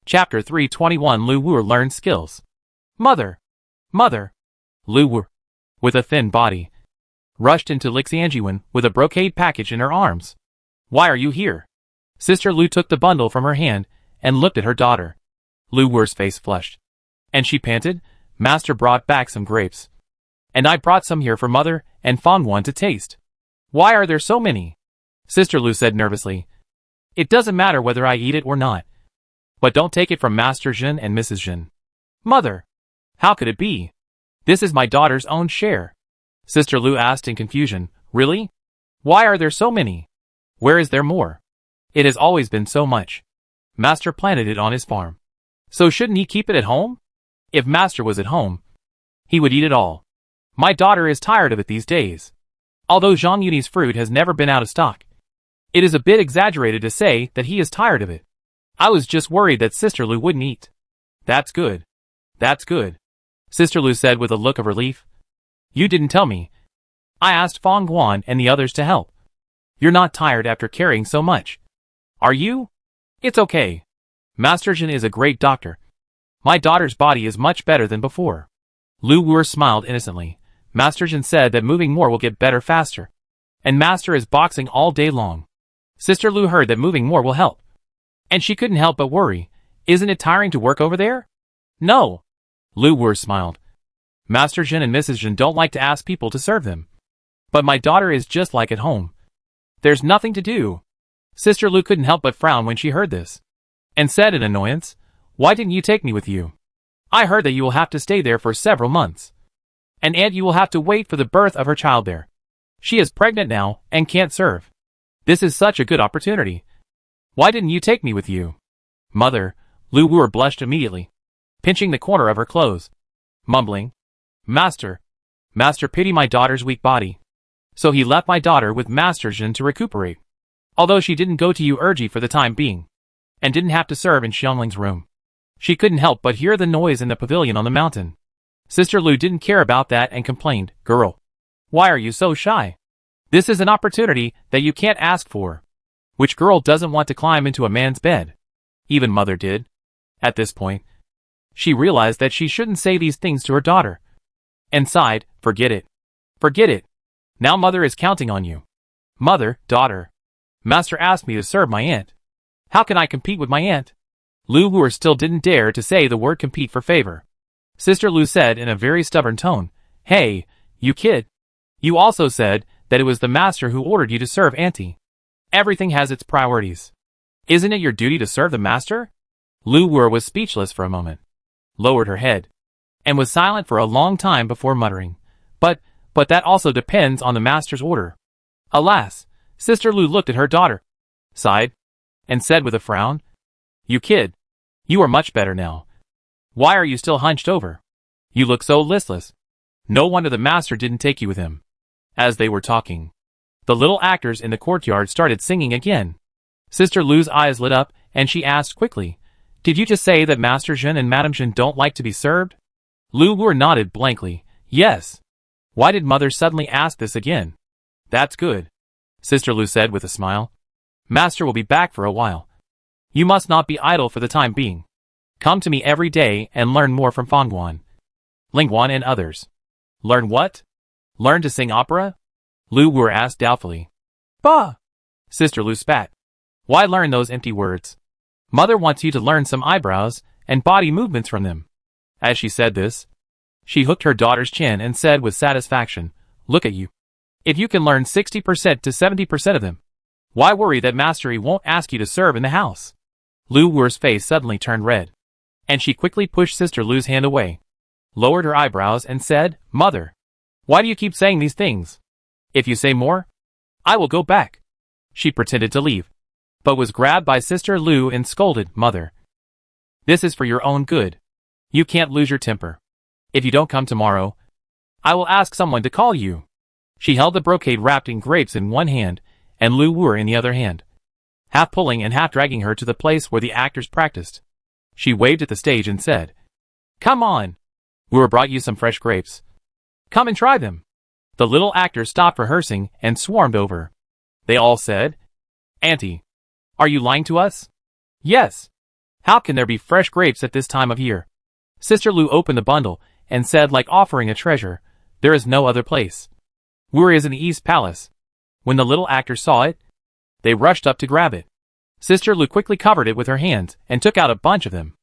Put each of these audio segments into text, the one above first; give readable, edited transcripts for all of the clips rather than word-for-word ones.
Chapter 321 Lu Wu learns skills. Mother! Mother! Lu Wu, with a thin body, rushed into Lixianjiwen with a brocade package in her arms. Why are you here? Sister Lu took the bundle from her hand and looked at her daughter. Lu Wu's face flushed, and she panted, Master brought back some grapes. And I brought some here for Mother and Fangwan to taste. Why are there so many? Sister Lu said nervously. It doesn't matter whether I eat it or not. But don't take it from Master Jin and Mrs. Jin. Mother! How could it be? This is my daughter's own share. Sister Lu asked in confusion. Really? Why are there so many? Where is there more? It has always been so much. Master planted it on his farm. So shouldn't he keep it at home? If Master was at home, he would eat it all. My daughter is tired of it these days. Although Zhang Yuni's fruit has never been out of stock, it is a bit exaggerated to say that he is tired of it. I was just worried that Sister Lu wouldn't eat. That's good. That's good. Sister Lu said with a look of relief. You didn't tell me. I asked Fang Guan and the others to help. You're not tired after carrying so much. Are you? It's okay. Master Jin is a great doctor. My daughter's body is much better than before. Lu Wu smiled innocently. Master Jin said that moving more will get better faster. And Master is boxing all day long. Sister Lu heard that moving more will help. And she couldn't help but worry. Isn't it tiring to work over there? No. Lu Wu smiled. Master Jin and Mrs. Jin don't like to ask people to serve them. But my daughter is just like at home. There's nothing to do. Sister Lu couldn't help but frown when she heard this. And said in annoyance, Why didn't you take me with you? I heard that you will have to stay there for several months. And you will have to wait for the birth of her child there. She is pregnant now and can't serve. This is such a good opportunity. Why didn't you take me with you? Mother, Lu Wu blushed immediately, pinching the corner of her clothes, mumbling, Master, pity my daughter's weak body. So he left my daughter with Master Jin to recuperate. Although she didn't go to Urji for the time being, and didn't have to serve in Xiangling's room. She couldn't help but hear the noise in the pavilion on the mountain. Sister Lu didn't care about that and complained, Girl, why are you so shy? This is an opportunity that you can't ask for. Which girl doesn't want to climb into a man's bed? Even Mother did. At this point, she realized that she shouldn't say these things to her daughter. And sighed, Forget it. Forget it. Now Mother is counting on you. Mother, daughter. Master asked me to serve my aunt. How can I compete with my aunt? Lu Wu still didn't dare to say the word compete for favor. Sister Lu said in a very stubborn tone, Hey, you kid. You also said that it was the master who ordered you to serve auntie. Everything has its priorities. Isn't it your duty to serve the master? Lu Wu was speechless for a moment, lowered her head, and was silent for a long time before muttering, But that also depends on the master's order. Alas, Sister Lu looked at her daughter, sighed, and said with a frown, You kid. You are much better now. Why are you still hunched over? You look so listless. No wonder the master didn't take you with him. As they were talking, the little actors in the courtyard started singing again. Sister Lu's eyes lit up, and she asked quickly, Did you just say that Master Jin and Madame Jin don't like to be served? Lu Wu nodded blankly, Yes. Why did Mother suddenly ask this again? That's good, Sister Lu said with a smile. Master will be back for a while. You must not be idle for the time being. Come to me every day and learn more from Fangguan, Lingguan and others. Learn what? Learn to sing opera? Lu Wu asked doubtfully. Bah! Sister Lu spat. Why learn those empty words? Mother wants you to learn some eyebrows and body movements from them. As she said this, she hooked her daughter's chin and said with satisfaction, Look at you. If you can learn 60% to 70% of them, why worry that mastery won't ask you to serve in the house? Lu Wu's face suddenly turned red, and she quickly pushed Sister Lu's hand away, lowered her eyebrows and said, Mother, why do you keep saying these things? If you say more, I will go back. She pretended to leave, but was grabbed by Sister Lu and scolded, Mother. This is for your own good. You can't lose your temper. If you don't come tomorrow, I will ask someone to call you. She held the brocade wrapped in grapes in one hand, and Lu Wu in the other hand, half pulling and half dragging her to the place where the actors practiced. She waved at the stage and said, Come on. Wu brought you some fresh grapes. Come and try them. The little actors stopped rehearsing and swarmed over. They all said, Auntie, are you lying to us? Yes. How can there be fresh grapes at this time of year? Sister Lu opened the bundle and said, like offering a treasure, there is no other place. Wu is in the East Palace. When the little actors saw it, they rushed up to grab it. Sister Lu quickly covered it with her hands and took out a bunch of them.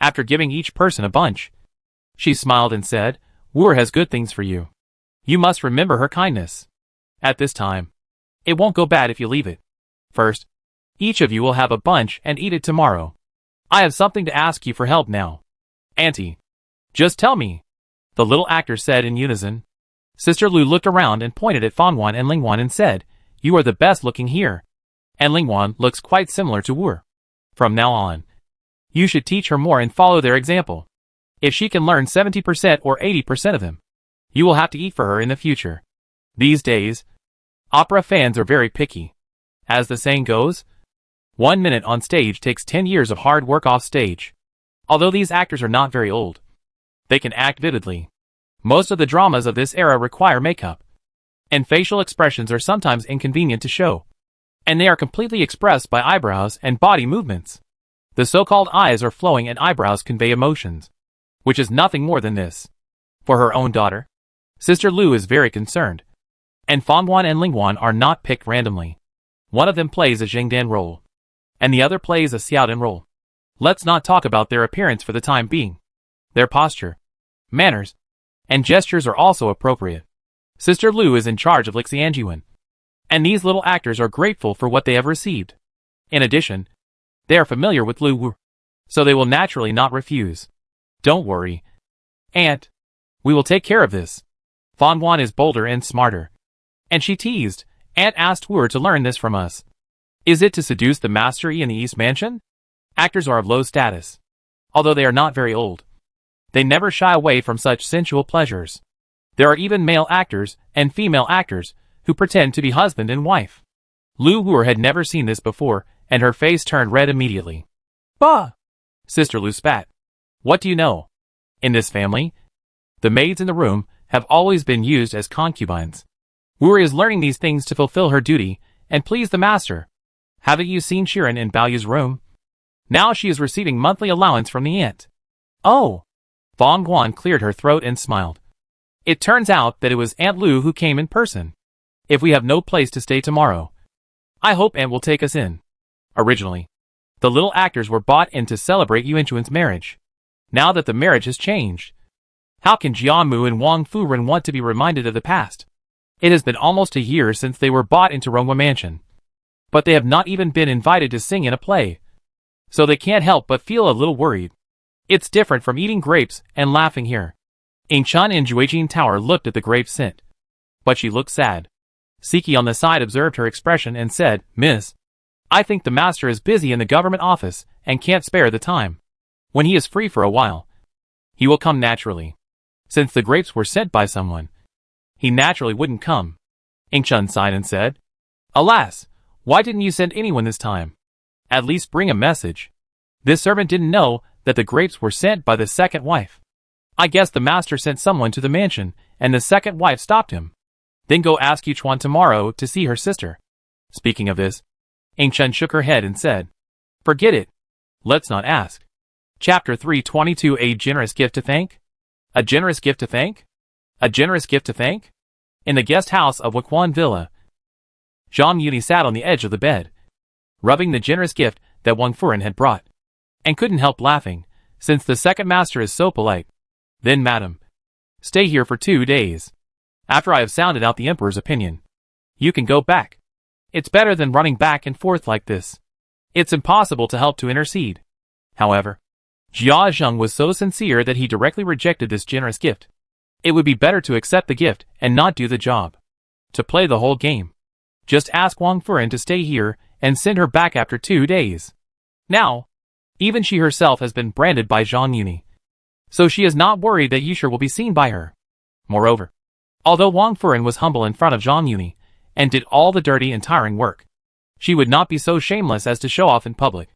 After giving each person a bunch, she smiled and said, Wu has good things for you. You must remember her kindness. At this time, it won't go bad if you leave it. First, each of you will have a bunch and eat it tomorrow. I have something to ask you for help now. Auntie, just tell me, the little actors said in unison. Sister Lu looked around and pointed at Fanwan and Lingwan and said, You are the best looking here. And Lingwan looks quite similar to Wu. From now on, you should teach her more and follow their example. If she can learn 70% or 80% of them, you will have to eat for her in the future. These days, opera fans are very picky. As the saying goes, 1 minute on stage takes 10 years of hard work off stage. Although these actors are not very old, they can act vividly. Most of the dramas of this era require makeup, and facial expressions are sometimes inconvenient to show, and they are completely expressed by eyebrows and body movements. The so-called eyes are flowing and eyebrows convey emotions, which is nothing more than this. For her own daughter, Sister Lu is very concerned, and Fanwan and Lingwan are not picked randomly. One of them plays a Zhengdan role, and the other plays a Xiaodan role. Let's not talk about their appearance for the time being. Their posture, manners, and gestures are also appropriate. Sister Lu is in charge of Lixianjuan, and these little actors are grateful for what they have received. In addition, they are familiar with Lu Wu, so they will naturally not refuse. Don't worry, Aunt. We will take care of this. Fanwan is bolder and smarter. And she teased, Aunt asked Wu to learn this from us. Is it to seduce the mastery in the East Mansion? Actors are of low status. Although they are not very old, they never shy away from such sensual pleasures. There are even male actors and female actors who pretend to be husband and wife. Lu Wu had never seen this before, and her face turned red immediately. Bah! Sister Lu spat. What do you know? In this family, the maids in the room have always been used as concubines. Wu is learning these things to fulfill her duty and please the master. Haven't you seen Shirin in Baoyu's room? Now she is receiving monthly allowance from the aunt. Oh! Fang Guan cleared her throat and smiled. It turns out that it was Aunt Lu who came in person. If we have no place to stay tomorrow, I hope Aunt will take us in. Originally, the little actors were bought in to celebrate Yuanchuan's marriage. Now that the marriage has changed, how can Jiamu and Wang Furen want to be reminded of the past? It has been almost a year since they were bought into Ronghua Mansion, but they have not even been invited to sing in a play, so they can't help but feel a little worried. It's different from eating grapes and laughing here. Ying Chun in Juejin Tower looked at the grape scent, but she looked sad. Siki on the side observed her expression and said, Miss, I think the master is busy in the government office and can't spare the time. When he is free for a while, he will come naturally. Since the grapes were sent by someone, he naturally wouldn't come. Ying Chun sighed and said, Alas, why didn't you send anyone this time? At least bring a message. This servant didn't know that the grapes were sent by the second wife. I guess the master sent someone to the mansion, and the second wife stopped him. Then go ask Yuchuan tomorrow to see her sister. Speaking of this, Ying Chun shook her head and said, Forget it. Let's not ask. Chapter 322. A generous gift to thank? A generous gift to thank? A generous gift to thank? In the guest house of Waquan Villa, Zhang Yuni sat on the edge of the bed, rubbing the generous gift that Wang Furen had brought, and couldn't help laughing, since the second master is so polite. Then, madam, stay here for 2 days. After I have sounded out the emperor's opinion, you can go back. It's better than running back and forth like this. It's impossible to help to intercede. However, Jia Zheng was so sincere that he directly rejected this generous gift. It would be better to accept the gift and not do the job. To play the whole game, just ask Wang Furen to stay here and send her back after 2 days. Now, even she herself has been branded by Zhang Yuni, so she is not worried that Yusher will be seen by her. Moreover, although Wang Furen was humble in front of Zhang Yuni and did all the dirty and tiring work, she would not be so shameless as to show off in public.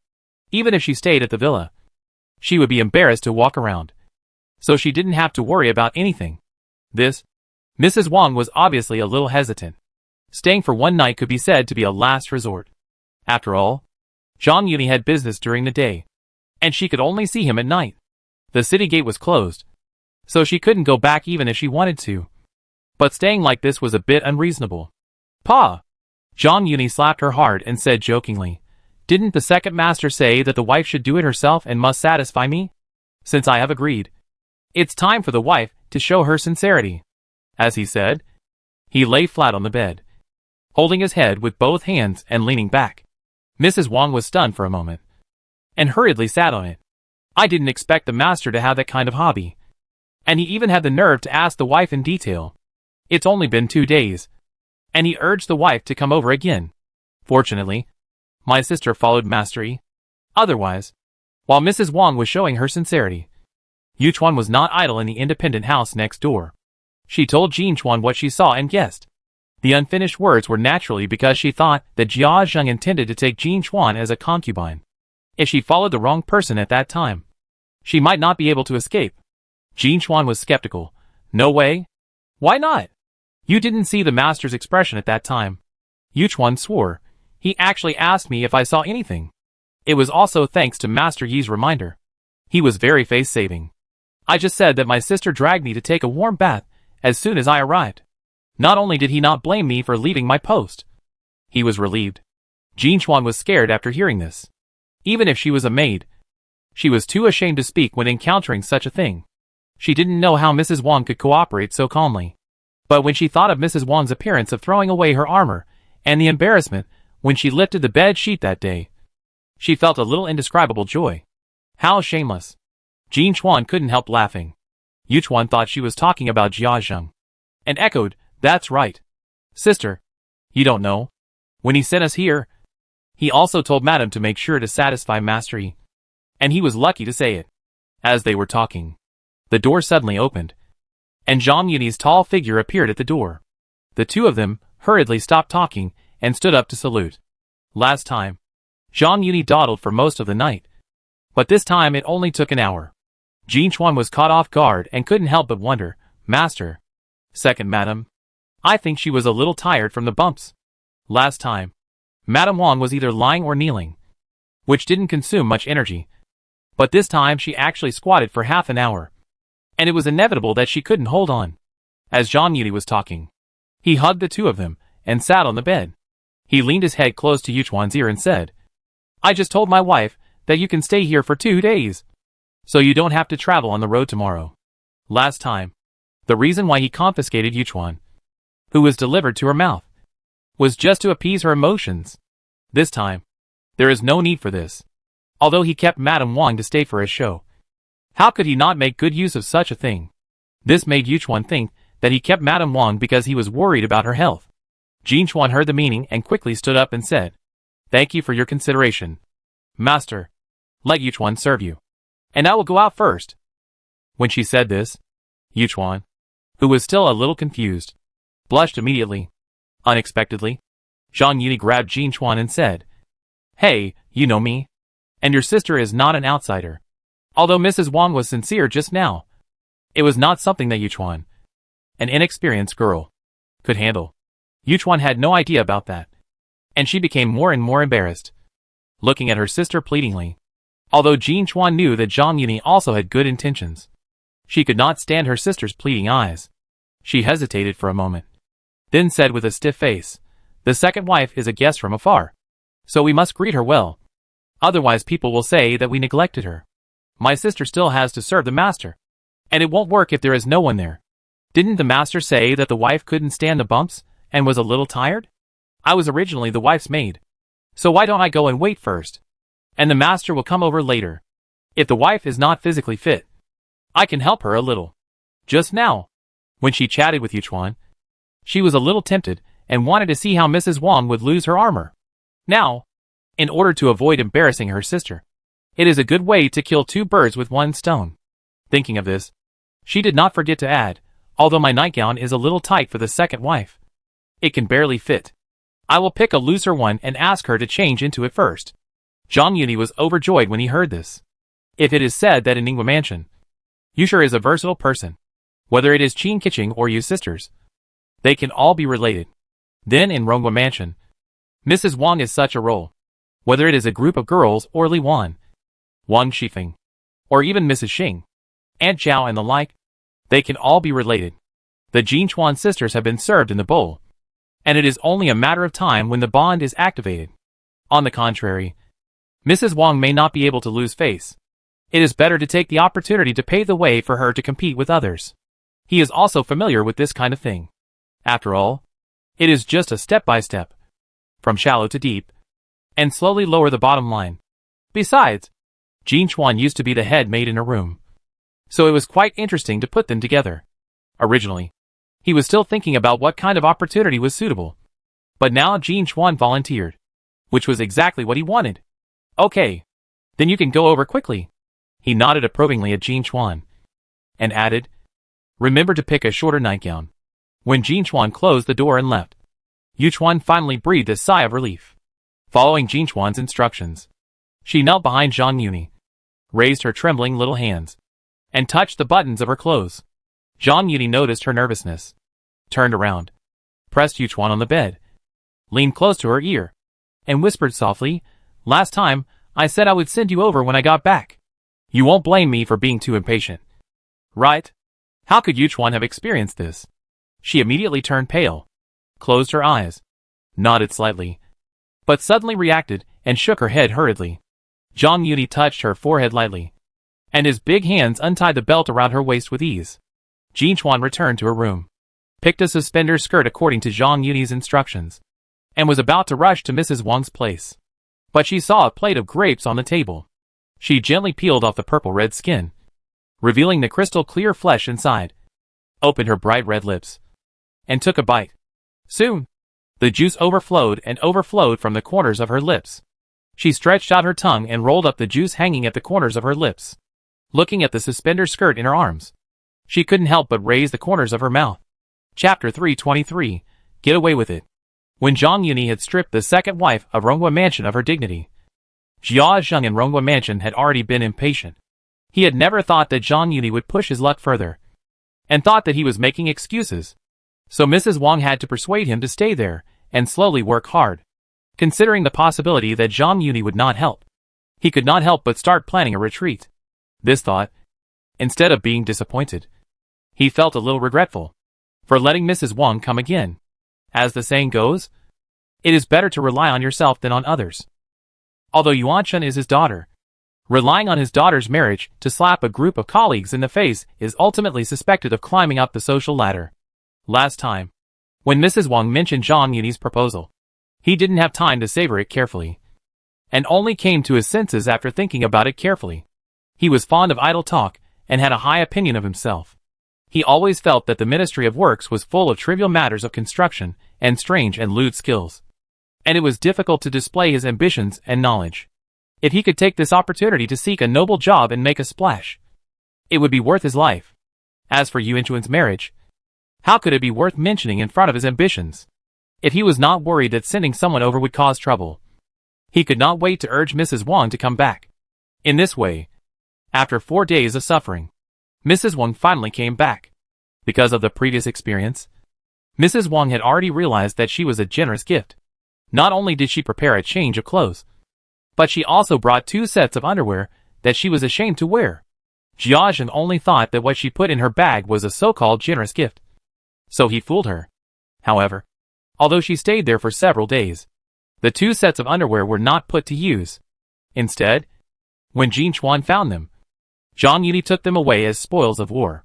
Even if she stayed at the villa, she would be embarrassed to walk around, so she didn't have to worry about anything. Mrs. Wang was obviously a little hesitant. Staying for 1 night could be said to be a last resort. After all, Zhang Yuni had business during the day, and she could only see him at night. The city gate was closed, so she couldn't go back even if she wanted to. But staying like this was a bit unreasonable. Pa! Zhang Yuni slapped her hard and said jokingly, "Didn't the second master say that the wife should do it herself and must satisfy me? Since I have agreed, it's time for the wife to show her sincerity." As he said, he lay flat on the bed, holding his head with both hands and leaning back. Mrs. Wang was stunned for a moment, and hurriedly sat on it. I didn't expect the master to have that kind of hobby. And he even had the nerve to ask the wife in detail. It's only been 2 days, and he urged the wife to come over again. Fortunately, my sister followed Master Yi. Otherwise, while Mrs. Wang was showing her sincerity, Yu Chuan was not idle in the independent house next door. She told Jin Chuan what she saw and guessed. The unfinished words were naturally because she thought that Jia Zheng intended to take Jin Chuan as a concubine. If she followed the wrong person at that time, she might not be able to escape. Jin Chuan was skeptical. No way. Why not? You didn't see the master's expression at that time. Yu Chuan swore. He actually asked me if I saw anything. It was also thanks to Master Yi's reminder. He was very face-saving. I just said that my sister dragged me to take a warm bath as soon as I arrived. Not only did he not blame me for leaving my post, he was relieved. Jin Chuan was scared after hearing this. Even if she was a maid, she was too ashamed to speak when encountering such a thing. She didn't know how Mrs. Wang could cooperate so calmly. But when she thought of Mrs. Wang's appearance of throwing away her armor, and the embarrassment when she lifted the bed sheet that day, she felt a little indescribable joy. How shameless. Jin Chuan couldn't help laughing. Yu Chuan thought she was talking about Jia Zheng, and echoed, "That's right. Sister, you don't know. When he sent us here, he also told Madam to make sure to satisfy Master Yi. And he was lucky to say it." As they were talking, the door suddenly opened, and Zhang Yuni's tall figure appeared at the door. The two of them hurriedly stopped talking and stood up to salute. Last time, Zhang Yuni dawdled for most of the night, but this time it only took an hour. Jin Chuan was caught off guard and couldn't help but wonder, "Master, second Madam, I think she was a little tired from the bumps. Last time, Madam Wang was either lying or kneeling, which didn't consume much energy, but this time she actually squatted for half an hour, and it was inevitable that she couldn't hold on." As Zhang Yuni was talking, he hugged the two of them and sat on the bed. He leaned his head close to Yu Chuan's ear and said, "I just told my wife that you can stay here for 2 days, so you don't have to travel on the road tomorrow." Last time, the reason why he confiscated Yu Chuan, who was delivered to her mouth, was just to appease her emotions. This time, there is no need for this. Although he kept Madam Wang to stay for his show, how could he not make good use of such a thing? This made Yu Chuan think that he kept Madam Wang because he was worried about her health. Jin Chuan heard the meaning and quickly stood up and said, "Thank you for your consideration. Master, let Yu Chuan serve you, and I will go out first." When she said this, Yu Chuan, who was still a little confused, blushed immediately. Unexpectedly, Zhang Yuni grabbed Jin Chuan and said, "Hey, you know me, and your sister is not an outsider." Although Mrs. Wang was sincere just now, it was not something that Yu Chuan, an inexperienced girl, could handle. Yu Chuan had no idea about that, and she became more and more embarrassed, looking at her sister pleadingly. Although Jin Chuan knew that Zhang Yuni also had good intentions, she could not stand her sister's pleading eyes. She hesitated for a moment, then said with a stiff face, "The second wife is a guest from afar, so we must greet her well. Otherwise people will say that we neglected her. My sister still has to serve the master, and it won't work if there is no one there. Didn't the master say that the wife couldn't stand the bumps and was a little tired? I was originally the wife's maid, so why don't I go and wait first? And the master will come over later. If the wife is not physically fit, I can help her a little." Just now, when she chatted with Yu Chuan, she was a little tempted and wanted to see how Mrs. Wang would lose her armor. Now, in order to avoid embarrassing her sister, it is a good way to kill 2 birds with 1 stone. Thinking of this, she did not forget to add, "Although my nightgown is a little tight for the second wife, it can barely fit. I will pick a looser one and ask her to change into it first." Zhang Yuni was overjoyed when he heard this. If it is said that in Ningwa Mansion, Yusher is a versatile person, whether it is Qin Kiching or Yu sisters, they can all be related. Then in Rongwa Mansion, Mrs. Wang is such a role, whether it is a group of girls or Li Wan, Wang Shifeng, or even Mrs. Xing, Aunt Zhao and the like. They can all be related. The Jinchuan sisters have been served in the bowl, and it is only a matter of time when the bond is activated. On the contrary, Mrs. Wang may not be able to lose face. It is better to take the opportunity to pave the way for her to compete with others. He is also familiar with this kind of thing. After all, it is just a step-by-step, from shallow to deep, and slowly lower the bottom line. Besides, Jinchuan used to be the head maid in a room, so it was quite interesting to put them together. Originally, he was still thinking about what kind of opportunity was suitable, but now Jinchuan volunteered, which was exactly what he wanted. Okay, then you can go over quickly. He nodded approvingly at Jinchuan, and added, remember to pick a shorter nightgown. When Jinchuan closed the door and left, Yuchuan finally breathed a sigh of relief. Following Jinchuan's instructions, she knelt behind Zhang Yuni, raised her trembling little hands, and touched the buttons of her clothes. Zhang Yuni noticed her nervousness, turned around, pressed Yuchuan on the bed, leaned close to her ear, and whispered softly, last time, I said I would send you over when I got back. You won't blame me for being too impatient, right? How could Yuchuan have experienced this? She immediately turned pale, closed her eyes, nodded slightly, but suddenly reacted and shook her head hurriedly. Zhang Yuni touched her forehead lightly, and his big hands untied the belt around her waist with ease. Jinchuan returned to her room, picked a suspender skirt according to Zhang Yuni's instructions, and was about to rush to Mrs. Wang's place. But she saw a plate of grapes on the table. She gently peeled off the purple-red skin, revealing the crystal-clear flesh inside, opened her bright red lips, and took a bite. Soon, the juice overflowed and overflowed from the corners of her lips. She stretched out her tongue and rolled up the juice hanging at the corners of her lips. Looking at the suspender skirt in her arms, she couldn't help but raise the corners of her mouth. Chapter 323, Get Away With It. When Zhang Yuni had stripped the second wife of Ronghua Mansion of her dignity, Jia Zheng in Ronghua Mansion had already been impatient. He had never thought that Zhang Yuni would push his luck further, and thought that he was making excuses. So Mrs. Wang had to persuade him to stay there and slowly work hard. Considering the possibility that Zhang Yuni would not help, he could not help but start planning a retreat. This thought, instead of being disappointed, he felt a little regretful for letting Mrs. Wang come again. As the saying goes, it is better to rely on yourself than on others. Although Yuanchun is his daughter, relying on his daughter's marriage to slap a group of colleagues in the face is ultimately suspected of climbing up the social ladder. Last time, when Mrs. Wang mentioned Zhang Yuni's proposal, he didn't have time to savor it carefully, and only came to his senses after thinking about it carefully. He was fond of idle talk and had a high opinion of himself. He always felt that the Ministry of Works was full of trivial matters of construction and strange and lewd skills, and it was difficult to display his ambitions and knowledge. If he could take this opportunity to seek a noble job and make a splash, it would be worth his life. As for Yuanchuan's marriage, how could it be worth mentioning in front of his ambitions? If he was not worried that sending someone over would cause trouble, he could not wait to urge Mrs. Wang to come back. In this way, after 4 days of suffering, Mrs. Wang finally came back. Because of the previous experience, Mrs. Wang had already realized that she was a generous gift. Not only did she prepare a change of clothes, but she also brought 2 sets of underwear that she was ashamed to wear. Jia Zheng only thought that what she put in her bag was a so-called generous gift, so he fooled her. However, although she stayed there for several days, the 2 sets of underwear were not put to use. Instead, when Jinchuan found them, Zhang Yuni took them away as spoils of war.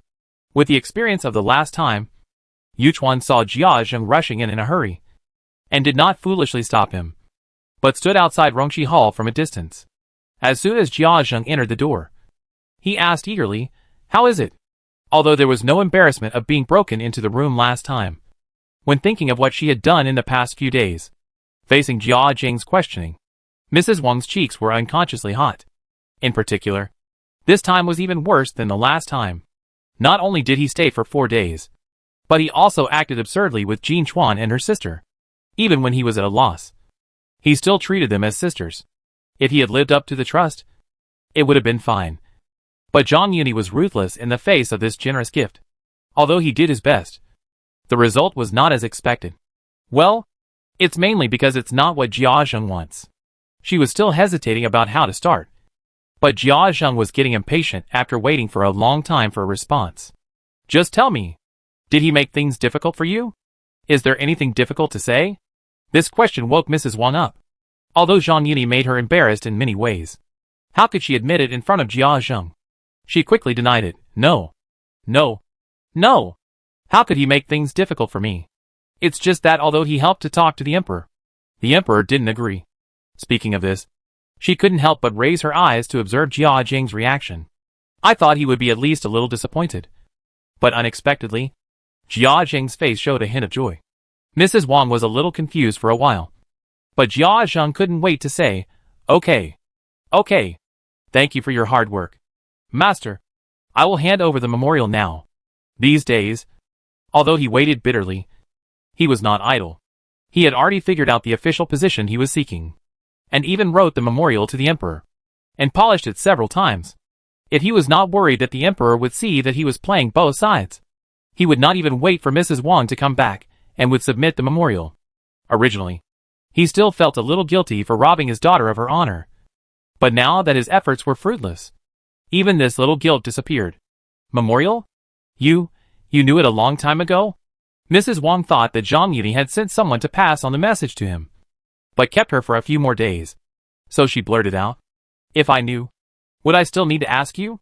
With the experience of the last time, Yuchuan saw Jia Zheng rushing in a hurry, and did not foolishly stop him, but stood outside Rongqi Hall from a distance. As soon as Jia Zheng entered the door, he asked eagerly, "How is it?" Although there was no embarrassment of being broken into the room last time, when thinking of what she had done in the past few days. Facing Jia Zheng's questioning, Mrs. Wang's cheeks were unconsciously hot. In particular, this time was even worse than the last time. Not only did he stay for 4 days, but he also acted absurdly with Jinchuan and her sister. Even when he was at a loss, he still treated them as sisters. If he had lived up to the trust, it would have been fine. But Zhang Yuni was ruthless in the face of this generous gift. Although he did his best, the result was not as expected. Well, it's mainly because it's not what Jia Zheng wants. She was still hesitating about how to start. But Jia Zheng was getting impatient after waiting for a long time for a response. Just tell me. Did he make things difficult for you? Is there anything difficult to say? This question woke Mrs. Wang up. Although Zhang Yuni made her embarrassed in many ways. How could she admit it in front of Jia Zheng? She quickly denied it. No. No. No. How could he make things difficult for me? It's just that although he helped to talk to the emperor didn't agree. Speaking of this, she couldn't help but raise her eyes to observe Jia Zheng's reaction. I thought he would be at least a little disappointed. But unexpectedly, Jia Zheng's face showed a hint of joy. Mrs. Wang was a little confused for a while. But Jia Zheng couldn't wait to say, Okay. Okay. Thank you for your hard work. Master, I will hand over the memorial now. These days, although he waited bitterly, he was not idle. He had already figured out the official position he was seeking, and even wrote the memorial to the emperor, and polished it several times. Yet he was not worried that the emperor would see that he was playing both sides. He would not even wait for Mrs. Wang to come back, and would submit the memorial. Originally, he still felt a little guilty for robbing his daughter of her honor. But now that his efforts were fruitless, even this little guilt disappeared. Memorial? You knew it a long time ago? Mrs. Wang thought that Zhang Yuni had sent someone to pass on the message to him, but kept her for a few more days. So she blurted out, If I knew, would I still need to ask you?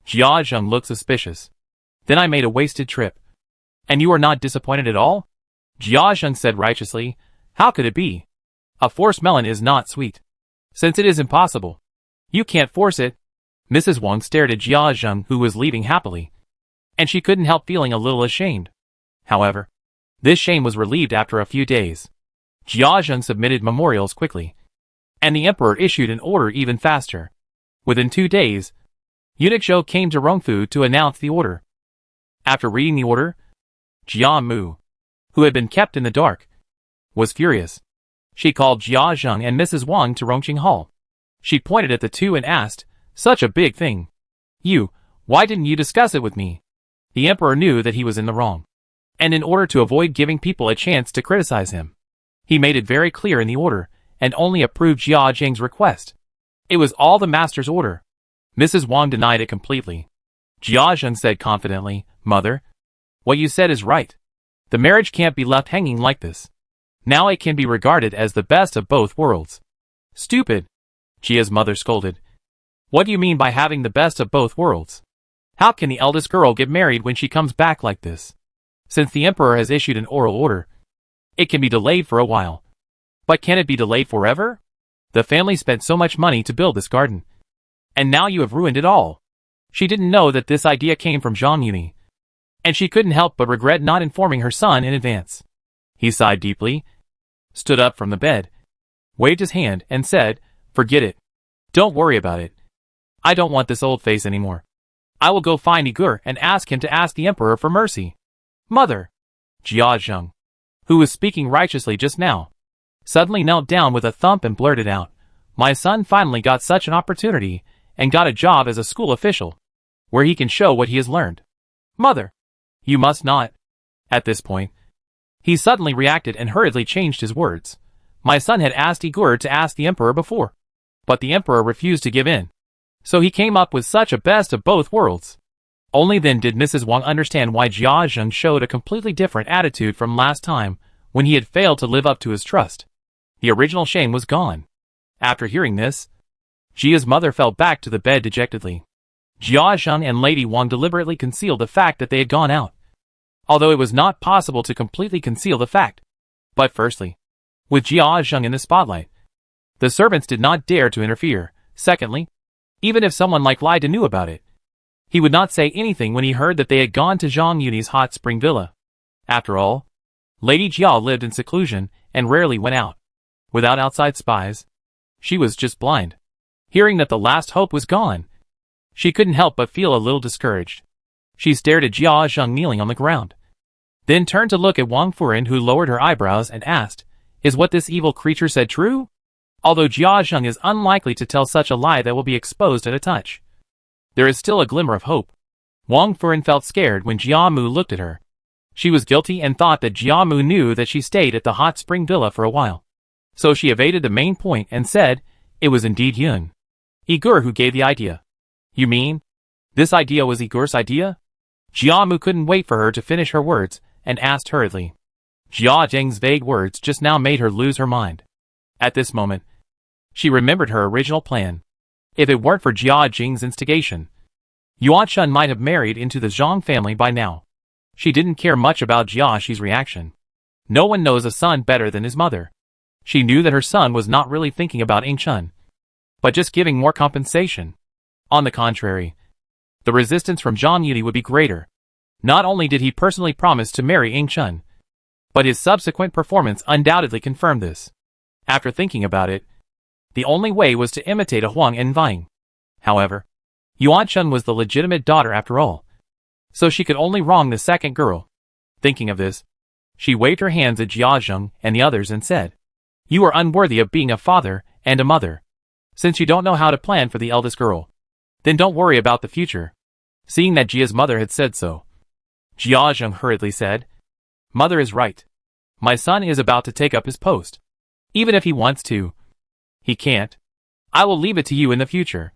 Jia Zheng looked suspicious. Then I made a wasted trip. And you are not disappointed at all? Jia Zheng said righteously, How could it be? A forced melon is not sweet. Since it is impossible, you can't force it. Mrs. Wang stared at Jia Zheng, who was leaving happily, and she couldn't help feeling a little ashamed. However, this shame was relieved after a few days. Jia Zheng submitted memorials quickly, and the emperor issued an order even faster. Within 2 days, Eunuch Zhou came to Rongfu to announce the order. After reading the order, Jia Mu, who had been kept in the dark, was furious. She called Jia Zheng and Mrs. Wang to Rongqing Hall. She pointed at the two and asked, Such a big thing. Why didn't you discuss it with me? The emperor knew that he was in the wrong, and in order to avoid giving people a chance to criticize him, he made it very clear in the order, and only approved Jia Zheng's request. It was all the master's order. Mrs. Wang denied it completely. Jia Zheng said confidently, Mother, what you said is right. The marriage can't be left hanging like this. Now it can be regarded as the best of both worlds. Stupid, Jia's mother scolded. What do you mean by having the best of both worlds? How can the eldest girl get married when she comes back like this? Since the emperor has issued an oral order, it can be delayed for a while. But can it be delayed forever? The family spent so much money to build this garden, and now you have ruined it all. She didn't know that this idea came from Zhang Yuni, and she couldn't help but regret not informing her son in advance. He sighed deeply, stood up from the bed, waved his hand, and said, Forget it. Don't worry about it. I don't want this old face anymore. I will go find Igur and ask him to ask the emperor for mercy. Mother, Jia Zheng, who was speaking righteously just now, suddenly knelt down with a thump and blurted out, My son finally got such an opportunity and got a job as a school official, where he can show what he has learned. Mother, you must not. At this point, he suddenly reacted and hurriedly changed his words. My son had asked Igur to ask the emperor before, but the emperor refused to give in. So he came up with such a best of both worlds. Only then did Mrs. Wang understand why Jia Zheng showed a completely different attitude from last time, when he had failed to live up to his trust. The original shame was gone. After hearing this, Jia's mother fell back to the bed dejectedly. Jia Zheng and Lady Wang deliberately concealed the fact that they had gone out, although it was not possible to completely conceal the fact. But firstly, with Jia Zheng in the spotlight, the servants did not dare to interfere. Secondly, even if someone like Lida knew about it, he would not say anything when he heard that they had gone to Zhang Yuni's hot spring villa. After all, Lady Jia lived in seclusion and rarely went out. Without outside spies, she was just blind. Hearing that the last hope was gone, she couldn't help but feel a little discouraged. She stared at Jia Zheng kneeling on the ground, then turned to look at Wang Furen, who lowered her eyebrows and asked, Is what this evil creature said true? Although Jia Zheng is unlikely to tell such a lie that will be exposed at a touch, there is still a glimmer of hope. Wang Furen felt scared when Jia Mu looked at her. She was guilty and thought that Jia Mu knew that she stayed at the hot spring villa for a while. So she evaded the main point and said, It was indeed Yun. Igor who gave the idea. You mean? This idea was Igor's idea? Jiamu couldn't wait for her to finish her words, and asked hurriedly. Jia Zheng's vague words just now made her lose her mind. At this moment, she remembered her original plan. If it weren't for Jia Jing's instigation, Yuan Shun might have married into the Zhang family by now. She didn't care much about Jia Shi's reaction. No one knows a son better than his mother. She knew that her son was not really thinking about Ying Chun, but just giving more compensation. On the contrary, the resistance from Zhang Yuli would be greater. Not only did he personally promise to marry Ying Chun, but his subsequent performance undoubtedly confirmed this. After thinking about it, the only way was to imitate a Huang and Ving. However, Yuan Chun was the legitimate daughter after all, so she could only wrong the second girl. Thinking of this, she waved her hands at Jia Zheng and the others and said, "You are unworthy of being a father and a mother. Since you don't know how to plan for the eldest girl, then don't worry about the future." Seeing that Jia's mother had said so, Jia Zheng hurriedly said, "Mother is right. My son is about to take up his post. Even if he wants to, he can't. I will leave it to you in the future."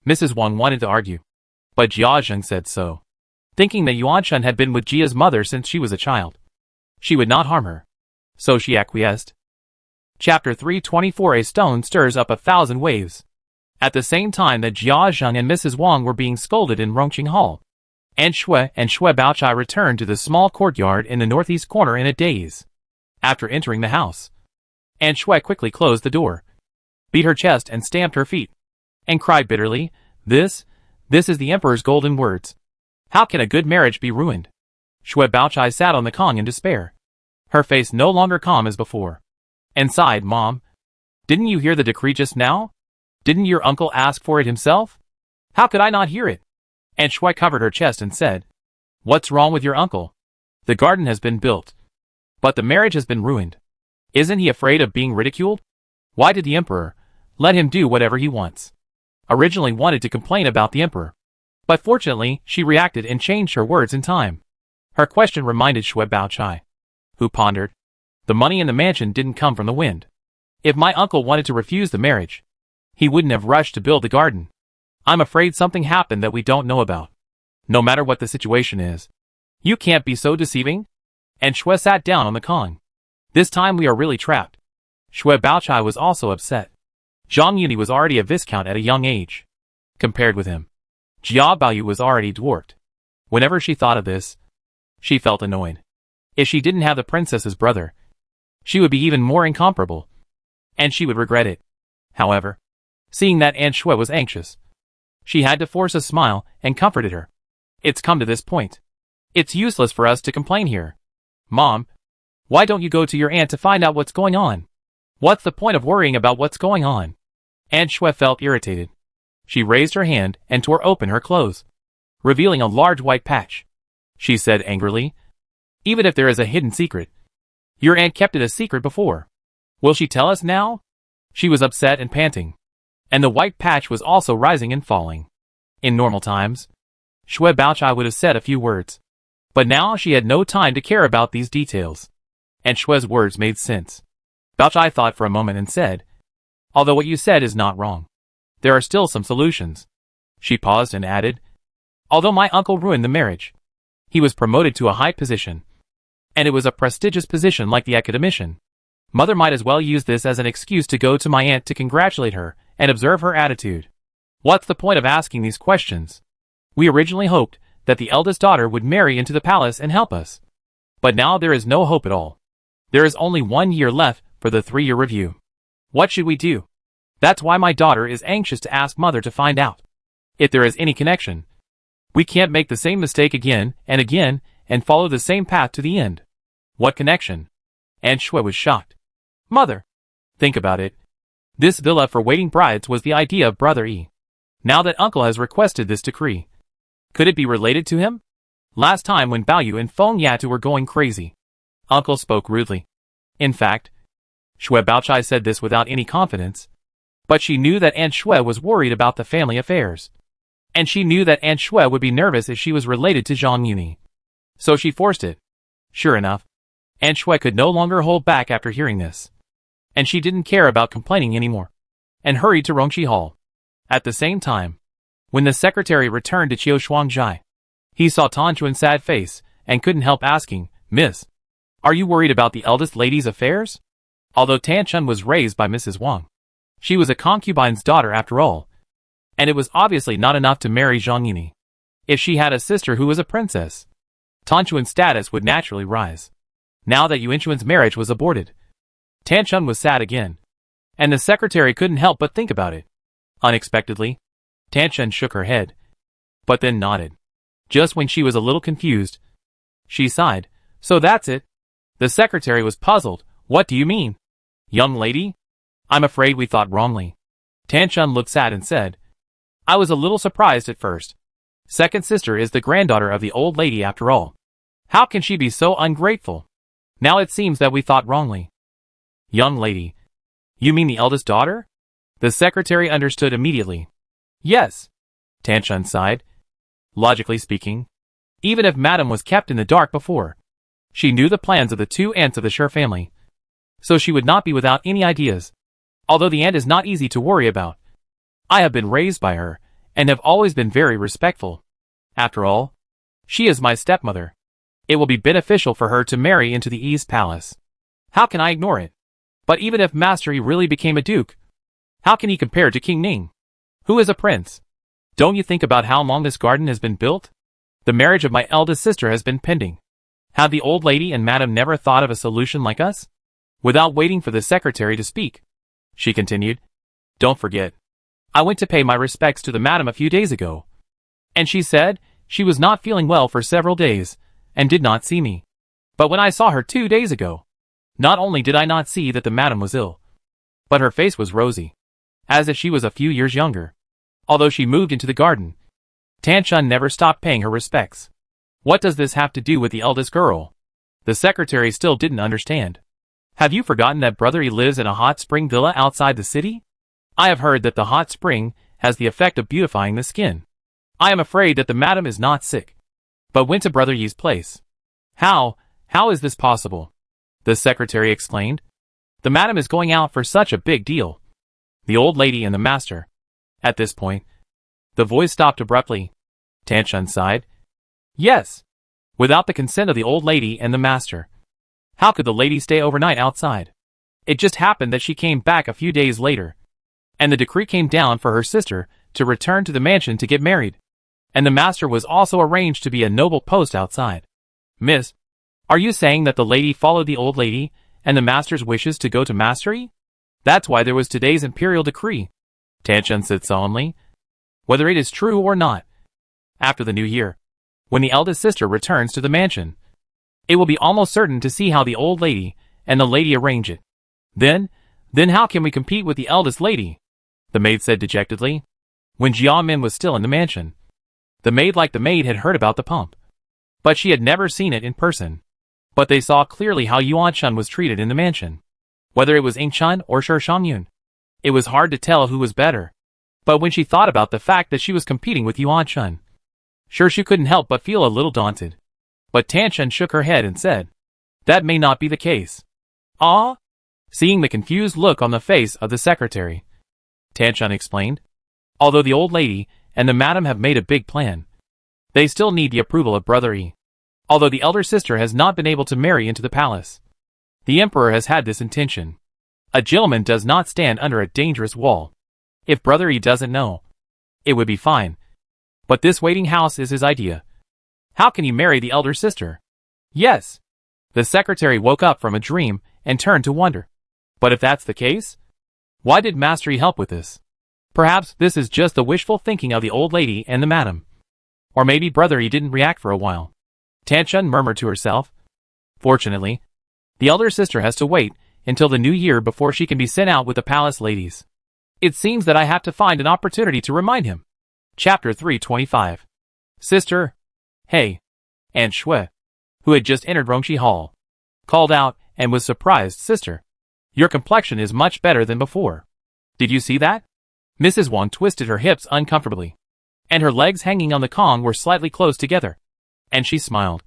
Mrs. Wang wanted to argue, but Jia Zheng said so. Thinking that Yuan Shun had been with Jia's mother since she was a child, she would not harm her, so she acquiesced. Chapter 324. A stone stirs up 1,000 waves. At the same time that Jia Zheng and Mrs. Wang were being scolded in Rongqing Hall, An Shui and Shui Baochai returned to the small courtyard in the northeast corner in a daze. After entering the house, An Shui quickly closed the door, beat her chest and stamped her feet, and cried bitterly, This is the Emperor's golden words. How can a good marriage be ruined?" Shui Baochai sat on the Kong in despair, her face no longer calm as before, and sighed, "Mom, didn't you hear the decree just now? Didn't your uncle ask for it himself? How could I not hear it?" And Shui covered her chest and said, "What's wrong with your uncle? The garden has been built, but the marriage has been ruined. Isn't he afraid of being ridiculed? Why did the Emperor let him do whatever he wants?" Originally wanted to complain about the Emperor, but fortunately she reacted and changed her words in time. Her question reminded Shui Baochai, who pondered. The money in the mansion didn't come from the wind. If my uncle wanted to refuse the marriage, he wouldn't have rushed to build the garden. I'm afraid something happened that we don't know about. No matter what the situation is, you can't be so deceiving. And Shui sat down on the Kong. This time we are really trapped. Shui Baochai was also upset. Zhang Yuni was already a viscount at a young age. Compared with him, Jia Baoyu was already dwarfed. Whenever she thought of this, she felt annoyed. If she didn't have the princess's brother, she would be even more incomparable, and she would regret it. However, seeing that An Shui was anxious, she had to force a smile and comforted her. "It's come to this point. It's useless for us to complain here. Mom, why don't you go to your aunt to find out what's going on? What's the point of worrying about what's going on?" An Shui felt irritated. She raised her hand and tore open her clothes, revealing a large white patch. She said angrily, "Even if there is a hidden secret, your aunt kept it a secret before. Will she tell us now?" She was upset and panting, and the white patch was also rising and falling. In normal times, Shui Baochai would have said a few words, but now she had no time to care about these details. And Shui's words made sense. Baochai thought for a moment and said, "Although what you said is not wrong, there are still some solutions." She paused and added, "Although my uncle ruined the marriage, he was promoted to a high position, and it was a prestigious position like the academician. Mother might as well use this as an excuse to go to my aunt to congratulate her and observe her attitude. What's the point of asking these questions? We originally hoped that the eldest daughter would marry into the palace and help us. But now there is no hope at all. There is only 1 year left for the 3-year review. What should we do? That's why my daughter is anxious to ask Mother to find out if there is any connection. We can't make the same mistake again and follow the same path to the end." "What connection?" An Shui was shocked. "Mother, think about it. This villa for waiting brides was the idea of Brother Yi. Now that Uncle has requested this decree, could it be related to him? Last time when Baoyu and Feng Yatu were going crazy, Uncle spoke rudely. In fact, Shui Baochai said this without any confidence, but she knew that An Shui was worried about the family affairs. And she knew that An Shui would be nervous if she was related to Zhang Yuni. So she forced it. Sure enough, An Shui could no longer hold back after hearing this. And she didn't care about complaining anymore, and hurried to Rongqi Hall. At the same time, when the secretary returned to Shuangjai, he saw Tan Chuan's sad face and couldn't help asking, "Miss, are you worried about the eldest lady's affairs?" Although Tan Chun was raised by Mrs. Wang, she was a concubine's daughter after all, and it was obviously not enough to marry Zhang Yini. If she had a sister who was a princess, Tan Chuan's status would naturally rise. Now that Yuan Chuan's marriage was aborted, Tan Chun was sad again, and the secretary couldn't help but think about it. Unexpectedly, Tan Chun shook her head, but then nodded. Just when she was a little confused, she sighed. "So that's it?" The secretary was puzzled. "What do you mean? Young lady? I'm afraid we thought wrongly." Tan Chun looked sad and said, "I was a little surprised at first. Second sister is the granddaughter of the old lady after all. How can she be so ungrateful? Now it seems that we thought wrongly." "Young lady? You mean the eldest daughter?" The secretary understood immediately. "Yes." Tan Chun sighed. Logically speaking, even if Madame was kept in the dark before, she knew the plans of the two aunts of the Sher family, so she would not be without any ideas. Although the aunt is not easy to worry about, I have been raised by her, and have always been very respectful. After all, she is my stepmother. It will be beneficial for her to marry into the East Palace. How can I ignore it? But even if Master Yi really became a duke, how can he compare to King Ning, who is a prince? Don't you think about how long this garden has been built? The marriage of my eldest sister has been pending. Have the old lady and Madame never thought of a solution like us?" Without waiting for the secretary to speak, she continued, "Don't forget, I went to pay my respects to the Madame a few days ago, and she said she was not feeling well for several days, and did not see me. But when I saw her 2 days ago, not only did I not see that the Madame was ill, but her face was rosy, as if she was a few years younger. Although she moved into the garden, Tan Chun never stopped paying her respects. What does this have to do with the eldest girl?" The secretary still didn't understand. "Have you forgotten that Brother Yi lives in a hot spring villa outside the city? I have heard that the hot spring has the effect of beautifying the skin. I am afraid that the Madame is not sick, but went to Brother Yi's place." How is this possible?" the secretary exclaimed. "The Madame is going out for such a big deal. The old lady and the master." At this point, the voice stopped abruptly. Tan Chun sighed. "Yes, without the consent of the old lady and the master. How could the lady stay overnight outside? It just happened that she came back a few days later, and the decree came down for her sister to return to the mansion to get married. And the master was also arranged to be a noble post outside." "Miss, are you saying that the lady followed the old lady and the master's wishes to go to mastery? That's why there was today's imperial decree," Tan Chun said solemnly. "Whether it is true or not, after the new year, when the eldest sister returns to the mansion, it will be almost certain to see how the old lady and the lady arrange it. Then how can we compete with the eldest lady?" the maid said dejectedly. When Jia Min was still in the mansion, the maid had heard about the pump, but she had never seen it in person. But they saw clearly how Yuan Chun was treated in the mansion. Whether it was Ing Chun or Shi Shangyun, it was hard to tell who was better. But when she thought about the fact that she was competing with Yuan Chun, sure she couldn't help but feel a little daunted. But Tan Chun shook her head and said, "That may not be the case." "Ah?" Seeing the confused look on the face of the secretary, Tan Chun explained, "Although the old lady and the Madame have made a big plan, they still need the approval of Brother Yi. Although the elder sister has not been able to marry into the palace, the emperor has had this intention. A gentleman does not stand under a dangerous wall. If Brother Yi doesn't know, it would be fine. But this waiting house is his idea. How can he marry the elder sister?" "Yes." The secretary woke up from a dream and turned to wonder. But if that's the case, why did Master Yi help with this? Perhaps this is just the wishful thinking of the old lady and the Madame. Or maybe Brother Yi didn't react for a while. Tan Chun murmured to herself. Fortunately, the elder sister has to wait until the new year before she can be sent out with the palace ladies. It seems that I have to find an opportunity to remind him. Chapter 325. Sister. Hey. Aunt Shui, who had just entered Rongshi Hall, called out and was surprised. "Sister, your complexion is much better than before. Did you see that?" Mrs. Wang twisted her hips uncomfortably, and her legs hanging on the Kong were slightly close together, and she smiled.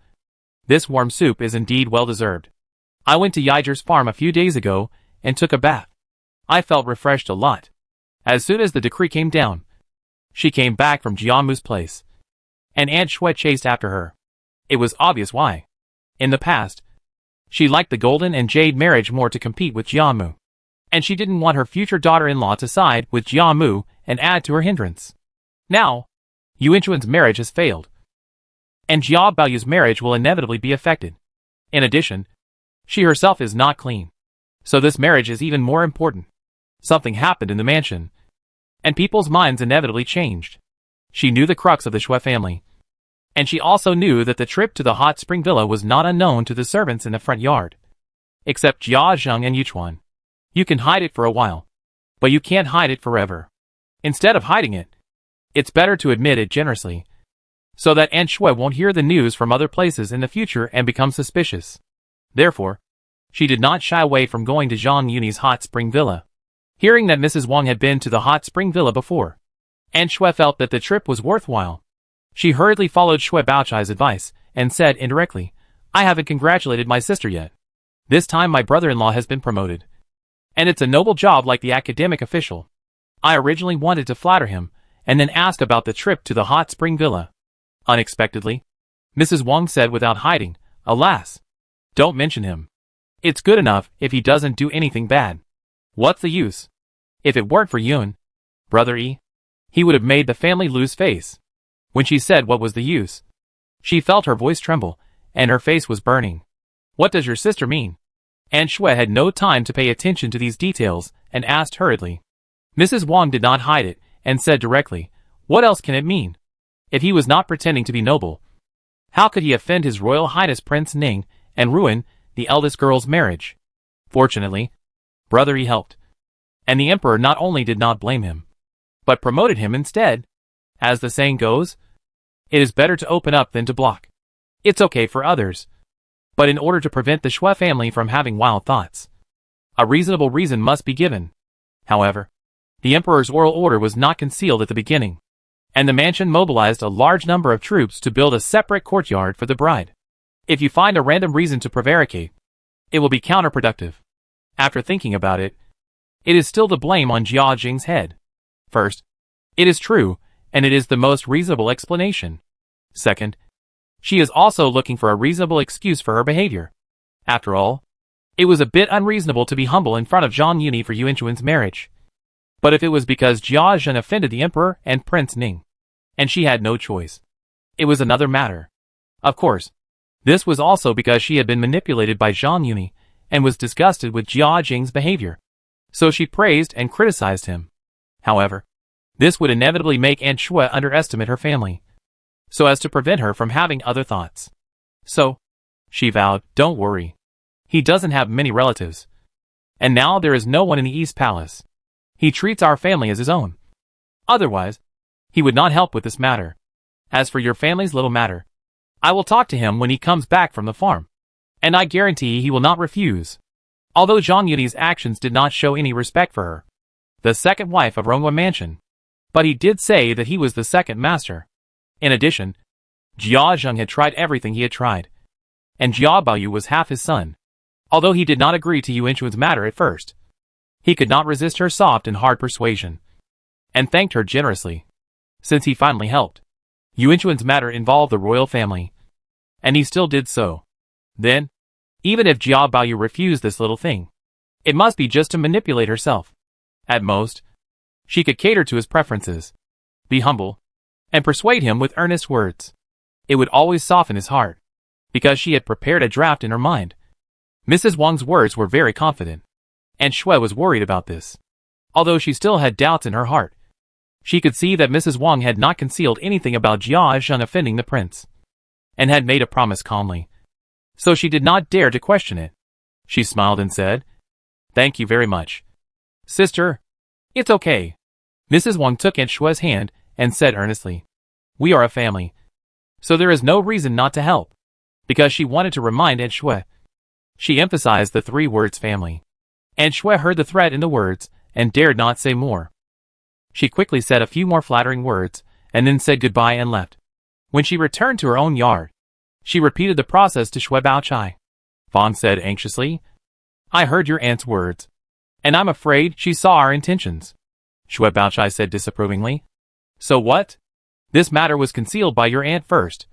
"This warm soup is indeed well-deserved. I went to Yiger's farm a few days ago and took a bath. I felt refreshed a lot. As soon as the decree came down, She came back from Jiamu's place, and Aunt Shui chased after her. It was obvious why. In the past, she liked the golden and jade marriage more to compete with Jiamu, and she didn't want her future daughter-in-law to side with Jiamu and add to her hindrance. Now, Yuanchuan's marriage has failed, and Jia Baoyu's marriage will inevitably be affected. In addition, she herself is not clean, so this marriage is even more important. Something happened in the mansion, and people's minds inevitably changed. She knew the crux of the Shui family, and she also knew that the trip to the hot spring villa was not unknown to the servants in the front yard. Except Jia Zheng and Yuchuan. You can hide it for a while, but you can't hide it forever. Instead of hiding it, it's better to admit it generously, so that Aunt Shui won't hear the news from other places in the future and become suspicious. Therefore, she did not shy away from going to Zhang Yuni's hot spring villa. Hearing that Mrs. Wang had been to the hot spring villa before, Aunt Shui felt that the trip was worthwhile. She hurriedly followed Shui Baochai's advice and said indirectly, I haven't congratulated my sister yet. This time my brother-in-law has been promoted, and it's a noble job like the academic official. I originally wanted to flatter him, and then ask about the trip to the hot spring villa. Unexpectedly, Mrs. Wang said without hiding, Alas! Don't mention him. It's good enough if he doesn't do anything bad. What's the use? If it weren't for Yun, Brother E, he would have made the family lose face. When she said what was the use, she felt her voice tremble, and her face was burning. What does your sister mean? Aunt Shui had no time to pay attention to these details, and asked hurriedly. Mrs. Wang did not hide it, and said directly, What else can it mean? If he was not pretending to be noble, how could he offend His Royal Highness Prince Ning, and ruin the eldest girl's marriage? Fortunately, Brother E helped, and the Emperor not only did not blame him, but promoted him instead. As the saying goes, it is better to open up than to block. It's okay for others, but in order to prevent the Shui family from having wild thoughts, a reasonable reason must be given. However, the Emperor's oral order was not concealed at the beginning, and the mansion mobilized a large number of troops to build a separate courtyard for the bride. If you find a random reason to prevaricate, it will be counterproductive. After thinking about it, it is still the blame on Jia Jing's head. First, it is true, and it is the most reasonable explanation. Second, she is also looking for a reasonable excuse for her behavior. After all, it was a bit unreasonable to be humble in front of Zhang Yuni for Yuanchuan's marriage. But if it was because Jia Zhen offended the Emperor and Prince Ning, and she had no choice, it was another matter. Of course, this was also because she had been manipulated by Zhang Yuni, and was disgusted with Jia Jing's behavior. So she praised and criticized him. However, this would inevitably make Aunt Shui underestimate her family, so as to prevent her from having other thoughts. So, she vowed, Don't worry. He doesn't have many relatives. And now there is no one in the East Palace. He treats our family as his own. Otherwise, he would not help with this matter. As for your family's little matter, I will talk to him when he comes back from the farm, and I guarantee he will not refuse. Although Zhang Yuni's actions did not show any respect for her, the second wife of Ronghua Mansion, but he did say that he was the second master. In addition, Jia Zheng had tried everything he had tried, and Jia Baoyu was half his son. Although he did not agree to Yuanchuan's matter at first, he could not resist her soft and hard persuasion, and thanked her generously, since he finally helped. Yuanchuan's matter involved the royal family, and he still did so. Then, even if Jia Baoyu refused this little thing, it must be just to manipulate herself. At most, she could cater to his preferences, be humble, and persuade him with earnest words. It would always soften his heart, because she had prepared a draft in her mind. Mrs. Wang's words were very confident, and Shui was worried about this. Although she still had doubts in her heart, she could see that Mrs. Wang had not concealed anything about Jia Zheng offending the prince, and had made a promise calmly. So she did not dare to question it. She smiled and said, Thank you very much. Sister, it's okay. Mrs. Wang took Aunt Shui's hand and said earnestly, We are a family, so there is no reason not to help. Because she wanted to remind Aunt Shui. She emphasized the 3 words family. Aunt Shui heard the threat in the words and dared not say more. She quickly said a few more flattering words and then said goodbye and left. When she returned to her own yard, she repeated the process to Shui Baochai. Fawn said anxiously, I heard your aunt's words, and I'm afraid she saw our intentions. Shui Baochai said disapprovingly, So what? This matter was concealed by your aunt first.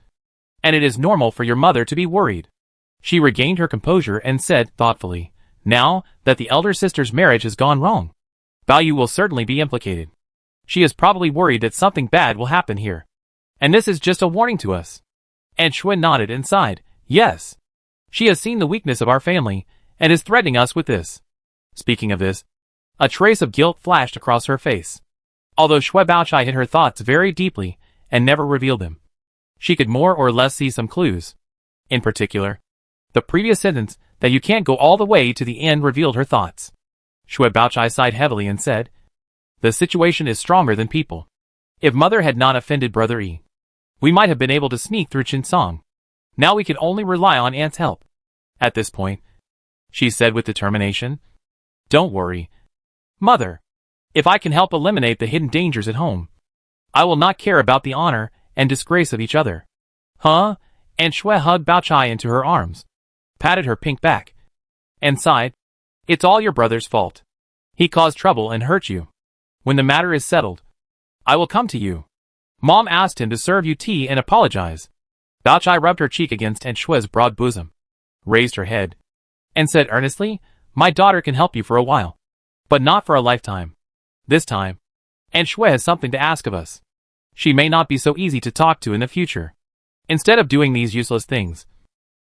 And it is normal for your mother to be worried. She regained her composure and said thoughtfully, now that the elder sister's marriage has gone wrong, Bao will certainly be implicated. She is probably worried that something bad will happen here. And this is just a warning to us. And Shui nodded and sighed, yes. She has seen the weakness of our family, and is threatening us with this. Speaking of this, a trace of guilt flashed across her face. Although Shui Baochai hid her thoughts very deeply, and never revealed them, she could more or less see some clues. In particular, the previous sentence, that you can't go all the way to the end, revealed her thoughts. Shui Baochai sighed heavily and said, the situation is stronger than people. If mother had not offended brother Yi, we might have been able to sneak through Chinsong. Now we can only rely on aunt's help. At this point, she said with determination, don't worry, mother. If I can help eliminate the hidden dangers at home, I will not care about the honor and disgrace of each other. Huh? And Shui hugged Baochai into her arms, patted her pink back, and sighed, it's all your brother's fault. He caused trouble and hurt you. When the matter is settled, I will come to you. Mom asked him to serve you tea and apologize. Baochai rubbed her cheek against Aunt Shui's broad bosom, raised her head, and said earnestly, my daughter can help you for a while, but not for a lifetime. This time, Aunt Shui has something to ask of us. She may not be so easy to talk to in the future. Instead of doing these useless things,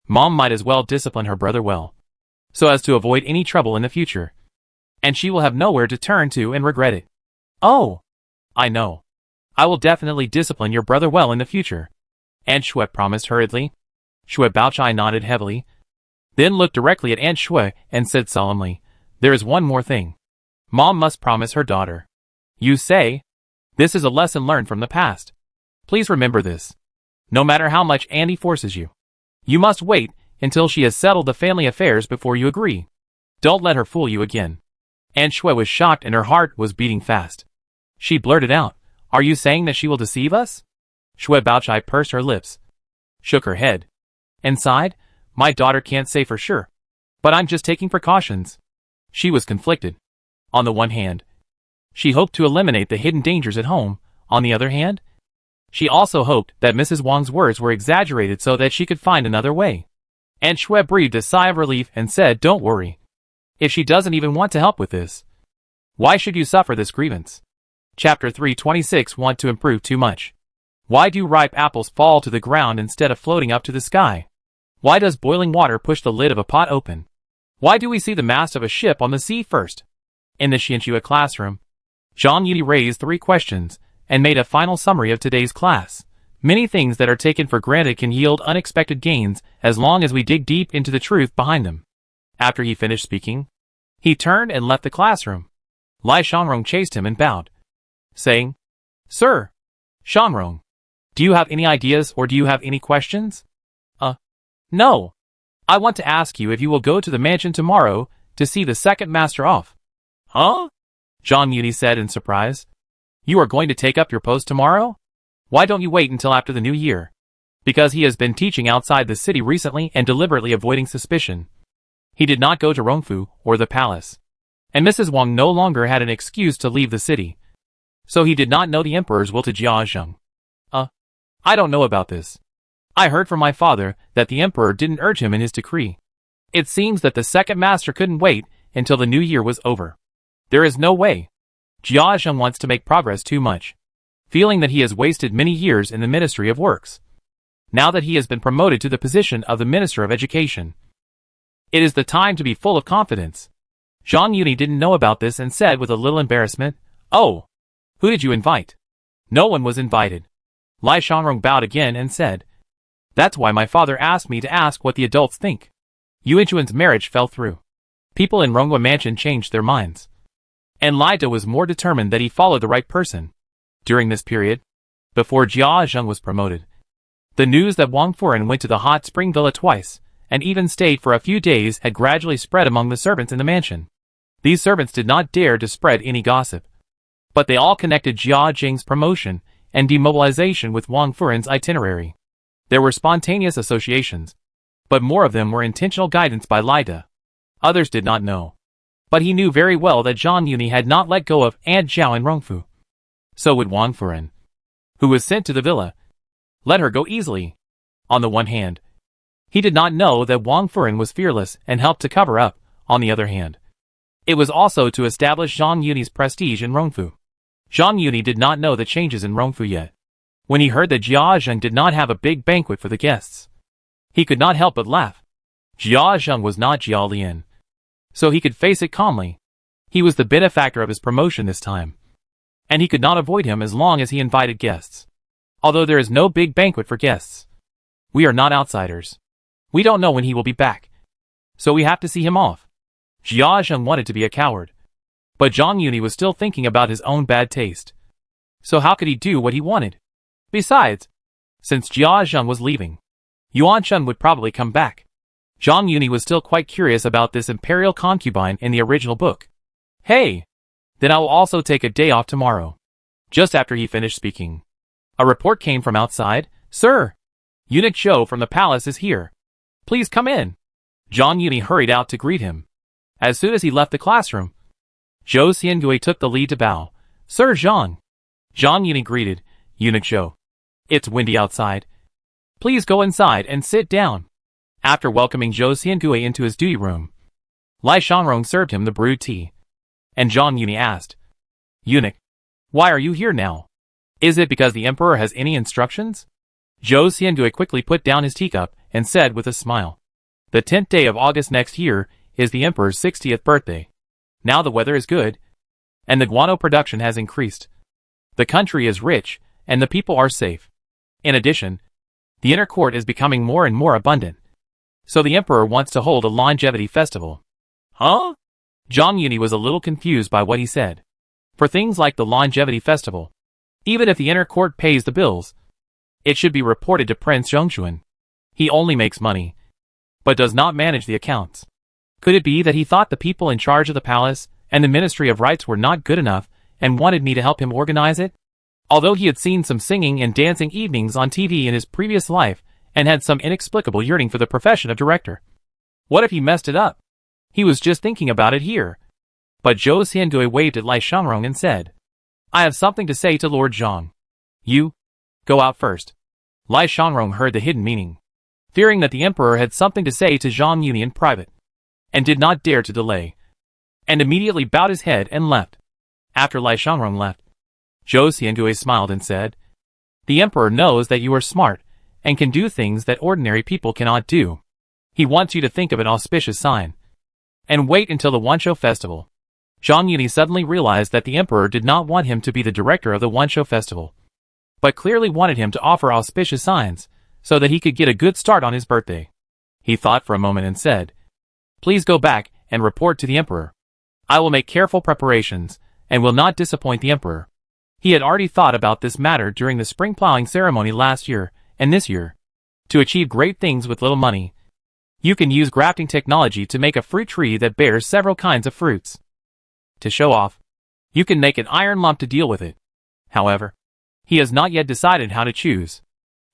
Mom might as well discipline her brother well, so as to avoid any trouble in the future. And she will have nowhere to turn to and regret it. Oh, I know. I will definitely discipline your brother well in the future, Aunt Shui promised hurriedly. Shui Baochai nodded heavily, then looked directly at Aunt Shui and said solemnly, there is one more thing. Mom must promise her daughter. You say? This is a lesson learned from the past. Please remember this. No matter how much Auntie forces you, you must wait until she has settled the family affairs before you agree. Don't let her fool you again. Aunt Shui was shocked and her heart was beating fast. She blurted out, are you saying that she will deceive us? Shui Baochai pursed her lips, shook her head, and sighed, my daughter can't say for sure, but I'm just taking precautions. She was conflicted. On the one hand, she hoped to eliminate the hidden dangers at home. On the other hand, she also hoped that Mrs. Wang's words were exaggerated so that she could find another way. Aunt Shui breathed a sigh of relief and said, don't worry. If she doesn't even want to help with this, why should you suffer this grievance? Chapter 326. Want to improve too much. Why do ripe apples fall to the ground instead of floating up to the sky? Why does boiling water push the lid of a pot open? Why do we see the mast of a ship on the sea first? In the Xianxue classroom, Zhang Yuli raised 3 questions and made a final summary of today's class. Many things that are taken for granted can yield unexpected gains as long as we dig deep into the truth behind them. After he finished speaking, he turned and left the classroom. Lai Shangrong chased him and bowed, saying, Sir, Shangrong, do you have any ideas or do you have any questions? No. I want to ask you if you will go to the mansion tomorrow to see the second master off. Huh? Zhang Yuli said in surprise. You are going to take up your post tomorrow? Why don't you wait until after the new year? Because he has been teaching outside the city recently and deliberately avoiding suspicion. He did not go to Rongfu or the palace, and Mrs. Wang no longer had an excuse to leave the city. So he did not know the emperor's will to Jiazheng. I don't know about this. I heard from my father that the emperor didn't urge him in his decree. It seems that the second master couldn't wait until the new year was over. There is no way. Jiazheng wants to make progress too much, feeling that he has wasted many years in the Ministry of Works. Now that he has been promoted to the position of the Minister of Education, it is the time to be full of confidence. Zhang Yuni didn't know about this and said with a little embarrassment, Oh, who did you invite? No one was invited. Lai Shangrong bowed again and said, That's why my father asked me to ask what the adults think. Yuan Chuan's marriage fell through. People in Ronghua Mansion changed their minds. And Lai Da was more determined that he followed the right person. During this period, before Jia Zheng was promoted, the news that Wang Furen went to the hot spring villa twice, and even stayed for a few days, had gradually spread among the servants in the mansion. These servants did not dare to spread any gossip, but they all connected Jia Zheng's promotion and demobilization with Wang Furen's itinerary. There were spontaneous associations, but more of them were intentional guidance by Lai Da. Others did not know. But he knew very well that Zhang Yuni had not let go of Aunt Zhao in Rongfu. So would Wang Furen. who was sent to the villa, let her go easily. On the one hand, he did not know that Wang Furen was fearless and helped to cover up. On the other hand, it was also to establish Zhang Yuni's prestige in Rongfu. Zhang Yuni did not know the changes in Rongfu yet. When he heard that Jia Zheng did not have a big banquet for the guests, he could not help but laugh. Jia Zheng was not Jia Lian, so he could face it calmly. He was the benefactor of his promotion this time, and he could not avoid him as long as he invited guests. Although there is no big banquet for guests, we are not outsiders. We don't know when he will be back, so we have to see him off. Jia Zheng wanted to be a coward, but Zhang Yuni was still thinking about his own bad taste. So how could he do what he wanted? Besides, since Jia Zheng was leaving, Yuan Shun would probably come back. Zhang Yuni was still quite curious about this imperial concubine in the original book. Hey! Then I will also take a day off tomorrow. Just after he finished speaking, a report came from outside. Sir! Eunuch Zhou from the palace is here. Please come in. Zhang Yuni hurried out to greet him. As soon as he left the classroom, Zhou Xiangui took the lead to bow. Sir Zhang. Zhang Yuni greeted Eunuch Zhou. It's windy outside. Please go inside and sit down. After welcoming Zhou Xiangui into his duty room, Lai Shangrong served him the brewed tea. And Zhang Yuni asked, Eunuch, why are you here now? Is it because the emperor has any instructions? Zhou Xiangui quickly put down his teacup and said with a smile, the 10th day of August next year is the emperor's 60th birthday. Now the weather is good, and the guano production has increased. The country is rich, and the people are safe. In addition, the inner court is becoming more and more abundant. So the emperor wants to hold a longevity festival. Huh? Zhang Yuni was a little confused by what he said. For things like the longevity festival, even if the inner court pays the bills, it should be reported to Prince Zhongxuan. He only makes money, but does not manage the accounts. Could it be that he thought the people in charge of the palace and the Ministry of Rites were not good enough and wanted me to help him organize it? Although he had seen some singing and dancing evenings on TV in his previous life and had some inexplicable yearning for the profession of director. What if he messed it up? He was just thinking about it here. But Zhou Xiangui waved at Lai Shangrong and said, I have something to say to Lord Zhang. You? Go out first. Lai Shangrong heard the hidden meaning, fearing that the emperor had something to say to Zhang Yuni in private, and did not dare to delay, and immediately bowed his head and left. After Lai Shangrong left, Zhou Xiangui smiled and said, the emperor knows that you are smart and can do things that ordinary people cannot do. He wants you to think of an auspicious sign and wait until the Wanshou festival. Zhang Yuni suddenly realized that the emperor did not want him to be the director of the Wanshou festival, but clearly wanted him to offer auspicious signs so that he could get a good start on his birthday. He thought for a moment and said, please go back and report to the emperor. I will make careful preparations and will not disappoint the emperor. He had already thought about this matter during the spring plowing ceremony last year and this year. To achieve great things with little money, you can use grafting technology to make a fruit tree that bears several kinds of fruits. To show off, you can make an iron lump to deal with it. However, he has not yet decided how to choose.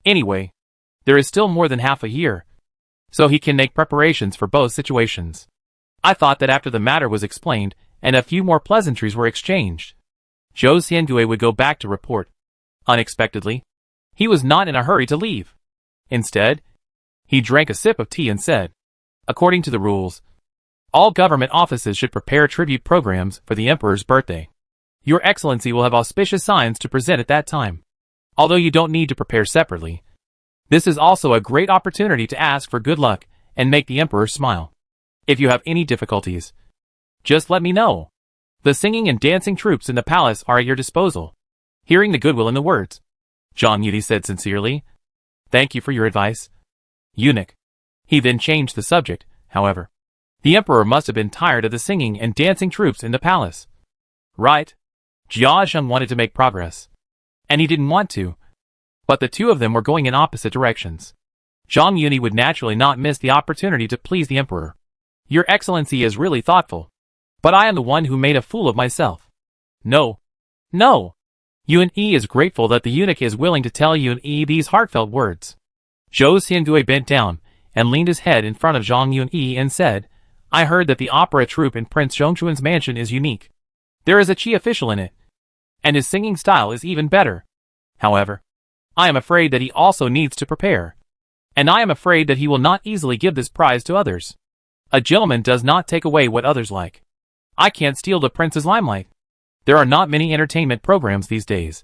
Anyway, there is still more than half a year, so he can make preparations for both situations. I thought that after the matter was explained and a few more pleasantries were exchanged, Zhou Xiangui would go back to report. Unexpectedly, he was not in a hurry to leave. Instead, he drank a sip of tea and said, according to the rules, all government offices should prepare tribute programs for the emperor's birthday. Your Excellency will have auspicious signs to present at that time. Although you don't need to prepare separately, this is also a great opportunity to ask for good luck and make the emperor smile. If you have any difficulties, just let me know. The singing and dancing troops in the palace are at your disposal. Hearing the goodwill in the words, Zhang Yuni said sincerely, thank you for your advice, eunuch. He then changed the subject, however. The emperor must have been tired of the singing and dancing troops in the palace. Right? Jia Zheng wanted to make progress, and he didn't want to, but the two of them were going in opposite directions. Zhang Yuni would naturally not miss the opportunity to please the emperor. Your Excellency is really thoughtful, but I am the one who made a fool of myself. No. No. Yuan Yi is grateful that the eunuch is willing to tell Yuan Yi these heartfelt words. Zhou Xiangui bent down and leaned his head in front of Zhang Yuan Yi and said, I heard that the opera troupe in Prince Zhongxuan's mansion is unique. There is a Qi official in it, and his singing style is even better. However, I am afraid that he also needs to prepare. And I am afraid that he will not easily give this prize to others. A gentleman does not take away what others like. I can't steal the prince's limelight. There are not many entertainment programs these days.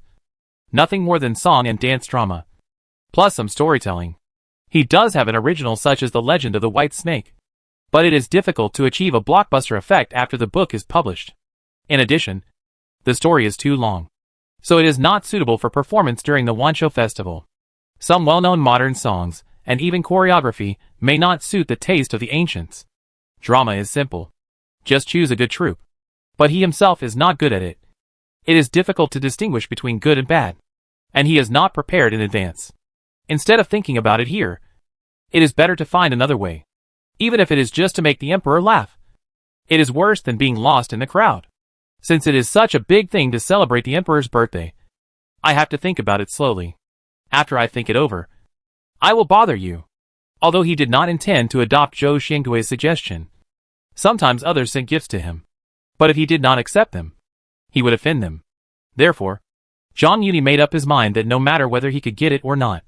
Nothing more than song and dance drama. Plus some storytelling. He does have an original such as The Legend of the White Snake. But it is difficult to achieve a blockbuster effect after the book is published. In addition, the story is too long. So it is not suitable for performance during the Wancho Festival. Some well-known modern songs, and even choreography, may not suit the taste of the ancients. Drama is simple. Just choose a good troupe. But he himself is not good at it. It is difficult to distinguish between good and bad. And he is not prepared in advance. Instead of thinking about it here, it is better to find another way. Even if it is just to make the emperor laugh. It is worse than being lost in the crowd. Since it is such a big thing to celebrate the emperor's birthday, I have to think about it slowly. After I think it over, I will bother you. Although he did not intend to adopt Zhou Xiangui's suggestion. Sometimes others sent gifts to him. But if he did not accept them, he would offend them. Therefore, Zhang Yuni made up his mind that no matter whether he could get it or not,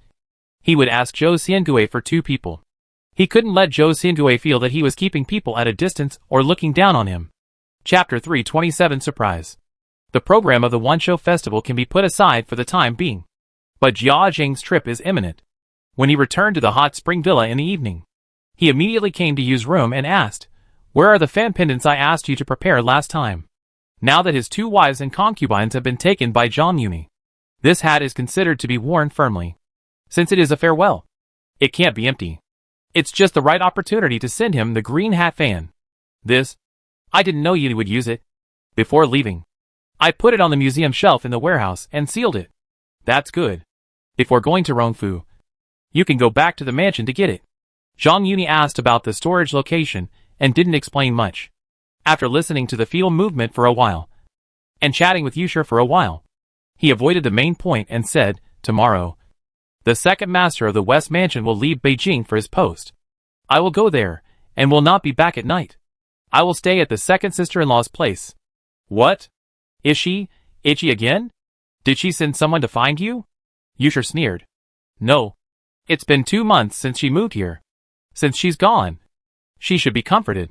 he would ask Zhou Xiangui for 2 people. He couldn't let Zhou Xiangui feel that he was keeping people at a distance or looking down on him. Chapter 327 Surprise. The program of the Wancho Festival can be put aside for the time being. But Jia Zheng's trip is imminent. When he returned to the hot spring villa in the evening, he immediately came to Yu's room and asked, "Where are the fan pendants I asked you to prepare last time?" Now that his 2 wives and concubines have been taken by Zhang Yuni, this hat is considered to be worn firmly. Since it is a farewell, it can't be empty. It's just the right opportunity to send him the green hat fan. I didn't know you would use it. Before leaving, I put it on the museum shelf in the warehouse and sealed it. That's good. Before going to Rongfu, you can go back to the mansion to get it. Zhang Yuni asked about the storage location and didn't explain much. After listening to the fetal movement for a while, and chatting with Yusher for a while, he avoided the main point and said, "Tomorrow, the second master of the West Mansion will leave Beijing for his post. I will go there, and will not be back at night. I will stay at the second sister-in-law's place." "What? Is she itchy again? Did she send someone to find you?" Yusher sneered. "No. It's been 2 months since she moved here. Since she's gone, she should be comforted.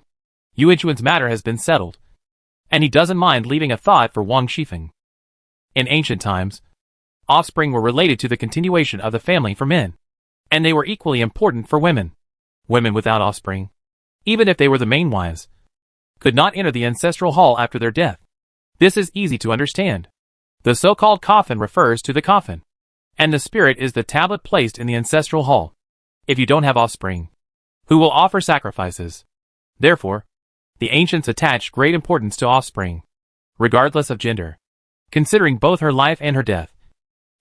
Yuanchuan's matter has been settled, and he doesn't mind leaving a thought for Wang Shifeng." In ancient times, offspring were related to the continuation of the family for men, and they were equally important for women. Women without offspring, even if they were the main wives, could not enter the ancestral hall after their death. This is easy to understand. The so-called coffin refers to the coffin, and the spirit is the tablet placed in the ancestral hall. If you don't have offspring, who will offer sacrifices? Therefore, the ancients attached great importance to offspring, regardless of gender, considering both her life and her death.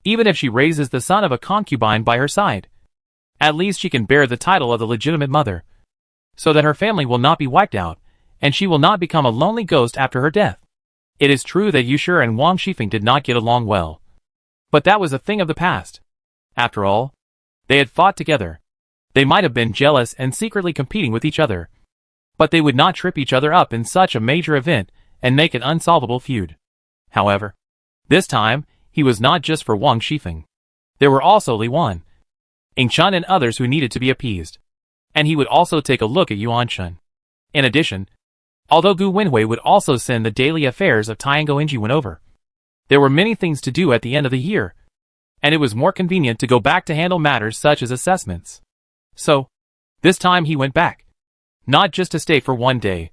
Even if she raises the son of a concubine by her side, at least she can bear the title of the legitimate mother, so that her family will not be wiped out, and she will not become a lonely ghost after her death. It is true that Yusher and Wang Shifeng did not get along well, but that was a thing of the past. After all, they had fought together. They might have been jealous and secretly competing with each other, but they would not trip each other up in such a major event and make an unsolvable feud. However, this time, he was not just for Wang Shifeng. There were also Li Wan, Ying Chun and others who needed to be appeased. And he would also take a look at Yuan Chun. In addition, although Gu Wenhui would also send the daily affairs of Tiango Injiwen over, there were many things to do at the end of the year, and it was more convenient to go back to handle matters such as assessments. So, this time he went back. Not just to stay for 1 day,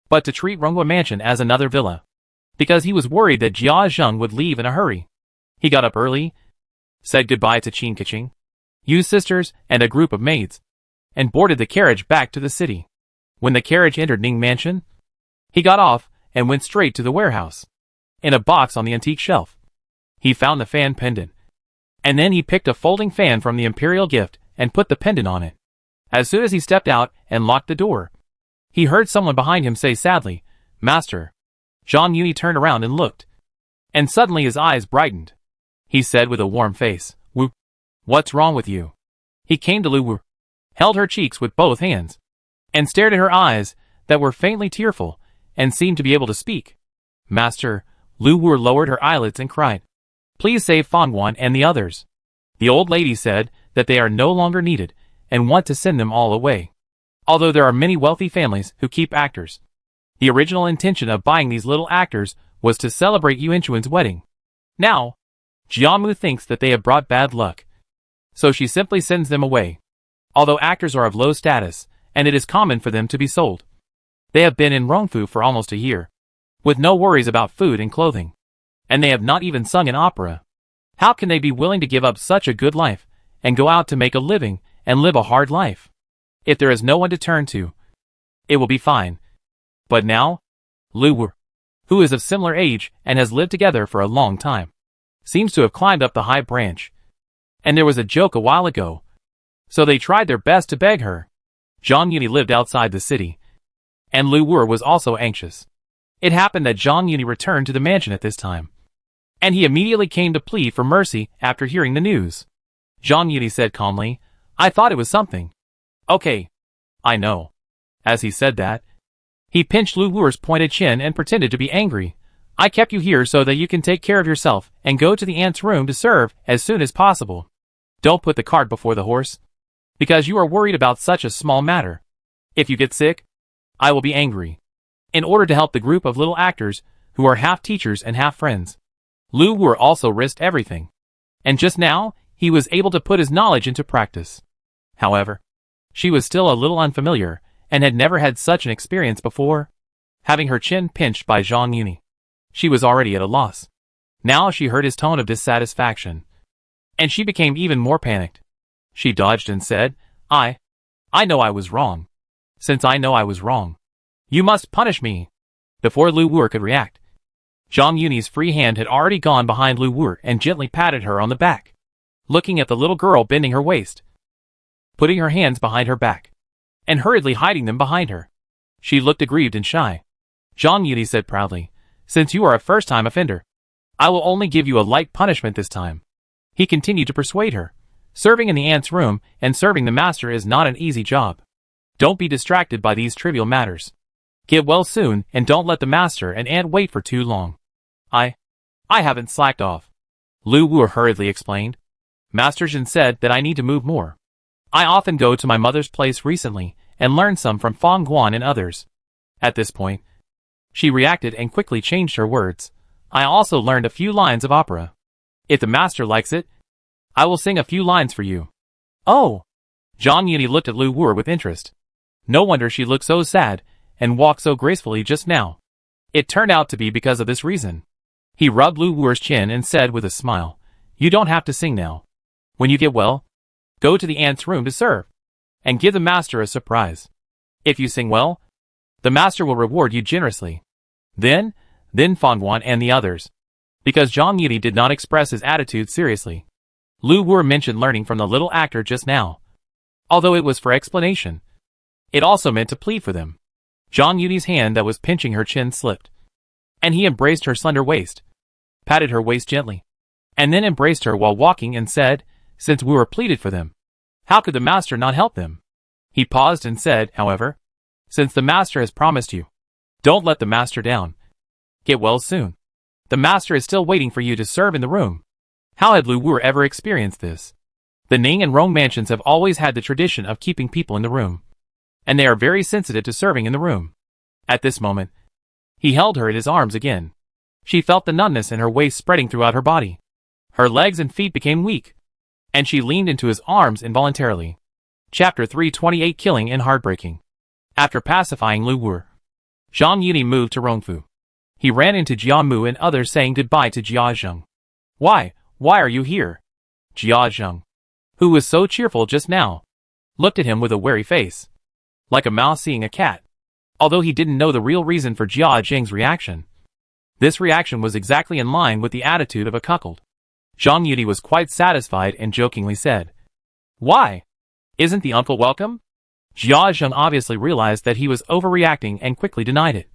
but to treat Ronghua Mansion as another villa. Because he was worried that Jia Zheng would leave in a hurry. He got up early, said goodbye to Qin Keqing, Yu's sisters, and a group of maids, and boarded the carriage back to the city. When the carriage entered Ning Mansion, he got off and went straight to the warehouse. In a box on the antique shelf, he found the fan pendant. And then he picked a folding fan from the imperial gift and put the pendant on it. As soon as he stepped out and locked the door, he heard someone behind him say sadly, "Master." Zhang Yuni turned around and looked. And suddenly his eyes brightened. He said with a warm face, "Wu, what's wrong with you?" He came to Lu Wu, held her cheeks with both hands, and stared at her eyes that were faintly tearful and seemed to be able to speak. "Master," Lu Wu lowered her eyelids and cried, Please save Fangwan and the others. The old lady said that they are no longer needed and want to send them all away. Although there are many wealthy families who keep actors. The original intention of buying these little actors was to celebrate Yuanchuan's wedding. Now, Jiamu thinks that they have brought bad luck. So she simply sends them away. Although actors are of low status, and it is common for them to be sold. They have been in Rongfu for almost a year, with no worries about food and clothing. And they have not even sung an opera. How can they be willing to give up such a good life, and go out to make a living, and live a hard life? If there is no one to turn to, it will be fine. But now, Lu Wu, who is of similar age and has lived together for a long time, seems to have climbed up the high branch. And there was a joke a while ago. So they tried their best to beg her. Zhang Yuni lived outside the city, and Lu Wu was also anxious. It happened that Zhang Yuni returned to the mansion at this time, and he immediately came to plead for mercy after hearing the news. Zhang Yuni said calmly, I thought it was something. Okay. I know. As he said that, he pinched Lu Wu's pointed chin and pretended to be angry. I kept you here so that you can take care of yourself and go to the aunt's room to serve as soon as possible. Don't put the cart before the horse, because you are worried about such a small matter. If you get sick, I will be angry. In order to help the group of little actors who are half teachers and half friends, Lu Wu also risked everything. And just now, he was able to put his knowledge into practice. However, she was still a little unfamiliar and had never had such an experience before. Having her chin pinched by Zhang Yuni, she was already at a loss. Now she heard his tone of dissatisfaction, and she became even more panicked. She dodged and said, I know I was wrong. Since I know I was wrong, you must punish me. Before Lu Wu could react, Zhang Yuni's free hand had already gone behind Lu Wu and gently patted her on the back. Looking at the little girl bending her waist, putting her hands behind her back, and hurriedly hiding them behind her, she looked aggrieved and shy. Zhang Yuni said proudly, Since you are a first-time offender, I will only give you a light punishment this time. He continued to persuade her. Serving in the aunt's room and serving the master is not an easy job. Don't be distracted by these trivial matters. Get well soon and don't let the master and aunt wait for too long. I haven't slacked off. Lu Wu hurriedly explained. Master Jin said that I need to move more. I often go to my mother's place recently and learn some from Fang Guan and others. At this point, she reacted and quickly changed her words. I also learned a few lines of opera. If the master likes it, I will sing a few lines for you. Oh! Zhang Yuni looked at Lu Wu with interest. No wonder she looked so sad and walked so gracefully just now. It turned out to be because of this reason. He rubbed Lu Wu's chin and said with a smile, You don't have to sing now. When you get well, go to the aunt's room to serve, and give the master a surprise. If you sing well, the master will reward you generously. Then Fangwan and the others. Because Zhang Yuni did not express his attitude seriously, Lu Wu mentioned learning from the little actor just now. Although it was for explanation, it also meant to plead for them. Zhang Yuni's hand that was pinching her chin slipped, and he embraced her slender waist, patted her waist gently, and then embraced her while walking and said, Since we were pleaded for them, how could the master not help them? He paused and said, however, Since the master has promised you, don't let the master down. Get well soon. The master is still waiting for you to serve in the room. How had Lu Wu ever experienced this? The Ning and Rong mansions have always had the tradition of keeping people in the room, and they are very sensitive to serving in the room. At this moment, he held her in his arms again. She felt the numbness in her waist spreading throughout her body. Her legs and feet became weak, and she leaned into his arms involuntarily. Chapter 328 Killing and Heartbreaking. After pacifying Lu Wu, Zhang Yuni moved to Rongfu. He ran into Jia Mu and others saying goodbye to Jia Zheng. Why are you here? Jia Zheng, who was so cheerful just now, looked at him with a wary face, like a mouse seeing a cat. Although he didn't know the real reason for Jia Zheng's reaction, this reaction was exactly in line with the attitude of a cuckold. Zhang Yuni was quite satisfied and jokingly said, Why? Isn't the uncle welcome? Jia Zheng obviously realized that he was overreacting and quickly denied it.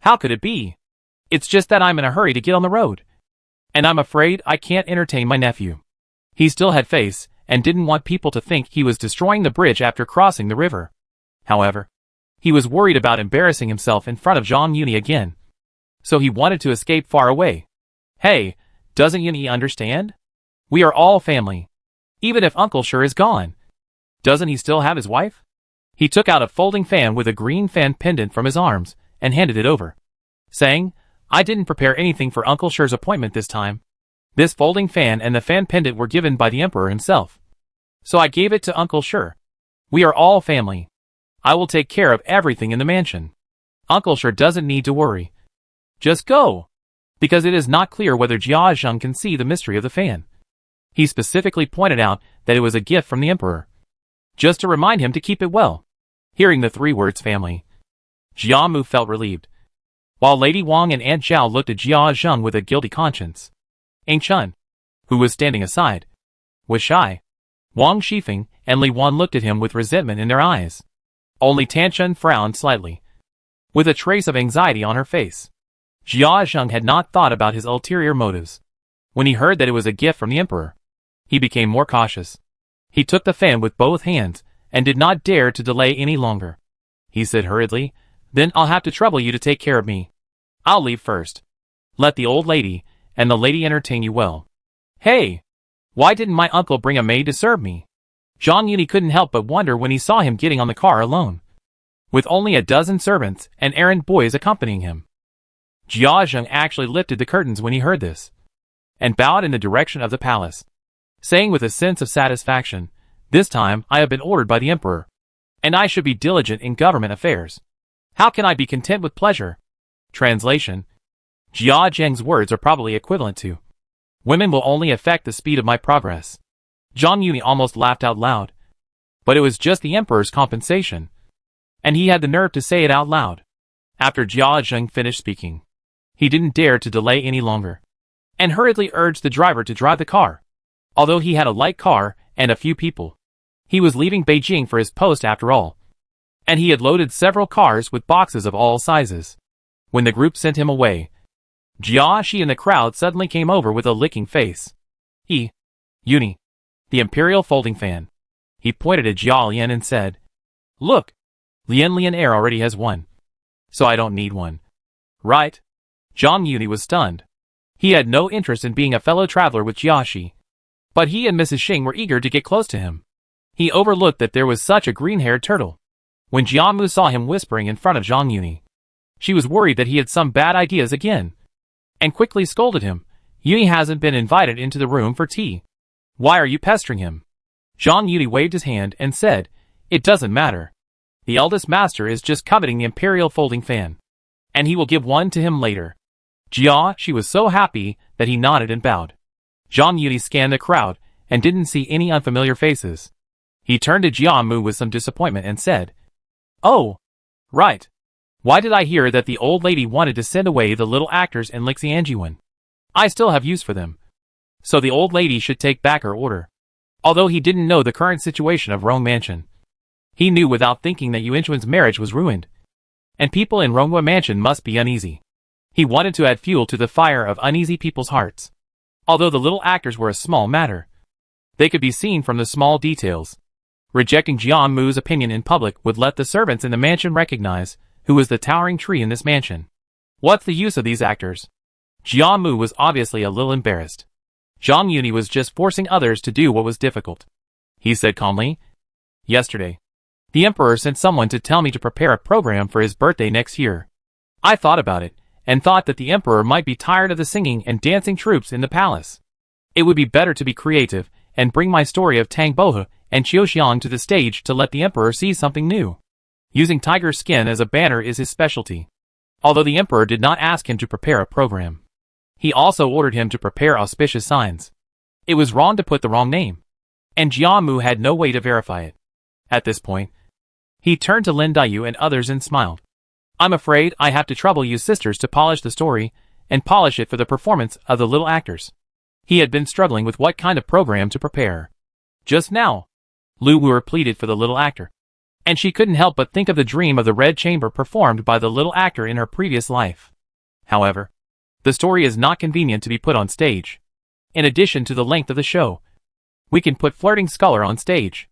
How could it be? It's just that I'm in a hurry to get on the road, and I'm afraid I can't entertain my nephew. He still had face and didn't want people to think he was destroying the bridge after crossing the river. However, he was worried about embarrassing himself in front of Zhang Yuni again, so he wanted to escape far away. Hey, Doesn't Yuni understand? We are all family. Even if Uncle Sure is gone. Doesn't he still have his wife? He took out a folding fan with a green fan pendant from his arms and handed it over, saying, I didn't prepare anything for Uncle Sure's appointment this time. This folding fan and the fan pendant were given by the Emperor himself. So I gave it to Uncle Sure. We are all family. I will take care of everything in the mansion. Uncle Sure doesn't need to worry. Just go. Because it is not clear whether Jia Zheng can see the mystery of the fan. He specifically pointed out that it was a gift from the Emperor, just to remind him to keep it well. Hearing the 3 words family, Jia Mu felt relieved, while Lady Wang and Aunt Zhao looked at Jia Zheng with a guilty conscience. Aunt Chun, who was standing aside, was shy. Wang Shifeng and Li Wan looked at him with resentment in their eyes. Only Tan Chun frowned slightly, with a trace of anxiety on her face. Jia Zheng had not thought about his ulterior motives. When he heard that it was a gift from the Emperor, he became more cautious. He took the fan with both hands and did not dare to delay any longer. He said hurriedly, Then I'll have to trouble you to take care of me. I'll leave first. Let the old lady and the lady entertain you well. Hey! Why didn't my uncle bring a maid to serve me? Zhang Yuni couldn't help but wonder when he saw him getting on the car alone, with only a dozen servants and errand boys accompanying him. Jia Zheng actually lifted the curtains when he heard this, and bowed in the direction of the palace, saying with a sense of satisfaction, This time I have been ordered by the Emperor, and I should be diligent in government affairs. How can I be content with pleasure? Translation. Jia Zheng's words are probably equivalent to, Women will only affect the speed of my progress. Zhang Yuni almost laughed out loud. But it was just the Emperor's compensation, and he had the nerve to say it out loud. After Jia Zheng finished speaking, he didn't dare to delay any longer, and hurriedly urged the driver to drive the car. Although he had a light car and a few people, he was leaving Beijing for his post after all, and he had loaded several cars with boxes of all sizes. When the group sent him away, Jia Shi and the crowd suddenly came over with a licking face. Yuni, the Imperial folding fan. He pointed at Jia Lian and said, Look, Lian Air already has one, so I don't need one. Right? Zhang Yuni was stunned. He had no interest in being a fellow traveler with Jia Shi, but he and Mrs. Xing were eager to get close to him. He overlooked that there was such a green-haired turtle. When Jiamu saw him whispering in front of Zhang Yuni, she was worried that he had some bad ideas again, and quickly scolded him. Yuni hasn't been invited into the room for tea. Why are you pestering him? Zhang Yuni waved his hand and said, It doesn't matter. The eldest master is just coveting the Imperial folding fan, and he will give one to him later. Jia Shi was so happy that he nodded and bowed. Zhang Yuni scanned the crowd and didn't see any unfamiliar faces. He turned to Jiamu with some disappointment and said, Oh, right. Why did I hear that the old lady wanted to send away the little actors in Lixianjuan? I still have use for them. So the old lady should take back her order. Although he didn't know the current situation of Rong Mansion, he knew without thinking that Yuanchuan's marriage was ruined, and people in Ronghua Mansion must be uneasy. He wanted to add fuel to the fire of uneasy people's hearts. Although the little actors were a small matter, they could be seen from the small details. Rejecting Jian Mu's opinion in public would let the servants in the mansion recognize who was the towering tree in this mansion. What's the use of these actors? Jian Mu was obviously a little embarrassed. Zhang Yuni was just forcing others to do what was difficult. He said calmly, Yesterday, the Emperor sent someone to tell me to prepare a program for his birthday next year. I thought about it, and thought that the Emperor might be tired of the singing and dancing troops in the palace. It would be better to be creative, and bring my story of Tang Bohe and Qiuxiang to the stage to let the Emperor see something new. Using tiger skin as a banner is his specialty. Although the Emperor did not ask him to prepare a program, he also ordered him to prepare auspicious signs. It was wrong to put the wrong name, and Jiamu had no way to verify it. At this point, he turned to Lin Daiyu and others and smiled. I'm afraid I have to trouble you sisters to polish the story, and polish it for the performance of the little actors. He had been struggling with what kind of program to prepare. Just now, Lu Wuer pleaded for the little actor, and she couldn't help but think of the dream of the Red Chamber performed by the little actor in her previous life. However, the story is not convenient to be put on stage. In addition to the length of the show, we can put Flirting Scholar on stage.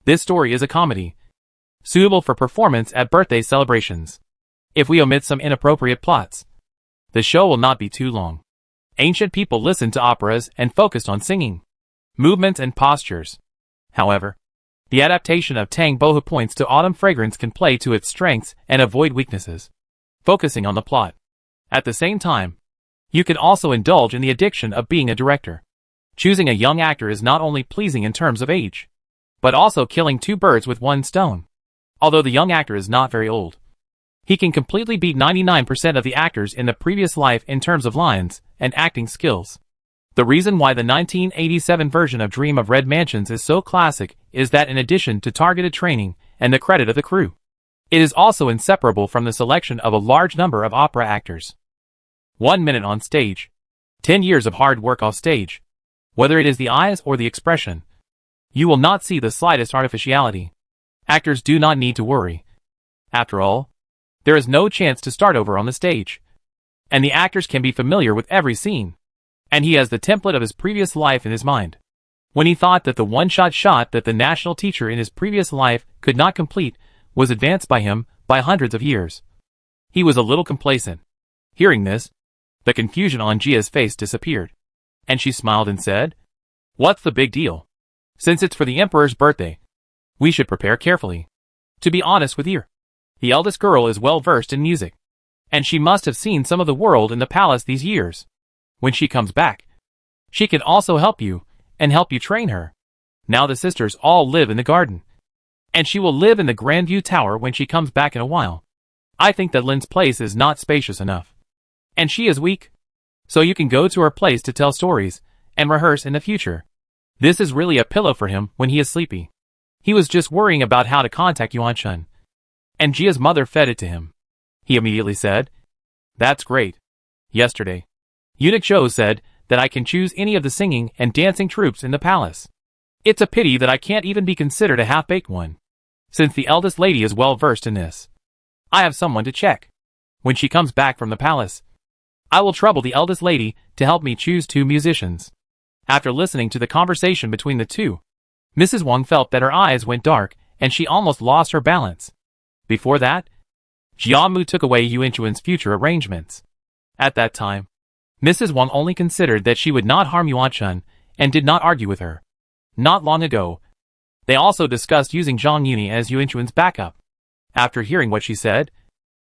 This story is a comedy, suitable for performance at birthday celebrations. If we omit some inappropriate plots, the show will not be too long. Ancient people listened to operas and focused on singing, movements and postures. However, the adaptation of Tang Bohu points to Autumn Fragrance can play to its strengths and avoid weaknesses, focusing on the plot. At the same time, you can also indulge in the addiction of being a director. Choosing a young actor is not only pleasing in terms of age, but also killing two birds with one stone. Although the young actor is not very old, he can completely beat 99% of the actors in the previous life in terms of lines and acting skills. The reason why the 1987 version of Dream of Red Mansions is so classic is that in addition to targeted training and the credit of the crew, it is also inseparable from the selection of a large number of opera actors. 1 minute on stage, 10 years of hard work off stage. Whether it is the eyes or the expression, you will not see the slightest artificiality. Actors do not need to worry. After all, there is no chance to start over on the stage, and the actors can be familiar with every scene, and he has the template of his previous life in his mind. When he thought that the one-shot that the national teacher in his previous life could not complete was advanced by him by hundreds of years, he was a little complacent. Hearing this, the confusion on Jia's face disappeared, and she smiled and said, "What's the big deal? Since it's for the emperor's birthday, we should prepare carefully. To be honest with you, the eldest girl is well versed in music, and she must have seen some of the world in the palace these years. When she comes back, she can also help you and help you train her. Now the sisters all live in the garden, and she will live in the Grandview Tower when she comes back in a while. I think that Lin's place is not spacious enough, and she is weak, so you can go to her place to tell stories and rehearse in the future. This is really a pillow for him when he is sleepy. He was just worrying about how to contact Yuan Shun, and Jia's mother fed it to him." He immediately said, "That's great. Yesterday, Eunuch Zhou said that I can choose any of the singing and dancing troupes in the palace. It's a pity that I can't even be considered a half-baked one, since the eldest lady is well versed in this. I have someone to check. When she comes back from the palace, I will trouble the eldest lady to help me choose 2 musicians." After listening to the conversation between the two, Mrs. Wang felt that her eyes went dark and she almost lost her balance. Before that, Jiamu took away Yuanchuan's future arrangements. At that time, Mrs. Wang only considered that she would not harm Yuanchun and did not argue with her. Not long ago, they also discussed using Zhang Yuni as Yuanchuan's backup. After hearing what she said,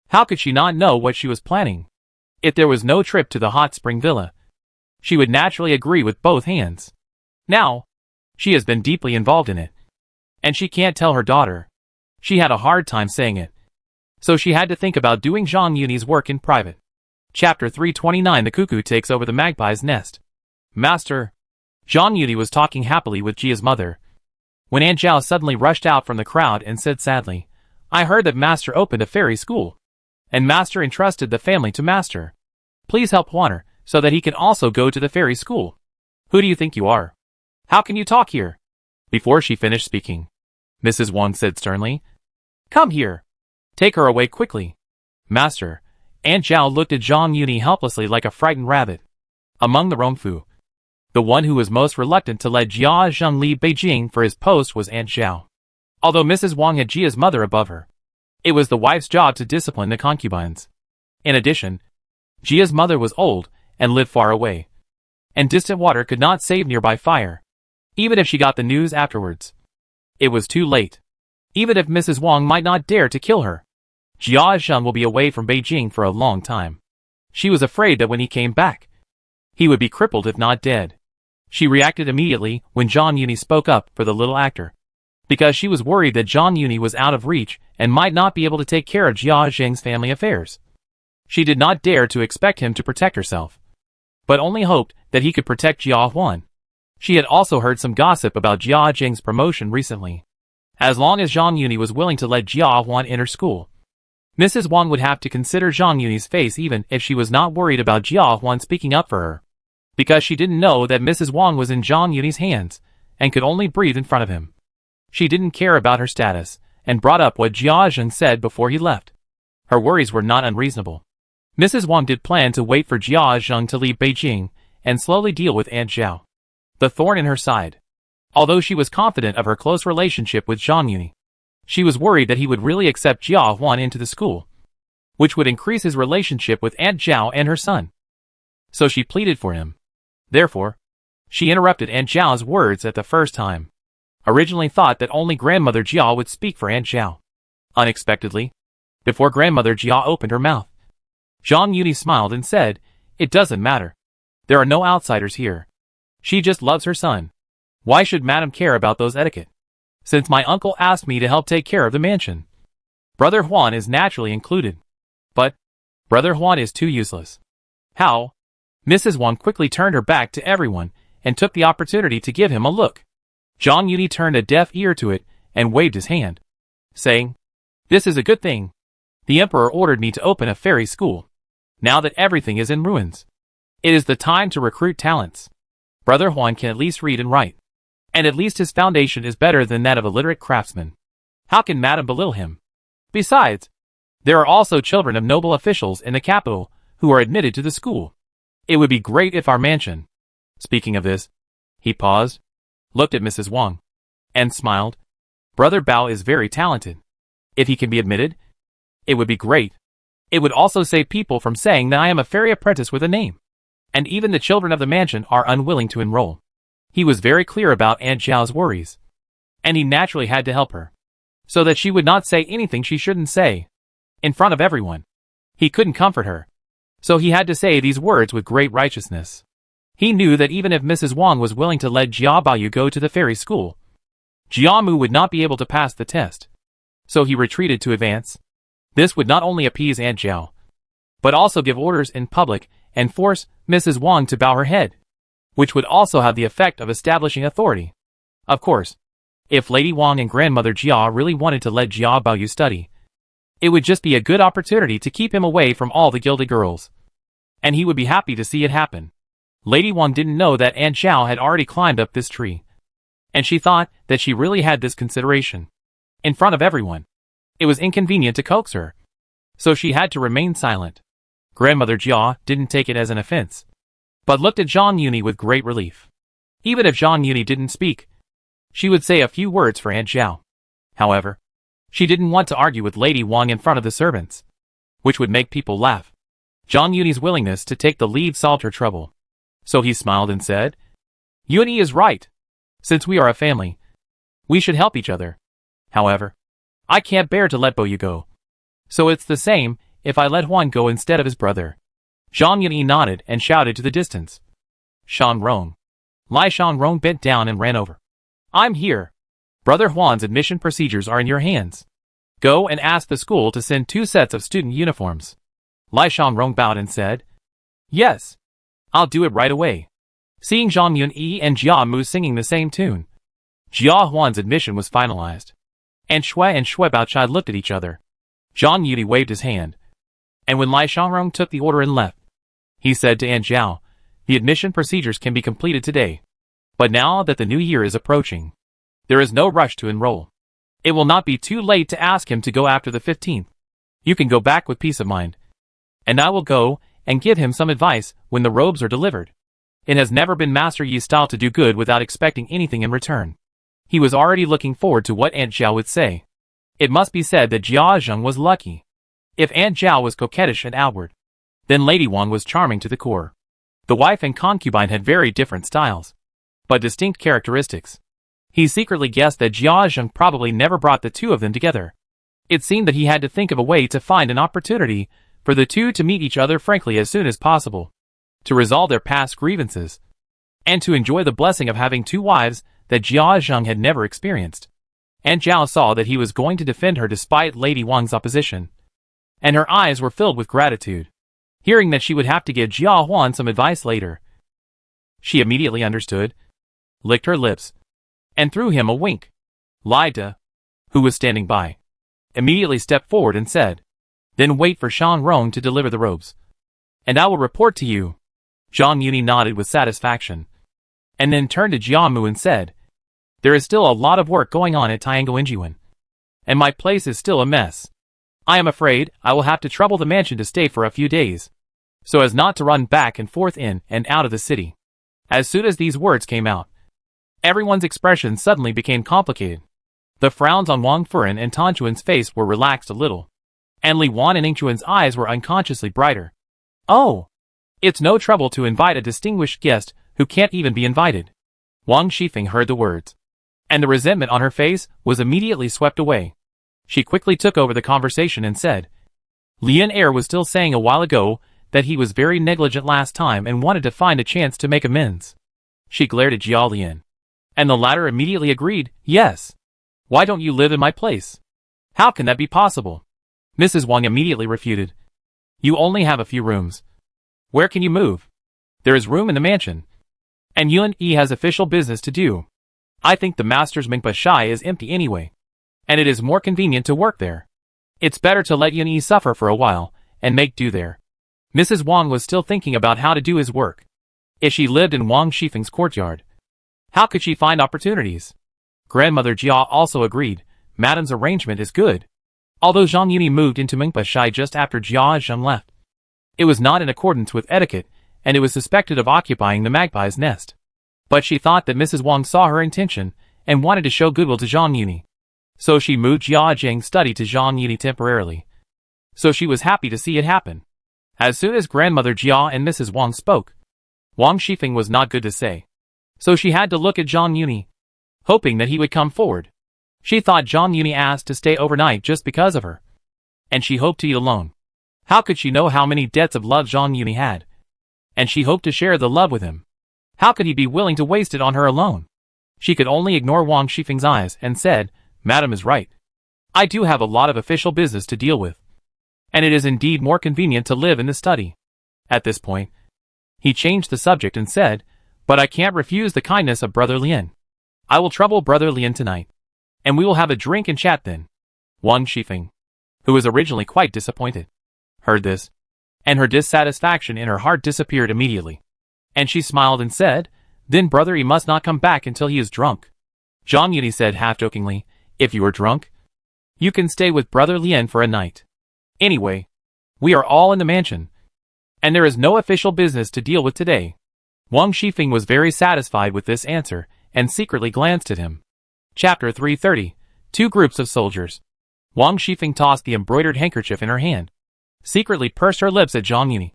how could she not know what she was planning? If there was no trip to the hot spring villa, she would naturally agree with both hands. Now, she has been deeply involved in it, and she can't tell her daughter. She had a hard time saying it, so she had to think about doing Zhang Yuni's work in private. Chapter 329. The Cuckoo Takes Over the Magpie's Nest. "Master." Zhang Yuni was talking happily with Jia's mother, when An Zhao suddenly rushed out from the crowd and said sadly, "I heard that Master opened a fairy school, and Master entrusted the family to Master. Please help Wanner so that he can also go to the fairy school." "Who do you think you are? How can you talk here?" Before she finished speaking, Mrs. Wang said sternly, "Come here. Take her away quickly." "Master." Aunt Zhao looked at Zhang Yuni helplessly like a frightened rabbit. Among the Rongfu, the one who was most reluctant to let Jia Zheng leave Beijing for his post was Aunt Zhao. Although Mrs. Wang had Jia's mother above her, it was the wife's job to discipline the concubines. In addition, Jia's mother was old and lived far away, and distant water could not save nearby fire, even if she got the news afterwards. It was too late. Even if Mrs. Wang might not dare to kill her, Jia Zheng will be away from Beijing for a long time. She was afraid that when he came back, he would be crippled if not dead. She reacted immediately when Zhang Yuni spoke up for the little actor, because she was worried that Zhang Yuni was out of reach and might not be able to take care of Jia Zheng's family affairs. She did not dare to expect him to protect herself, but only hoped that he could protect Jia Huan. She had also heard some gossip about Jia Zheng's promotion recently. As long as Zhang Yuni was willing to let Jia Huan enter school, Mrs. Wang would have to consider Zhang Yuni's face even if she was not worried about Jia Huan speaking up for her, because she didn't know that Mrs. Wang was in Zhang Yuni's hands and could only breathe in front of him. She didn't care about her status and brought up what Jia Zheng said before he left. Her worries were not unreasonable. Mrs. Wang did plan to wait for Jia Zheng to leave Beijing and slowly deal with Aunt Zhao, the thorn in her side. Although she was confident of her close relationship with Zhang Yuni, she was worried that he would really accept Jia Huan into the school, which would increase his relationship with Aunt Zhao and her son. So she pleaded for him. Therefore, she interrupted Aunt Zhao's words at the first time. Originally thought that only Grandmother Jia would speak for Aunt Zhao. Unexpectedly, before Grandmother Jia opened her mouth, Zhang Yuni smiled and said, "It doesn't matter. There are no outsiders here. She just loves her son. Why should Madam care about those etiquette? Since my uncle asked me to help take care of the mansion. Brother Huan is naturally included. But Brother Huan is too useless." How? Mrs. Wang quickly turned her back to everyone and took the opportunity to give him a look. Zhang Yuni turned a deaf ear to it and waved his hand, saying, "This is a good thing. The emperor ordered me to open a fairy school. Now that everything is in ruins, it is the time to recruit talents. Brother Huan can at least read and write, and at least his foundation is better than that of a literate craftsman. How can Madame belittle him? Besides, there are also children of noble officials in the capital who are admitted to the school. It would be great if our mansion..." Speaking of this, he paused, looked at Mrs. Wang, and smiled. "Brother Bao is very talented. If he can be admitted, it would be great. It would also save people from saying that I am a fairy apprentice with a name. And even the children of the mansion are unwilling to enroll." He was very clear about Aunt Zhao's worries, and he naturally had to help her, so that she would not say anything she shouldn't say, in front of everyone. He couldn't comfort her, so he had to say these words with great righteousness. He knew that even if Mrs. Wang was willing to let Jia Baoyu go to the fairy school, Jia Mu would not be able to pass the test. So he retreated to advance. This would not only appease Aunt Zhao, but also give orders in public and force Mrs. Wang to bow her head, which would also have the effect of establishing authority. Of course, if Lady Wang and Grandmother Jia really wanted to let Jia Baoyu study, it would just be a good opportunity to keep him away from all the gilded girls. And he would be happy to see it happen. Lady Wang didn't know that Aunt Zhao had already climbed up this tree, and she thought that she really had this consideration. In front of everyone, it was inconvenient to coax her, so she had to remain silent. Grandmother Jia didn't take it as an offense, but looked at Zhang Yuni with great relief. Even if Zhang Yuni didn't speak, she would say a few words for Aunt Zhao. However, she didn't want to argue with Lady Wang in front of the servants, which would make people laugh. Zhang Yuni's willingness to take the lead solved her trouble. So he smiled and said, "Yuni is right. Since we are a family, we should help each other. However, I can't bear to let Baoyu go. So it's the same if I let Huan go instead of his brother." Zhang Yuni nodded and shouted to the distance, "Shan Rong." Lai Shan Rong bent down and ran over. "I'm here. Brother Huan's admission procedures are in your hands. Go and ask the school to send 2 sets of student uniforms." Lai Shan Rong bowed and said, "Yes. I'll do it right away." Seeing Zhang Yuni and Jia Mu singing the same tune, Jia Huan's admission was finalized. And Shui and Shui Baochai looked at each other. Zhang Yuni waved his hand, and when Lai Shangrong took the order and left, he said to Aunt Zhao, "The admission procedures can be completed today. But now that the new year is approaching, there is no rush to enroll. It will not be too late to ask him to go after the 15th. You can go back with peace of mind. And I will go and give him some advice when the robes are delivered. It has never been Master Yi's style to do good without expecting anything in return." He was already looking forward to what Aunt Zhao would say. It must be said that Jia Zheng was lucky. If Aunt Zhao was coquettish and outward, then Lady Wang was charming to the core. The wife and concubine had very different styles, but distinct characteristics. He secretly guessed that Jia Zheng probably never brought the two of them together. It seemed that he had to think of a way to find an opportunity for the two to meet each other frankly as soon as possible, to resolve their past grievances, and to enjoy the blessing of having 2 wives that Jia Zheng had never experienced. Aunt Zhao saw that he was going to defend her despite Lady Wang's opposition, and her eyes were filled with gratitude. Hearing that she would have to give Jia Huan some advice later, she immediately understood, licked her lips, and threw him a wink. Lai De, who was standing by, immediately stepped forward and said, "Then wait for Shan Rong to deliver the robes, and I will report to you." Zhang Yuni nodded with satisfaction, and then turned to Jia Mu and said, "There is still a lot of work going on at Tiango Injiwan, and my place is still a mess. I am afraid I will have to trouble the mansion to stay for a few days, so as not to run back and forth in and out of the city." As soon as these words came out, everyone's expression suddenly became complicated. The frowns on Wang Furen and Tan Chuan's face were relaxed a little, and Li Wan and Ning Chuan's eyes were unconsciously brighter. "Oh, It's no trouble to invite a distinguished guest who can't even be invited. Wang Shifeng heard the words, and the resentment on her face was immediately swept away. She quickly took over the conversation and said, Lian Er was still saying a while ago that he was very negligent last time and wanted to find a chance to make amends. She glared at Jia Lian, and the latter immediately agreed, yes. Why don't you live in my place? How can that be possible? Mrs. Wang immediately refuted. You only have a few rooms. Where can you move? There is room in the mansion. And Yuan Yi has official business to do. I think the master's Mingpa Shai is empty anyway. And it is more convenient to work there. It's better to let Yuan Yi suffer for a while, and make do there. Mrs. Wang was still thinking about how to do his work. If she lived in Wang Shifeng's courtyard, how could she find opportunities? Grandmother Jia also agreed, Madam's arrangement is good. Although Zhang Yuni moved into Mingpa Shai just after Jia Zheng left, it was not in accordance with etiquette, and it was suspected of occupying the magpie's nest. But she thought that Mrs. Wang saw her intention, and wanted to show goodwill to Zhang Yuni. So she moved Jia Zheng's study to Zhang Yuni temporarily. So she was happy to see it happen. As soon as Grandmother Jia and Mrs. Wang spoke, Wang Shifeng was not good to say. So she had to look at Zhang Yuni, hoping that he would come forward. She thought Zhang Yuni asked to stay overnight just because of her. And she hoped to eat alone. How could she know how many debts of love Zhang Yuni had? And she hoped to share the love with him. How could he be willing to waste it on her alone? She could only ignore Wang Shifeng's eyes and said, Madam is right. I do have a lot of official business to deal with. And it is indeed more convenient to live in the study. At this point, he changed the subject and said, But I can't refuse the kindness of Brother Lian. I will trouble Brother Lian tonight. And we will have a drink and chat then. Wang Shifeng, who was originally quite disappointed, heard this, and her dissatisfaction in her heart disappeared immediately. And she smiled and said, Then Brother Yi must not come back until he is drunk. Zhang Yuni said half-jokingly, If you are drunk, you can stay with Brother Lian for a night. Anyway, we are all in the mansion, and there is no official business to deal with today. Wang Shifeng was very satisfied with this answer, and secretly glanced at him. Chapter 330. Two groups of soldiers. Wang Shifeng tossed the embroidered handkerchief in her hand, secretly pursed her lips at Zhang Yuni,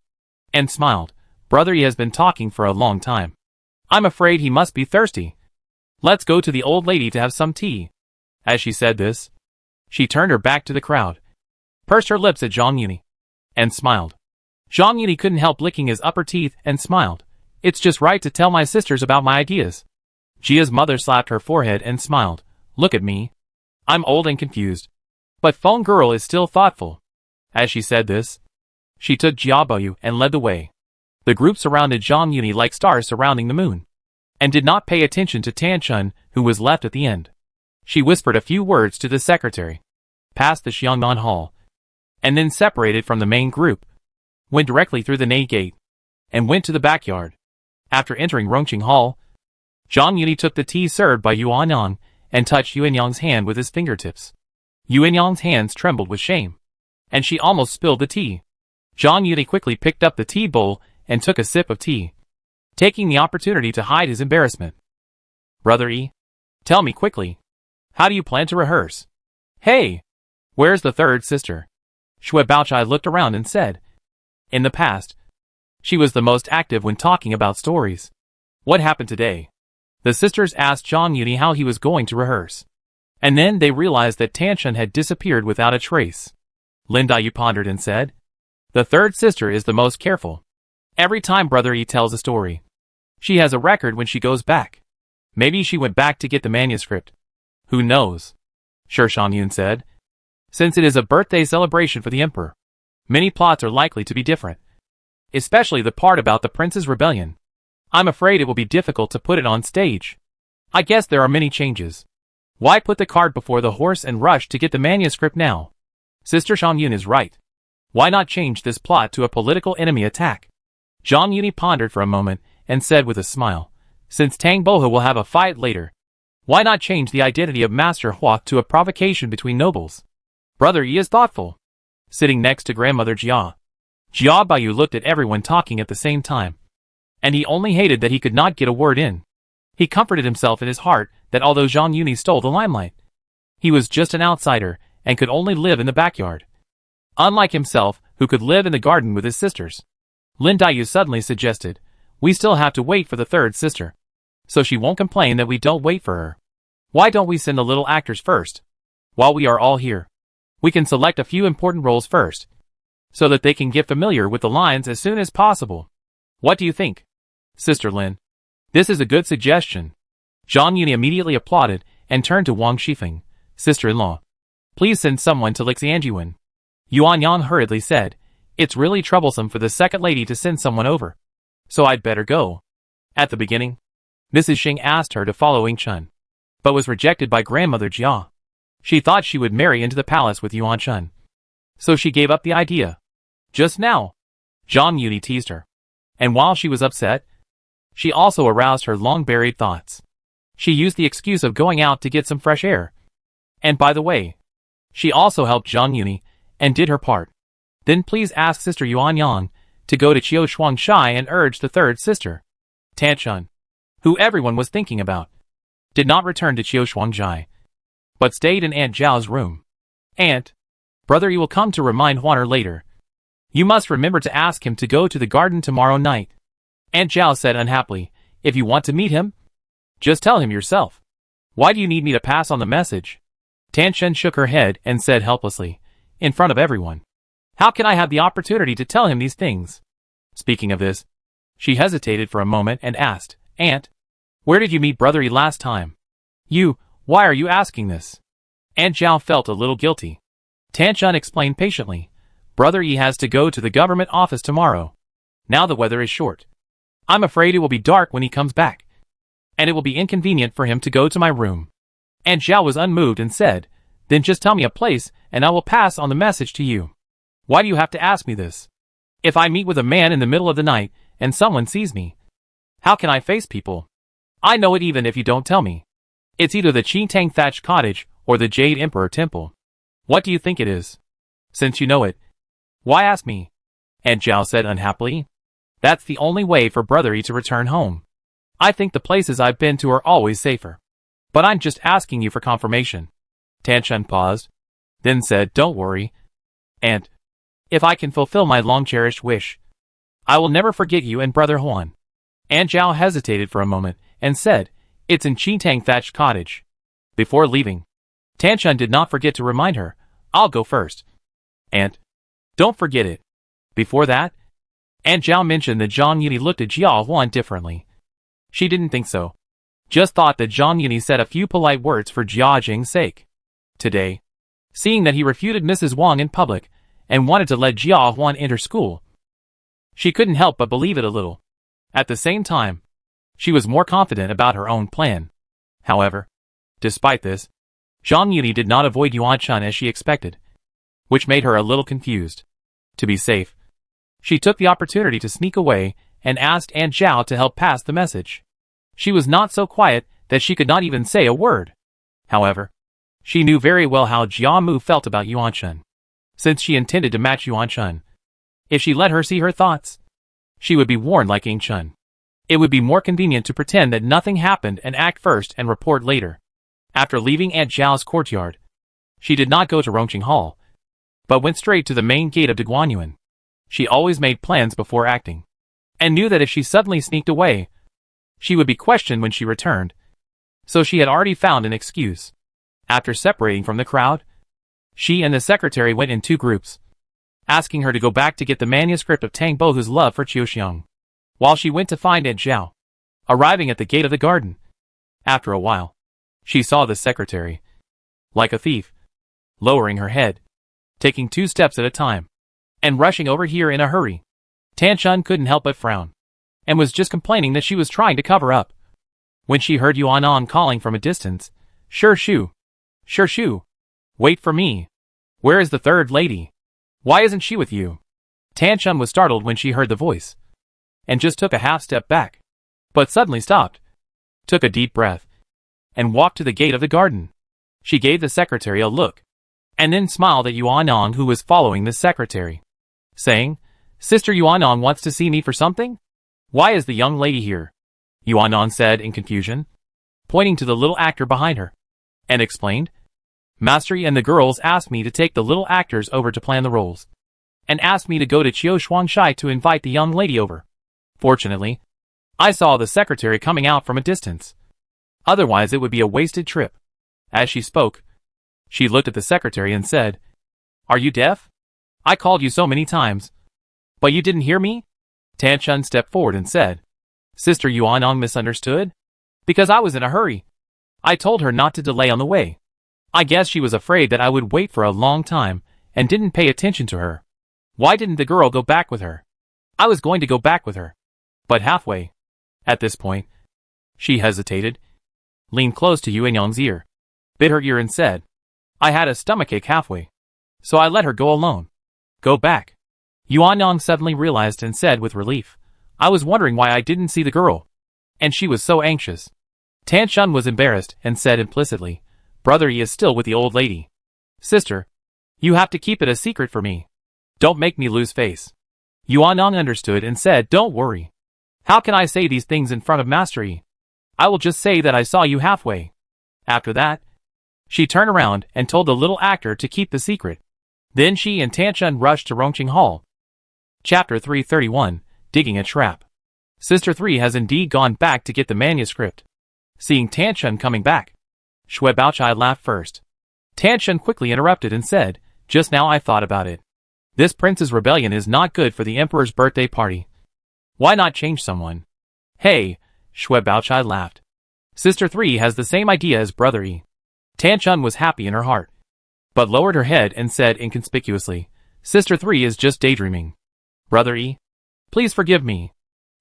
and smiled. Brother Yi has been talking for a long time. I'm afraid he must be thirsty. Let's go to the old lady to have some tea. As she said this, she turned her back to the crowd, pursed her lips at Zhang Yuni, and smiled. Zhang Yuni couldn't help licking his upper teeth and smiled. It's just right to tell my sisters about my ideas. Jia's mother slapped her forehead and smiled. Look at me. I'm old and confused. But Feng Girl is still thoughtful. As she said this, she took Jia Boyu and led the way. The group surrounded Zhang Yuni like stars surrounding the moon, and did not pay attention to Tan Chun, who was left at the end. She whispered a few words to the secretary, passed the Xiangnan Hall, and then separated from the main group, went directly through the Nei Gate, and went to the backyard. After entering Rongqing Hall, Zhang Yuni took the tea served by Yuan Yang and touched Yuan Yang's hand with his fingertips. Yuan Yang's hands trembled with shame, and she almost spilled the tea. Zhang Yuni quickly picked up the tea bowl and took a sip of tea, taking the opportunity to hide his embarrassment. Brother Yi, tell me quickly, how do you plan to rehearse? Hey, where's the third sister? Shui Baochai looked around and said, In the past, she was the most active when talking about stories. What happened today? The sisters asked Zhang Yuni how he was going to rehearse. And then they realized that Tan Chun had disappeared without a trace. Lin Daiyu pondered and said, The third sister is the most careful. Every time Brother Yi tells a story, she has a record when she goes back. Maybe she went back to get the manuscript. Who knows? Shi Shangyun said. Since it is a birthday celebration for the emperor, many plots are likely to be different. Especially the part about the prince's rebellion. I'm afraid it will be difficult to put it on stage. I guess there are many changes. Why put the cart before the horse and rush to get the manuscript now? Sister Shangyun is right. Why not change this plot to a political enemy attack? Zhang Yuni pondered for a moment and said with a smile, Since Tang Bohe will have a fight later, why not change the identity of Master Hua to a provocation between nobles? Brother Yi is thoughtful. Sitting next to Grandmother Jia, Jia Bayu looked at everyone talking at the same time, and he only hated that he could not get a word in. He comforted himself in his heart that although Zhang Yuni stole the limelight, he was just an outsider and could only live in the backyard. Unlike himself, who could live in the garden with his sisters. Lin Daiyu suddenly suggested, we still have to wait for the third sister. So she won't complain that we don't wait for her. Why don't we send the little actors first? While we are all here, we can select a few important roles first, so that they can get familiar with the lines as soon as possible. What do you think, Sister Lin? This is a good suggestion. Zhang Yuni immediately applauded and turned to Wang Shifeng, sister-in-law. Please send someone to Lixianjuan. Yuan Yang hurriedly said, it's really troublesome for the second lady to send someone over. So I'd better go. At the beginning, Mrs. Xing asked her to follow Ying Chun, but was rejected by grandmother Jia. She thought she would marry into the palace with Yuan Chun, so she gave up the idea. Just now, Zhang Yuni teased her, and while she was upset, she also aroused her long-buried thoughts. She used the excuse of going out to get some fresh air. And by the way, she also helped Zhang Yuni and did her part. Then please ask Sister Yuan Yang to go to Qiu Shuangshai and urge the third sister, Tan Chun, who everyone was thinking about, did not return to Qiu Shuangshai, but stayed in Aunt Zhao's room. Aunt, brother, you will come to remind Huaner later. You must remember to ask him to go to the garden tomorrow night. Aunt Zhao said unhappily, if you want to meet him, just tell him yourself. Why do you need me to pass on the message? Tan Shen shook her head and said helplessly, in front of everyone, how can I have the opportunity to tell him these things? Speaking of this, she hesitated for a moment and asked, Aunt, where did you meet Brother Yi last time? Why are you asking this? Aunt Zhao felt a little guilty. Tan Shen explained patiently, Brother Yi has to go to the government office tomorrow. Now the weather is short. I'm afraid it will be dark when he comes back, and it will be inconvenient for him to go to my room. Aunt Zhao was unmoved and said, then just tell me a place and I will pass on the message to you. Why do you have to ask me this? If I meet with a man in the middle of the night and someone sees me, how can I face people? I know it even if you don't tell me. It's either the Qintang thatched cottage or the Jade Emperor Temple. What do you think it is? Since you know it, why ask me? Aunt Zhao said unhappily. That's the only way for Brother Yi to return home. I think the places I've been to are always safer. But I'm just asking you for confirmation. Tan Shen paused, then said, don't worry, Aunt. If I can fulfill my long-cherished wish, I will never forget you and Brother Huan. Aunt Zhao hesitated for a moment and said, it's in Qintang thatched cottage. Before leaving, Tan Shen did not forget to remind her, I'll go first. Aunt, don't forget it. Before that, Aunt Zhao mentioned that Zhang Yuni looked at Jia Huan differently. She didn't think so. Just thought that Zhang Yuni said a few polite words for Jia Jing's sake. Today, seeing that he refuted Mrs. Wang in public and wanted to let Jia Huan enter school, she couldn't help but believe it a little. At the same time, she was more confident about her own plan. However, despite this, Zhang Yuni did not avoid Yuan Chun as she expected, which made her a little confused. To be safe, she took the opportunity to sneak away and asked Aunt Zhao to help pass the message. She was not so quiet that she could not even say a word. However, she knew very well how Jia Mu felt about Yuan Chun, since she intended to match Yuan Chun. If she let her see her thoughts, she would be warned like Ying Chun. It would be more convenient to pretend that nothing happened and act first and report later. After leaving Aunt Zhao's courtyard, she did not go to Rongqing Hall, but went straight to the main gate of Deguanyuan. She always made plans before acting, and knew that if she suddenly sneaked away, she would be questioned when she returned. So she had already found an excuse. After separating from the crowd, she and the secretary went in two groups, asking her to go back to get the manuscript of Tang Bohu's love for Qiuxiang, while she went to find Aunt Zhao. Arriving at the gate of the garden, after a while, she saw the secretary, like a thief, lowering her head, taking 2 steps at a time, and rushing over here in a hurry. Tan Shen couldn't help but frown, and was just complaining that she was trying to cover up, when she heard Yuan An calling from a distance, Sure Shu, wait for me. Where is the third lady? Why isn't she with you? Tan Shen was startled when she heard the voice, and just took a half step back, but suddenly stopped, took a deep breath, and walked to the gate of the garden. She gave the secretary a look, and then smiled at Yuan An, who was following the secretary, saying, Sister Yuan An wants to see me for something? Why is the young lady here? Yuan An said in confusion, pointing to the little actor behind her, and explained, Master Yi and the girls asked me to take the little actors over to plan the roles. and asked me to go to Qiushuangshai to invite the young lady over. Fortunately, I saw the secretary coming out from a distance. Otherwise it would be a wasted trip. As she spoke, she looked at the secretary and said, "Are you deaf? I called you so many times. But you didn't hear me?" Tan Chun stepped forward and said, "Sister Yuanong misunderstood? Because I was in a hurry. I told her not to delay on the way. I guess she was afraid that I would wait for a long time and didn't pay attention to her. Why didn't the girl go back with her? I was going to go back with her. But halfway." At this point, she hesitated, leaned close to Yuanyang's ear, bit her ear and said, "I had a stomachache halfway. So I let her go alone." "Go back." Yuanyang suddenly realized and said with relief, "I was wondering why I didn't see the girl. And she was so anxious." Tan Chun was embarrassed and said implicitly, "Brother Yi is still with the old lady. Sister, you have to keep it a secret for me. Don't make me lose face." Yuanyang understood and said, "Don't worry. How can I say these things in front of Master Yi? I will just say that I saw you halfway." After that, she turned around and told the little actor to keep the secret. Then she and Tan Chun rushed to Rongqing Hall. Chapter 331, Digging a Trap. Sister 3 has indeed gone back to get the manuscript. Seeing Tan Chun coming back, Shui Baochai laughed first. Tan Chun quickly interrupted and said, "Just now I thought about it. This prince's rebellion is not good for the emperor's birthday party. Why not change someone?" "Hey," Shui Baochai laughed. "Sister 3 has the same idea as Brother Yi." Tan Chun was happy in her heart, but lowered her head and said inconspicuously, "Sister 3 is just daydreaming. Brother Yi, please forgive me."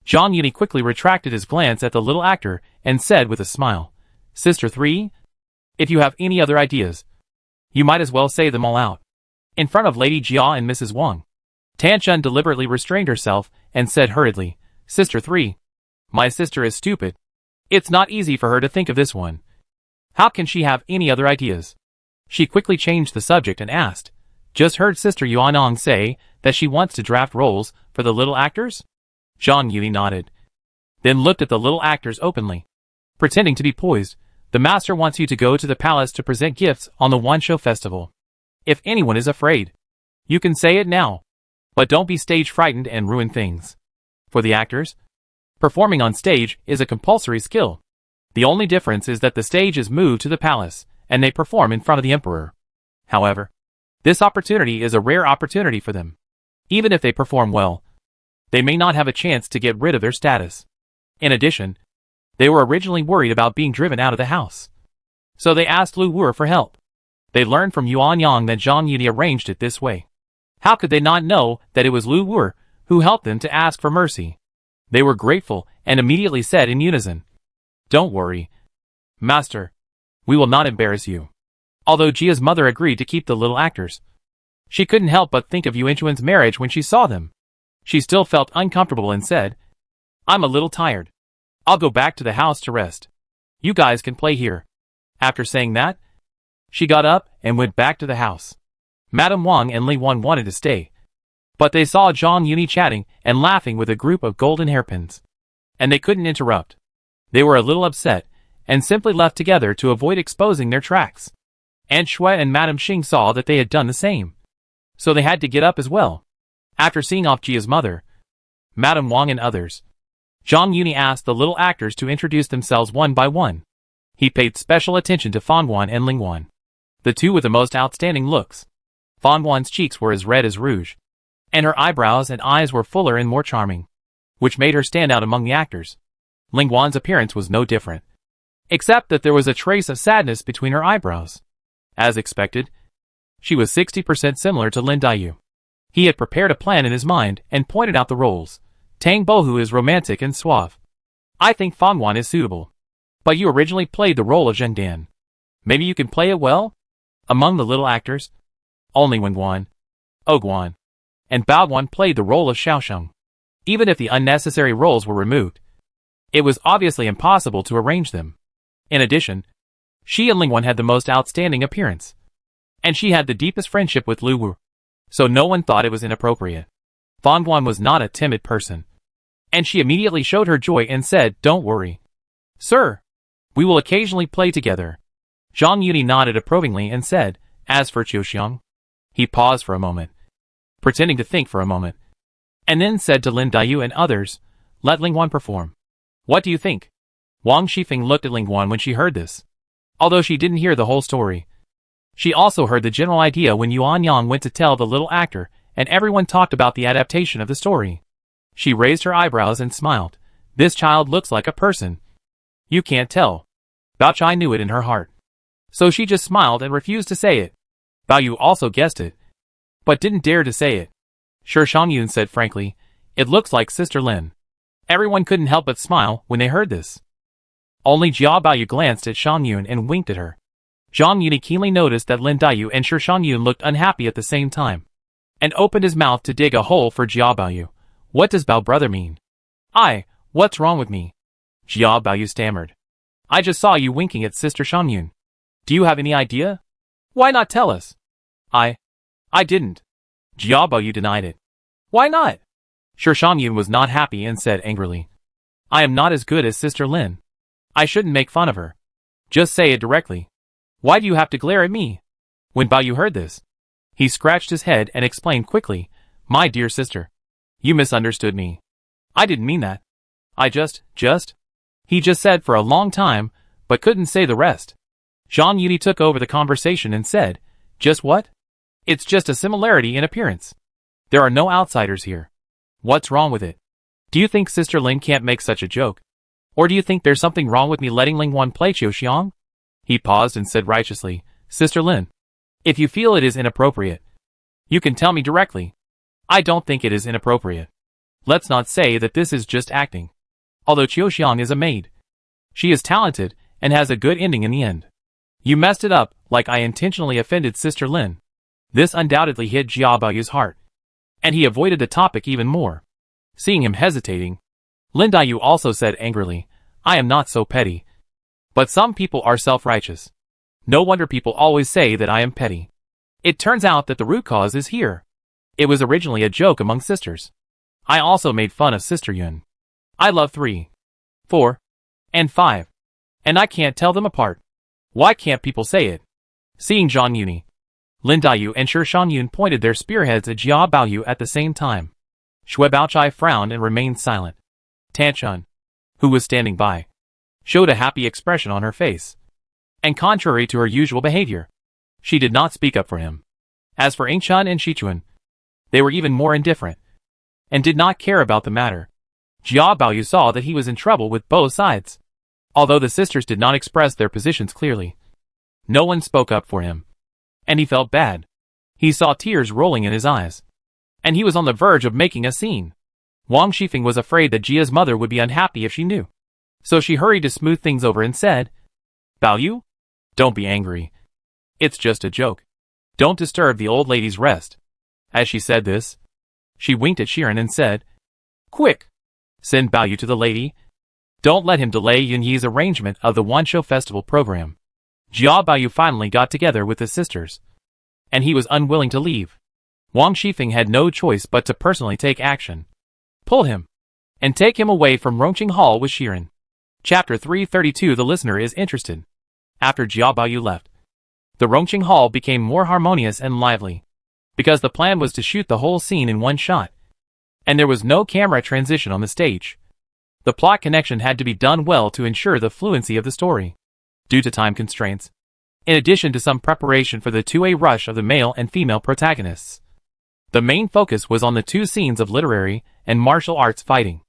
Zhang Yuni quickly retracted his glance at the little actor and said with a smile, "Sister 3, if you have any other ideas, you might as well say them all out. In front of Lady Jia and Mrs. Wang." Tan Chun deliberately restrained herself and said hurriedly, "Sister 3, my sister is stupid. It's not easy for her to think of this one. How can she have any other ideas?" She quickly changed the subject and asked, "Just heard Sister Yuanong say that she wants to draft roles for the little actors?" Zhang Yuni nodded, then looked at the little actors openly. Pretending to be poised, "The master wants you to go to the palace to present gifts on the Wansho festival. If anyone is afraid, you can say it now. But don't be stage frightened and ruin things. For the actors, performing on stage is a compulsory skill. The only difference is that the stage is moved to the palace, and they perform in front of the emperor. However, this opportunity is a rare opportunity for them. Even if they perform well, they may not have a chance to get rid of their status. In addition, they were originally worried about being driven out of the house. So they asked Lu Wu for help. They learned from Yuan Yang that Zhang Yuni arranged it this way. How could they not know that it was Lu Wu who helped them to ask for mercy? They were grateful and immediately said in unison, "Don't worry, Master. We will not embarrass you." Although Jia's mother agreed to keep the little actors, she couldn't help but think of Yuanchuan's marriage when she saw them. She still felt uncomfortable and said, "I'm a little tired. I'll go back to the house to rest. You guys can play here." After saying that, she got up and went back to the house. Madame Wang and Li Wan wanted to stay, but they saw Zhang Yuni chatting and laughing with a group of golden hairpins, and they couldn't interrupt. They were a little upset and simply left together to avoid exposing their tracks. Aunt Shui and Madame Xing saw that they had done the same, so they had to get up as well. After seeing off Jia's mother, Madame Wang and others, Zhang Yuni asked the little actors to introduce themselves one by one. He paid special attention to Fan Wan and Ling Wan, the two with the most outstanding looks. Fan Wan's cheeks were as red as rouge, and her eyebrows and eyes were fuller and more charming, which made her stand out among the actors. Ling Wan's appearance was no different, except that there was a trace of sadness between her eyebrows. As expected, she was 60% similar to Lin Daiyu. He had prepared a plan in his mind and pointed out the roles. Tang Bohu is romantic and suave. I think Fan Wan is suitable. But you originally played the role of Zheng Dan. Maybe you can play it well? Among the little actors, only Wen Guan, O Guan, and Bao Guan played the role of Xiaosheng. Even if the unnecessary roles were removed, it was obviously impossible to arrange them. In addition, she and Ling Wan had the most outstanding appearance, and she had the deepest friendship with Lu Wu, so no one thought it was inappropriate. Fan Guan was not a timid person, and she immediately showed her joy and said, "Don't worry, sir. We will occasionally play together." Zhang Yuni nodded approvingly and said, "As for Qiuxiang." He paused for a moment, pretending to think for a moment, and then said to Lin Daiyu and others, "Let Lingguan perform." "What do you think?" Wang Shifeng looked at Lingguan when she heard this. Although she didn't hear the whole story, she also heard the general idea when Yuan Yang went to tell the little actor, and everyone talked about the adaptation of the story. She raised her eyebrows and smiled. "This child looks like a person. You can't tell." Bao Chai knew it in her heart, so she just smiled and refused to say it. Bao Yu also guessed it, but didn't dare to say it. Sure, Shangyun said frankly, "It looks like Sister Lin." Everyone couldn't help but smile when they heard this. Only Jia Baoyu glanced at Shangyun and winked at her. Zhang Yuni keenly noticed that Lin Daiyu and Sure Shangyun looked unhappy at the same time, and opened his mouth to dig a hole for Jia Baoyu. "What does Bao brother mean?" What's wrong with me?" Jia Baoyu stammered. "I just saw you winking at Sister Shangyun. Do you have any idea? Why not tell us?" I didn't." Jia Baoyu denied it. "Why not?" Sure Shangyun was not happy and said angrily, "I am not as good as Sister Lin. I shouldn't make fun of her. Just say it directly. Why do you have to glare at me?" When Bao Yu heard this, he scratched his head and explained quickly, "My dear sister, you misunderstood me. I didn't mean that. I just. He just said for a long time, but couldn't say the rest." Zhang Yuni took over the conversation and said, "Just what? It's just a similarity in appearance. There are no outsiders here. What's wrong with it? Do you think Sister Lin can't make such a joke? Or do you think there's something wrong with me letting Lingguan play Qiu Xiang?" He paused and said righteously, "Sister Lin, if you feel it is inappropriate, you can tell me directly. I don't think it is inappropriate. Let's not say that this is just acting. Although Qiu Xiang is a maid, she is talented and has a good ending in the end. You messed it up like I intentionally offended Sister Lin." This undoubtedly hit Jia Baoyu's heart, and he avoided the topic even more. Seeing him hesitating, Lin Daiyu also said angrily, "I am not so petty. But some people are self-righteous. No wonder people always say that I am petty. It turns out that the root cause is here. It was originally a joke among sisters. I also made fun of Sister Yun. I love 3, 4, and 5. And I can't tell them apart. Why can't people say it?" Seeing Zhang Yuni, Lin Daiyu and Sure Shangyun pointed their spearheads at Jia Baoyu at the same time. Shui Baochai frowned and remained silent. Tan Chun, who was standing by, showed a happy expression on her face. And contrary to her usual behavior, she did not speak up for him. As for Yingchun and Shichuan, they were even more indifferent, and did not care about the matter. Jia Baoyu saw that he was in trouble with both sides. Although the sisters did not express their positions clearly, no one spoke up for him, and he felt bad. He saw tears rolling in his eyes, and he was on the verge of making a scene. Wang Shifeng was afraid that Jia's mother would be unhappy if she knew, so she hurried to smooth things over and said, "Bao Yu, don't be angry. It's just a joke. Don't disturb the old lady's rest." As she said this, she winked at Shiren and said, "Quick, send Bao Yu to the lady. Don't let him delay Yun Yi's arrangement of the Wansho festival program." Jia Baoyu finally got together with the sisters, and he was unwilling to leave. Wang Shifeng had no choice but to personally take action. Pull him, and take him away from Rongqing Hall with Shiren. Chapter 332. The listener is interested. After Jia Baoyu left, the Rongqing Hall became more harmonious and lively, because the plan was to shoot the whole scene in one shot, and there was no camera transition on the stage. The plot connection had to be done well to ensure the fluency of the story, due to time constraints, in addition to some preparation for the two-way rush of the male and female protagonists. The main focus was on the two scenes of literary and martial arts fighting.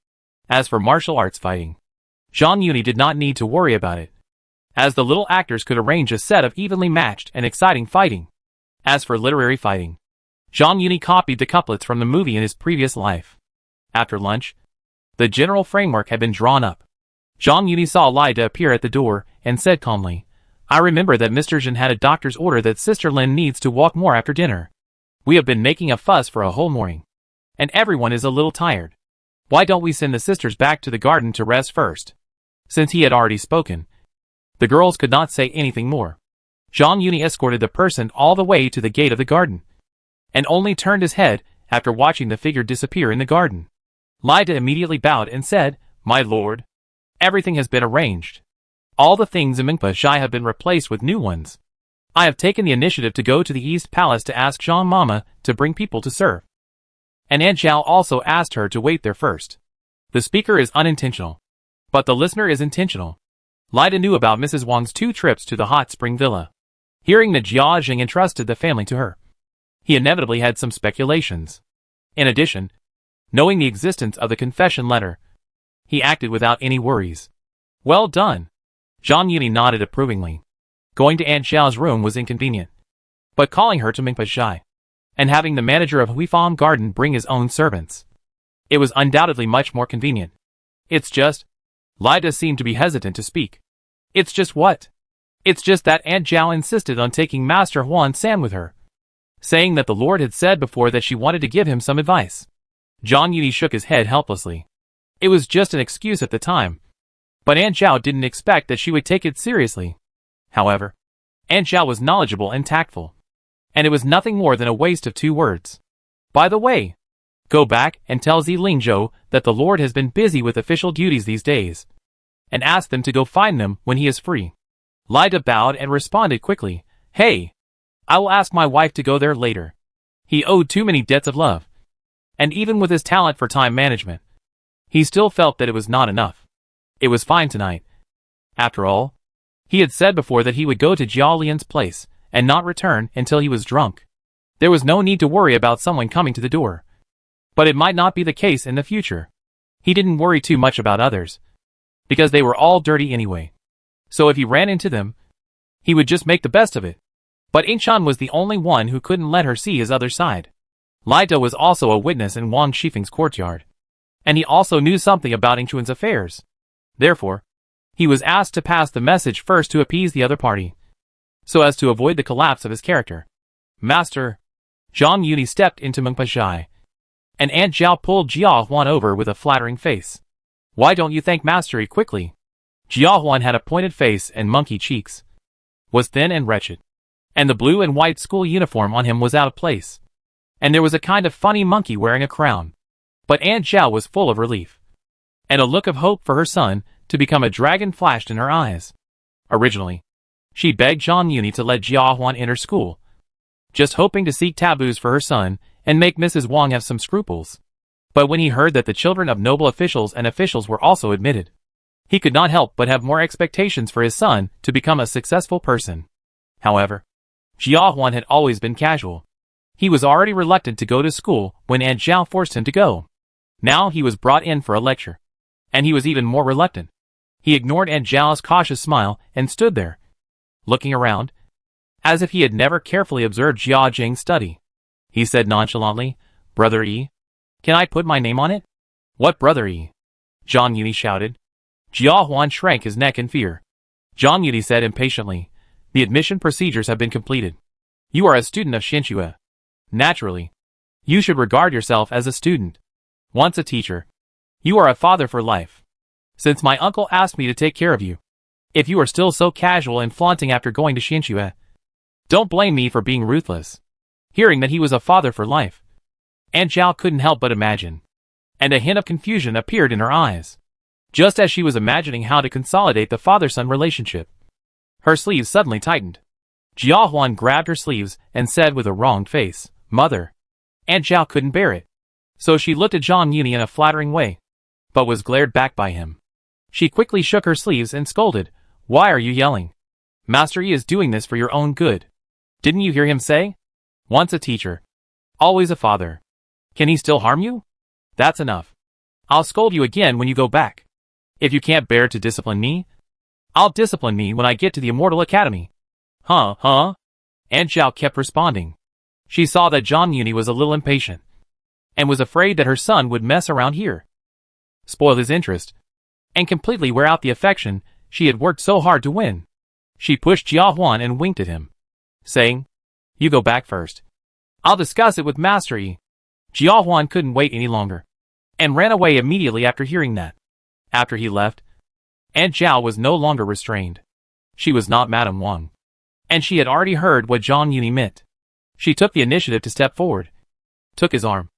As for martial arts fighting, Zhang Yuni did not need to worry about it, as the little actors could arrange a set of evenly matched and exciting fighting. As for literary fighting, Zhang Yuni copied the couplets from the movie in his previous life. After lunch, the general framework had been drawn up. Zhang Yuni saw Lida appear at the door and said calmly, "I remember that Mr. Zhen had a doctor's order that Sister Lin needs to walk more after dinner. We have been making a fuss for a whole morning, and everyone is a little tired. Why don't we send the sisters back to the garden to rest first?" Since he had already spoken, the girls could not say anything more. Zhang Yuni escorted the person all the way to the gate of the garden, and only turned his head after watching the figure disappear in the garden. Lida immediately bowed and said, "My lord, everything has been arranged. All the things in Mingpa Shai have been replaced with new ones. I have taken the initiative to go to the East Palace to ask Zhang Mama to bring people to serve. and Aunt Zhao also asked her to wait there first. The speaker is unintentional, but the listener is intentional. Lida knew about Mrs. Wang's 2 trips to the hot spring villa. Hearing that Jia Jing entrusted the family to her, he inevitably had some speculations. In addition, knowing the existence of the confession letter, he acted without any worries. Well done. Zhang Yuni nodded approvingly. Going to Aunt Zhao's room was inconvenient, but calling her to Mingpa and having the manager of Huifang Garden bring his own servants, it was undoubtedly much more convenient. It's just, Lida seemed to be hesitant to speak. It's just what? It's just that Aunt Zhao insisted on taking Master Huan San with her, saying that the Lord had said before that she wanted to give him some advice. Zhang Yuni shook his head helplessly. It was just an excuse at the time, but Aunt Zhao didn't expect that she would take it seriously. However, Aunt Zhao was knowledgeable and tactful, and it was nothing more than a waste of 2 words. By the way, go back and tell Lingzhou that the Lord has been busy with official duties these days, and ask them to go find them when he is free. Lida bowed and responded quickly, Hey, I will ask my wife to go there later. He owed too many debts of love, and even with his talent for time management, he still felt that it was not enough. It was fine tonight. After all, he had said before that he would go to Jiao Lian's place and not return until he was drunk. There was no need to worry about someone coming to the door. But it might not be the case in the future. He didn't worry too much about others, because they were all dirty anyway. So if he ran into them, he would just make the best of it. But Inchan was the only one who couldn't let her see his other side. Lida was also a witness in Wang Shifeng's courtyard, and he also knew something about Ingchuan's affairs. Therefore, he was asked to pass the message first to appease the other party, so as to avoid the collapse of his character. Master, Zhang Yuni stepped into Mengpa, and Aunt Zhao pulled Jia Huan over with a flattering face. Why don't you thank Mastery quickly? Jia Huan had a pointed face and monkey cheeks, was thin and wretched, and the blue and white school uniform on him was out of place, and there was a kind of funny monkey wearing a crown. But Aunt Zhao was full of relief, and a look of hope for her son to become a dragon flashed in her eyes. Originally, she begged Zhang Yuni to let Jia Huan enter school, just hoping to seek taboos for her son and make Mrs. Wang have some scruples. But when he heard that the children of noble officials and officials were also admitted, he could not help but have more expectations for his son to become a successful person. However, Jia Huan had always been casual. He was already reluctant to go to school when Aunt Zhao forced him to go. Now he was brought in for a lecture, and he was even more reluctant. He ignored Aunt Zhao's cautious smile and stood there, looking around, as if he had never carefully observed Jia Jing's study. He said nonchalantly, Brother E, can I put my name on it? What Brother E? Zhang Yuni shouted. Jia Huan shrank his neck in fear. Zhang Yuni said impatiently, the admission procedures have been completed. You are a student of Xinxue. Naturally, you should regard yourself as a student. Once a teacher, you are a father for life. Since my uncle asked me to take care of you, if you are still so casual and flaunting after going to Xinxue, don't blame me for being ruthless. Hearing that he was a father for life, Aunt Zhao couldn't help but imagine, and a hint of confusion appeared in her eyes. Just as she was imagining how to consolidate the father-son relationship, her sleeves suddenly tightened. Jia Huan grabbed her sleeves and said with a wronged face, Mother. Aunt Zhao couldn't bear it, so she looked at Zhang Yuni in a flattering way, but was glared back by him. She quickly shook her sleeves and scolded, Why are you yelling? Master Yi is doing this for your own good. Didn't you hear him say? Once a teacher, always a father. Can he still harm you? That's enough. I'll scold you again when you go back. If you can't bear to discipline me, I'll discipline me when I get to the Immortal Academy. Huh? Aunt Zhao kept responding. She saw that Zhang Yuni was a little impatient, and was afraid that her son would mess around here, spoil his interest, and completely wear out the affection she had worked so hard to win. She pushed Jia Huan and winked at him, saying, You go back first. I'll discuss it with Master Yi. Jia Huan couldn't wait any longer, and ran away immediately after hearing that. After he left, Aunt Zhao was no longer restrained. She was not Madame Wang, and she had already heard what Zhang Yuni meant. She took the initiative to step forward, took his arm,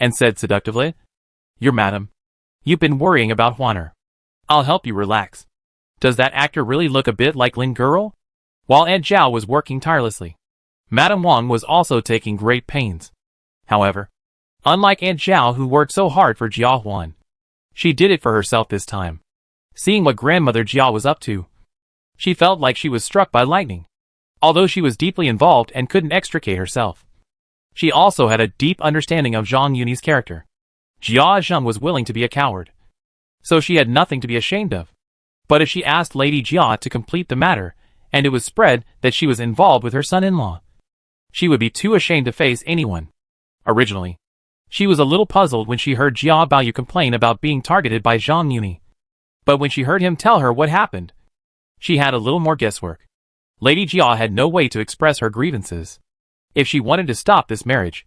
and said seductively, Your madam, you've been worrying about Huaner. I'll help you relax. Does that actor really look a bit like Lin Girl? While Aunt Zhao was working tirelessly, Madame Wang was also taking great pains. However, Unlike Aunt Zhao who worked so hard for Jia Huan, she did it for herself this time. Seeing what grandmother Jia was up to, she felt like she was struck by lightning. Although she was deeply involved and couldn't extricate herself, she also had a deep understanding of Zhang Yuni's character. Jia Zheng was willing to be a coward, so she had nothing to be ashamed of. But if she asked Lady Jia to complete the matter, and it was spread that she was involved with her son-in-law, she would be too ashamed to face anyone. Originally, she was a little puzzled when she heard Jia Baoyu complain about being targeted by Zhang Yuni. But when she heard him tell her what happened, she had a little more guesswork. Lady Jia had no way to express her grievances. If she wanted to stop this marriage,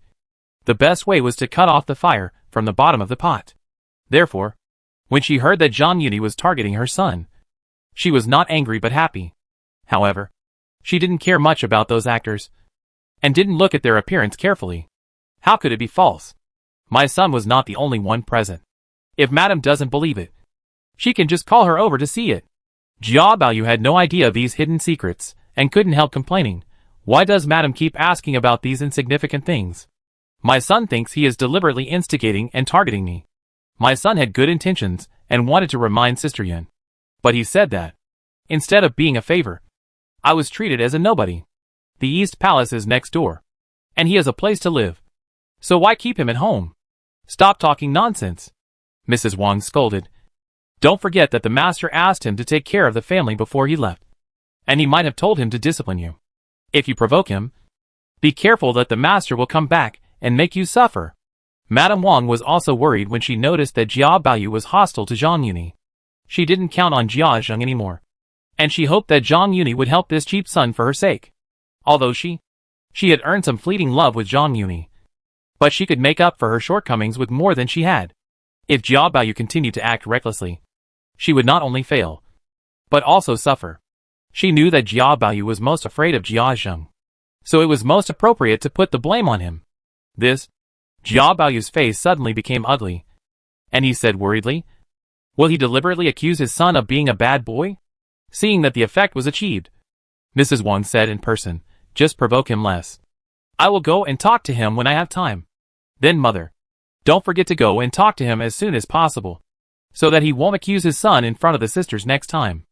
the best way was to cut off the fire from the bottom of the pot. Therefore, when she heard that Zhang Yuni was targeting her son, she was not angry but happy. However, she didn't care much about those actors, and didn't look at their appearance carefully. How could it be false? My son was not the only one present. If Madame doesn't believe it, she can just call her over to see it. Jia Baoyu had no idea of these hidden secrets, and couldn't help complaining. Why does Madame keep asking about these insignificant things? My son thinks he is deliberately instigating and targeting me. My son had good intentions, and wanted to remind Sister Yun. But he said that, instead of being a favor, I was treated as a nobody. The East Palace is next door, and he has a place to live. So why keep him at home? Stop talking nonsense, Mrs. Wang scolded. Don't forget that the master asked him to take care of the family before he left, and he might have told him to discipline you. If you provoke him, be careful that the master will come back and make you suffer. Madame Wang was also worried when she noticed that Jia Baoyu was hostile to Zhang Yuni. She didn't count on Jia Zheng anymore, and she hoped that Zhang Yuni would help this cheap son for her sake. Although she had earned some fleeting love with Zhang Yuni, but she could make up for her shortcomings with more than she had. If Jia Baoyu continued to act recklessly, she would not only fail, but also suffer. She knew that Jia Baoyu was most afraid of Jia Zheng, so it was most appropriate to put the blame on him. Jia Baoyu's face suddenly became ugly, and he said worriedly, will he deliberately accuse his son of being a bad boy? Seeing that the effect was achieved, Mrs. Wang said in person, just provoke him less. I will go and talk to him when I have time. Then mother, don't forget to go and talk to him as soon as possible, so that he won't accuse his son in front of the sisters next time.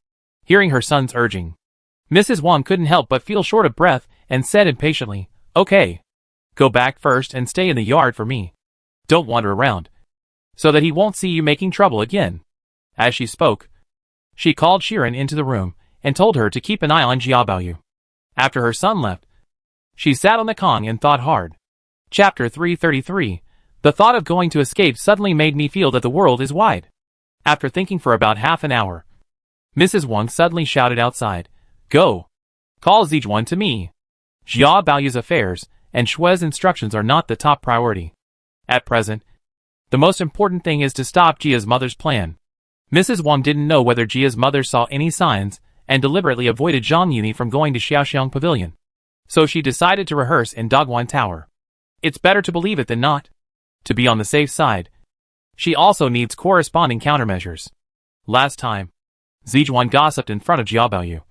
Hearing her son's urging, Mrs. Wang couldn't help but feel short of breath and said impatiently, okay. Go back first and stay in the yard for me. Don't wander around, so that he won't see you making trouble again. As she spoke, she called Shirin into the room and told her to keep an eye on Jia Baoyu. After her son left, she sat on the Kong and thought hard. Chapter 333. The thought of going to escape suddenly made me feel that the world is wide. After thinking for about half an hour, Mrs. Wang suddenly shouted outside, go! Call Zijuan to me. Jia Baoyu's affairs and Shue's instructions are not the top priority. At present, the most important thing is to stop Jia's mother's plan. Mrs. Wang didn't know whether Jia's mother saw any signs, and deliberately avoided Zhang Yuni from going to Xiaoxiang Pavilion. So she decided to rehearse in Dogwan Tower. It's better to believe it than not. To be on the safe side, she also needs corresponding countermeasures. Last time, Zijuan gossiped in front of Jia Baoyu,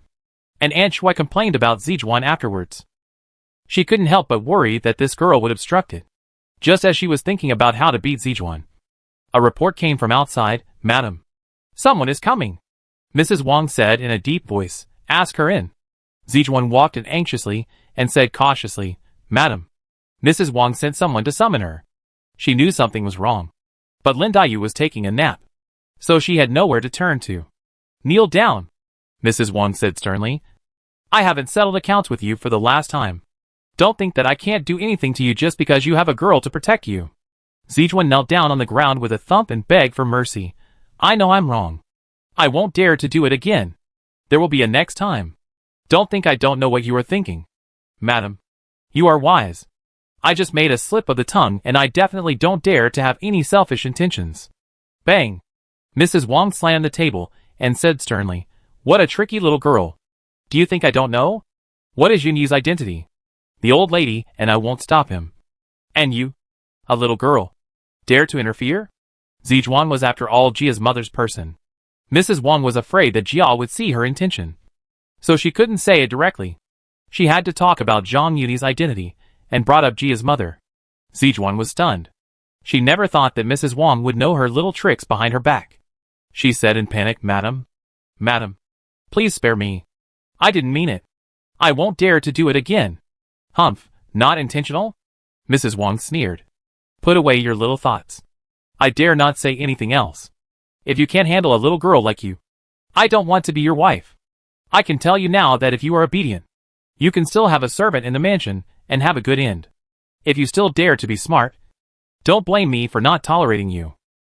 and Aunt Shui complained about Zijuan afterwards. She couldn't help but worry that this girl would obstruct it. Just as she was thinking about how to beat Zijuan, a report came from outside. Madam, someone is coming, Mrs. Wang said in a deep voice. Ask her in. Zijuan walked in anxiously and said cautiously, Madam. Mrs. Wang sent someone to summon her. She knew something was wrong, but Lin Daiyu was taking a nap, so she had nowhere to turn to. Kneel down, Mrs. Wang said sternly. I haven't settled accounts with you for the last time. Don't think that I can't do anything to you just because you have a girl to protect you. Zijuan knelt down on the ground with a thump and begged for mercy. I know I'm wrong. I won't dare to do it again. There will be a next time. Don't think I don't know what you are thinking. Madam, you are wise. I just made a slip of the tongue and I definitely don't dare to have any selfish intentions. Bang! Mrs. Wang slammed the table and said sternly, what a tricky little girl. Do you think I don't know? What is Yunyi's identity? The old lady, and I won't stop him. And you, a little girl, dare to interfere? Zijuan was after all Jia's mother's person. Mrs. Wang was afraid that Jia would see her intention, so she couldn't say it directly. She had to talk about Zhang Yuni's identity, and brought up Jia's mother. Zijuan was stunned. She never thought that Mrs. Wang would know her little tricks behind her back. She said in panic, "Madam, madam, please spare me. I didn't mean it. I won't dare to do it again." "Humph, not intentional?" Mrs. Wang sneered. "Put away your little thoughts. I dare not say anything else. If you can't handle a little girl like you, I don't want to be your wife. I can tell you now that if you are obedient, you can still have a servant in the mansion and have a good end. If you still dare to be smart, don't blame me for not tolerating you."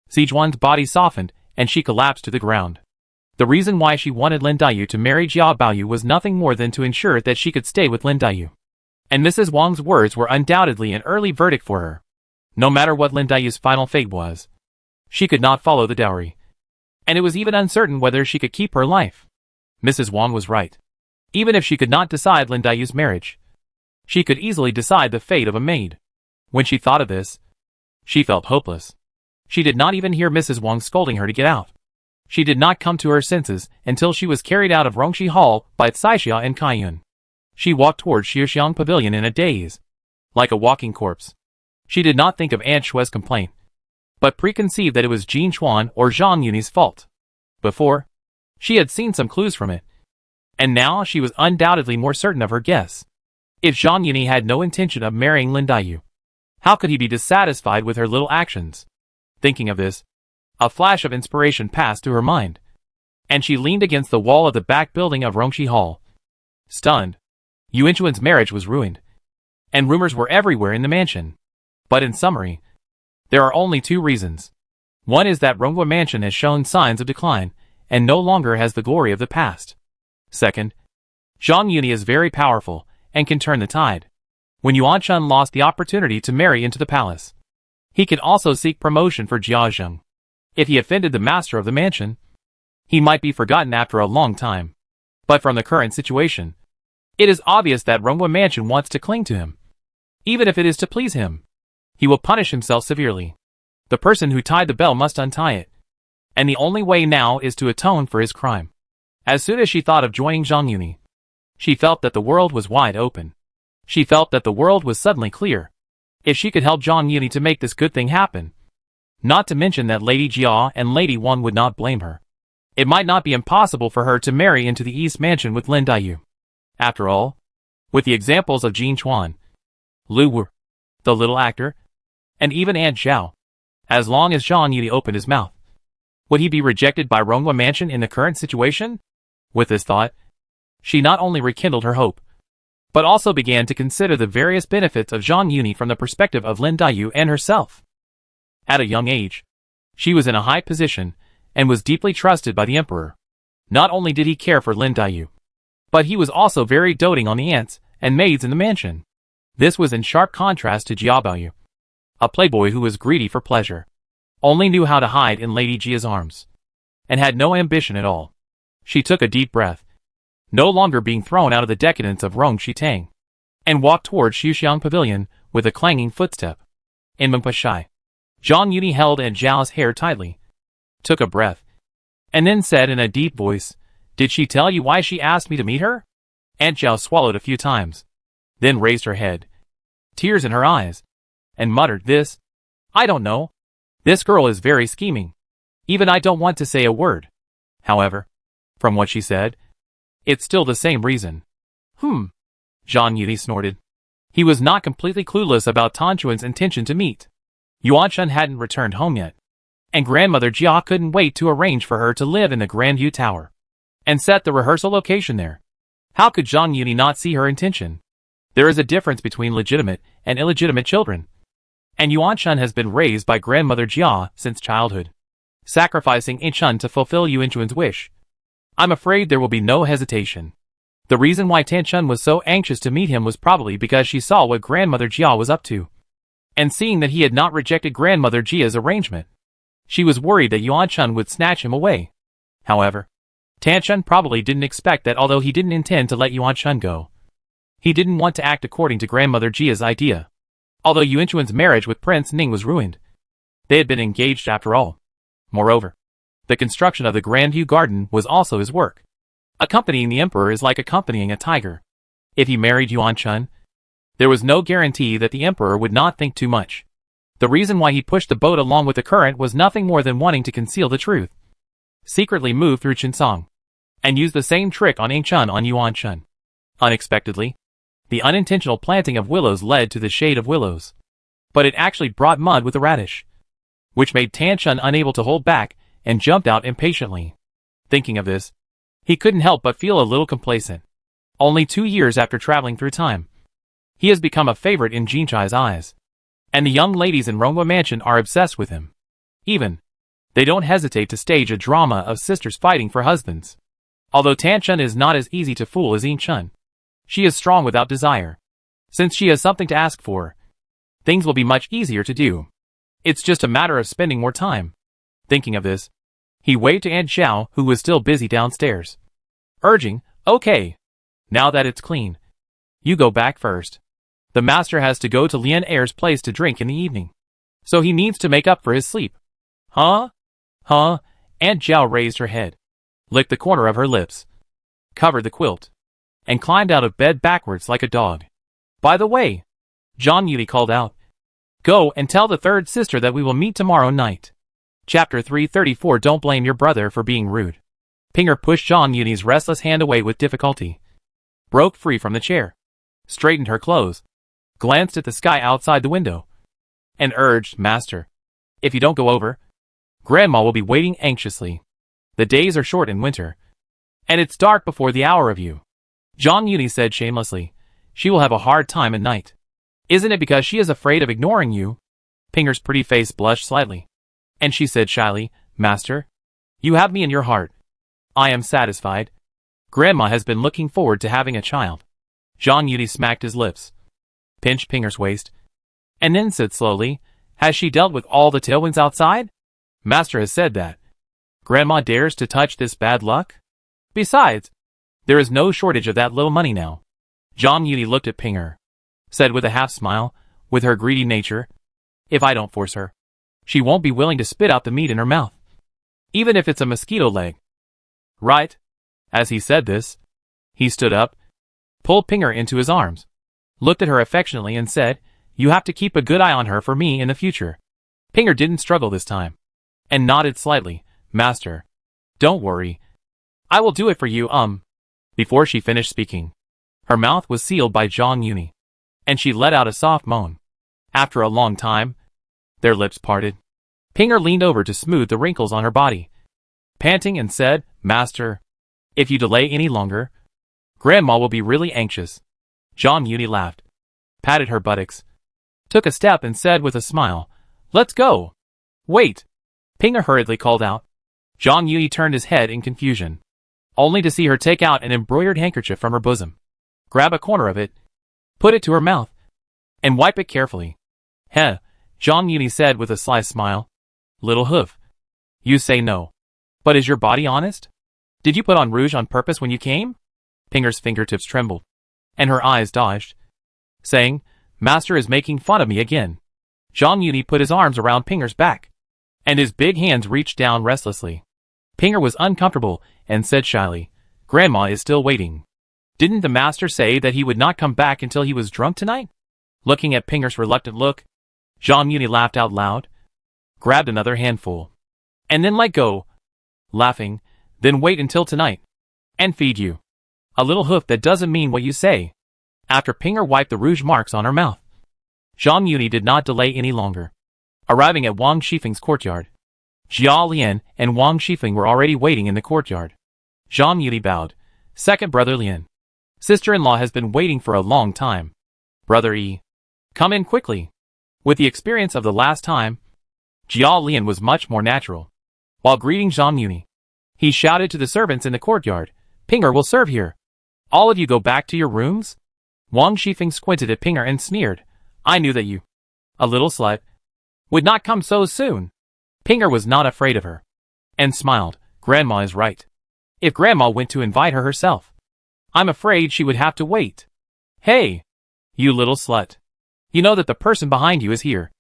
Sijuan's body softened and she collapsed to the ground. The reason why she wanted Lin Daiyu to marry Jia Baoyu was nothing more than to ensure that she could stay with Lin Daiyu. And Mrs. Wang's words were undoubtedly an early verdict for her. No matter what Lin Daiyu's final fate was, she could not follow the dowry. And it was even uncertain whether she could keep her life. Mrs. Wang was right. Even if she could not decide Lin Daiyu's marriage, she could easily decide the fate of a maid. When she thought of this, she felt hopeless. She did not even hear Mrs. Wang scolding her to get out. She did not come to her senses until she was carried out of Rongxi Hall by Caixia and Kaiyun. She walked towards Xiuxiang Pavilion in a daze, like a walking corpse. She did not think of Aunt Shue's complaint, but preconceived that it was Jin Chuan or Zhang Yuni's fault. Before, she had seen some clues from it, and now she was undoubtedly more certain of her guess. If Zhang Yuni had no intention of marrying Lin Daiyu, how could he be dissatisfied with her little actions? Thinking of this, a flash of inspiration passed through her mind, and she leaned against the wall of the back building of Rongxi Hall. Stunned, Yuanchuan's marriage was ruined, and rumors were everywhere in the mansion. But in summary, there are only two reasons. One is that Ronghua Mansion has shown signs of decline, and no longer has the glory of the past. Second, Zhang Yuni is very powerful, and can turn the tide. When Yuan Chun lost the opportunity to marry into the palace, he could also seek promotion for Jiazheng. If he offended the master of the mansion, he might be forgotten after a long time. But from the current situation, it is obvious that Ronghua Mansion wants to cling to him. Even if it is to please him, he will punish himself severely. The person who tied the bell must untie it, and the only way now is to atone for his crime. As soon as she thought of joining Zhang Yuni, she felt that the world was wide open. She felt that the world was suddenly clear. If she could help Zhang Yuni to make this good thing happen, not to mention that Lady Jia and Lady Wang would not blame her, it might not be impossible for her to marry into the East Mansion with Lin Daiyu. After all, with the examples of Jin Chuan, Lu Wu, the little actor, and even Aunt Zhao, as long as Zhang Yuni opened his mouth, would he be rejected by Ronghua Mansion in the current situation? With this thought, she not only rekindled her hope, but also began to consider the various benefits of Zhang Yuni from the perspective of Lin Daiyu and herself. At a young age, she was in a high position and was deeply trusted by the emperor. Not only did he care for Lin Daiyu, but he was also very doting on the aunts and maids in the mansion. This was in sharp contrast to Jia Baoyu, a playboy who was greedy for pleasure, only knew how to hide in Lady Jia's arms, and had no ambition at all. She took a deep breath, no longer being thrown out of the decadence of Rongxi Tang, and walked towards Xiuxiang Pavilion with a clanging footstep. In Mengpashai, Zhang Yuni held Aunt Zhao's hair tightly, took a breath, and then said in a deep voice, "Did she tell you why she asked me to meet her?" Aunt Zhao swallowed a few times, then raised her head, tears in her eyes, and muttered, I don't know. This girl is very scheming. Even I don't want to say a word. However, from what she said, it's still the same reason." Zhang Yuni snorted. He was not completely clueless about Tan Chuan's intention to meet. Yuan Chun hadn't returned home yet, and Grandmother Jia couldn't wait to arrange for her to live in the Grandview Tower and set the rehearsal location there. How could Zhang Yuni not see her intention? There is a difference between legitimate and illegitimate children, and Yuan Chun has been raised by Grandmother Jia since childhood, sacrificing Aunt Chun to fulfill Yuan Chun's wish. I'm afraid there will be no hesitation. The reason why Tan Chun was so anxious to meet him was probably because she saw what Grandmother Jia was up to, and seeing that he had not rejected Grandmother Jia's arrangement, she was worried that Yuan Chun would snatch him away. However, Tan Chun probably didn't expect that although he didn't intend to let Yuan Chun go, he didn't want to act according to Grandmother Jia's idea. Although Yuan Chun's marriage with Prince Ning was ruined, they had been engaged after all. Moreover, the construction of the Grandview Garden was also his work. Accompanying the emperor is like accompanying a tiger. If he married Yuan Chun, there was no guarantee that the emperor would not think too much. The reason why he pushed the boat along with the current was nothing more than wanting to conceal the truth. Secretly move through Chinsong. And use the same trick on Yingchun on Yuanchun. Unexpectedly, the unintentional planting of willows led to the shade of willows. But it actually brought mud with the radish, which made Tanchun unable to hold back and jumped out impatiently. Thinking of this, he couldn't help but feel a little complacent. Only 2 years after traveling through time, he has become a favorite in Jinchai's eyes. And the young ladies in Rongwa Mansion are obsessed with him. Even, they don't hesitate to stage a drama of sisters fighting for husbands. Although Tanchun is not as easy to fool as Yingchun, she is strong without desire. Since she has something to ask for, things will be much easier to do. It's just a matter of spending more time. Thinking of this, he waved to Aunt Xiao, who was still busy downstairs, urging, "Okay, now that it's clean, you go back first. The master has to go to Lian Er's place to drink in the evening, so he needs to make up for his sleep." Huh? Aunt Xiao raised her head, licked the corner of her lips, covered the quilt, and climbed out of bed backwards like a dog. "By the way," Zhang Yuli called out, "go and tell the third sister that we will meet tomorrow night." Chapter 334. Don't blame your brother for being rude. Pinger pushed Zhang Yuli's restless hand away with difficulty, broke free from the chair, straightened her clothes, glanced at the sky outside the window, and urged, "Master, if you don't go over, Grandma will be waiting anxiously. The days are short in winter, and it's dark before the hour of you." Zhang Yuli said shamelessly, "She will have a hard time at night. Isn't it because she is afraid of ignoring you?" Pinger's pretty face blushed slightly, and she said shyly, "Master, you have me in your heart. I am satisfied. Grandma has been looking forward to having a child." Zhang Yuli smacked his lips, pinched Pinger's waist, and then said slowly, "Has she dealt with all the tailwinds outside? Master has said that Grandma dares to touch this bad luck. Besides, there is no shortage of that little money now." Zhang Yuli looked at Pinger, said with a half smile, with her greedy nature, "If I don't force her, she won't be willing to spit out the meat in her mouth, even if it's a mosquito leg. Right?" As he said this, he stood up, pulled Pinger into his arms, looked at her affectionately and said, "You have to keep a good eye on her for me in the future." Pinger didn't struggle this time, and nodded slightly. "Master, don't worry. I will do it for you, Before she finished speaking, her mouth was sealed by Zhang Yuni, and she let out a soft moan. After a long time, their lips parted. Pinger leaned over to smooth the wrinkles on her body, panting, and said, "Master, if you delay any longer, Grandma will be really anxious." Zhang Yuni laughed, patted her buttocks, took a step and said with a smile, "Let's go." "Wait," Pinger hurriedly called out. Zhang Yuni turned his head in confusion, only to see her take out an embroidered handkerchief from her bosom, grab a corner of it, put it to her mouth, and wipe it carefully. "Heh," Zhang Yuni said with a sly smile. "Little hoof. You say no. But is your body honest? Did you put on rouge on purpose when you came?" Pinger's fingertips trembled, and her eyes dodged, saying, "Master is making fun of me again." Zhang Yuni put his arms around Pinger's back, and his big hands reached down restlessly. Pinger was uncomfortable and said shyly, "Grandma is still waiting. Didn't the master say that he would not come back until he was drunk tonight?" Looking at Pinger's reluctant look, Zhang Yuni laughed out loud, grabbed another handful, and then let go, laughing, "Then wait until tonight, and feed you. A little hoof that doesn't mean what you say." After Pinger wiped the rouge marks on her mouth, Zhang Yuni did not delay any longer. Arriving at Wang Shifeng's courtyard, Jia Lian and Wang Shifeng were already waiting in the courtyard. Zhang Yuni bowed. "Second brother Lian. Sister-in-law has been waiting for a long time. Brother Yi, come in quickly." With the experience of the last time, Jia Lian was much more natural. While greeting Zhang Yuni, he shouted to the servants in the courtyard, "Pinger will serve here. All of you go back to your rooms." Wang Shifeng squinted at Pinger and sneered, "I knew that you, a little slut, would not come so soon." Pinger was not afraid of her, and smiled. "Grandma is right. If Grandma went to invite her herself, I'm afraid she would have to wait." "Hey, you little slut. You know that the person behind you is here,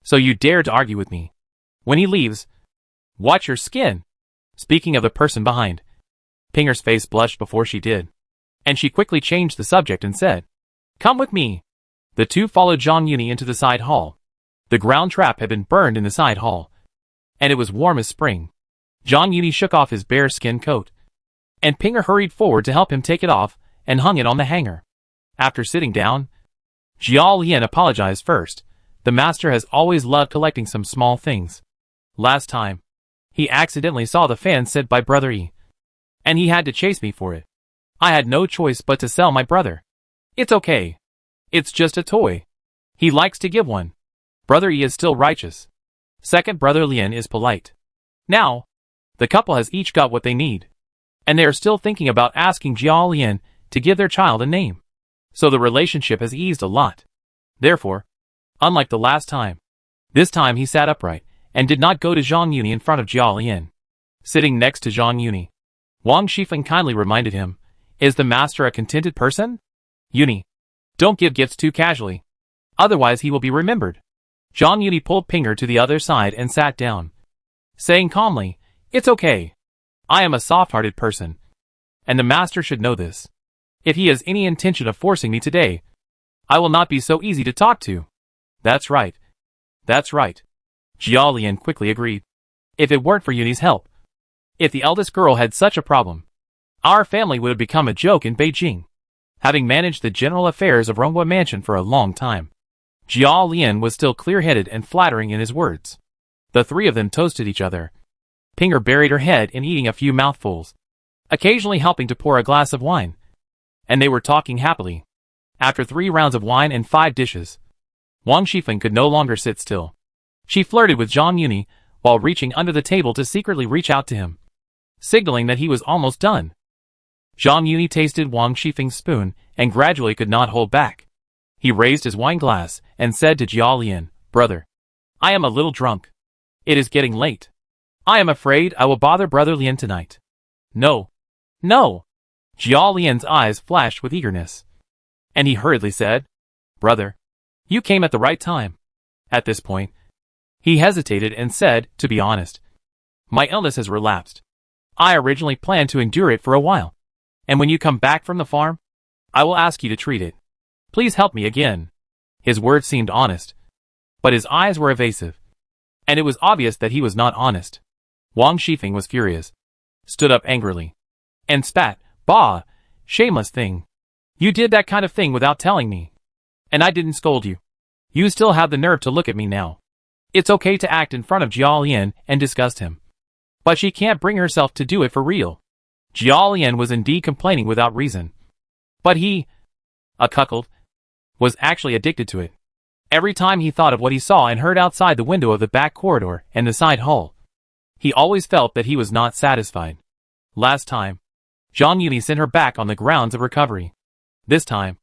so you dare to argue with me. When he leaves, watch your skin." Speaking of the person behind, Pinger's face blushed before she did, and she quickly changed the subject and said, "Come with me." The two followed Zhang Yuni into the side hall. The ground trap had been burned in the side hall, and it was warm as spring. Zhang Yuni shook off his bear-skin coat, and Pinger hurried forward to help him take it off and hung it on the hanger. After sitting down, Jiao Lian apologized first. The master has always loved collecting some small things. Last time, he accidentally saw the fan set by Brother Yi, and he had to chase me for it. I had no choice but to sell my brother. It's okay. It's just a toy. He likes to give one. Brother Yi is still righteous. Second Brother Lian is polite. Now, the couple has each got what they need, and they are still thinking about asking Jiao Lian to give their child a name. So the relationship has eased a lot. Therefore, unlike the last time, this time he sat upright and did not go to Zhang Yuni in front of Jiao Lian. Sitting next to Zhang Yuni, Wang Shifeng kindly reminded him, "Is the master a contented person? Yuni, don't give gifts too casually. Otherwise he will be remembered." Zhang Yuni pulled Pinger to the other side and sat down, saying calmly, "It's okay. I am a soft-hearted person, and the master should know this. If he has any intention of forcing me today, I will not be so easy to talk to." "That's right. That's right." Jiao Lian quickly agreed. "If it weren't for Yuni's help, if the eldest girl had such a problem, our family would have become a joke in Beijing." Having managed the general affairs of Ronghua Mansion for a long time, Jiao Lian was still clear-headed and flattering in his words. The three of them toasted each other. Pinger buried her head in eating a few mouthfuls, occasionally helping to pour a glass of wine, and they were talking happily. After 3 rounds of wine and 5 dishes, Wang Shifeng could no longer sit still. She flirted with Zhang Yuni while reaching under the table to secretly reach out to him, signaling that he was almost done. Zhang Yuni tasted Wang Shifeng's spoon and gradually could not hold back. He raised his wine glass and said to Jiao Lian, "Brother, I am a little drunk. It is getting late. I am afraid I will bother Brother Lian tonight." "No. No." Jiao Lian's eyes flashed with eagerness, and he hurriedly said, "Brother, you came at the right time." At this point, he hesitated and said, "To be honest, my illness has relapsed. I originally planned to endure it for a while, and when you come back from the farm, I will ask you to treat it. Please help me again." His words seemed honest, but his eyes were evasive, and it was obvious that he was not honest. Wang Shifeng was furious, stood up angrily, and spat, "Bah, shameless thing. You did that kind of thing without telling me. And I didn't scold you. You still have the nerve to look at me now. It's okay to act in front of Jiao Lian and disgust him, but she can't bring herself to do it for real." Jiao Lian was indeed complaining without reason, but he, a cuckold, was actually addicted to it. Every time he thought of what he saw and heard outside the window of the back corridor and the side hall, he always felt that he was not satisfied. Last time, Zhang Yuni sent her back on the grounds of recovery. This time,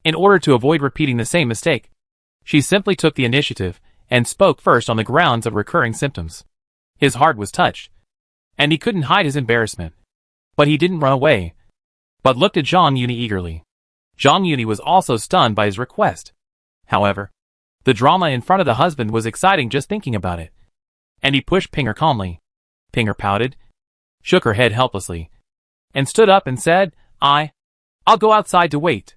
in order to avoid repeating the same mistake, she simply took the initiative and spoke first on the grounds of recurring symptoms. His heart was touched, and he couldn't hide his embarrassment. But he didn't run away, but looked at Zhang Yuni eagerly. Zhang Yuni was also stunned by his request. However, the drama in front of the husband was exciting just thinking about it, and he pushed Pinger calmly. Pinger pouted, shook her head helplessly, and stood up and said, I'll go outside to wait."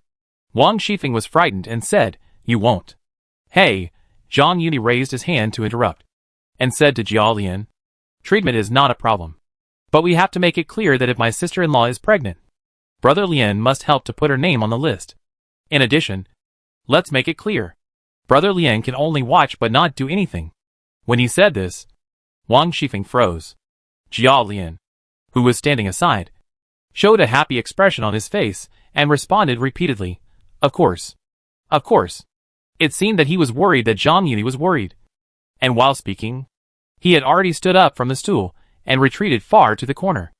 Wang Shifeng was frightened and said, "You won't." "Hey," Zhang Yuni raised his hand to interrupt, and said to Jiao Lian, "Treatment is not a problem, but we have to make it clear that if my sister-in-law is pregnant, Brother Lian must help to put her name on the list. In addition, let's make it clear, Brother Lian can only watch but not do anything." When he said this, Wang Shifeng froze. Jiao Lian, who was standing aside, showed a happy expression on his face and responded repeatedly, "Of course. Of course." It seemed that he was worried that Zhang Yuni was worried, and while speaking, he had already stood up from the stool and retreated far to the corner.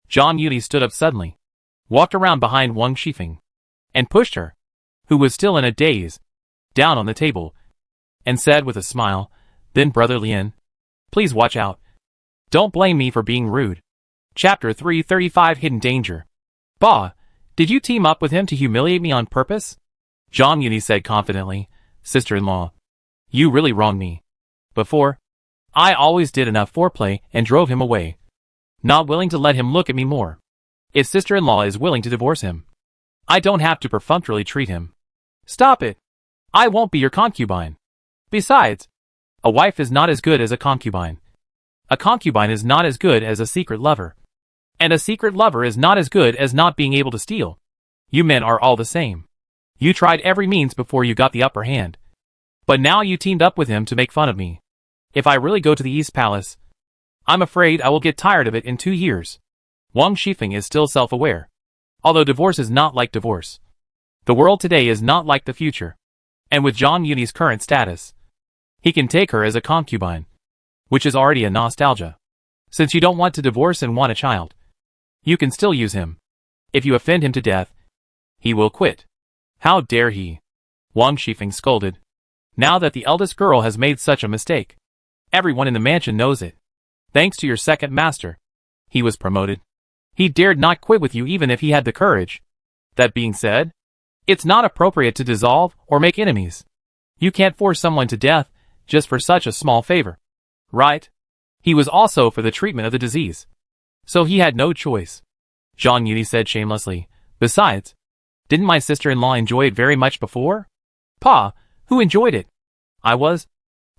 Zhang Yuni stood up suddenly, walked around behind Wang Shifeng, and pushed her, who was still in a daze, down on the table, and said with a smile, "Then Brother Lian, please watch out. Don't blame me for being rude." Chapter 335 Hidden Danger. "Bah, did you team up with him to humiliate me on purpose?" Zhang Yuni said confidently, "Sister-in-law, you really wronged me. Before, I always did enough foreplay and drove him away, not willing to let him look at me more. If sister-in-law is willing to divorce him, I don't have to perfunctorily treat him." "Stop it. I won't be your concubine. Besides, A wife is not as good as a concubine. A concubine is not as good as a secret lover. And a secret lover is not as good as not being able to steal. You men are all the same. You tried every means before you got the upper hand. But now you teamed up with him to make fun of me. If I really go to the East Palace, I'm afraid I will get tired of it in 2 years. Wang Shifeng is still self-aware. Although divorce is not like divorce. The world today is not like the future. And with Zhang Yuni's current status, he can take her as a concubine, which is already a nostalgia. Since you don't want to divorce and want a child, you can still use him. If you offend him to death, he will quit. How dare he? Wang Shifeng scolded. Now that the eldest girl has made such a mistake, everyone in the mansion knows it. Thanks to your second master, he was promoted. He dared not quit with you even if he had the courage. That being said, it's not appropriate to dissolve or make enemies. You can't force someone to death just for such a small favor. Right? He was also for the treatment of the disease. So he had no choice. Zhang Yuni said shamelessly. Besides, didn't my sister-in-law enjoy it very much before? Pa, who enjoyed it? I was.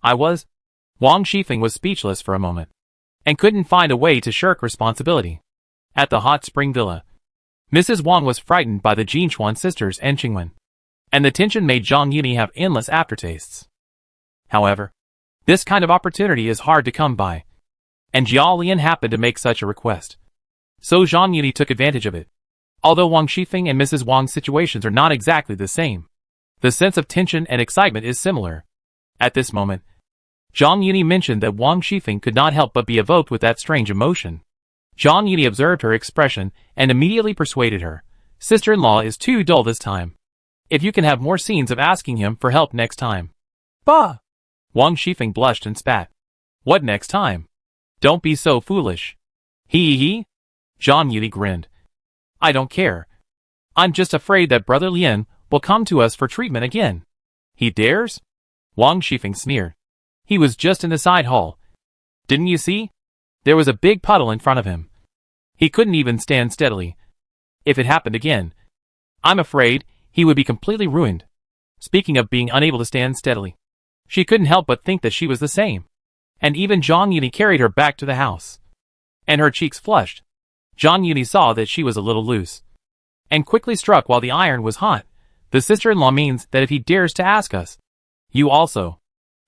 Wang Shifeng was speechless for a moment, and couldn't find a way to shirk responsibility. At the hot spring villa, Mrs. Wang was frightened by the Jinchuan sisters and Qingwen, and the tension made Zhang Yuni have endless aftertastes. However, this kind of opportunity is hard to come by, and Jiao Lian happened to make such a request. So Zhang Yuni took advantage of it. Although Wang Shifeng and Mrs. Wang's situations are not exactly the same, the sense of tension and excitement is similar. At this moment, Zhang Yuni mentioned that Wang Shifeng could not help but be evoked with that strange emotion. Zhang Yuni observed her expression and immediately persuaded her. Sister-in-law is too dull this time. If you can have more scenes of asking him for help next time. Bah! Wang Shifeng blushed and spat. What next time? Don't be so foolish. He. Zhang Yuni grinned. I don't care. I'm just afraid that Brother Lien will come to us for treatment again. He dares? Wang Shifeng sneered. He was just in the side hall. Didn't you see? There was a big puddle in front of him. He couldn't even stand steadily. If it happened again, I'm afraid he would be completely ruined. Speaking of being unable to stand steadily, she couldn't help but think that she was the same. And even Zhang Yuni carried her back to the house. And her cheeks flushed. Zhang Yuni saw that she was a little loose, and quickly struck while the iron was hot. The sister-in-law means that if he dares to ask us, you also.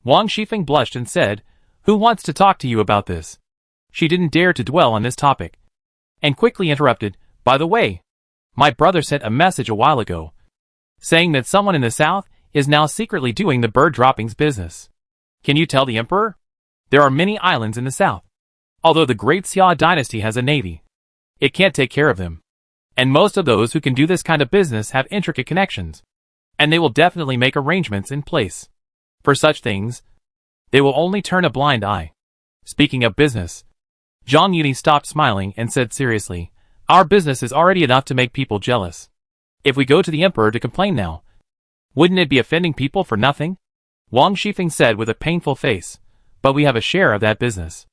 Wang Shifeng blushed and said, who wants to talk to you about this? She didn't dare to dwell on this topic, and quickly interrupted, by the way, my brother sent a message a while ago, saying that someone in the south is now secretly doing the bird droppings business. Can you tell the emperor? There are many islands in the south. Although the great Xia dynasty has a navy, it can't take care of them. And most of those who can do this kind of business have intricate connections, and they will definitely make arrangements in place. For such things, they will only turn a blind eye. Speaking of business, Zhang Yuni stopped smiling and said seriously, our business is already enough to make people jealous. If we go to the emperor to complain now, wouldn't it be offending people for nothing? Wang Shifeng said with a painful face, but we have a share of that business.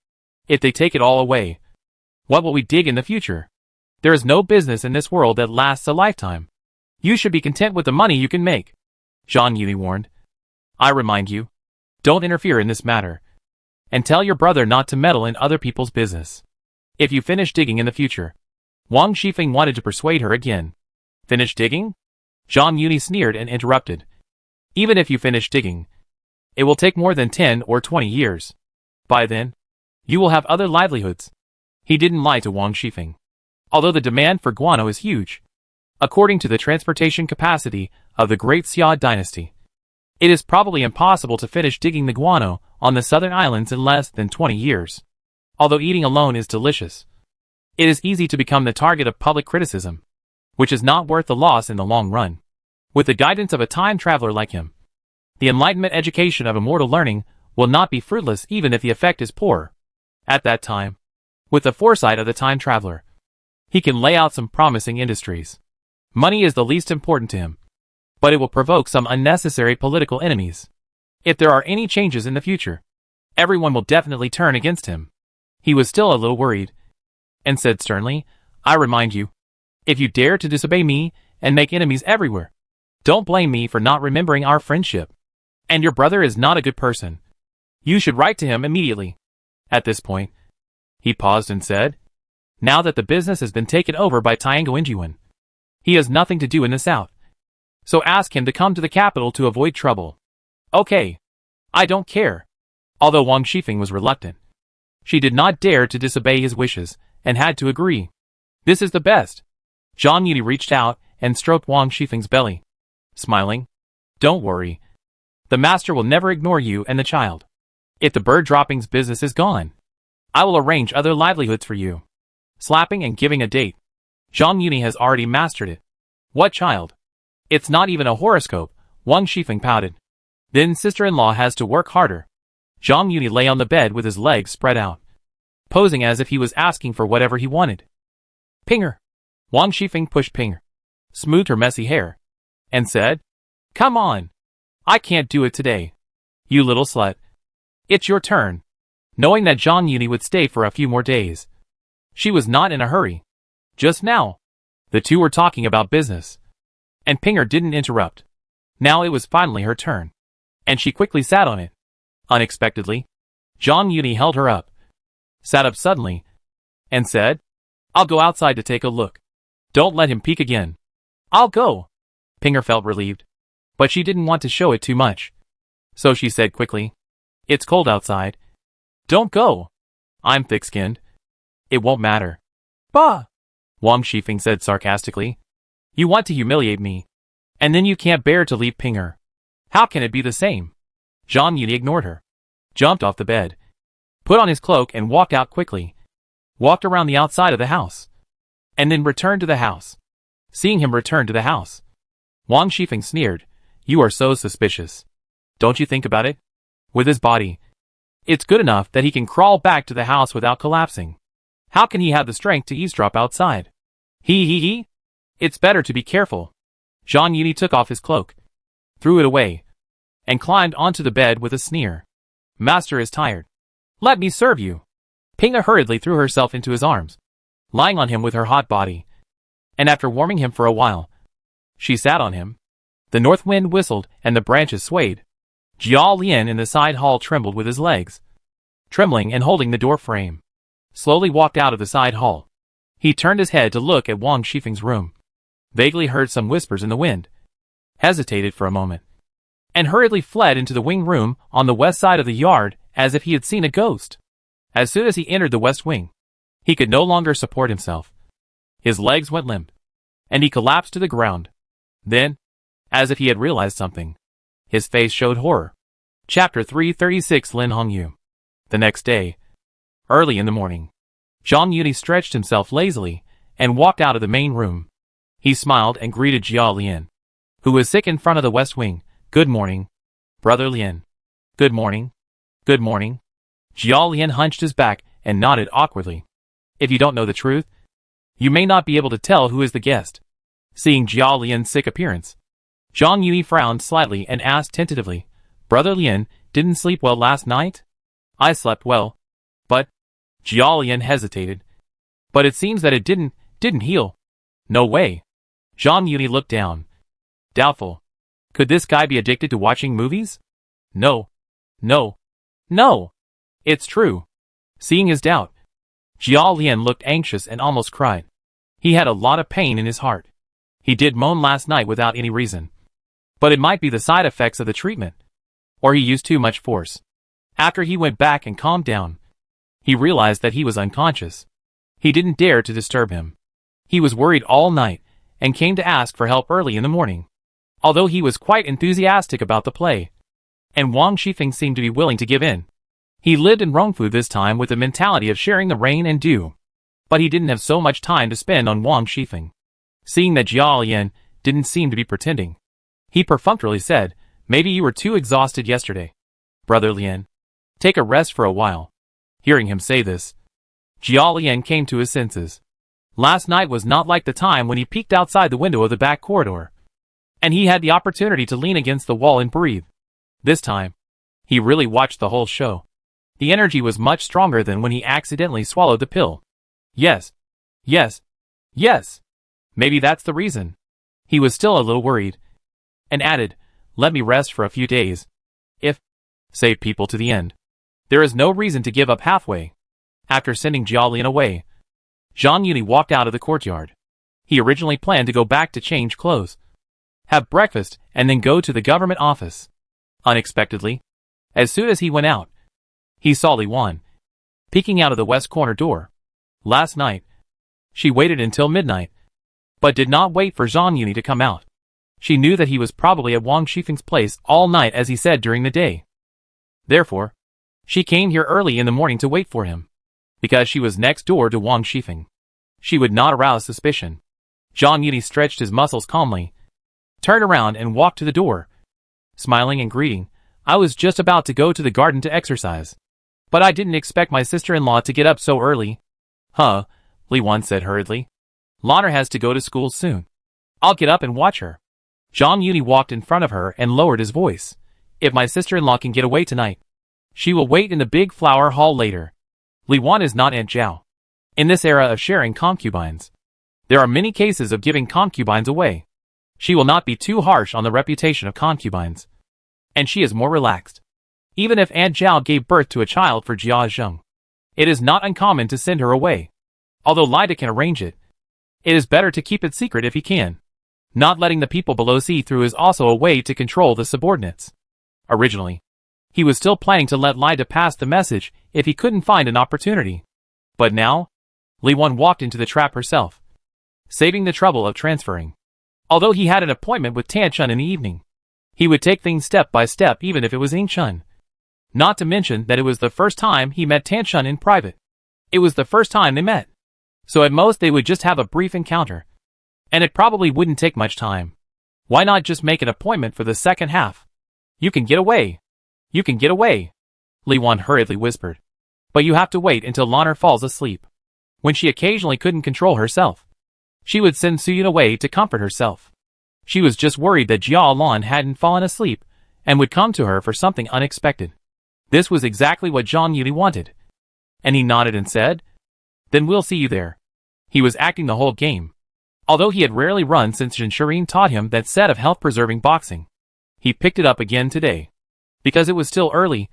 If they take it all away, what will we dig in the future? There is no business in this world that lasts a lifetime. You should be content with the money you can make. Zhang Yuni warned. I remind you, don't interfere in this matter. And tell your brother not to meddle in other people's business. If you finish digging in the future. Wang Shifeng wanted to persuade her again. Finish digging? Zhang Yuni sneered and interrupted. Even if you finish digging, it will take more than 10 or 20 years. By then, you will have other livelihoods. He didn't lie to Wang Shifeng. Although the demand for guano is huge, according to the transportation capacity of the great Xia dynasty, it is probably impossible to finish digging the guano on the southern islands in less than 20 years. Although eating alone is delicious, it is easy to become the target of public criticism, which is not worth the loss in the long run. With the guidance of a time traveler like him, the enlightenment education of immortal learning will not be fruitless even if the effect is poor. At that time, with the foresight of the time traveler, he can lay out some promising industries. Money is the least important to him, but it will provoke some unnecessary political enemies. If there are any changes in the future, everyone will definitely turn against him. He was still a little worried, and said sternly, I remind you, if you dare to disobey me and make enemies everywhere, don't blame me for not remembering our friendship. And your brother is not a good person. You should write to him immediately. At this point, he paused and said, now that the business has been taken over by Tiango Injuan, he has nothing to do in the south. So ask him to come to the capital to avoid trouble. Okay. I don't care. Although Wang Shifeng was reluctant, she did not dare to disobey his wishes, and had to agree. This is the best. Zhang Yuni reached out and stroked Wang Shifeng's belly, smiling. Don't worry. The master will never ignore you and the child. If the bird droppings business is gone, I will arrange other livelihoods for you. Slapping and giving a date. Zhang Yuni has already mastered it. What child? It's not even a horoscope, Wang Shifeng pouted. Then sister-in-law has to work harder. Zhang Yuni lay on the bed with his legs spread out, posing as if he was asking for whatever he wanted. Pinger. Wang Shifeng pushed Pinger, smoothed her messy hair, and said, come on. I can't do it today. You little slut. It's your turn. Knowing that Zhang Yuni would stay for a few more days, she was not in a hurry. Just now, the two were talking about business, and Pinger didn't interrupt. Now it was finally her turn, and she quickly sat on it. Unexpectedly, Zhang Yuni held her up, sat up suddenly, and said, I'll go outside to take a look. Don't let him peek again. I'll go. Pinger felt relieved, but she didn't want to show it too much. So she said quickly, it's cold outside. Don't go. I'm thick-skinned. It won't matter. Bah! Wang Shifeng said sarcastically. You want to humiliate me, and then you can't bear to leave Pinger. How can it be the same? Zhang Yuni ignored her, jumped off the bed, put on his cloak and walked out quickly, walked around the outside of the house, and then returned to the house. Seeing him return to the house, Wang Shifeng sneered, you are so suspicious. Don't you think about it? With his body, it's good enough that he can crawl back to the house without collapsing. How can he have the strength to eavesdrop outside? He. It's better to be careful. Zhang Yuni took off his cloak, threw it away, and climbed onto the bed with a sneer. Master is tired. Let me serve you. Pinger hurriedly threw herself into his arms, lying on him with her hot body, and after warming him for a while, she sat on him. The north wind whistled and the branches swayed. Jiao Lian in the side hall trembled with his legs, trembling and holding the door frame, slowly walked out of the side hall. He turned his head to look at Wang Shifeng's room, vaguely heard some whispers in the wind, hesitated for a moment, and hurriedly fled into the wing room on the west side of the yard as if he had seen a ghost. As soon as he entered the west wing, he could no longer support himself. His legs went limp, and he collapsed to the ground. Then, as if he had realized something, his face showed horror. Chapter 336 Lin Hongyu. The next day, early in the morning, Zhang Yuni stretched himself lazily and walked out of the main room. He smiled and greeted Jiao Lian, who was sick in front of the west wing. Good morning, Brother Lian. Good morning. Good morning. Jiao Lian hunched his back and nodded awkwardly. If you don't know the truth, you may not be able to tell who is the guest. Seeing Jiao Lian's sick appearance, Zhang Yuni frowned slightly and asked tentatively, Brother Lian, didn't sleep well last night? I slept well, but... Jiao Lian hesitated. But it seems that it didn't heal. No way. Zhang Yuni looked down. Doubtful. Could this guy be addicted to watching movies? No. It's true. Seeing his doubt, Jiao Lian looked anxious and almost cried. He had a lot of pain in his heart. He did moan last night without any reason. But it might be the side effects of the treatment. Or he used too much force. After he went back and calmed down, he realized that he was unconscious. He didn't dare to disturb him. He was worried all night, and came to ask for help early in the morning. Although he was quite enthusiastic about the play, and Wang Shifeng seemed to be willing to give in. He lived in Rongfu this time with the mentality of sharing the rain and dew. But he didn't have so much time to spend on Wang Shifeng. Seeing that Jiao Lian didn't seem to be pretending, he perfunctorily said, maybe you were too exhausted yesterday. Brother Lian, take a rest for a while. Hearing him say this, Jiao Lian came to his senses. Last night was not like the time when he peeked outside the window of the back corridor, and he had the opportunity to lean against the wall and breathe. This time, he really watched the whole show. The energy was much stronger than when he accidentally swallowed the pill. Yes. Maybe that's the reason. He was still a little worried, and added, let me rest for a few days. If, save people to the end. There is no reason to give up halfway. After sending Jialin away, Zhang Yuni walked out of the courtyard. He originally planned to go back to change clothes, have breakfast, and then go to the government office. Unexpectedly, as soon as he went out, he saw Li Wan peeking out of the west corner door. Last night, she waited until midnight, but did not wait for Zhang Yuni to come out. She knew that he was probably at Wang Shifeng's place all night as he said during the day. Therefore, she came here early in the morning to wait for him. Because she was next door to Wang Shifeng, she would not arouse suspicion. Zhang Yuni stretched his muscles calmly, turned around and walked to the door, smiling and greeting. I was just about to go to the garden to exercise, but I didn't expect my sister-in-law to get up so early. Huh, Li Wan said hurriedly. Lanner has to go to school soon. I'll get up and watch her. Zhang Yuni walked in front of her and lowered his voice. If my sister-in-law can get away tonight, she will wait in the big flower hall later. Li Wan is not Aunt Zhao. In this era of sharing concubines, there are many cases of giving concubines away. She will not be too harsh on the reputation of concubines. And she is more relaxed. Even if Aunt Zhao gave birth to a child for Jia Zheng, it is not uncommon to send her away. Although Lida can arrange it, it is better to keep it secret if he can. Not letting the people below see through is also a way to control the subordinates. Originally, he was still planning to let Lida pass the message if he couldn't find an opportunity. But now, Li Wan walked into the trap herself, saving the trouble of transferring. Although he had an appointment with Tan Chun in the evening, he would take things step by step even if it was Ying Chun. Not to mention that it was the first time he met Tan Chun in private. It was the first time they met. So at most they would just have a brief encounter. And it probably wouldn't take much time. Why not just make an appointment for the second half? You can get away. You can get away, Li Wan hurriedly whispered. But you have to wait until Lanner falls asleep. When she occasionally couldn't control herself, she would send Suyun away to comfort herself. She was just worried that Jia Lan hadn't fallen asleep and would come to her for something unexpected. This was exactly what Zhang Yuni wanted. And he nodded and said, "Then we'll see you there." He was acting the whole game. Although he had rarely run since Jin Shirin taught him that set of health-preserving boxing, he picked it up again today. Because it was still early,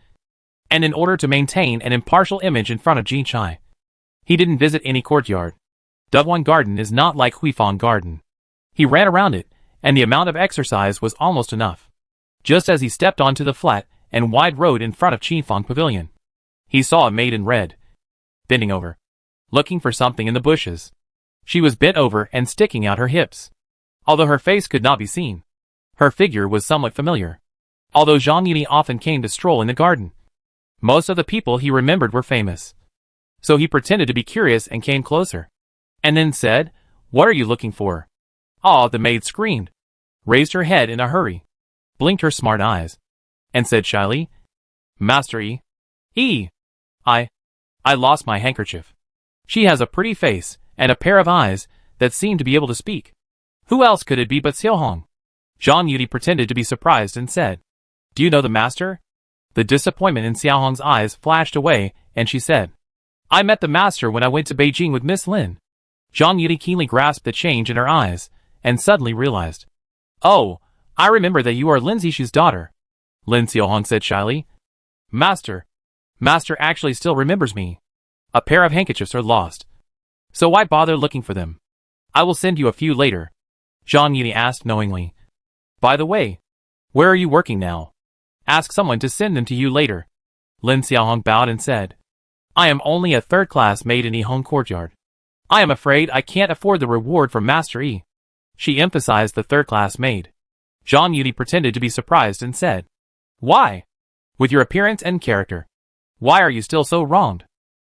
and in order to maintain an impartial image in front of Jin Chai, he didn't visit any courtyard. Dugwan Garden is not like Huifang Garden. He ran around it, and the amount of exercise was almost enough. Just as he stepped onto the flat and wide road in front of Qifang Pavilion, he saw a maid in red, bending over, looking for something in the bushes. She was bent over and sticking out her hips. Although her face could not be seen, her figure was somewhat familiar. Although Zhang Yuni often came to stroll in the garden, most of the people he remembered were famous. So he pretended to be curious and came closer. And then said, "What are you looking for?" "Ah," the maid screamed, raised her head in a hurry, blinked her smart eyes, and said shyly, "Master E. I lost my handkerchief." She has a pretty face and a pair of eyes that seem to be able to speak. Who else could it be but Xiaohong? Zhang Yuni pretended to be surprised and said, "Do you know the master?" The disappointment in Xiaohong's eyes flashed away, and she said, "I met the master when I went to Beijing with Miss Lin." Zhang Yuni keenly grasped the change in her eyes, and suddenly realized, "Oh, I remember that you are Lin Zixu's daughter." Lin, Xiaohong said shyly. Master actually still remembers me. A pair of handkerchiefs are lost. So why bother looking for them? I will send you a few later." Zhang Yuni asked knowingly. "By the way, where are you working now? Ask someone to send them to you later." Lin Xiaohong bowed and said, "I am only a third-class maid in Yihong Courtyard. I am afraid I can't afford the reward from Master Yi." She emphasized the third-class maid. Zhang Yuni pretended to be surprised and said, "Why? With your appearance and character, why are you still so wronged?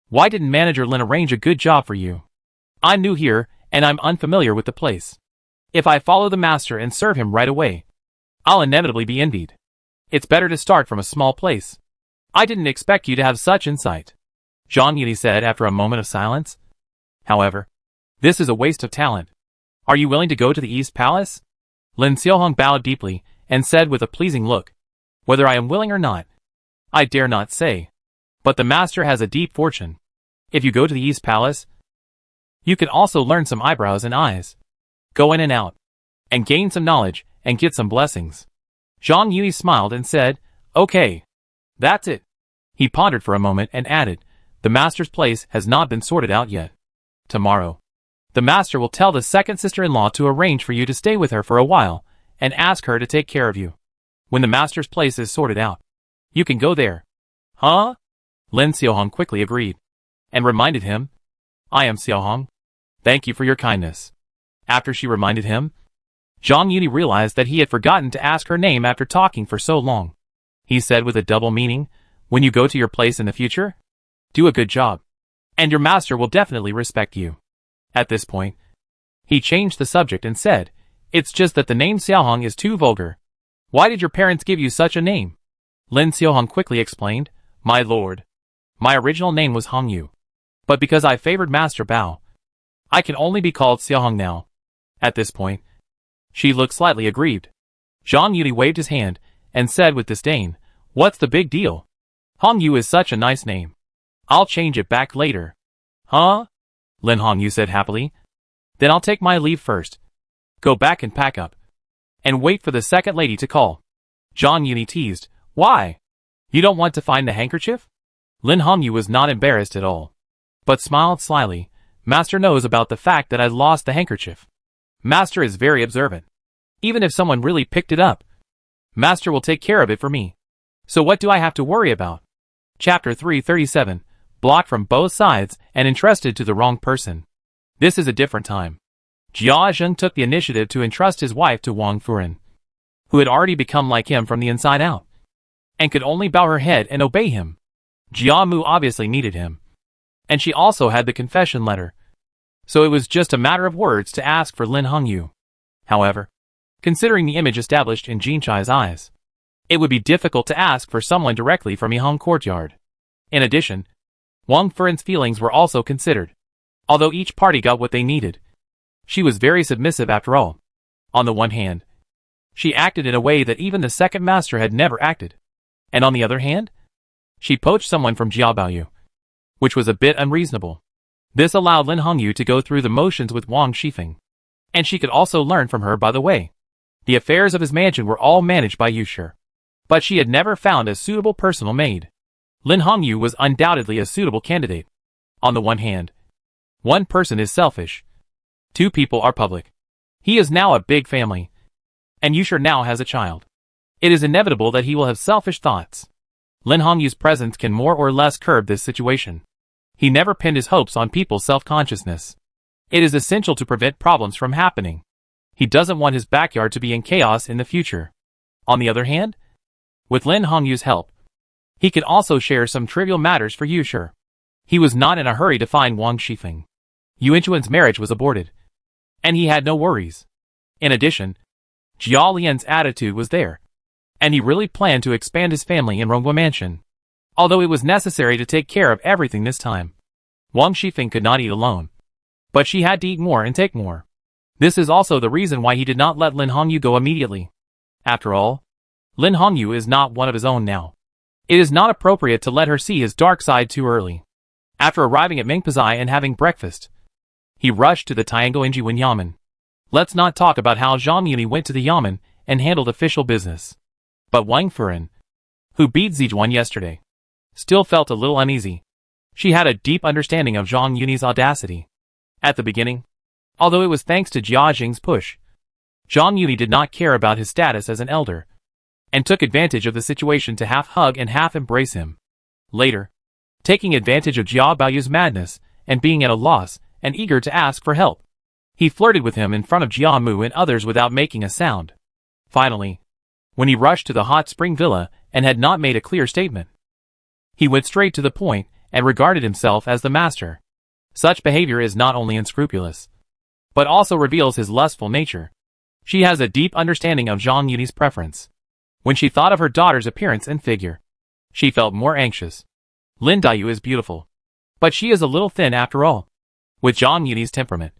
Why didn't Manager Lin arrange a good job for you? I'm new here, and I'm unfamiliar with the place. If I follow the master and serve him right away, I'll inevitably be envied. It's better to start from a small place. I didn't expect you to have such insight," Zhang Yuni said after a moment of silence. "However, this is a waste of talent. Are you willing to go to the East Palace?" Lin Xiaohong bowed deeply and said with a pleasing look, "Whether I am willing or not, I dare not say. But the master has a deep fortune. If you go to the East Palace, you can also learn some eyebrows and eyes. Go in and out, and gain some knowledge, and get some blessings." Zhang Yuni smiled and said, "Okay. That's it." He pondered for a moment and added, the master's place has not been sorted out yet. Tomorrow, the master will tell the second sister-in-law to arrange for you to stay with her for a while and ask her to take care of you. When the master's place is sorted out, you can go there. Huh? Lin Xiaohong quickly agreed and reminded him, I am Xiaohong. Thank you for your kindness. After she reminded him, Zhang Yuni realized that he had forgotten to ask her name after talking for so long. He said with a double meaning, when you go to your place in the future, do a good job, and your master will definitely respect you. At this point, he changed the subject and said, it's just that the name Xiaohong is too vulgar. Why did your parents give you such a name? Lin Xiaohong quickly explained, my lord, my original name was Hongyu, but because I favored Master Bao, I can only be called Xiaohong now. At this point, she looked slightly aggrieved. Zhang Yuni waved his hand and said with disdain, what's the big deal? Hongyu is such a nice name. I'll change it back later. Huh? Lin Hongyu said happily. Then I'll take my leave first. Go back and pack up. And wait for the second lady to call. Zhang Yuni teased, why? You don't want to find the handkerchief? Lin Hongyu was not embarrassed at all, but smiled slyly. Master knows about the fact that I lost the handkerchief. Master is very observant. Even if someone really picked it up, Master will take care of it for me. So what do I have to worry about? Chapter 337, blocked from both sides and entrusted to the wrong person. This is a different time. Jia Zheng took the initiative to entrust his wife to Wang Furen, who had already become like him from the inside out, and could only bow her head and obey him. Jia Mu obviously needed him, and she also had the confession letter, so it was just a matter of words to ask for Lin Hongyu. However, considering the image established in Jin Chai's eyes, it would be difficult to ask for someone directly from Yihong Courtyard. In addition, Wang Furen's feelings were also considered. Although each party got what they needed, she was very submissive after all. On the one hand, she acted in a way that even the second master had never acted, and on the other hand, she poached someone from Jiabaoyu, which was a bit unreasonable. This allowed Lin Hongyu to go through the motions with Wang Shifeng, and she could also learn from her by the way. The affairs of his mansion were all managed by Yushi, but she had never found a suitable personal maid. Lin Hongyu was undoubtedly a suitable candidate. On the one hand, one person is selfish. Two people are public. He is now a big family, and Yushi now has a child. It is inevitable that he will have selfish thoughts. Lin Hongyu's presence can more or less curb this situation. He never pinned his hopes on people's self-consciousness. It is essential to prevent problems from happening. He doesn't want his backyard to be in chaos in the future. On the other hand, with Lin Hongyu's help, he could also share some trivial matters for Yushi. He was not in a hurry to find Wang Shifeng. Yuan Chuan's marriage was aborted, and he had no worries. In addition, Jia Lian's attitude was there, and he really planned to expand his family in Ronggua Mansion. Although it was necessary to take care of everything this time, Wang Shifeng could not eat alone, but she had to eat more and take more. This is also the reason why he did not let Lin Hongyu go immediately. After all, Lin Hongyu is not one of his own now. It is not appropriate to let her see his dark side too early. After arriving at Mingpazai and having breakfast, he rushed to the Tiango Injiwen Yamen. Let's not talk about how Zhang Yuni went to the Yamen and handled official business. But Wang Furen, who beat Zijuan yesterday, still felt a little uneasy. She had a deep understanding of Zhang Yuni's audacity. At the beginning, although it was thanks to Jia Jing's push, Zhang Yuni did not care about his status as an elder, and took advantage of the situation to half hug and half embrace him. Later, taking advantage of Jia Baoyu's madness and being at a loss and eager to ask for help, he flirted with him in front of Jia Mu and others without making a sound. Finally, when he rushed to the hot spring villa and had not made a clear statement, he went straight to the point and regarded himself as the master. Such behavior is not only unscrupulous, but also reveals his lustful nature. She has a deep understanding of Zhang Yuni's preference. When she thought of her daughter's appearance and figure, she felt more anxious. Lin Dayu is beautiful, but she is a little thin after all. With Zhang Yuni's temperament,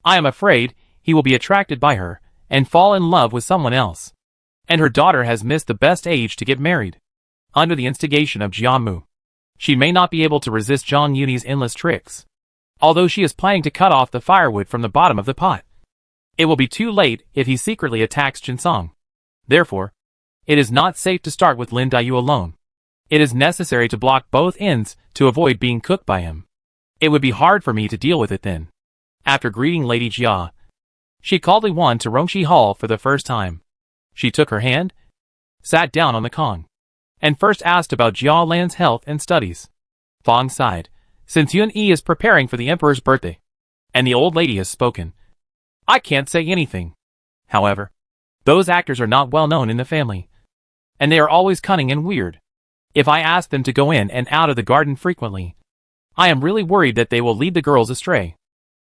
I am afraid he will be attracted by her and fall in love with someone else. And her daughter has missed the best age to get married. Under the instigation of Jiamu, she may not be able to resist Zhang Yuni's endless tricks. Although she is planning to cut off the firewood from the bottom of the pot, it will be too late if he secretly attacks Jinsong. Therefore, it is not safe to start with Lin Dayu alone. It is necessary to block both ends to avoid being cooked by him. It would be hard for me to deal with it then. After greeting Lady Jia, she called Li Wan to Rongxi Hall for the first time. She took her hand, sat down on the Kong, and first asked about Jia Lan's health and studies. Fong sighed, since Yun Yi is preparing for the emperor's birthday, and the old lady has spoken, I can't say anything. However, those actors are not well known in the family, and they are always cunning and weird. If I ask them to go in and out of the garden frequently, I am really worried that they will lead the girls astray.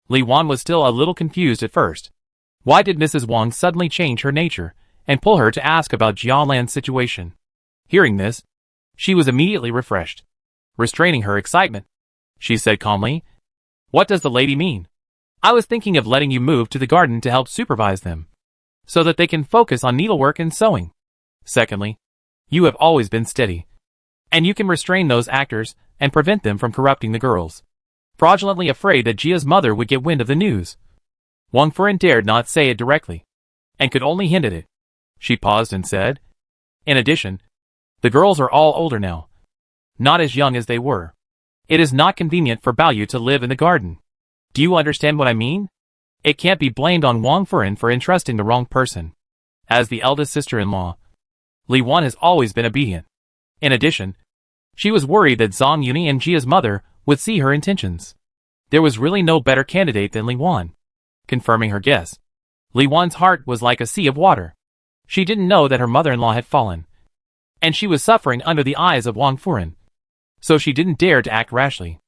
Li Wan was still a little confused at first. Why did Mrs. Wang suddenly change her nature and pull her to ask about Jia Lan's situation? Hearing this, she was immediately refreshed. Restraining her excitement, she said calmly, What does the lady mean? I was thinking of letting you move to the garden to help supervise them, so that they can focus on needlework and sewing. Secondly, you have always been steady, and you can restrain those actors and prevent them from corrupting the girls. Fraudulently afraid that Jia's mother would get wind of the news, Wang Furen dared not say it directly, and could only hint at it. She paused and said, In addition, the girls are all older now, not as young as they were. It is not convenient for Bao Yu to live in the garden. Do you understand what I mean? It can't be blamed on Wang Furen for entrusting the wrong person. As the eldest sister-in-law, Li Wan has always been obedient. In addition, she was worried that Zhang Yuni and Jia's mother would see her intentions. There was really no better candidate than Li Wan. Confirming her guess, Li Wan's heart was like a sea of water. She didn't know that her mother-in-law had fallen, and she was suffering under the eyes of Wang Furen, so she didn't dare to act rashly.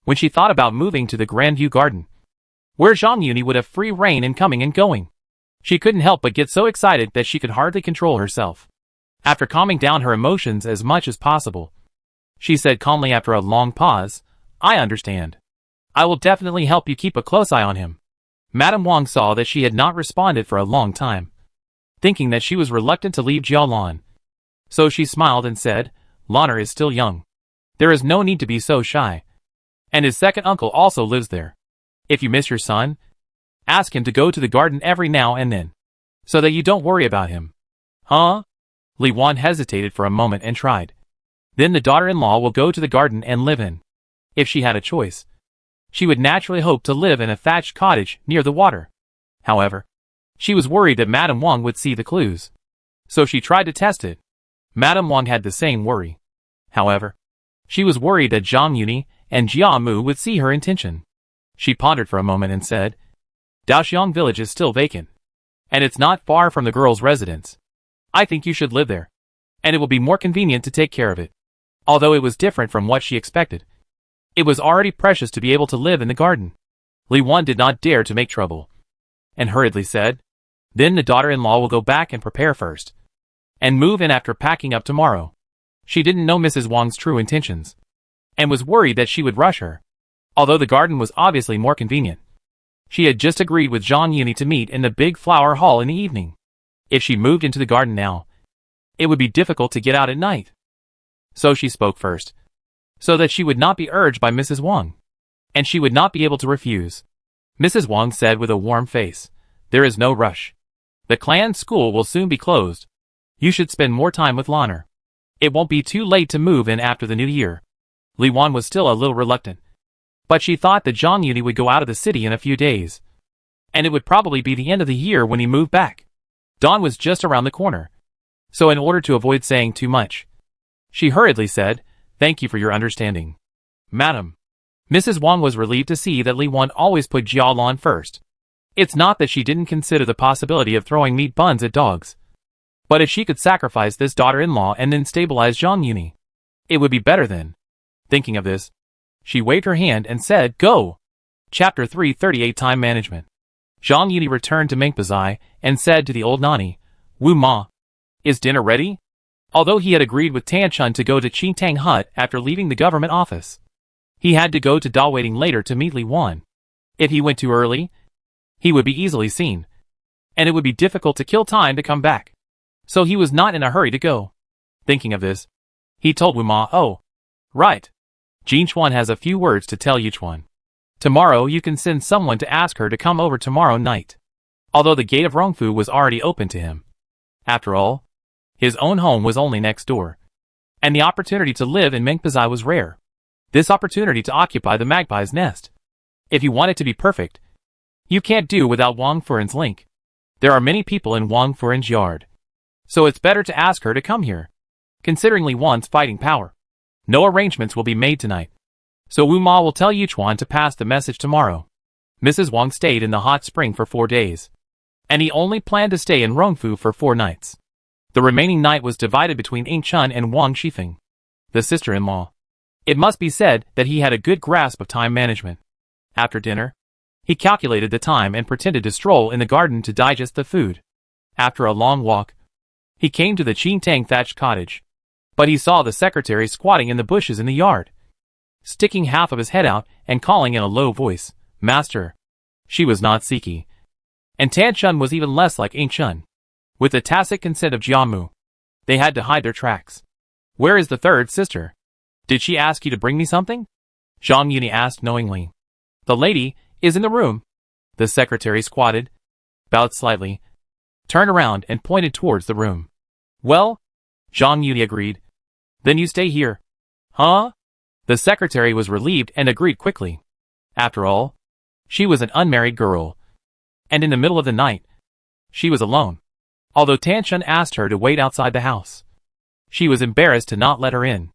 When she thought about moving to the Grandview Garden, where Zhang Yuni would have free rein in coming and going, she couldn't help but get so excited that she could hardly control herself. After calming down her emotions as much as possible, she said calmly after a long pause, I understand. I will definitely help you keep a close eye on him. Madame Wang saw that she had not responded for a long time, thinking that she was reluctant to leave Jia Lan. So she smiled and said, Lanner is still young. There is no need to be so shy. And his second uncle also lives there. If you miss your son, ask him to go to the garden every now and then, so that you don't worry about him. Huh? Li Wan hesitated for a moment and tried. Then the daughter-in-law will go to the garden and live in. If she had a choice, she would naturally hope to live in a thatched cottage near the water. However, she was worried that Madame Wang would see the clues, so she tried to test it. Madame Wang had the same worry. However, she was worried that Zhang Yuni and Jia Mu would see her intention. She pondered for a moment and said, Daoxiang village is still vacant, and it's not far from the girl's residence. I think you should live there, and it will be more convenient to take care of it. Although it was different from what she expected, it was already precious to be able to live in the garden. Li Wan did not dare to make trouble, and hurriedly said, Then the daughter-in-law will go back and prepare first, and move in after packing up tomorrow. She didn't know Mrs. Wang's true intentions, and was worried that she would rush her. Although the garden was obviously more convenient, she had just agreed with Zhang Yuni to meet in the big flower hall in the evening. If she moved into the garden now, it would be difficult to get out at night. So she spoke first, so that she would not be urged by Mrs. Wang, and she would not be able to refuse. Mrs. Wang said with a warm face, There is no rush. The clan school will soon be closed. You should spend more time with Lanner. It won't be too late to move in after the new year. Li Wan was still a little reluctant, but she thought that Zhang Yuni would go out of the city in a few days, and it would probably be the end of the year when he moved back. Dawn was just around the corner, so in order to avoid saying too much, she hurriedly said, Thank you for your understanding, Madam. Mrs. Wang was relieved to see that Li Wan always put Jia Lan first. It's not that she didn't consider the possibility of throwing meat buns at dogs, but if she could sacrifice this daughter-in-law and then stabilize Zhang Yuni, it would be better then. Thinking of this, she waved her hand and said, Go! Chapter 338 Time Management. Zhang Yuni returned to Mengpazai and said to the old nanny, Wu Ma, is dinner ready? Although he had agreed with Tan Chun to go to Qingtang Hut after leaving the government office, he had to go to Da Waiting later to meet Li Wan. If he went too early, he would be easily seen, and it would be difficult to kill time to come back. So he was not in a hurry to go. Thinking of this, he told Wu Ma, Oh, right. Jin Chuan has a few words to tell you, Chuan. Tomorrow you can send someone to ask her to come over tomorrow night. Although the gate of Rongfu was already open to him. After all, his own home was only next door, and the opportunity to live in Mengpazai was rare. This opportunity to occupy the magpie's nest. If you want it to be perfect, you can't do without Wang Furen's link. There are many people in Wang Furen's yard, so it's better to ask her to come here. Considering Li Wan's fighting power, no arrangements will be made tonight, so Wu Ma will tell Yuchuan to pass the message tomorrow. Mrs. Wang stayed in the hot spring for 4 days, and he only planned to stay in Rongfu for 4 nights. The remaining night was divided between Ying Chun and Wang Shifeng, the sister-in-law. It must be said that he had a good grasp of time management. After dinner, he calculated the time and pretended to stroll in the garden to digest the food. After a long walk, he came to the Qingtang thatched cottage, but he saw the secretary squatting in the bushes in the yard, sticking half of his head out and calling in a low voice, "Master." She was not Siki, and Tan Chun was even less like Ying Chun. With the tacit consent of Jiamu, they had to hide their tracks. "Where is the third sister? Did she ask you to bring me something?" Zhang Yuni asked knowingly. "The lady is in the room." The secretary squatted, bowed slightly, turned around and pointed towards the room. "Well," Zhang Yuni agreed. "Then you stay here." "Huh?" The secretary was relieved and agreed quickly. After all, she was an unmarried girl, and in the middle of the night, she was alone. Although Tan Chun asked her to wait outside the house, she was embarrassed to not let her in.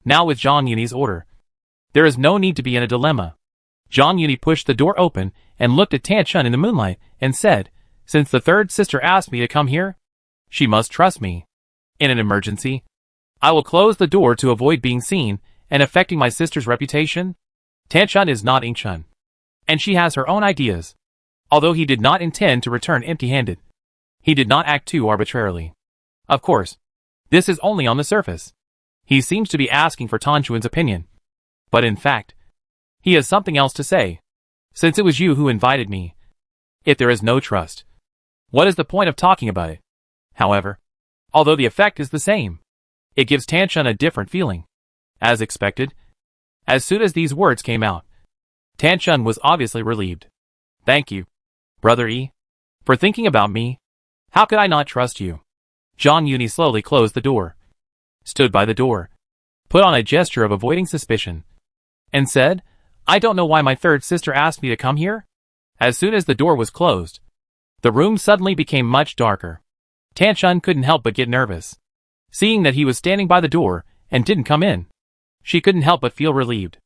Now with Zhang Yuni's order, there is no need to be in a dilemma. Zhang Yuni pushed the door open and looked at Tan Chun in the moonlight and said, "Since the third sister asked me to come here, she must trust me. In an emergency, I will close the door to avoid being seen and affecting my sister's reputation." Tan Chun is not Ying Chun, and she has her own ideas. Although he did not intend to return empty-handed, he did not act too arbitrarily. Of course, this is only on the surface. He seems to be asking for Tan Chuan's opinion, but in fact, he has something else to say. "Since it was you who invited me, if there is no trust, what is the point of talking about it?" However, although the effect is the same, it gives Tan Chun a different feeling. As expected, as soon as these words came out, Tan Chun was obviously relieved. "Thank you, Brother Yi, for thinking about me. How could I not trust you?" Zhang Yuni slowly closed the door, stood by the door, put on a gesture of avoiding suspicion, and said, "I don't know why my third sister asked me to come here." As soon as the door was closed, the room suddenly became much darker. Tan Chun couldn't help but get nervous. Seeing that he was standing by the door and didn't come in, she couldn't help but feel relieved.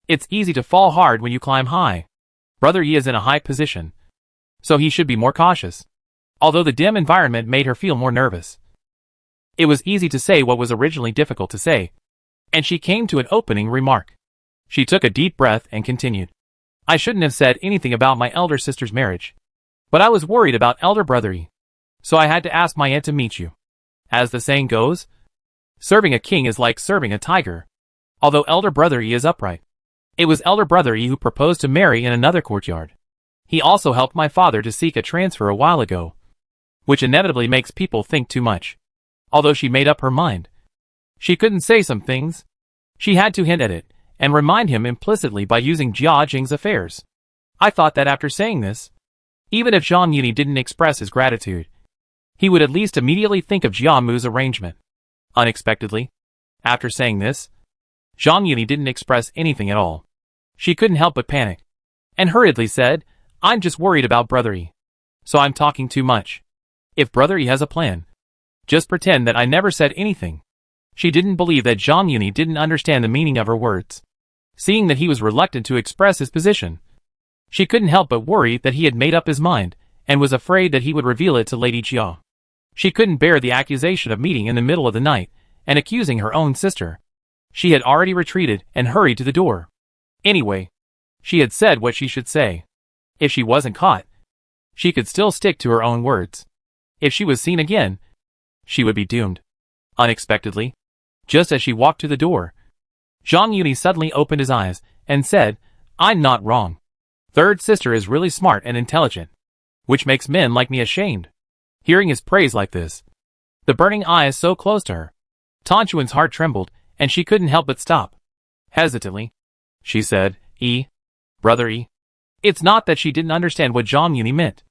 It's easy to fall hard when you climb high. Brother Yi is in a high position, so he should be more cautious. Although the dim environment made her feel more nervous, it was easy to say what was originally difficult to say, and she came to an opening remark. She took a deep breath and continued. "I shouldn't have said anything about my elder sister's marriage, but I was worried about elder brother Yi, so I had to ask my aunt to meet you. As the saying goes, serving a king is like serving a tiger. Although elder brother Yi is upright, it was elder brother Yi who proposed to marry in another courtyard. He also helped my father to seek a transfer a while ago, which inevitably makes people think too much. Although she made up her mind, she couldn't say some things. She had to hint at it and remind him implicitly by using Jia Jing's affairs. I thought that after saying this, even if Zhang Yuni didn't express his gratitude, he would at least immediately think of Jia Mu's arrangement." Unexpectedly, after saying this, Zhang Yuni didn't express anything at all. She couldn't help but panic, and hurriedly said, "I'm just worried about Brother Yi, so I'm talking too much. If Brother Yi has a plan, just pretend that I never said anything." She didn't believe that Zhang Yuni didn't understand the meaning of her words. Seeing that he was reluctant to express his position, she couldn't help but worry that he had made up his mind and was afraid that he would reveal it to Lady Jia. She couldn't bear the accusation of meeting in the middle of the night and accusing her own sister. She had already retreated and hurried to the door. Anyway, she had said what she should say. If she wasn't caught, she could still stick to her own words. If she was seen again, she would be doomed. Unexpectedly, just as she walked to the door, Zhang Yuni suddenly opened his eyes and said, "I'm not wrong. Third sister is really smart and intelligent, which makes men like me ashamed." Hearing his praise like this, the burning eyes so close to her, Tan Chuan's heart trembled and she couldn't help but stop. Hesitantly, she said, Brother Yi." It's not that she didn't understand what Zhang Yuni meant,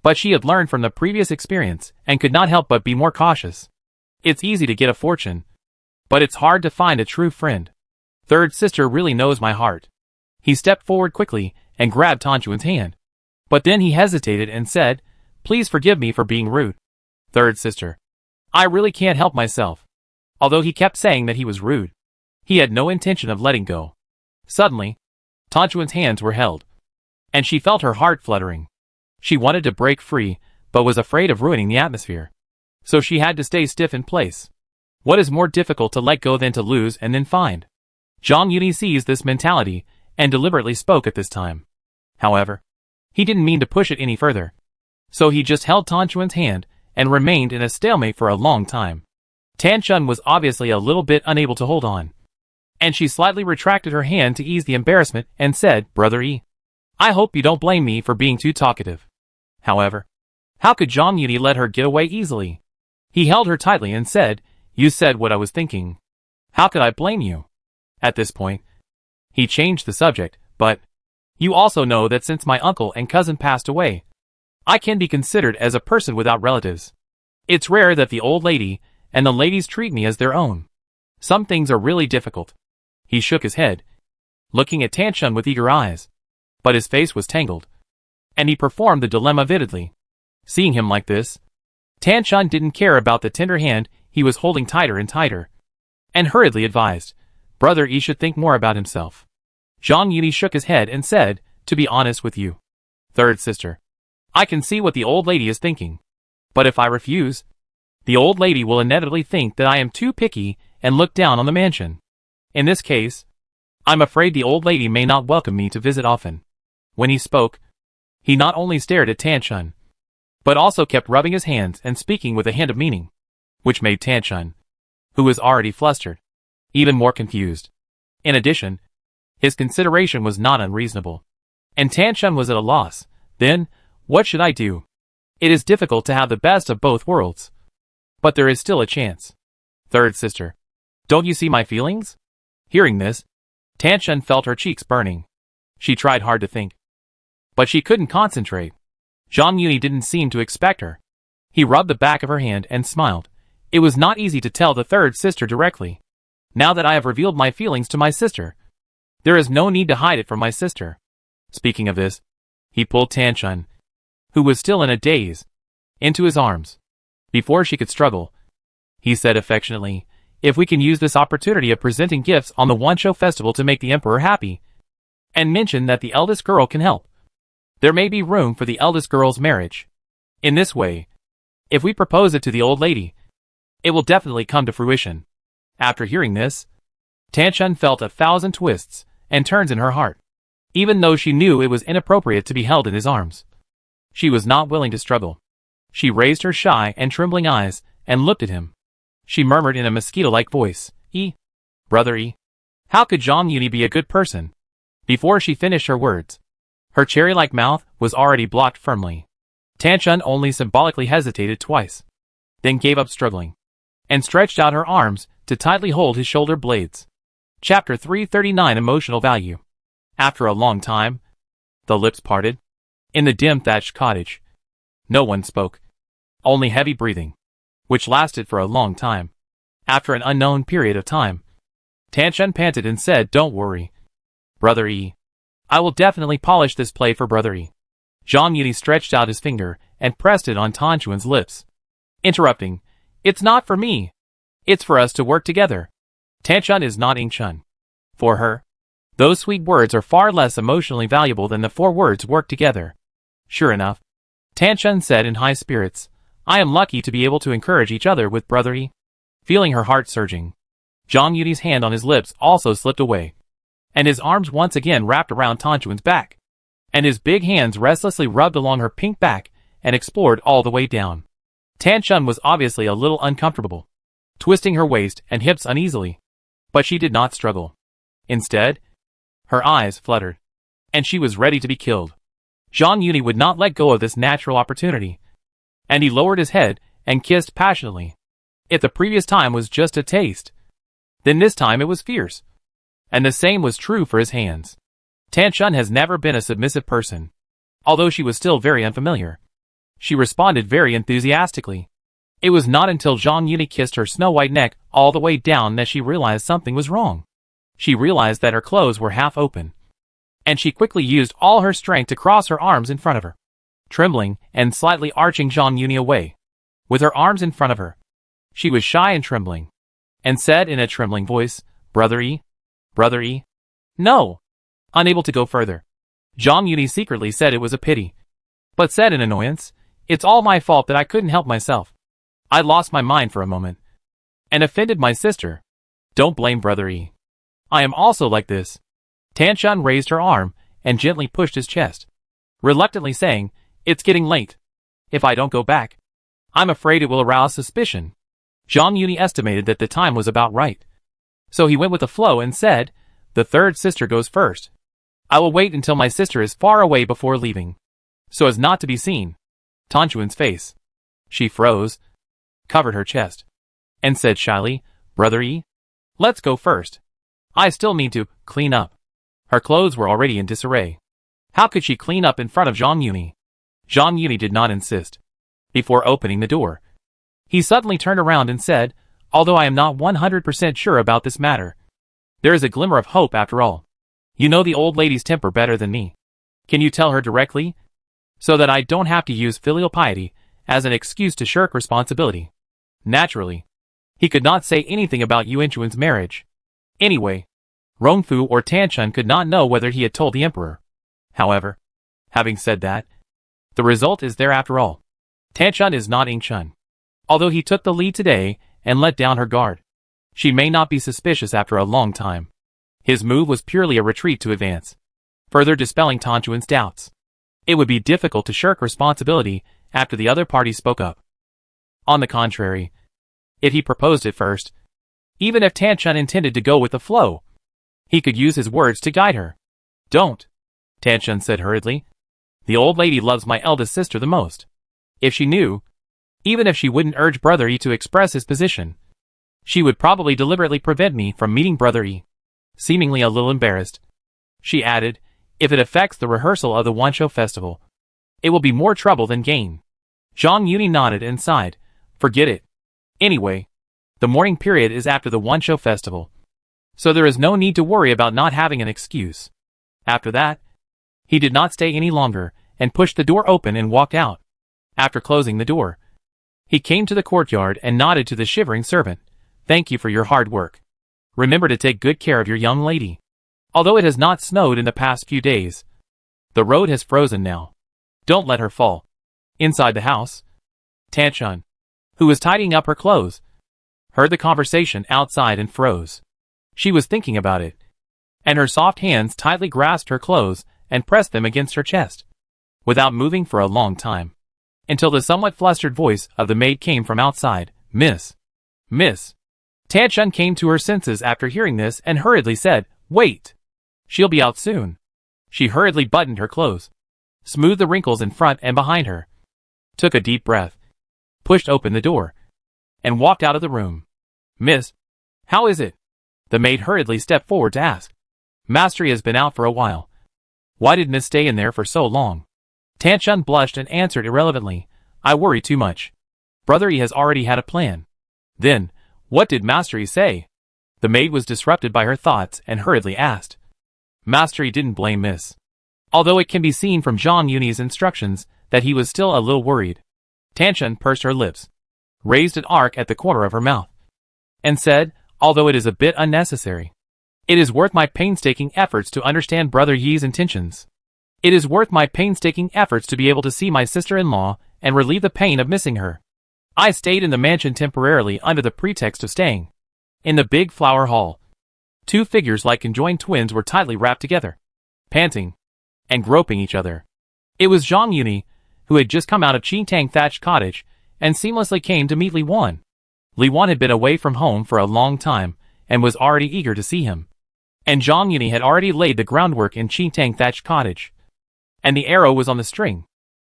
but she had learned from the previous experience and could not help but be more cautious. It's easy to get a fortune, But it's hard to find a true friend. Third sister really knows my heart. He stepped forward quickly and grabbed Tanchuan's hand. But then he hesitated and said, "Please forgive me for being rude." Third sister. I really can't help myself. Although he kept saying that he was rude, he had no intention of letting go. Suddenly, Tanchuan's hands were held, and she felt her heart fluttering. She wanted to break free, but was afraid of ruining the atmosphere. So she had to stay stiff in place. What is more difficult to let go than to lose and then find? Zhang Yuni sees this mentality and deliberately spoke at this time. However, he didn't mean to push it any further. So he just held Tanchuan's hand and remained in a stalemate for a long time. Tanchun was obviously a little bit unable to hold on, and she slightly retracted her hand to ease the embarrassment and said, "Brother E, I hope you don't blame me for being too talkative." However, how could Zhang Yuni let her get away easily? He held her tightly and said, "You said what I was thinking. How could I blame you?" At this point, he changed the subject, "But you also know that since my uncle and cousin passed away, I can be considered as a person without relatives. It's rare that the old lady and the ladies treat me as their own. Some things are really difficult." He shook his head, looking at Tanchun with eager eyes. But his face was tangled, and he performed the dilemma vividly. Seeing him like this, Tanchun didn't care about the tender hand he was holding tighter and tighter, and hurriedly advised, "Brother E should think more about himself." Zhang Yuni shook his head and said, "To be honest with you, third sister, I can see what the old lady is thinking. But if I refuse, the old lady will inevitably think that I am too picky and look down on the mansion. In this case, I'm afraid the old lady may not welcome me to visit often." When he spoke, he not only stared at Tanchun, but also kept rubbing his hands and speaking with a hint of meaning, which made Tanchun, who was already flustered, even more confused. In addition, his consideration was not unreasonable, and Tanchun was at a loss. Then, what should I do? It is difficult to have the best of both worlds. But there is still a chance. Third sister, don't you see my feelings? Hearing this, Tanchun felt her cheeks burning. She tried hard to think, but she couldn't concentrate. Zhang Yuni didn't seem to expect her. He rubbed the back of her hand and smiled. It was not easy to tell the third sister directly. Now that I have revealed my feelings to my sister, there is no need to hide it from my sister. Speaking of this, he pulled Tanchun, who was still in a daze, into his arms. Before she could struggle, he said affectionately, "If we can use this opportunity of presenting gifts on the One-Show Festival to make the Emperor happy, and mention that the eldest girl can help, there may be room for the eldest girl's marriage. In this way, if we propose it to the old lady, it will definitely come to fruition." After hearing this, Tanchun felt 1,000 twists and turns in her heart. Even though she knew it was inappropriate to be held in his arms, she was not willing to struggle. She raised her shy and trembling eyes and looked at him. She murmured in a mosquito-like voice, "E, Brother E, how could Zhang Yuni be a good person?" Before she finished her words, her cherry-like mouth was already blocked firmly. Tanchun only symbolically hesitated twice, then gave up struggling, and stretched out her arms to tightly hold his shoulder blades. Chapter 339 Emotional Value. After a long time, the lips parted. In the dim thatched cottage, no one spoke, only heavy breathing, which lasted for a long time. After an unknown period of time, Tanchun panted and said, "Don't worry, Brother E. I will definitely polish this plate for Brother E." Zhang Yuni stretched out his finger and pressed it on Tanchuan's lips, interrupting, "It's not for me. It's for us to work together." Tanchun is not Ingchun. For her, those sweet words are far less emotionally valuable than the 4 words "work together." Sure enough, Tanchun said in high spirits, "I am lucky to be able to encourage each other with Brother E." Feeling her heart surging, Zhang Yuni's hand on his lips also slipped away, and his arms once again wrapped around Tanchuan's back, and his big hands restlessly rubbed along her pink back and explored all the way down. Tanchun was obviously a little uncomfortable, twisting her waist and hips uneasily, but she did not struggle. Instead, her eyes fluttered, and she was ready to be killed. Zhang Yuni would not let go of this natural opportunity, and he lowered his head and kissed passionately. If the previous time was just a taste, then this time it was fierce. And the same was true for his hands. Tanchun has never been a submissive person. Although she was still very unfamiliar, she responded very enthusiastically. It was not until Zhang Yuni kissed her snow-white neck all the way down that she realized something was wrong. She realized that her clothes were half open, and she quickly used all her strength to cross her arms in front of her, trembling and slightly arching Zhang Yuni away. With her arms in front of her, she was shy and trembling, and said in a trembling voice, Brother E? Brother E? No! Unable to go further, Zhang Yuni secretly said it was a pity, but said in annoyance, It's all my fault that I couldn't help myself. I lost my mind for a moment, and offended my sister. Don't blame Brother E. I am also like this. Tanchun raised her arm and gently pushed his chest, reluctantly saying, It's getting late. If I don't go back, I'm afraid it will arouse suspicion. Zhang Yuni estimated that the time was about right, so he went with the flow and said, The third sister goes first. I will wait until my sister is far away before leaving, so as not to be seen. Tanchun's face. She froze, covered her chest, and said shyly, Brother E? Let's go first. I still need to clean up. Her clothes were already in disarray. How could she clean up in front of Zhang Yuni? Zhang Yuni did not insist. Before opening the door, he suddenly turned around and said, Although I am not 100% sure about this matter, there is a glimmer of hope after all. You know the old lady's temper better than me. Can you tell her directly, so that I don't have to use filial piety as an excuse to shirk responsibility? Naturally, he could not say anything about Yuanchuan's marriage. Anyway, Rongfu or Tanchun could not know whether he had told the emperor. However, having said that, the result is there after all. Tanchun is not Yingchun. Although he took the lead today and let down her guard, she may not be suspicious after a long time. His move was purely a retreat to advance, further dispelling Tanchun's doubts. It would be difficult to shirk responsibility after the other party spoke up. On the contrary, if he proposed it first, even if Tanchun intended to go with the flow, he could use his words to guide her. Don't, Tanchun said hurriedly. The old lady loves my eldest sister the most. If she knew, even if she wouldn't urge Brother E to express his position, she would probably deliberately prevent me from meeting Brother E. Seemingly a little embarrassed, she added, If it affects the rehearsal of the Wansho festival, it will be more trouble than gain. Zhang Yuni nodded and sighed. Forget it. Anyway, the mourning period is after the Wansho festival, so there is no need to worry about not having an excuse. After that, he did not stay any longer and pushed the door open and walked out. After closing the door, he came to the courtyard and nodded to the shivering servant. Thank you for your hard work. Remember to take good care of your young lady. Although it has not snowed in the past few days, the road has frozen now. Don't let her fall. Inside the house, Tanchun, who was tidying up her clothes, heard the conversation outside and froze. She was thinking about it, and her soft hands tightly grasped her clothes and pressed them against her chest, without moving for a long time, until the somewhat flustered voice of the maid came from outside. Miss. Tanchun came to her senses after hearing this and hurriedly said, Wait. She'll be out soon. She hurriedly buttoned her clothes, smoothed the wrinkles in front and behind her, took a deep breath, pushed open the door, and walked out of the room. Miss, how is it? The maid hurriedly stepped forward to ask. Mastery has been out for a while. Why did Miss stay in there for so long? Tanchun blushed and answered irrelevantly, I worry too much. Brother E has already had a plan. Then, what did Mastery say? The maid was disrupted by her thoughts and hurriedly asked. Mastery didn't blame Miss, although it can be seen from Zhang Yuni's instructions that he was still a little worried. Tanchun pursed her lips, raised an arc at the corner of her mouth, and said, although it is a bit unnecessary, it is worth my painstaking efforts to understand Brother Yi's intentions. It is worth my painstaking efforts to be able to see my sister-in-law and relieve the pain of missing her. I stayed in the mansion temporarily under the pretext of staying in the big flower hall. Two figures like conjoined twins were tightly wrapped together, panting and groping each other. It was Zhang Yuni, who had just come out of Qingtang thatched cottage and seamlessly came to meet Li Wan. Li Wan had been away from home for a long time and was already eager to see him. And Zhang Yuni had already laid the groundwork in Qingtang thatched cottage, and the arrow was on the string.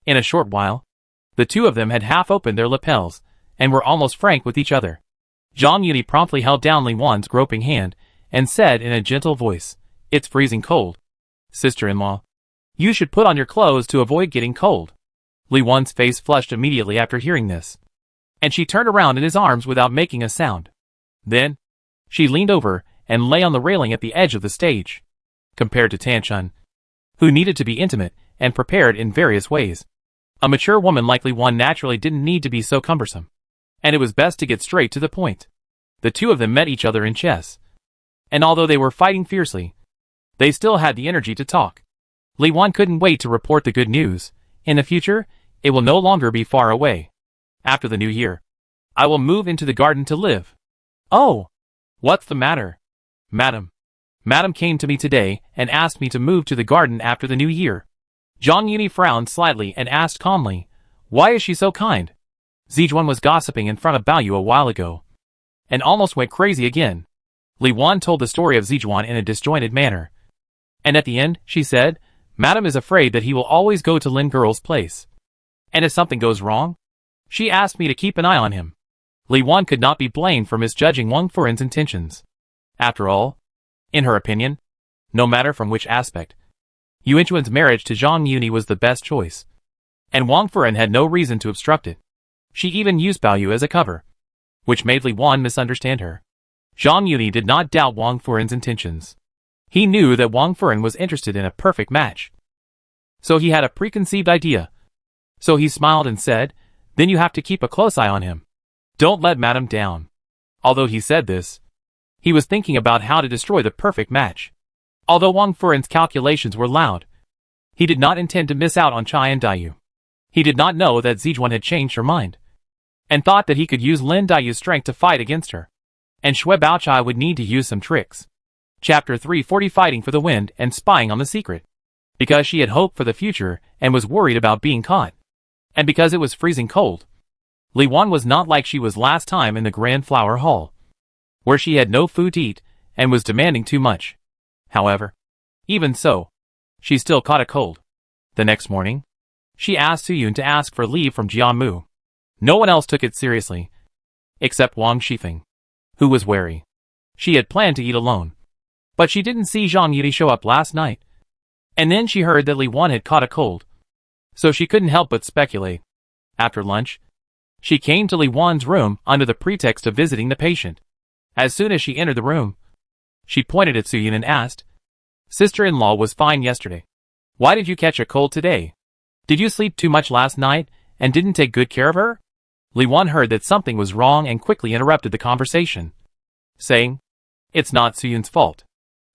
In a short while, the two of them had half opened their lapels and were almost frank with each other. Zhang Yuni promptly held down Li Wan's groping hand and said in a gentle voice, It's freezing cold. Sister-in-law, you should put on your clothes to avoid getting cold. Li Wan's face flushed immediately after hearing this. and she turned around in his arms without making a sound. Then, she leaned over and lay on the railing at the edge of the stage. Compared to Tan-chun, who needed to be intimate and prepared in various ways, a mature woman like Lee Won naturally didn't need to be so cumbersome. And it was best to get straight to the point. The two of them met each other in chess. And although they were fighting fiercely, they still had the energy to talk. Lee Won couldn't wait to report the good news. In the future, it will no longer be far away. After the new year, I will move into the garden to live. Oh, what's the matter? Madam came to me today and asked me to move to the garden after the new year. Zhang Yuni frowned slightly and asked calmly, why is she so kind? Zijuan was gossiping in front of Baoyu a while ago, and almost went crazy again. Li Wan told the story of Zijuan in a disjointed manner. And at the end, she said, Madam is afraid that he will always go to Lin Girl's place. And if something goes wrong, she asked me to keep an eye on him. Li Wan could not be blamed for misjudging Wang Furen's intentions. After all, in her opinion, no matter from which aspect, Yuan Chuan's marriage to Zhang Yuni was the best choice. And Wang Furen had no reason to obstruct it. She even used Baoyu as a cover, which made Li Wan misunderstand her. Zhang Yuni did not doubt Wang Furen's intentions. He knew that Wang Furen was interested in a perfect match. So he had a preconceived idea. So he smiled and said, then you have to keep a close eye on him. Don't let Madam down. Although he said this, he was thinking about how to destroy the perfect match. Although Wang Furen's calculations were loud, he did not intend to miss out on Chai and Dayu. He did not know that Zijuan had changed her mind, and thought that he could use Lin Dayu's strength to fight against her, and Xue Baochai would need to use some tricks. Chapter 340 Fighting for the Wind and Spying on the Secret. Because she had hoped for the future and was worried about being caught, and because it was freezing cold, Li Wan was not like she was last time in the Grand Flower Hall, where she had no food to eat and was demanding too much. However, even so, she still caught a cold. The next morning, she asked Suyun to ask for leave from Jiamu. No one else took it seriously, except Wang Shifeng, who was wary. She had planned to eat alone, but she didn't see Zhang Yuri show up last night. And then she heard that Li Wan had caught a cold, so she couldn't help but speculate. After lunch, she came to Li Wan's room under the pretext of visiting the patient. As soon as she entered the room, she pointed at Suyun and asked, Sister-in-law was fine yesterday. Why did you catch a cold today? Did you sleep too much last night and didn't take good care of her? Li Wan heard that something was wrong and quickly interrupted the conversation, saying, It's not Suyun's fault.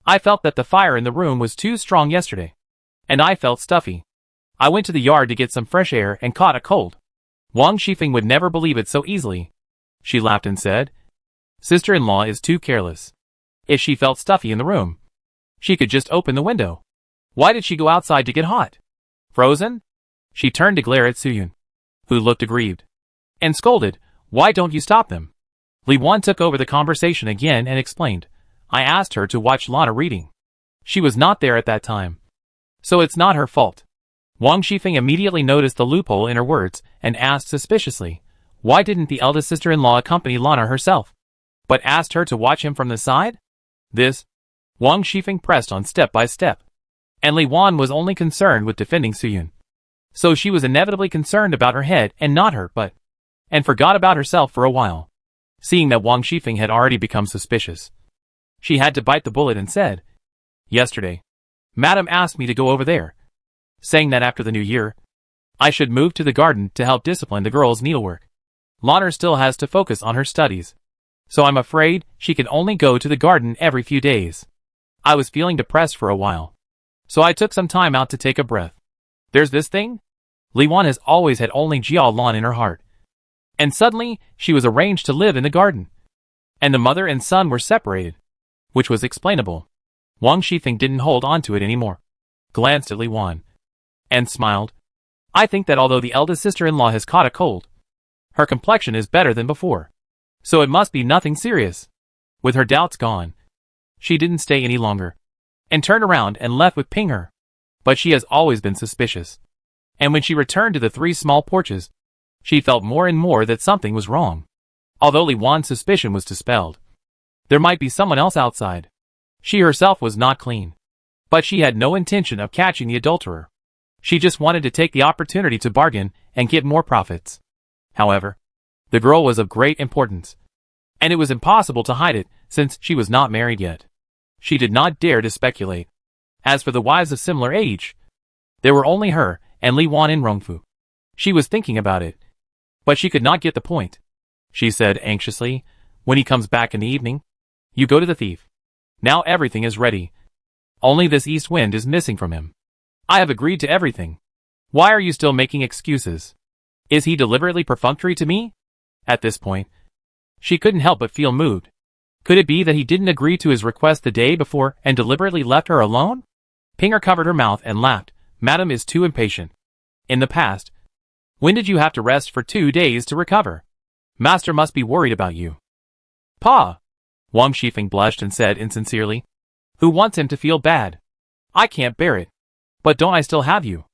I felt that the fire in the room was too strong yesterday, and I felt stuffy. I went to the yard to get some fresh air and caught a cold. Wang Shifeng would never believe it so easily. She laughed and said, Sister-in-law is too careless. If she felt stuffy in the room, she could just open the window. Why did she go outside to get hot? Frozen? She turned to glare at Suyun, who looked aggrieved, and scolded, Why don't you stop them? Li Wan took over the conversation again and explained, I asked her to watch Lana reading. She was not there at that time, so it's not her fault. Wang Shifeng immediately noticed the loophole in her words and asked suspiciously, Why didn't the eldest sister-in-law accompany Lana herself, but asked her to watch him from the side? This, Wang Shifeng pressed on step by step, and Li Wan was only concerned with defending Suyun. So she was inevitably concerned about her head and not her butt, and forgot about herself for a while. Seeing that Wang Shifeng had already become suspicious, she had to bite the bullet and said, Yesterday, Madam asked me to go over there, saying that after the new year, I should move to the garden to help discipline the girls' needlework. Lana still has to focus on her studies, so I'm afraid she can only go to the garden every few days. I was feeling depressed for a while, so I took some time out to take a breath. There's this thing? Li Wan has always had only Jiao Lan in her heart, and suddenly she was arranged to live in the garden, and the mother and son were separated, which was explainable. Wang Shifeng didn't hold on to it anymore, glanced at Li Wan, and smiled. I think that although the eldest sister-in-law has caught a cold, her complexion is better than before, so it must be nothing serious. With her doubts gone, she didn't stay any longer, and turned around and left with Ping'er. But she has always been suspicious, and when she returned to the three small porches, she felt more and more that something was wrong. Although Li Wan's suspicion was dispelled, there might be someone else outside. She herself was not clean, but she had no intention of catching the adulterer. She just wanted to take the opportunity to bargain and get more profits. However, The girl was of great importance, and it was impossible to hide it since she was not married yet. She did not dare to speculate. As for the wives of similar age, there were only her and Li Wan in Rongfu. She was thinking about it, but she could not get the point. She said anxiously, "When he comes back in the evening, you go to the thief. Now everything is ready. Only this east wind is missing from him. I have agreed to everything. Why are you still making excuses? Is he deliberately perfunctory to me?" At this point, she couldn't help but feel moved. Could it be that he didn't agree to his request the day before and deliberately left her alone? Pinger covered her mouth and laughed. "Madam is too impatient. In the past, when did you have to rest for 2 days to recover? Master must be worried about you." "Pa!" Wang Shifeng blushed and said insincerely. "Who wants him to feel bad? I can't bear it. But don't I still have you?"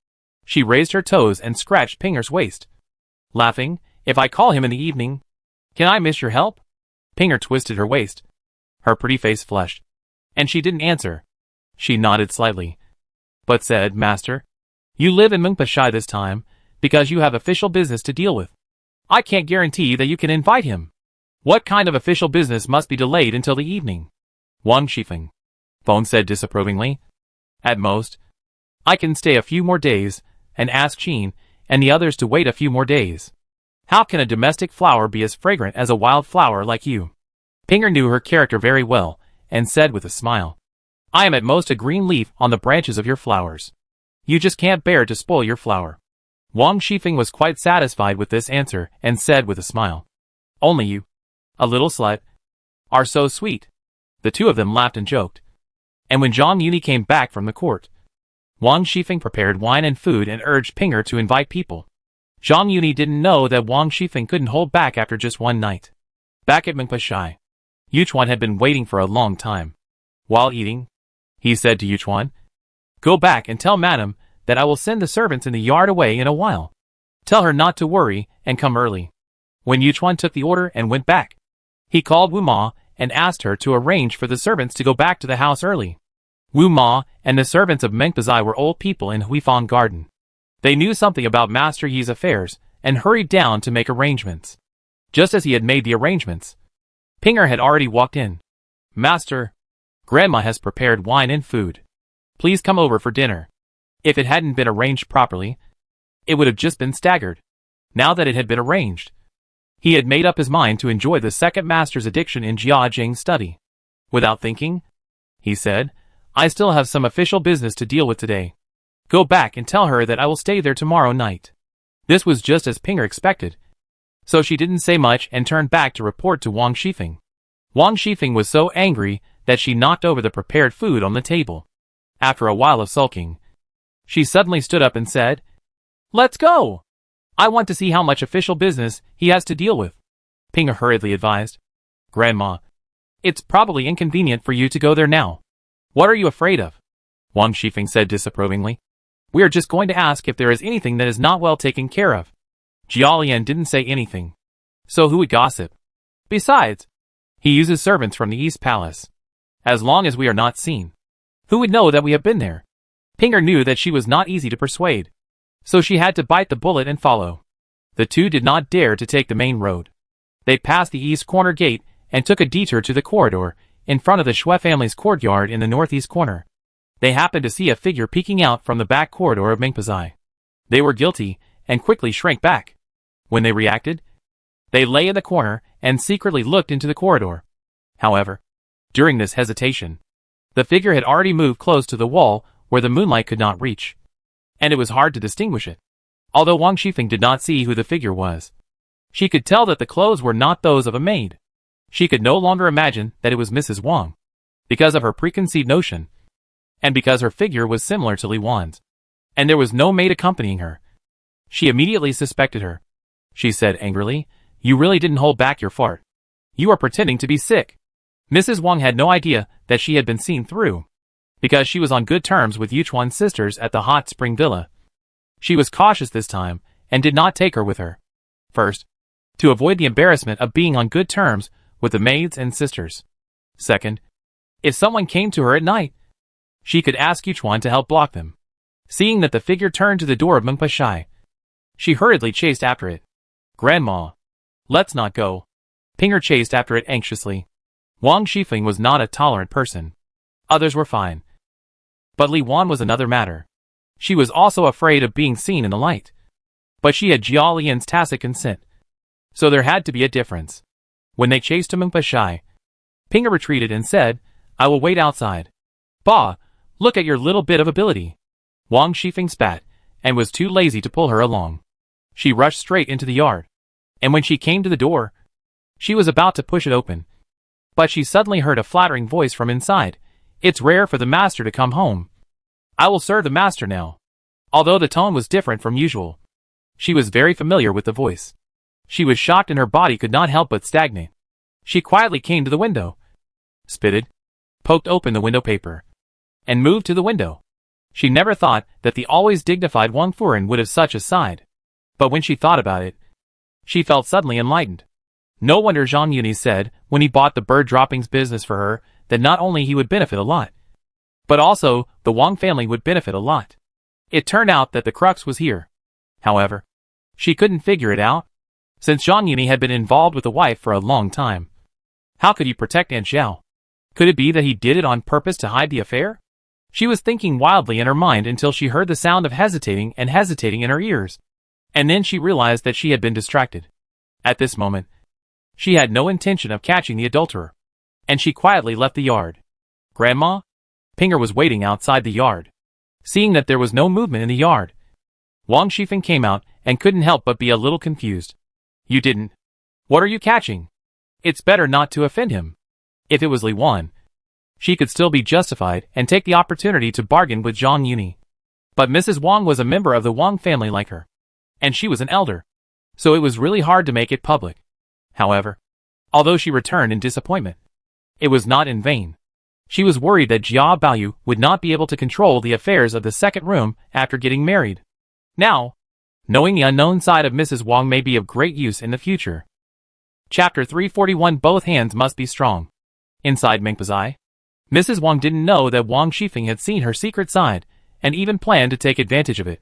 She raised her toes and scratched Pinger's waist, laughing. "If I call him in the evening, can I miss your help?" Pinger twisted her waist. Her pretty face flushed, and she didn't answer. She nodded slightly, but said, "Master, you live in Mengpashai this time because you have official business to deal with. I can't guarantee that you can invite him. What kind of official business must be delayed until the evening?" Wang Shifeng said disapprovingly. "At most, I can stay a few more days and ask Qin and the others to wait a few more days. How can a domestic flower be as fragrant as a wild flower like you?" Pinger knew her character very well and said with a smile, "I am at most a green leaf on the branches of your flowers. You just can't bear to spoil your flower." Wang Shifeng was quite satisfied with this answer and said with a smile, "Only you, a little slut, are so sweet." The two of them laughed and joked. And when Zhang Yuni came back from the court, Wang Shifeng prepared wine and food and urged Pinger to invite people. Zhang Yuni didn't know that Wang Shifeng couldn't hold back after just one night. Back at Mengpashai, Yuchuan had been waiting for a long time. While eating, he said to Yuchuan, "Go back and tell Madam that I will send the servants in the yard away in a while. Tell her not to worry and come early." When Yuchuan took the order and went back, he called Wu Ma and asked her to arrange for the servants to go back to the house early. Wu Ma and the servants of Mengpazai were old people in Huifang Garden. They knew something about Master Yi's affairs and hurried down to make arrangements. Just as he had made the arrangements, Pinger had already walked in. "Master, Grandma has prepared wine and food. Please come over for dinner." If it hadn't been arranged properly, it would have just been staggered. Now that it had been arranged, he had made up his mind to enjoy the second master's addiction in Jia Jing's study. Without thinking, he said, "I still have some official business to deal with today. Go back and tell her that I will stay there tomorrow night." This was just as Pinger expected, so she didn't say much and turned back to report to Wang Shifeng. Wang Shifeng was so angry that she knocked over the prepared food on the table. After a while of sulking, she suddenly stood up and said, "Let's go! I want to see how much official business he has to deal with." Pinger hurriedly advised, "Grandma, it's probably inconvenient for you to go there now. What are you afraid of?" Wang Shifeng said disapprovingly, "We are just going to ask if there is anything that is not well taken care of." Jialian didn't say anything, so who would gossip? Besides, he uses servants from the East Palace. As long as we are not seen, who would know that we have been there? Pinger knew that she was not easy to persuade, so she had to bite the bullet and follow. The two did not dare to take the main road. They passed the east corner gate and took a detour to the corridor in front of the Shui family's courtyard in the northeast corner. They happened to see a figure peeking out from the back corridor of Mengpazai. They were guilty and quickly shrank back. When they reacted, they lay in the corner and secretly looked into the corridor. However, during this hesitation, the figure had already moved close to the wall where the moonlight could not reach, and it was hard to distinguish it. Although Wang Shifeng did not see who the figure was, she could tell that the clothes were not those of a maid. She could no longer imagine that it was Mrs. Wang, because of her preconceived notion, and because her figure was similar to Li Wan's, and there was no maid accompanying her. She immediately suspected her. She said angrily, "You really didn't hold back your fart. You are pretending to be sick." Mrs. Wang had no idea that she had been seen through, because she was on good terms with Yuchuan's sisters at the hot spring villa. She was cautious this time and did not take her with her. First, to avoid the embarrassment of being on good terms with the maids and sisters. Second, if someone came to her at night, she could ask Yuchuan to help block them. Seeing that the figure turned to the door of Mengpashai, she hurriedly chased after it. "Grandma, Let's not go. Pinger chased after it anxiously. Wang Shifeng was not a tolerant person. Others were fine. But Li Wan was another matter. She was also afraid of being seen in the light. But she had Jia Lian's tacit consent. So there had to be a difference. When they chased Meng Pashai, Pinger retreated and said, I will wait outside. Bah, look at your little bit of ability. Wang Shifeng spat, and was too lazy to pull her along. She rushed straight into the yard. And when she came to the door, she was about to push it open. But she suddenly heard a flattering voice from inside. It's rare for the master to come home. I will serve the master now. Although the tone was different from usual, she was very familiar with the voice. She was shocked and her body could not help but stagnate. She quietly came to the window, spitted, poked open the window paper, and moved to the window. She never thought that the always dignified Wang Furen would have such a side. But when she thought about it, she felt suddenly enlightened. No wonder Zhang Yuni said, when he bought the bird droppings business for her, that not only he would benefit a lot, but also the Wang family would benefit a lot. It turned out that the crux was here. However, she couldn't figure it out, since Zhang Yuni had been involved with the wife for a long time. How could he protect An Xiao? Could it be that he did it on purpose to hide the affair? She was thinking wildly in her mind until she heard the sound of hesitating in her ears. And then she realized that she had been distracted. At this moment, she had no intention of catching the adulterer. And she quietly left the yard. Grandma? Pinger was waiting outside the yard. Seeing that there was no movement in the yard, Wang Shifeng came out and couldn't help but be a little confused. You didn't. What are you catching? It's better not to offend him. If it was Li Wan, she could still be justified and take the opportunity to bargain with Zhang Yuni. But Mrs. Wang was a member of the Wang family like her. And she was an elder. So it was really hard to make it public. However, although she returned in disappointment, it was not in vain. She was worried that Jia Baoyu would not be able to control the affairs of the second room after getting married. Now, knowing the unknown side of Mrs. Wang may be of great use in the future. Chapter 341 Both hands must be strong. Inside Mengpa's eye, Mrs. Wang didn't know that Wang Shifeng had seen her secret side, and even planned to take advantage of it.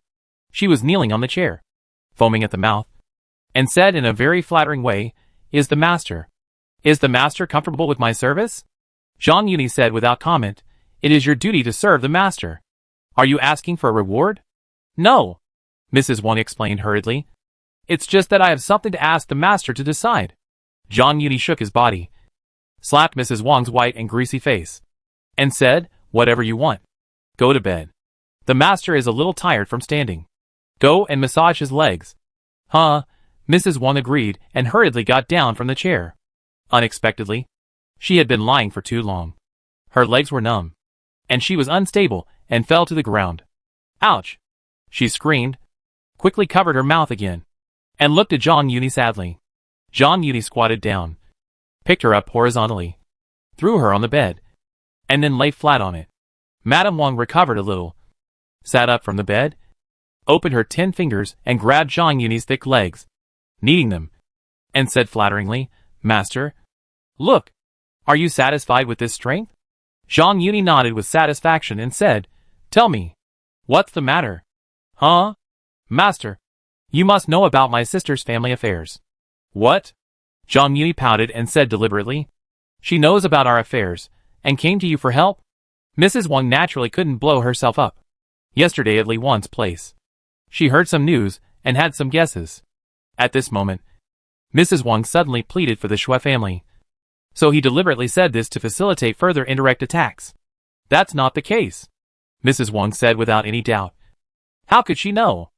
She was kneeling on the chair, foaming at the mouth, and said in a very flattering way, Is the master comfortable with my service? Zhang Yuni said without comment, It is your duty to serve the master. Are you asking for a reward? No, Mrs. Wang explained hurriedly. It's just that I have something to ask the master to decide. Zhang Yuni shook his body, slapped Mrs. Wang's white and greasy face, and said, Whatever you want. Go to bed. The master is a little tired from standing. Go and massage his legs. Huh? Mrs. Wang agreed and hurriedly got down from the chair. Unexpectedly, she had been lying for too long. Her legs were numb, and she was unstable and fell to the ground. Ouch! She screamed, quickly covered her mouth again, and looked at Zhang Yuni sadly. Zhang Yuni squatted down, picked her up horizontally, threw her on the bed, and then lay flat on it. Madame Wang recovered a little, sat up from the bed, opened her 10 fingers and grabbed Zhang Yuni's thick legs, kneading them, and said flatteringly, Master, look, are you satisfied with this strength? Zhang Yuni nodded with satisfaction and said, Tell me, what's the matter? Huh? Master, you must know about my sister's family affairs. What? Zhang Yuni pouted and said deliberately, She knows about our affairs, and came to you for help? Mrs. Wang naturally couldn't blow herself up. Yesterday at Li Wan's place, she heard some news and had some guesses. At this moment, Mrs. Wang suddenly pleaded for the Shui family. So he deliberately said this to facilitate further indirect attacks. That's not the case, Mrs. Wang said without any doubt. How could she know?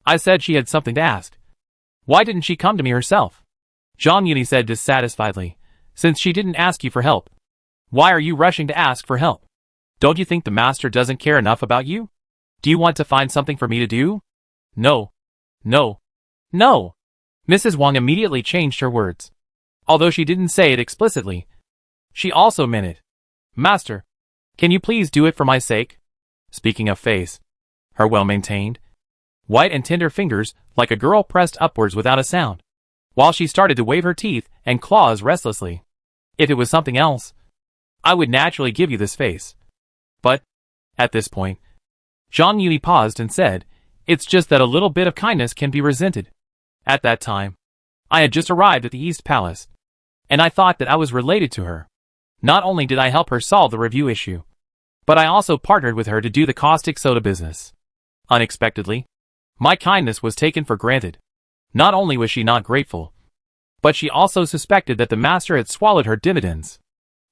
I said she had something to ask. Why didn't she come to me herself? Zhang Yuni said dissatisfiedly, Since she didn't ask you for help, why are you rushing to ask for help? Don't you think the master doesn't care enough about you? Do you want to find something for me to do? No. No. No. Mrs. Wang immediately changed her words. Although she didn't say it explicitly, she also meant it. Master, can you please do it for my sake? Speaking of face, her well-maintained, white and tender fingers like a girl pressed upwards without a sound, while she started to wave her teeth and claws restlessly. If it was something else, I would naturally give you this face. But, at this point, Zhang Yuni paused and said, It's just that a little bit of kindness can be resented. At that time, I had just arrived at the East Palace, and I thought that I was related to her. Not only did I help her solve the review issue, but I also partnered with her to do the caustic soda business. Unexpectedly, my kindness was taken for granted. Not only was she not grateful, but she also suspected that the master had swallowed her dividends.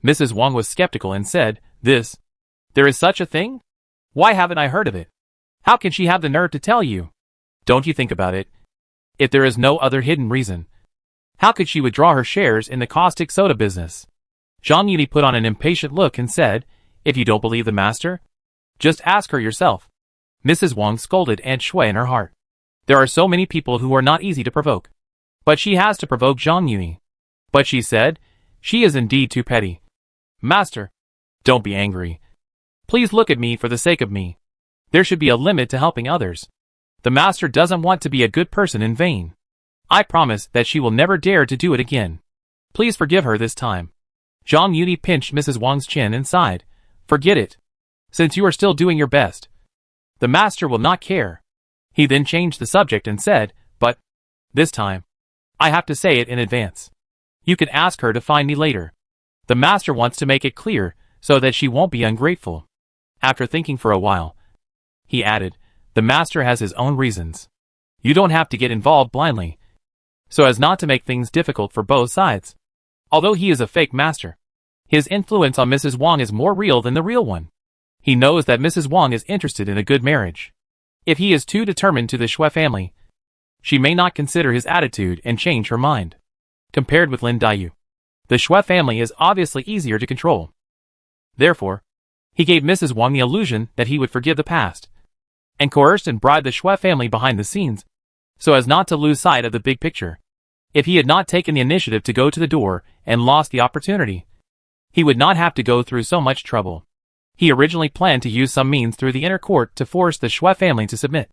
Mrs. Wang was skeptical and said, There is such a thing? Why haven't I heard of it? How can she have the nerve to tell you? Don't you think about it? If there is no other hidden reason, how could she withdraw her shares in the caustic soda business? Zhang Yuni put on an impatient look and said, If you don't believe the master, just ask her yourself. Mrs. Wang scolded Aunt Shui in her heart. There are so many people who are not easy to provoke. But she has to provoke Zhang Yuni. But she said, she is indeed too petty. Master, don't be angry. Please look at me for the sake of me. There should be a limit to helping others. The master doesn't want to be a good person in vain. I promise that she will never dare to do it again. Please forgive her this time. Zhang Yuni pinched Mrs. Wang's chin and sighed. Forget it. Since you are still doing your best, the master will not care. He then changed the subject and said, But this time, I have to say it in advance. You can ask her to find me later. The master wants to make it clear so that she won't be ungrateful. After thinking for a while, he added, The master has his own reasons. You don't have to get involved blindly, so as not to make things difficult for both sides. Although he is a fake master, his influence on Mrs. Wang is more real than the real one. He knows that Mrs. Wang is interested in a good marriage. If he is too determined to the Shui family, she may not consider his attitude and change her mind. Compared with Lin Daiyu, the Shui family is obviously easier to control. Therefore, he gave Mrs. Wang the illusion that he would forgive the past, and coerced and bribed the Shui family behind the scenes, so as not to lose sight of the big picture. If he had not taken the initiative to go to the door and lost the opportunity, he would not have to go through so much trouble. He originally planned to use some means through the inner court to force the Shui family to submit.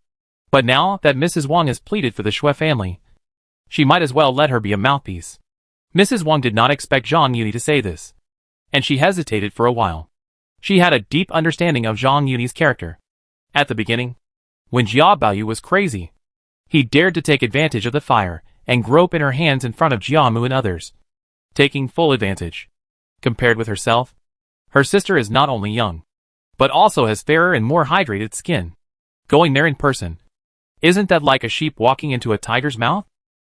But now that Mrs. Wang has pleaded for the Shui family, she might as well let her be a mouthpiece. Mrs. Wang did not expect Zhang Yuni to say this, and she hesitated for a while. She had a deep understanding of Zhang Yuni's character. At the beginning, when Jia Baoyu was crazy, he dared to take advantage of the fire and grope in her hands in front of Jiamu and others, taking full advantage. Compared with herself, her sister is not only young, but also has fairer and more hydrated skin. Going there in person, isn't that like a sheep walking into a tiger's mouth?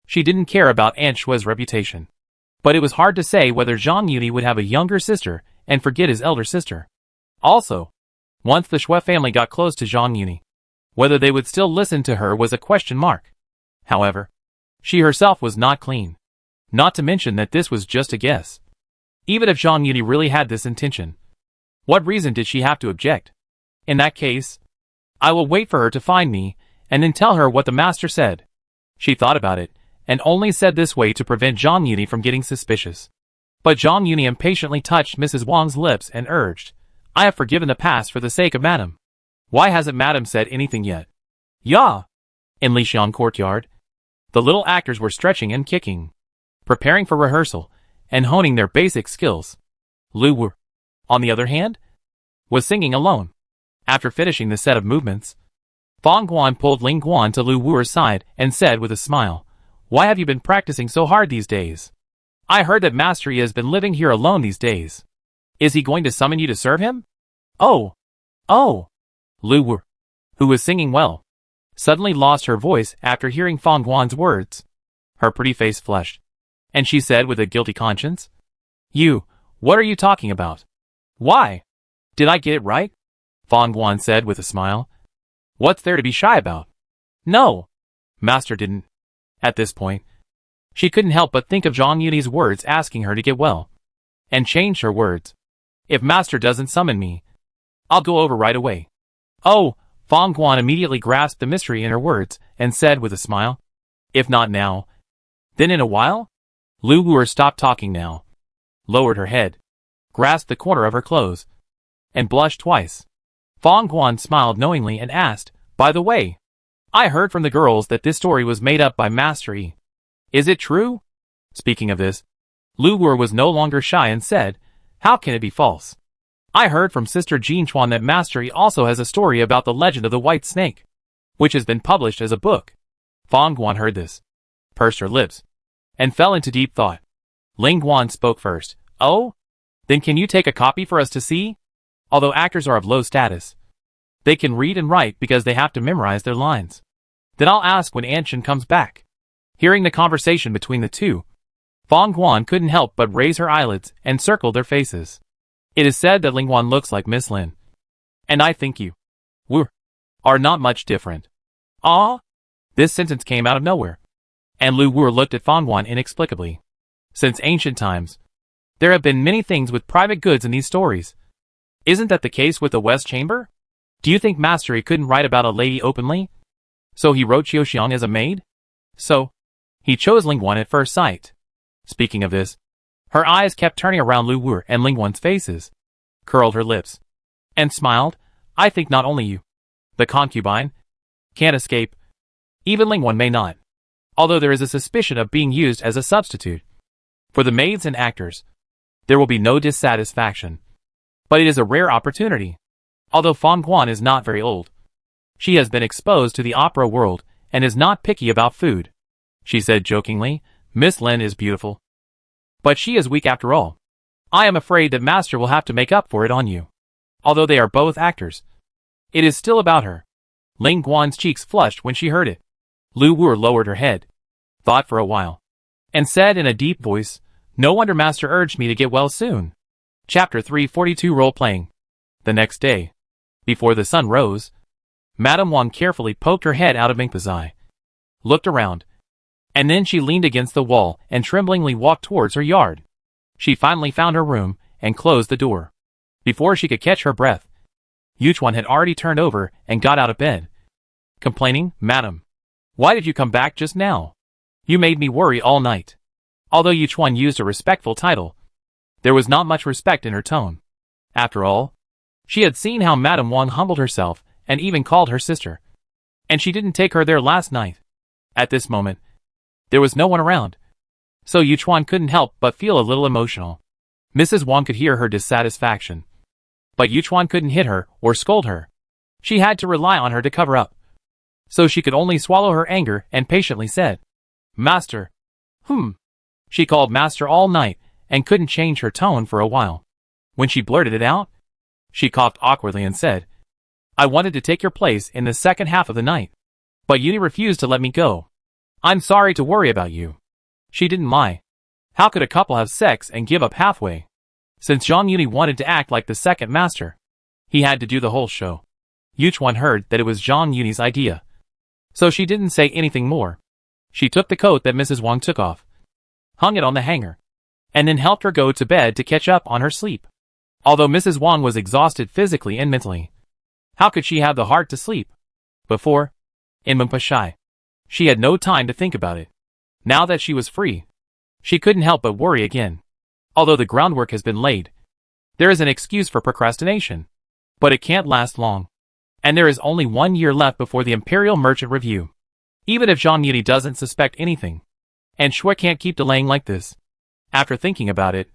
She didn't care about Aunt Shui's reputation. But it was hard to say whether Zhang Yuni would have a younger sister and forget his elder sister. Also, once the Shui family got close to Zhang Yuni, whether they would still listen to her was a question mark. However, she herself was not clean. Not to mention that this was just a guess. Even if Zhang Yuni really had this intention, what reason did she have to object? In that case, I will wait for her to find me, and then tell her what the master said. She thought about it, and only said this way to prevent Zhang Yuni from getting suspicious. But Zhang Yuni impatiently touched Mrs. Wang's lips and urged, I have forgiven the past for the sake of Madam. Why hasn't Madam said anything yet? Ya! In Lixiang courtyard, the little actors were stretching and kicking, preparing for rehearsal, and honing their basic skills. Lu Wu, on the other hand, was singing alone. After finishing the set of movements, Fang Guan pulled Ling Guan to Lu Wu's side and said with a smile, Why have you been practicing so hard these days? I heard that Master Yi has been living here alone these days. Is he going to summon you to serve him? Oh! Lu Wu, who was singing well, suddenly lost her voice after hearing Fang Guan's words. Her pretty face flushed, and she said with a guilty conscience, what are you talking about? Why? Did I get it right? Fang Guan said with a smile. What's there to be shy about? No, Master didn't. At this point, she couldn't help but think of Zhang Yuni's words asking her to get well, and changed her words. If Master doesn't summon me, I'll go over right away. Oh, Fang Guan immediately grasped the mystery in her words and said with a smile, If not now, then in a while? Lu Wu stopped talking now, lowered her head, grasped the corner of her clothes, and blushed twice. Fang Guan smiled knowingly and asked, By the way, I heard from the girls that this story was made up by Master Yi. Is it true? Speaking of this, Lu Wu was no longer shy and said, How can it be false? I heard from Sister Jean Chuan that Master Yi also has a story about the legend of the White Snake, which has been published as a book. Fang Guan heard this, pursed her lips, and fell into deep thought. Ling Guan spoke first. Oh? Then can you take a copy for us to see? Although actors are of low status, they can read and write because they have to memorize their lines. Then I'll ask when Anshin comes back. Hearing the conversation between the two, Fong Guan couldn't help but raise her eyelids and circle their faces. It is said that Ling Guan looks like Miss Lin. And I think you are not much different. Ah? This sentence came out of nowhere, and Lu Wu looked at Fong Guan inexplicably. Since ancient times, there have been many things with private goods in these stories. Isn't that the case with the West Chamber? Do you think Master Yi couldn't write about a lady openly? So he wrote Xiaoxiang as a maid? So he chose Ling Guan at first sight. Speaking of this, her eyes kept turning around Lu Wu and Ling Guan's faces, curled her lips, and smiled. I think not only you, the concubine, can't escape. Even Ling Guan may not, although there is a suspicion of being used as a substitute. For the maids and actors, there will be no dissatisfaction. But it is a rare opportunity. Although Fong Guan is not very old, she has been exposed to the opera world and is not picky about food. She said jokingly, Miss Lin is beautiful, but she is weak after all. I am afraid that Master will have to make up for it on you. Although they are both actors, it is still about her. Ling Guan's cheeks flushed when she heard it. Lu Wu lowered her head, thought for a while, and said in a deep voice, no wonder Master urged me to get well soon. Chapter 342 Role-Playing. The next day, before the sun rose, Madame Wang carefully poked her head out of Mingpa's eye, looked around, and then she leaned against the wall and tremblingly walked towards her yard. She finally found her room and closed the door. Before she could catch her breath, Yuchuan had already turned over and got out of bed, complaining, Madam, why did you come back just now? You made me worry all night. Although Yuchuan used a respectful title, there was not much respect in her tone. After all, she had seen how Madame Wang humbled herself and even called her sister, and she didn't take her there last night. At this moment, there was no one around, so Yuchuan couldn't help but feel a little emotional. Mrs. Wang could hear her dissatisfaction, but Yuchuan couldn't hit her or scold her. She had to rely on her to cover up, so she could only swallow her anger and patiently said, Master. She called Master all night and couldn't change her tone for a while. When she blurted it out, she coughed awkwardly and said, I wanted to take your place in the second half of the night, but you refused to let me go. I'm sorry to worry about you. She didn't lie. How could a couple have sex and give up halfway? Since Zhang Yuni wanted to act like the second master, he had to do the whole show. Yuchuan heard that it was Zhang Yuni's idea, so she didn't say anything more. She took the coat that Mrs. Wang took off, hung it on the hanger, and then helped her go to bed to catch up on her sleep. Although Mrs. Wang was exhausted physically and mentally, how could she have the heart to sleep? Before, in Mengpashai, she had no time to think about it. Now that she was free, she couldn't help but worry again. Although the groundwork has been laid, there is an excuse for procrastination. But it can't last long. And there is only 1 year left before the Imperial Merchant Review. Even if Zhang Yuni doesn't suspect anything, and Shui can't keep delaying like this. After thinking about it,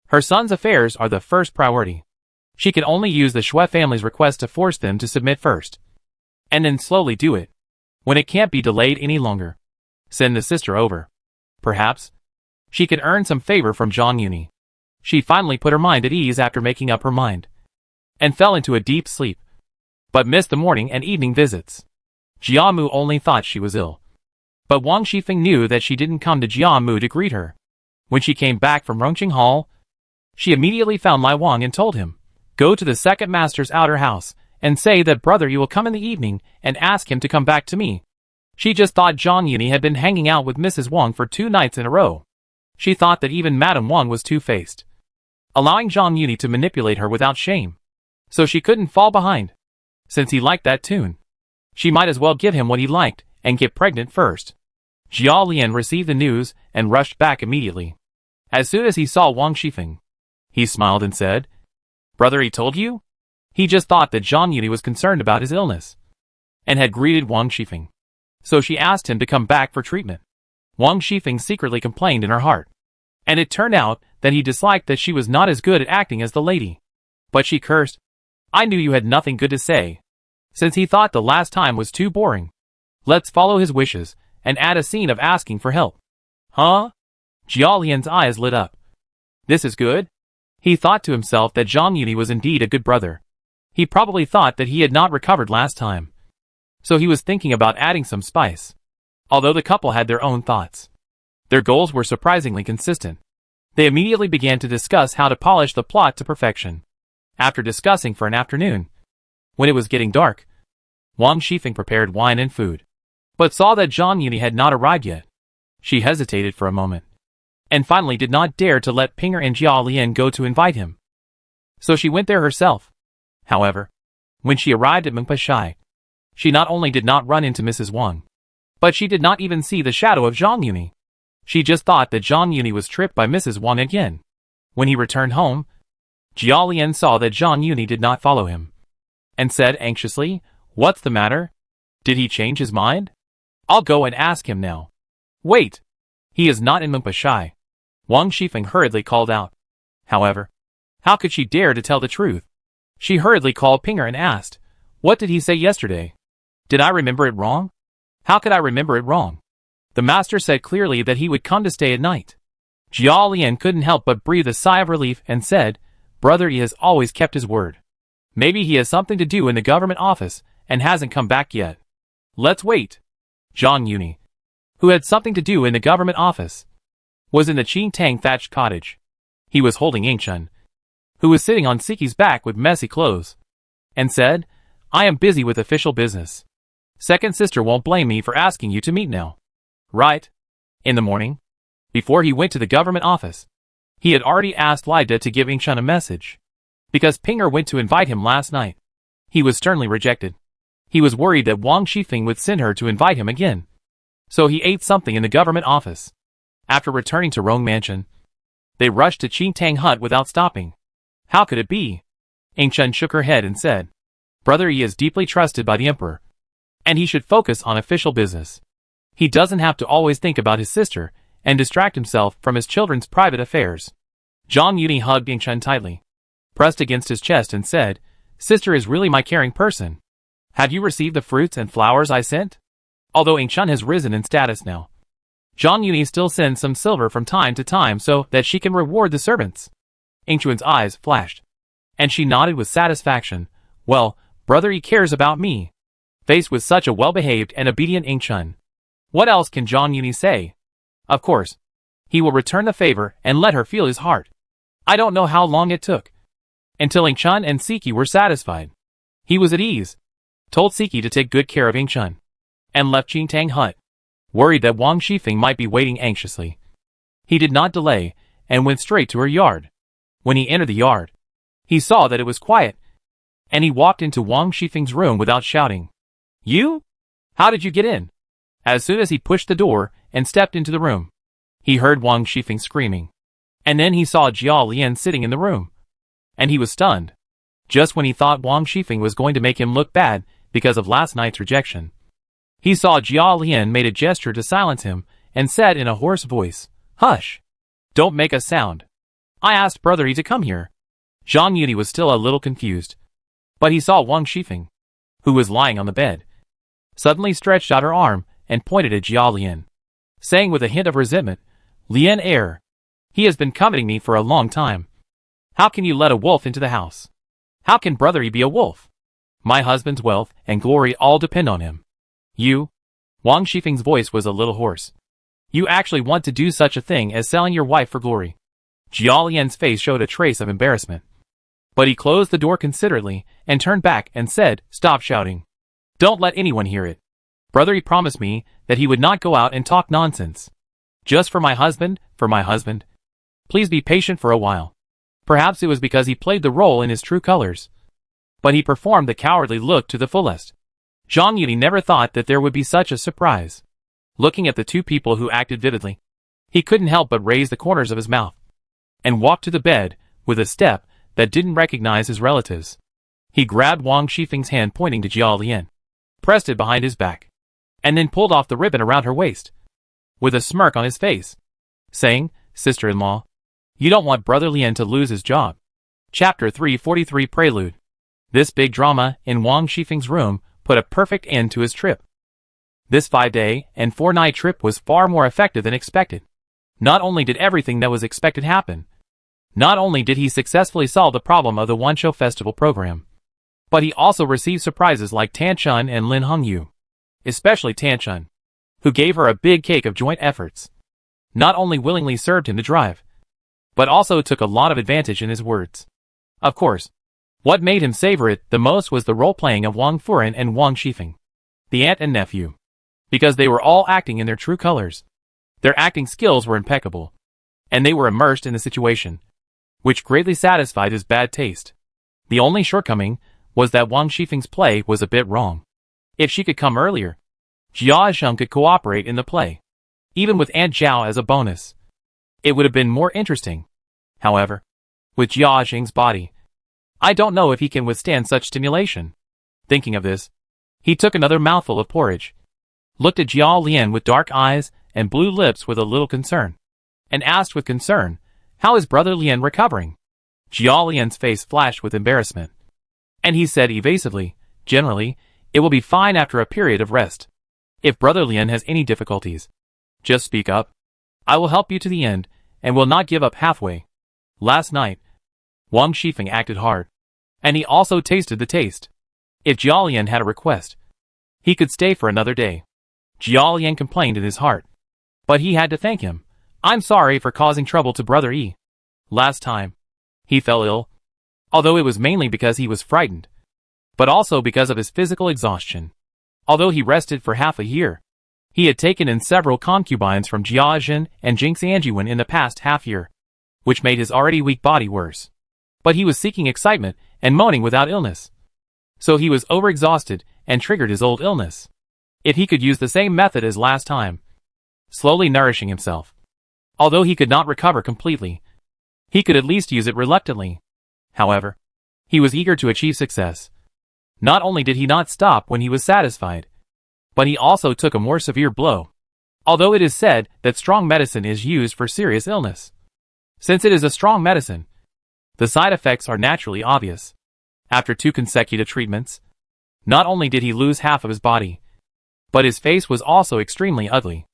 her son's affairs are the first priority. She can only use the Shui family's request to force them to submit first, and then slowly do it. When it can't be delayed any longer, send the sister over. Perhaps she could earn some favor from Zhang Yuni. She finally put her mind at ease after making up her mind, and fell into a deep sleep, but missed the morning and evening visits. Jiamu only thought she was ill, but Wang Shifeng knew that she didn't come to Jiamu to greet her. When she came back from Rongqing Hall, she immediately found Lai Wang and told him, go to the second master's outer house, and say that brother you will come in the evening and ask him to come back to me. She just thought Zhang Yuni had been hanging out with Mrs. Wang for 2 nights in a row. She thought that even Madame Wang was two-faced, allowing Zhang Yuni to manipulate her without shame. So she couldn't fall behind. Since he liked that tune, she might as well give him what he liked and get pregnant first. Jiao Lian received the news and rushed back immediately. As soon as he saw Wang Shifeng, he smiled and said, Brother, he told you? He just thought that Zhang Yuni was concerned about his illness, and had greeted Wang Shifeng. So she asked him to come back for treatment. Wang Shifeng secretly complained in her heart, and it turned out that he disliked that she was not as good at acting as the lady. But she cursed, I knew you had nothing good to say. Since he thought the last time was too boring, let's follow his wishes and add a scene of asking for help. Huh? Jia Lian's eyes lit up. This is good? He thought to himself that Zhang Yuni was indeed a good brother. He probably thought that he had not recovered last time. So he was thinking about adding some spice. Although the couple had their own thoughts, their goals were surprisingly consistent. They immediately began to discuss how to polish the plot to perfection. After discussing for an afternoon, when it was getting dark, Wang Shifeng prepared wine and food, but saw that Zhang Yuni had not arrived yet. She hesitated for a moment, and finally did not dare to let Pinger and Jia Lian go to invite him. So she went there herself. However, when she arrived at Mengpashai, she not only did not run into Mrs. Wang, but she did not even see the shadow of Zhang Yuni. She just thought that Zhang Yuni was tripped by Mrs. Wang again. When he returned home, Jia Lian saw that Zhang Yuni did not follow him, and said anxiously, "What's the matter? Did he change his mind? I'll go and ask him now." "Wait! He is not in Mengpashai," Wang Shifeng hurriedly called out. However, how could she dare to tell the truth? She hurriedly called Pinger and asked, "What did he say yesterday? Did I remember it wrong? How could I remember it wrong?" The master said clearly that he would come to stay at night. Jia Lian couldn't help but breathe a sigh of relief and said, "Brother, he has always kept his word. Maybe he has something to do in the government office and hasn't come back yet. Let's wait." Zhang Yuni, who had something to do in the government office, was in the Qing Tang thatched cottage. He was holding Yingchen, who was sitting on Siki's back with messy clothes, and said, "I am busy with official business. Second sister won't blame me for asking you to meet now. Right?" In the morning, before he went to the government office, he had already asked Lida to give Yingchen a message, because Pinger went to invite him last night. He was sternly rejected. He was worried that Wang Shifeng would send her to invite him again. So he ate something in the government office. After returning to Rong Mansion, they rushed to Qing Tang hut without stopping. How could it be? Yingchen shook her head and said, "Brother, he is deeply trusted by the emperor, and he should focus on official business. He doesn't have to always think about his sister and distract himself from his children's private affairs." Zhang Yuni hugged Yingchen tightly, pressed against his chest and said, "Sister is really my caring person. Have you received the fruits and flowers I sent?" Although Yingchen has risen in status now, Zhang Yuni still sends some silver from time to time so that she can reward the servants. Yingchuan's eyes flashed, and she nodded with satisfaction. "Well, brother, he cares about me." Faced with such a well-behaved and obedient Yingchen, what else can Zhang Yuni say? Of course, he will return the favor and let her feel his heart. I don't know how long it took until Yingchen and Siki were satisfied. He was at ease, told Siki to take good care of Yingchen, and left Qing Tang hut, worried that Wang Shifeng might be waiting anxiously. He did not delay and went straight to her yard. When he entered the yard, he saw that it was quiet, and he walked into Wang Shifeng's room without shouting. "You? How did you get in?" As soon as he pushed the door and stepped into the room, he heard Wang Shifeng screaming, and then he saw Jia Lian sitting in the room, and he was stunned. Just when he thought Wang Shifeng was going to make him look bad because of last night's rejection, he saw Jia Lian made a gesture to silence him and said in a hoarse voice, "Hush! Don't make a sound. I asked Brother Yi to come here." Zhang Yuni was still a little confused, but he saw Wang Shifeng, who was lying on the bed, suddenly stretched out her arm and pointed at Jia Lian, saying with a hint of resentment, "Lian heir, he has been coveting me for a long time. How can you let a wolf into the house? How can Brother Yi be a wolf? My husband's wealth and glory all depend on him. You?" Wang Shifeng's voice was a little hoarse. "You actually want to do such a thing as selling your wife for glory?" Jia Lian's face showed a trace of embarrassment, but he closed the door considerately and turned back and said, "Stop shouting. Don't let anyone hear it. Brother Yi promised me that he would not go out and talk nonsense. Just for my husband, for my husband. Please be patient for a while." Perhaps it was because he played the role in his true colors, but he performed the cowardly look to the fullest. Zhang Yuni never thought that there would be such a surprise. Looking at the two people who acted vividly, he couldn't help but raise the corners of his mouth and walk to the bed with a step that didn't recognize his relatives. He grabbed Wang Shifeng's hand pointing to Jia Lian, pressed it behind his back, and then pulled off the ribbon around her waist, with a smirk on his face, saying, "Sister-in-law, you don't want Brother Lian to lose his job." Chapter 343 Prelude. This big drama in Wang Shifeng's room put a perfect end to his trip. This 5-day and 4-night trip was far more effective than expected. Not only did everything that was expected happen, not only did he successfully solve the problem of the one-show festival program, but he also received surprises like Tan Chun and Lin Hongyu, especially Tan Chun, who gave her a big cake of joint efforts. Not only willingly served him to drive, but also took a lot of advantage in his words. Of course, what made him savor it the most was the role-playing of Wang Furen and Wang Shifeng, the aunt and nephew, because they were all acting in their true colors. Their acting skills were impeccable, and they were immersed in the situation, which greatly satisfied his bad taste. The only shortcoming was that Wang Shifeng's play was a bit wrong. If she could come earlier, Jia Zheng could cooperate in the play, even with Aunt Zhao as a bonus. It would have been more interesting. However, with Jia Zheng's body, I don't know if he can withstand such stimulation. Thinking of this, he took another mouthful of porridge, looked at Jia Lian with dark eyes and blue lips with a little concern, and asked with concern, "How is Brother Lian recovering?" Jia Lian's face flashed with embarrassment, and he said evasively, "Generally, it will be fine after a period of rest. If Brother Lian has any difficulties, just speak up. I will help you to the end, and will not give up halfway." Last night, Wang Shifeng acted hard, and he also tasted the taste. If Jia Lian had a request, he could stay for another day. Jia Lian complained in his heart, but he had to thank him. "I'm sorry for causing trouble to Brother Yi. Last time, he fell ill, although it was mainly because he was frightened, but also because of his physical exhaustion. Although he rested for half a year, he had taken in several concubines from Jia Zhen and Jing Sanjuan in the past half year, which made his already weak body worse. But he was seeking excitement and moaning without illness. So he was overexhausted and triggered his old illness. If he could use the same method as last time, slowly nourishing himself, although he could not recover completely, he could at least use it reluctantly. However, he was eager to achieve success. Not only did he not stop when he was satisfied, but he also took a more severe blow. Although it is said that strong medicine is used for serious illness, since it is a strong medicine, the side effects are naturally obvious. After 2 consecutive treatments, not only did he lose half of his body, but his face was also extremely ugly.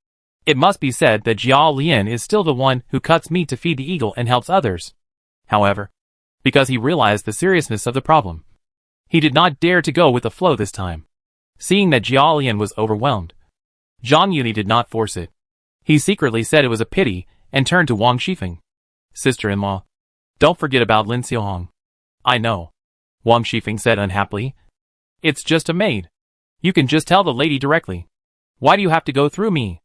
It must be said that Jia Lian is still the one who cuts meat to feed the eagle and helps others. However, because he realized the seriousness of the problem, he did not dare to go with the flow this time. Seeing that Jia Lian was overwhelmed, Zhang Yuni did not force it. He secretly said it was a pity and turned to Wang Shifeng. "Sister-in-law, don't forget about Lin Xiaohong." "I know," Wang Shifeng said unhappily. "It's just a maid. You can just tell the lady directly. Why do you have to go through me?"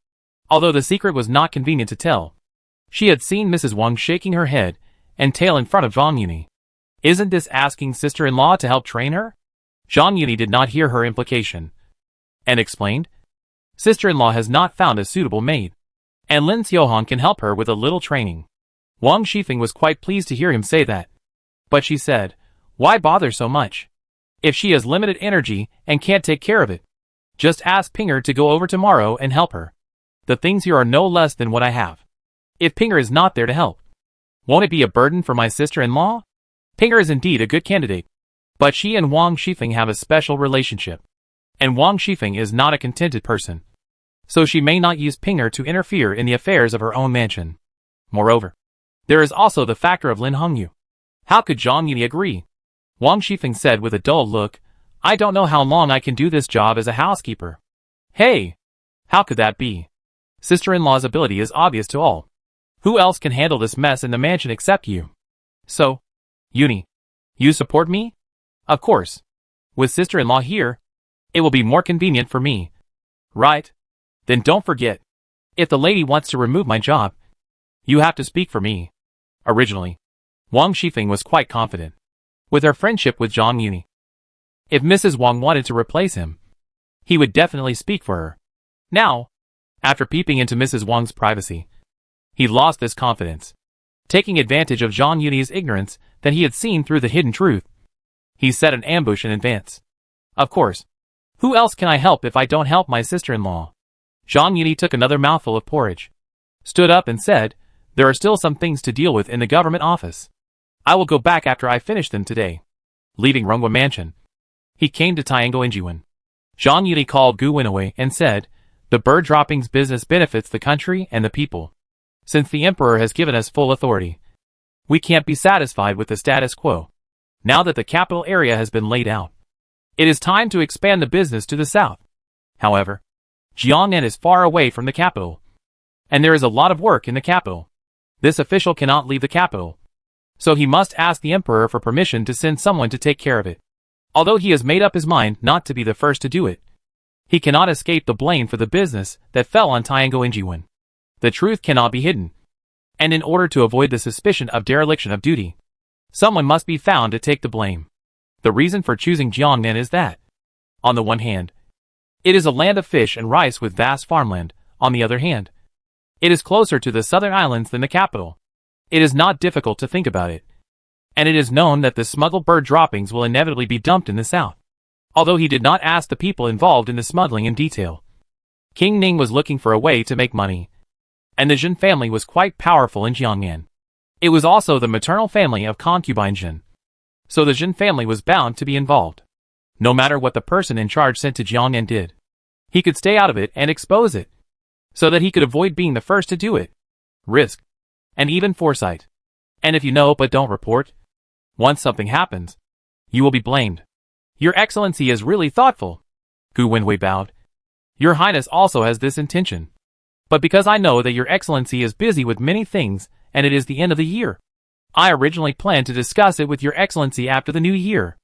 Although the secret was not convenient to tell, she had seen Mrs. Wang shaking her head and tail in front of Zhang Yuni. Isn't this asking sister-in-law to help train her? Zhang Yuni did not hear her implication, and explained, "Sister-in-law has not found a suitable maid, and Lin Xiaohong can help her with a little training." Wang Shifeng was quite pleased to hear him say that. But she said, "Why bother so much? If she has limited energy and can't take care of it, just ask Pinger to go over tomorrow and help her. The things here are no less than what I have. If Pinger is not there to help, won't it be a burden for my sister-in-law?" Pinger is indeed a good candidate, but she and Wang Shifeng have a special relationship, and Wang Shifeng is not a contented person, so she may not use Pinger to interfere in the affairs of her own mansion. Moreover, there is also the factor of Lin Hongyu. How could Zhang Yuni agree? Wang Shifeng said with a dull look, "I don't know how long I can do this job as a housekeeper." "Hey! How could that be? Sister-in-law's ability is obvious to all. Who else can handle this mess in the mansion except you? So, Yuni, you support me?" "Of course. With sister-in-law here, it will be more convenient for me." "Right. Then don't forget, if the lady wants to remove my job, you have to speak for me." Originally, Wang Shifeng was quite confident with her friendship with Zhang Yuni. If Mrs. Wang wanted to replace him, he would definitely speak for her. Now, after peeping into Mrs. Wang's privacy, he lost this confidence. Taking advantage of Zhang Yuni's ignorance that he had seen through the hidden truth, he set an ambush in advance. "Of course. Who else can I help if I don't help my sister-in-law?" Zhang Yuni took another mouthful of porridge, stood up and said, "There are still some things to deal with in the government office. I will go back after I finish them today." Leaving Rongwa Mansion, he came to Tiango Injiwan. Zhang Yuni called Gu Wen away and said, "The bird droppings business benefits the country and the people. Since the emperor has given us full authority, we can't be satisfied with the status quo. Now that the capital area has been laid out, it is time to expand the business to the south. However, Jiangnan is far away from the capital, and there is a lot of work in the capital. This official cannot leave the capital, so he must ask the emperor for permission to send someone to take care of it. Although he has made up his mind not to be the first to do it, he cannot escape the blame for the business that fell on Tianguo. The truth cannot be hidden, and in order to avoid the suspicion of dereliction of duty, someone must be found to take the blame. The reason for choosing Jiangnan is that, on the one hand, it is a land of fish and rice with vast farmland. On the other hand, it is closer to the southern islands than the capital. It is not difficult to think about it, and it is known that the smuggled bird droppings will inevitably be dumped in the south. Although he did not ask the people involved in the smuggling in detail, King Ning was looking for a way to make money, and the Jin family was quite powerful in Jiangnan. It was also the maternal family of concubine Jin, so the Jin family was bound to be involved. No matter what the person in charge sent to Jiangnan did, he could stay out of it and expose it, so that he could avoid being the first to do it. Risk, and even foresight. And if you know but don't report, once something happens, you will be blamed. Your Excellency is really thoughtful. Gu Wenwei bowed. Your Highness also has this intention. But because I know that Your Excellency is busy with many things, and it is the end of the year, I originally planned to discuss it with Your Excellency after the new year.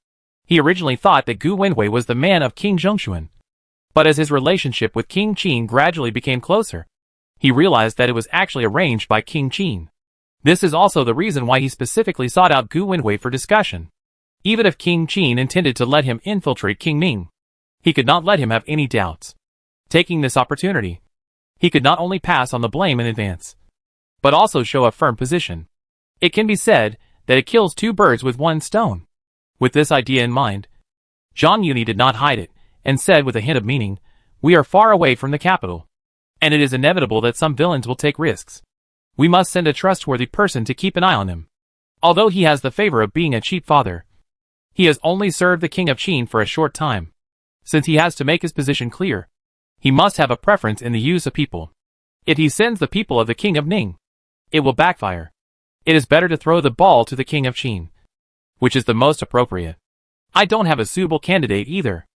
He originally thought that Gu Wenwei was the man of King Zhongshuan. But as his relationship with King Qin gradually became closer, he realized that it was actually arranged by King Qin. This is also the reason why he specifically sought out Gu Wenwei for discussion. Even if King Qin intended to let him infiltrate King Ning, he could not let him have any doubts. Taking this opportunity, he could not only pass on the blame in advance, but also show a firm position. It can be said that it kills two birds with one stone. With this idea in mind, Zhang Yuni did not hide it, and said with a hint of meaning, "We are far away from the capital, and it is inevitable that some villains will take risks. We must send a trustworthy person to keep an eye on him. Although he has the favor of being a chief father, he has only served the king of Qin for a short time. Since he has to make his position clear, he must have a preference in the use of people. If he sends the people of the king of Ning, it will backfire. It is better to throw the ball to the king of Qin, which is the most appropriate. I don't have a suitable candidate either.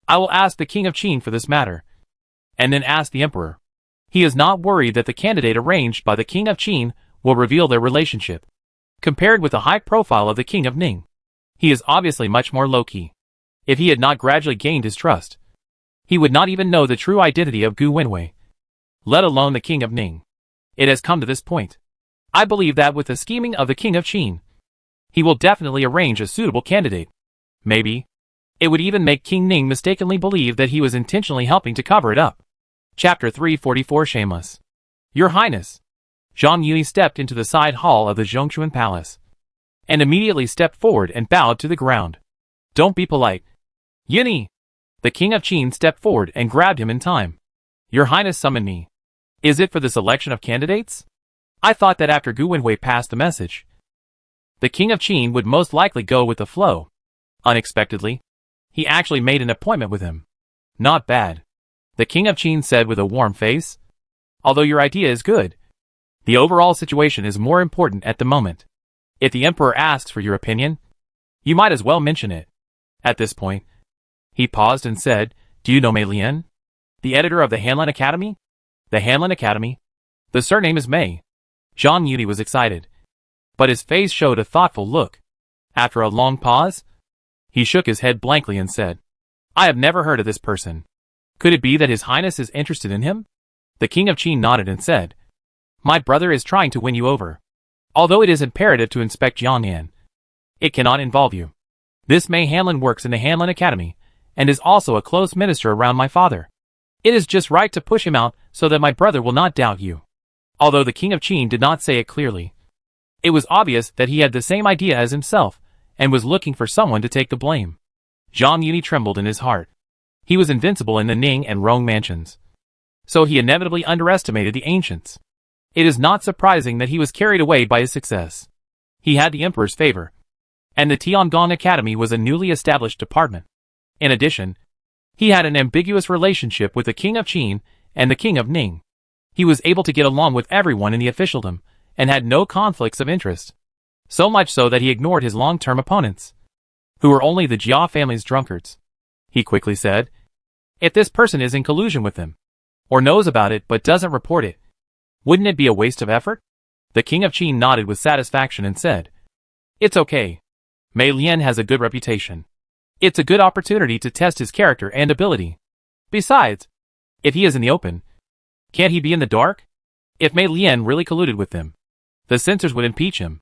I will ask the king of Qin for this matter, and then ask the emperor." He is not worried that the candidate arranged by the king of Qin will reveal their relationship. Compared with the high profile of the king of Ning, he is obviously much more low-key. If he had not gradually gained his trust, he would not even know the true identity of Gu Wenwei, let alone the king of Ning. It has come to this point. I believe that with the scheming of the king of Qin, he will definitely arrange a suitable candidate. Maybe it would even make King Ning mistakenly believe that he was intentionally helping to cover it up. Chapter 344 Shameless. Your Highness. Zhang Yuni stepped into the side hall of the Zhongshuan Palace, and immediately stepped forward and bowed to the ground. Don't be polite. Yuni! The king of Qin stepped forward and grabbed him in time. Your Highness summoned me. Is it for the selection of candidates? I thought that after Gu Wenwei passed the message, the king of Qin would most likely go with the flow. Unexpectedly, he actually made an appointment with him. Not bad, the king of Qin said with a warm face. Although your idea is good, the overall situation is more important at the moment. If the emperor asks for your opinion, you might as well mention it. At this point, he paused and said, "Do you know Mei Lian, the editor of the Hanlin Academy?" The Hanlin Academy? The surname is Mei. Zhang Yuni was excited, but his face showed a thoughtful look. After a long pause, he shook his head blankly and said, "I have never heard of this person. Could it be that His Highness is interested in him?" The king of Qin nodded and said, "My brother is trying to win you over. Although it is imperative to inspect Jiangnan, it cannot involve you. This Mei Hanlin works in the Hanlin Academy, and is also a close minister around my father. It is just right to push him out so that my brother will not doubt you." Although the king of Qin did not say it clearly, it was obvious that he had the same idea as himself, and was looking for someone to take the blame. Zhang Yuni trembled in his heart. He was invincible in the Ning and Rong mansions, so he inevitably underestimated the ancients. It is not surprising that he was carried away by his success. He had the emperor's favor, and the Tiangong Academy was a newly established department. In addition, he had an ambiguous relationship with the king of Qin and the king of Ning. He was able to get along with everyone in the officialdom, and had no conflicts of interest. So much so that he ignored his long-term opponents, who were only the Jia family's drunkards. He quickly said, "If this person is in collusion with them, or knows about it but doesn't report it, wouldn't it be a waste of effort?" The king of Qin nodded with satisfaction and said, "It's okay. Mei Lian has a good reputation. It's a good opportunity to test his character and ability. Besides, if he is in the open, can't he be in the dark? If Mei Lian really colluded with them, the censors would impeach him.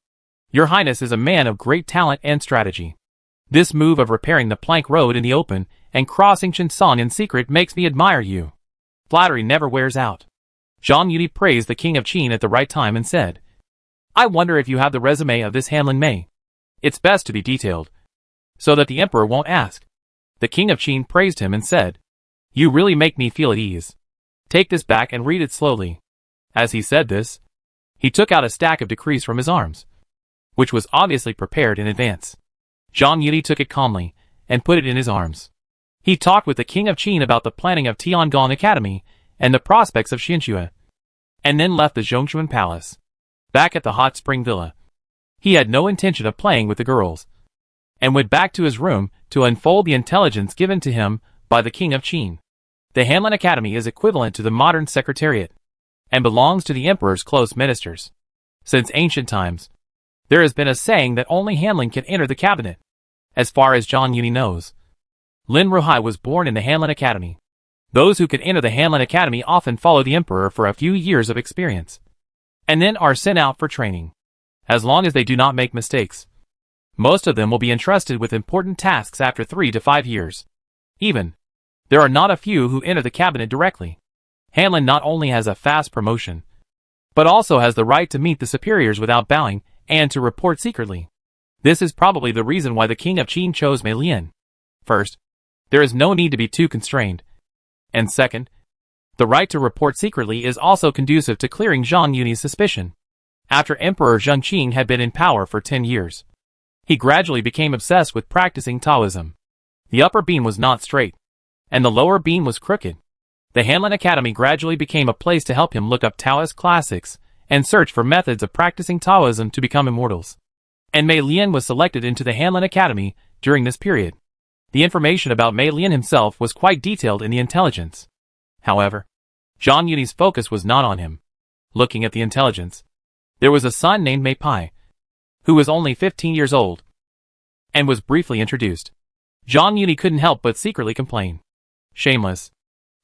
Your Highness is a man of great talent and strategy. This move of repairing the plank road in the open and crossing Chinsan in secret makes me admire you. Flattery never wears out." Zhang Yuni praised the king of Qin at the right time and said, "I wonder if you have the resume of this Hanlin Mei. It's best to be detailed, so that the emperor won't ask." The king of Qin praised him and said, "You really make me feel at ease. Take this back and read it slowly." As he said this, he took out a stack of decrees from his arms, which was obviously prepared in advance. Zhang Yuni took it calmly and put it in his arms. He talked with the king of Qin about the planning of Tiangong Academy and the prospects of Xinxue, and then left the Zhongshuan Palace. Back at the hot spring villa, he had no intention of playing with the girls, and went back to his room to unfold the intelligence given to him by the king of Qin. The Hanlin Academy is equivalent to the modern secretariat, and belongs to the emperor's close ministers. Since ancient times, there has been a saying that only Hanlin can enter the cabinet. As far as Zhang Yuni knows, Lin Ruhai was born in the Hanlin Academy. Those who can enter the Hanlin Academy often follow the emperor for a few years of experience, and then are sent out for training. As long as they do not make mistakes, most of them will be entrusted with important tasks after 3 to 5 years. Even, there are not a few who enter the cabinet directly. Hanlin not only has a fast promotion, but also has the right to meet the superiors without bowing and to report secretly. This is probably the reason why the king of Qin chose Mei Lian. First, there is no need to be too constrained. And second, the right to report secretly is also conducive to clearing Zhang Yuni's suspicion. After Emperor Zheng Qing had been in power for 10 years, he gradually became obsessed with practicing Taoism. The upper beam was not straight, and the lower beam was crooked. The Hanlin Academy gradually became a place to help him look up Taoist classics and search for methods of practicing Taoism to become immortals. And Mei Lian was selected into the Hanlin Academy during this period. The information about Mei Lian himself was quite detailed in the intelligence. However, Zhang Yuni's focus was not on him. Looking at the intelligence, there was a son named Mei Pai, who was only 15 years old, and was briefly introduced. Zhang Yuni couldn't help but secretly complain. Shameless.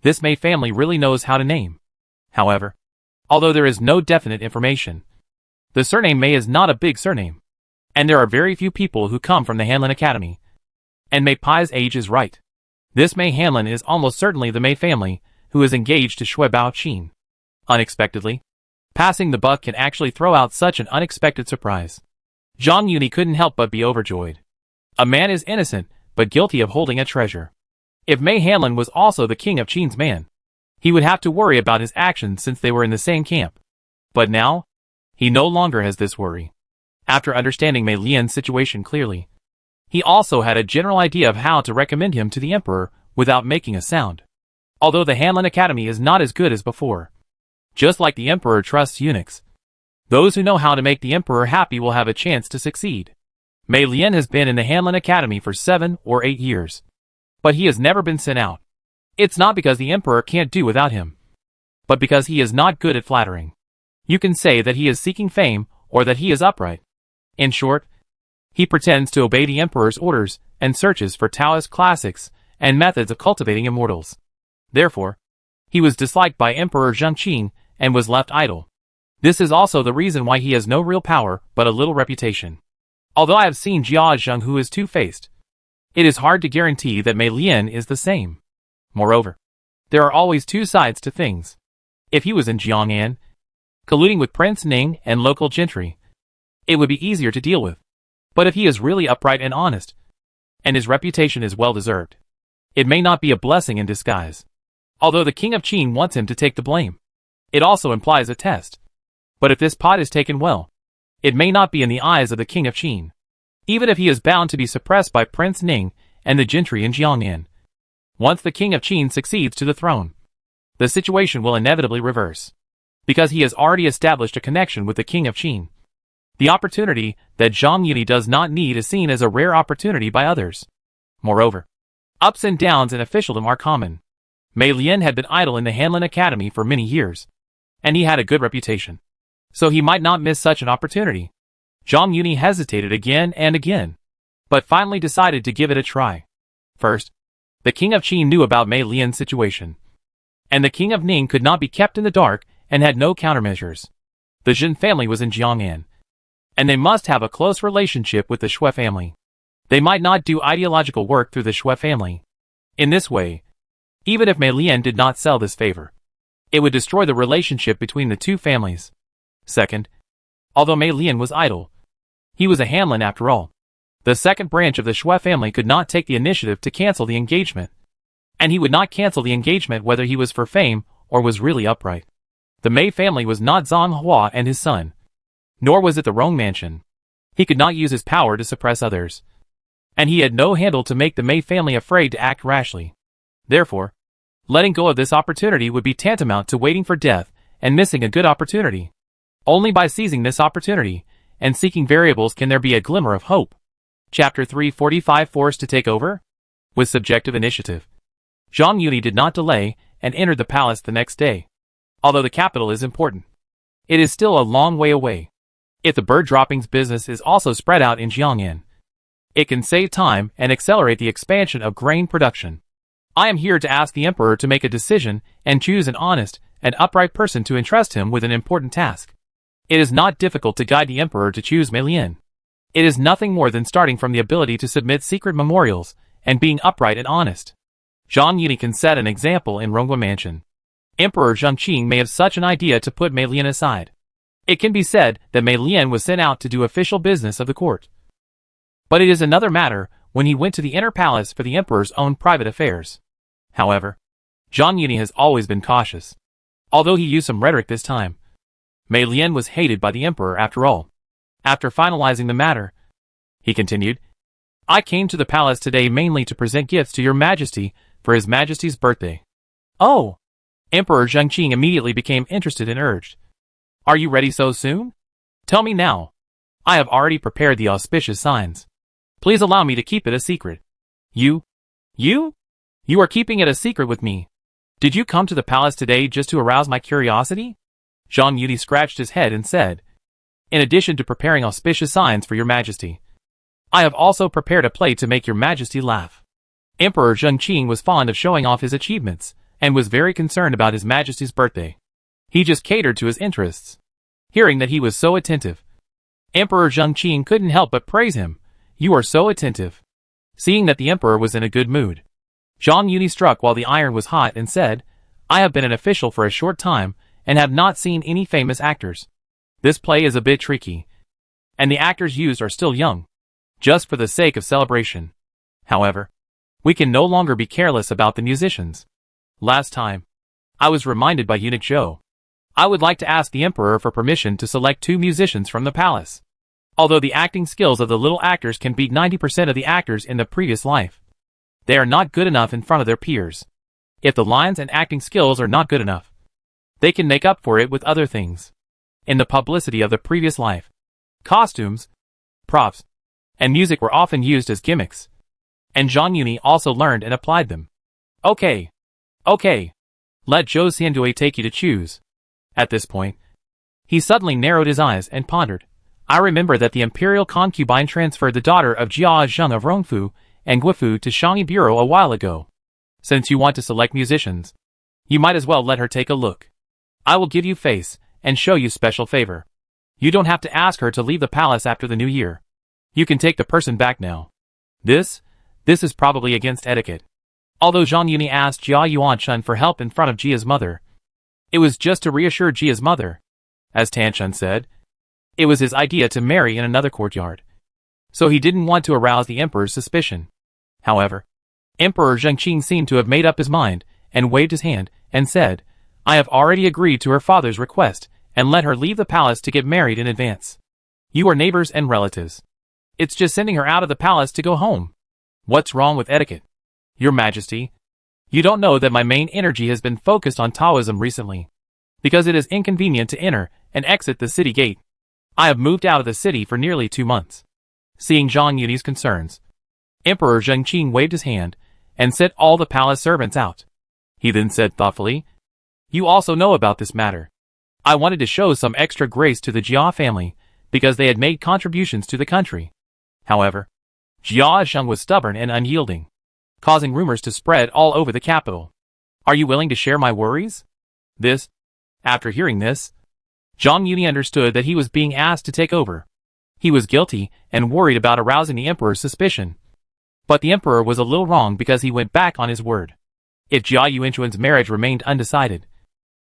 This Mei family really knows how to name. However, although there is no definite information, the surname Mei is not a big surname, and there are very few people who come from the Hanlin Academy. And Mei Pai's age is right. This Mei Hanlin is almost certainly the Mei family who is engaged to Shui Bao Qin. Unexpectedly, passing the buck can actually throw out such an unexpected surprise. Zhang Yuni couldn't help but be overjoyed. A man is innocent, but guilty of holding a treasure. If Mei Hanlin was also the king of Qin's man, he would have to worry about his actions since they were in the same camp. But now, he no longer has this worry. After understanding Mei Lian's situation clearly, he also had a general idea of how to recommend him to the emperor without making a sound. Although the Hanlin Academy is not as good as before, just like the emperor trusts eunuchs, those who know how to make the emperor happy will have a chance to succeed. Mei Lian has been in the Hanlin Academy for 7 or 8 years, but he has never been sent out. It's not because the emperor can't do without him, but because he is not good at flattering. You can say that he is seeking fame or that he is upright. In short, he pretends to obey the emperor's orders and searches for Taoist classics and methods of cultivating immortals. Therefore, he was disliked by Emperor Zheng Qing and was left idle. This is also the reason why he has no real power but a little reputation. Although I have seen Jia Zheng who is two-faced, it is hard to guarantee that Mei Lian is the same. Moreover, there are always two sides to things. If he was in Jiangnan, colluding with Prince Ning and local gentry, it would be easier to deal with. But if he is really upright and honest, and his reputation is well-deserved, it may not be a blessing in disguise. Although the king of Qin wants him to take the blame, it also implies a test. But if this pot is taken well, it may not be in the eyes of the king of Qin, even if he is bound to be suppressed by Prince Ning and the gentry in Jiangnan. Once the king of Qin succeeds to the throne, the situation will inevitably reverse. because he has already established a connection with the king of Qin. The opportunity that Zhang Yuni does not need is seen as a rare opportunity by others. Moreover, ups and downs in officialdom are common. Mei Lian had been idle in the Hanlin Academy for many years, and he had a good reputation, so he might not miss such an opportunity. Zhang Yuni hesitated again and again, but finally decided to give it a try. First, the king of Qin knew about Mei Lian's situation, and the king of Ning could not be kept in the dark and had no countermeasures. The Jin family was in Jiang'an, and they must have a close relationship with the Shui family. They might not do ideological work through the Shui family. In this way, even if Mei Lian did not sell this favor, it would destroy the relationship between the two families. Second, although Mei Lian was idle, he was a Hanlin after all. The second branch of the Shui family could not take the initiative to cancel the engagement, and he would not cancel the engagement whether he was for fame or was really upright. The Mei family was not Zhang Hua and his son, nor was it the Rong mansion. He could not use his power to suppress others, and he had no handle to make the Mei family afraid to act rashly. Therefore, letting go of this opportunity would be tantamount to waiting for death and missing a good opportunity. Only by seizing this opportunity and seeking variables can there be a glimmer of hope. Chapter 345 Forced to take over? With subjective initiative, Zhang Yuni did not delay and entered the palace the next day. Although the capital is important, it is still a long way away. If the bird droppings business is also spread out in Jiang'an, it can save time and accelerate the expansion of grain production. I am here to ask the emperor to make a decision and choose an honest and upright person to entrust him with an important task. It is not difficult to guide the emperor to choose Mei Lian. It is nothing more than starting from the ability to submit secret memorials and being upright and honest. Zhang Yuni can set an example in Rongguan Mansion. Emperor Zhengqing may have such an idea to put Mei Lian aside. It can be said that Mei Lian was sent out to do official business of the court. But it is another matter when he went to the inner palace for the emperor's own private affairs. However, Zhang Yuni has always been cautious. Although he used some rhetoric this time, Mei Lian was hated by the emperor after all. After finalizing the matter, he continued, I came to the palace today mainly to present gifts to your majesty for his majesty's birthday. Oh! Emperor Zhengqing immediately became interested and urged, Are you ready so soon? Tell me now. I have already prepared the auspicious signs. Please allow me to keep it a secret. You are keeping it a secret with me. Did you come to the palace today just to arouse my curiosity? Zhang Yuni scratched his head and said, In addition to preparing auspicious signs for your majesty, I have also prepared a play to make your majesty laugh. Emperor Zhengqing was fond of showing off his achievements, and was very concerned about his majesty's birthday. He just catered to his interests. Hearing that he was so attentive, Emperor Zhengqing couldn't help but praise him. You are so attentive. Seeing that the emperor was in a good mood, Zhang Yuni struck while the iron was hot and said, I have been an official for a short time and have not seen any famous actors. This play is a bit tricky, and the actors used are still young, just for the sake of celebration. However, we can no longer be careless about the musicians. Last time, I was reminded by eunuch Zhou. I would like to ask the emperor for permission to select 2 musicians from the palace. Although the acting skills of the little actors can beat 90% of the actors in the previous life, they are not good enough in front of their peers. If the lines and acting skills are not good enough, they can make up for it with other things. In the publicity of the previous life, costumes, props, and music were often used as gimmicks, and Zhang Yuni also learned and applied them. Okay. Let Zhou Xiandui take you to choose. At this point, he suddenly narrowed his eyes and pondered. I remember that the imperial concubine transferred the daughter of Jia Zheng of Rongfu and Guifu to Shangyi Bureau a while ago. Since you want to select musicians, you might as well let her take a look. I will give you face and show you special favor. You don't have to ask her to leave the palace after the new year. You can take the person back now. This is probably against etiquette. Although Zhang Yuni asked Jia Yuanchun for help in front of Jia's mother, it was just to reassure Jia's mother. As Tanchun said, it was his idea to marry in another courtyard, so he didn't want to arouse the emperor's suspicion. However, Emperor Zhengqing seemed to have made up his mind and waved his hand and said, I have already agreed to her father's request and let her leave the palace to get married in advance. You are neighbors and relatives. It's just sending her out of the palace to go home. What's wrong with etiquette? Your Majesty, you don't know that my main energy has been focused on Taoism recently. because it is inconvenient to enter and exit the city gate. I have moved out of the city for nearly 2 months. Seeing Zhang Yuni's concerns, Emperor Zheng Qing waved his hand and sent all the palace servants out. He then said thoughtfully, "You also know about this matter. I wanted to show some extra grace to the Jia family because they had made contributions to the country. However, Jia Zheng was stubborn and unyielding, causing rumors to spread all over the capital. Are you willing to share my worries?" After hearing this, Zhang Yuni understood that he was being asked to take over. He was guilty and worried about arousing the emperor's suspicion. But the emperor was a little wrong because he went back on his word. If Jia Yuanchuan's marriage remained undecided,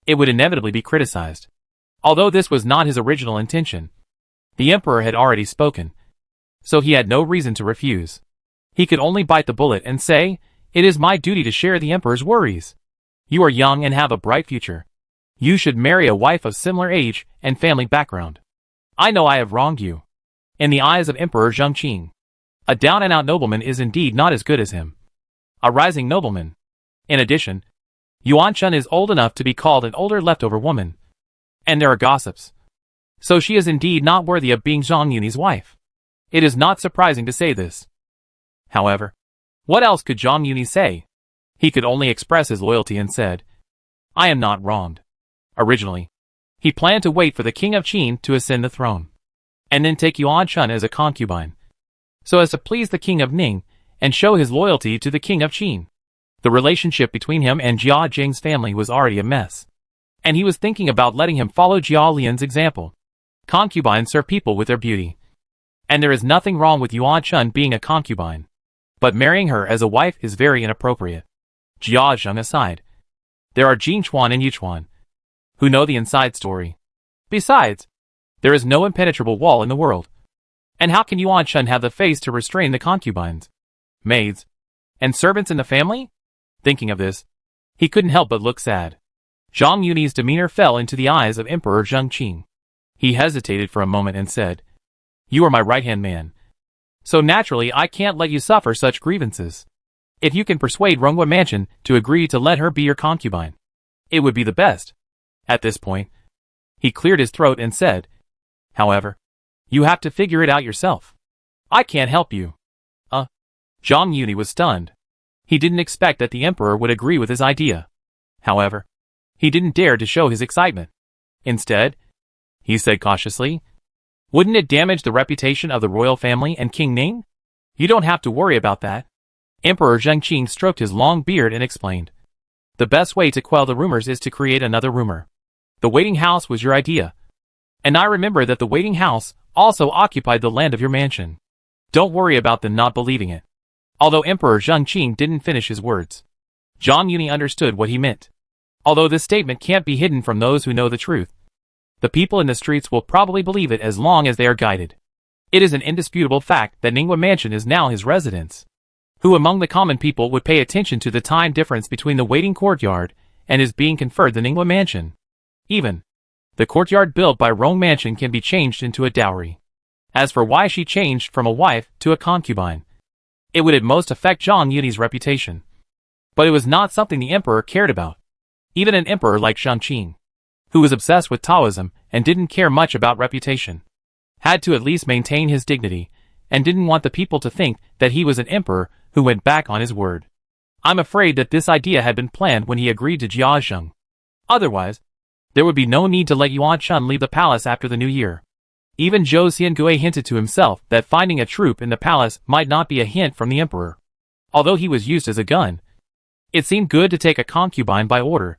it would inevitably be criticized. Although this was not his original intention, the emperor had already spoken, so he had no reason to refuse. He could only bite the bullet and say, "It is my duty to share the emperor's worries. You are young and have a bright future. You should marry a wife of similar age and family background. I know I have wronged you." In the eyes of Emperor Zheng Qing, a down-and-out nobleman is indeed not as good as him. A rising nobleman. In addition, Yuan Chun is old enough to be called an older leftover woman. And there are gossips. So she is indeed not worthy of being Zhang Yuni's wife. It is not surprising to say this. However, what else could Zhang Yuni say? He could only express his loyalty and said, "I am not wronged." Originally, he planned to wait for the king of Qin to ascend the throne, and then take Yuan Chun as a concubine, so as to please the king of Ning and show his loyalty to the king of Qin. The relationship between him and Jia Jing's family was already a mess, and he was thinking about letting him follow Jia Lian's example. Concubines serve people with their beauty, and there is nothing wrong with Yuan Chun being a concubine, but marrying her as a wife is very inappropriate. Jia Zheng aside, there are Jin Chuan and Yu Chuan, who know the inside story. Besides, there is no impenetrable wall in the world. And how can Yuan Chun have the face to restrain the concubines, maids, and servants in the family? Thinking of this, he couldn't help but look sad. Zhang Yuni's demeanor fell into the eyes of Emperor Zheng Qing. He hesitated for a moment and said, "You are my right-hand man, so naturally I can't let you suffer such grievances. If you can persuade Rongwa Mansion to agree to let her be your concubine, it would be the best." At this point, he cleared his throat and said, "However, you have to figure it out yourself. I can't help you." Zhang Yuni was stunned. He didn't expect that the emperor would agree with his idea. However, he didn't dare to show his excitement. Instead, he said cautiously, "Wouldn't it damage the reputation of the royal family and King Ning? You don't have to worry about that." Emperor Zheng Qing stroked his long beard and explained, "The best way to quell the rumors is to create another rumor. The waiting house was your idea. And I remember that the waiting house also occupied the land of your mansion. Don't worry about them not believing it." Although Emperor Zheng Qing didn't finish his words, Zhang Yuni understood what he meant. Although this statement can't be hidden from those who know the truth, the people in the streets will probably believe it as long as they are guided. It is an indisputable fact that Ningwa Mansion is now his residence. Who among the common people would pay attention to the time difference between the waiting courtyard and his being conferred the Ningwa Mansion? Even the courtyard built by Rong Mansion can be changed into a dowry. As for why she changed from a wife to a concubine, it would at most affect Zhang Yuni's reputation. But it was not something the emperor cared about. Even an emperor like Zheng Qing, who was obsessed with Taoism and didn't care much about reputation, had to at least maintain his dignity, and didn't want the people to think that he was an emperor who went back on his word. I'm afraid that this idea had been planned when he agreed to Jia Zheng. Otherwise, there would be no need to let Yuan Chun leave the palace after the new year. Even Zhou Xiangui hinted to himself that finding a troop in the palace might not be a hint from the emperor. Although he was used as a gun, it seemed good to take a concubine by order,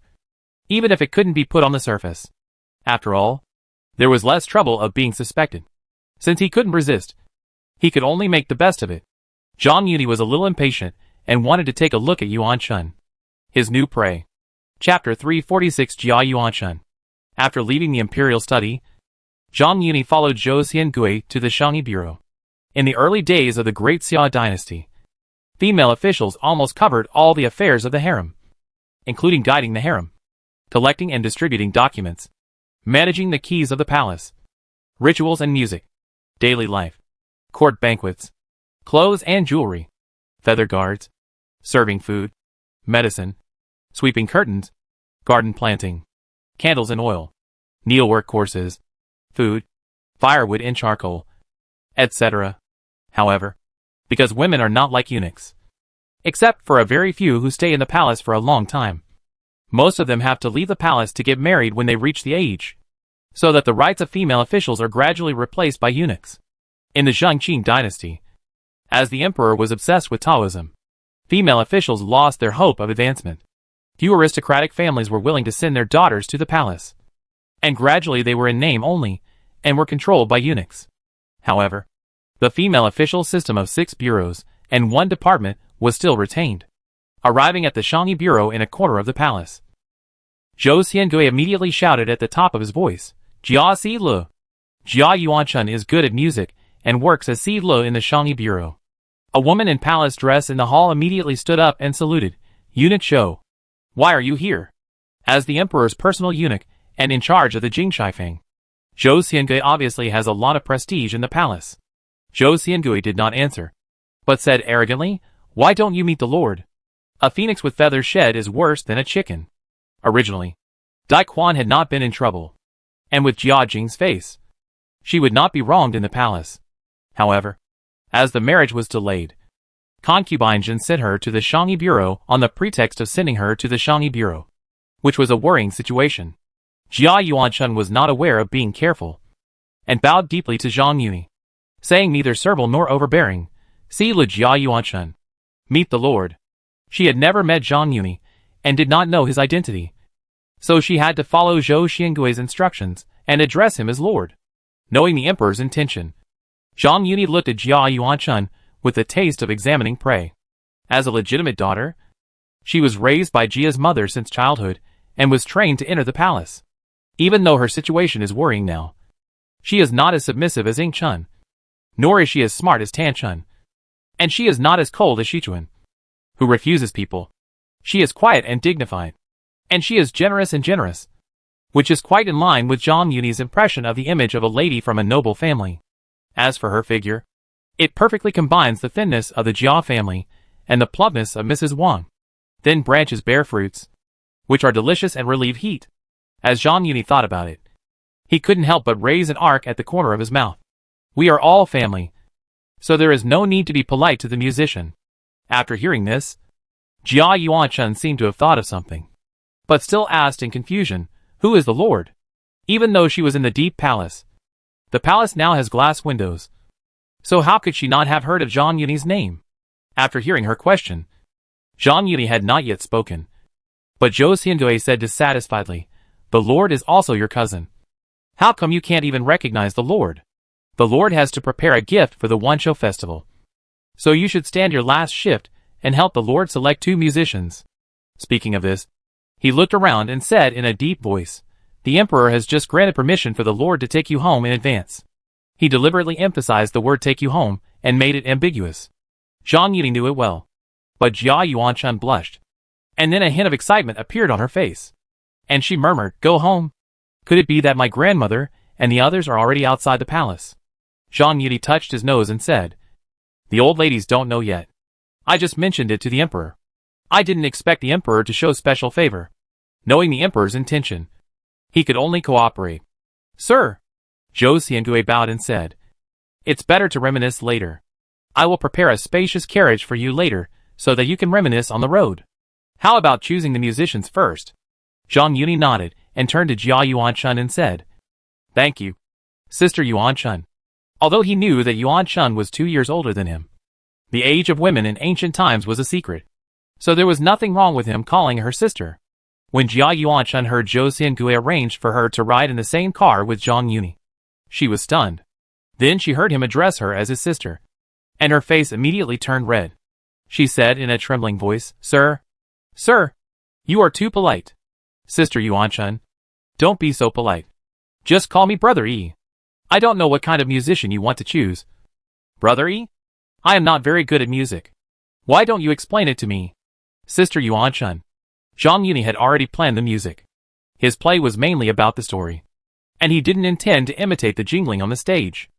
even if it couldn't be put on the surface. After all, there was less trouble of being suspected. Since he couldn't resist, he could only make the best of it. Zhang Yuni was a little impatient and wanted to take a look at Yuan Chun, his new prey. Chapter 346 Jia Yuan Chun. After leaving the imperial study, Zhang Yuni followed Zhou Xiangui to the Shangyi Bureau. In the early days of the Great Xia dynasty, female officials almost covered all the affairs of the harem, including guiding the harem, collecting and distributing documents, managing the keys of the palace, rituals and music, daily life, court banquets, clothes and jewelry, feather guards, serving food, medicine, sweeping curtains, garden planting, candles and oil, needlework courses, food, firewood and charcoal, etc. However, because women are not like eunuchs, except for a very few who stay in the palace for a long time, most of them have to leave the palace to get married when they reach the age, so that the rights of female officials are gradually replaced by eunuchs. In the Zhengqing dynasty, as the emperor was obsessed with Taoism, female officials lost their hope of advancement. Few aristocratic families were willing to send their daughters to the palace, and gradually they were in name only, and were controlled by eunuchs. However, the female official system of 6 bureaus and 1 department was still retained. Arriving at the Shangyi bureau in a corner of the palace, Zhou Xiangui immediately shouted at the top of his voice, "Jia Si Le!" Jia Yuanchun is good at music and works as Si Le in the Shangyi bureau. A woman in palace dress in the hall immediately stood up and saluted, "Eunuch Zhou, why are you here?" As the emperor's personal eunuch and in charge of the Jingshifeng, Zhou Xiangui obviously has a lot of prestige in the palace. Zhou Xiangui did not answer, but said arrogantly, "Why don't you meet the Lord? A phoenix with feathers shed is worse than a chicken." Originally, Dai Quan had not been in trouble, and with Jia Jing's face, she would not be wronged in the palace. However, as the marriage was delayed, concubine Jin sent her to the Shangyi bureau on the pretext of sending her to the Shangyi bureau, which was a worrying situation. Jia Yuanchun was not aware of being careful, and bowed deeply to Zhang Yuni, saying neither servile nor overbearing, "Si Le Jia Yuanchun, meet the Lord." She had never met Zhang Yuni, and did not know his identity, so she had to follow Zhou Xiangui's instructions and address him as Lord. Knowing the emperor's intention, Zhang Yuni looked at Jia Yuanchun with the taste of examining prey. As a legitimate daughter, she was raised by Jia's mother since childhood and was trained to enter the palace. Even though her situation is worrying now, she is not as submissive as Ying Chun, nor is she as smart as Tan Chun, and she is not as cold as Shichuan, who refuses people. She is quiet and dignified, and she is generous and generous, which is quite in line with Zhang Yuni's impression of the image of a lady from a noble family. As for her figure, it perfectly combines the thinness of the Jia family and the plumpness of Mrs. Wang. Thin branches bear fruits, which are delicious and relieve heat. As Zhang Yuni thought about it, he couldn't help but raise an arc at the corner of his mouth. We are all family, so there is no need to be polite to the musician. After hearing this, Jia Yuanchun seemed to have thought of something, but still asked in confusion, "Who is the Lord?" Even though she was in the deep palace, the palace now has glass windows, so how could she not have heard of Zhang Yuni's name? After hearing her question, Zhang Yuni had not yet spoken, but Zhou Xiangui said dissatisfiedly, "The Lord is also your cousin. How come you can't even recognize the Lord? The Lord has to prepare a gift for the Wanshou festival, so you should stand your last shift and help the Lord select 2 musicians." Speaking of this, he looked around and said in a deep voice, "The emperor has just granted permission for the Lord to take you home in advance." He deliberately emphasized the word "take you home" and made it ambiguous. Zhang Yuni knew it well, but Jia Yuanchun blushed, and then a hint of excitement appeared on her face, and she murmured, "Go home? Could it be that my grandmother and the others are already outside the palace?" Zhang Yuni touched his nose and said, "The old ladies don't know yet. I just mentioned it to the emperor. I didn't expect the emperor to show special favor." Knowing the emperor's intention, he could only cooperate. "Sir," Zhou Xiangui bowed and said, "It's better to reminisce later. I will prepare a spacious carriage for you later so that you can reminisce on the road. How about choosing the musicians first?" Zhang Yuni nodded and turned to Jia Yuanchun and said, "Thank you, Sister Yuanchun." Although he knew that Yuanchun was 2 years older than him, the age of women in ancient times was a secret, so there was nothing wrong with him calling her sister. When Jia Yuanchun heard Zhou Xiangui arranged for her to ride in the same car with Zhang Yuni, she was stunned. Then she heard him address her as his sister, and her face immediately turned red. She said in a trembling voice, Sir, you are too polite. Sister Yuanchun, don't be so polite. Just call me Brother Yi. I don't know what kind of musician you want to choose." "Brother Yi? I am not very good at music. Why don't you explain it to me?" "Sister Yuanchun." Zhang Yuni had already planned the music. His play was mainly about the story, and he didn't intend to imitate the jingling on the stage.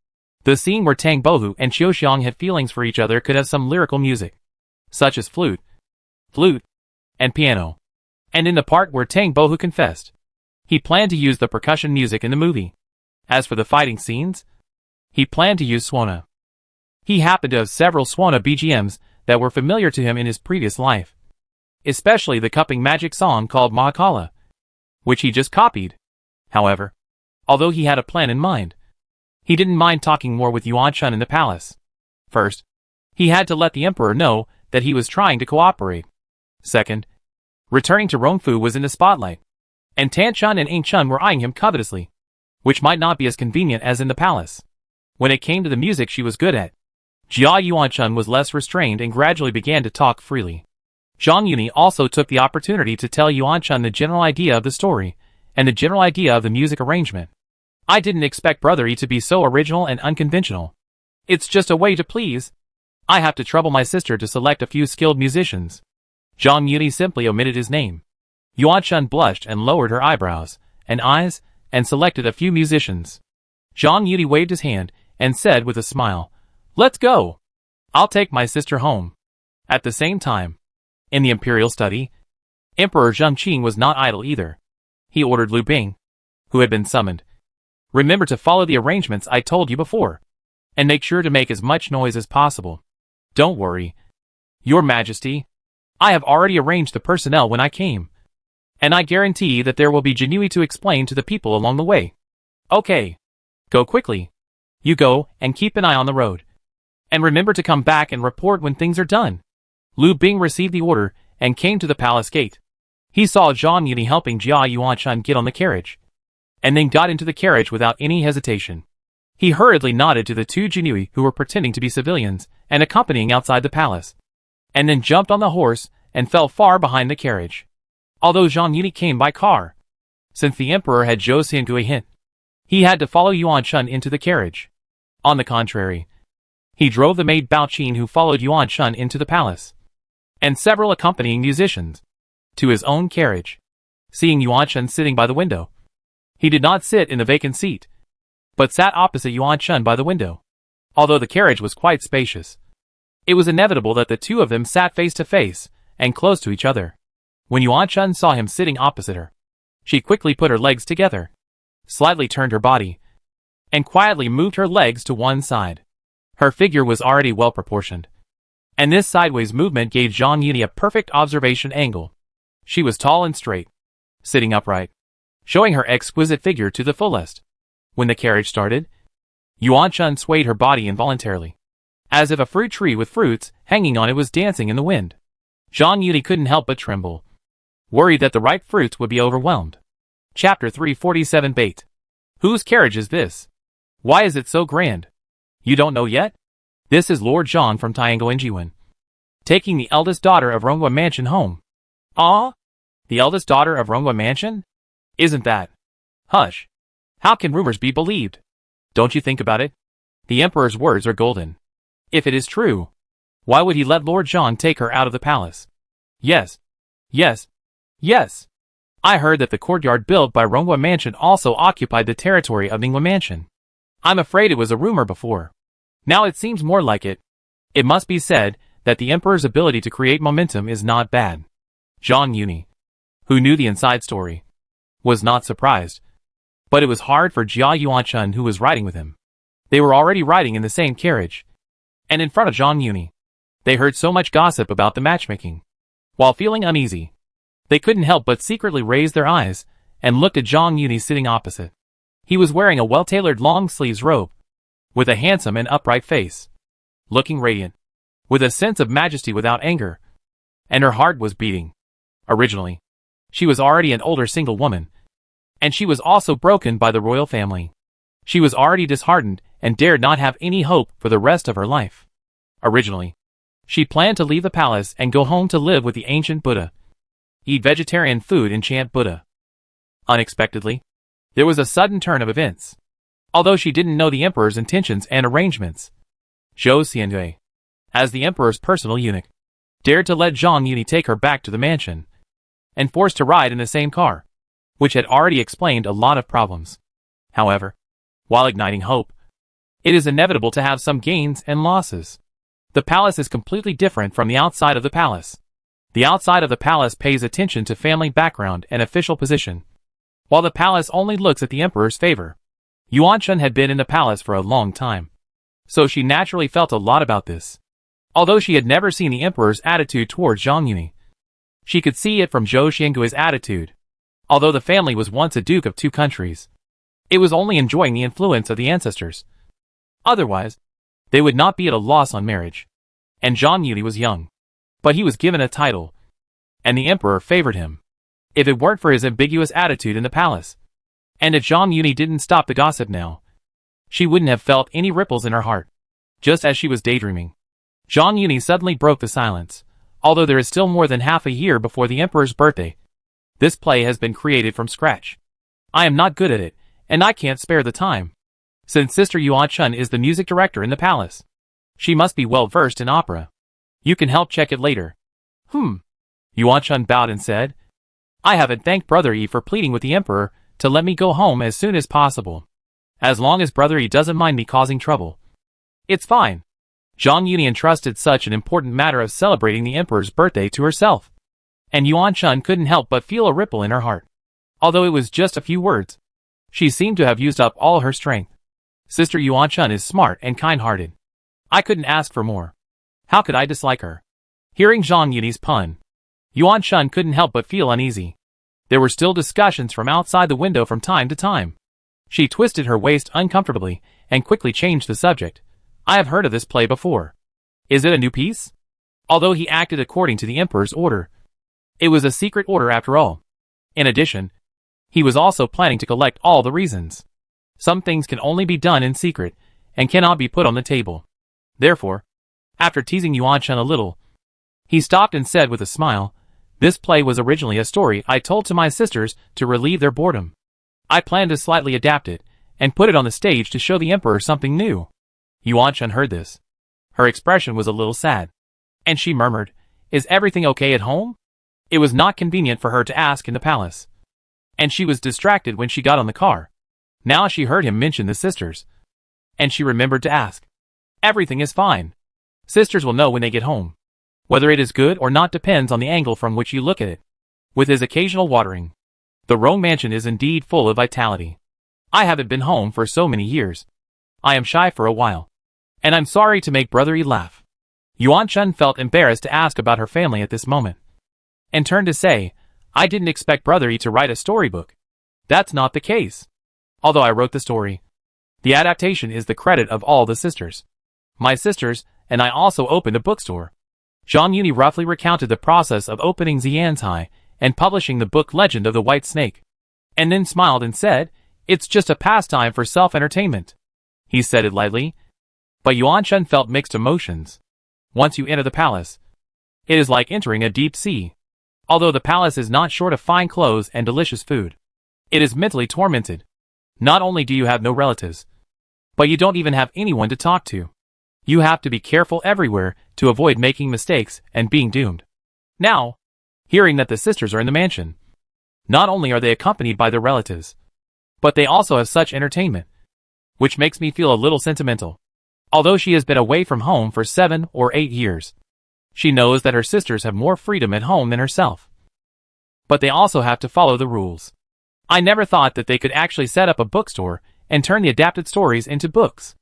The scene where Tang Bohu and Qiu Xiang had feelings for each other could have some lyrical music, such as flute, and piano. And in the part where Tang Bohu confessed, He planned to use the percussion music in the movie. As for the fighting scenes, he planned to use Swana. He happened to have several Swana BGMs that were familiar to him in his previous life, especially the cupping magic song called Mahakala, which he just copied. However, although he had a plan in mind, he didn't mind talking more with Yuan Chun in the palace. First, he had to let the emperor know that he was trying to cooperate. Second, returning to Rongfu was in the spotlight, and Tan Chun and Ing Chun were eyeing him covetously, which might not be as convenient as in the palace. When it came to the music she was good at, Jia Yuanchun was less restrained and gradually began to talk freely. Zhang Yuni also took the opportunity to tell Yuanchun the general idea of the story, and the general idea of the music arrangement. I didn't expect Brother Yi to be so original and unconventional. It's just a way to please. I have to trouble my sister to select a few skilled musicians. Zhang Yuni simply omitted his name. Yuanchun blushed and lowered her eyebrows and eyes, and selected a few musicians. Zhang Yuni waved his hand, and said with a smile, "Let's go. I'll take my sister home." At the same time, in the imperial study, Emperor Zheng Qing was not idle either. He ordered Lu Bing, who had been summoned, "Remember to follow the arrangements I told you before, and make sure to make as much noise as possible. Don't worry, Your Majesty. I have already arranged the personnel when I came, and I guarantee that there will be Jinui to explain to the people along the way. Okay. Go quickly. You go, and keep an eye on the road. And remember to come back and report when things are done." Lu Bing received the order, and came to the palace gate. He saw Zhang Yuni helping Jia Yuanchun get on the carriage, and then got into the carriage without any hesitation. He hurriedly nodded to the two Jinui who were pretending to be civilians, and accompanying outside the palace, and then jumped on the horse, and fell far behind the carriage. Although Zhang Yuni came by car, since the emperor had Zhou Xiangu a hint, he had to follow Yuanchun into the carriage. On the contrary, he drove the maid Bao Qin, who followed Yuanchun into the palace, and several accompanying musicians, to his own carriage. Seeing Yuanchun sitting by the window, he did not sit in the vacant seat, but sat opposite Yuanchun by the window. Although the carriage was quite spacious, it was inevitable that the two of them sat face to face, and close to each other. When Yuanchun saw him sitting opposite her, she quickly put her legs together, slightly turned her body, and quietly moved her legs to one side. Her figure was already well proportioned, and this sideways movement gave Zhang Yuni a perfect observation angle. She was tall and straight, sitting upright, showing her exquisite figure to the fullest. When the carriage started, Yuanchun swayed her body involuntarily, as if a fruit tree with fruits hanging on it was dancing in the wind. Zhang Yuni couldn't help but tremble, worried that the ripe fruits would be overwhelmed. Chapter 347 Bait. Whose carriage is this? Why is it so grand? You don't know yet? This is Lord Zhang from Tiango Enjiwen, taking the eldest daughter of Ronghua Mansion home. Ah? The eldest daughter of Ronghua Mansion? Isn't that? Hush. How can rumors be believed? Don't you think about it? The emperor's words are golden. If it is true, why would he let Lord Zhang take her out of the palace? Yes. Yes. Yes. I heard that the courtyard built by Ronghua Mansion also occupied the territory of Ninghua Mansion. I'm afraid it was a rumor before. Now it seems more like it. It must be said that the emperor's ability to create momentum is not bad. Zhang Yuni, who knew the inside story, was not surprised. But it was hard for Jia Yuanchun, who was riding with him. They were already riding in the same carriage, and in front of Zhang Yuni. They heard so much gossip about the matchmaking. While feeling uneasy, they couldn't help but secretly raise their eyes and looked at Zhang Yuni sitting opposite. He was wearing a well-tailored long-sleeves robe, with a handsome and upright face, looking radiant, with a sense of majesty without anger, and her heart was beating. Originally, she was already an older single woman, and she was also broken by the royal family. She was already disheartened and dared not have any hope for the rest of her life. Originally, she planned to leave the palace and go home to live with the ancient Buddha, eat vegetarian food and chant Buddha. Unexpectedly, there was a sudden turn of events. Although she didn't know the emperor's intentions and arrangements, Zhou Xianhui, as the emperor's personal eunuch, dared to let Zhang Yuni take her back to the mansion, and forced to ride in the same car, which had already explained a lot of problems. However, while igniting hope, it is inevitable to have some gains and losses. The palace is completely different from the outside of the palace. The outside of the palace pays attention to family background and official position, while the palace only looks at the emperor's favor. Yuan Shun had been in the palace for a long time, so she naturally felt a lot about this. Although she had never seen the emperor's attitude towards Zhang Yuni, she could see it from Zhou Xiangui's attitude. Although the family was once a duke of two countries, it was only enjoying the influence of the ancestors. Otherwise, they would not be at a loss on marriage. And Zhang Yuni was young, but he was given a title, and the emperor favored him. If it weren't for his ambiguous attitude in the palace, and if Zhang Yuni didn't stop the gossip now, she wouldn't have felt any ripples in her heart. Just as she was daydreaming, Zhang Yuni suddenly broke the silence. Although there is still more than half a year before the emperor's birthday, this play has been created from scratch. I am not good at it, and I can't spare the time. Since Sister Yuan Shun is the music director in the palace, she must be well versed in opera. You can help check it later. Yuan Shun bowed and said, I haven't thanked Brother Yi for pleading with the emperor to let me go home as soon as possible. As long as Brother Yi doesn't mind me causing trouble, it's fine. Zhang Yuni entrusted such an important matter of celebrating the emperor's birthday to herself, and Yuan Shun couldn't help but feel a ripple in her heart. Although it was just a few words, she seemed to have used up all her strength. Sister Yuan Shun is smart and kind-hearted. I couldn't ask for more. How could I dislike her? Hearing Zhang Yuni's pun, Yuan Shun couldn't help but feel uneasy. There were still discussions from outside the window from time to time. She twisted her waist uncomfortably and quickly changed the subject. I have heard of this play before. Is it a new piece? Although he acted according to the emperor's order, it was a secret order after all. In addition, he was also planning to collect all the reasons. Some things can only be done in secret and cannot be put on the table. Therefore, after teasing Yuan Shun a little, he stopped and said with a smile, this play was originally a story I told to my sisters to relieve their boredom. I planned to slightly adapt it and put it on the stage to show the emperor something new. Yuan Shun heard this. Her expression was a little sad, and she murmured, is everything okay at home? It was not convenient for her to ask in the palace, and she was distracted when she got on the car. Now she heard him mention the sisters, and she remembered to ask. Everything is fine. Sisters will know when they get home. Whether it is good or not depends on the angle from which you look at it. With his occasional watering, the Rome mansion is indeed full of vitality. I haven't been home for so many years. I am shy for a while, and I'm sorry to make Brother Yi laugh. Yuan Shun felt embarrassed to ask about her family at this moment, and turned to say, I didn't expect Brother Yi to write a storybook. That's not the case. Although I wrote the story, the adaptation is the credit of all the sisters. My sisters and I also opened a bookstore. Zhang Yuni roughly recounted the process of opening Xiantai and publishing the book Legend of the White Snake, and then smiled and said, it's just a pastime for self-entertainment. He said it lightly, but Yuan Shun felt mixed emotions. Once you enter the palace, it is like entering a deep sea. Although the palace is not short of fine clothes and delicious food, it is mentally tormented. Not only do you have no relatives, but you don't even have anyone to talk to. You have to be careful everywhere to avoid making mistakes and being doomed. Now, hearing that the sisters are in the mansion, not only are they accompanied by their relatives, but they also have such entertainment, which makes me feel a little sentimental. Although she has been away from home for 7 or 8 years, she knows that her sisters have more freedom at home than herself. But they also have to follow the rules. I never thought that they could actually set up a bookstore and turn the adapted stories into books.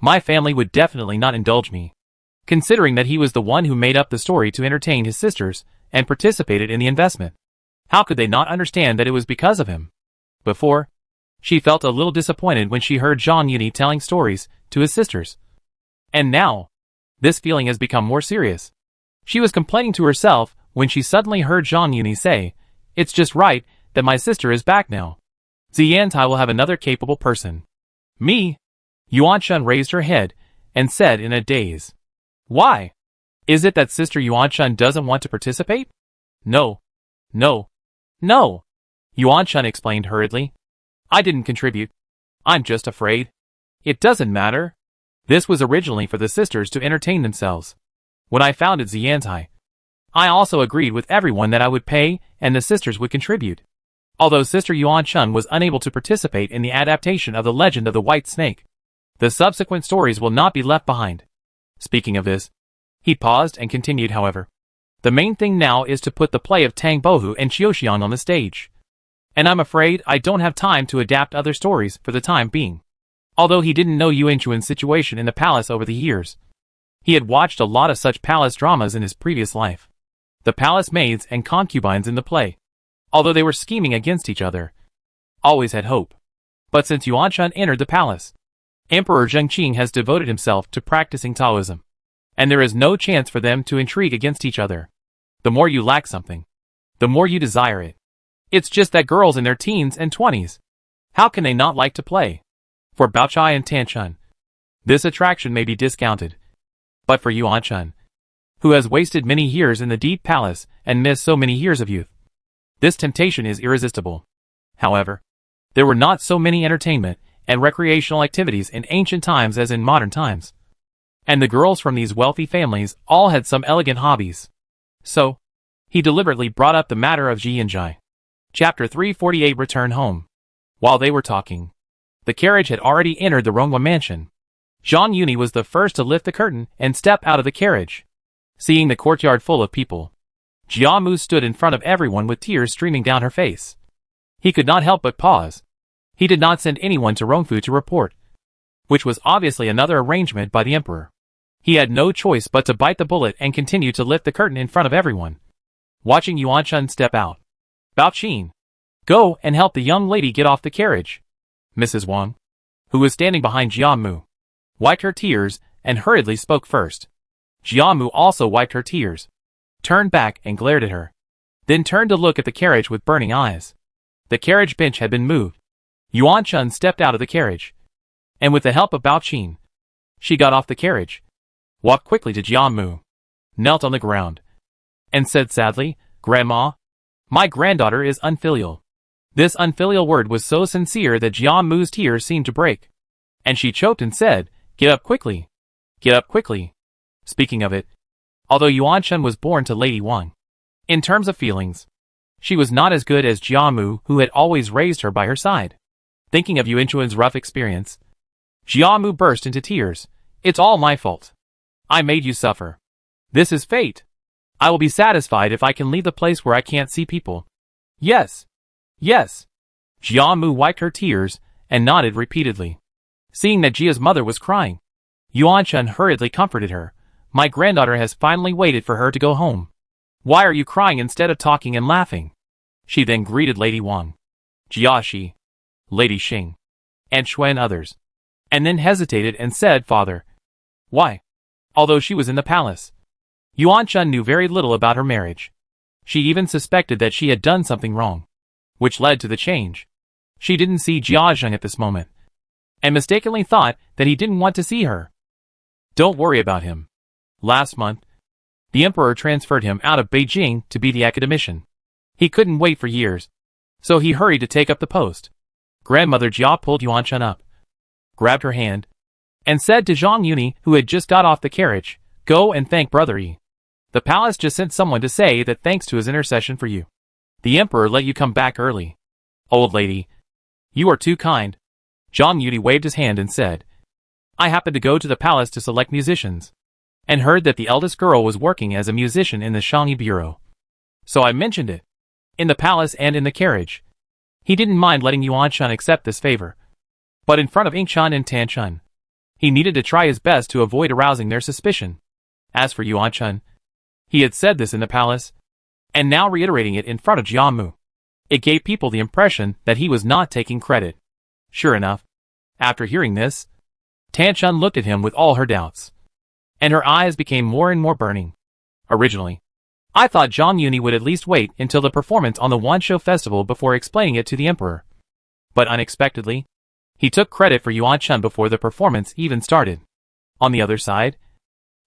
My family would definitely not indulge me, considering that he was the one who made up the story to entertain his sisters and participated in the investment. How could they not understand that it was because of him? Before, she felt a little disappointed when she heard Zhang Yuni telling stories to his sisters. And now, this feeling has become more serious. She was complaining to herself when she suddenly heard Zhang Yuni say, it's just right that my sister is back now. Xiantai will have another capable person. Me? Yuan Shun raised her head and said in a daze. Why? Is it that Sister Yuan Shun doesn't want to participate? No. No. No. Yuan Shun explained hurriedly. I didn't contribute. I'm just afraid. It doesn't matter. This was originally for the sisters to entertain themselves. When I founded Xiantai, I also agreed with everyone that I would pay and the sisters would contribute. Although Sister Yuan Shun was unable to participate in the adaptation of the Legend of the White Snake, the subsequent stories will not be left behind. Speaking of this, he paused and continued, however. The main thing now is to put the play of Tang Bohu and Qiuxiang on the stage. and I'm afraid I don't have time to adapt other stories for the time being. Although he didn't know Yuan Chuan's situation in the palace over the years, he had watched a lot of such palace dramas in his previous life. The palace maids and concubines in the play, although they were scheming against each other, always had hope. But since Yuan Chun entered the palace, Emperor Zhengqing has devoted himself to practicing Taoism, and there is no chance for them to intrigue against each other. The more you lack something, the more you desire it. It's just that girls in their teens and 20s, how can they not like to play? For Baochai and Tanchun, this attraction may be discounted. But for Yuan Chun, who has wasted many years in the deep palace and missed so many years of youth, this temptation is irresistible. However, there were not so many entertainment and recreational activities in ancient times as in modern times, and the girls from these wealthy families all had some elegant hobbies. So, he deliberately brought up the matter of Ji and Jai. Chapter 348 Return Home. While they were talking, the carriage had already entered the Ronghua mansion. Zhang Yuni was the first to lift the curtain and step out of the carriage. Seeing the courtyard full of people, Jia Mu stood in front of everyone with tears streaming down her face. He could not help but pause. He did not send anyone to Rongfu to report, which was obviously another arrangement by the emperor. He had no choice but to bite the bullet and continue to lift the curtain in front of everyone. Watching Yuan Chun step out, Bao Qin, go and help the young lady get off the carriage. Mrs. Wang, who was standing behind Jia Mu, wiped her tears and hurriedly spoke first. Jia Mu also wiped her tears, turned back and glared at her, then turned to look at the carriage with burning eyes. The carriage bench had been moved. Yuan Chun stepped out of the carriage, and with the help of Bao Qin, she got off the carriage, walked quickly to Jia Mu, knelt on the ground, and said sadly, "Grandma, my granddaughter is unfilial." This unfilial word was so sincere that Jia Mu's tears seemed to break, and she choked and said, "Get up quickly. Get up quickly." Speaking of it, although Yuan Chun was born to Lady Wang, in terms of feelings, she was not as good as Jia Mu, who had always raised her by her side. Thinking of Yuan Chuan's rough experience, Jia Mu burst into tears. "It's all my fault. I made you suffer. This is fate. I will be satisfied if I can leave the place where I can't see people." "Yes. Yes." Jia Mu wiped her tears and nodded repeatedly. Seeing that Jia's mother was crying, Yuan Chun hurriedly comforted her. "My granddaughter has finally waited for her to go home. Why are you crying instead of talking and laughing?" She then greeted Lady Wang, Jia Shi, Lady Xing, and Xuan others, and then hesitated and said, "Father." Why? Although she was in the palace, Yuan Chun knew very little about her marriage. She even suspected that she had done something wrong, which led to the change. She didn't see Jia Zheng at this moment, and mistakenly thought that he didn't want to see her. Don't worry about him. Last month, the emperor transferred him out of Beijing to be the academician. He couldn't wait for years, so he hurried to take up the post. Grandmother Jia pulled Yuan Chun up, grabbed her hand, and said to Zhang Yuni, who had just got off the carriage, "Go and thank Brother Yi. The palace just sent someone to say that thanks to his intercession for you, the emperor let you come back early." "Old lady, you are too kind." Zhang Yuni waved his hand and said, "I happened to go to the palace to select musicians, and heard that the eldest girl was working as a musician in the Shangyi Bureau. So I mentioned it, in the palace and in the carriage." He didn't mind letting Yuan Chun accept this favor, but in front of Ing Chun and Tan Chun, he needed to try his best to avoid arousing their suspicion. As for Yuan Chun, he had said this in the palace, and now reiterating it in front of Jia Mu. It gave people the impression that he was not taking credit. Sure enough, after hearing this, Tan Chun looked at him with all her doubts, and her eyes became more and more burning. Originally, I thought Zhang Yuni would at least wait until the performance on the Wanshou festival before explaining it to the emperor. But unexpectedly, he took credit for Yuan Chun before the performance even started. On the other side,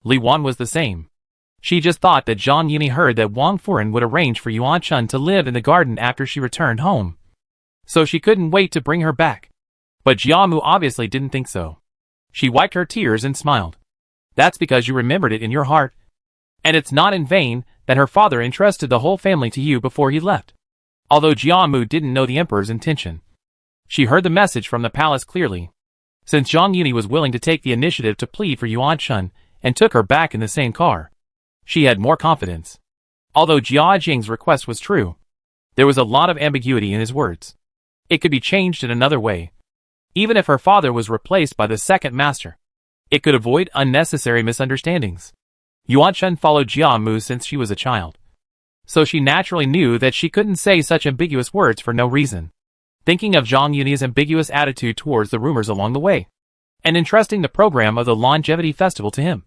Li Wan was the same. She just thought that Zhang Yuni heard that Wang Furen would arrange for Yuan Chun to live in the garden after she returned home, so she couldn't wait to bring her back. But Jia Mu obviously didn't think so. She wiped her tears and smiled. "That's because you remembered it in your heart. And it's not in vain that her father entrusted the whole family to you before he left." Although Jia Mu didn't know the emperor's intention, she heard the message from the palace clearly. Since Zhang Yuni was willing to take the initiative to plead for Yuan Chun and took her back in the same car, she had more confidence. Although Jia Jing's request was true, There was a lot of ambiguity in his words. It could be changed in another way. Even if her father was replaced by the second master, it could avoid unnecessary misunderstandings. Yuan Chun followed Jia Mu since she was a child, so she naturally knew that she couldn't say such ambiguous words for no reason. Thinking of Zhang Yunyi's ambiguous attitude towards the rumors along the way, and entrusting the program of the longevity festival to him,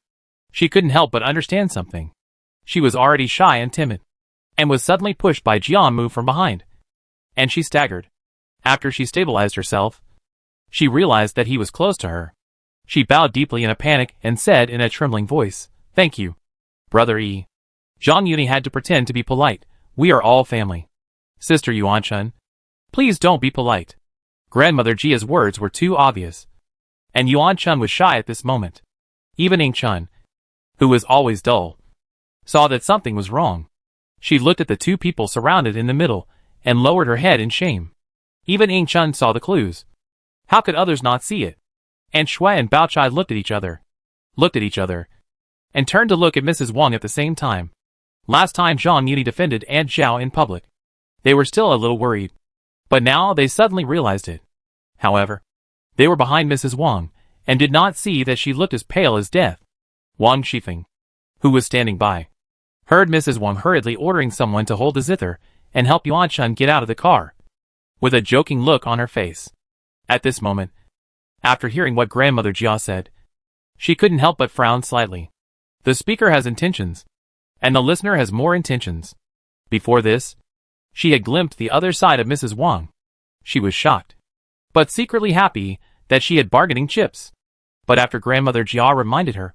she couldn't help but understand something. She was already shy and timid, and was suddenly pushed by Jia Mu from behind, and she staggered. After she stabilized herself, she realized that he was close to her. She bowed deeply in a panic and said in a trembling voice, "Thank you, Brother Yi." Zhang Yunyi had to pretend to be polite. "We are all family. Sister Yuan Chun, please don't be polite." Grandmother Jia's words were too obvious, and Yuan Chun was shy at this moment. Even Ying Chun, who was always dull, saw that something was wrong. She looked at the two people surrounded in the middle, and lowered her head in shame. Even Ying Chun saw the clues. How could others not see it? And Shui and Bao Chai looked at each other, and turned to look at Mrs. Wang at the same time. Last time Zhang Yunyi defended Aunt Zhao in public, they were still a little worried, but now they suddenly realized it. However, they were behind Mrs. Wang, and did not see that she looked as pale as death. Wang Shifeng, who was standing by, heard Mrs. Wang hurriedly ordering someone to hold the zither and help Yuan Chun get out of the car, with a joking look on her face. At this moment, after hearing what Grandmother Jia said, she couldn't help but frown slightly. The speaker has intentions, and the listener has more intentions. Before this, she had glimpsed the other side of Mrs. Wang. She was shocked, but secretly happy that she had bargaining chips. But after Grandmother Jia reminded her,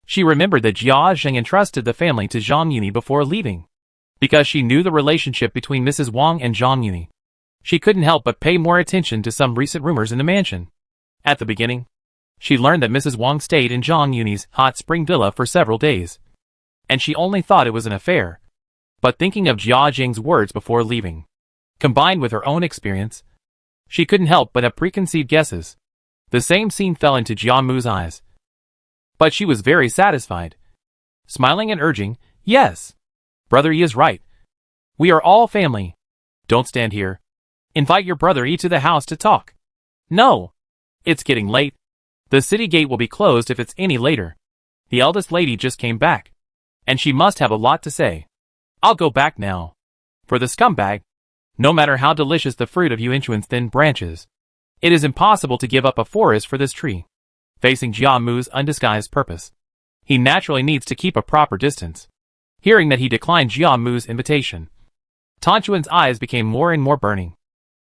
she remembered that Jia Zheng entrusted the family to Zhang Yunyi before leaving, because she knew the relationship between Mrs. Wang and Zhang Yunyi. She couldn't help but pay more attention to some recent rumors in the mansion. At the beginning, she learned that Mrs. Wang stayed in Zhang Yunyi's hot spring villa for several days, and she only thought it was an affair. But thinking of Jia Zheng's words before leaving, combined with her own experience, she couldn't help but have preconceived guesses. The same scene fell into Jia Mu's eyes, but she was very satisfied, smiling and urging, "Yes, Brother Yi is right. We are all family. Don't stand here. Invite your brother Yi to the house to talk." "No. It's getting late. The city gate will be closed if it's any later. The eldest lady just came back, and she must have a lot to say. I'll go back now." For the scumbag, no matter how delicious the fruit of Yuanchuan's thin branches, it is impossible to give up a forest for this tree. Facing Jia Mu's undisguised purpose, he naturally needs to keep a proper distance. Hearing that he declined Jia Mu's invitation, Tan Chuan's eyes became more and more burning,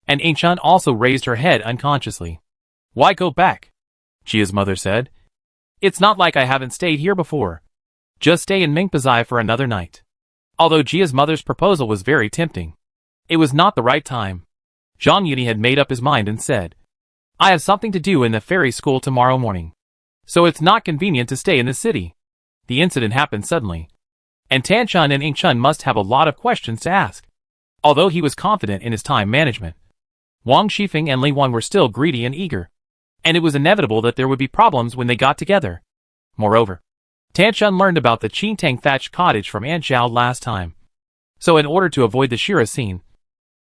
and Ying Chun also raised her head unconsciously. "Why go back?" Jia's mother said. "It's not like I haven't stayed here before. Just stay in Mingpazai for another night." Although Jia's mother's proposal was very tempting, it was not the right time. Zhang Yunyi had made up his mind and said, "I have something to do in the fairy school tomorrow morning, so it's not convenient to stay in the city." The incident happened suddenly, and Tan Chun and Ying Chun must have a lot of questions to ask. Although he was confident in his time management, Wang Shifeng and Li Wan were still greedy and eager, and it was inevitable that there would be problems when they got together. Moreover, Tan Chun learned about the Qintang thatched cottage from Aunt Zhao last time, so in order to avoid the Shira scene,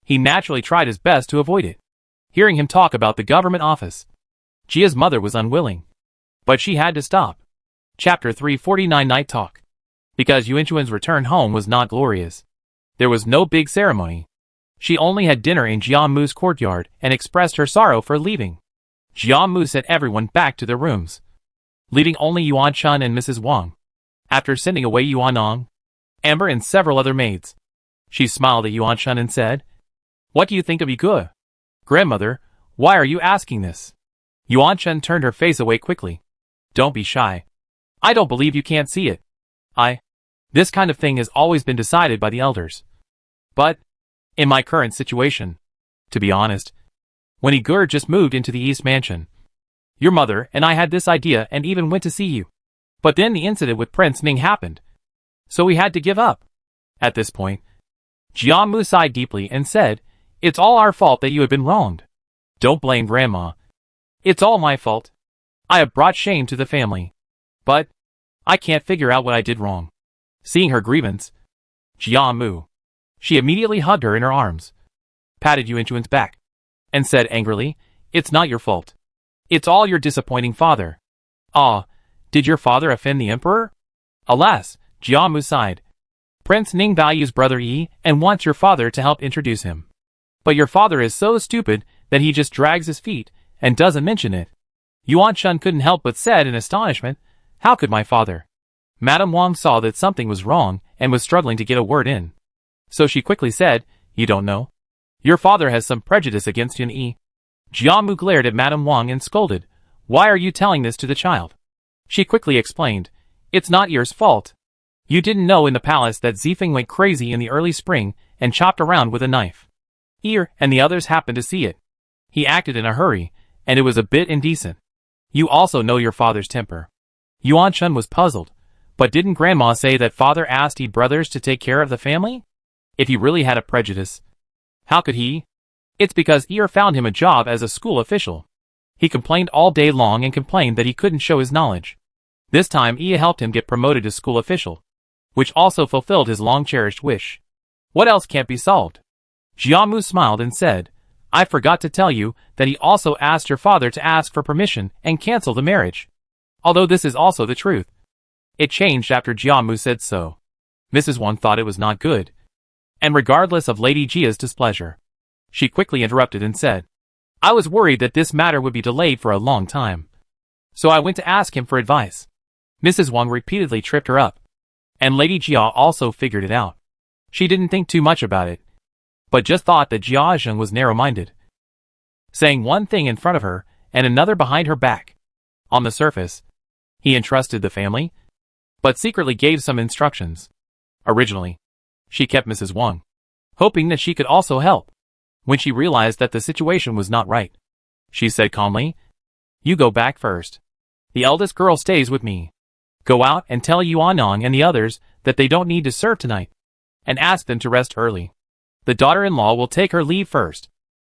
he naturally tried his best to avoid it. Hearing him talk about the government office, Jia's mother was unwilling, but she had to stop. Chapter 349 Night Talk. Because Yuanchuan's return home was not glorious, there was no big ceremony. She only had dinner in Jia Mu's courtyard and expressed her sorrow for leaving. Jia Mu sent everyone back to their rooms, leaving only Yuan Chun and Mrs. Wang. After sending away Yuan Nong, Amber and several other maids, she smiled at Yuan Chun and said, "What do you think of Yige?" "Grandmother, why are you asking this?" Yuan Chun turned her face away quickly. "Don't be shy. I don't believe you can't see it. This kind of thing has always been decided by the elders. But, in my current situation, to be honest, when Igor just moved into the East Mansion, your mother and I had this idea and even went to see you. But then the incident with Prince Ning happened, so we had to give up." At this point, Jia Mu sighed deeply and said, "It's all our fault that you have been wronged. Don't blame Grandma. It's all my fault. I have brought shame to the family. But I can't figure out what I did wrong." Seeing her grievance, Jia Mu, She immediately hugged her in her arms, patted Yuan Chuan's back, and said angrily, "It's not your fault. It's all your disappointing father." "Ah, did your father offend the emperor?" "Alas," Jiamu sighed. "Prince Ning values brother Yi and wants your father to help introduce him. But your father is so stupid that he just drags his feet and doesn't mention it." Yuan Chun couldn't help but said in astonishment, "How could my father?" Madame Wang saw that something was wrong and was struggling to get a word in. So she quickly said, "You don't know? Your father has some prejudice against Yun Yi." Jiamu glared at Madame Wang and scolded, "Why are you telling this to the child?" She quickly explained, "It's not your fault. You didn't know in the palace that Zifeng went crazy in the early spring and chopped around with a knife. Ear and the others happened to see it. He acted in a hurry, and it was a bit indecent. You also know your father's temper." Yuan Chun was puzzled, but didn't Grandma say that father asked Yi brothers to take care of the family? If he really had a prejudice, how could he? It's because Ear found him a job as a school official. He complained all day long and complained that he couldn't show his knowledge. This time Yi helped him get promoted to school official, which also fulfilled his long-cherished wish. What else can't be solved? Jiamu smiled and said, "I forgot to tell you that he also asked your father to ask for permission and cancel the marriage. Although this is also the truth. It changed after Jiamu said so." Mrs. Wang thought it was not good. And regardless of Lady Jia's displeasure, she quickly interrupted and said, "I was worried that this matter would be delayed for a long time. So I went to ask him for advice." Mrs. Wang repeatedly tripped her up. And Lady Jia also figured it out. She didn't think too much about it, but just thought that Jia Zheng was narrow-minded, saying one thing in front of her and another behind her back. On the surface, he entrusted the family, but secretly gave some instructions. Originally, she kept Mrs. Wang, hoping that she could also help. When she realized that the situation was not right, she said calmly, "You go back first. The eldest girl stays with me. Go out and tell Yuanong and the others that they don't need to serve tonight, and ask them to rest early. The daughter-in-law will take her leave first."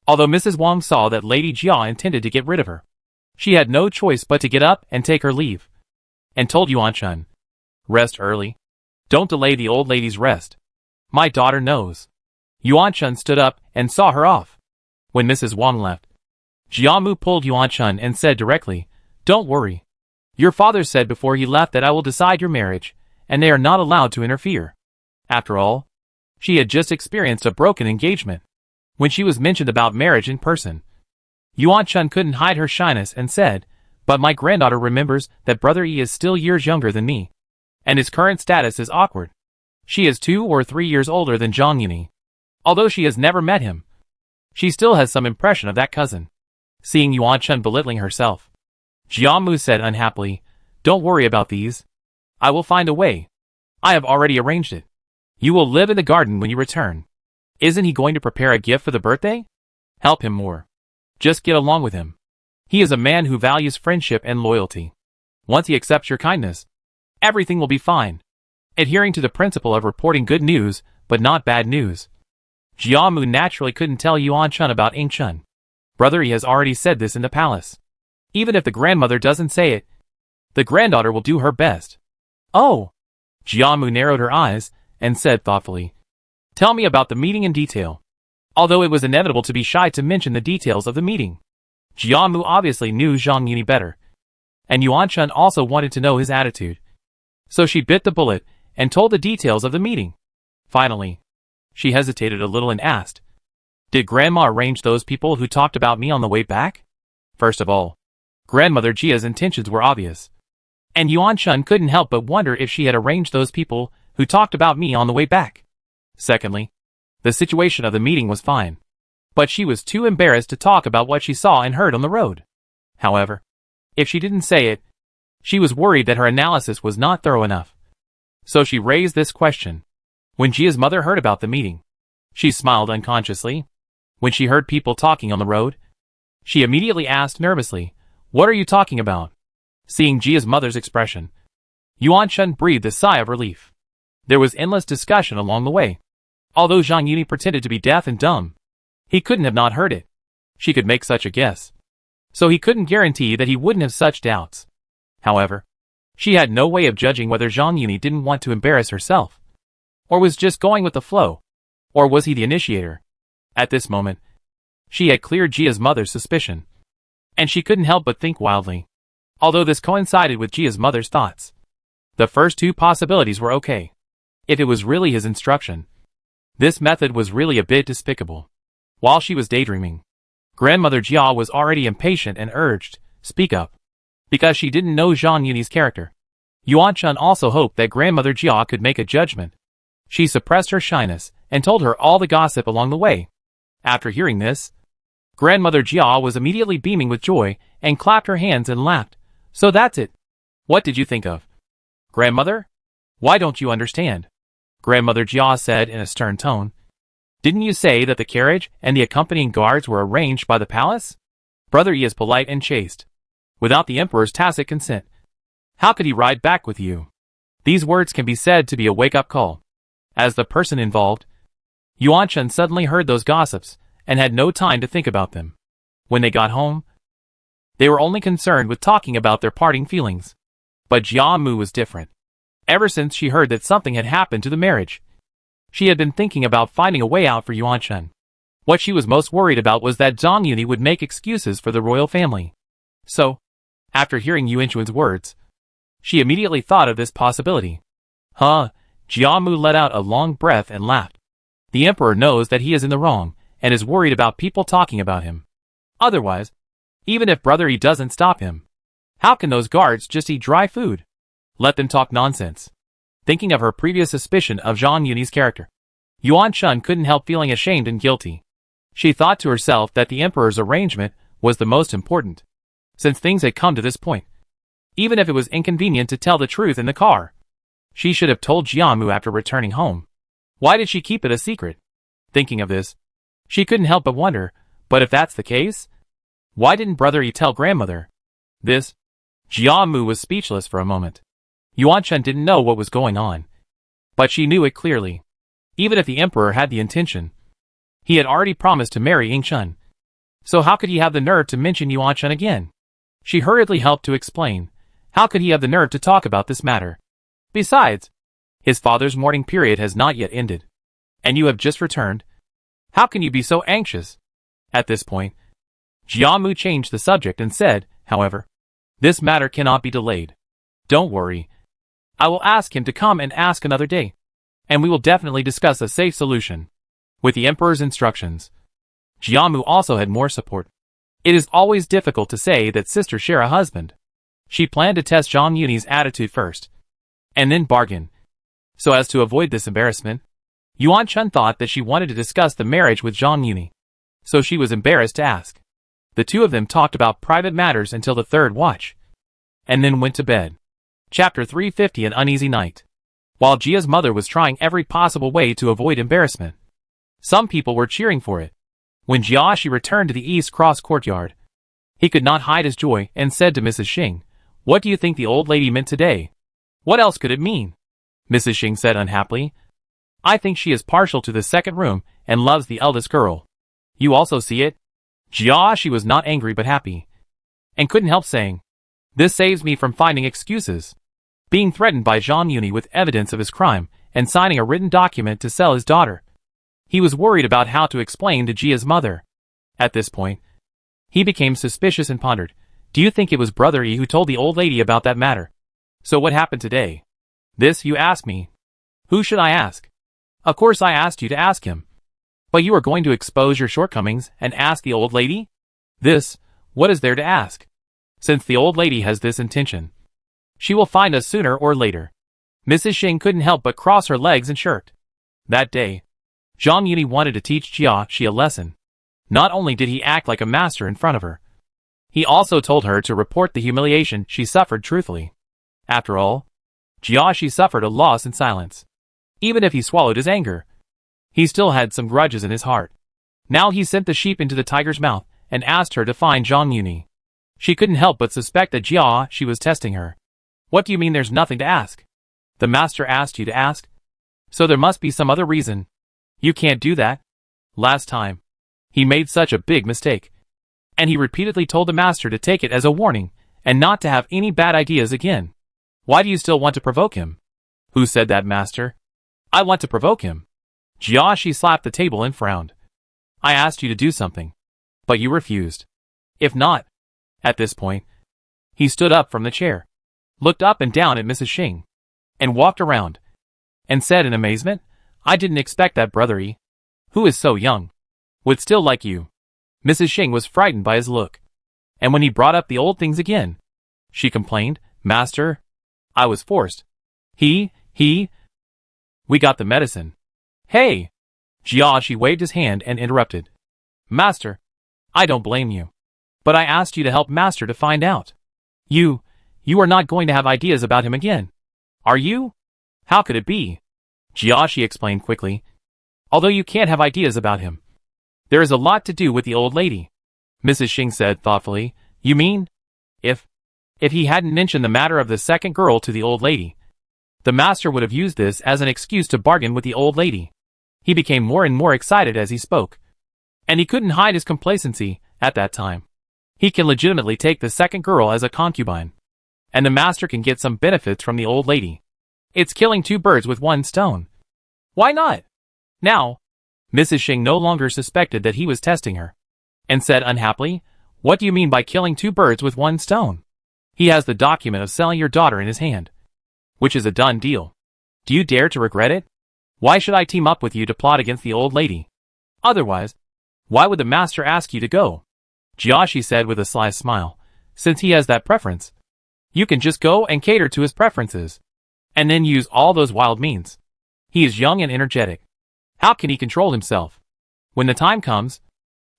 Although Mrs. Wang saw that Lady Jia intended to get rid of her, she had no choice but to get up and take her leave, and told Yuan Chun, "Rest early. Don't delay the old lady's rest. My daughter knows." Yuan Chun stood up and saw her off. When Mrs. Wang left, Jiamu pulled Yuan Chun and said directly, "Don't worry. Your father said before he left that I will decide your marriage, and they are not allowed to interfere." After all, she had just experienced a broken engagement. When she was mentioned about marriage in person, Yuan Chun couldn't hide her shyness and said, "But my granddaughter remembers that brother Yi is still years younger than me, and his current status is awkward. She is 2 or 3 years older than Zhang Yuni. Although she has never met him, she still has some impression of that cousin." Seeing Yuan Chun belittling herself, Jiamu said unhappily, "Don't worry about these. I will find a way. I have already arranged it. You will live in the garden when you return. Isn't he going to prepare a gift for the birthday? Help him more. Just get along with him. He is a man who values friendship and loyalty. Once he accepts your kindness, everything will be fine." Adhering to the principle of reporting good news, but not bad news, Jiamu naturally couldn't tell Yuan Chun about Ing Chun. Brother Yi has already said this in the palace. Even if the grandmother doesn't say it, the granddaughter will do her best. "Oh." Jiamu narrowed her eyes and said thoughtfully, "Tell me about the meeting in detail." Although it was inevitable to be shy to mention the details of the meeting, Jiamu obviously knew Zhang Yuni better, and Yuan Chun also wanted to know his attitude. So she bit the bullet and told the details of the meeting. Finally, she hesitated a little and asked, "Did Grandma arrange those people who talked about me on the way back?" First of all, Grandmother Jia's intentions were obvious, and Yuan Chun couldn't help but wonder if she had arranged those people who talked about me on the way back. Secondly, the situation of the meeting was fine, but she was too embarrassed to talk about what she saw and heard on the road. However, if she didn't say it, she was worried that her analysis was not thorough enough. So she raised this question. When Jia's mother heard about the meeting, she smiled unconsciously. When she heard people talking on the road, she immediately asked nervously, "What are you talking about?" Seeing Jia's mother's expression, Yuan Chun breathed a sigh of relief. There was endless discussion along the way. Although Zhang Yuni pretended to be deaf and dumb, he couldn't have not heard it. She could make such a guess, so he couldn't guarantee that he wouldn't have such doubts. However, she had no way of judging whether Zhang Yuni didn't want to embarrass herself, or was just going with the flow. Or was he the initiator? At this moment, she had cleared Gia's mother's suspicion, and she couldn't help but think wildly. Although this coincided with Gia's mother's thoughts, the first two possibilities were okay. If it was really his instruction, this method was really a bit despicable. While she was daydreaming, Grandmother Gia was already impatient and urged, "Speak up." Because she didn't know Zhang Yunyi's character, Yuan Chun also hoped that Grandmother Gia could make a judgment. She suppressed her shyness and told her all the gossip along the way. After hearing this, Grandmother Gia was immediately beaming with joy and clapped her hands and laughed. "So that's it. What did you think of, Grandmother? Why don't you understand?" Grandmother Gia said in a stern tone. "Didn't you say that the carriage and the accompanying guards were arranged by the palace? Brother Yi is polite and chaste. Without the emperor's tacit consent, how could he ride back with you?" These words can be said to be a wake-up call. As the person involved, Yuan Chun suddenly heard those gossips and had no time to think about them. When they got home, they were only concerned with talking about their parting feelings. But Jia Mu was different. Ever since she heard that something had happened to the marriage, she had been thinking about finding a way out for Yuan Chun. What she was most worried about was that Zhang Yuni would make excuses for the royal family. So, after hearing Yuan Chun's words, she immediately thought of this possibility. Jia Mu let out a long breath and laughed. The emperor knows that he is in the wrong, and is worried about people talking about him. Otherwise, even if Brother Yi doesn't stop him, how can those guards just eat dry food? Let them talk nonsense. Thinking of her previous suspicion of Zhang Yuni's character, Yuan Chun couldn't help feeling ashamed and guilty. She thought to herself that the emperor's arrangement was the most important, since things had come to this point. Even if it was inconvenient to tell the truth in the car, she should have told Jiamu after returning home. Why did she keep it a secret? Thinking of this, she couldn't help but wonder, but if that's the case, why didn't Brother Yi tell grandmother this? Jiamu was speechless for a moment. Yuan Chun didn't know what was going on, but she knew it clearly. Even if the emperor had the intention, he had already promised to marry Ying Chun. So how could he have the nerve to mention Yuan Chun again? She hurriedly helped to explain. How could he have the nerve to talk about this matter? Besides, his father's mourning period has not yet ended, and you have just returned. How can you be so anxious? At this point, Jiamu changed the subject and said, however, this matter cannot be delayed. Don't worry. I will ask him to come and ask another day, and we will definitely discuss a safe solution. With the emperor's instructions, Jiamu also had more support. It is always difficult to say that sisters share a husband. She planned to test Zhang Yuni's attitude first, and then bargain. So as to avoid this embarrassment, Yuan Chun thought that she wanted to discuss the marriage with Zhang Yuni, so she was embarrassed to ask. The two of them talked about private matters until the third watch, and then went to bed. Chapter 350 An Uneasy Night. While Jia's mother was trying every possible way to avoid embarrassment, some people were cheering for it. When Jiashi returned to the East Cross courtyard, he could not hide his joy and said to Mrs. Xing, "What do you think the old lady meant today? What else could it mean?" Mrs. Xing said unhappily, "I think she is partial to the second room and loves the eldest girl. You also see it?" Jiashi was not angry but happy, and couldn't help saying, "This saves me from finding excuses." Being threatened by Zhang Yuni with evidence of his crime and signing a written document to sell his daughter, he was worried about how to explain to Jia's mother. At this point, he became suspicious and pondered, "Do you think it was Brother Yi who told the old lady about that matter? So what happened today?" "This you ask me. Who should I ask?" "Of course I asked you to ask him. But you are going to expose your shortcomings and ask the old lady? This, what is there to ask? Since the old lady has this intention, she will find us sooner or later." Mrs. Xing couldn't help but cross her legs and shirked. That day, Zhang Yuni wanted to teach Jiashi a lesson. Not only did he act like a master in front of her, he also told her to report the humiliation she suffered truthfully. After all, Jiashi suffered a loss in silence. Even if he swallowed his anger, he still had some grudges in his heart. Now he sent the sheep into the tiger's mouth and asked her to find Zhang Yuni. She couldn't help but suspect that Jiashi was testing her. "What do you mean there's nothing to ask? The master asked you to ask, so there must be some other reason. You can't do that. Last time, he made such a big mistake, and he repeatedly told the master to take it as a warning and not to have any bad ideas again. Why do you still want to provoke him?" "Who said that, master? I want to provoke him. Jiashi slapped the table and frowned. I asked you to do something. But you refused. If not. At this point, he stood up from the chair, looked up and down at Mrs. Xing, and walked around, and said in amazement, I didn't expect that brother E, who is so young, would still like you. Mrs. Xing was frightened by his look. And when he brought up the old things again, she complained, Master, I was forced. We got the medicine. Hey! Jiashi waved his hand and interrupted. Master, I don't blame you. But I asked you to help Master to find out. You are not going to have ideas about him again. Are you? How could it be? Jiashi explained quickly. Although you can't have ideas about him, there is a lot to do with the old lady. Mrs. Xing said thoughtfully. You mean? If he hadn't mentioned the matter of the second girl to the old lady, the master would have used this as an excuse to bargain with the old lady. He became more and more excited as he spoke. And he couldn't hide his complacency at that time. He can legitimately take the second girl as a concubine. And the master can get some benefits from the old lady. It's killing two birds with one stone. Why not? Now, Mrs. Xing no longer suspected that he was testing her, and said unhappily, What do you mean by killing two birds with one stone? He has the document of selling your daughter in his hand, which is a done deal. Do you dare to regret it? Why should I team up with you to plot against the old lady? Otherwise, why would the master ask you to go? Jiashi said with a sly smile, Since he has that preference, you can just go and cater to his preferences, and then use all those wild means. He is young and energetic. How can he control himself? When the time comes,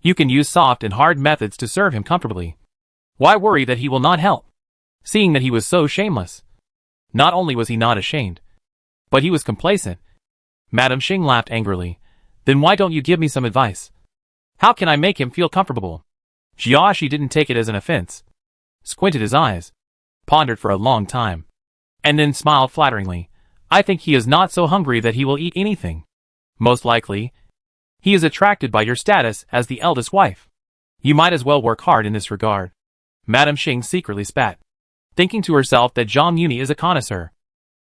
you can use soft and hard methods to serve him comfortably. Why worry that he will not help, seeing that he was so shameless? Not only was he not ashamed, but he was complacent. Madame Xing laughed angrily. Then why don't you give me some advice? How can I make him feel comfortable? Jiashi didn't take it as an offense, squinted his eyes, pondered for a long time, and then smiled flatteringly. I think he is not so hungry that he will eat anything. Most likely, he is attracted by your status as the eldest wife. You might as well work hard in this regard. Madame Xing secretly spat, thinking to herself that Zhang Yuni is a connoisseur.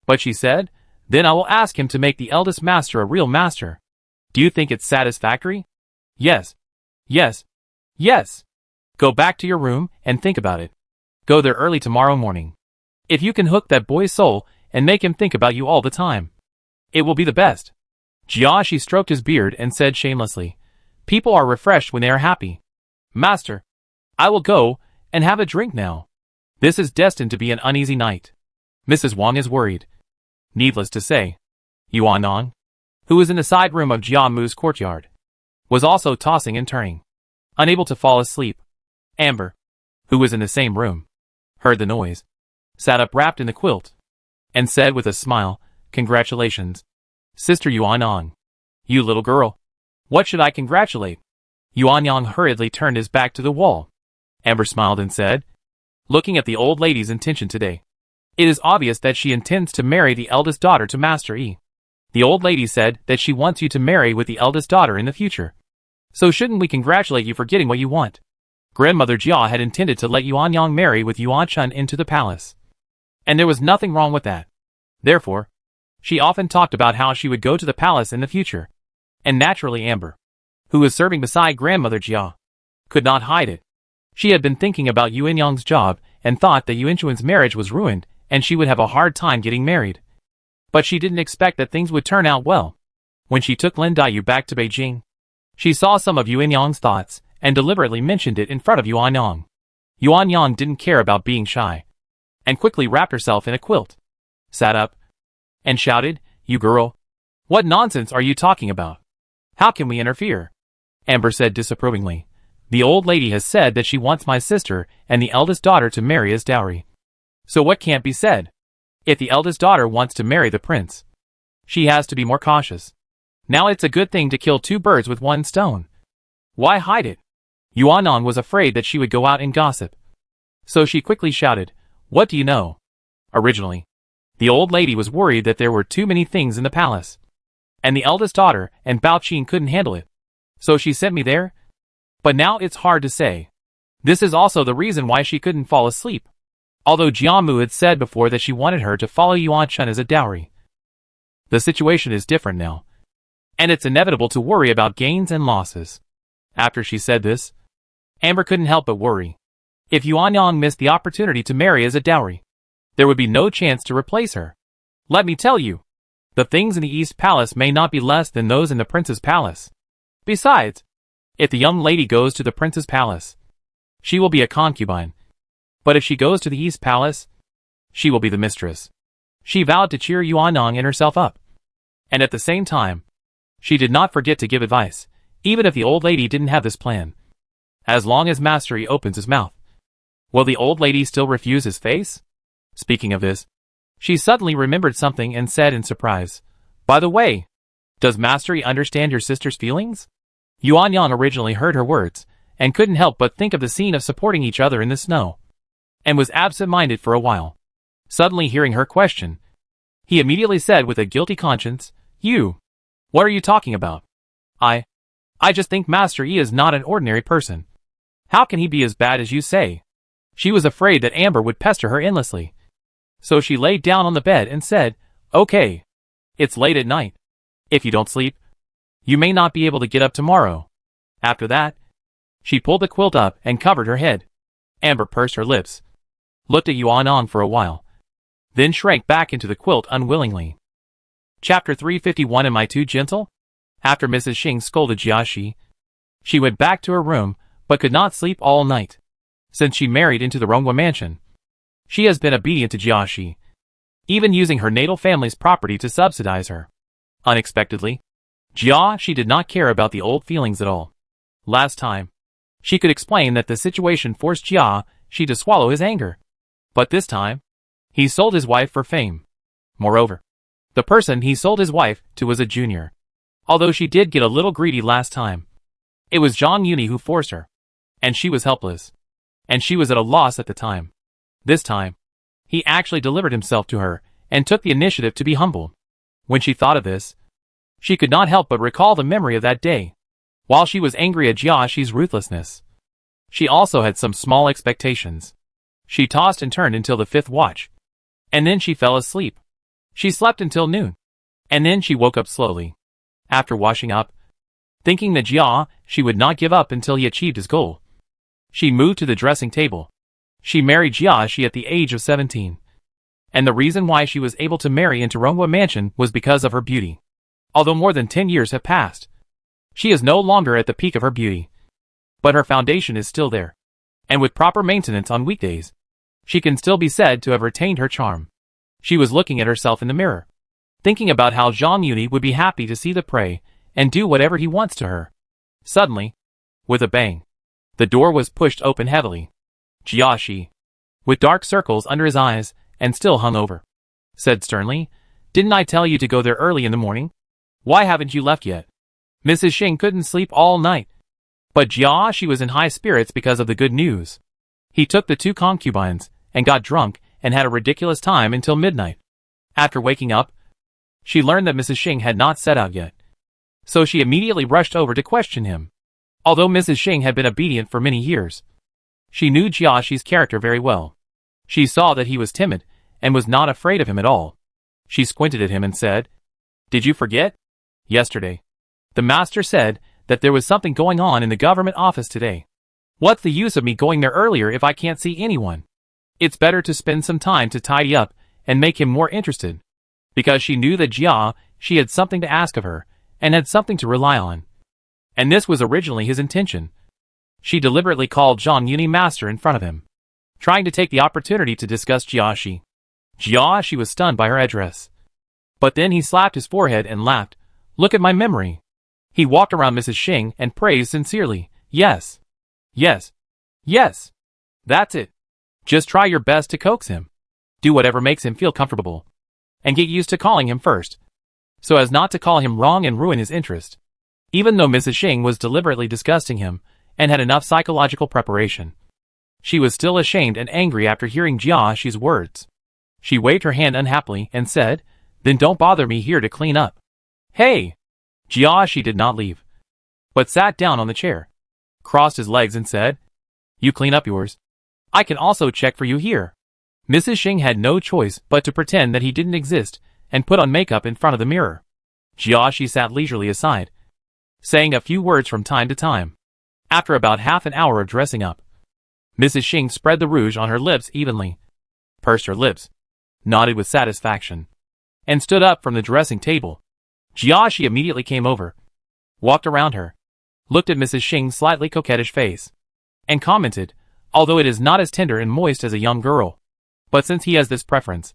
But she said, Then I will ask him to make the eldest master a real master. Do you think it's satisfactory? Yes. Yes. Yes. Go back to your room and think about it. Go there early tomorrow morning. If you can hook that boy's soul and make him think about you all the time, it will be the best. Jiashi stroked his beard and said shamelessly, People are refreshed when they are happy. Master, I will go and have a drink now. This is destined to be an uneasy night. Mrs. Wang is worried. Needless to say, Yuan Nong, who was in the side room of Jia Mu's courtyard, was also tossing and turning, unable to fall asleep. Amber, who was in the same room, heard the noise, sat up wrapped in the quilt, and said with a smile, Congratulations, Sister Yuanyang. You little girl. What should I congratulate? Yuanyang hurriedly turned his back to the wall. Amber smiled and said, Looking at the old lady's intention today, it is obvious that she intends to marry the eldest daughter to Master Yi. The old lady said that she wants you to marry with the eldest daughter in the future. So shouldn't we congratulate you for getting what you want? Grandmother Jia had intended to let Yuanyang marry with Yuan Chun into the palace, and there was nothing wrong with that. Therefore, she often talked about how she would go to the palace in the future. And naturally Amber, who was serving beside Grandmother Jia, could not hide it. She had been thinking about Yuanyang's job and thought that Yuanchuan's marriage was ruined and she would have a hard time getting married. But she didn't expect that things would turn out well. When she took Lin Daiyu back to Beijing, she saw some of Yuanyang's thoughts and deliberately mentioned it in front of Yuanyang. Yuanyang didn't care about being shy, and quickly wrapped herself in a quilt, sat up, and shouted, You girl! What nonsense are you talking about? How can we interfere? Amber said disapprovingly. The old lady has said that she wants my sister and the eldest daughter to marry as dowry. So what can't be said? If the eldest daughter wants to marry the prince, she has to be more cautious. Now it's a good thing to kill two birds with one stone. Why hide it? Yuanyang was afraid that she would go out and gossip. So she quickly shouted, What do you know? Originally, the old lady was worried that there were too many things in the palace, and the eldest daughter and Bao Qin couldn't handle it. So she sent me there. But now it's hard to say. This is also the reason why she couldn't fall asleep. Although Jiamu had said before that she wanted her to follow Yuan Chun as a dowry. The situation is different now. and it's inevitable to worry about gains and losses. After she said this, Amber couldn't help but worry. If Yuanyang missed the opportunity to marry as a dowry, there would be no chance to replace her. Let me tell you, the things in the East Palace may not be less than those in the Prince's Palace. Besides, if the young lady goes to the Prince's Palace, she will be a concubine. But if she goes to the East Palace, she will be the mistress. She vowed to cheer Yuanyang and herself up. And at the same time, she did not forget to give advice, even if the old lady didn't have this plan. As long as Master Yi opens his mouth, will the old lady still refuse his face? Speaking of this, she suddenly remembered something and said in surprise, "By the way, does Master Yi understand your sister's feelings?" Yuanyang originally heard her words, and couldn't help but think of the scene of supporting each other in the snow, and was absent-minded for a while. Suddenly hearing her question, he immediately said with a guilty conscience, What are you talking about? I just think Master Yi is not an ordinary person. How can he be as bad as you say?" She was afraid that Amber would pester her endlessly. So she laid down on the bed and said, "Okay. It's late at night. If you don't sleep, you may not be able to get up tomorrow." After that, she pulled the quilt up and covered her head. Amber pursed her lips, looked at Yuanyang for a while, then shrank back into the quilt unwillingly. Chapter 351. Am I too gentle? After Mrs. Xing scolded Jiaxi, she went back to her room, but could not sleep all night. Since she married into the Ronghua mansion, she has been obedient to Jiaxi, even using her natal family's property to subsidize her. Unexpectedly, Jiaxi did not care about the old feelings at all. Last time, she could explain that the situation forced Jiaxi to swallow his anger. But this time, he sold his wife for fame. Moreover, the person he sold his wife to was a junior. Although she did get a little greedy last time, it was Zhang Yuni who forced her, and she was helpless, and she was at a loss at the time. This time, he actually delivered himself to her, and took the initiative to be humble. When she thought of this, she could not help but recall the memory of that day. While she was angry at Jiaxi's ruthlessness, she also had some small expectations. She tossed and turned until the 5th watch, and then she fell asleep. She slept until noon, and then she woke up slowly. After washing up, thinking that Jiaxi would not give up until he achieved his goal, she moved to the dressing table. She married Jiaxi at the age of 17. And the reason why she was able to marry into Ronghua Mansion was because of her beauty. Although more than 10 years have passed, she is no longer at the peak of her beauty. But her foundation is still there. And with proper maintenance on weekdays, she can still be said to have retained her charm. She was looking at herself in the mirror, thinking about how Zhang Yuni would be happy to see the prey and do whatever he wants to her. Suddenly, with a bang, the door was pushed open heavily. Jiaxi, with dark circles under his eyes and still hungover, said sternly, "Didn't I tell you to go there early in the morning? Why haven't you left yet?" Mrs. Xing couldn't sleep all night, but Jiaxi was in high spirits because of the good news. He took the 2 concubines and got drunk and had a ridiculous time until midnight. After waking up, she learned that Mrs. Xing had not set out yet, so she immediately rushed over to question him. Although Mrs. Xing had been obedient for many years, she knew Jiaxi's character very well. She saw that he was timid and was not afraid of him at all. She squinted at him and said, "Did you forget? Yesterday, the master said that there was something going on in the government office today. What's the use of me going there earlier if I can't see anyone? It's better to spend some time to tidy up and make him more interested." Because she knew that Jiaxi had something to ask of her and had something to rely on. And this was originally his intention. She deliberately called Zhang Yuni master in front of him, trying to take the opportunity to discuss Jiaxi. Jiaxi was stunned by her address. But then he slapped his forehead and laughed. "Look at my memory." He walked around Mrs. Xing and praised sincerely, "Yes. Yes. Yes. That's it. Just try your best to coax him. Do whatever makes him feel comfortable. And get used to calling him first, so as not to call him wrong and ruin his interest." Even though Mrs. Xing was deliberately disgusting him and had enough psychological preparation, she was still ashamed and angry after hearing Jiaxi's words. She waved her hand unhappily and said, "Then don't bother me here to clean up." "Hey!" Jiaxi did not leave, but sat down on the chair, crossed his legs and said, "You clean up yours. I can also check for you here." Mrs. Xing had no choice but to pretend that he didn't exist and put on makeup in front of the mirror. Jiashi sat leisurely aside, saying a few words from time to time. After about half an hour of dressing up, Mrs. Xing spread the rouge on her lips evenly, pursed her lips, nodded with satisfaction, and stood up from the dressing table. Jiashi immediately came over, walked around her, looked at Mrs. Xing's slightly coquettish face, and commented, although it is not as tender and moist as a young girl, but since he has this preference,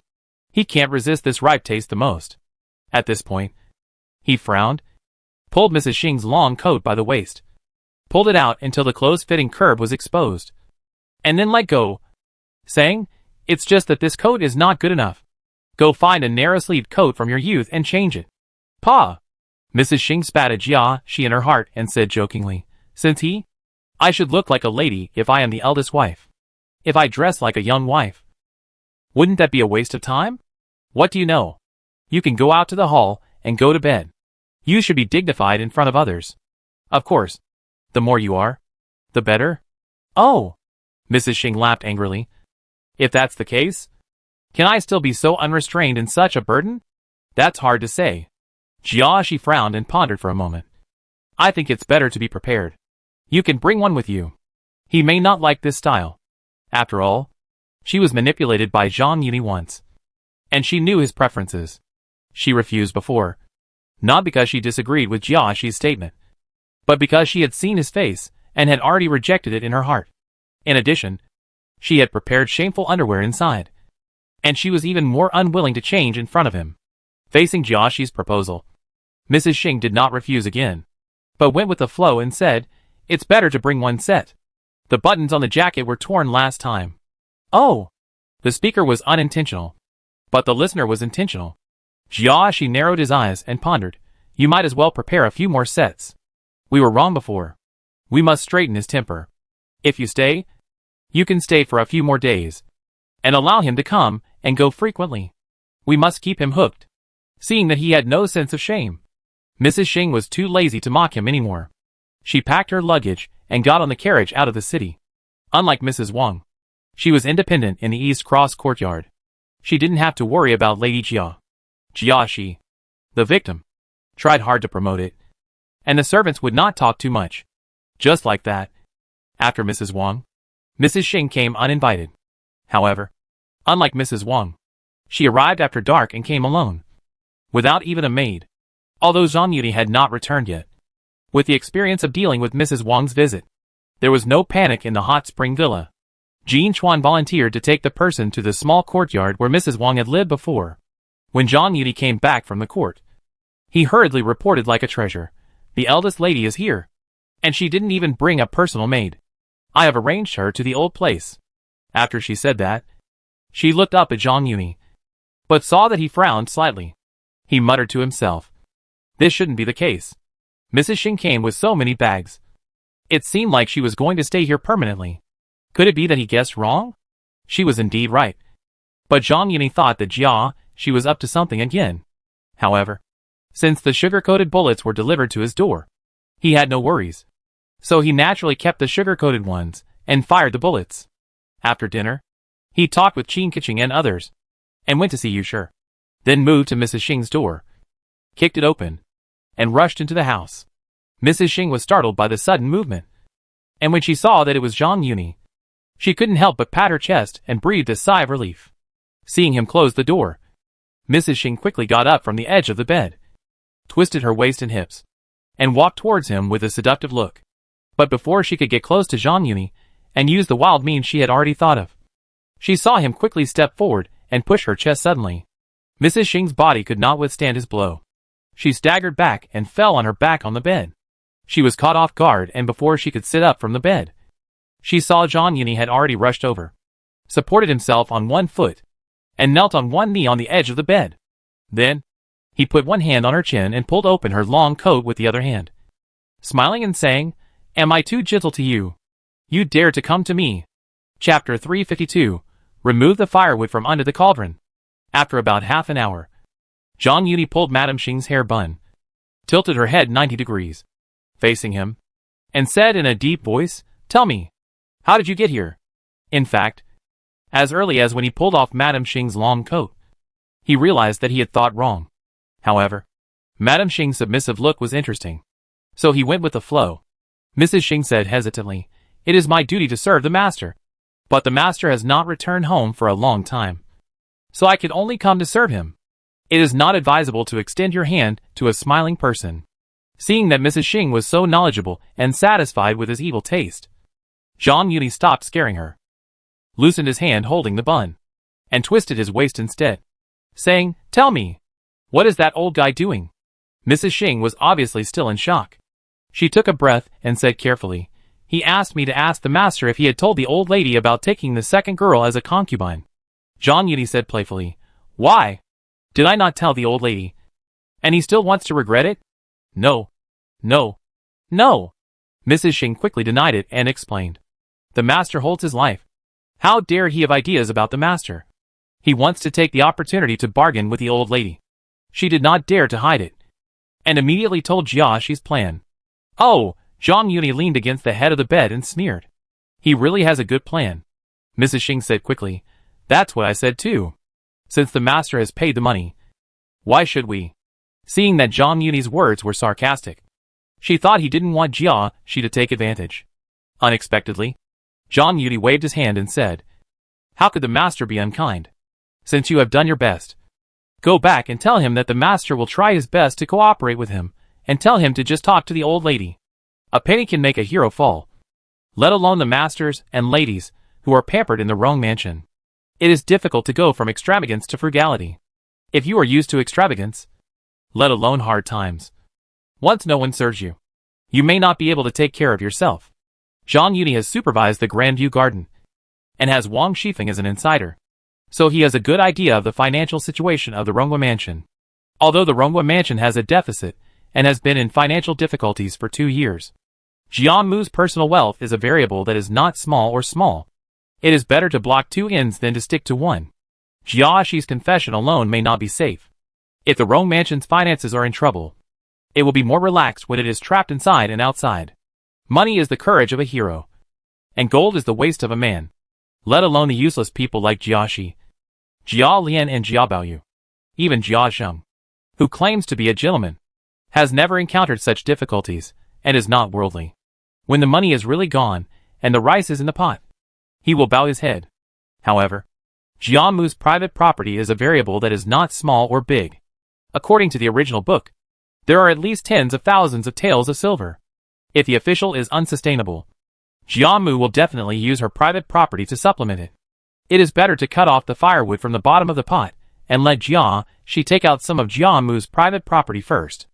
he can't resist this ripe taste the most. At this point, he frowned, pulled Mrs. Xing's long coat by the waist, pulled it out until the close-fitting curb was exposed, and then let go, saying, "It's just that this coat is not good enough. Go find a narrow-sleeved coat from your youth and change it." "Pa!" Mrs. Xing spat at Jiashi in her heart and said jokingly, "Since I should look like a lady if I am the eldest wife. If I dress like a young wife, wouldn't that be a waste of time? What do you know? You can go out to the hall and go to bed. You should be dignified in front of others. Of course, the more you are, the better." "Oh!" Mrs. Xing laughed angrily. "If that's the case, can I still be so unrestrained and such a burden? That's hard to say." Jiashi frowned and pondered for a moment. "I think it's better to be prepared. You can bring one with you. He may not like this style. After all, she was manipulated by Zhang Yuni once, and she knew his preferences. She refused before, not because she disagreed with Jiashi's statement, but because she had seen his face and had already rejected it in her heart. In addition, she had prepared shameful underwear inside, and she was even more unwilling to change in front of him. Facing Jiashi's proposal, Mrs. Xing did not refuse again, but went with the flow and said, "It's better to bring one set. The buttons on the jacket were torn last time." "Oh!" The speaker was unintentional, but the listener was intentional. Jiashi narrowed his eyes and pondered, "You might as well prepare a few more sets. We were wrong before. We must straighten his temper. If you stay, you can stay for a few more days, and allow him to come and go frequently. We must keep him hooked." Seeing that he had no sense of shame, Mrs. Xing was too lazy to mock him anymore. She packed her luggage and got on the carriage out of the city. Unlike Mrs. Wang, she was independent in the East Cross courtyard. She didn't have to worry about Lady Jia. Jiashi, the victim, tried hard to promote it, and the servants would not talk too much. Just like that, after Mrs. Wang, Mrs. Xing came uninvited. However, unlike Mrs. Wang, she arrived after dark and came alone, without even a maid, although Zhang Yuni had not returned yet. With the experience of dealing with Mrs. Wang's visit, there was no panic in the hot spring villa. Jean Chuan volunteered to take the person to the small courtyard where Mrs. Wang had lived before. When Zhang Yuni came back from the court, he hurriedly reported like a treasure, "The eldest lady is here, and she didn't even bring a personal maid. I have arranged her to the old place." After she said that, she looked up at Zhang Yuni, but saw that he frowned slightly. He muttered to himself, "This shouldn't be the case. Mrs. Xing came with so many bags. It seemed like she was going to stay here permanently. Could it be that he guessed wrong?" She was indeed right. But Zhang Yuni thought that she was up to something again. However, since the sugar-coated bullets were delivered to his door, he had no worries. So he naturally kept the sugar-coated ones and fired the bullets. After dinner, he talked with Qin Keqing and others, and went to see Yushi. Then moved to Mrs. Xing's door, kicked it open, and rushed into the house. Mrs. Xing was startled by the sudden movement, and when she saw that it was Zhang Yuni, she couldn't help but pat her chest and breathed a sigh of relief. Seeing him close the door, Mrs. Xing quickly got up from the edge of the bed, twisted her waist and hips, and walked towards him with a seductive look. But before she could get close to Zhang Yuni and use the wild means she had already thought of, she saw him quickly step forward and push her chest suddenly. Mrs. Xing's body could not withstand his blow. She staggered back and fell on her back on the bed. She was caught off guard, and before she could sit up from the bed, she saw Zhang Yuni had already rushed over, supported himself on one foot, and knelt on one knee on the edge of the bed. Then, he put one hand on her chin and pulled open her long coat with the other hand, smiling and saying, "Am I too gentle to you? You dare to come to me?" Chapter 352. Remove the firewood from under the cauldron. After about half an hour, Zhang Yuni pulled Madame Xing's hair bun, tilted her head 90 degrees, facing him, and said in a deep voice, "Tell me, how did you get here?" In fact, as early as when he pulled off Madame Xing's long coat, he realized that he had thought wrong. However, Madame Xing's submissive look was interesting. So he went with the flow. Mrs. Xing said hesitantly, "It is my duty to serve the master. But the master has not returned home for a long time. So I could only come to serve him. It is not advisable to extend your hand to a smiling person." Seeing that Mrs. Xing was so knowledgeable and satisfied with his evil taste, Zhang Yuni stopped scaring her, loosened his hand holding the bun, and twisted his waist instead, saying, "Tell me, what is that old guy doing?" Mrs. Xing was obviously still in shock. She took a breath and said carefully, "He asked me to ask the master if he had told the old lady about taking the second girl as a concubine." Zhang Yuni said playfully, "Why? Did I not tell the old lady? And he still wants to regret it? No. No. No." Mrs. Xing quickly denied it and explained, "The master holds his life. How dare he have ideas about the master? He wants to take the opportunity to bargain with the old lady." She did not dare to hide it, and immediately told Jiaxi's plan. "Oh," Zhang Yuni leaned against the head of the bed and sneered. "He really has a good plan." Mrs. Xing said quickly, "That's what I said too. Since the master has paid the money, why should we?" Seeing that Zhang Yuni's words were sarcastic, she thought he didn't want Jiaxi to take advantage. Unexpectedly, Zhang Yuni waved his hand and said, "How could the master be unkind? Since you have done your best, go back and tell him that the master will try his best to cooperate with him, and tell him to just talk to the old lady. A penny can make a hero fall, let alone the masters and ladies who are pampered in the wrong mansion. It is difficult to go from extravagance to frugality. If you are used to extravagance, let alone hard times, once no one serves you, you may not be able to take care of yourself." Zhang Yuni has supervised the Grandview Garden, and has Wang Shifeng as an insider, so he has a good idea of the financial situation of the Ronghua Mansion. Although the Ronghua Mansion has a deficit, and has been in financial difficulties for 2 years, Jiamu's personal wealth is a variable that is not small or small. It is better to block 2 ends than to stick to one. Jiaxi's confession alone may not be safe. If the Rong Mansion's finances are in trouble, it will be more relaxed when it is trapped inside and outside. Money is the courage of a hero, and gold is the waste of a man, let alone the useless people like Jiaxi, Jia Lian and Jia Baoyu. Even Jia Sheng, who claims to be a gentleman, has never encountered such difficulties, and is not worldly. When the money is really gone, and the rice is in the pot, he will bow his head. However, Jiamu's private property is a variable that is not small or big. According to the original book, there are at least tens of thousands of taels of silver. If the official is unsustainable, Jiamu will definitely use her private property to supplement it. It is better to cut off the firewood from the bottom of the pot, and let Jiaxi take out some of Jiamu's private property first.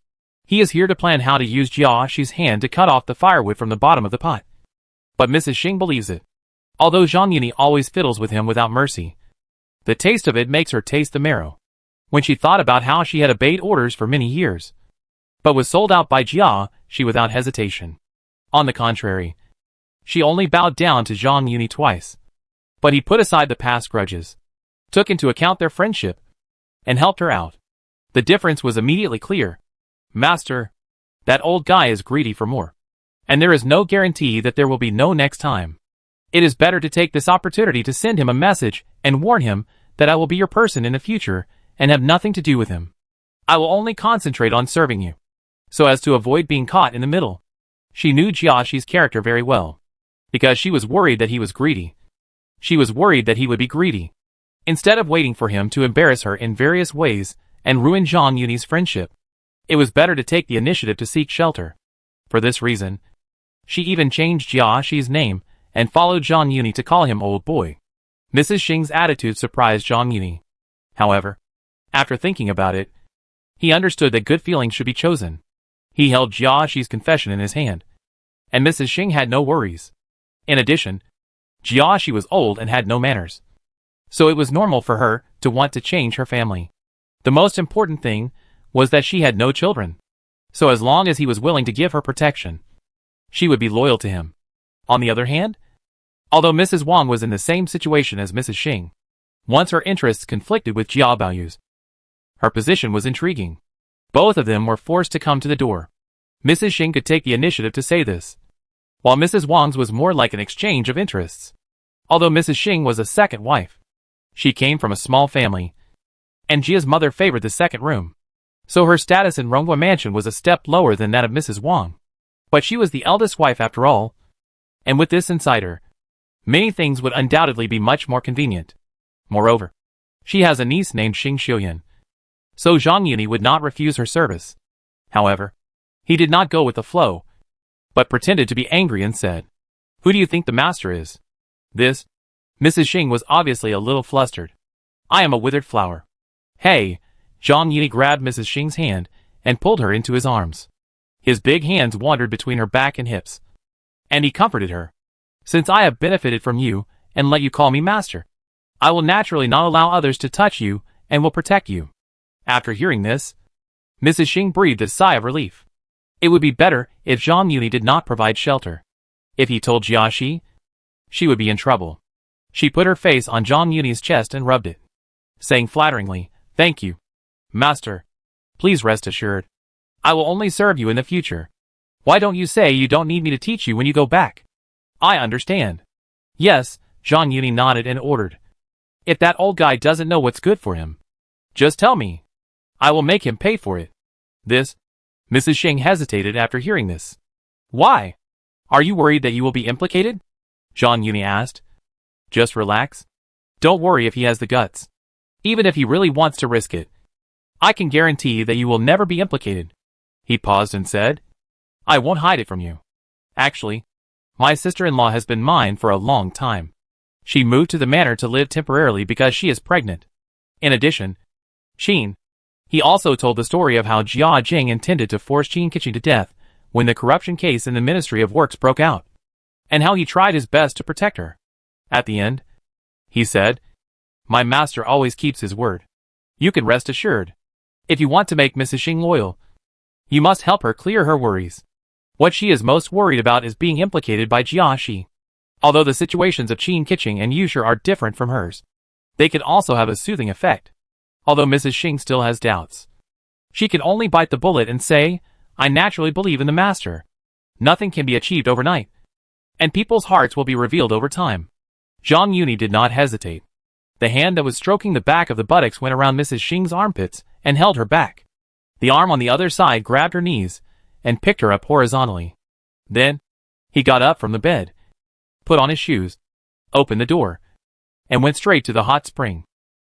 He is here to plan how to use Jiaxi's hand to cut off the firewood from the bottom of the pot. But Mrs. Xing believes it. Although Zhang Yuni always fiddles with him without mercy, the taste of it makes her taste the marrow. When she thought about how she had obeyed orders for many years, but was sold out by Jiaxi without hesitation. On the contrary, she only bowed down to Zhang Yuni twice. But he put aside the past grudges, took into account their friendship, and helped her out. The difference was immediately clear. "Master, that old guy is greedy for more, and there is no guarantee that there will be no next time. It is better to take this opportunity to send him a message and warn him that I will be your person in the future and have nothing to do with him. I will only concentrate on serving you, so as to avoid being caught in the middle." She knew Jiaxi's character very well, because she was worried that he was greedy. She was worried that he would be greedy. Instead of waiting for him to embarrass her in various ways and ruin Zhang Yuni's friendship, it was better to take the initiative to seek shelter. For this reason, she even changed Jiaxi's name and followed Zhang Yuni to call him old boy. Mrs. Xing's attitude surprised Zhang Yuni. However, after thinking about it, he understood that good feelings should be chosen. He held Jiaxi's confession in his hand, and Mrs. Xing had no worries. In addition, Jiaxi was old and had no manners, so it was normal for her to want to change her family. The most important thing was that she had no children, so as long as he was willing to give her protection, she would be loyal to him. On the other hand, although Mrs. Wang was in the same situation as Mrs. Xing, once her interests conflicted with Jia Baoyu's, her position was intriguing. Both of them were forced to come to the door. Mrs. Xing could take the initiative to say this, while Mrs. Wang's was more like an exchange of interests. Although Mrs. Xing was a second wife, she came from a small family, and Jia's mother favored the second room. so her status in Ronghua Mansion was a step lower than that of Mrs. Wang. But she was the eldest wife after all, and with this insider, many things would undoubtedly be much more convenient. Moreover, she has a niece named Xing Xiuyan, so Zhang Yuni would not refuse her service. However, he did not go with the flow, but pretended to be angry and said, "Who do you think the master is?" This, Mrs. Xing was obviously a little flustered. "I am a withered flower." "Hey!" Zhang Yuni grabbed Mrs. Xing's hand and pulled her into his arms. His big hands wandered between her back and hips, and he comforted her. "Since I have benefited from you and let you call me master, I will naturally not allow others to touch you and will protect you." After hearing this, Mrs. Xing breathed a sigh of relief. It would be better if Zhang Yuni did not provide shelter. If he told Jiaxi, she would be in trouble. She put her face on Zhang Yuni's chest and rubbed it, saying flatteringly, "Thank you, master. Please rest assured, I will only serve you in the future. Why don't you say you don't need me to teach you when you go back?" "I understand." "Yes," Zhang Yuni nodded and ordered. "If that old guy doesn't know what's good for him, just tell me. I will make him pay for it." This, Mrs. Xing hesitated after hearing this. "Why? Are you worried that you will be implicated?" Zhang Yuni asked. "Just relax. Don't worry if he has the guts. Even if he really wants to risk it, I can guarantee that you will never be implicated." He paused and said, "I won't hide it from you. Actually, my sister-in-law has been mine for a long time. She moved to the manor to live temporarily because she is pregnant. In addition, Qin." He also told the story of how Jia Jing intended to force Qin Keqing to death when the corruption case in the Ministry of Works broke out, and how he tried his best to protect her. At the end, he said, "My master always keeps his word. You can rest assured. If you want to make Mrs. Xing loyal, you must help her clear her worries. What she is most worried about is being implicated by Jiaxi. Although the situations of Qin Keqing and Yusher are different from hers, they can also have a soothing effect. Although Mrs. Xing still has doubts, she can only bite the bullet and say, 'I naturally believe in the master.' Nothing can be achieved overnight, and people's hearts will be revealed over time." Zhang Yuni did not hesitate. The hand that was stroking the back of the buttocks went around Mrs. Xing's armpits and held her back. The arm on the other side grabbed her knees and picked her up horizontally. Then, he got up from the bed, put on his shoes, opened the door, and went straight to the hot spring.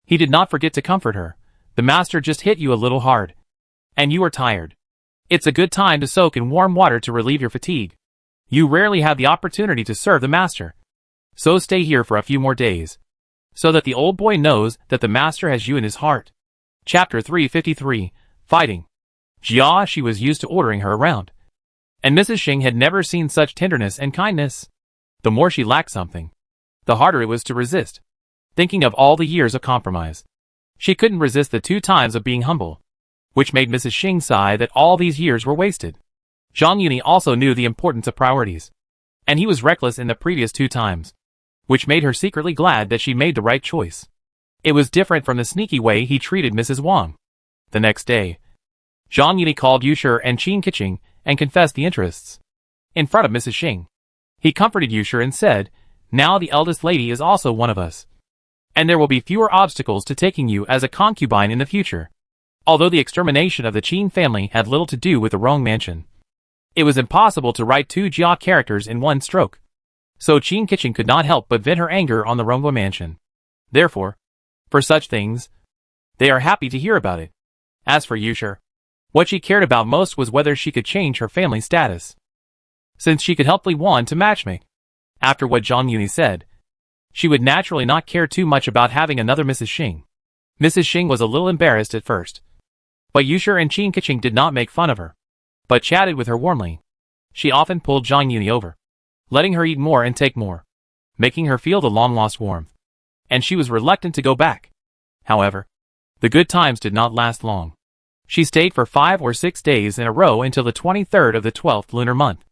He did not forget to comfort her. "The master just hit you a little hard, and you are tired. It's a good time to soak in warm water to relieve your fatigue. You rarely have the opportunity to serve the master. So stay here for a few more days, so that the old boy knows that the master has you in his heart." Chapter 353, Fighting. Jiaxi was used to ordering her around, and Mrs. Xing had never seen such tenderness and kindness. The more she lacked something, the harder it was to resist. Thinking of all the years of compromise, she couldn't resist the 2 times of being humble, which made Mrs. Xing sigh that all these years were wasted. Zhang Yuni also knew the importance of priorities, and he was reckless in the previous 2 times, which made her secretly glad that she made the right choice. It was different from the sneaky way he treated Mrs. Wang. The next day, Zhang Yuni called Yusher and Qin Keqing and confessed the interests. In front of Mrs. Xing, he comforted Yusher and said, "Now the eldest lady is also one of us, and there will be fewer obstacles to taking you as a concubine in the future." Although the extermination of the Qin family had little to do with the Rong Mansion, it was impossible to write 2 Jia characters in one stroke, so Qin Keqing could not help but vent her anger on the Ronghua Mansion. Therefore, for such things, they are happy to hear about it. As for Yusher, what she cared about most was whether she could change her family status, since she could help Li Wan to matchmake. After what Zhang Yuni said, she would naturally not care too much about having another Mrs. Xing. Mrs. Xing was a little embarrassed at first, but Yusher and Qin Keqing did not make fun of her, but chatted with her warmly. She often pulled Zhang Yuni over, letting her eat more and take more, making her feel the long-lost warmth, and she was reluctant to go back. However, the good times did not last long. She stayed for 5 or 6 days in a row until the 23rd of the 12th lunar month.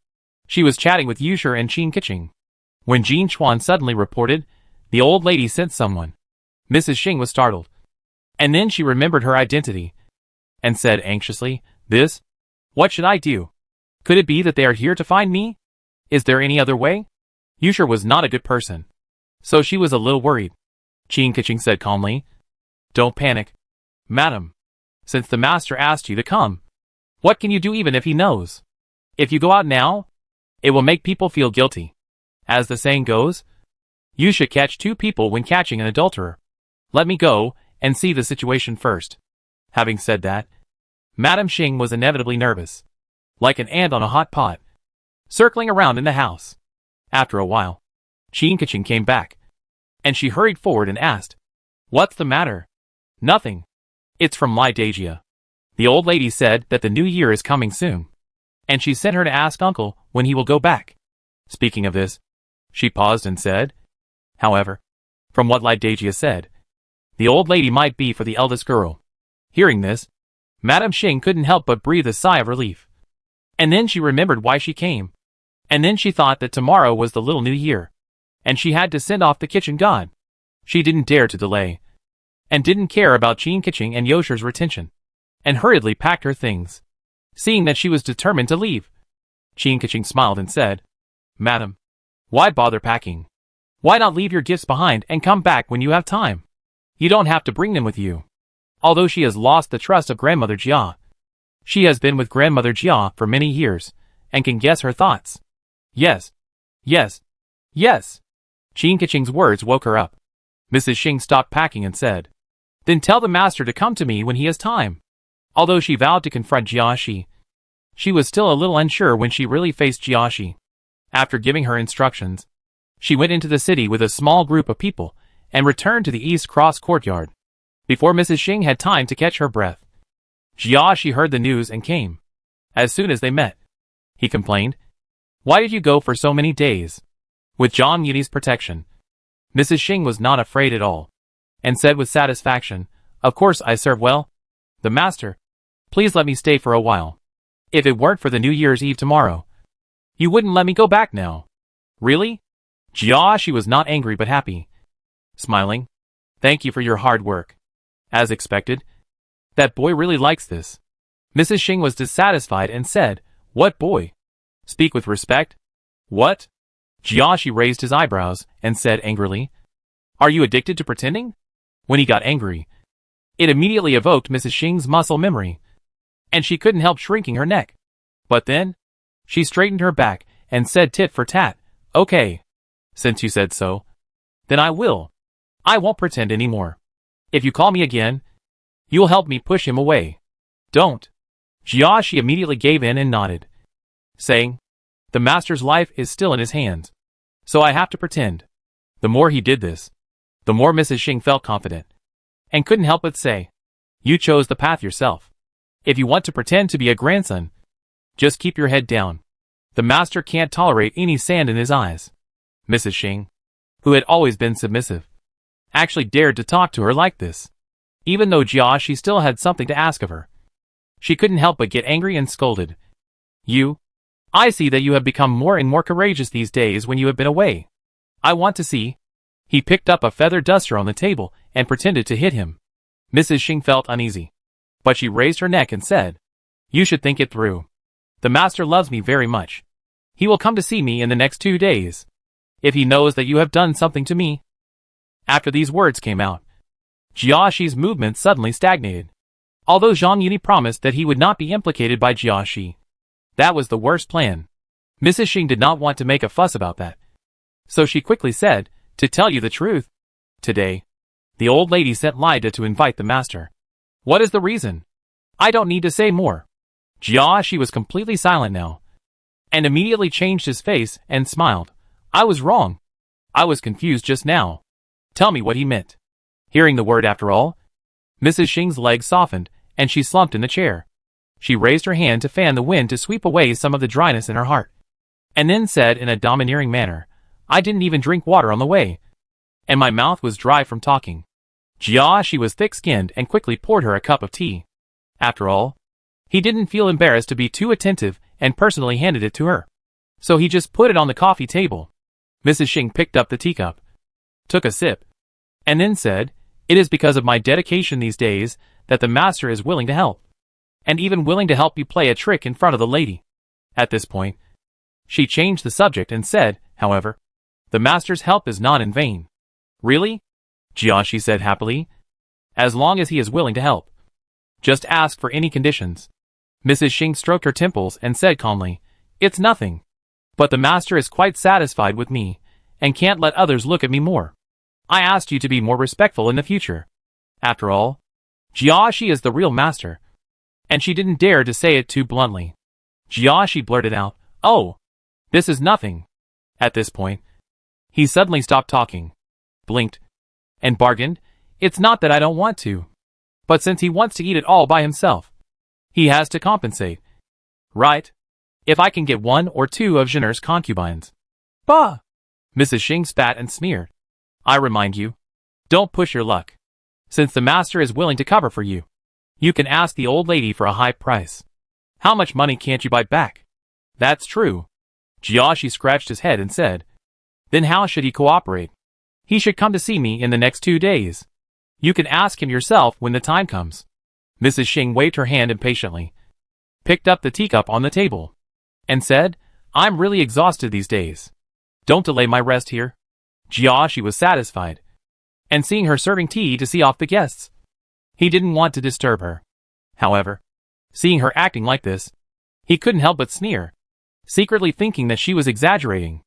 She was chatting with Yusher and Qin Keqing, when Jin Chuan suddenly reported, "The old lady sent someone." Mrs. Xing was startled, and then she remembered her identity, and said anxiously, "This? What should I do? Could it be that they are here to find me? Is there any other way?" Yusher was not a good person, so she was a little worried. Qin Keqing said calmly, "Don't panic, madam. since the master asked you to come. What can you do even if he knows? If you go out now, it will make people feel guilty. As the saying goes, you should catch two people when catching an adulterer. Let me go and see the situation first. Having said that, Madame Xing was inevitably nervous, like an ant on a hot pot, circling around in the house. After a while, Qin Keqing came back, and she hurried forward and asked, "What's the matter?" "Nothing. It's from Lai Dejia. The old lady said that the new year is coming soon, and she sent her to ask uncle when he will go back." Speaking of this, she paused and said, "However, from what Lai Dejia said, the old lady might be for the eldest girl." Hearing this, Madame Xing couldn't help but breathe a sigh of relief. And then she remembered why she came. And then she thought that tomorrow was the little new year, and she had to send off the kitchen god. She didn't dare to delay, and didn't care about Qin Keqing and Yosher's retention, and hurriedly packed her things. Seeing that she was determined to leave, Qin Keqing smiled and said, "Madam, why bother packing? Why not leave your gifts behind and come back when you have time? You don't have to bring them with you." Although she has lost the trust of Grandmother Jia, she has been with Grandmother Jia for many years, and can guess her thoughts. Yes, yes, yes. Qin Keqing's words woke her up. Mrs. Xing stopped packing and said, "Then tell the master to come to me when he has time." Although she vowed to confront Jiaxi, she was still a little unsure when she really faced Jiaxi. After giving her instructions, she went into the city with a small group of people and returned to the East Cross courtyard. Before Mrs. Xing had time to catch her breath, Jiaxi heard the news and came. As soon as they met, he complained, "Why did you go for so many days?" With Zhang Yuni's protection, Mrs. Xing was not afraid at all, and said with satisfaction, "Of course I serve well. The master, please let me stay for a while. If it weren't for the New Year's Eve tomorrow, you wouldn't let me go back now." "Really?" Jiaxi was not angry but happy. Smiling, "Thank you for your hard work." As expected, that boy really likes this. Mrs. Xing was dissatisfied and said, "What boy? Speak with respect." "What?" Jiaxi raised his eyebrows and said angrily, "Are you addicted to pretending?" When he got angry, it immediately evoked Mrs. Xing's muscle memory, and she couldn't help shrinking her neck. But then, she straightened her back and said tit for tat, "Okay. Since you said so, then I will. I won't pretend anymore. If you call me again, you'll help me push him away." "Don't." Jiaxi immediately gave in and nodded, saying, "The master's life is still in his hands, so I have to pretend." The more he did this, the more Mrs. Xing felt confident, and couldn't help but say, "You chose the path yourself. If you want to pretend to be a grandson, just keep your head down. The master can't tolerate any sand in his eyes." Mrs. Xing, who had always been submissive, actually dared to talk to her like this. Even though Jiaxi still had something to ask of her, she couldn't help but get angry and scolded. I see that you have become more and more courageous these days when you have been away. I want to see." He picked up a feather duster on the table and pretended to hit him. Mrs. Xing felt uneasy, but she raised her neck and said, "You should think it through. The master loves me very much. He will come to see me in the next 2 days. If he knows that you have done something to me." After these words came out, Jiaxi's movements suddenly stagnated. Although Zhang Yuni promised that he would not be implicated by Jiaxi, that was the worst plan. Mrs. Xing did not want to make a fuss about that, so she quickly said, "To tell you the truth, today, the old lady sent Lida to invite the master." "What is the reason?" "I don't need to say more." Jiaxi was completely silent now, and immediately changed his face and smiled. "I was wrong. I was confused just now. Tell me what he meant." Hearing the word after all, Mrs. Xing's legs softened, and she slumped in the chair. She raised her hand to fan the wind to sweep away some of the dryness in her heart, and then said in a domineering manner, "I didn't even drink water on the way, and my mouth was dry from talking." Jiaxi was thick-skinned and quickly poured her a cup of tea. After all, he didn't feel embarrassed to be too attentive and personally handed it to her, so he just put it on the coffee table. Mrs. Xing picked up the teacup, took a sip, and then said, "It is because of my dedication these days that the master is willing to help, and even willing to help you play a trick in front of the lady." At this point, she changed the subject and said, "However, the master's help is not in vain." "Really?" Jiaxi said happily. "As long as he is willing to help, Just ask for any conditions. Mrs. Xing stroked her temples and said calmly, "It's nothing. But the master is quite satisfied with me, and can't let others look at me more. I asked you to be more respectful in the future. After all, Jiaxi is the real master." And she didn't dare to say it too bluntly. Jiaxi blurted out, "Oh, this is nothing." At this point, he suddenly stopped talking, blinked, and bargained, "It's not that I don't want to. But since he wants to eat it all by himself, he has to compensate. Right? If I can get 1 or 2 of Zhener's concubines." "Bah!" Mrs. Xing spat and smeared. "I remind you, don't push your luck. Since the master is willing to cover for you, you can ask the old lady for a high price. How much money can't you bite back?" "That's true." Jiaxi scratched his head and said, "Then how should he cooperate? He should come to see me in the next 2 days. You can ask him yourself when the time comes." Mrs. Xing waved her hand impatiently, picked up the teacup on the table, and said, "I'm really exhausted these days. Don't delay my rest here." Jiaxi was satisfied, and seeing her serving tea to see off the guests, he didn't want to disturb her. However, seeing her acting like this, he couldn't help but sneer, secretly thinking that she was exaggerating.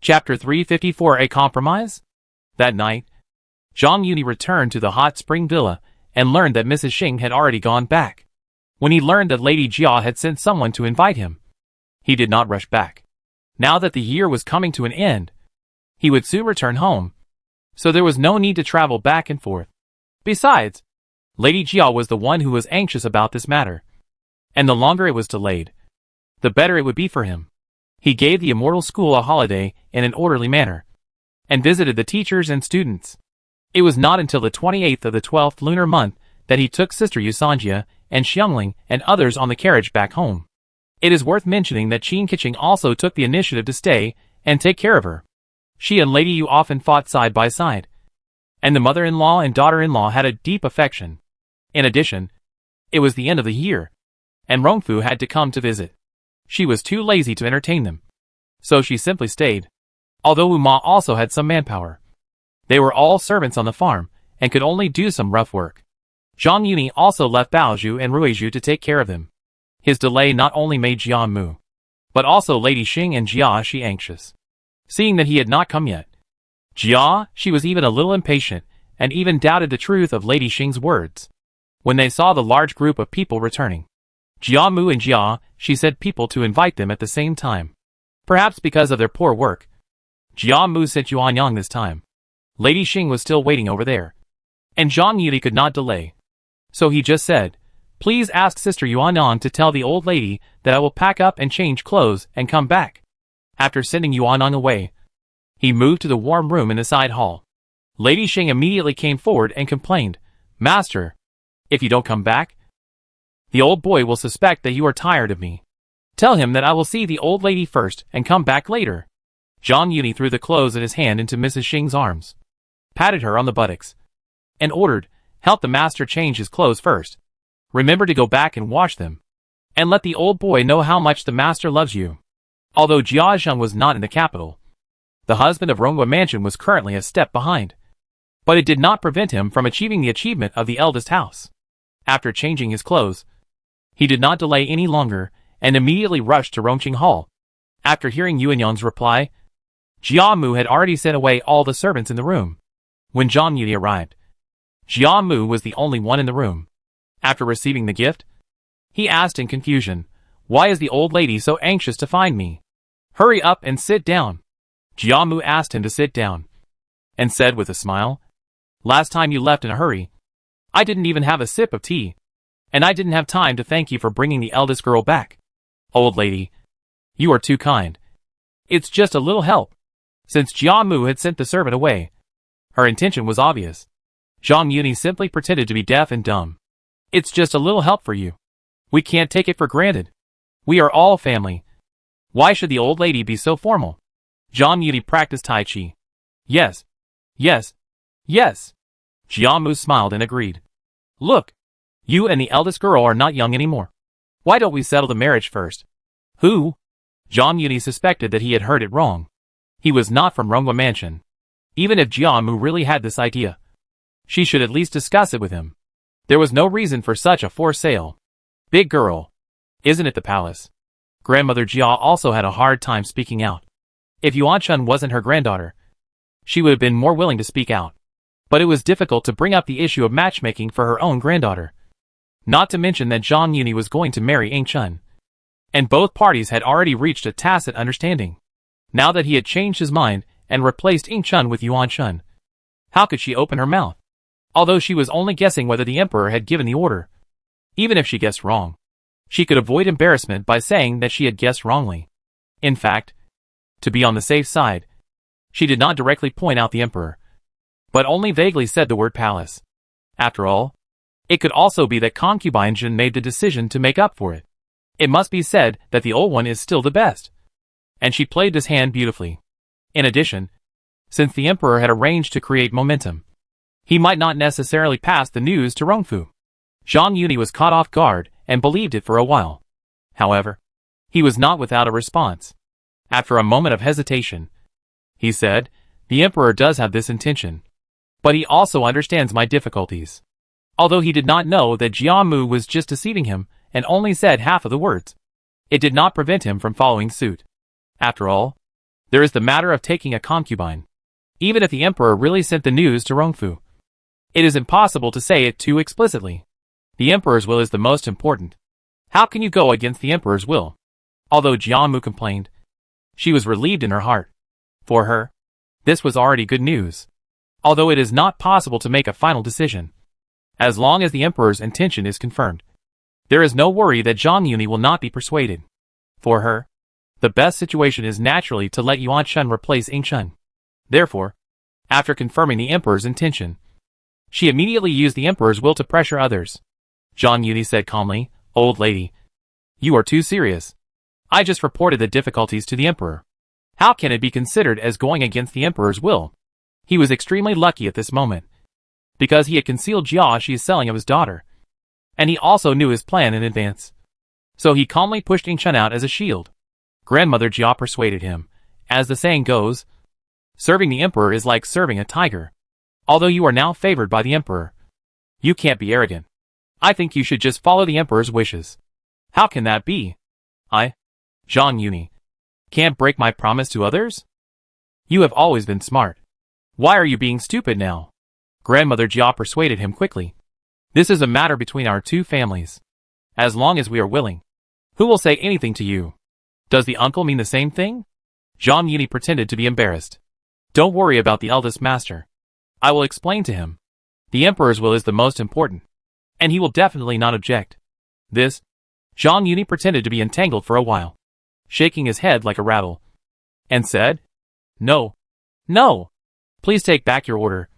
Chapter 354: A Compromise? That night, Zhang Yuni returned to the hot spring villa and learned that Mrs. Xing had already gone back. When he learned that Lady Jia had sent someone to invite him, he did not rush back. Now that the year was coming to an end, he would soon return home, so there was no need to travel back and forth. Besides, Lady Jia was the one who was anxious about this matter, and the longer it was delayed, the better it would be for him. He gave the immortal school a holiday in an orderly manner, and visited the teachers and students. It was not until the 28th of the 12th lunar month that he took Sister Yusanjia and Xiangling and others on the carriage back home. It is worth mentioning that Qin Keqing also took the initiative to stay and take care of her. She and Lady Yu often fought side by side, and the mother-in-law and daughter-in-law had a deep affection. In addition, it was the end of the year, and Rongfu had to come to visit. She was too lazy to entertain them, so she simply stayed, although Uma also had some manpower. They were all servants on the farm, and could only do some rough work. Zhang Yuni also left Baozhu and Ruizhu to take care of them. His delay not only made Jian Mu, but also Lady Xing and Jiaxi anxious, seeing that he had not come yet. Jiaxi was even a little impatient, and even doubted the truth of Lady Xing's words. When they saw the large group of people returning, Jian Mu and Jiaxi said people to invite them at the same time. Perhaps because of their poor work, Jian Mu sent Yuanyang this time. Lady Xing was still waiting over there, and Zhang Yuni could not delay. So he just said, "Please ask Sister Yuanyang to tell the old lady that I will pack up and change clothes and come back." After sending Yuanyang away, he moved to the warm room in the side hall. Lady Xing immediately came forward and complained, "Master, if you don't come back, the old boy will suspect that you are tired of me. Tell him that I will see the old lady first and come back later." Zhang Yuni threw the clothes in his hand into Mrs. Xing's arms, patted her on the buttocks, and ordered, "Help the master change his clothes first. Remember to go back and wash them, and let the old boy know how much the master loves you." Although Jiazheng was not in the capital, the husband of Ronghua Mansion was currently a step behind, but it did not prevent him from achieving the achievement of the eldest house. After changing his clothes, he did not delay any longer and immediately rushed to Rongqing Hall. After hearing Yuanyang's reply, Jia Mu had already sent away all the servants in the room. When Zhang Yuni arrived, Jia Mu was the only one in the room. After receiving the gift, he asked in confusion, "Why is the old lady so anxious to find me? Hurry up and sit down." Jia Mu asked him to sit down, and said with a smile, "Last time you left in a hurry, I didn't even have a sip of tea, and I didn't have time to thank you for bringing the eldest girl back. Old lady, you are too kind. It's just a little help." Since Jia Mu had sent the servant away, her intention was obvious. Zhang Yuni simply pretended to be deaf and dumb. "It's just a little help for you. We can't take it for granted. We are all family. Why should the old lady be so formal?" Zhang Yuni practiced Tai Chi. "Yes, yes, yes." Jia Mu smiled and agreed. "Look, you and the eldest girl are not young anymore. Why don't we settle the marriage first?" "Who?" Zhang Yuni suspected that he had heard it wrong. He was not from Ronghua Mansion. Even if Jia Mu really had this idea, she should at least discuss it with him. There was no reason for such a forced sale. Big girl. Isn't it the palace? Grandmother Jia also had a hard time speaking out. If Yuan Chun wasn't her granddaughter, she would have been more willing to speak out. But it was difficult to bring up the issue of matchmaking for her own granddaughter. Not to mention that Zhang Yuni was going to marry Ying Chun. And both parties had already reached a tacit understanding. Now that he had changed his mind and replaced Ying Chun with Yuan Chun, how could she open her mouth? Although she was only guessing whether the emperor had given the order. Even if she guessed wrong, she could avoid embarrassment by saying that she had guessed wrongly. In fact, to be on the safe side, she did not directly point out the emperor, but only vaguely said the word palace. After all, it could also be that concubine Jin made the decision to make up for it. It must be said that the old one is still the best. And she played this hand beautifully. In addition, since the emperor had arranged to create momentum, he might not necessarily pass the news to Rongfu. Zhang Yuni was caught off guard and believed it for a while. However, he was not without a response. After a moment of hesitation, he said, "The emperor does have this intention. But he also understands my difficulties." Although he did not know that Jia Mu was just deceiving him and only said half of the words, it did not prevent him from following suit. After all, there is the matter of taking a concubine. Even if the emperor really sent the news to Rongfu, it is impossible to say it too explicitly. The emperor's will is the most important. How can you go against the emperor's will? Although Jia Mu complained, she was relieved in her heart. For her, this was already good news. Although it is not possible to make a final decision, as long as the emperor's intention is confirmed, there is no worry that Zhang Yuni will not be persuaded. For her, the best situation is naturally to let Yuan Chun replace Ying Chun. Therefore, after confirming the emperor's intention, she immediately used the emperor's will to pressure others. Zhang Yuni said calmly, "Old lady, you are too serious. I just reported the difficulties to the emperor. How can it be considered as going against the emperor's will?" He was extremely lucky at this moment, because he had concealed Jia Shi's selling of his daughter, and he also knew his plan in advance. So he calmly pushed Ying Chun out as a shield. Grandmother Jia persuaded him. As the saying goes, serving the emperor is like serving a tiger. Although you are now favored by the emperor, you can't be arrogant. I think you should just follow the emperor's wishes. How can that be? I, Zhang Yuni, can't break my promise to others? You have always been smart. Why are you being stupid now? Grandmother Jia persuaded him quickly. This is a matter between our two families. As long as we are willing, who will say anything to you? Does the uncle mean the same thing? Zhang Yuni pretended to be embarrassed. Don't worry about the eldest master. I will explain to him. The emperor's will is the most important, and he will definitely not object. This, Zhang Yuni pretended to be entangled for a while, shaking his head like a rattle, and said, "No, no, please take back your order.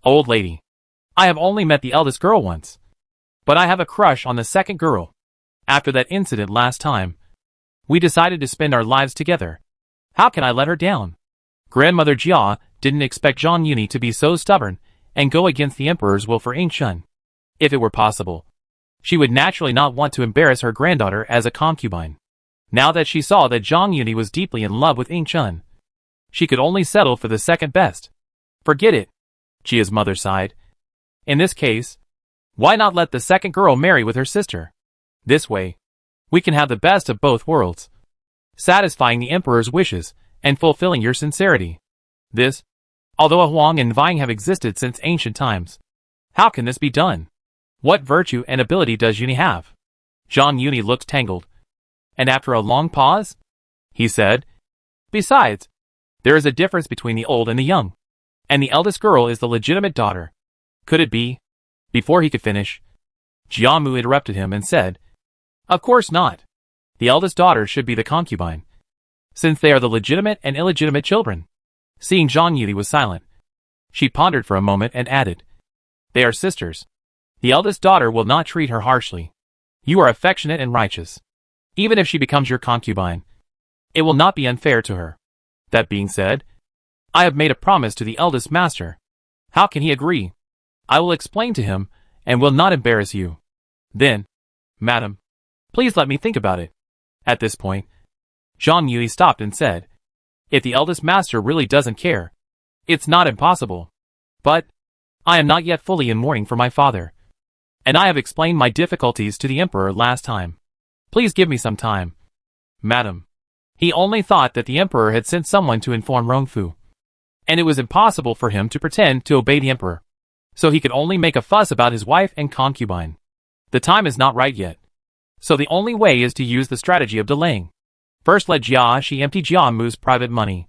Old lady, I have only met the eldest girl once, but I have a crush on the second girl. After that incident last time, we decided to spend our lives together. How can I let her down?" Grandmother Jia didn't expect Zhang Yuni to be so stubborn and go against the emperor's will for Ying Chun. If it were possible, she would naturally not want to embarrass her granddaughter as a concubine. Now that she saw that Zhang Yuni was deeply in love with Ying Chun, she could only settle for the second best. Forget it, Jia's mother sighed. In this case, why not let the second girl marry with her sister? This way, we can have the best of both worlds, satisfying the emperor's wishes and fulfilling your sincerity. This, although a Huang and vying have existed since ancient times, how can this be done? What virtue and ability does Yuni have? Zhang Yuni looked tangled, and after a long pause, he said, "Besides, there is a difference between the old and the young, and the eldest girl is the legitimate daughter. Could it be?" Before he could finish, Jia Mu interrupted him and said, "Of course not. The eldest daughter should be the concubine, since they are the legitimate and illegitimate children." Seeing Zhang Yuni was silent, she pondered for a moment and added, "They are sisters. The eldest daughter will not treat her harshly. You are affectionate and righteous. Even if she becomes your concubine, it will not be unfair to her. That being said, I have made a promise to the eldest master. How can he agree? I will explain to him and will not embarrass you. Then, madam, please let me think about it." At this point, Zhang Yuni stopped and said, "If the eldest master really doesn't care, it's not impossible. But I am not yet fully in mourning for my father. and I have explained my difficulties to the emperor last time. Please give me some time. Madam. He only thought that the emperor had sent someone to inform Rongfu, and it was impossible for him to pretend to obey the emperor, so he could only make a fuss about his wife and concubine. The time is not right yet, so the only way is to use the strategy of delaying. First let Jia Shi empty Jia Mu's private money,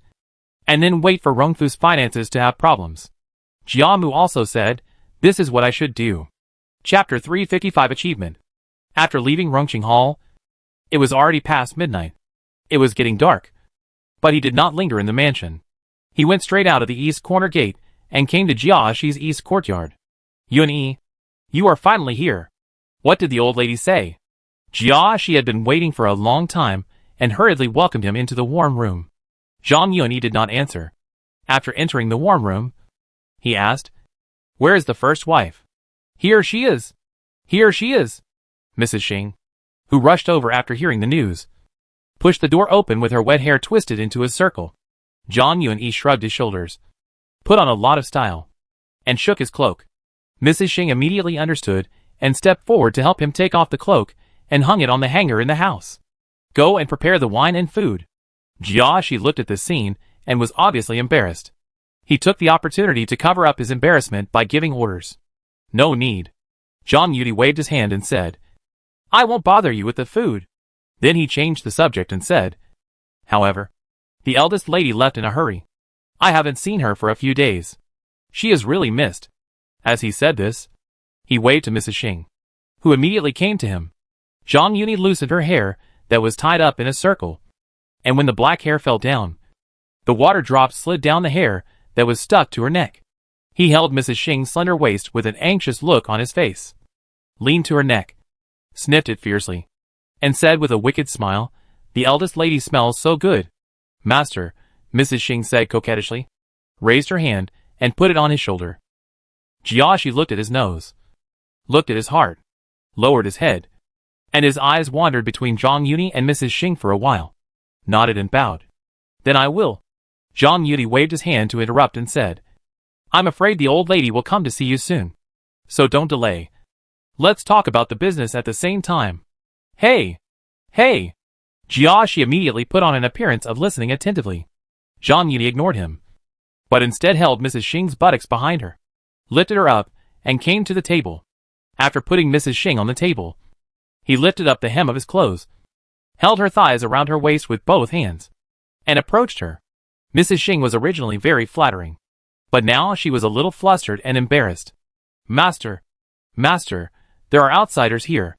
and then wait for Rongfu's finances to have problems. Jia Mu also said, this is what I should do. Chapter 355 Achievement. After leaving Rongqing Hall, it was already past midnight. It was getting dark, but he did not linger in the mansion. He went straight out of the east corner gate and came to Jia Shi's east courtyard. Yun Yi, you are finally here. What did the old lady say? Jia Shi had been waiting for a long time and hurriedly welcomed him into the warm room. Zhang Yunyi did not answer. After entering the warm room, he asked, where is the first wife? Here she is. Here she is. Mrs. Xing, who rushed over after hearing the news, pushed the door open with her wet hair twisted into a circle. Zhang Yunyi shrugged his shoulders, put on a lot of style, and shook his cloak. Mrs. Xing immediately understood and stepped forward to help him take off the cloak and hung it on the hanger in the house. Go and prepare the wine and food. Jia Shi looked at this scene and was obviously embarrassed. He took the opportunity to cover up his embarrassment by giving orders. No need. Zhang Yunyi waved his hand and said, I won't bother you with the food. Then he changed the subject and said, however, the eldest lady left in a hurry. I haven't seen her for a few days. She is really missed. As he said this, he waved to Mrs. Xing, who immediately came to him. Zhang Yunyi loosened her hair that was tied up in a circle, and when the black hair fell down, the water drops slid down the hair that was stuck to her neck. He held Mrs. Xing's slender waist with an anxious look on his face, leaned to her neck, sniffed it fiercely, and said with a wicked smile, the eldest lady smells so good. Master, Mrs. Xing said coquettishly, raised her hand and put it on his shoulder. Jia Shi looked at his nose, looked at his heart, lowered his head, and his eyes wandered between Zhang Yunyi and Mrs. Xing for a while, nodded and bowed. Then I will. Zhang Yunyi waved his hand to interrupt and said, I'm afraid the old lady will come to see you soon, so don't delay. Let's talk about the business at the same time. Hey! Hey! Jia Shi immediately put on an appearance of listening attentively. Zhang Yunyi ignored him, but instead held Mrs. Xing's buttocks behind her, lifted her up, and came to the table. After putting Mrs. Xing on the table, he lifted up the hem of his clothes, held her thighs around her waist with both hands, and approached her. Mrs. Xing was originally very flattering, but now she was a little flustered and embarrassed. Master, there are outsiders here.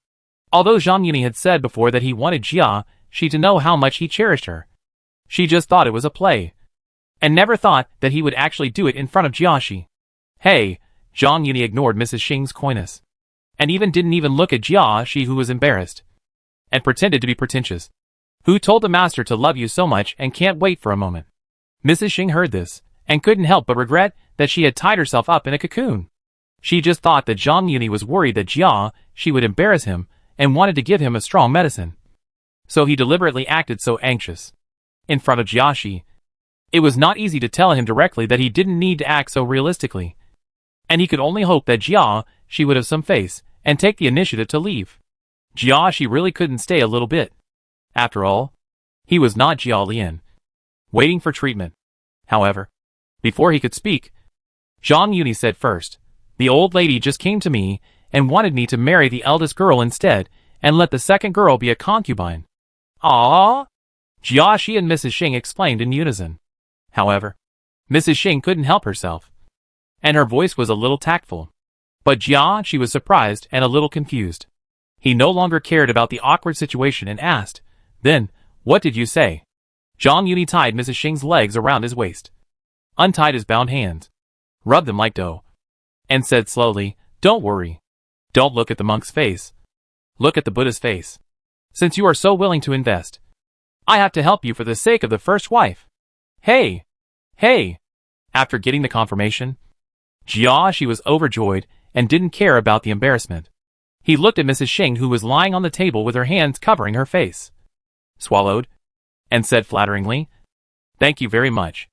Although Zhang Yunyi had said before that he wanted Jia Shi to know how much he cherished her, she just thought it was a play, and never thought that he would actually do it in front of Jia Shi. Hey, Zhang Yunyi ignored Mrs. Xing's coyness, and didn't even look at Jia Shi, who was embarrassed, and pretended to be pretentious. Who told the master to love you so much and can't wait for a moment? Mrs. Xing heard this, and couldn't help but regret that she had tied herself up in a cocoon. She just thought that Zhang Yunyi was worried that Jia Shi would embarrass him and wanted to give him a strong medicine. So he deliberately acted so anxious. In front of Jia Shi, it was not easy to tell him directly that he didn't need to act so realistically, and he could only hope that Jia Shi would have some face and take the initiative to leave. Jia Shi really couldn't stay a little bit. After all, he was not Jia Lian, waiting for treatment. However, before he could speak, Zhang Yunyi said first, the old lady just came to me and wanted me to marry the eldest girl instead and let the second girl be a concubine. Ah! Jia Shi and Mrs. Xing exclaimed in unison. However, Mrs. Xing couldn't help herself, and her voice was a little tactful. But Jia Shi was surprised and a little confused. He no longer cared about the awkward situation and asked, then, what did you say? Zhang Yunyi tied Mrs. Xing's legs around his waist, untied his bound hands, rubbed them like dough, and said slowly, don't worry. Don't look at the monk's face. Look at the Buddha's face. Since you are so willing to invest, I have to help you for the sake of the first wife. Hey! Hey! After getting the confirmation, Jia Shi was overjoyed and didn't care about the embarrassment. He looked at Mrs. Xing, who was lying on the table with her hands covering her face, swallowed, and said flatteringly, thank you very much.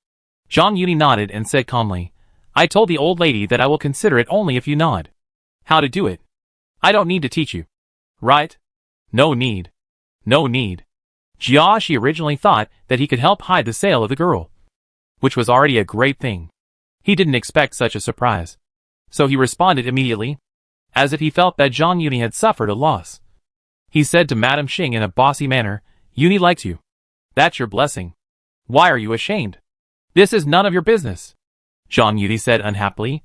Zhang Yunyi nodded and said calmly, I told the old lady that I will consider it only if you nod. How to do it? I don't need to teach you. Right? No need. No need. Jiashi originally thought that he could help hide the sale of the girl, which was already a great thing. He didn't expect such a surprise. So he responded immediately, as if he felt that Zhang Yuni had suffered a loss. He said to Madame Xing in a bossy manner, Yuni likes you. That's your blessing. Why are you ashamed? This is none of your business. Zhang Yuni said unhappily.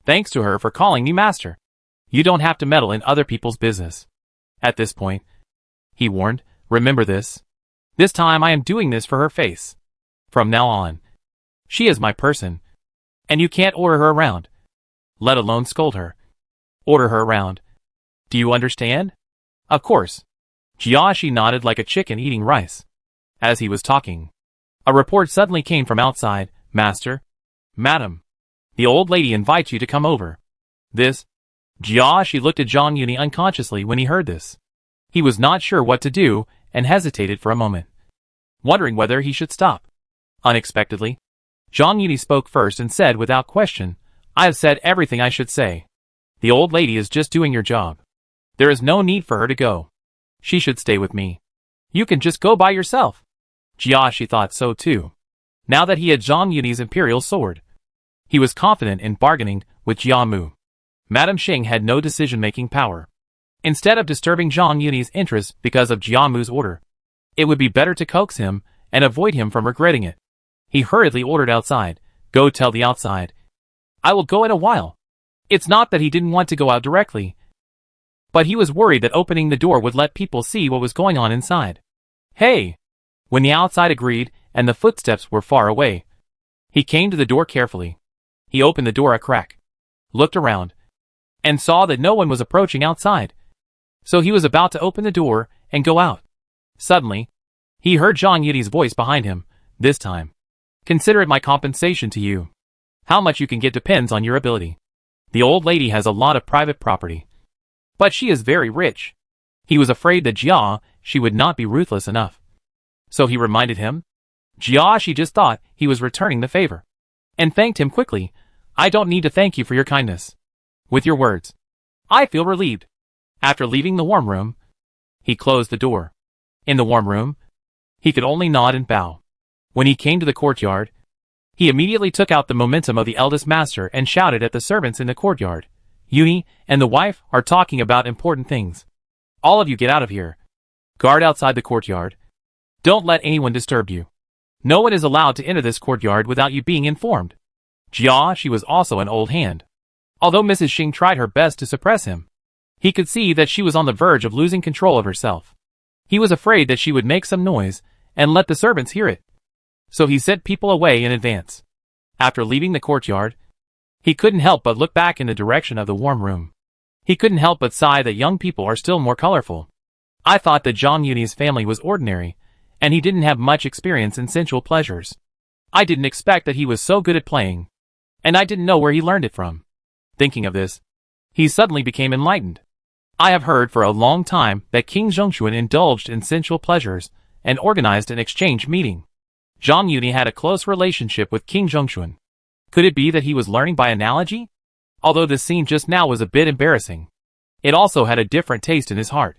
Thanks to her for calling me master. You don't have to meddle in other people's business. At this point, he warned, remember this. This time I am doing this for her face. From now on, she is my person. And you can't order her around. Let alone scold her. Order her around. Do you understand? Of course. Jiashi nodded like a chicken eating rice. As he was talking, a report suddenly came from outside. Master. Madam. The old lady invites you to come over. This. Jiashi looked at Zhang Yuni unconsciously when he heard this. He was not sure what to do and hesitated for a moment, wondering whether he should stop. Unexpectedly, Zhang Yuni spoke first and said without question, I have said everything I should say. The old lady is just doing your job. There is no need for her to go. She should stay with me. You can just go by yourself. Jiashi thought so too. Now that he had Zhang Yuni's imperial sword, he was confident in bargaining with Jiamu. Madame Xing had no decision-making power. Instead of disturbing Zhang Yuni's interests because of Jiamu's order, it would be better to coax him and avoid him from regretting it. He hurriedly ordered outside, Go tell the outside. I will go in a while. It's not that he didn't want to go out directly, but he was worried that opening the door would let people see what was going on inside. Hey! When the outside agreed and the footsteps were far away, he came to the door carefully. He opened the door a crack, looked around, and saw that no one was approaching outside. So he was about to open the door and go out. Suddenly, he heard Zhang Yuni's voice behind him, this time. Consider it my compensation to you. How much you can get depends on your ability. The old lady has a lot of private property, but she is very rich. He was afraid that she would not be ruthless enough. So he reminded him. She just thought he was returning the favor, and thanked him quickly. I don't need to thank you for your kindness. With your words, I feel relieved. After leaving the warm room, he closed the door. In the warm room, he could only nod and bow. When he came to the courtyard, he immediately took out the momentum of the eldest master and shouted at the servants in the courtyard. Yuni and the wife are talking about important things. All of you get out of here. Guard outside the courtyard. Don't let anyone disturb you. No one is allowed to enter this courtyard without you being informed. She was also an old hand. Although Mrs. Xing tried her best to suppress him, he could see that she was on the verge of losing control of herself. He was afraid that she would make some noise and let the servants hear it. So he sent people away in advance. After leaving the courtyard, he couldn't help but look back in the direction of the warm room. He couldn't help but sigh that young people are still more colorful. I thought that Zhang Yuni's family was ordinary, and he didn't have much experience in sensual pleasures. I didn't expect that he was so good at playing, and I didn't know where he learned it from. Thinking of this, he suddenly became enlightened. I have heard for a long time that King Zhongxuan indulged in sensual pleasures and organized an exchange meeting. Zhang Yuni had a close relationship with King Zhongxuan. Could it be that he was learning by analogy? Although this scene just now was a bit embarrassing, it also had a different taste in his heart.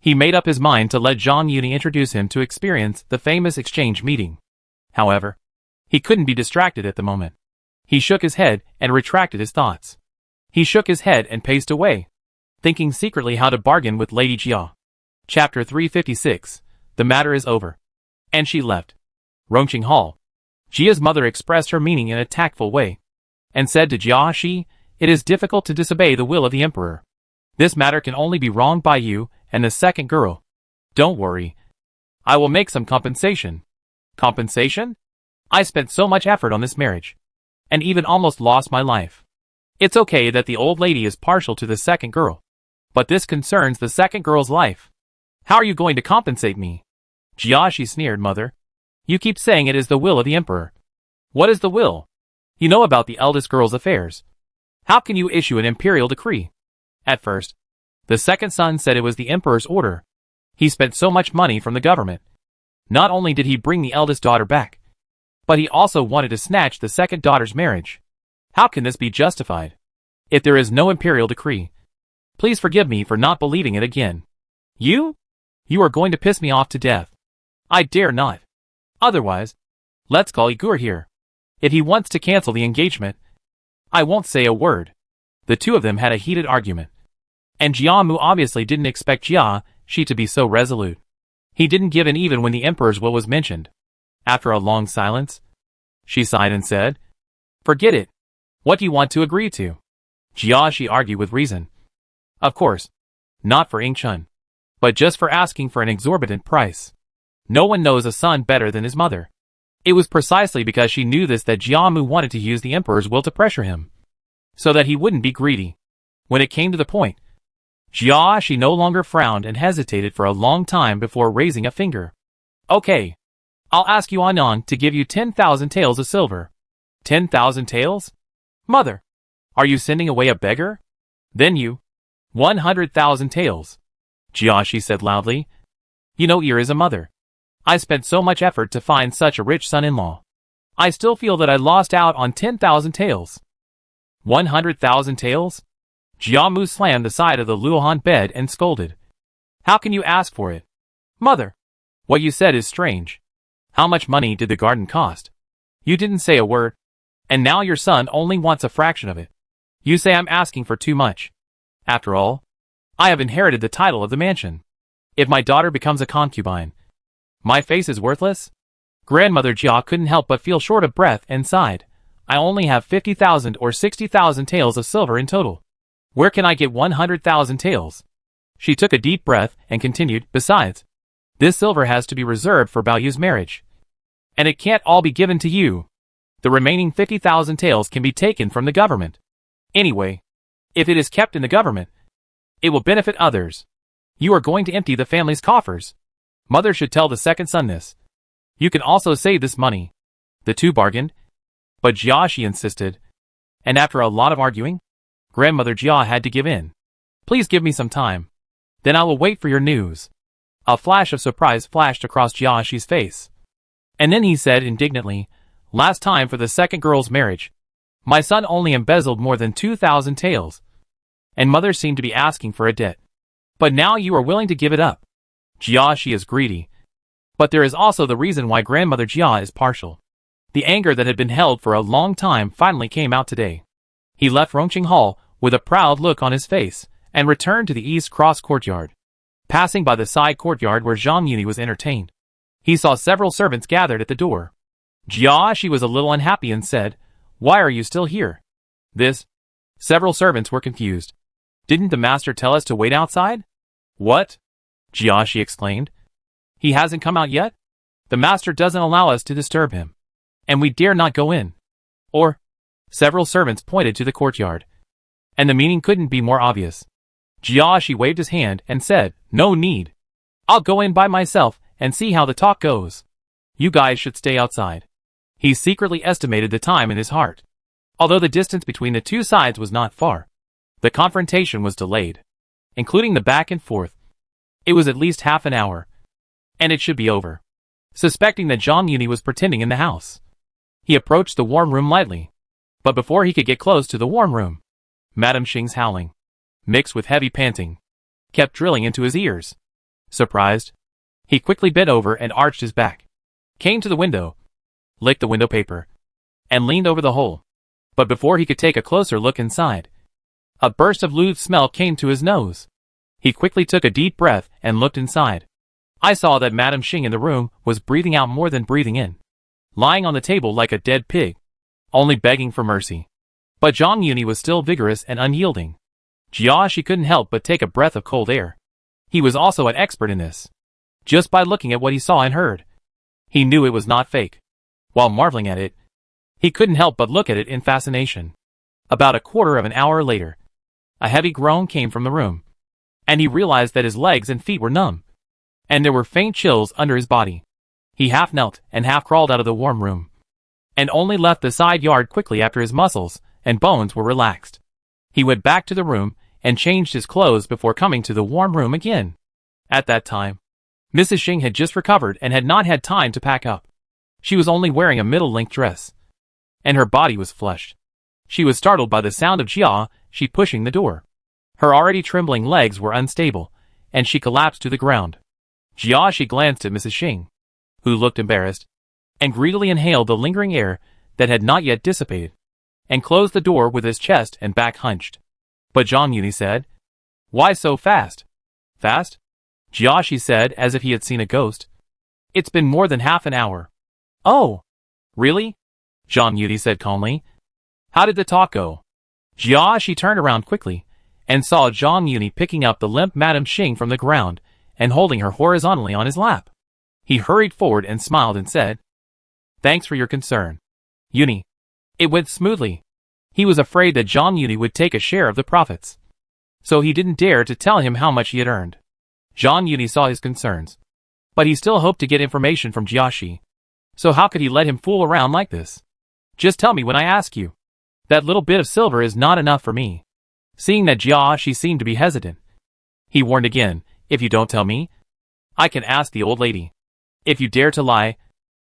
He made up his mind to let Zhang Yuni introduce him to experience the famous exchange meeting. However, he couldn't be distracted at the moment. He shook his head and retracted his thoughts. He shook his head and paced away, thinking secretly how to bargain with Lady Jia. Chapter 356. The matter is over. And she left. Rongqing Hall. Jia's mother expressed her meaning in a tactful way, and said to Jia, it is difficult to disobey the will of the emperor. This matter can only be wronged by you and the second girl. Don't worry. I will make some compensation. Compensation? I spent so much effort on this marriage, and even almost lost my life. It's okay that the old lady is partial to the second girl, but this concerns the second girl's life. How are you going to compensate me? Jia sneered, Mother. You keep saying it is the will of the emperor. What is the will? You know about the eldest girl's affairs. How can you issue an imperial decree? At first, the second son said it was the emperor's order. He spent so much money from the government. Not only did he bring the eldest daughter back, but he also wanted to snatch the second daughter's marriage. How can this be justified? If there is no imperial decree, Please forgive me for not believing it again. You? You are going to piss me off to death. I dare not. Otherwise, let's call Igor here. If he wants to cancel the engagement, I won't say a word. The two of them had a heated argument. And Jiamu obviously didn't expect Jia Shi to be so resolute. He didn't give in even when the emperor's will was mentioned. After a long silence, she sighed and said, "Forget it. What do you want to agree to?" Jia Shi argued with reason. Of course, not for Ingchun, but just for asking for an exorbitant price. No one knows a son better than his mother. It was precisely because she knew this that Jiamu wanted to use the emperor's will to pressure him, so that he wouldn't be greedy. When it came to the point, Jia Shi no longer frowned and hesitated for a long time before raising a finger. Okay, I'll ask you Anong to give you 10,000 taels of silver. 10,000 taels? Mother, are you sending away a beggar? Then you. 100,000 taels. Jia Shi said loudly. You know Ir is a mother. I spent so much effort to find such a rich son-in-law. I still feel that I lost out on 10,000 taels. 100,000 taels? Jiamu slammed the side of the Luohan bed and scolded. How can you ask for it? Mother, what you said is strange. How much money did the garden cost? You didn't say a word. And now your son only wants a fraction of it. You say I'm asking for too much. After all, I have inherited the title of the mansion. If my daughter becomes a concubine, my face is worthless? Grandmother Jia couldn't help but feel short of breath and sighed. I only have 50,000 or 60,000 taels of silver in total. Where can I get 100,000 taels? She took a deep breath and continued, besides, this silver has to be reserved for Baoyu's marriage. And it can't all be given to you. The remaining 50,000 taels can be taken from the government. Anyway, if it is kept in the government, it will benefit others. You are going to empty the family's coffers. Mother should tell the second son this. You can also save this money. The two bargained, but Jia Shi insisted. And after a lot of arguing, Grandmother Jia had to give in. Please give me some time. Then I will wait for your news. A flash of surprise flashed across Jia Shi's face. And then he said indignantly, last time for the second girl's marriage, my son only embezzled more than 2,000 taels. And mother seemed to be asking for a debt. But now you are willing to give it up. Jia Shi is greedy. But there is also the reason why Grandmother Jia is partial. The anger that had been held for a long time finally came out today. He left Rongqing Hall with a proud look on his face and returned to the East Cross courtyard. Passing by the side courtyard where Zhang Yuni was entertained, he saw several servants gathered at the door. Jia Shi was a little unhappy and said, "Why are you still here?" Several servants were confused. Didn't the master tell us to wait outside? What? Jia Shi exclaimed. He hasn't come out yet? The master doesn't allow us to disturb him. And we dare not go in. Or, several servants pointed to the courtyard. And the meaning couldn't be more obvious. Jia Shi waved his hand and said, no need. I'll go in by myself and see how the talk goes. You guys should stay outside. He secretly estimated the time in his heart. Although the distance between the two sides was not far, the confrontation was delayed. Including the back and forth, it was at least half an hour. And it should be over. Suspecting that Zhang Yuni was pretending in the house, he approached the warm room lightly. But before he could get close to the warm room, Madame Xing's howling, mixed with heavy panting, kept drilling into his ears. Surprised, he quickly bent over and arched his back, came to the window, licked the window paper, and leaned over the hole. But before he could take a closer look inside, a burst of lewd smell came to his nose. He quickly took a deep breath and looked inside. I saw that Madame Xing in the room was breathing out more than breathing in, lying on the table like a dead pig, only begging for mercy. But Zhang Yuni was still vigorous and unyielding. Jia Shi couldn't help but take a breath of cold air. He was also an expert in this. Just by looking at what he saw and heard, he knew it was not fake. While marveling at it, he couldn't help but look at it in fascination. About a quarter of an hour later, a heavy groan came from the room, and he realized that his legs and feet were numb, and there were faint chills under his body. He half knelt and half crawled out of the warm room, and only left the side yard quickly after his muscles and bones were relaxed. He went back to the room and changed his clothes before coming to the warm room again. At that time, Mrs. Xing had just recovered and had not had time to pack up. She was only wearing a middle-length dress, and her body was flushed. She was startled by the sound of Jia Shi pushing the door. Her already trembling legs were unstable, and she collapsed to the ground. Jiashi glanced at Mrs. Xing, who looked embarrassed, and greedily inhaled the lingering air that had not yet dissipated, and closed the door with his chest and back hunched. But Zhang Yuni said, "Why so fast?" "Fast?" Jiashi said as if he had seen a ghost. "It's been more than half an hour." "Oh, really?" Zhang Yuni said calmly. "How did the talk go?" Jiashi turned around quickly, and saw Zhang Yuni picking up the limp Madame Xing from the ground and holding her horizontally on his lap. He hurried forward and smiled and said, "Thanks for your concern, Yuni." It went smoothly. He was afraid that Zhang Yuni would take a share of the profits, so he didn't dare to tell him how much he had earned. Zhang Yuni saw his concerns, but he still hoped to get information from Jiashi. So how could he let him fool around like this? "Just tell me when I ask you. That little bit of silver is not enough for me." Seeing that Jiashi seemed to be hesitant, he warned again, "If you don't tell me, I can ask the old lady. If you dare to lie,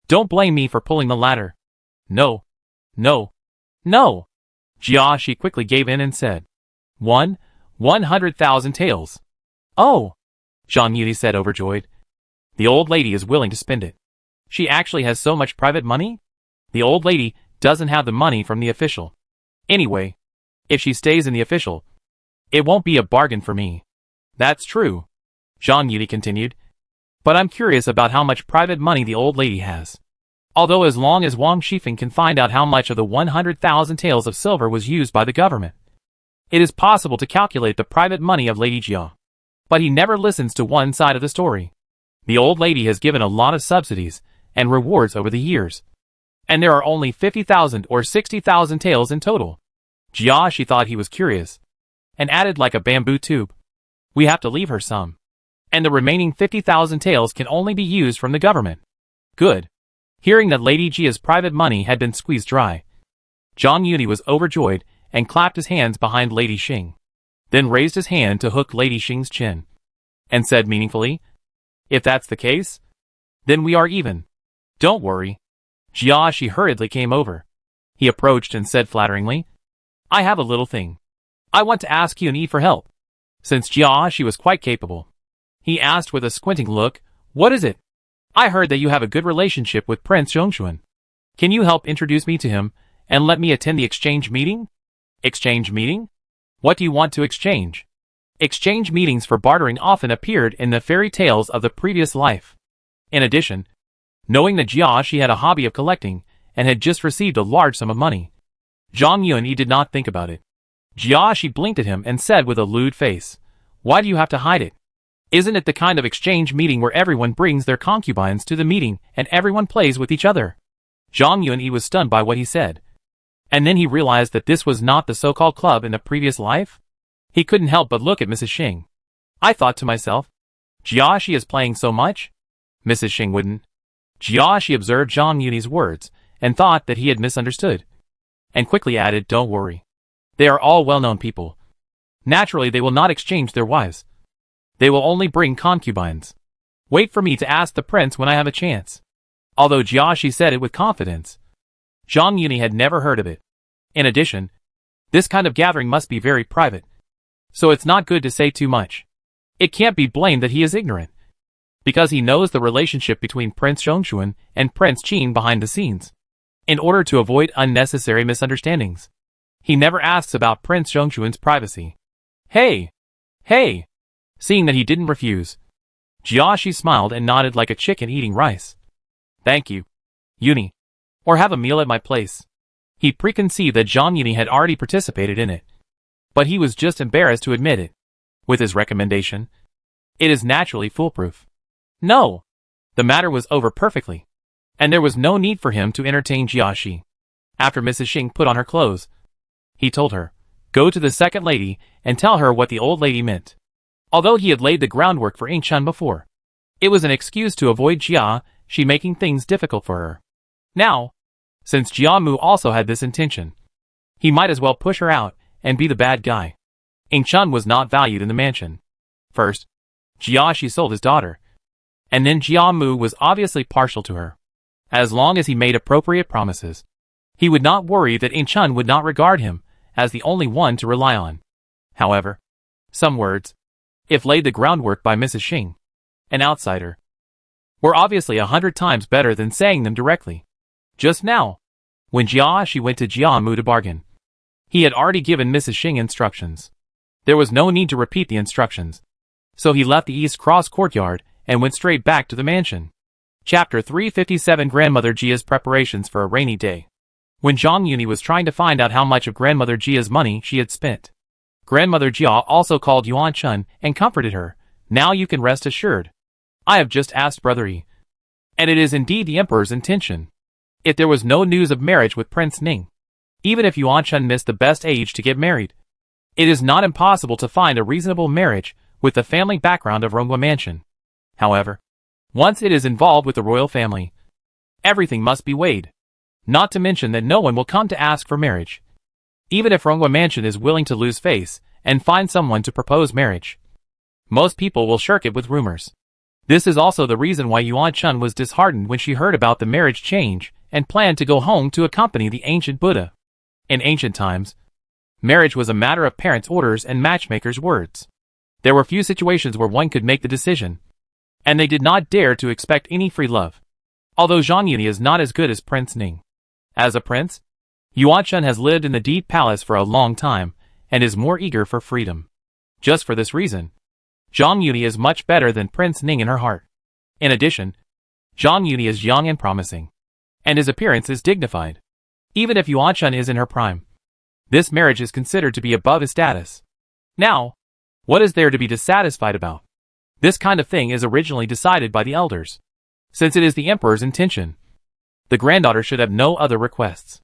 don't blame me for pulling the ladder." "No, no, no." Jiashi quickly gave in and said, 100,000 taels. "Oh," Zhang Yuni said overjoyed. "The old lady is willing to spend it. She actually has so much private money? The old lady doesn't have the money from the official. Anyway, if she stays in the official, it won't be a bargain for me." "That's true," Zhang Yuni continued. "But I'm curious about how much private money the old lady has. Although as long as Wang Shifeng can find out how much of the 100,000 taels of silver was used by the government, it is possible to calculate the private money of Lady Jia. But he never listens to one side of the story. The old lady has given a lot of subsidies and rewards over the years, and there are only 50,000 or 60,000 taels in total." Jiashi thought he was curious, and added like a bamboo tube, "We have to leave her some, and the remaining 50,000 taels can only be used from the government." "Good." Hearing that Lady Jia's private money had been squeezed dry, Zhang Yuni was overjoyed and clapped his hands behind Lady Xing, then raised his hand to hook Lady Xing's chin, and said meaningfully, "If that's the case, then we are even. Don't worry." Jiashi hurriedly came over. He approached and said flatteringly, "I have a little thing. I want to ask Yuni for help." Since Jiashi was quite capable, he asked with a squinting look, "What is it?" "I heard that you have a good relationship with Prince Zhongshuan. Can you help introduce me to him and let me attend the exchange meeting?" "Exchange meeting? What do you want to exchange?" Exchange meetings for bartering often appeared in the fairy tales of the previous life. In addition, knowing that Jiashi had a hobby of collecting and had just received a large sum of money, Zhang Yuni did not think about it. Jiashi blinked at him and said with a lewd face, "Why do you have to hide it? Isn't it the kind of exchange meeting where everyone brings their concubines to the meeting and everyone plays with each other?" Zhang Yuni was stunned by what he said, and then he realized that this was not the so-called club in the previous life. He couldn't help but look at Mrs. Xing. "I thought to myself, Jiashi is playing so much?" Mrs. Xing wouldn't. Jiashi observed Zhang Yuni's words and thought that he had misunderstood, and quickly added, "Don't worry. They are all well-known people. Naturally, they will not exchange their wives. They will only bring concubines. Wait for me to ask the prince when I have a chance." Although Jiashi said it with confidence, Zhang Yuni had never heard of it. In addition, this kind of gathering must be very private, so it's not good to say too much. It can't be blamed that he is ignorant, because he knows the relationship between Prince Zhongshuan and Prince Qin behind the scenes. In order to avoid unnecessary misunderstandings, he never asks about Prince Zhongshuan's privacy. Hey! Hey! Seeing that he didn't refuse, Jiashi smiled and nodded like a chicken eating rice. "Thank you, Yuni. Or have a meal at my place." He preconceived that Zhang Yuni had already participated in it, but he was just embarrassed to admit it. With his recommendation, it is naturally foolproof. No! The matter was over perfectly, and there was no need for him to entertain Jiashi. After Mrs. Xing put on her clothes, he told her, "Go to the second lady and tell her what the old lady meant." Although he had laid the groundwork for Yingchen before, it was an excuse to avoid Jiashi making things difficult for her. Now, since Jia Mu also had this intention, he might as well push her out and be the bad guy. Yingchen was not valued in the mansion. First, Jiashi sold his daughter, and then Jia Mu was obviously partial to her. As long as he made appropriate promises, he would not worry that Yingchen would not regard him as the only one to rely on. However, Some words, if laid the groundwork by Mrs. Xing, an outsider, were obviously 100 times better than saying them directly. Just now, when Jia Shi went to Jiamu to bargain, he had already given Mrs. Xing instructions. There was no need to repeat the instructions, so he left the East Cross courtyard and went straight back to the mansion. Chapter 357 Grandmother Jia's Preparations for a Rainy Day. When Zhang Yuni was trying to find out how much of Grandmother Jia's money she had spent, Grandmother Jia also called Yuan Chun and comforted her. Now you can rest assured. I have just asked Brother Yi, and it is indeed the Emperor's intention. If there was no news of marriage with Prince Ning, even if Yuan Chun missed the best age to get married, it is not impossible to find a reasonable marriage with the family background of Ronghua Mansion. However, once it is involved with the royal family, everything must be weighed. Not to mention that no one will come to ask for marriage, even if Ronghua Mansion is willing to lose face and find someone to propose marriage. Most people will shirk it with rumors. This is also the reason why Yuan Chun was disheartened when she heard about the marriage change and planned to go home to accompany the ancient Buddha. In ancient times, marriage was a matter of parents' orders and matchmakers' words. There were few situations where one could make the decision, and they did not dare to expect any free love. Although Zhang Yuni is not as good as Prince Ning. As a prince, Yuan Chun has lived in the deep palace for a long time and is more eager for freedom. Just for this reason, Zhang Yuni is much better than Prince Ning in her heart. In addition, Zhang Yuni is young and promising, and his appearance is dignified. Even if Yuan Chun is in her prime, this marriage is considered to be above his status. Now, what is there to be dissatisfied about? This kind of thing is originally decided by the elders. Since it is the Emperor's intention, the granddaughter should have no other requests.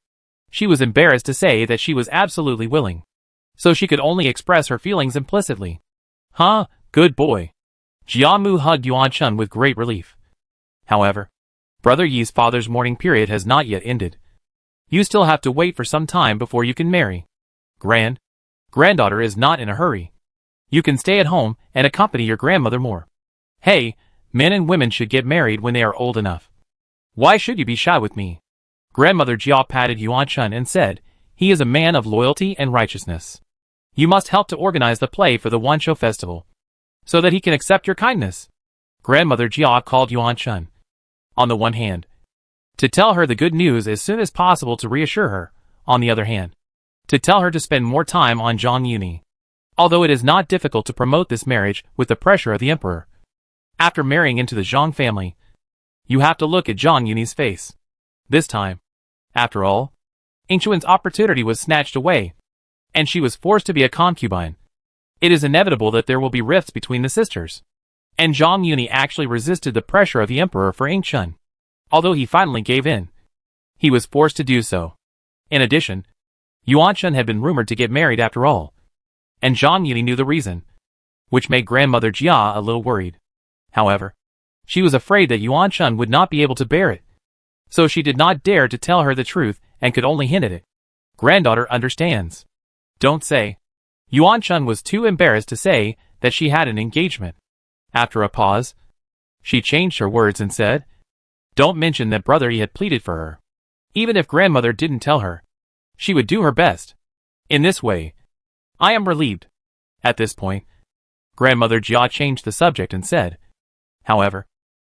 She was embarrassed to say that she was absolutely willing, so she could only express her feelings implicitly. Huh, good boy. Jiamu hugged Yuan Chun with great relief. However, Brother Yi's father's mourning period has not yet ended. You still have to wait for some time before you can marry. Granddaughter is not in a hurry. You can stay at home and accompany your grandmother more. Hey, men and women should get married when they are old enough. Why should you be shy with me? Grandmother Jia patted Yuan Chun and said, he is a man of loyalty and righteousness. You must help to organize the play for the Wanshou festival, so that he can accept your kindness. Grandmother Jia called Yuan Chun, on the one hand, to tell her the good news as soon as possible to reassure her, on the other hand, to tell her to spend more time on Zhang Yuni. Although it is not difficult to promote this marriage with the pressure of the Emperor. After marrying into the Zhang family, you have to look at Zhang Yuni's face. This time, after all, Yingchuan's opportunity was snatched away, and she was forced to be a concubine. It is inevitable that there will be rifts between the sisters. And Zhang Yuni actually resisted the pressure of the Emperor for Yingchun. Although he finally gave in, he was forced to do so. In addition, Yuan Chun had been rumored to get married after all, and Zhang Yuni knew the reason, which made Grandmother Jia a little worried. However, she was afraid that Yuan Chun would not be able to bear it, so she did not dare to tell her the truth and could only hint at it. Granddaughter understands. Don't say. Yuan Chun was too embarrassed to say that she had an engagement. After a pause, she changed her words and said, don't mention that Brother Yi had pleaded for her. Even if Grandmother didn't tell her, she would do her best. In this way, I am relieved. At this point, Grandmother Jia changed the subject and said, however,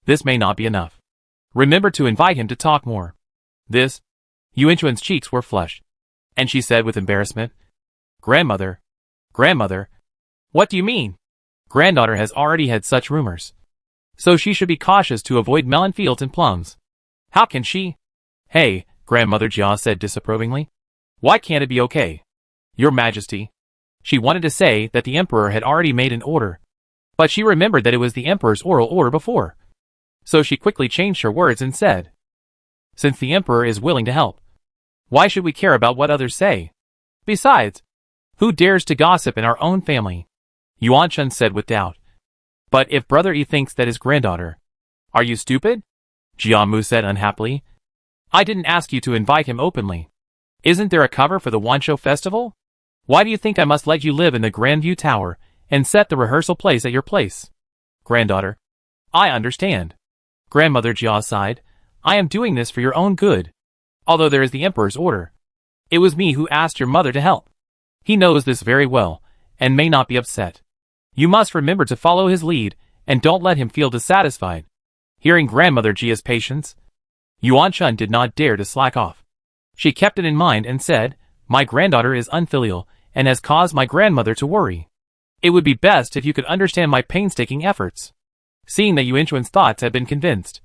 this may not be enough. Remember to invite him to talk more. This, Yingchuan's cheeks were flushed, and she said with embarrassment, Grandmother, what do you mean? Granddaughter has already had such rumors, so she should be cautious to avoid melon fields and plums. How can she? Hey, Grandmother Jia said disapprovingly. Why can't it be okay? Your Majesty. She wanted to say that the Emperor had already made an order, but she remembered that it was the Emperor's oral order before. So she quickly changed her words and said, since the Emperor is willing to help, why should we care about what others say? Besides, who dares to gossip in our own family? Yuan Chun said with doubt. But if Brother Yi thinks that his granddaughter, are you stupid? Jiamu said unhappily. I didn't ask you to invite him openly. Isn't there a cover for the Wanshou festival? Why do you think I must let you live in the Grandview Tower and set the rehearsal place at your place? Granddaughter, I understand. Grandmother Jia sighed. I am doing this for your own good. Although there is the Emperor's order. It was me who asked your mother to help. He knows this very well, and may not be upset. You must remember to follow his lead, and don't let him feel dissatisfied. Hearing grandmother Jia's patience, Yuan Chun did not dare to slack off. She kept it in mind and said, "My granddaughter is unfilial, and has caused my grandmother to worry. It would be best if you could understand my painstaking efforts." Seeing that Yuan Chun's thoughts had been convinced,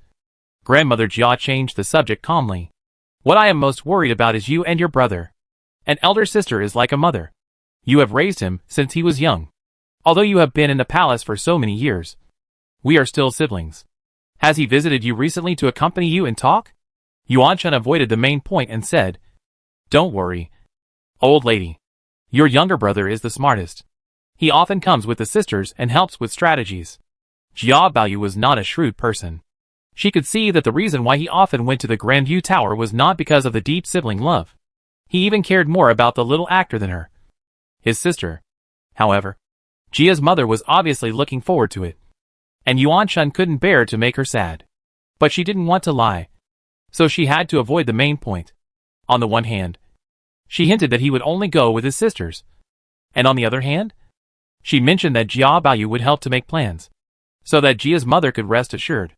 grandmother Jia changed the subject calmly. "What I am most worried about is you and your brother. An elder sister is like a mother. You have raised him since he was young. Although you have been in the palace for so many years, we are still siblings. Has he visited you recently to accompany you and talk?" Yuan Chun avoided the main point and said, "Don't worry, old lady. Your younger brother is the smartest. He often comes with the sisters and helps with strategies." Jia Baoyu was not a shrewd person. She could see that the reason why he often went to the Grandview Tower was not because of the deep sibling love. He even cared more about the little actor than her. His sister, however, Jia's mother was obviously looking forward to it. And Yuan Chun couldn't bear to make her sad. But she didn't want to lie, so she had to avoid the main point. On the one hand, she hinted that he would only go with his sisters. And on the other hand, she mentioned that Jia Baoyu would help to make plans, so that Jia's mother could rest assured.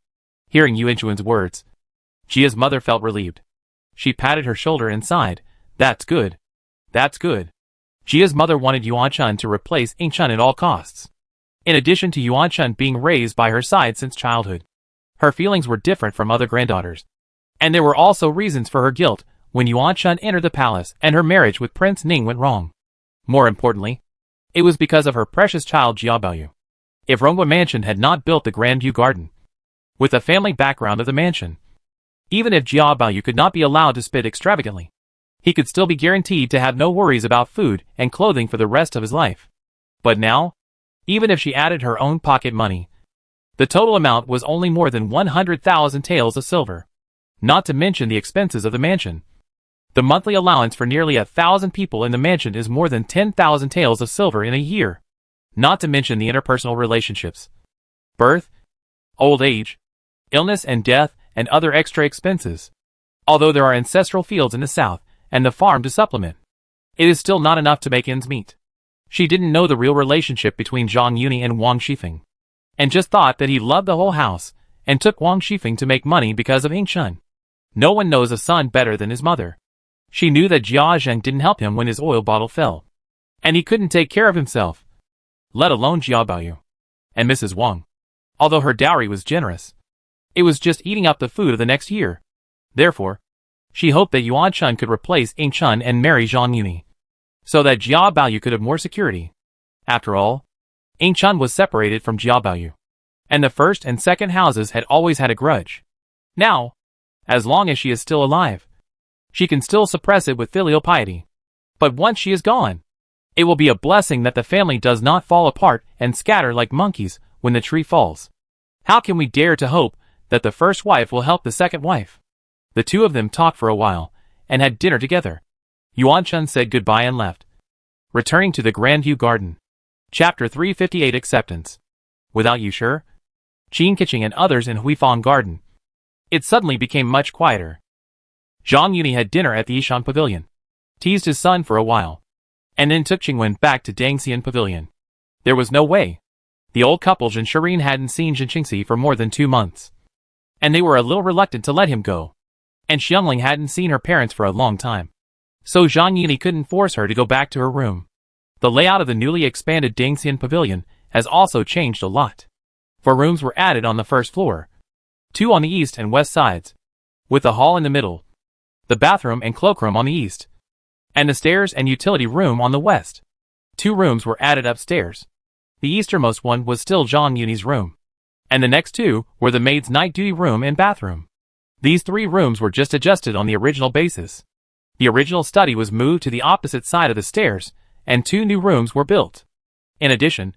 Hearing Yuan Chun's words, Jia's mother felt relieved. She patted her shoulder and sighed, "That's good. That's good." Jia's mother wanted Yuan Chun to replace Ying Chun at all costs. In addition to Yuan Chun being raised by her side since childhood, her feelings were different from other granddaughters. And there were also reasons for her guilt when Yuan Chun entered the palace and her marriage with Prince Ning went wrong. More importantly, it was because of her precious child Jia Baoyu. If Rongwa Mansion had not built the Grandview Garden, with the family background of the mansion, even if Jia Baoyu could not be allowed to spend extravagantly, he could still be guaranteed to have no worries about food and clothing for the rest of his life. But now, even if she added her own pocket money, the total amount was only more than 100,000 taels of silver. Not to mention the expenses of the mansion. The monthly allowance for nearly 1,000 people in the mansion is more than 10,000 taels of silver in a year. Not to mention the interpersonal relationships, birth, old age, illness and death, and other extra expenses. Although there are ancestral fields in the south, and the farm to supplement, it is still not enough to make ends meet. She didn't know the real relationship between Zhang Yuni and Wang Shifeng, and just thought that he loved the whole house, and took Wang Shifeng to make money because of Ying Chun. No one knows a son better than his mother. She knew that Jia Zheng didn't help him when his oil bottle fell, and he couldn't take care of himself, let alone Jia Baoyu. And Mrs. Wang, although her dowry was generous, it was just eating up the food of the next year. Therefore, she hoped that Yuan Chun could replace Ying Chun and marry Zhang Yuni, so that Jia Baoyu could have more security. After all, Ying Chun was separated from Jia Baoyu, and the first and second houses had always had a grudge. Now, as long as she is still alive, she can still suppress it with filial piety. But once she is gone, it will be a blessing that the family does not fall apart and scatter like monkeys when the tree falls. How can we dare to hope that the first wife will help the second wife? The two of them talked for a while, and had dinner together. Yuan Chun said goodbye and left, returning to the Grandview Garden. Chapter 358 Acceptance. Without you sure? Qin Keqing and others in Huifang Garden. It suddenly became much quieter. Zhang Yuni had dinner at the Yishan Pavilion, teased his son for a while, and then took Qingwen back to Dangxian Pavilion. There was no way. The old couple Zhen Shirin hadn't seen Zhen Qingxi for more than 2 months, and they were a little reluctant to let him go. And Xiangling hadn't seen her parents for a long time, so Zhang Yuni couldn't force her to go back to her room. The layout of the newly expanded Dangxian Pavilion has also changed a lot. 4 rooms were added on the first floor, 2 on the east and west sides, with the hall in the middle, the bathroom and cloakroom on the east, and the stairs and utility room on the west. 2 rooms were added upstairs. The easternmost one was still Zhang Yuni's room, and the next 2 were the maid's night duty room and bathroom. These 3 rooms were just adjusted on the original basis. The original study was moved to the opposite side of the stairs, and 2 new rooms were built. In addition,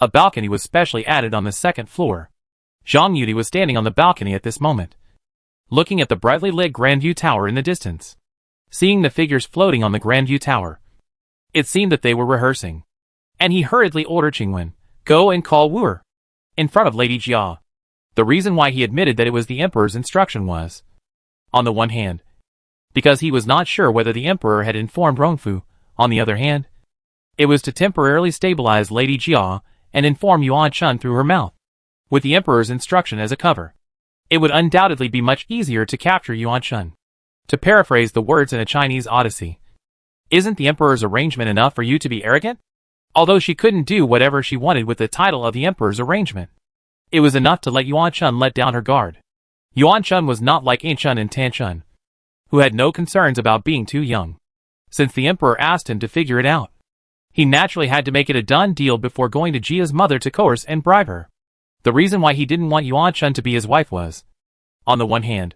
a balcony was specially added on the second floor. Zhang Yuni was standing on the balcony at this moment, looking at the brightly lit Grandview Tower in the distance. Seeing the figures floating on the Grandview Tower, it seemed that they were rehearsing, and he hurriedly ordered Qingwen, "Go and call Wu Er," in front of Lady Jia. The reason why he admitted that it was the emperor's instruction was, on the one hand, because he was not sure whether the emperor had informed Rongfu. On the other hand, it was to temporarily stabilize Lady Jia and inform Yuan Shun through her mouth, with the emperor's instruction as a cover. It would undoubtedly be much easier to capture Yuan Shun. To paraphrase the words in a Chinese odyssey, isn't the emperor's arrangement enough for you to be arrogant? Although she couldn't do whatever she wanted with the title of the emperor's arrangement, it was enough to let Yuan Shun let down her guard. Yuan Shun was not like Ain Shun and Tan Shun, who had no concerns about being too young. Since the emperor asked him to figure it out, he naturally had to make it a done deal before going to Jia's mother to coerce and bribe her. The reason why he didn't want Yuan Shun to be his wife was, on the one hand,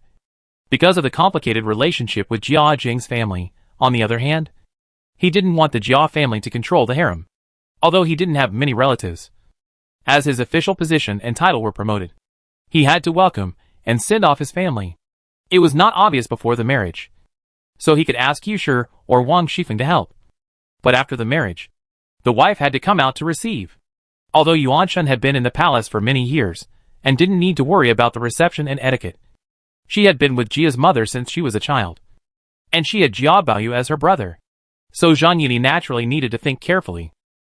because of the complicated relationship with Jia Jing's family. On the other hand, he didn't want the Jia family to control the harem. Although he didn't have many relatives, as his official position and title were promoted, he had to welcome and send off his family. It was not obvious before the marriage, so he could ask Yushi or Wang Shifeng to help. But after the marriage, the wife had to come out to receive. Although Yuan Shun had been in the palace for many years and didn't need to worry about the reception and etiquette, she had been with Jia's mother since she was a child, and she had Jia Baoyu as her brother. So Zhang Yuni naturally needed to think carefully.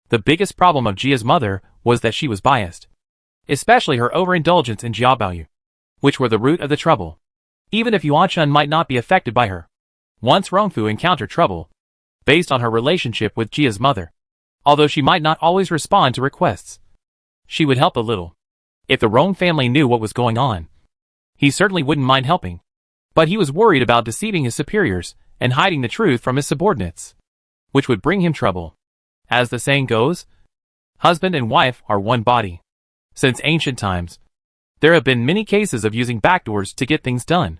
The biggest problem of Jia's mother was that she was biased, especially her overindulgence in Jia Baoyu, which were the root of the trouble. Even if Yuan Shun might not be affected by her, once Rongfu encountered trouble, based on her relationship with Jia's mother, although she might not always respond to requests, she would help a little. If the Rong family knew what was going on, he certainly wouldn't mind helping. But he was worried about deceiving his superiors and hiding the truth from his subordinates, which would bring him trouble. As the saying goes, husband and wife are one body. Since ancient times, there have been many cases of using backdoors to get things done,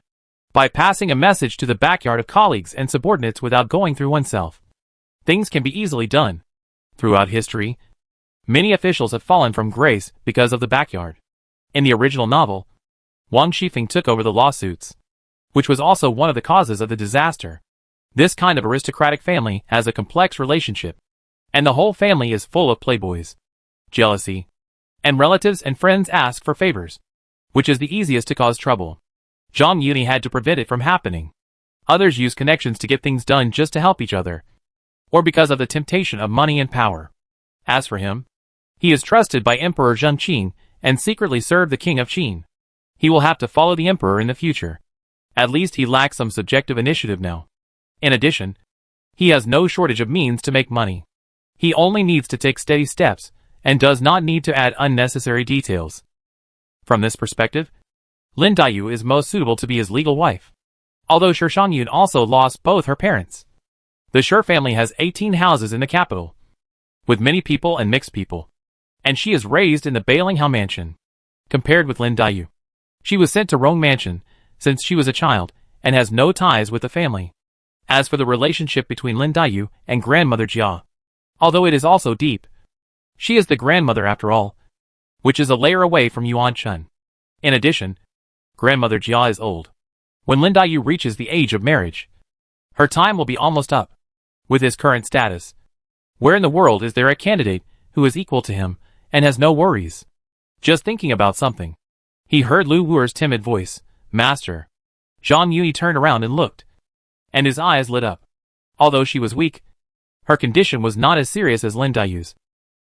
by passing a message to the backyard of colleagues and subordinates without going through oneself. Things can be easily done. Throughout history, many officials have fallen from grace because of the backyard. In the original novel, Wang Shifeng took over the lawsuits, which was also one of the causes of the disaster. This kind of aristocratic family has a complex relationship, and the whole family is full of playboys, jealousy, and relatives and friends ask for favors, which is the easiest to cause trouble. Zhang Yuni had to prevent it from happening. Others use connections to get things done just to help each other, or because of the temptation of money and power. As for him, he is trusted by Emperor Zheng Qin and secretly served the king of Qin. He will have to follow the emperor in the future. At least he lacks some subjective initiative now. In addition, he has no shortage of means to make money. He only needs to take steady steps and does not need to add unnecessary details. From this perspective, Lin Daiyu is most suitable to be his legal wife. Although Shi Shangyun also lost both her parents. The Shi family has 18 houses in the capital, with many people and mixed people, and she is raised in the Bailinghao mansion. Compared with Lin Daiyu, she was sent to Rong mansion since she was a child and has no ties with the family. As for the relationship between Lin Daiyu and grandmother Jia, although it is also deep, she is the grandmother after all, which is a layer away from Yuan Shun. In addition, grandmother Jia is old. When Lin Daiyu reaches the age of marriage, her time will be almost up. With his current status, where in the world is there a candidate who is equal to him and has no worries? Just thinking about something, he heard Lu Wuer's timid voice, "Master." Zhang Yuni turned around and looked, and his eyes lit up. Although she was weak, her condition was not as serious as Lin Daiyu's,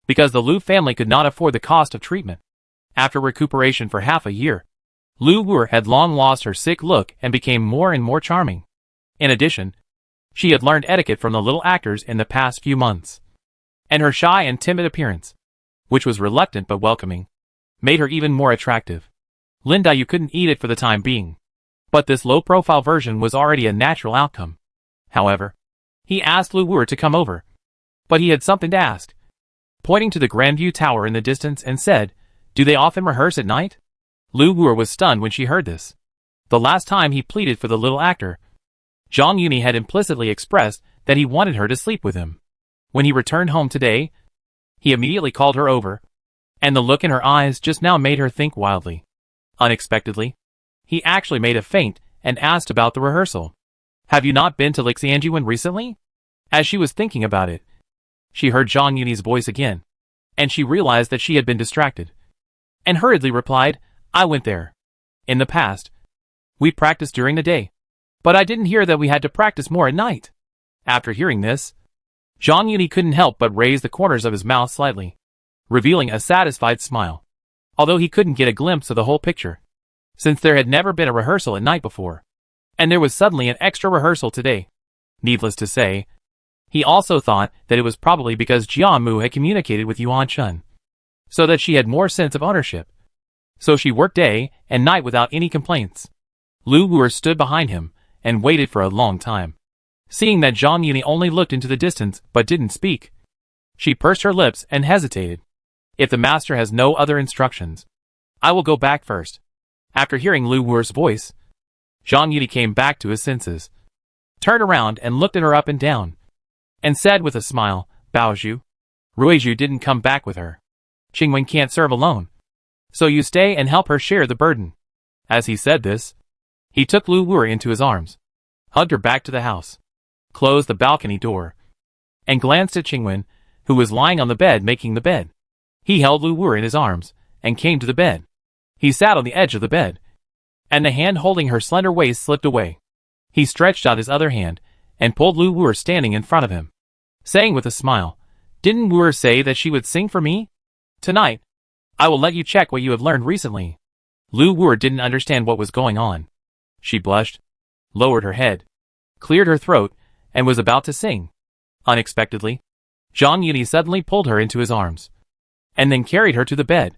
because the Lu family could not afford the cost of treatment. After recuperation for half a year, Lu Wuer had long lost her sick look and became more and more charming. In addition, she had learned etiquette from the little actors in the past few months, and her shy and timid appearance, which was reluctant but welcoming, made her even more attractive. Lin Daiyu couldn't eat it for the time being, but this low-profile version was already a natural outcome. However, he asked Lu Wuer to come over, but he had something to ask, pointing to the Grandview Tower in the distance and said, "Do they often rehearse at night?" Lu Wuer was stunned when she heard this. The last time he pleaded for the little actor, Zhang Yuni had implicitly expressed that he wanted her to sleep with him. When he returned home today, he immediately called her over, and the look in her eyes just now made her think wildly. Unexpectedly, he actually made a feint and asked about the rehearsal. "Have you not been to Lixianjuan recently?" As she was thinking about it, she heard Zhang Yuni's voice again, and she realized that she had been distracted, and hurriedly replied, "I went there. In the past, we practiced during the day, but I didn't hear that we had to practice more at night." After hearing this, Zhang Yuni couldn't help but raise the corners of his mouth slightly. revealing a satisfied smile. Although he couldn't get a glimpse of the whole picture, since there had never been a rehearsal at night before, and there was suddenly an extra rehearsal today. Needless to say, he also thought that it was probably because Jiamu had communicated with Yuan Chun, so that she had more sense of ownership. So she worked day and night without any complaints. Lu Wu'er stood behind him and waited for a long time. Seeing that Zhang Yuni only looked into the distance but didn't speak, she pursed her lips and hesitated. If the master has no other instructions, I will go back first. After hearing Lu Wu'er's voice, Zhang Yuni came back to his senses, turned around and looked at her up and down, and said with a smile, Baozhu, Ruizhu didn't come back with her. Qingwen can't serve alone, so you stay and help her share the burden. As he said this, he took Lu Wu'er into his arms, hugged her back to the house, closed the balcony door, and glanced at Qingwen, who was lying on the bed making the bed. He held Lu Wu'er in his arms and came to the bed. He sat on the edge of the bed, and the hand holding her slender waist slipped away. He stretched out his other hand and pulled Lu Wu'er standing in front of him, saying with a smile, Didn't Wu'er say that she would sing for me? Tonight, I will let you check what you have learned recently. Lu Wu'er didn't understand what was going on. She blushed, lowered her head, cleared her throat, and was about to sing. Unexpectedly, Zhang Yuni suddenly pulled her into his arms, and then carried her to the bed,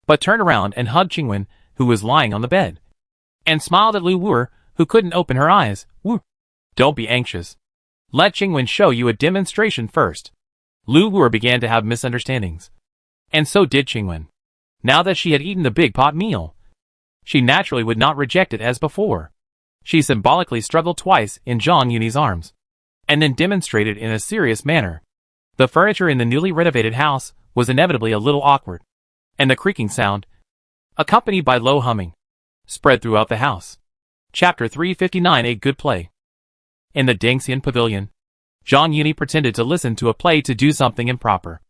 but turned around and hugged Qingwen, who was lying on the bed, and smiled at Lu Wu'er, who couldn't open her eyes. Wu, don't be anxious. Let Qingwen show you a demonstration first. Lu Wu'er began to have misunderstandings, and so did Qingwen. Now that she had eaten the big pot meal, she naturally would not reject it as before. She symbolically struggled twice in Zhang Yuni's arms, and then demonstrated in a serious manner. The furniture in the newly renovated house was inevitably a little awkward, and the creaking sound, accompanied by low humming, spread throughout the house. Chapter 359 A Good Play. In the Dengxian Pavilion, Zhang Yuni pretended to listen to a play to do something improper.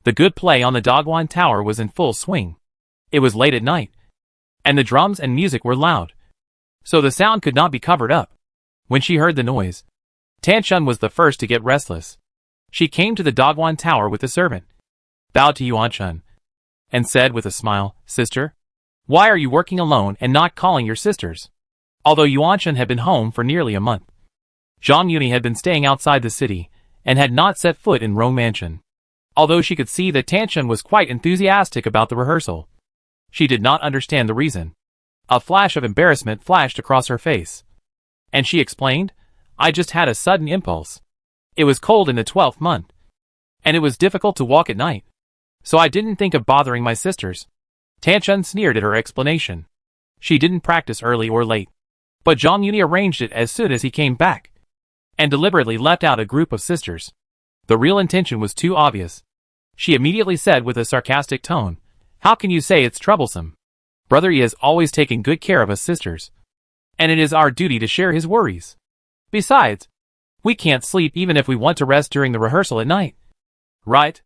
The good play on the Dogwan Tower was in full swing. It was late at night, and the drums and music were loud, so the sound could not be covered up. When she heard the noise, Tanshun was the first to get restless. She came to the Dogwan Tower with the servant, bowed to Yuan Chun, and said with a smile, Sister, why are you working alone and not calling your sisters? Although Yuan Chun had been home for nearly a month, Zhang Yuni had been staying outside the city and had not set foot in Rong Mansion. Although she could see that Tanshun was quite enthusiastic about the rehearsal, she did not understand the reason. A flash of embarrassment flashed across her face, and she explained, I just had a sudden impulse. It was cold in the 12th month, and it was difficult to walk at night, so I didn't think of bothering my sisters. Tanshun sneered at her explanation. She didn't practice early or late, but Zhang Yuni arranged it as soon as he came back, and deliberately left out a group of sisters. The real intention was too obvious. She immediately said with a sarcastic tone, How can you say it's troublesome? Brother Yi has always taken good care of us sisters, and it is our duty to share his worries. Besides, we can't sleep even if we want to rest during the rehearsal at night. Right?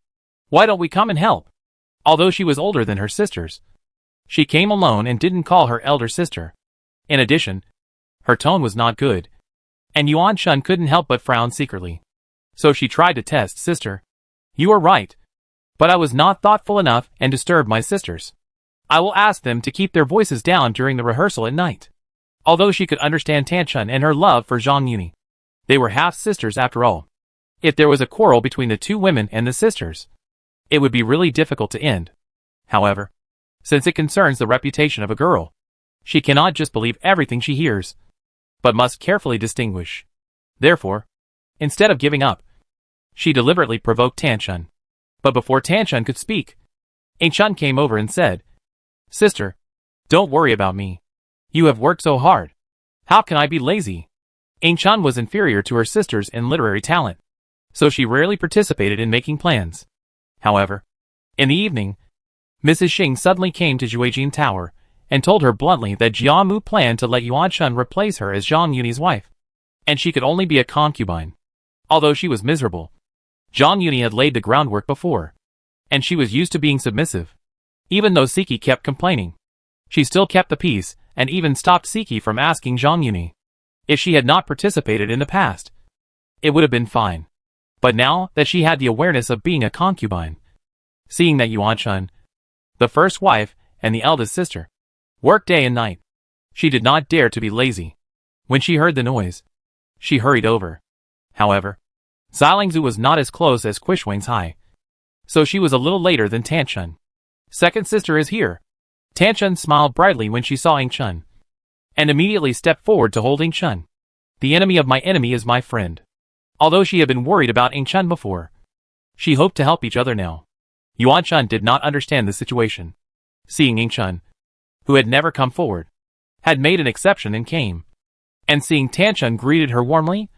Why don't we come and help? Although she was older than her sisters, she came alone and didn't call her elder sister. In addition, her tone was not good, and Yuan Chun couldn't help but frown secretly. So she tried to test, Sister, you are right, but I was not thoughtful enough and disturbed my sisters. I will ask them to keep their voices down during the rehearsal at night. Although she could understand Tanshun and her love for Zhang Yuni, they were half-sisters after all. If there was a quarrel between the two women and the sisters, it would be really difficult to end. However, since it concerns the reputation of a girl, she cannot just believe everything she hears, but must carefully distinguish. Therefore, instead of giving up, she deliberately provoked Tanshun. But before Tanshun could speak, Ainchun came over and said, Sister, don't worry about me. You have worked so hard. How can I be lazy? Ainchun was inferior to her sisters in literary talent, so she rarely participated in making plans. However, in the evening, Mrs. Xing suddenly came to Juejin Tower and told her bluntly that Jiamu planned to let Yuan Chun replace her as Zhang Yuni's wife, and she could only be a concubine. Although she was miserable, Zhang Yuni had laid the groundwork before, and she was used to being submissive. Even though Siki kept complaining, she still kept the peace and even stopped Siki from asking Zhang Yuni. If she had not participated in the past, it would have been fine. But now that she had the awareness of being a concubine, seeing that Yuan Chun, the first wife and the eldest sister, worked day and night. She did not dare to be lazy. When she heard the noise, she hurried over. However, Xilingzu was not as close as Quishuang's high, so she was a little later than Tanchun. Second sister is here. Tanchun smiled brightly when she saw Ingchun, and immediately stepped forward to hold Ingchun. The enemy of my enemy is my friend. Although she had been worried about Ingchun before, she hoped to help each other now. Yuan Chun did not understand the situation. Seeing Ingchun, who had never come forward, had made an exception and came, and seeing Tanchun greeted her warmly,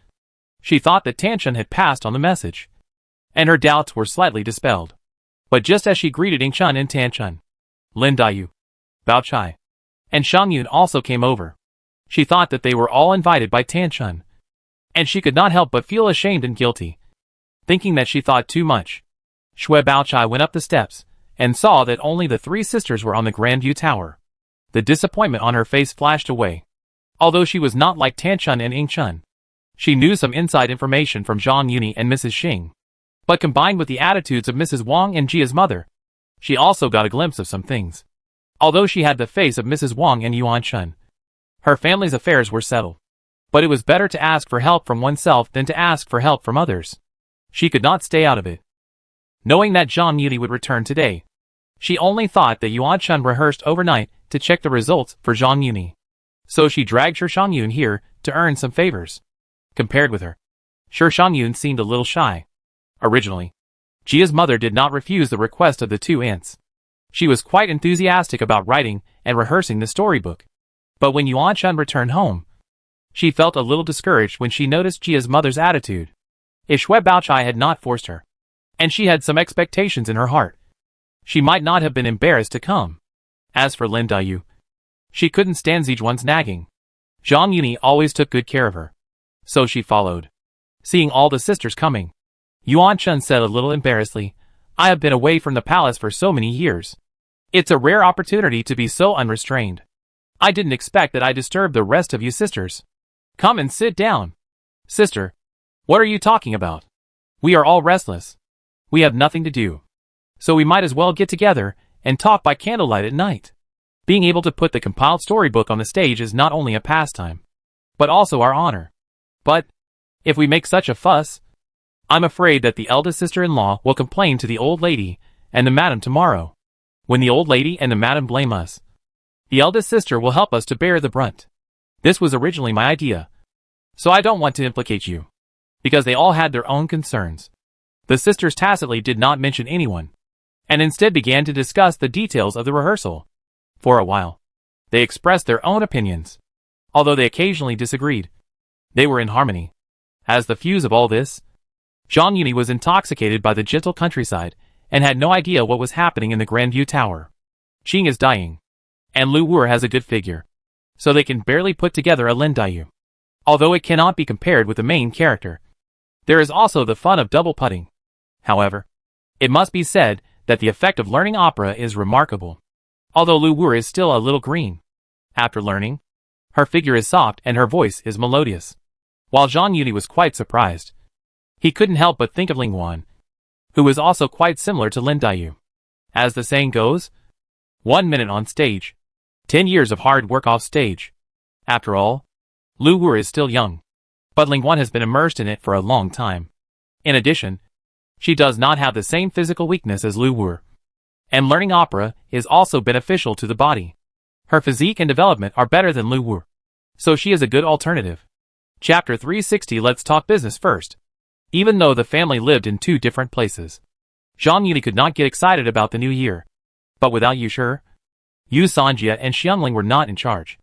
she thought that Tanchun had passed on the message, and her doubts were slightly dispelled. But just as she greeted Ingchun and Tanchun, Lin Dayu, Bao Chai, and Shang Yun also came over. She thought that they were all invited by Tanchun, and she could not help but feel ashamed and guilty, thinking that she thought too much. Shui Baochai went up the steps, and saw that only the three sisters were on the Grandview Tower. The disappointment on her face flashed away. Although she was not like Tanchun and Ingchun, she knew some inside information from Zhang Yuni and Mrs. Xing. But combined with the attitudes of Mrs. Wang and Jia's mother, she also got a glimpse of some things. Although she had the face of Mrs. Wang and Yuan Chun, her family's affairs were settled. But it was better to ask for help from oneself than to ask for help from others. She could not stay out of it. Knowing that Zhang Yuni would return today, she only thought that Yuan Chun rehearsed overnight to check the results for Zhang Yuni. So she dragged Shi Shangyun here to earn some favors. Compared with her, Shi Shangyun seemed a little shy. Originally, Jia's mother did not refuse the request of the two aunts. She was quite enthusiastic about writing and rehearsing the storybook. But when Yuan Chun returned home, she felt a little discouraged when she noticed Jia's mother's attitude. If Shui Baochai had not forced her, and she had some expectations in her heart, she might not have been embarrassed to come. As for Lin Dayu, she couldn't stand Zijuan's nagging. Zhang Yuni always took good care of her, so she followed. Seeing all the sisters coming, Yuan Chun said a little embarrassedly, "I have been away from the palace for so many years. It's a rare opportunity to be so unrestrained. I didn't expect that I disturbed the rest of you sisters. Come and sit down." "Sister, what are you talking about? We are all restless. We have nothing to do, so we might as well get together and talk by candlelight at night." Being able to put the compiled storybook on the stage is not only a pastime, but also our honor. But, if we make such a fuss, I'm afraid that the eldest sister-in-law will complain to the old lady and the madam tomorrow. When the old lady and the madam blame us, the eldest sister will help us to bear the brunt. This was originally my idea, so I don't want to implicate you, because they all had their own concerns. The sisters tacitly did not mention anyone, and instead began to discuss the details of the rehearsal. For a while, they expressed their own opinions. Although they occasionally disagreed, they were in harmony. As the fuse of all this, Zhang Yuni was intoxicated by the gentle countryside and had no idea what was happening in the Grandview Tower. Qing is dying, and Lu Wu has a good figure, so they can barely put together a Lin Dayu. Although it cannot be compared with the main character, there is also the fun of double putting. However, it must be said that the effect of learning opera is remarkable. Although Lu Wu is still a little green, after learning, her figure is soft and her voice is melodious. While Zhang Yuni was quite surprised, he couldn't help but think of Ling Wan, who was also quite similar to Lin Dayu. As the saying goes, 1 minute on stage, 10 years of hard work off stage. After all, Lu Wu is still young, but Ling Wan has been immersed in it for a long time. In addition, she does not have the same physical weakness as Lu Wu, and learning opera is also beneficial to the body. Her physique and development are better than Lu Wu, so she is a good alternative. Chapter 360. Let's talk business first. Even though the family lived in two different places, Zhang Yuni could not get excited about the new year. But without Yu Shi, Yu Sanjia and Xiangling were not in charge,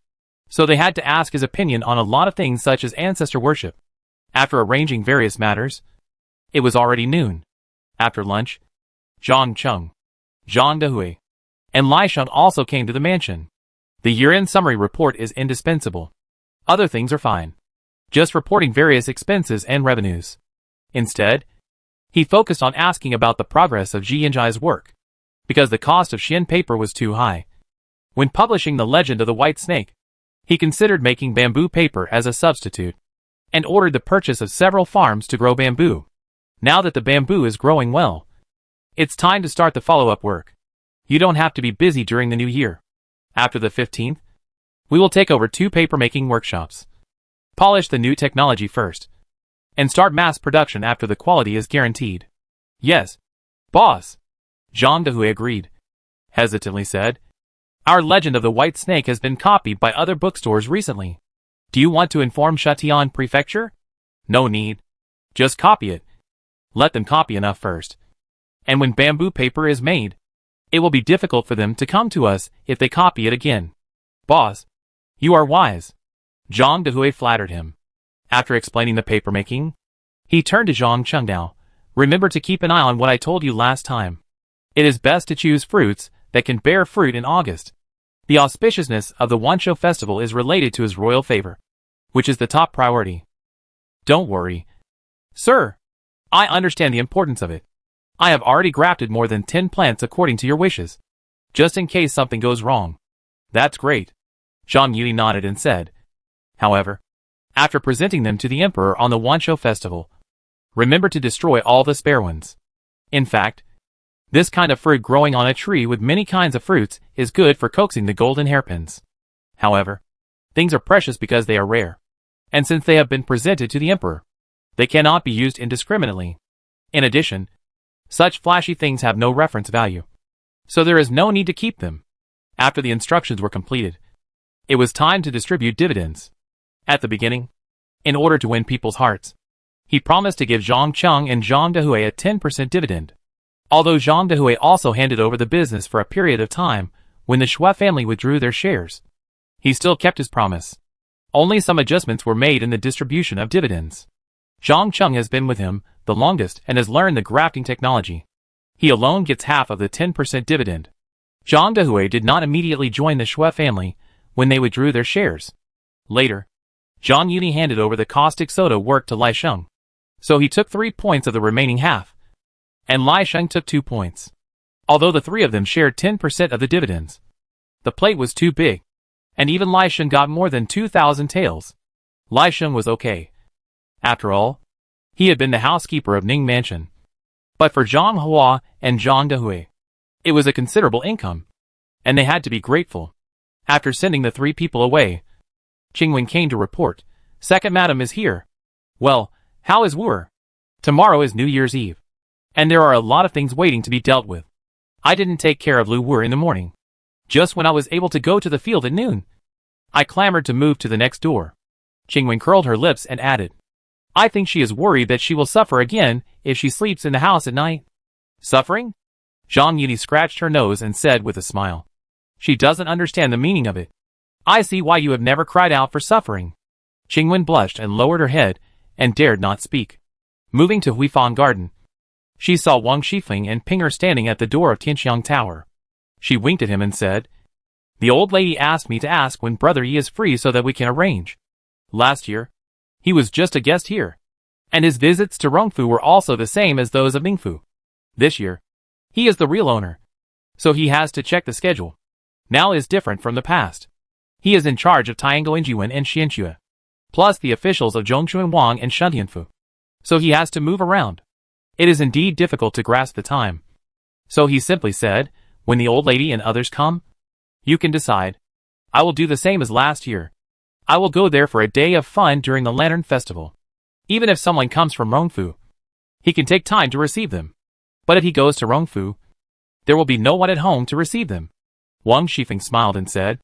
so they had to ask his opinion on a lot of things such as ancestor worship. After arranging various matters, it was already noon. After lunch, Zhang Cheng, Zhang Dehui, and Lai Shun also came to the mansion. The year-end summary report is indispensable. Other things are fine, just reporting various expenses and revenues. Instead, he focused on asking about the progress of Ji Yinjai's work, because the cost of Xian paper was too high. When publishing The Legend of the White Snake, he considered making bamboo paper as a substitute, and ordered the purchase of several farms to grow bamboo. Now that the bamboo is growing well, It's time to start the follow-up work. You don't have to be busy during the new year. After the 15th, we will take over 2 paper-making workshops. Polish the new technology first, and start mass production after the quality is guaranteed. Yes, boss. Jean Dehué agreed. Hesitantly said, our Legend of the White Snake has been copied by other bookstores recently. Do you want to inform Châtillon Prefecture? No need. Just copy it. Let them copy enough first. And when bamboo paper is made, it will be difficult for them to come to us if they copy it again. Boss, you are wise. Jean Dehué flattered him. After explaining the paper-making, he turned to Zhang Chengdao. Remember to keep an eye on what I told you last time. It is best to choose fruits that can bear fruit in August. The auspiciousness of the Wanshou festival is related to his royal favor, which is the top priority. Don't worry. Sir, I understand the importance of it. I have already grafted more than 10 plants according to your wishes, just in case something goes wrong. That's great. Zhang Yuli nodded and said, however, after presenting them to the emperor on the Wanshou festival, remember to destroy all the spare ones. In fact, this kind of fruit growing on a tree with many kinds of fruits is good for coaxing the golden hairpins. However, things are precious because they are rare, and since they have been presented to the emperor, they cannot be used indiscriminately. In addition, such flashy things have no reference value, so there is no need to keep them. After the instructions were completed, it was time to distribute dividends. At the beginning, in order to win people's hearts, he promised to give Zhang Cheng and Jean Dehué a 10% dividend. Although Jean Dehué also handed over the business for a period of time when the Shui family withdrew their shares, he still kept his promise. Only some adjustments were made in the distribution of dividends. Zhang Cheng has been with him the longest and has learned the grafting technology. He alone gets half of the 10% dividend. Jean Dehué did not immediately join the Shui family when they withdrew their shares. Later, Zhang Yuli handed over the caustic soda work to Lai Sheng, so he took 3 points of the remaining half, and Lai Sheng took 2 points. Although the 3 of them shared 10% of the dividends, the plate was too big, and even Lai Sheng got more than 2,000 taels. Lai Sheng was okay. After all, he had been the housekeeper of Ning Mansion. But for Zhang Hua and Jean Dehué, it was a considerable income, and they had to be grateful. After sending the 3 people away, Qingwen came to report, Second Madam is here. Well, how is Wu? Tomorrow is New Year's Eve, and there are a lot of things waiting to be dealt with. I didn't take care of Lu Wu in the morning. Just when I was able to go to the field at noon, I clamored to move to the next door. Qingwen curled her lips and added, I think she is worried that she will suffer again if she sleeps in the house at night. Suffering? Zhang Yuli scratched her nose and said with a smile, she doesn't understand the meaning of it. I see why you have never cried out for suffering. Qingwen blushed and lowered her head and dared not speak. Moving to Huifan Garden, she saw Wang Shifeng and Pinger standing at the door of Tianxiang Tower. She winked at him and said, the old lady asked me to ask when Brother Yi is free so that we can arrange. Last year, he was just a guest here, and his visits to Rongfu were also the same as those of Ningfu. This year, he is the real owner, so he has to check the schedule. Now is different from the past. He is in charge of Tiango Injiwen and Xianxue, plus the officials of Zhongshuan Wang and Shuntianfu. So he has to move around. It is indeed difficult to grasp the time. So he simply said, when the old lady and others come, you can decide. I will do the same as last year. I will go there for a day of fun during the Lantern Festival. Even if someone comes from Rongfu, he can take time to receive them. But if he goes to Rongfu, there will be no one at home to receive them. Wang Shifeng smiled and said,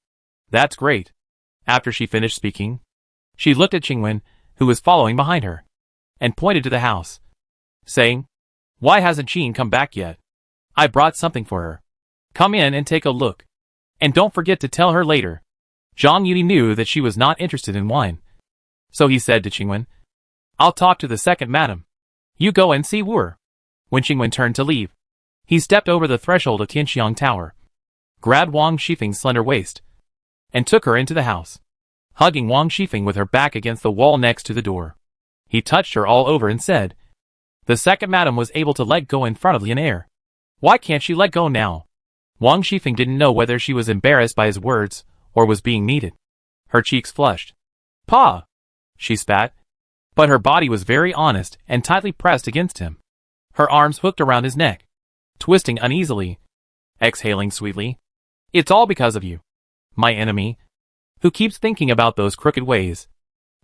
that's great. After she finished speaking, she looked at Qingwen, who was following behind her, and pointed to the house, saying, why hasn't Qin come back yet? I brought something for her. Come in and take a look. And don't forget to tell her later. Zhang Yuli knew that she was not interested in wine. So he said to Qingwen, I'll talk to the second madam. You go and see Wu. When Qingwen turned to leave, he stepped over the threshold of Tianxiang Tower, grabbed Wang Shifeng's slender waist, and took her into the house. Hugging Wang Shifeng with her back against the wall next to the door, he touched her all over and said, the second madam was able to let go in front of Lian Air. Why can't she let go now? Wang Shifeng didn't know whether she was embarrassed by his words or was being needed. Her cheeks flushed. Pa! She spat. But her body was very honest and tightly pressed against him. Her arms hooked around his neck. twisting uneasily, exhaling sweetly. It's all because of you, my enemy, who keeps thinking about those crooked ways.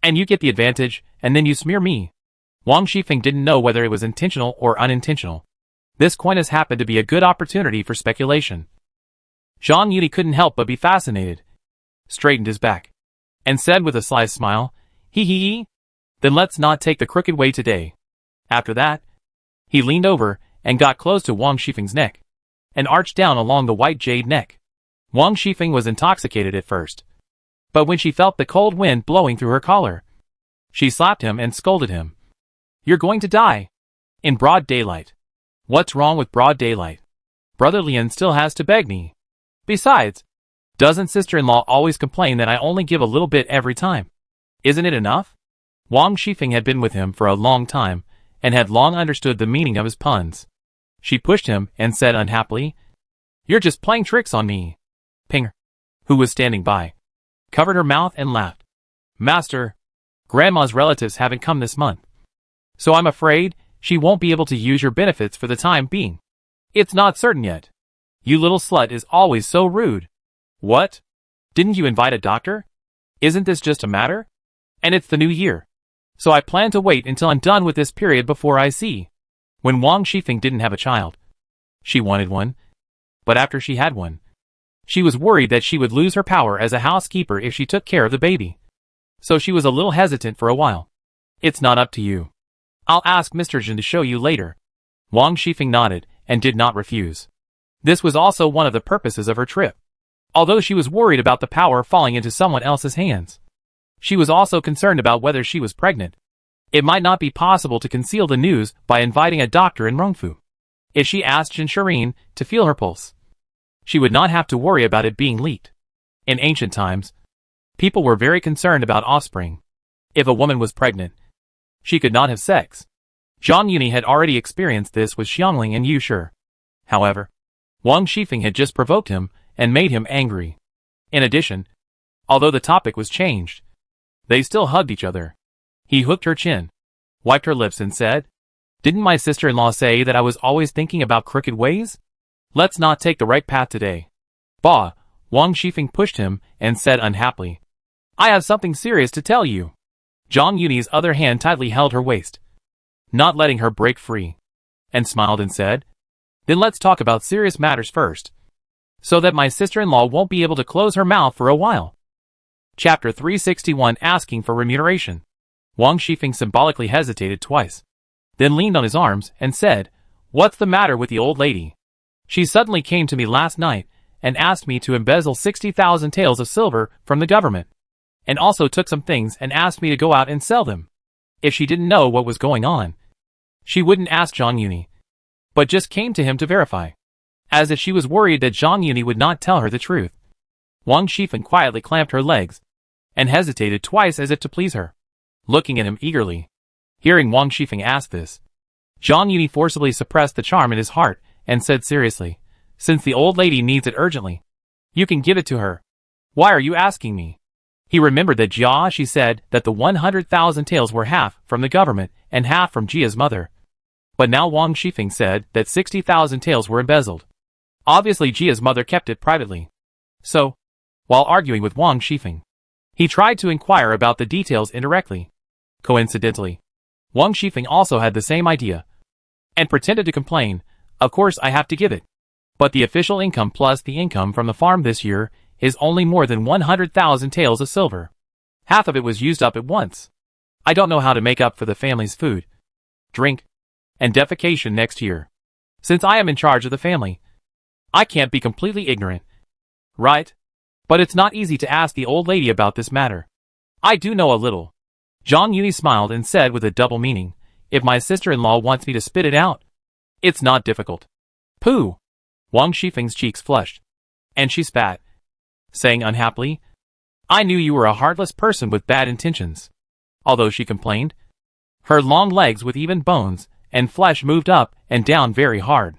And you get the advantage, and then you smear me. Wang Shifeng didn't know whether it was intentional or unintentional. This coyness happened to be a good opportunity for speculation. Zhang Yuni couldn't help but be fascinated, straightened his back, and said with a sly smile, "Hee hee hee. Then let's not take the crooked way today." After that, he leaned over and got close to Wang Shifeng's neck, and arched down along the white jade neck. Wang Shifeng was intoxicated at first, but when she felt the cold wind blowing through her collar, she slapped him and scolded him. "You're going to die. In broad daylight. What's wrong with broad daylight? Brother Lian still has to beg me. Besides, doesn't sister-in-law always complain that I only give a little bit every time? Isn't it enough?" Wang Shifeng had been with him for a long time, and had long understood the meaning of his puns. She pushed him and said unhappily, "You're just playing tricks on me." Pinger, who was standing by, covered her mouth and laughed. "Master, Grandma's relatives haven't come this month, so I'm afraid she won't be able to use your benefits for the time being. It's not certain yet. You little slut is always so rude." "What? Didn't you invite a doctor? Isn't this just a matter? And it's the new year, so I plan to wait until I'm done with this period before I see." When Wang Shifeng didn't have a child, she wanted one, but after she had one, she was worried that she would lose her power as a housekeeper if she took care of the baby. So she was a little hesitant for a while. "It's not up to you. I'll ask Mr. Jin to show you later." Wang Shifeng nodded and did not refuse. This was also one of the purposes of her trip. Although she was worried about the power falling into someone else's hands, she was also concerned about whether she was pregnant. It might not be possible to conceal the news by inviting a doctor in Rongfu. If she asked Jin Shirin to feel her pulse, she would not have to worry about it being leaked. In ancient times, people were very concerned about offspring. If a woman was pregnant, she could not have sex. Zhang Yuni had already experienced this with Xiangling and Yu Shi. However, Wang Shifeng had just provoked him and made him angry. In addition, although the topic was changed, they still hugged each other. He hooked her chin, wiped her lips and said, "Didn't my sister-in-law say that I was always thinking about crooked ways? Let's not take the right path today." "Bah," Wang Shifeng pushed him and said unhappily, "I have something serious to tell you." Zhang Yuni's other hand tightly held her waist, not letting her break free, and smiled and said, "Then let's talk about serious matters first, so that my sister-in-law won't be able to close her mouth for a while." Chapter 361, Asking for Remuneration. Wang Shifeng symbolically hesitated twice, then leaned on his arms and said, "What's the matter with the old lady? She suddenly came to me last night and asked me to embezzle 60,000 taels of silver from the government, and also took some things and asked me to go out and sell them. If she didn't know what was going on, she wouldn't ask Zhang Yuni, but just came to him to verify, as if she was worried that Zhang Yuni would not tell her the truth." Wang Shifeng quietly clamped her legs and hesitated twice as if to please her, looking at him eagerly. Hearing Wang Shifeng ask this, Zhang Yuni forcibly suppressed the charm in his heart and said seriously, "Since the old lady needs it urgently, you can give it to her. Why are you asking me?" He remembered that She said that the 100,000 taels were half from the government and half from Jia's mother. But now Wang Shifeng said that 60,000 taels were embezzled. Obviously Jia's mother kept it privately. So, while arguing with Wang Shifeng, he tried to inquire about the details indirectly. Coincidentally, Wang Shifeng also had the same idea, and pretended to complain, "Of course I have to give it. But the official income plus the income from the farm this year is only more than 100,000 taels of silver. Half of it was used up at once. I don't know how to make up for the family's food, drink, and defecation next year. Since I am in charge of the family, I can't be completely ignorant. Right? But it's not easy to ask the old lady about this matter. I do know a little." Zhang Yuni smiled and said with a double meaning, "If my sister-in-law wants me to spit it out, it's not difficult." "Pooh!" Wang Shifeng's cheeks flushed, and she spat, saying unhappily, "I knew you were a heartless person with bad intentions." Although she complained, her long legs with even bones and flesh moved up and down very hard.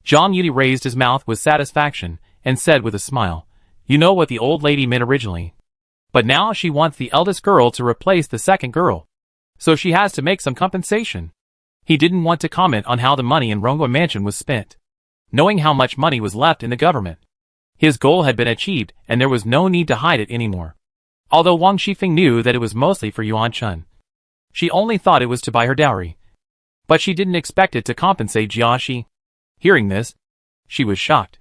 Zhang Yuni raised his mouth with satisfaction and said with a smile, "You know what the old lady meant originally. But now she wants the eldest girl to replace the second girl, so she has to make some compensation." He didn't want to comment on how the money in Rongwa Mansion was spent. knowing how much money was left in the government. His goal had been achieved and there was no need to hide it anymore. Although Wang Shifeng knew that it was mostly for Yuan Chun. She only thought it was to buy her dowry. But she didn't expect it to compensate Jia Shi. Hearing this, she was shocked.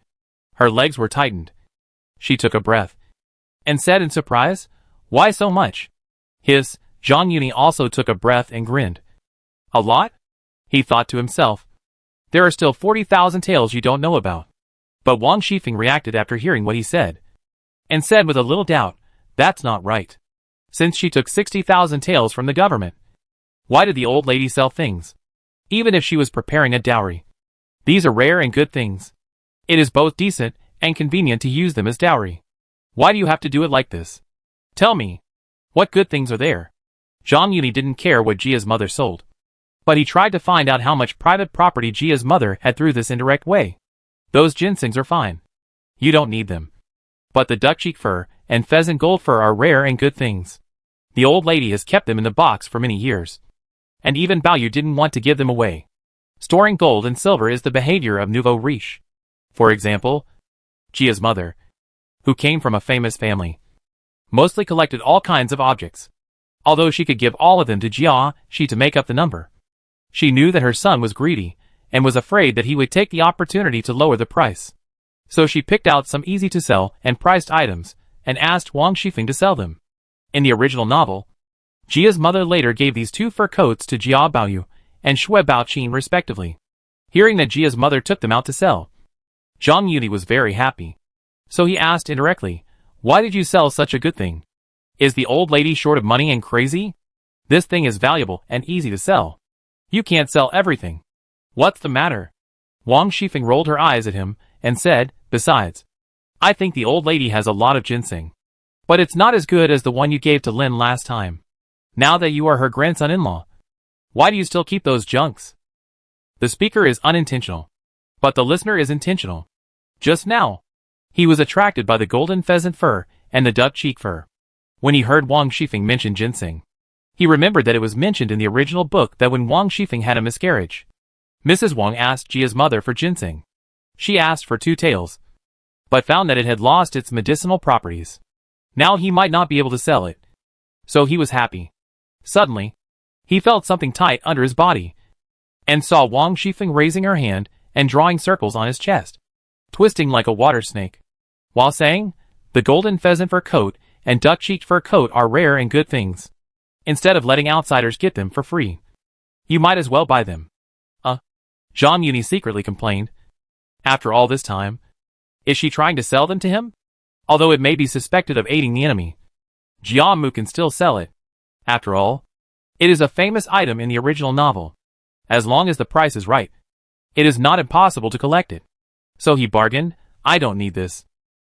Her legs were tightened. She took a breath and said in surprise, "Why so much?" Zhang Yuni also took a breath and grinned. "A lot?" he thought to himself. "There are still 40,000 taels you don't know about." But Wang Shifeng reacted after hearing what he said, and said with a little doubt, "That's not right. Since she took 60,000 taels from the government, why did the old lady sell things? Even if she was preparing a dowry. These are rare and good things. It is both decent and convenient to use them as dowry. Why do you have to do it like this? Tell me, what good things are there?" Zhang Yuni didn't care what Jia's mother sold. But he tried to find out how much private property Jia's mother had through this indirect way. "Those ginsengs are fine. You don't need them. But the duck cheek fur and pheasant gold fur are rare and good things. The old lady has kept them in the box for many years. And even Baoyu didn't want to give them away. Storing gold and silver is the behavior of nouveau riche. For example, Jia's mother, who came from a famous family, mostly collected all kinds of objects. Although she could give all of them to Jia Shi to make up the number. She knew that her son was greedy, and was afraid that he would take the opportunity to lower the price. So she picked out some easy-to-sell and priced items, and asked Wang Shifeng to sell them. In the original novel, Jia's mother later gave these 2 fur coats to Jia Baoyu and Shui Baoqin respectively. Hearing that Jia's mother took them out to sell, Zhang Yuni was very happy. So he asked indirectly, "Why did you sell such a good thing? Is the old lady short of money and crazy? This thing is valuable and easy to sell. You can't sell everything. What's the matter?" Wang Shifeng rolled her eyes at him and said, "Besides, I think the old lady has a lot of ginseng. But it's not as good as the one you gave to Lin last time. Now that you are her grandson-in-law, why do you still keep those junks?" The speaker is unintentional, but the listener is intentional. Just now, he was attracted by the golden pheasant fur and the duck cheek fur. When he heard Wang Shifeng mention ginseng, he remembered that it was mentioned in the original book that when Wang Shifeng had a miscarriage, Mrs. Wang asked Jia's mother for ginseng. She asked for 2 taels, but found that it had lost its medicinal properties. Now he might not be able to sell it. So he was happy. Suddenly, he felt something tight under his body, and saw Wang Shifeng raising her hand and drawing circles on his chest, twisting like a water snake, while saying, "The golden pheasant fur coat and duck-cheeked fur coat are rare and good things. Instead of letting outsiders get them for free, you might as well buy them." Zhang Yuni secretly complained. After all this time, is she trying to sell them to him? Although it may be suspected of aiding the enemy, Jia Mu can still sell it. After all, it is a famous item in the original novel. As long as the price is right, it is not impossible to collect it. So he bargained, "I don't need this.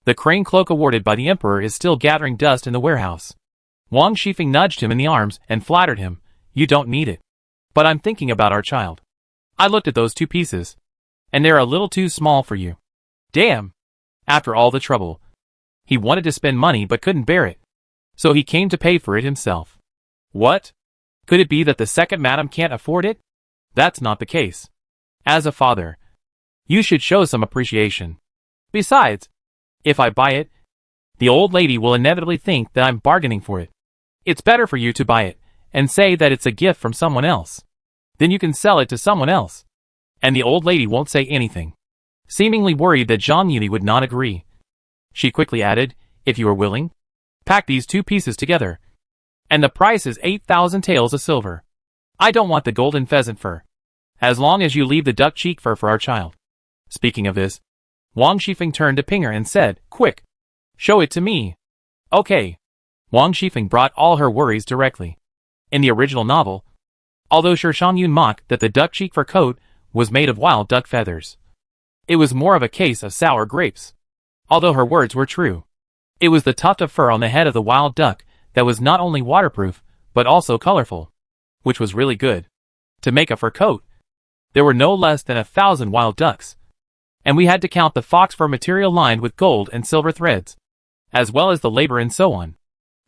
The crane cloak awarded by the emperor is still gathering dust in the warehouse." Wang Shifeng nudged him in the arms and flattered him, "You don't need it. But I'm thinking about our child. I looked at those 2 pieces, and they're a little too small for you." Damn! After all the trouble, he wanted to spend money but couldn't bear it. So he came to pay for it himself. What? Could it be that the second madam can't afford it? That's not the case. As a father, you should show some appreciation. Besides, if I buy it, the old lady will inevitably think that I'm bargaining for it. It's better for you to buy it and say that it's a gift from someone else. Then you can sell it to someone else, and the old lady won't say anything. Seemingly worried that Zhang Yuni would not agree, she quickly added, "If you are willing, pack these 2 pieces together. And the price is 8,000 taels of silver. I don't want the golden pheasant fur, as long as you leave the duck cheek fur for our child." Speaking of this, Wang Shifeng turned to Pinger and said, "Quick, show it to me." Okay. Wang Shifeng brought all her worries directly. In the original novel, although Shang Yun mocked that the duck cheek fur coat was made of wild duck feathers, it was more of a case of sour grapes. Although her words were true, it was the tuft of fur on the head of the wild duck that was not only waterproof, but also colorful, which was really good. To make a fur coat, there were no less than 1,000 wild ducks, and we had to count the fox fur material lined with gold and silver threads, as well as the labor and so on.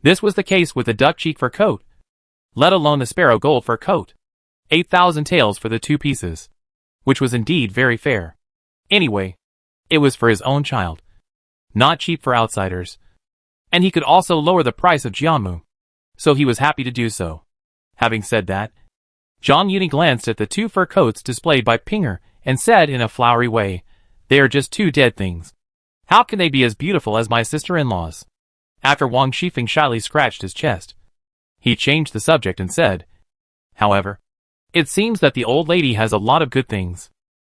This was the case with the duck cheek fur coat, let alone the sparrow gold fur coat. 8,000 taels for the 2 pieces, which was indeed very fair. Anyway, it was for his own child. Not cheap for outsiders. And he could also lower the price of Jiamu. So he was happy to do so. Having said that, Zhang Yuni glanced at the 2 fur coats displayed by Pinger and said in a flowery way, "They are just 2 dead things. How can they be as beautiful as my sister-in-laws?" After Wang Shifeng shyly scratched his chest, he changed the subject and said, "However, it seems that the old lady has a lot of good things.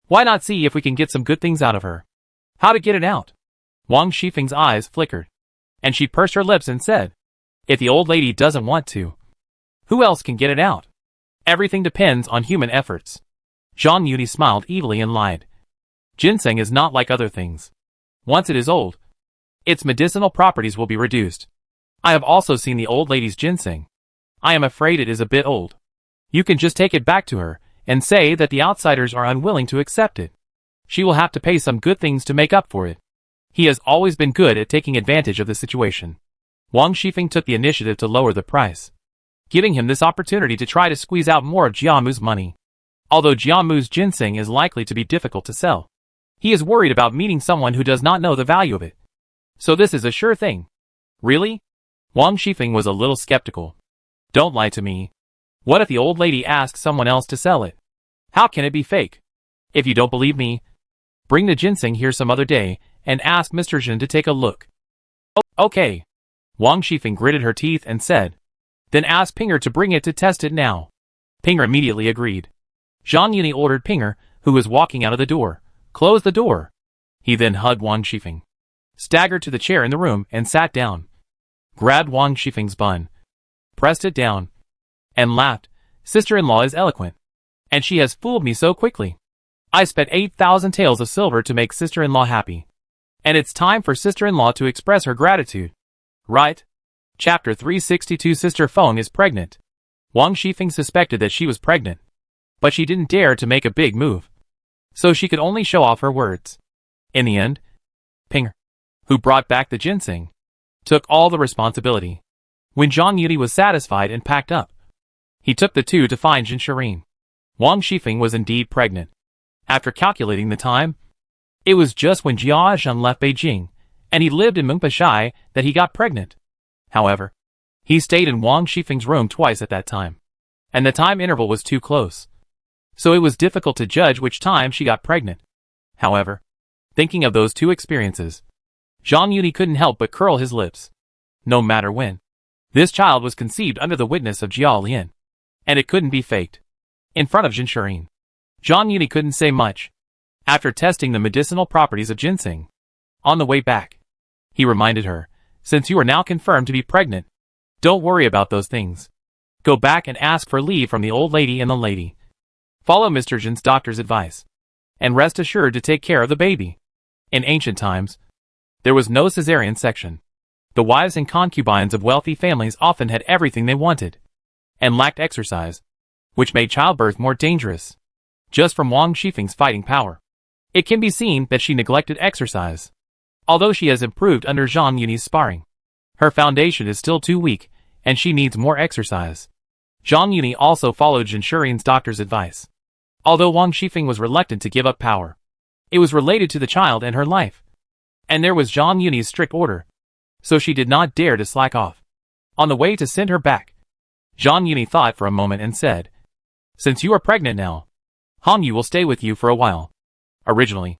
Why not see if we can get some good things out of her?" "How to get it out?" Wang Shifeng's eyes flickered, and she pursed her lips and said, "If the old lady doesn't want to, who else can get it out? Everything depends on human efforts." Zhang Yuni smiled evilly and lied. "Ginseng is not like other things. Once it is old, its medicinal properties will be reduced. I have also seen the old lady's ginseng. I am afraid it is a bit old. You can just take it back to her and say that the outsiders are unwilling to accept it. She will have to pay some good things to make up for it." He has always been good at taking advantage of the situation. Wang Shifeng took the initiative to lower the price, giving him this opportunity to try to squeeze out more of Jiamu's money. Although Jiamu's ginseng is likely to be difficult to sell, he is worried about meeting someone who does not know the value of it. So this is a sure thing. "Really?" Wang Shifeng was a little skeptical. "Don't lie to me. What if the old lady asks someone else to sell it? How can it be fake? If you don't believe me, bring the ginseng here some other day and ask Mr. Zhen to take a look." "Okay." Wang Shifeng gritted her teeth and said, "Then ask Pinger to bring it to test it now." Pinger immediately agreed. Zhang Yuni ordered Pinger, who was walking out of the door, close the door. He then hugged Wang Shifeng, staggered to the chair in the room and sat down, grabbed Wang Shifeng's bun, pressed it down, and laughed. "Sister-in-law is eloquent, and she has fooled me so quickly. I spent 8,000 taels of silver to make sister-in-law happy. And it's time for sister-in-law to express her gratitude. Right?" Chapter 362. Sister Feng is pregnant. Wang Shifeng suspected that she was pregnant, but she didn't dare to make a big move, so she could only show off her words. In the end, Pinger, who brought back the ginseng, took all the responsibility. When Zhang Yuni was satisfied and packed up, he took the 2 to find Jin Shirin. Wang Shifeng was indeed pregnant. After calculating the time, it was just when Jia Shen left Beijing, and he lived in Mengpashai, that he got pregnant. However, he stayed in Wang Shifeng's room twice at that time, and the time interval was too close, so it was difficult to judge which time she got pregnant. However, thinking of those 2 experiences, Zhang Yuni couldn't help but curl his lips. No matter when, this child was conceived under the witness of Jia Lian, and it couldn't be faked. In front of Jin Shirin, Zhang Yuni couldn't say much. After testing the medicinal properties of ginseng, on the way back, he reminded her, "Since you are now confirmed to be pregnant, don't worry about those things. Go back and ask for leave from the old lady and the lady. Follow Mr. Jin's doctor's advice, and rest assured to take care of the baby." In ancient times, there was no cesarean section. The wives and concubines of wealthy families often had everything they wanted, and lacked exercise, which made childbirth more dangerous. Just from Wang Shifeng's fighting power, it can be seen that she neglected exercise. Although she has improved under Zhang Yuni's sparring, her foundation is still too weak, and she needs more exercise. Zhang Yuni also followed Jin Shirin's doctor's advice. Although Wang Shifeng was reluctant to give up power, it was related to the child and her life, and there was Zhang Yuni's strict order, so she did not dare to slack off. On the way to send her back, Zhang Yuni thought for a moment and said, "Since you are pregnant now, Hongyu will stay with you for a while." Originally,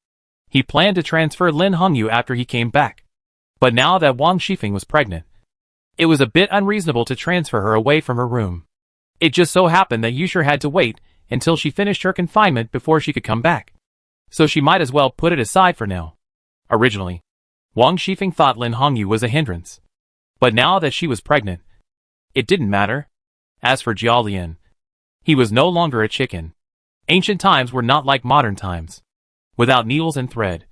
he planned to transfer Lin Hongyu after he came back, but now that Wang Shifeng was pregnant, it was a bit unreasonable to transfer her away from her room. It just so happened that Yusher had to wait until she finished her confinement before she could come back, so she might as well put it aside for now. Originally, Wang Shifeng thought Lin Hongyu was a hindrance, but now that she was pregnant, it didn't matter. As for Jia Lian, he was no longer a chicken. Ancient times were not like modern times. Without needles and thread,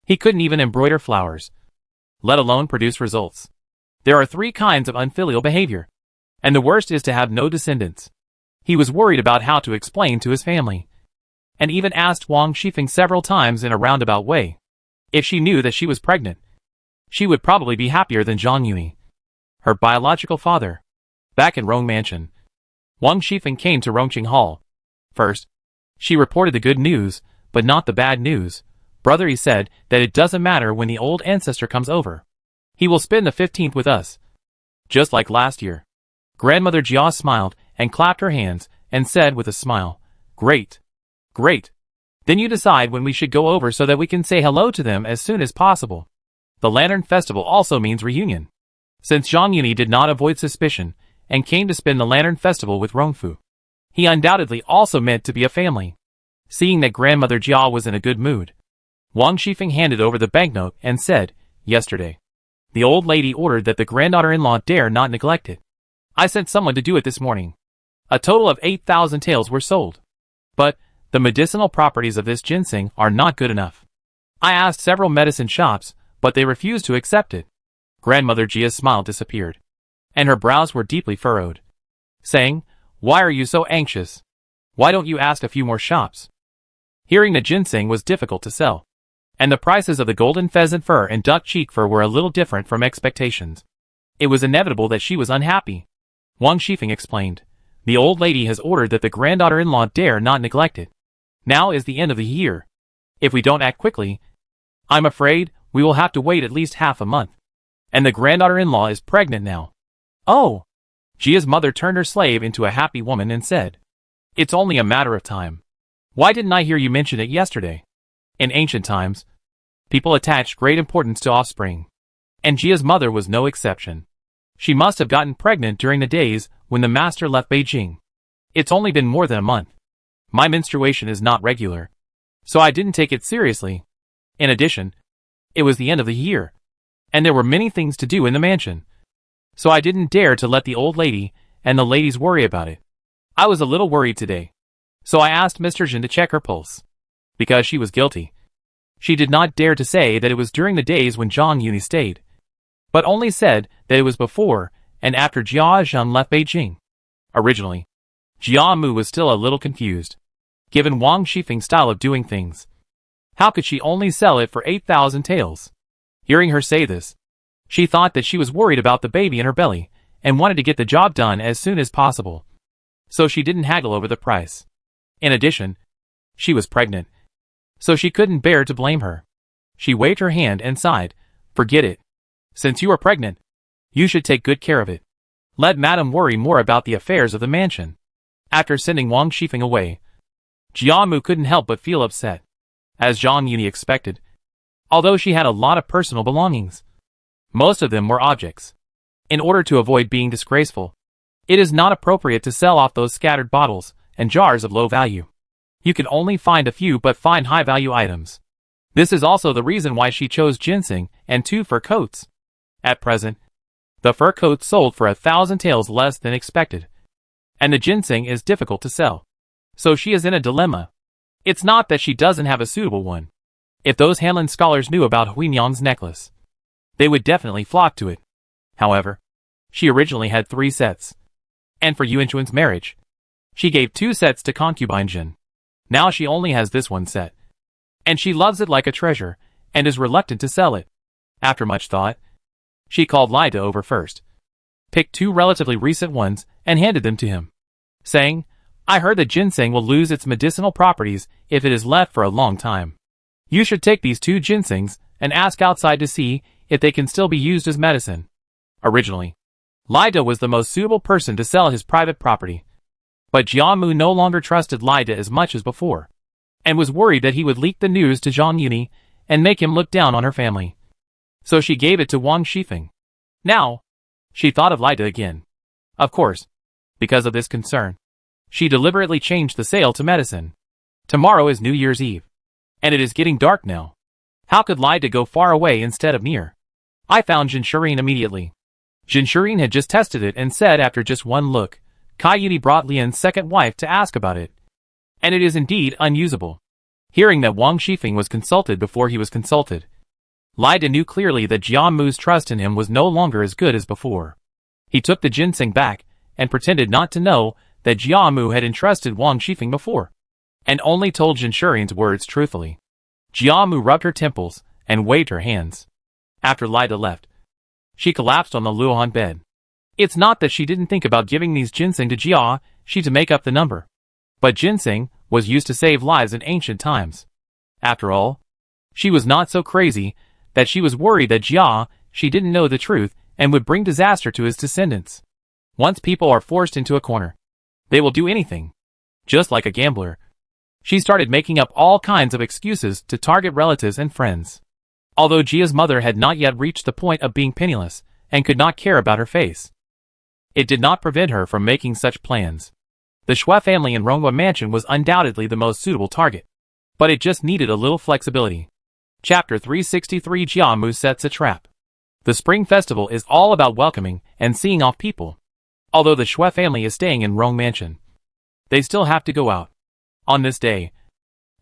he couldn't even embroider flowers, let alone produce results. There are 3 kinds of unfilial behavior, and the worst is to have no descendants. He was worried about how to explain to his family, and even asked Wang Shifeng several times in a roundabout way. If she knew that she was pregnant, she would probably be happier than Zhang Yuni, her biological father. Back in Rong Mansion, Wang Shifeng came to Rongqing Hall. First, she reported the good news, but not the bad news. Brother, he said that it doesn't matter when the old ancestor comes over. He will spend the 15th with us. Just like last year. Grandmother Jia smiled and clapped her hands and said with a smile, Great. Great. Then you decide when we should go over so that we can say hello to them as soon as possible. The Lantern Festival also means reunion. Since Zhang Yuni did not avoid suspicion and came to spend the Lantern Festival with Rongfu, he undoubtedly also meant to be a family. Seeing that Grandmother Jia was in a good mood, Wang Shifeng handed over the banknote and said, Yesterday, the old lady ordered that the granddaughter-in-law dare not neglect it. I sent someone to do it this morning. A total of 8,000 taels were sold. But the medicinal properties of this ginseng are not good enough. I asked several medicine shops, but they refused to accept it. Grandmother Jia's smile disappeared, and her brows were deeply furrowed, saying, Why are you so anxious? Why don't you ask a few more shops? Hearing that ginseng was difficult to sell, and the prices of the golden pheasant fur and duck cheek fur were a little different from expectations, it was inevitable that she was unhappy. Wang Shifeng explained, The old lady has ordered that the granddaughter-in-law dare not neglect it. Now is the end of the year. If we don't act quickly, I'm afraid we will have to wait at least half a month. And the granddaughter-in-law is pregnant now. Oh! Jia's mother turned her slave into a happy woman and said, It's only a matter of time. Why didn't I hear you mention it yesterday? In ancient times, people attached great importance to offspring, and Jia's mother was no exception. She must have gotten pregnant during the days when the master left Beijing. It's only been more than a month. My menstruation is not regular, so I didn't take it seriously. In addition, it was the end of the year, and there were many things to do in the mansion, so I didn't dare to let the old lady and the ladies worry about it. I was a little worried today, so I asked Mr. Jin to check her pulse. Because she was guilty, she did not dare to say that it was during the days when Zhang Yuni stayed, but only said that it was before and after Jia Zhang left Beijing. Originally, Jia Mu was still a little confused, given Wang Shifeng's style of doing things. How could she only sell it for 8,000 taels? Hearing her say this, she thought that she was worried about the baby in her belly and wanted to get the job done as soon as possible. So she didn't haggle over the price. In addition, she was pregnant, so she couldn't bear to blame her. She waved her hand and sighed, Forget it. Since you are pregnant, you should take good care of it. Let Madam worry more about the affairs of the mansion. After sending Wang Shifeng away, Jia Mu couldn't help but feel upset, as Zhang Yuni expected. Although she had a lot of personal belongings, most of them were objects. In order to avoid being disgraceful, it is not appropriate to sell off those scattered bottles and jars of low value. You can only find a few but find high-value items. This is also the reason why she chose ginseng and 2 fur coats. At present, the fur coats sold for 1,000 taels less than expected, and the ginseng is difficult to sell. So she is in a dilemma. It's not that she doesn't have a suitable one. If those Hanlin scholars knew about Huinyang's necklace, they would definitely flock to it. However, she originally had 3 sets. And for Yuanchuan's marriage, she gave 2 sets to concubine Jin. Now she only has this 1 set. And she loves it like a treasure, and is reluctant to sell it. After much thought, she called Lida over first, picked 2 relatively recent ones, and handed them to him, saying, I heard that ginseng will lose its medicinal properties if it is left for a long time. You should take these 2 ginsengs and ask outside to see if they can still be used as medicine. Originally, Lida was the most suitable person to sell his private property, but Jiamu no longer trusted Lida as much as before, and was worried that he would leak the news to Zhang Yuni and make him look down on her family. So she gave it to Wang Shifeng. Now, she thought of Lida again. Of course, because of this concern, she deliberately changed the sale to medicine. Tomorrow is New Year's Eve, and it is getting dark now. How could Lida go far away instead of near? I found Jinshurine immediately. Jinshurine had just tested it and said after just 1 look, Kai Yuni brought Lian's second wife to ask about it. And it is indeed unusable. Hearing that Wang Shifeng was consulted before he was consulted, Lida knew clearly that Jiamu's trust in him was no longer as good as before. He took the ginseng back and pretended not to know that Jiamu had entrusted Wang Shifeng before, and only told Jinshurine's words truthfully. Jiamu rubbed her temples and waved her hands. After Lida left, she collapsed on the Luohan bed. It's not that she didn't think about giving these ginseng to Jia Shi to make up the number, but ginseng was used to save lives in ancient times. After all, She was not so crazy that she was worried that she didn't know the truth and would bring disaster to his descendants. Once people are forced into a corner, they will do anything. Just like a gambler. She started making up all kinds of excuses to target relatives and friends. Although Gia's mother had not yet reached the point of being penniless and could not care about her face, it did not prevent her from making such plans. The Xue family in Ronghua Mansion was undoubtedly the most suitable target, but it just needed a little flexibility. Chapter 363 Jiamu sets a trap. The Spring Festival is all about welcoming and seeing off people. Although the Xue family is staying in Rong Mansion, they still have to go out. On this day,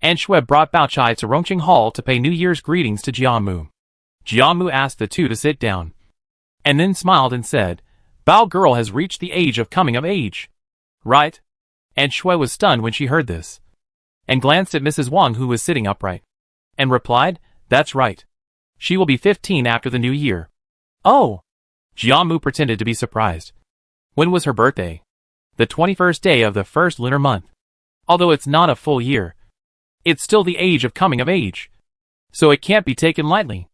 Aunt Xue brought Bao Chai to Rongqing Hall to pay New Year's greetings to Jiamu. Jiamu asked the two to sit down, and then smiled and said, "Bao girl has reached the age of coming of age. Right?" Aunt Xue was stunned when she heard this, and glanced at Mrs. Wang who was sitting upright, and replied, "That's right. She will be 15 after the new year." "Oh!" Jiamu pretended to be surprised. When was her birthday? The 21st day of the first lunar month. Although it's not a full year, it's still the age of coming of age, so it can't be taken lightly.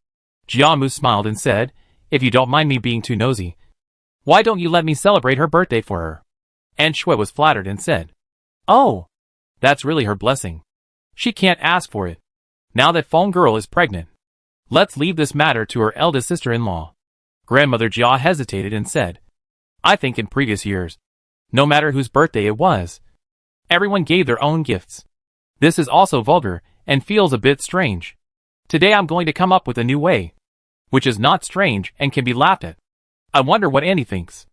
Jiamu smiled and said, "If you don't mind me being too nosy, why don't you let me celebrate her birthday for her?" Aunt Xue was flattered and said, "Oh, that's really her blessing. She can't ask for it. Now that Feng girl is pregnant, let's leave this matter to her eldest sister-in-law." Grandmother Jia hesitated and said, "I think in previous years, no matter whose birthday it was, everyone gave their own gifts. This is also vulgar and feels a bit strange. Today I'm going to come up with a new way, which is not strange and can be laughed at. I wonder what Annie thinks."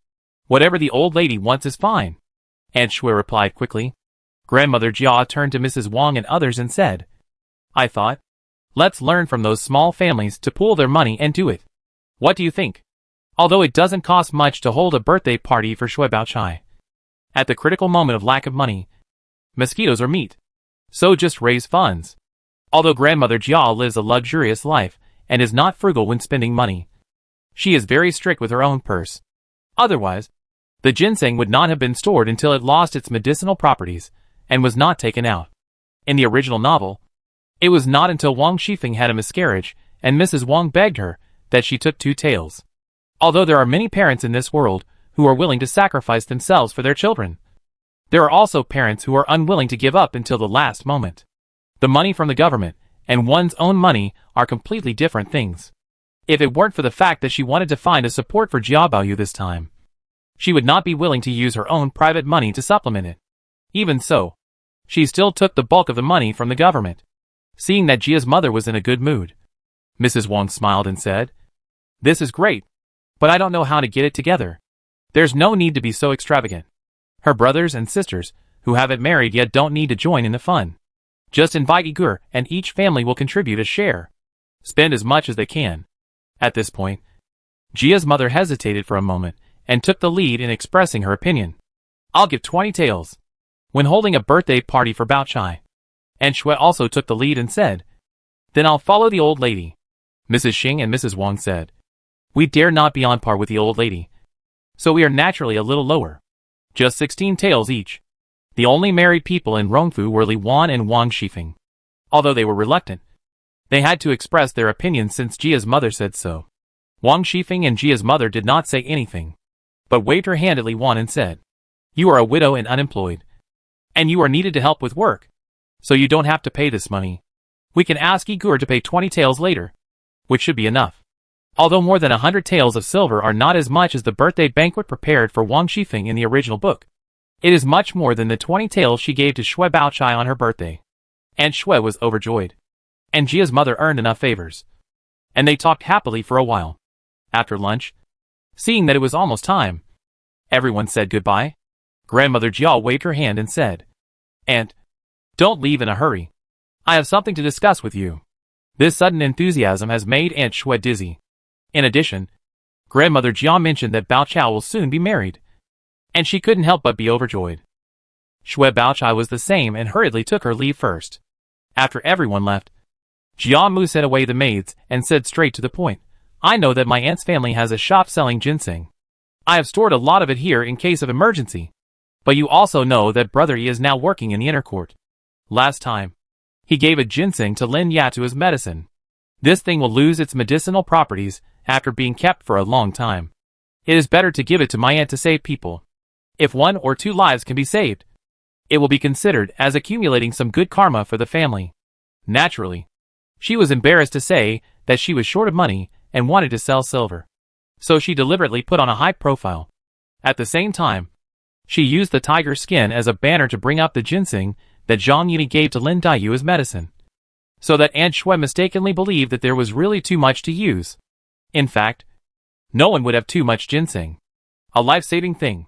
"Whatever the old lady wants is fine," Aunt Xue replied quickly. Grandmother Jia turned to Mrs. Wang and others and said, "I thought, let's learn from those small families to pool their money and do it. What do you think? Although it doesn't cost much to hold a birthday party for Xue Baochai. At the critical moment of lack of money, mosquitoes or meat. So just raise funds." Although Grandmother Jia lives a luxurious life and is not frugal when spending money, she is very strict with her own purse. Otherwise, the ginseng would not have been stored until it lost its medicinal properties and was not taken out. In the original novel, it was not until Wang Shifeng had a miscarriage and Mrs. Wang begged her that she took 2 taels. Although there are many parents in this world who are willing to sacrifice themselves for their children, there are also parents who are unwilling to give up until the last moment. The money from the government and one's own money are completely different things. If it weren't for the fact that she wanted to find a support for Jia Baoyu this time, she would not be willing to use her own private money to supplement it. Even so, she still took the bulk of the money from the government. Seeing that Jia's mother was in a good mood, Mrs. Wang smiled and said, "This is great, but I don't know how to get it together. There's no need to be so extravagant. Her brothers and sisters, who haven't married yet, don't need to join in the fun. Just invite Igor and each family will contribute a share. Spend as much as they can." At this point, Jia's mother hesitated for a moment and took the lead in expressing her opinion. "I'll give 20 taels. When holding a birthday party for Bao Chai." Aunt Xue also took the lead and said, "Then I'll follow the old lady." Mrs. Xing and Mrs. Wang said, "We dare not be on par with the old lady, so we are naturally a little lower. Just 16 taels each." The only married people in Rongfu were Li Wan and Wang Shifeng. Although they were reluctant, they had to express their opinion since Jia's mother said so. Wang Shifeng and Jia's mother did not say anything, but waved her hand at Li Wan and said, "You are a widow and unemployed, and you are needed to help with work, so you don't have to pay this money. We can ask Igor to pay 20 taels later, which should be enough." Although more than 100 taels of silver are not as much as the birthday banquet prepared for Wang Shifeng in the original book, it is much more than the 20 taels she gave to Xue Baochai on her birthday. Aunt Xue was overjoyed, and Jia's mother earned enough favors, and they talked happily for a while. After lunch, seeing that it was almost time, everyone said goodbye. Grandmother Jia waved her hand and said, "Aunt, don't leave in a hurry. I have something to discuss with you." This sudden enthusiasm has made Aunt Xue dizzy. In addition, Grandmother Jia mentioned that Bao Chao will soon be married, and she couldn't help but be overjoyed. Xue Baochai was the same and hurriedly took her leave first. After everyone left, Jiamu sent away the maids and said straight to the point, "I know that my aunt's family has a shop selling ginseng. I have stored a lot of it here in case of emergency. But you also know that Brother Yi is now working in the inner court. Last time, he gave a ginseng to Lin Ya to his medicine. This thing will lose its medicinal properties after being kept for a long time. It is better to give it to my aunt to save people. If 1 or 2 lives can be saved, it will be considered as accumulating some good karma for the family. Naturally, she was embarrassed to say that she was short of money and wanted to sell silver. So she deliberately put on a high profile. At the same time, she used the tiger skin as a banner to bring up the ginseng that Zhang Yuni gave to Lin Daiyu as medicine, so that Aunt Shui mistakenly believed that there was really too much to use. In fact, no one would have too much ginseng. A life-saving thing.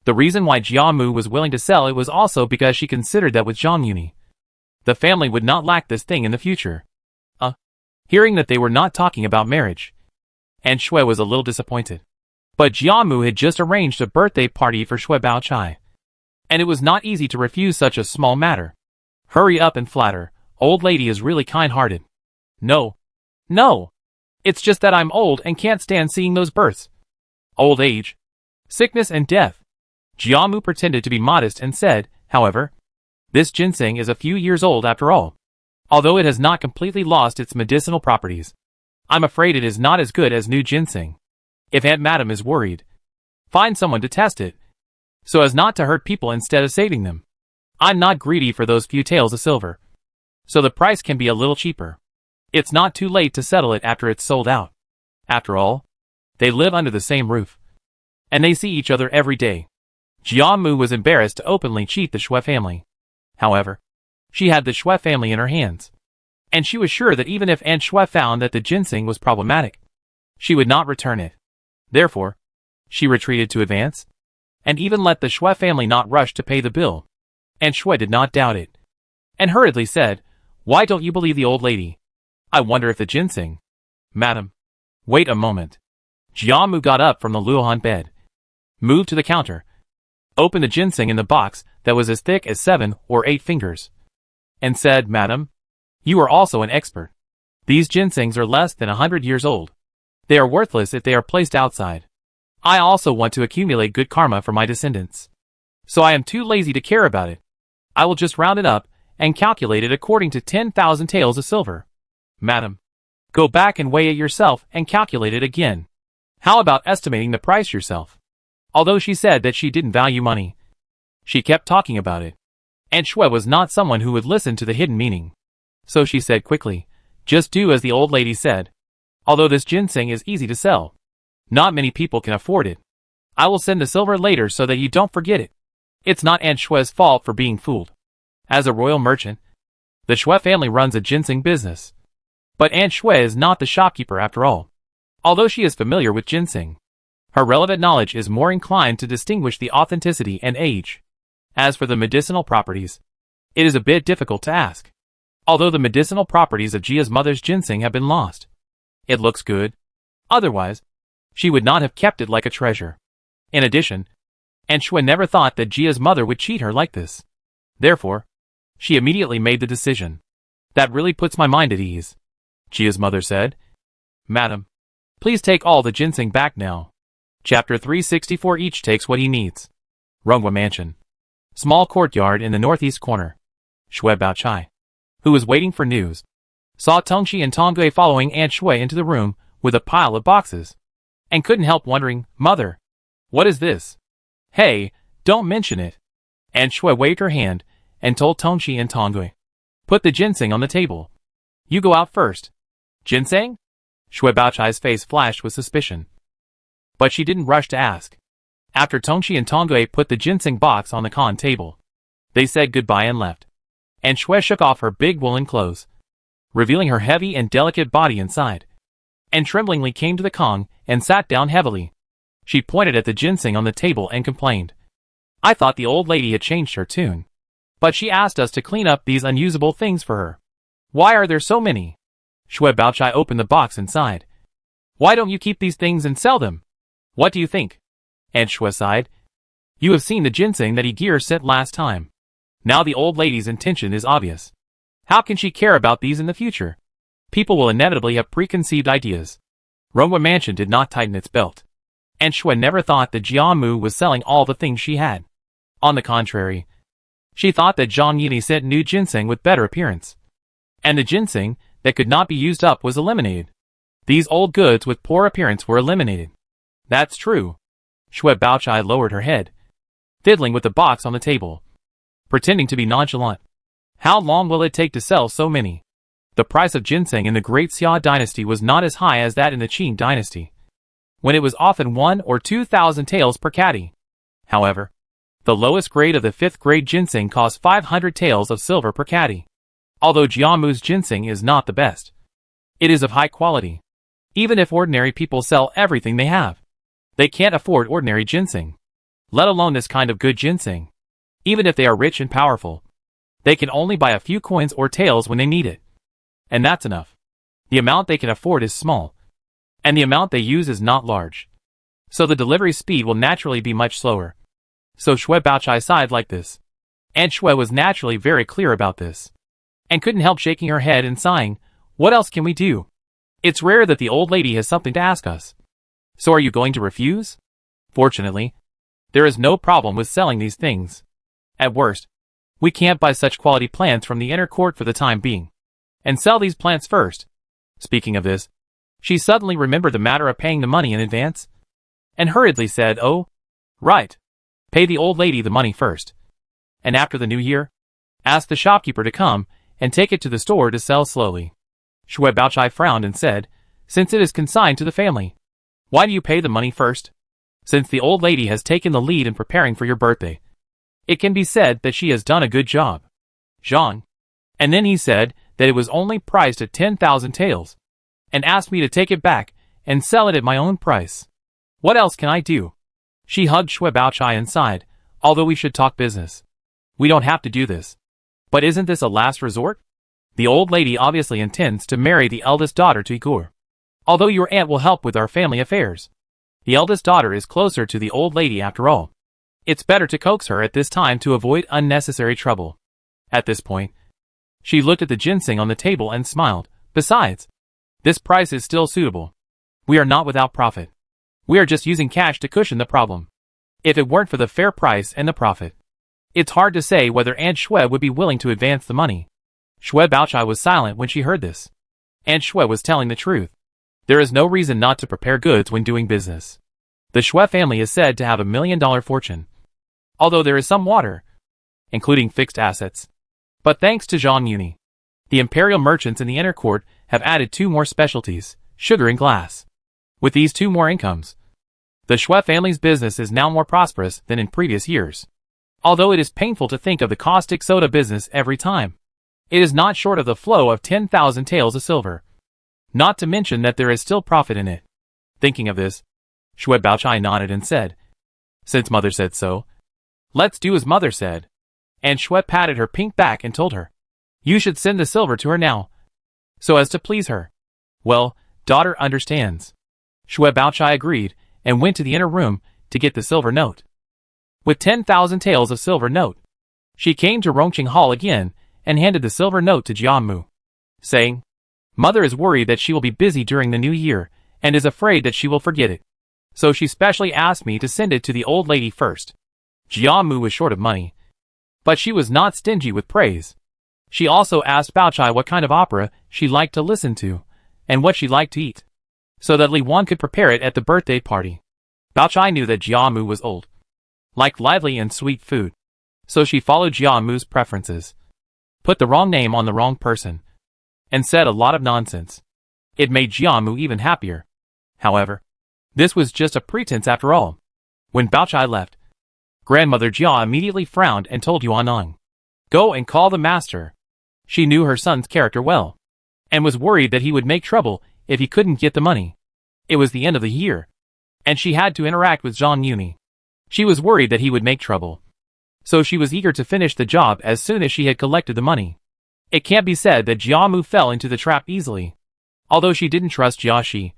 The reason why Jiamu was willing to sell it was also because she considered that with Zhang Yuni, the family would not lack this thing in the future. Hearing that they were not talking about marriage, Aunt Shui was a little disappointed. But Jiamu had just arranged a birthday party for Shui Baochai, and it was not easy to refuse such a small matter. Hurry up and flatter, old lady is really kind-hearted. No. It's just that I'm old and can't stand seeing those births. Old age, sickness and death. Jiamu pretended to be modest and said, however, this ginseng is a few years old after all. Although it has not completely lost its medicinal properties, I'm afraid it is not as good as new ginseng. If Aunt Madam is worried, find someone to test it, so as not to hurt people instead of saving them. I'm not greedy for those few taels of silver, so the price can be a little cheaper. It's not too late to settle it after it's sold out. After all, they live under the same roof, and they see each other every day. Jiamu was embarrassed to openly cheat the Shui family. However, she had the Shui family in her hands, and she was sure that even if Aunt Shui found that the ginseng was problematic, she would not return it. Therefore, she retreated to advance, and even let the Shui family not rush to pay the bill. Aunt Shui did not doubt it, and hurriedly said, "Why don't you believe the old lady? I wonder if the ginseng..." "Madam, wait a moment." Jiamu got up from the Luohan bed, moved to the counter, opened the ginseng in the box that was as thick as 7 or 8 fingers, and said, "Madam, you are also an expert. These ginsengs are less than 100 years old. They are worthless if they are placed outside. I also want to accumulate good karma for my descendants, so I am too lazy to care about it. I will just round it up and calculate it according to 10,000 taels of silver. Madam, go back and weigh it yourself and calculate it again. How about estimating the price yourself?" Although she said that she didn't value money, she kept talking about it. Aunt Shui was not someone who would listen to the hidden meaning, so she said quickly, "Just do as the old lady said. Although this ginseng is easy to sell, not many people can afford it. I will send the silver later so that you don't forget it." It's not Aunt Shui's fault for being fooled. As a royal merchant, the Shui family runs a ginseng business. But Aunt Shui is not the shopkeeper after all. Although she is familiar with ginseng, her relevant knowledge is more inclined to distinguish the authenticity and age. As for the medicinal properties, it is a bit difficult to ask. Although the medicinal properties of Jia's mother's ginseng have been lost, it looks good. Otherwise, she would not have kept it like a treasure. In addition, Aunt Shui never thought that Jia's mother would cheat her like this. Therefore, she immediately made the decision. "That really puts my mind at ease," Jia's mother said. "Madam, please take all the ginseng back now." Chapter 364. Each takes what he needs. Runghua Mansion. Small courtyard in the northeast corner. Shui Baochai, who was waiting for news, saw Tongxi and Tonggui following Aunt Shui into the room with a pile of boxes, and couldn't help wondering, "Mother, what is this?" "Hey, don't mention it." Aunt Shui waved her hand and told Tongxi and Tonggui, "Put the ginseng on the table. You go out first." "Ginseng?" Shui Baochai's face flashed with suspicion, but she didn't rush to ask. After Tongxi and Tonggui put the ginseng box on the con table, they said goodbye and left. Aunt Shui shook off her big woolen clothes, revealing her heavy and delicate body inside, and tremblingly came to the Kong and sat down heavily. She pointed at the ginseng on the table and complained, "I thought the old lady had changed her tune, but she asked us to clean up these unusable things for her. Why are there so many?" Shui Baochai opened the box inside. "Why don't you keep these things and sell them? What do you think?" Aunt Shui sighed. "You have seen the ginseng that Igir sent last time. Now the old lady's intention is obvious. How can she care about these in the future? People will inevitably have preconceived ideas." Runghua Mansion did not tighten its belt. Aunt Shui never thought that Jiamu was selling all the things she had. On the contrary, she thought that Zhang Yini sent new ginseng with better appearance. And the ginseng that could not be used up was eliminated. These old goods with poor appearance were eliminated. That's true. Xue Baochai lowered her head, fiddling with the box on the table, pretending to be nonchalant. How long will it take to sell so many? The price of ginseng in the Great Xia dynasty was not as high as that in the Qing dynasty, when it was often 1 or 2,000 taels per caddy. However, the lowest grade of the 5th grade ginseng costs 500 taels of silver per caddy. Although Jiamu's ginseng is not the best, it is of high quality. Even if ordinary people sell everything they have, they can't afford ordinary ginseng, let alone this kind of good ginseng. Even if they are rich and powerful, they can only buy a few coins or taels when they need it. And that's enough. The amount they can afford is small, and the amount they use is not large. So the delivery speed will naturally be much slower. So Xue Baochai sighed like this. And Xue was naturally very clear about this, and couldn't help shaking her head and sighing, what else can we do? It's rare that the old lady has something to ask us. So are you going to refuse? Fortunately, there is no problem with selling these things. At worst, we can't buy such quality plants from the inner court for the time being, and sell these plants first. Speaking of this, she suddenly remembered the matter of paying the money in advance, and hurriedly said, oh, right. Pay the old lady the money first, and after the new year, ask the shopkeeper to come and take it to the store to sell slowly. Xue Baochai frowned and said, since it is consigned to the family, why do you pay the money first? Since the old lady has taken the lead in preparing for your birthday, it can be said that she has done a good job. Zhang. And then he said that it was only priced at 10,000 taels, and asked me to take it back and sell it at my own price. What else can I do? She hugged Xue Baochai and sighed, although we should talk business. We don't have to do this. But isn't this a last resort? The old lady obviously intends to marry the eldest daughter to Igor. Although your aunt will help with our family affairs, the eldest daughter is closer to the old lady after all. It's better to coax her at this time to avoid unnecessary trouble. At this point, she looked at the ginseng on the table and smiled. Besides, this price is still suitable. We are not without profit. We are just using cash to cushion the problem. If it weren't for the fair price and the profit, it's hard to say whether Aunt Xue would be willing to advance the money. Xue Baochai was silent when she heard this. Aunt Xue was telling the truth. There is no reason not to prepare goods when doing business. The Xue family is said to have $1 million fortune, although there is some water, including fixed assets. But thanks to Zhang Yuni, the imperial merchants in the inner court have added 2 more specialties, sugar and glass. With these 2 more incomes, the Xue family's business is now more prosperous than in previous years. Although it is painful to think of the caustic soda business every time, it is not short of the flow of 10,000 taels of silver. Not to mention that there is still profit in it. Thinking of this, Xue Baochai nodded and said, since mother said so, let's do as mother said. And Xue patted her pink back and told her, you should send the silver to her now, so as to please her. Well, daughter understands. Xue Baochai agreed and went to the inner room to get the silver note. With 10,000 taels of silver note, she came to Rongqing Hall again and handed the silver note to Jiamu, saying, mother is worried that she will be busy during the new year and is afraid that she will forget it. So she specially asked me to send it to the old lady first. Jiamu was short of money, but she was not stingy with praise. She also asked Baochai what kind of opera she liked to listen to and what she liked to eat, so that Li Wan could prepare it at the birthday party. Baochai knew that Jiamu was old, liked lively and sweet food, so she followed Jiamu's preferences, put the wrong name on the wrong person, and said a lot of nonsense. It made Jiamu even happier. However, this was just a pretense after all. When Baochai left, grandmother Jia immediately frowned and told Yuanong, go and call the master. She knew her son's character well, and was worried that he would make trouble if he couldn't get the money. It was the end of the year, and she had to interact with Zhang Yuni. She was worried that he would make trouble, so she was eager to finish the job as soon as she had collected the money. It can't be said that Jiamu fell into the trap easily. Although she didn't trust Jia Shi,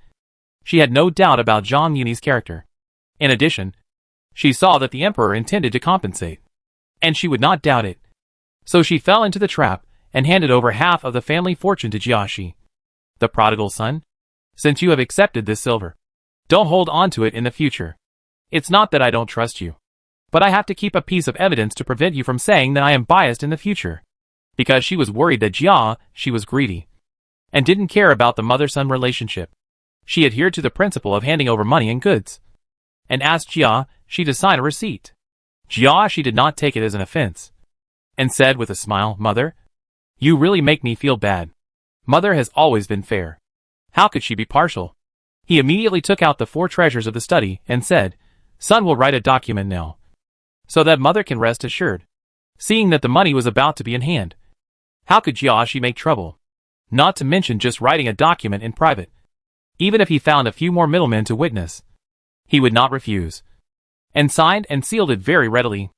she had no doubt about Zhang Yuni's character. In addition, she saw that the emperor intended to compensate, and she would not doubt it. So she fell into the trap and handed over half of the family fortune to Jia Shi. The prodigal son, since you have accepted this silver, don't hold on to it in the future. It's not that I don't trust you, but I have to keep a piece of evidence to prevent you from saying that I am biased in the future. Because she was worried that Jia Shi was greedy. and didn't care about the mother-son relationship. She adhered to the principle of handing over money and goods, and asked Jia she to sign a receipt. Jia she did not take it as an offense, and said with a smile, "Mother, you really make me feel bad. Mother has always been fair. How could she be partial?" He immediately took out the 4 treasures of the study and said, "Son will write a document now, so that mother can rest assured." Seeing that the money was about to be in hand, how could Jia she make trouble? Not to mention just writing a document in private. Even if he found a few more middlemen to witness, he would not refuse, and signed and sealed it very readily.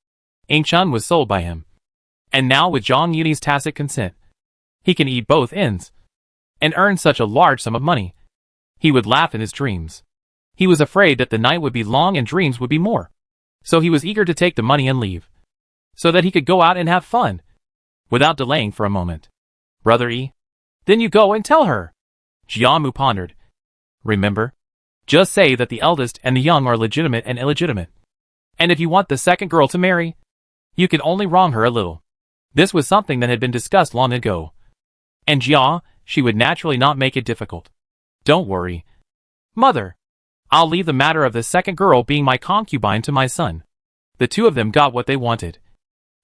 Ingchun was sold by him, and now with Zhang Yuni's tacit consent, he can eat both ends, and earn such a large sum of money. He would laugh in his dreams. He was afraid that the night would be long and dreams would be more, so he was eager to take the money and leave, so that he could go out and have fun, without delaying for a moment. "Brother E, then you go and tell her." Jiamu pondered. "Remember, just say that the eldest and the young are legitimate and illegitimate. And if you want the second girl to marry, you can only wrong her a little." This was something that had been discussed long ago, and Jia, she would naturally not make it difficult. "Don't worry, Mother. I'll leave the matter of the second girl being my concubine to my son." The two of them got what they wanted,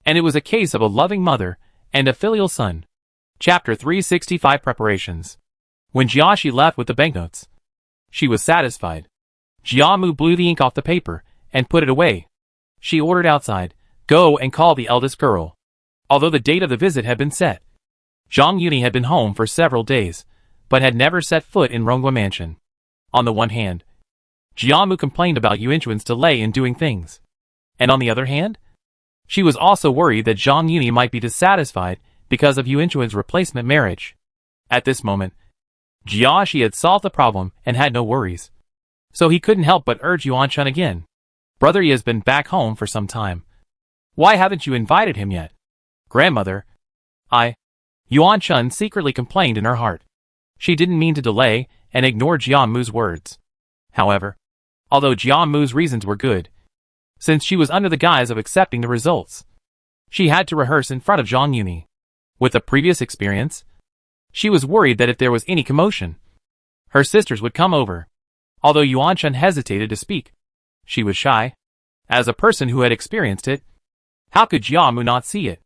and it was a case of a loving mother and a filial son. Chapter 365 Preparations. When Jiaxi left with the banknotes, she was satisfied. Jiamu blew the ink off the paper and put it away. She ordered outside, "Go and call the eldest girl." Although the date of the visit had been set, Zhang Yuni had been home for several days, but had never set foot in Ronggua Mansion. On the one hand, Jiamu complained about Yuanchuan's delay in doing things, and on the other hand, she was also worried that Zhang Yuni might be dissatisfied because of Yuanchuan's replacement marriage. At this moment, Jiaxi had solved the problem and had no worries, so he couldn't help but urge Yuanchun again. "Brother Yi has been back home for some time. Why haven't you invited him yet?" "Grandmother, Yuanchun secretly complained in her heart. She didn't mean to delay and ignored Jiamu's words. However, although Jiamu's reasons were good, since she was under the guise of accepting the results, she had to rehearse in front of Zhang Yuni. With the previous experience, she was worried that if there was any commotion, her sisters would come over. Although Yuanchun hesitated to speak, she was shy. As a person who had experienced it, how could Jiamu not see it?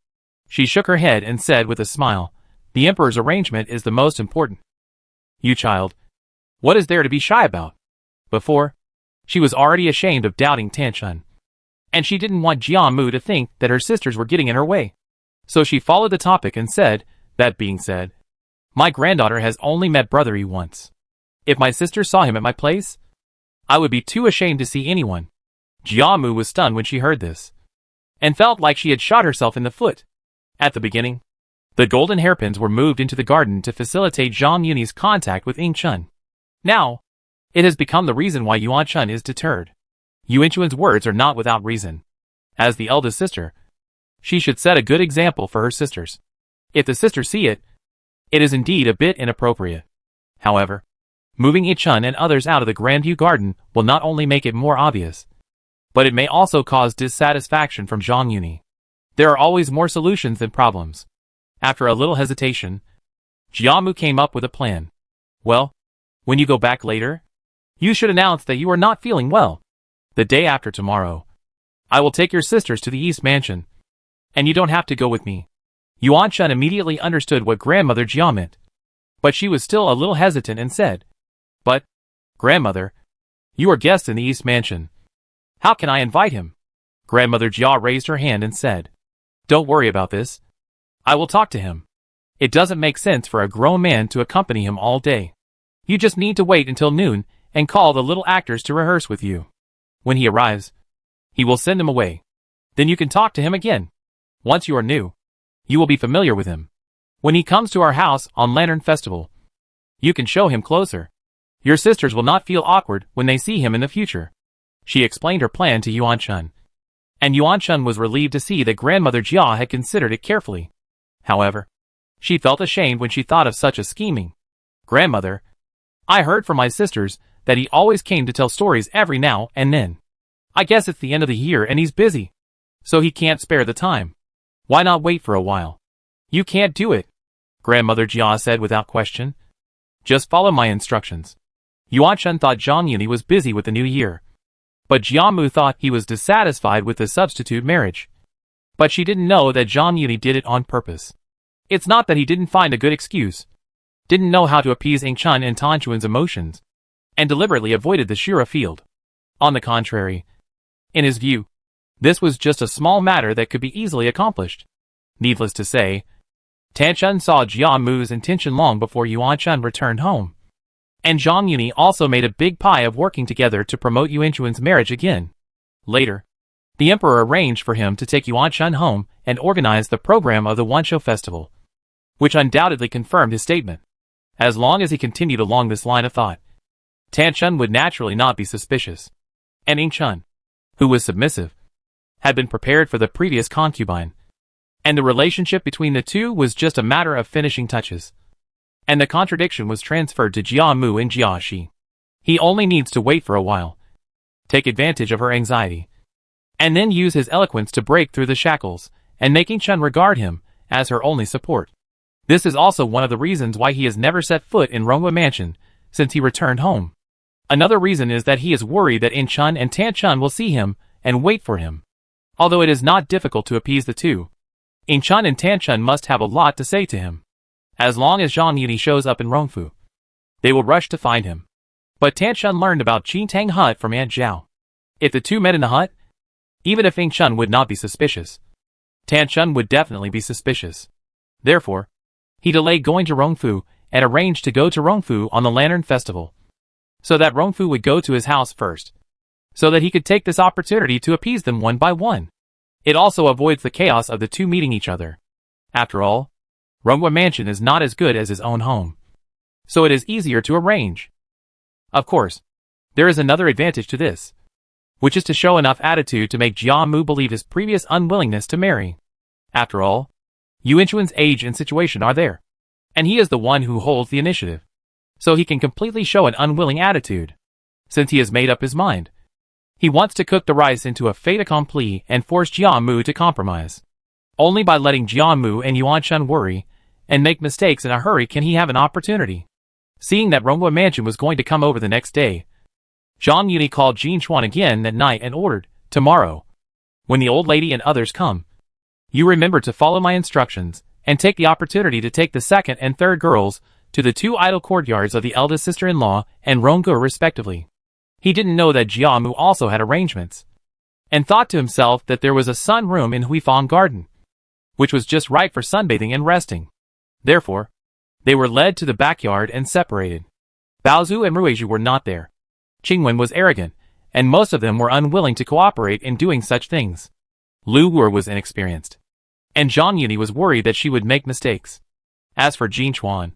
She shook her head and said with a smile, "The emperor's arrangement is the most important." "You child, what is there to be shy about?" Before, she was already ashamed of doubting Tanchun, and she didn't want Jiamu to think that her sisters were getting in her way. So she followed the topic and said, "That being said, my granddaughter has only met Brother Yi once. If my sister saw him at my place, I would be too ashamed to see anyone." Jiamu was stunned when she heard this, and felt like she had shot herself in the foot. At the beginning, the golden hairpins were moved into the garden to facilitate Zhang Yuni's contact with Ingchun. Now, it has become the reason why Yuanchun is deterred. Yuanchuan's words are not without reason. As the eldest sister, she should set a good example for her sisters. If the sisters see it, it is indeed a bit inappropriate. However, moving Ingchun and others out of the Grandview Garden will not only make it more obvious, but it may also cause dissatisfaction from Zhang Yuni. There are always more solutions than problems. After a little hesitation, Jiamu came up with a plan. "Well, when you go back later, you should announce that you are not feeling well. The day after tomorrow, I will take your sisters to the East Mansion, and you don't have to go with me." Yuanchun immediately understood what Grandmother Jia meant, but she was still a little hesitant and said, "But, Grandmother, you are guests in the East Mansion. How can I invite him?" Grandmother Jia raised her hand and said, "Don't worry about this. I will talk to him. It doesn't make sense for a grown man to accompany him all day. You just need to wait until noon and call the little actors to rehearse with you. When he arrives, he will send him away. Then you can talk to him again. Once you are new, you will be familiar with him. When he comes to our house on Lantern Festival, you can show him closer. Your sisters will not feel awkward when they see him in the future." She explained her plan to Yuanchun, and Yuanchun was relieved to see that Grandmother Jia had considered it carefully. However, she felt ashamed when she thought of such a scheming. "Grandmother, I heard from my sisters that he always came to tell stories every now and then. I guess it's the end of the year and he's busy, so he can't spare the time. Why not wait for a while?" "You can't do it," Grandmother Jia said without question. Just follow my instructions. Yuan Shen thought Zhang Yuni was busy with the new year. But Jiamu thought he was dissatisfied with the substitute marriage. But she didn't know that Zhang Yuni did it on purpose. It's not that he didn't find a good excuse, didn't know how to appease Ing Chun and Tan Chuan's emotions, and deliberately avoided the Shura field. On the contrary, in his view, this was just a small matter that could be easily accomplished. Needless to say, Tan Chun saw Jiamu's intention long before Yuan Chun returned home. And Zhang Yuni also made a big pie of working together to promote Yuan Chun's marriage again. Later, the emperor arranged for him to take Yuan Chun home and organize the program of the Wanshou festival, which undoubtedly confirmed his statement. As long as he continued along this line of thought, Tan Chun would naturally not be suspicious. And Ing Chun, who was submissive, had been prepared for the previous concubine, and the relationship between the two was just a matter of finishing touches. And the contradiction was transferred to Jia Mu and Jia Shi. He only needs to wait for a while, take advantage of her anxiety, and then use his eloquence to break through the shackles and make Ing Chun regard him as her only support. This is also one of the reasons why he has never set foot in Ronghua Mansion since he returned home. Another reason is that he is worried that Ing Chun and Tan Chun will see him and wait for him. Although it is not difficult to appease the two, Ing Chun and Tan Chun must have a lot to say to him. As long as Zhang Yuni shows up in Rongfu, they will rush to find him. But Tan Chun learned about Qin Tang Hut from Aunt Zhao. If the two met in the hut, even if Ing Chun would not be suspicious, Tan Chun would definitely be suspicious. Therefore, he delayed going to Rongfu and arranged to go to Rongfu on the Lantern Festival, so that Rongfu would go to his house first, so that he could take this opportunity to appease them one by one. It also avoids the chaos of the two meeting each other. After all, Ronghua Mansion is not as good as his own home, so it is easier to arrange. Of course, there is another advantage to this, which is to show enough attitude to make Jia Mu believe his previous unwillingness to marry. After all, Yuan Chun's age and situation are there, and he is the one who holds the initiative, so he can completely show an unwilling attitude, since he has made up his mind. He wants to cook the rice into a fait accompli and force Jia Mu to compromise. Only by letting Jia Mu and Yuan Chun worry and make mistakes in a hurry can he have an opportunity. Seeing that Ronghua Mansion was going to come over the next day, Zhang Yuni called Jin Chuan again that night and ordered, "Tomorrow, when the old lady and others come, you remember to follow my instructions and take the opportunity to take the second and third girls to the two idol courtyards of the eldest sister-in-law and Rongge respectively." He didn't know that Jia Mu also had arrangements, and thought to himself that there was a sun room in Huifang Garden, which was just right for sunbathing and resting. Therefore, they were led to the backyard and separated. Baozu and Ruizhu were not there. Qingwen was arrogant, and most of them were unwilling to cooperate in doing such things. Lu Wu was inexperienced, and Zhang Yuni was worried that she would make mistakes. As for Jin Chuan,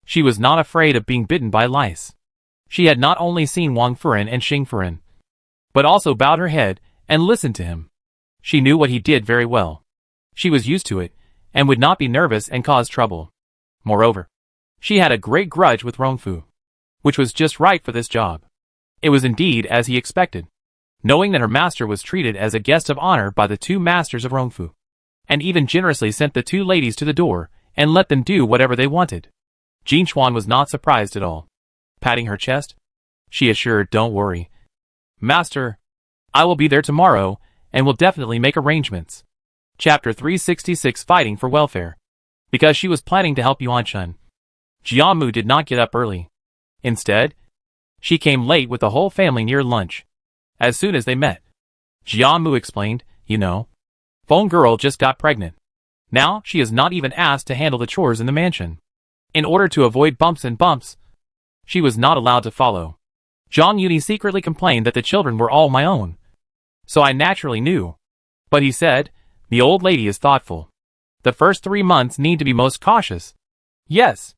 she was not afraid of being bitten by lice. She had not only seen Wang Furen and Xing Furen, but also bowed her head and listened to him. She knew what he did very well. She was used to it, and would not be nervous and cause trouble. Moreover, she had a great grudge with Rongfu, which was just right for this job. It was indeed as he expected, knowing that her master was treated as a guest of honor by the two masters of Rongfu, and even generously sent the two ladies to the door and let them do whatever they wanted. Jin Chuan was not surprised at all. Patting her chest, she assured, "Don't worry, Master. I will be there tomorrow and will definitely make arrangements." Chapter 366, Fighting for Welfare. Because she was planning to help Yuan Chun, Jia Mu did not get up early. Instead, she came late with the whole family near lunch. As soon as they met, Jia Mu explained, "You know, Phone Girl just got pregnant. Now she is not even asked to handle the chores in the mansion. In order to avoid bumps and bumps, she was not allowed to follow. Zhang Yuni secretly complained that the children were all my own, so I naturally knew. But he said, the old lady is thoughtful. The first 3 months need to be most cautious." "Yes.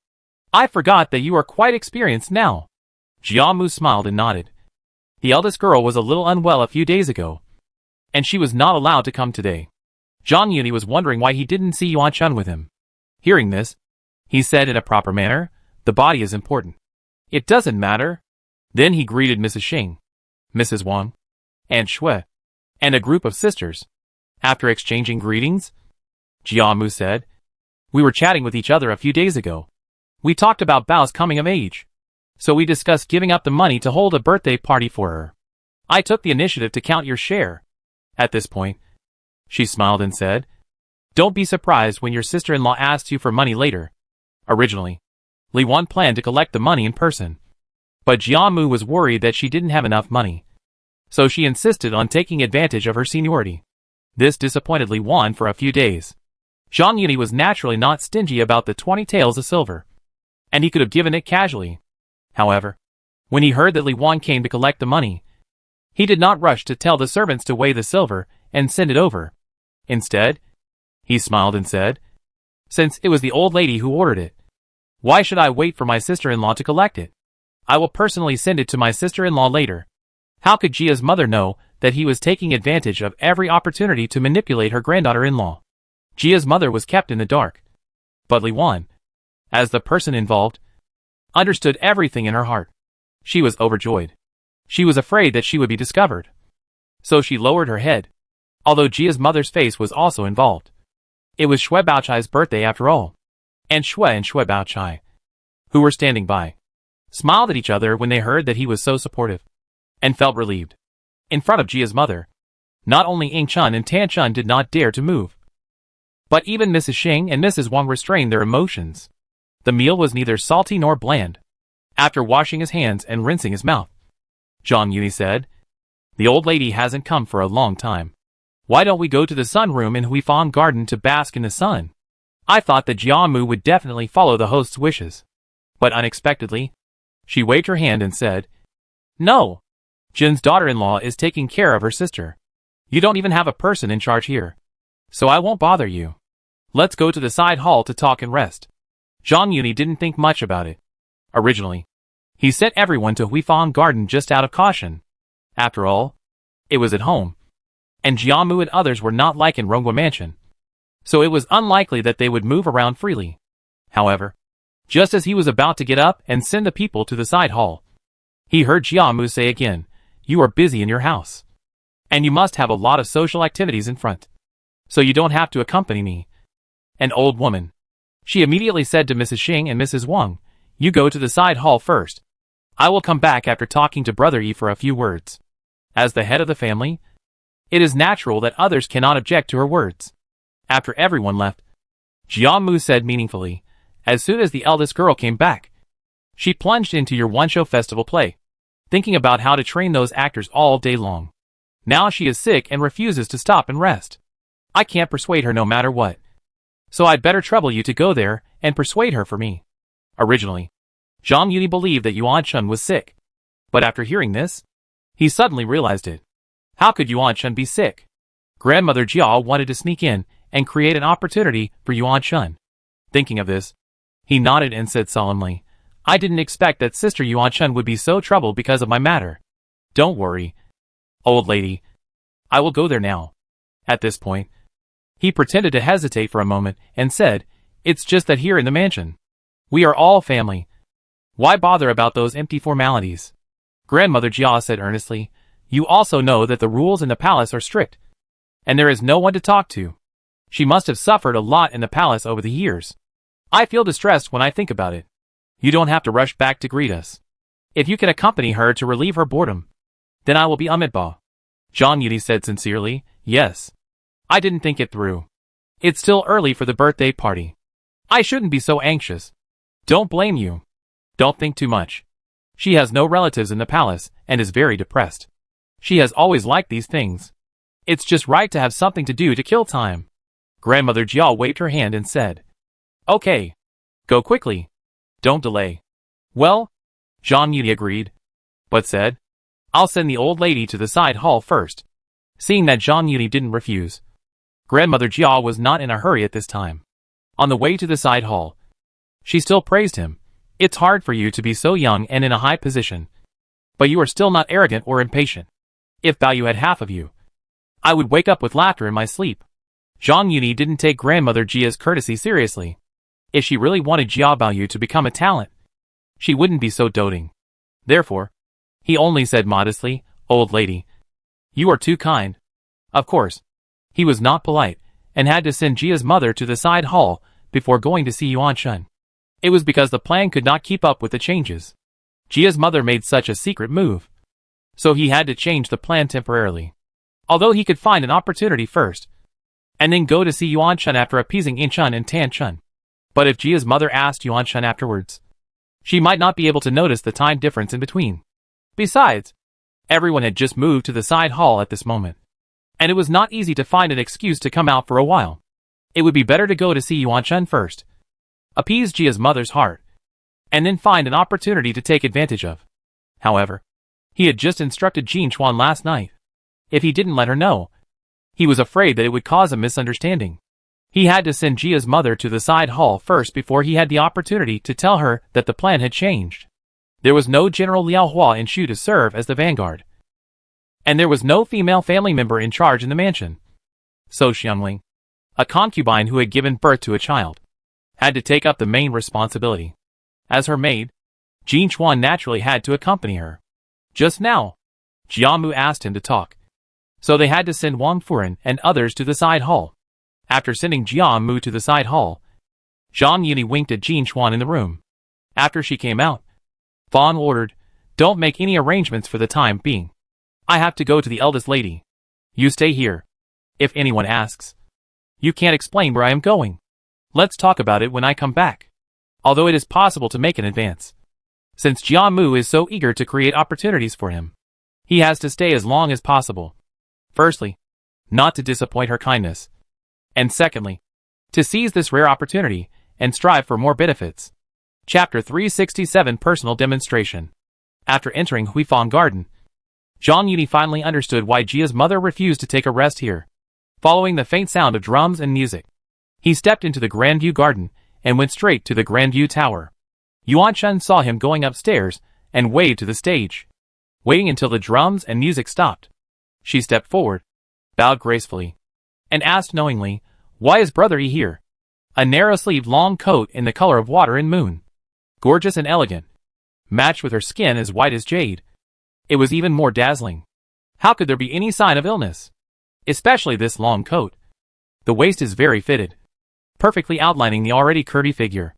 I forgot that you are quite experienced now." Jia Mu smiled and nodded. The eldest girl was a little unwell a few days ago, and she was not allowed to come today. Zhang Yuni was wondering why he didn't see Yuan Chun with him. Hearing this, he said in a proper manner, "The body is important. It doesn't matter." Then he greeted Mrs. Xing, Mrs. Wang, Aunt Shui, and a group of sisters. After exchanging greetings, Jia Mu said, "We were chatting with each other a few days ago. We talked about Bao's coming of age. So we discussed giving up the money to hold a birthday party for her. I took the initiative to count your share. At this point, she smiled and said, "Don't be surprised when your sister-in-law asks you for money later." Originally, Li Wan planned to collect the money in person. But Jiamu was worried that she didn't have enough money. So she insisted on taking advantage of her seniority. This disappointed Li Wan for a few days. Zhang Yuni was naturally not stingy about the 20 taels of silver, and he could have given it casually. However, when he heard that Li Wan came to collect the money, he did not rush to tell the servants to weigh the silver and send it over. Instead, he smiled and said, "Since it was the old lady who ordered it, why should I wait for my sister-in-law to collect it? I will personally send it to my sister-in-law later." How could Jia's mother know that he was taking advantage of every opportunity to manipulate her granddaughter-in-law? Jia's mother was kept in the dark. But Li Wan, as the person involved, understood everything in her heart. She was overjoyed. She was afraid that she would be discovered. So she lowered her head, although Jia's mother's face was also involved. It was Shui Baochai's birthday after all. And Shui Baochai, who were standing by, smiled at each other when they heard that he was so supportive, and felt relieved. In front of Jia's mother, not only Ying Chun and Tan Chun did not dare to move, but even Mrs. Xing and Mrs. Wang restrained their emotions. The meal was neither salty nor bland. After washing his hands and rinsing his mouth, Zhang Yuni said, "The old lady hasn't come for a long time. Why don't we go to the sunroom in Huifang Garden to bask in the sun?" I thought that Jiamu would definitely follow the host's wishes. But unexpectedly, she waved her hand and said, "No. Jin's daughter-in-law is taking care of her sister. You don't even have a person in charge here. So I won't bother you. Let's go to the side hall to talk and rest." Zhang Yuni didn't think much about it. Originally, he sent everyone to Huifang Garden just out of caution. After all, it was at home, and Jiamu and others were not like in Ronghua Mansion, so it was unlikely that they would move around freely. However, just as he was about to get up and send the people to the side hall, he heard Jiamu say again, "You are busy in your house, and you must have a lot of social activities in front, so you don't have to accompany me." An old woman. She immediately said to Mrs. Xing and Mrs. Wang, "You go to the side hall first. I will come back after talking to Brother Yi for a few words." As the head of the family, it is natural that others cannot object to her words. After everyone left, Jiamu said meaningfully, "As soon as the eldest girl came back, she plunged into your one-show festival play, thinking about how to train those actors all day long. Now she is sick and refuses to stop and rest. I can't persuade her no matter what. So I'd better trouble you to go there and persuade her for me." Originally, Zhang Yuni believed that Yuan Chun was sick. But after hearing this, he suddenly realized it. How could Yuan Chun be sick? Grandmother Jia wanted to sneak in and create an opportunity for Yuan Chun. Thinking of this, he nodded and said solemnly, "I didn't expect that Sister Yuan Chun would be so troubled because of my matter. Don't worry, old lady. I will go there now." At this point, he pretended to hesitate for a moment and said, "It's just that here in the mansion, we are all family. Why bother about those empty formalities?" Grandmother Jia said earnestly, "You also know that the rules in the palace are strict, and there is no one to talk to. She must have suffered a lot in the palace over the years. I feel distressed when I think about it. You don't have to rush back to greet us. If you can accompany her to relieve her boredom, then I will be amitabha." Zhang Yuni said sincerely, "Yes. I didn't think it through. It's still early for the birthday party. I shouldn't be so anxious. Don't blame you. Don't think too much. She has no relatives in the palace and is very depressed. She has always liked these things. It's just right to have something to do to kill time." Grandmother Jia waved her hand and said, "Okay. Go quickly. Don't delay." "Well," Zhang Yuni agreed, but said, "I'll send the old lady to the side hall first." Seeing that Zhang Yuni didn't refuse, Grandmother Jia was not in a hurry at this time. On the way to the side hall, she still praised him. "It's hard for you to be so young and in a high position, but you are still not arrogant or impatient. If Baoyu had half of you, I would wake up with laughter in my sleep." Zhang Yuni didn't take Grandmother Jia's courtesy seriously. If she really wanted Jia Baoyu to become a talent, she wouldn't be so doting. Therefore, he only said modestly, "Old lady, you are too kind." Of course, he was not polite, and had to send Jia's mother to the side hall before going to see Yuan Chun. It was because the plan could not keep up with the changes. Jia's mother made such a secret move. So he had to change the plan temporarily. Although he could find an opportunity first, and then go to see Yuan Chun after appeasing In Chun and Tan Chun. But if Jia's mother asked Yuan Chun afterwards, she might not be able to notice the time difference in between. Besides, everyone had just moved to the side hall at this moment, and it was not easy to find an excuse to come out for a while. It would be better to go to see Yuan Chun first, appease Jia's mother's heart, and then find an opportunity to take advantage of. However, he had just instructed Jin Chuan last night. If he didn't let her know, he was afraid that it would cause a misunderstanding. He had to send Jia's mother to the side hall first before he had the opportunity to tell her that the plan had changed. There was no General Liao Hua in Shu to serve as the vanguard, and there was no female family member in charge in the mansion. So Xiangling, a concubine who had given birth to a child, had to take up the main responsibility. As her maid, Jin Chuan naturally had to accompany her. Just now, Jiamu asked him to talk, so they had to send Wang Furen and others to the side hall. After sending Jiamu to the side hall, Zhang Yuni winked at Jin Chuan in the room. After she came out, Fawn ordered, "Don't make any arrangements for the time being. I have to go to the eldest lady. You stay here. If anyone asks, you can't explain where I am going. Let's talk about it when I come back." Although it is possible to make an advance, since Jiamu is so eager to create opportunities for him, he has to stay as long as possible. Firstly, not to disappoint her kindness, and secondly, to seize this rare opportunity and strive for more benefits. Chapter 367 Personal Demonstration. After entering Huifang Garden, Zhang Yuni finally understood why Jia's mother refused to take a rest here. Following the faint sound of drums and music, he stepped into the Grandview Garden and went straight to the Grandview Tower. Yuan Chun saw him going upstairs and waved to the stage. Waiting until the drums and music stopped, she stepped forward, bowed gracefully, and asked knowingly, "Why is Brother Yi here?" A narrow-sleeved long coat in the color of water and moon, gorgeous and elegant, matched with her skin as white as jade. It was even more dazzling. How could there be any sign of illness? Especially this long coat. The waist is very fitted, perfectly outlining the already curvy figure.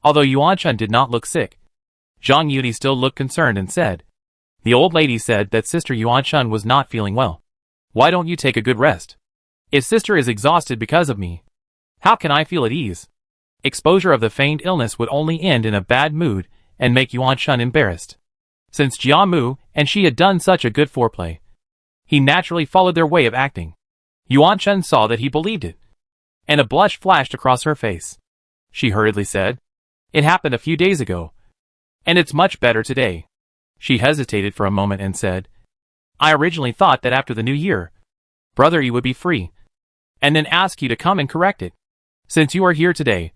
Although Yuan Chun did not look sick, Zhang Yuni still looked concerned and said, "The old lady said that Sister Yuan Chun was not feeling well. Why don't you take a good rest? If Sister is exhausted because of me, how can I feel at ease?" Exposure of the feigned illness would only end in a bad mood and make Yuan Chun embarrassed. Since Jiamu and she had done such a good foreplay, he naturally followed their way of acting. Yuan Chun saw that he believed it, and a blush flashed across her face. She hurriedly said, "It happened a few days ago, and it's much better today." She hesitated for a moment and said, "I originally thought that after the new year, Brother Yi would be free, and then ask you to come and correct it. Since you are here today,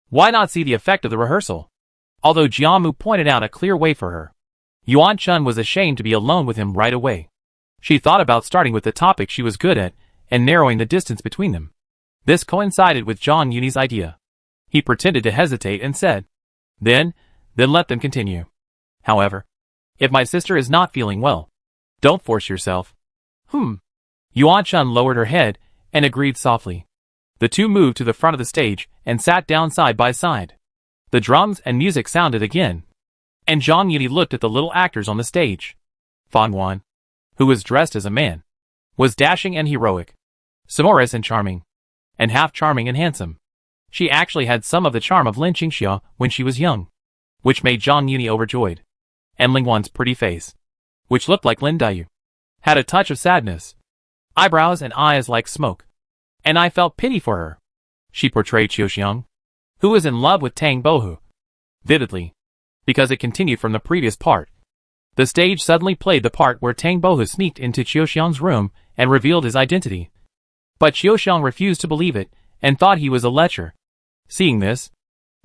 why not see the effect of the rehearsal?" Although Jiamu pointed out a clear way for her, Yuan Chun was ashamed to be alone with him right away. She thought about starting with the topic she was good at and narrowing the distance between them. This coincided with Zhang Yuni's idea. He pretended to hesitate and said, Then let them continue. However, if my sister is not feeling well, don't force yourself." Yuan Chun lowered her head and agreed softly. The two moved to the front of the stage and sat down side by side. The drums and music sounded again, and Zhang Yuni looked at the little actors on the stage. Fan Wan, who was dressed as a man, was dashing and heroic, timorous and charming, and half charming and handsome. She actually had some of the charm of Lin Qingxia when she was young, which made Zhang Yuni overjoyed. And Ling Wan's pretty face, which looked like Lin Dayu, had a touch of sadness, eyebrows and eyes like smoke, and I felt pity for her. She portrayed Qiuxiang, who was in love with Tang Bohu, vividly, because it continued from the previous part. The stage suddenly played the part where Tang Bohu sneaked into Qiuxiang's room and revealed his identity. But Qiuxiang refused to believe it and thought he was a lecher. Seeing this,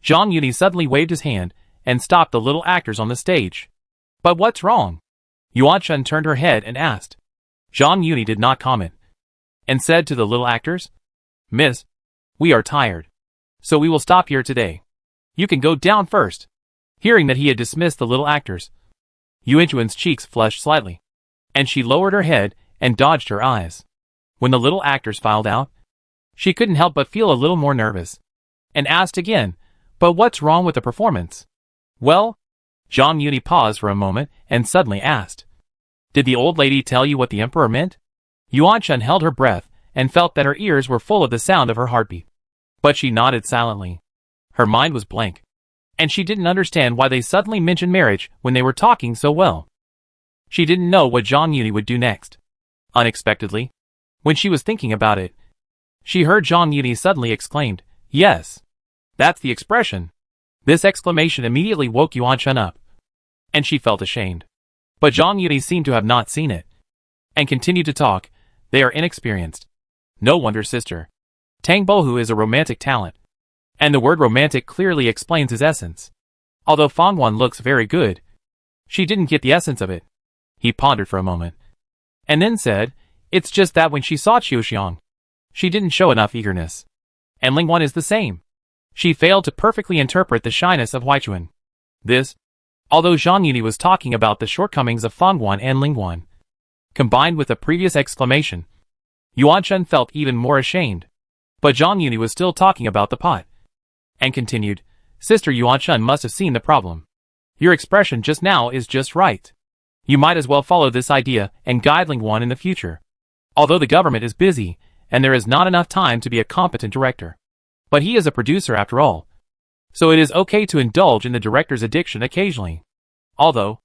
Zhang Yuni suddenly waved his hand and stopped the little actors on the stage. "But what's wrong?" Yuan Chun turned her head and asked. Zhang Yuni did not comment, and said to the little actors, "Miss, we are tired, so we will stop here today. You can go down first." Hearing that he had dismissed the little actors, Yuanjuan's cheeks flushed slightly, and she lowered her head and dodged her eyes. When the little actors filed out, she couldn't help but feel a little more nervous, and asked again, But what's wrong with the performance? Well, Zhang Yuni paused for a moment and suddenly asked. Did the old lady tell you what the emperor meant? Yuan Chun held her breath and felt that her ears were full of the sound of her heartbeat. But she nodded silently. Her mind was blank, and she didn't understand why they suddenly mentioned marriage when they were talking so well. She didn't know what Zhang Yuni would do next. Unexpectedly, when she was thinking about it, she heard Zhang Yuni suddenly exclaimed, "Yes! That's the expression!" This exclamation immediately woke Yuan Chun up, and she felt ashamed. But Zhang Yuni seemed to have not seen it, and continued to talk. They are inexperienced. No wonder, sister. Tang Bohu is a romantic talent, and the word romantic clearly explains his essence. Although Fang Wan looks very good, she didn't get the essence of it. He pondered for a moment, and then said, it's just that when she saw Qiu Xiang, she didn't show enough eagerness. And Ling Wan is the same. She failed to perfectly interpret the shyness of Huichuan. This, although Zhang Yuni was talking about the shortcomings of Fang Wan and Ling Wan, combined with the previous exclamation, Yuan Chun felt even more ashamed. But Zhang Yuni was still talking about the pot, and continued, Sister Yuan Chun must have seen the problem. Your expression just now is just right. You might as well follow this idea and guide Ling Wan in the future. Although the government is busy, and there is not enough time to be a competent director. But he is a producer after all. So it is okay to indulge in the director's addiction occasionally. Although,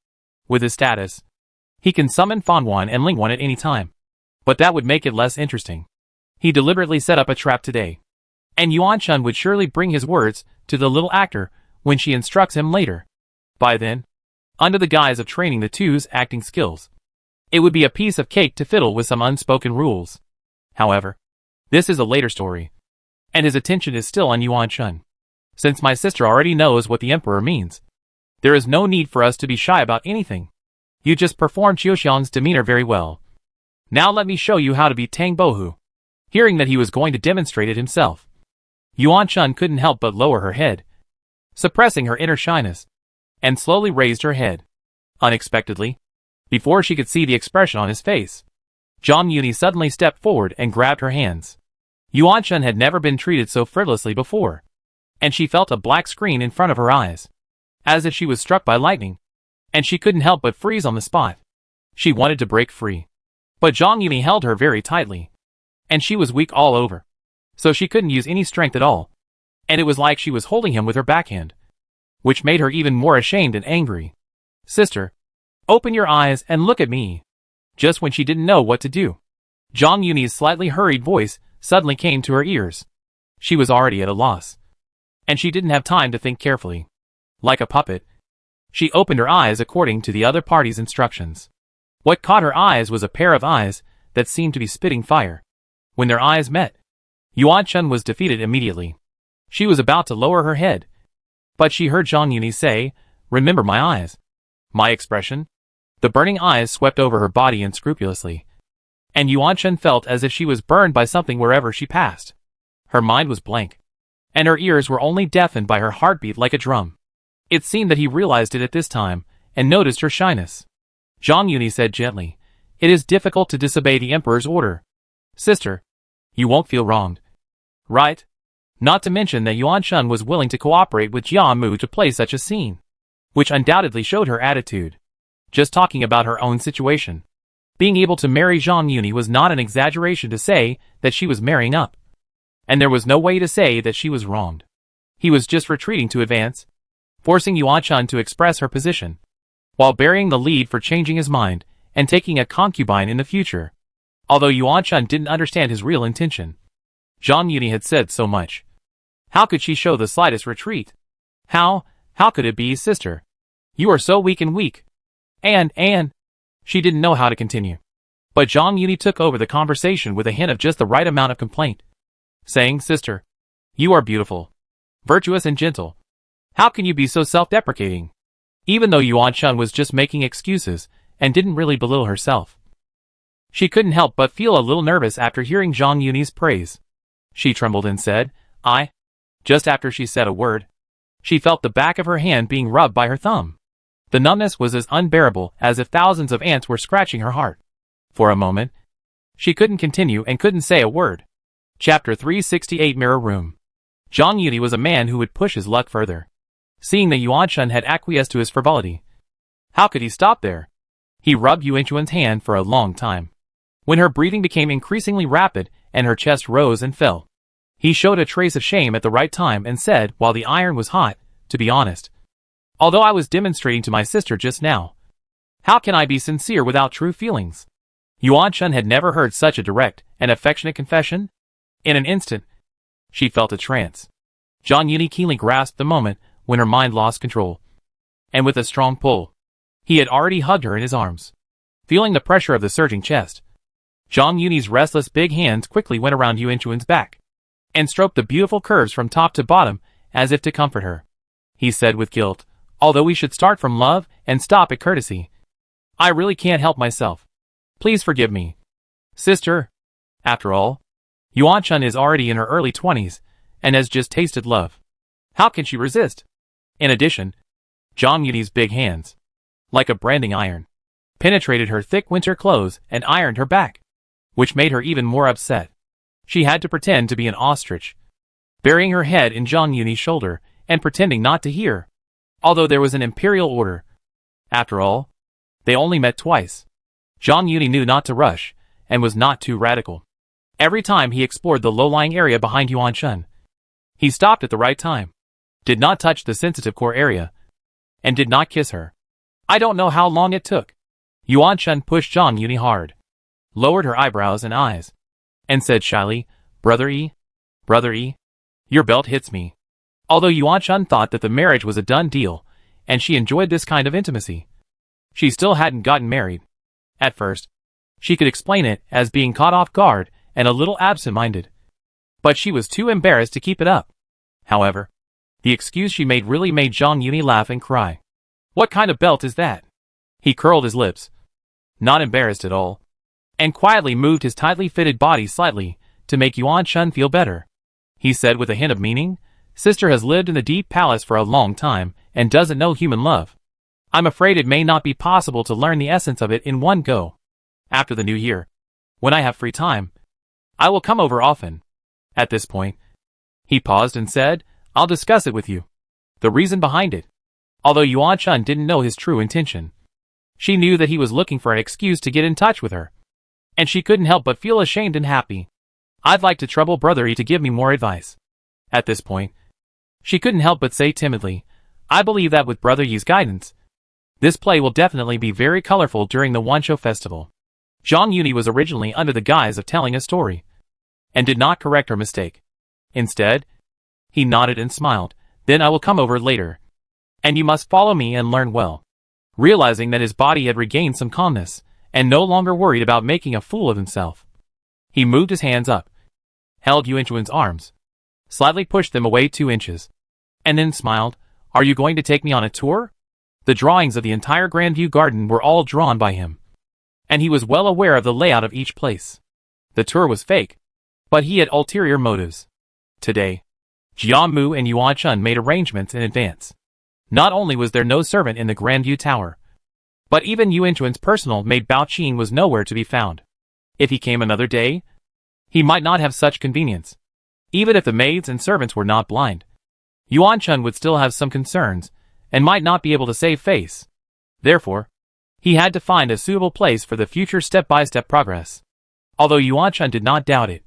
with his status, he can summon Fan Wan and Ling Wan at any time. But that would make it less interesting. He deliberately set up a trap today. And Yuan Chun would surely bring his words to the little actor when she instructs him later. By then, under the guise of training the two's acting skills, it would be a piece of cake to fiddle with some unspoken rules. However, this is a later story, and his attention is still on Yuan Chun. Since my sister already knows what the emperor means, there is no need for us to be shy about anything. You just performed Qiu Xiang's demeanor very well. Now let me show you how to be Tang Bohu. Hearing that he was going to demonstrate it himself, Yuan Chun couldn't help but lower her head, suppressing her inner shyness, and slowly raised her head. Unexpectedly, before she could see the expression on his face, Zhang Yuni suddenly stepped forward and grabbed her hands. Yuan Chun had never been treated so frivolously before, and she felt a black screen in front of her eyes, as if she was struck by lightning, and she couldn't help but freeze on the spot. She wanted to break free, but Zhang Yuni held her very tightly, and she was weak all over, so she couldn't use any strength at all, and it was like she was holding him with her backhand, which made her even more ashamed and angry. Sister, open your eyes and look at me. Just when she didn't know what to do, Zhang Yuni's slightly hurried voice suddenly came to her ears. She was already at a loss, and she didn't have time to think carefully. Like a puppet, she opened her eyes according to the other party's instructions. What caught her eyes was a pair of eyes that seemed to be spitting fire. When their eyes met, Yuan Chun was defeated immediately. She was about to lower her head, but she heard Zhang Yuni say, "Remember my eyes." My expression? The burning eyes swept over her body unscrupulously, and Yuan Chun felt as if she was burned by something wherever she passed. Her mind was blank, and her ears were only deafened by her heartbeat like a drum. It seemed that he realized it at this time, and noticed her shyness. Zhang Yuni said gently, "It is difficult to disobey the emperor's order. Sister, you won't feel wronged, right?" Not to mention that Yuan Chun was willing to cooperate with Jian Mu to play such a scene, which undoubtedly showed her attitude. Just talking about her own situation, being able to marry Zhang Yuni was not an exaggeration to say that she was marrying up. And there was no way to say that she was wronged. He was just retreating to advance, forcing Yuan Chun to express her position, while burying the lead for changing his mind and taking a concubine in the future. Although Yuan Chun didn't understand his real intention, Zhang Yuni had said so much. How could she show the slightest retreat? How could it be, sister? You are so weak and weak. And, she didn't know how to continue. But Zhang Yuni took over the conversation with a hint of just the right amount of complaint, saying, "Sister, you are beautiful, virtuous and gentle. How can you be so self-deprecating?" Even though Yuan Chun was just making excuses and didn't really belittle herself, she couldn't help but feel a little nervous after hearing Zhang Yuni's praise. She trembled and said, "I." Just after she said a word, she felt the back of her hand being rubbed by her thumb. The numbness was as unbearable as if thousands of ants were scratching her heart. For a moment, she couldn't continue and couldn't say a word. Chapter 368 Mirror Room. Zhang Yudi was a man who would push his luck further. Seeing that Yuan Shun had acquiesced to his frivolity, how could he stop there? He rubbed Yuan Chuan's hand for a long time. When her breathing became increasingly rapid and her chest rose and fell, he showed a trace of shame at the right time and said, while the iron was hot, to be honest, although I was demonstrating to my sister just now, how can I be sincere without true feelings? Yuan Shun had never heard such a direct and affectionate confession. In an instant, she felt a trance. Zhang Yuni keenly grasped the moment when her mind lost control. And with a strong pull, he had already hugged her in his arms. Feeling the pressure of the surging chest, Zhang Yuni's restless big hands quickly went around Yuan Chuan's back and stroked the beautiful curves from top to bottom as if to comfort her. He said with guilt, although we should start from love and stop at courtesy, I really can't help myself. Please forgive me. Sister. After all, Yuan Shun is already in her early 20s and has just tasted love. How can she resist? In addition, Zhang Yuni's big hands, like a branding iron, penetrated her thick winter clothes and ironed her back, which made her even more upset. She had to pretend to be an ostrich, burying her head in Zhang Yuni's shoulder and pretending not to hear, although there was an imperial order. After all, they only met twice. Zhang Yuni knew not to rush and was not too radical. Every time he explored the low-lying area behind Yuan Shun, he stopped at the right time, did not touch the sensitive core area, and did not kiss her. I don't know how long it took. Yuan Shun pushed Zhang Yuni hard, lowered her eyebrows and eyes, and said shyly, Brother E, your belt hits me. Although Yuan Shun thought that the marriage was a done deal, and she enjoyed this kind of intimacy, she still hadn't gotten married. At first, she could explain it as being caught off guard and a little absent-minded, but she was too embarrassed to keep it up. However, the excuse she made really made Zhang Yuni laugh and cry. What kind of belt is that? He curled his lips, not embarrassed at all, and quietly moved his tightly fitted body slightly to make Yuan Shun feel better. He said with a hint of meaning, Sister has lived in the deep palace for a long time and doesn't know human love. I'm afraid it may not be possible to learn the essence of it in one go. After the new year, when I have free time, I will come over often. At this point, he paused and said, I'll discuss it with you. The reason behind it. Although Yuan Shun didn't know his true intention, she knew that he was looking for an excuse to get in touch with her, and she couldn't help but feel ashamed and happy. I'd like to trouble Brother E to give me more advice. At this point, she couldn't help but say timidly, I believe that with Brother Yi's guidance, this play will definitely be very colorful during the Wansho festival. Zhang Yuni was originally under the guise of telling a story, and did not correct her mistake. Instead, he nodded and smiled, then I will come over later. And you must follow me and learn well. Realizing that his body had regained some calmness, and no longer worried about making a fool of himself, he moved his hands up, held Yuan Chuan's arms, slightly pushed them away 2 inches, and then smiled, Are you going to take me on a tour? The drawings of the entire Grandview Garden were all drawn by him, and he was well aware of the layout of each place. The tour was fake, but he had ulterior motives. Today, Jia Mu and Yuan Shun made arrangements in advance. Not only was there no servant in the Grandview Tower, but even Yuan Chuan's personal maid Bao Qin was nowhere to be found. If he came another day, he might not have such convenience. Even if the maids and servants were not blind, Yuan Shun would still have some concerns, and might not be able to save face. Therefore, he had to find a suitable place for the future step-by-step progress. Although Yuan Shun did not doubt it,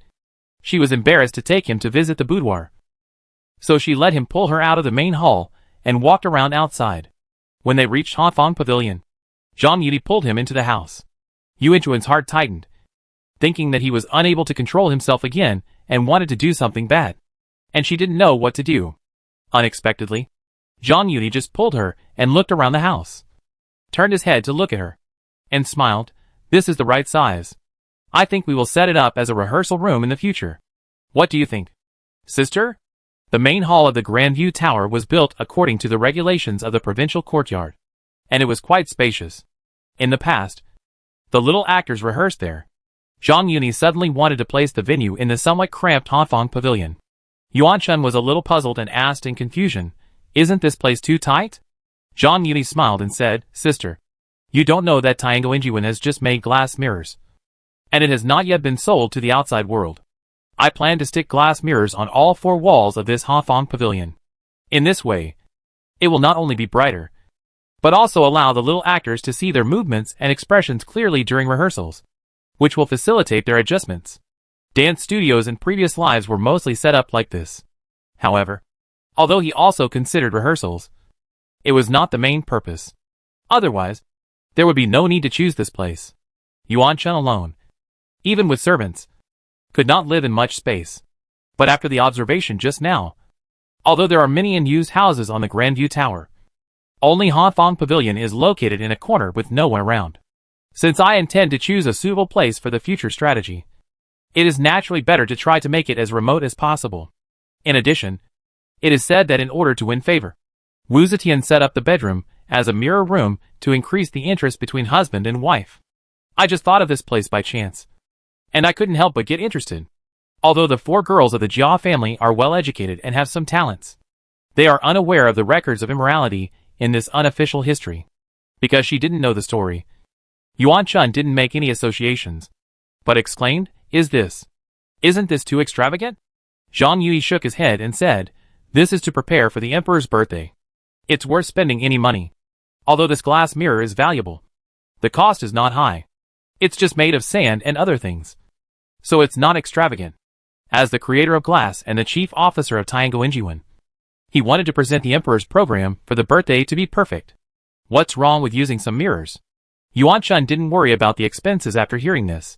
she was embarrassed to take him to visit the boudoir. So she let him pull her out of the main hall and walked around outside. When they reached Hanfang Pavilion, Zhang Yudi pulled him into the house. Yuan Chuan's heart tightened, thinking that he was unable to control himself again and wanted to do something bad. And she didn't know what to do. Unexpectedly, Zhang Yudi just pulled her and looked around the house, turned his head to look at her, and smiled. This is the right size. I think we will set it up as a rehearsal room in the future. What do you think, sister? The main hall of the Grandview Tower was built according to the regulations of the provincial courtyard, and it was quite spacious. In the past, the little actors rehearsed there. Zhang Yuni suddenly wanted to place the venue in the somewhat cramped Hanfang Pavilion. Yuan Shun was a little puzzled and asked in confusion, Isn't this place too tight? Zhang Yuni smiled and said, Sister, you don't know that Tiango Injiwan has just made glass mirrors, and it has not yet been sold to the outside world. I plan to stick glass mirrors on all 4 walls of this Hafong pavilion. In this way, it will not only be brighter, but also allow the little actors to see their movements and expressions clearly during rehearsals, which will facilitate their adjustments. Dance studios in previous lives were mostly set up like this. However, although he also considered rehearsals, it was not the main purpose. Otherwise, there would be no need to choose this place. Yuan Chun alone, even with servants, could not live in much space. But after the observation just now, although there are many unused houses on the Grandview Tower, only Hafong Pavilion is located in a corner with no one around. Since I intend to choose a suitable place for the future strategy, it is naturally better to try to make it as remote as possible. In addition, it is said that in order to win favor, Wu Zetian set up the bedroom as a mirror room to increase the interest between husband and wife. I just thought of this place by chance, and I couldn't help but get interested. Although the 4 girls of the Jia family are well educated and have some talents, they are unaware of the records of immorality in this unofficial history. Because she didn't know the story, Yuan Chun didn't make any associations, but exclaimed, Isn't this too extravagant? Zhang Yui shook his head and said, This is to prepare for the emperor's birthday. It's worth spending any money. Although this glass mirror is valuable, the cost is not high. It's just made of sand and other things, so it's not extravagant. As the creator of glass and the chief officer of Tiango Injiwan, he wanted to present the emperor's program for the birthday to be perfect. What's wrong with using some mirrors? Yuan Chun didn't worry about the expenses after hearing this,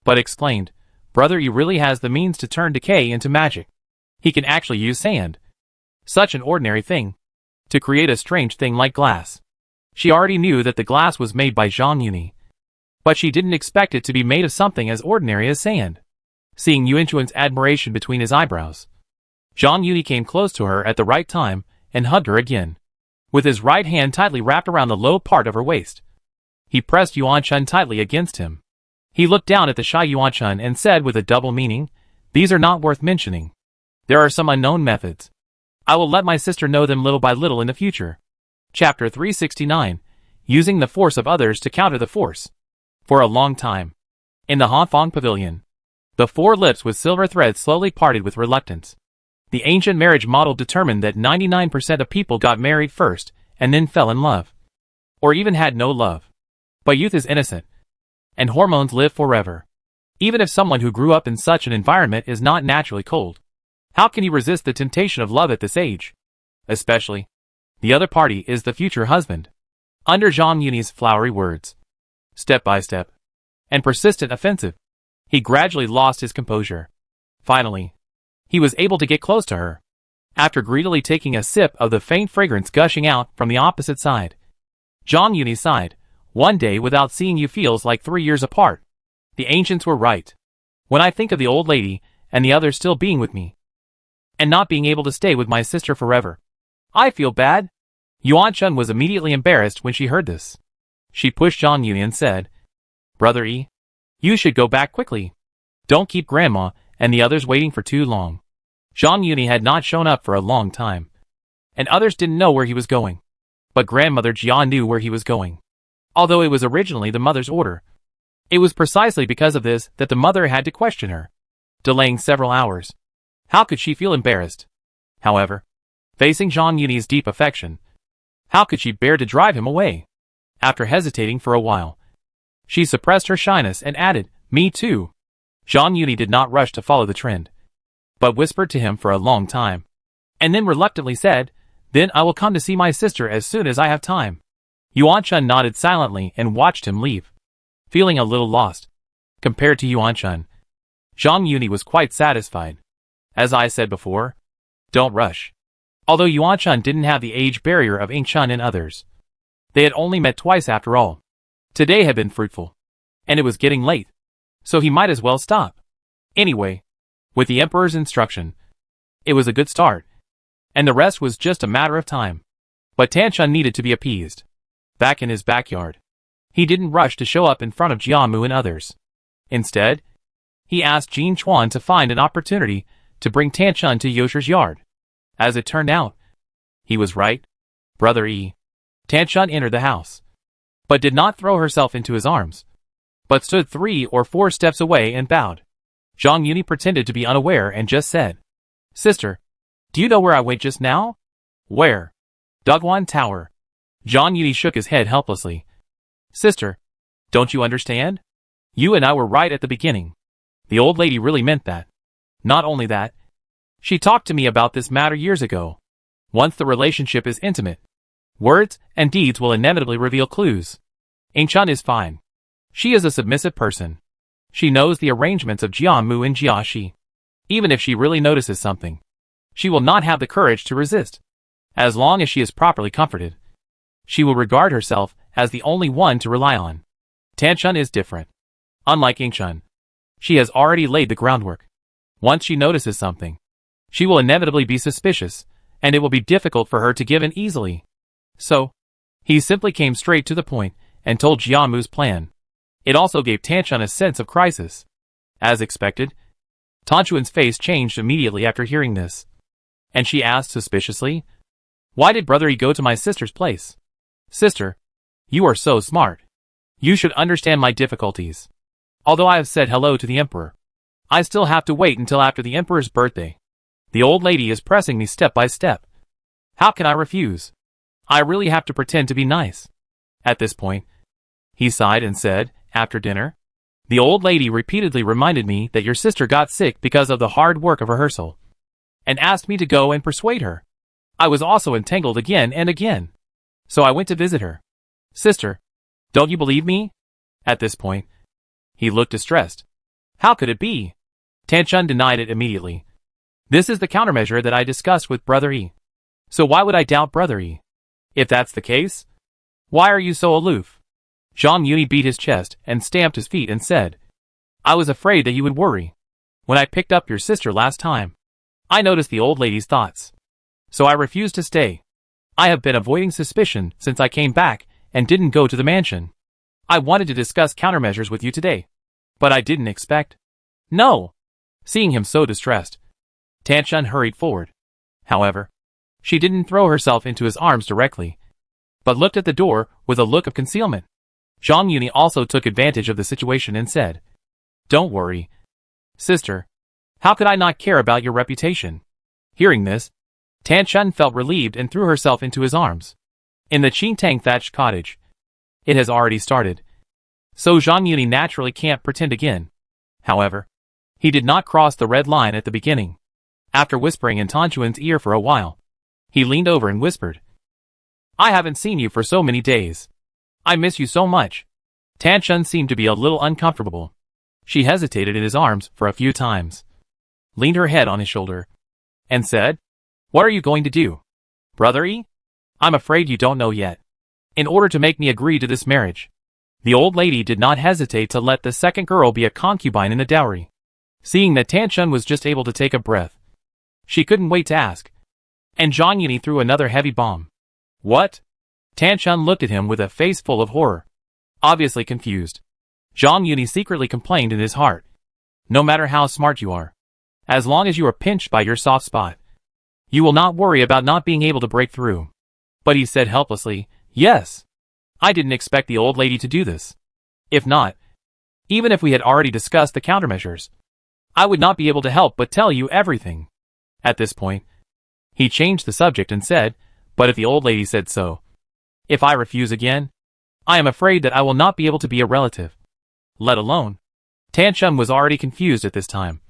but explained, Brother Yi really has the means to turn decay into magic. He can actually use sand, such an ordinary thing, to create a strange thing like glass. She already knew that the glass was made by Zhang Yuni, but she didn't expect it to be made of something as ordinary as sand. Seeing Yuan Chun's admiration between his eyebrows, Zhang Yuni came close to her at the right time and hugged her again. With his right hand tightly wrapped around the low part of her waist, he pressed Yuan Chun tightly against him. He looked down at the shy Yuan Chun and said with a double meaning, These are not worth mentioning. There are some unknown methods. I will let my sister know them little by little in the future. Chapter 369. Using the force of others to counter the force. For a long time, in the Hafong Pavilion, the 4 lips with silver threads slowly parted with reluctance. The ancient marriage model determined that 99% of people got married first and then fell in love, or even had no love. But youth is innocent, and hormones live forever. Even if someone who grew up in such an environment is not naturally cold, how can you resist the temptation of love at this age? Especially, the other party is the future husband. Under Zhang Yuni's flowery words, step by step, and persistent offensive, he gradually lost his composure. Finally, he was able to get close to her. After greedily taking a sip of the faint fragrance gushing out from the opposite side, Zhang Yuni sighed, One day without seeing you feels like 3 years apart. The ancients were right. When I think of the old lady and the others still being with me, and not being able to stay with my sister forever, I feel bad. Yuan Chun was immediately embarrassed when she heard this. She pushed Zhang Yuni and said, Brother Yi, you should go back quickly. Don't keep Grandma and the others waiting for too long. Zhang Yuni had not shown up for a long time, and others didn't know where he was going. But Grandmother Jia knew where he was going. Although it was originally the mother's order, it was precisely because of this that the mother had to question her, delaying several hours. How could she feel embarrassed? However, facing Zhang Yuni's deep affection, how could she bear to drive him away? After hesitating for a while, she suppressed her shyness and added, Me too. Zhang Yuni did not rush to follow the trend, but whispered to him for a long time, and then reluctantly said, Then I will come to see my sister as soon as I have time. Yuan Chun nodded silently and watched him leave, feeling a little lost. Compared to Yuan Chun, Zhang Yuni was quite satisfied. As I said before, don't rush. Although Yuan Chun didn't have the age barrier of Ing Chun and others, they had only met twice after all. Today had been fruitful, and it was getting late, so he might as well stop. Anyway, with the emperor's instruction, it was a good start, and the rest was just a matter of time. But Tanchun needed to be appeased. Back in his backyard, he didn't rush to show up in front of Jiamu and others. Instead, he asked Jin Chuan to find an opportunity to bring Tanchun to Yosher's yard. As it turned out, he was right. Brother Yi. Tanchun entered the house, but did not throw herself into his arms, but stood 3 or 4 steps away and bowed. Zhang Yuni pretended to be unaware and just said, "Sister, do you know where I went just now?" "Where?" "Dogwan Tower." Zhang Yuni shook his head helplessly. "Sister, don't you understand? You and I were right at the beginning. The old lady really meant that. Not only that, she talked to me about this matter years ago. Once the relationship is intimate, words and deeds will inevitably reveal clues. Yingchun is fine. She is a submissive person. She knows the arrangements of Jianmu and Jiaxi. Even if she really notices something, she will not have the courage to resist. As long as she is properly comforted, she will regard herself as the only one to rely on. Tanchun is different. Unlike Yingchun, she has already laid the groundwork. Once she notices something, she will inevitably be suspicious, and it will be difficult for her to give in easily. So, he simply came straight to the point and told Jiamu's plan. It also gave Tanchun a sense of crisis. As expected, Tanchuan's face changed immediately after hearing this, and she asked suspiciously, "Why did Brother Yi go to my sister's place?" "Sister, you are so smart. You should understand my difficulties. Although I have said hello to the Emperor, I still have to wait until after the Emperor's birthday. The old lady is pressing me step by step. How can I refuse? I really have to pretend to be nice." At this point, he sighed and said, "After dinner, the old lady repeatedly reminded me that your sister got sick because of the hard work of rehearsal, and asked me to go and persuade her. I was also entangled again and again, so I went to visit her. Sister, don't you believe me?" At this point, he looked distressed. "How could it be?" Tanchun denied it immediately. "This is the countermeasure that I discussed with Brother Yi. So why would I doubt Brother Yi? If that's the case, why are you so aloof?" Zhang Yuni beat his chest and stamped his feet and said, "I was afraid that you would worry. When I picked up your sister last time, I noticed the old lady's thoughts. So I refused to stay. I have been avoiding suspicion since I came back and didn't go to the mansion. I wanted to discuss countermeasures with you today, but I didn't expect." "No." Seeing him so distressed, Tanchun hurried forward. However, she didn't throw herself into his arms directly, but looked at the door with a look of concealment. Zhang Yuni also took advantage of the situation and said, "Don't worry. Sister, how could I not care about your reputation?" Hearing this, Tanchun felt relieved and threw herself into his arms. In the Qingtang thatched cottage, it has already started, so Zhang Yuni naturally can't pretend again. However, he did not cross the red line at the beginning. After whispering in Tanchuan's ear for a while, he leaned over and whispered, "I haven't seen you for so many days. I miss you so much." Tanchun seemed to be a little uncomfortable. She hesitated in his arms for a few times, leaned her head on his shoulder, and said, "What are you going to do, Brother Yi? I'm afraid you don't know yet. In order to make me agree to this marriage, the old lady did not hesitate to let the second girl be a concubine in the dowry." Seeing that Tanchun was just able to take a breath, she couldn't wait to ask, and Zhang Yuni threw another heavy bomb. "What?" Tanchun looked at him with a face full of horror, obviously confused. Zhang Yuni secretly complained in his heart, "No matter how smart you are, as long as you are pinched by your soft spot, you will not worry about not being able to break through." But he said helplessly, "Yes. I didn't expect the old lady to do this. If not, even if we had already discussed the countermeasures, I would not be able to help but tell you everything." At this point, he changed the subject and said, "But if the old lady said so, if I refuse again, I am afraid that I will not be able to be a relative. Let alone." Tanchun was already confused at this time,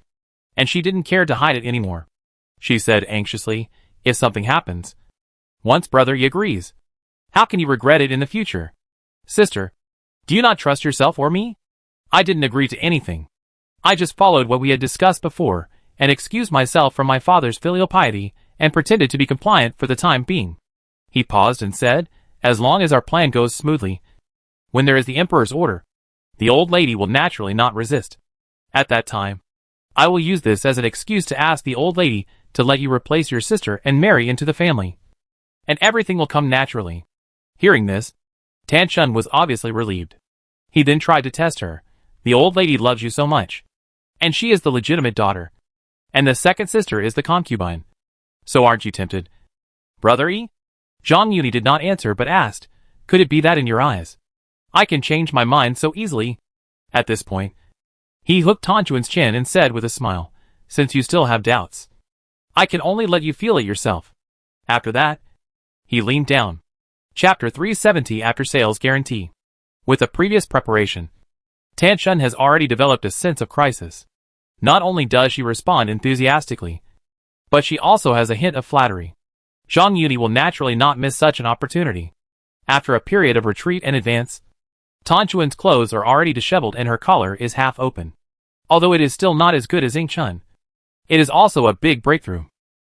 and she didn't care to hide it anymore. She said anxiously, "If something happens, once Brother Yi agrees, how can you regret it in the future? Sister, do you not trust yourself or me? I didn't agree to anything. I just followed what we had discussed before and excused myself from my father's filial piety and pretended to be compliant for the time being." He paused and said, "As long as our plan goes smoothly, when there is the Emperor's order, the old lady will naturally not resist. At that time, I will use this as an excuse to ask the old lady to let you replace your sister and marry into the family, and everything will come naturally." Hearing this, Tanchun was obviously relieved. He then tried to test her. "The old lady loves you so much, and she is the legitimate daughter, and the second sister is the concubine. So aren't you tempted, Brother Yi?" Zhang Yuni did not answer but asked, "Could it be that in your eyes, I can change my mind so easily?" At this point, He hooked Tanchuan's chin and said with a smile, "Since you still have doubts, I can only let you feel it yourself." After that, he leaned down. Chapter 370 After Sales Guarantee. With a previous preparation, Tanchun has already developed a sense of crisis. Not only does she respond enthusiastically, but she also has a hint of flattery. Zhang Yuni will naturally not miss such an opportunity. After a period of retreat and advance, Tanchuan's clothes are already disheveled and her collar is half open. Although it is still not as good as Ying Chun, it is also a big breakthrough.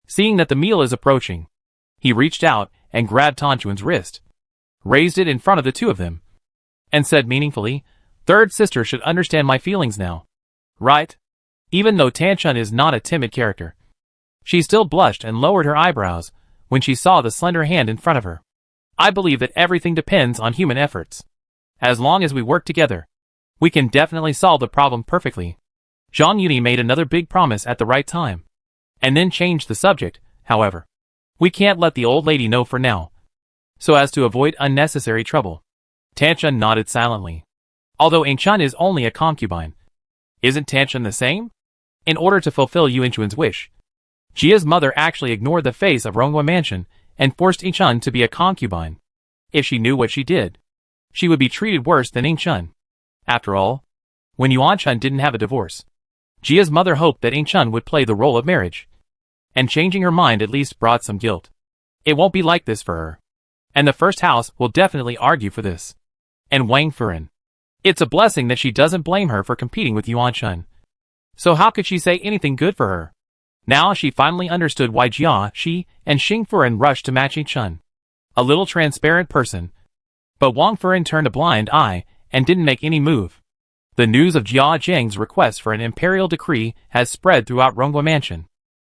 Seeing that the meal is approaching, he reached out and grabbed Tanchuan's wrist, raised it in front of the two of them, and said meaningfully, "Third sister should understand my feelings now. Right?" Even though Tanchun is not a timid character, she still blushed and lowered her eyebrows when she saw the slender hand in front of her. "I believe that everything depends on human efforts. As long as we work together, we can definitely solve the problem perfectly." Zhang Yuni made another big promise at the right time, and then changed the subject. "However, we can't let the old lady know for now, so as to avoid unnecessary trouble." Tanchun nodded silently. Although Yingchun is only a concubine, isn't Tanchun the same? In order to fulfill Yuanchun's wish, Jia's mother actually ignored the face of Ronghua Mansion and forced Yingchun to be a concubine. If she knew what she did, she would be treated worse than Yingchun. After all, when Yuanchun didn't have a divorce, Jia's mother hoped that Yingchun would play the role of marriage, and changing her mind at least brought some guilt. It won't be like this for her, and the first house will definitely argue for this. And Wang Furen, it's a blessing that she doesn't blame her for competing with Yuanchun. So how could she say anything good for her? Now she finally understood why Jia, Shi, and Xing Furen rushed to match Yingchun. A little transparent person. But Wang Furen turned a blind eye and didn't make any move. The news of Jia Zheng's request for an imperial decree has spread throughout Ronghua Mansion.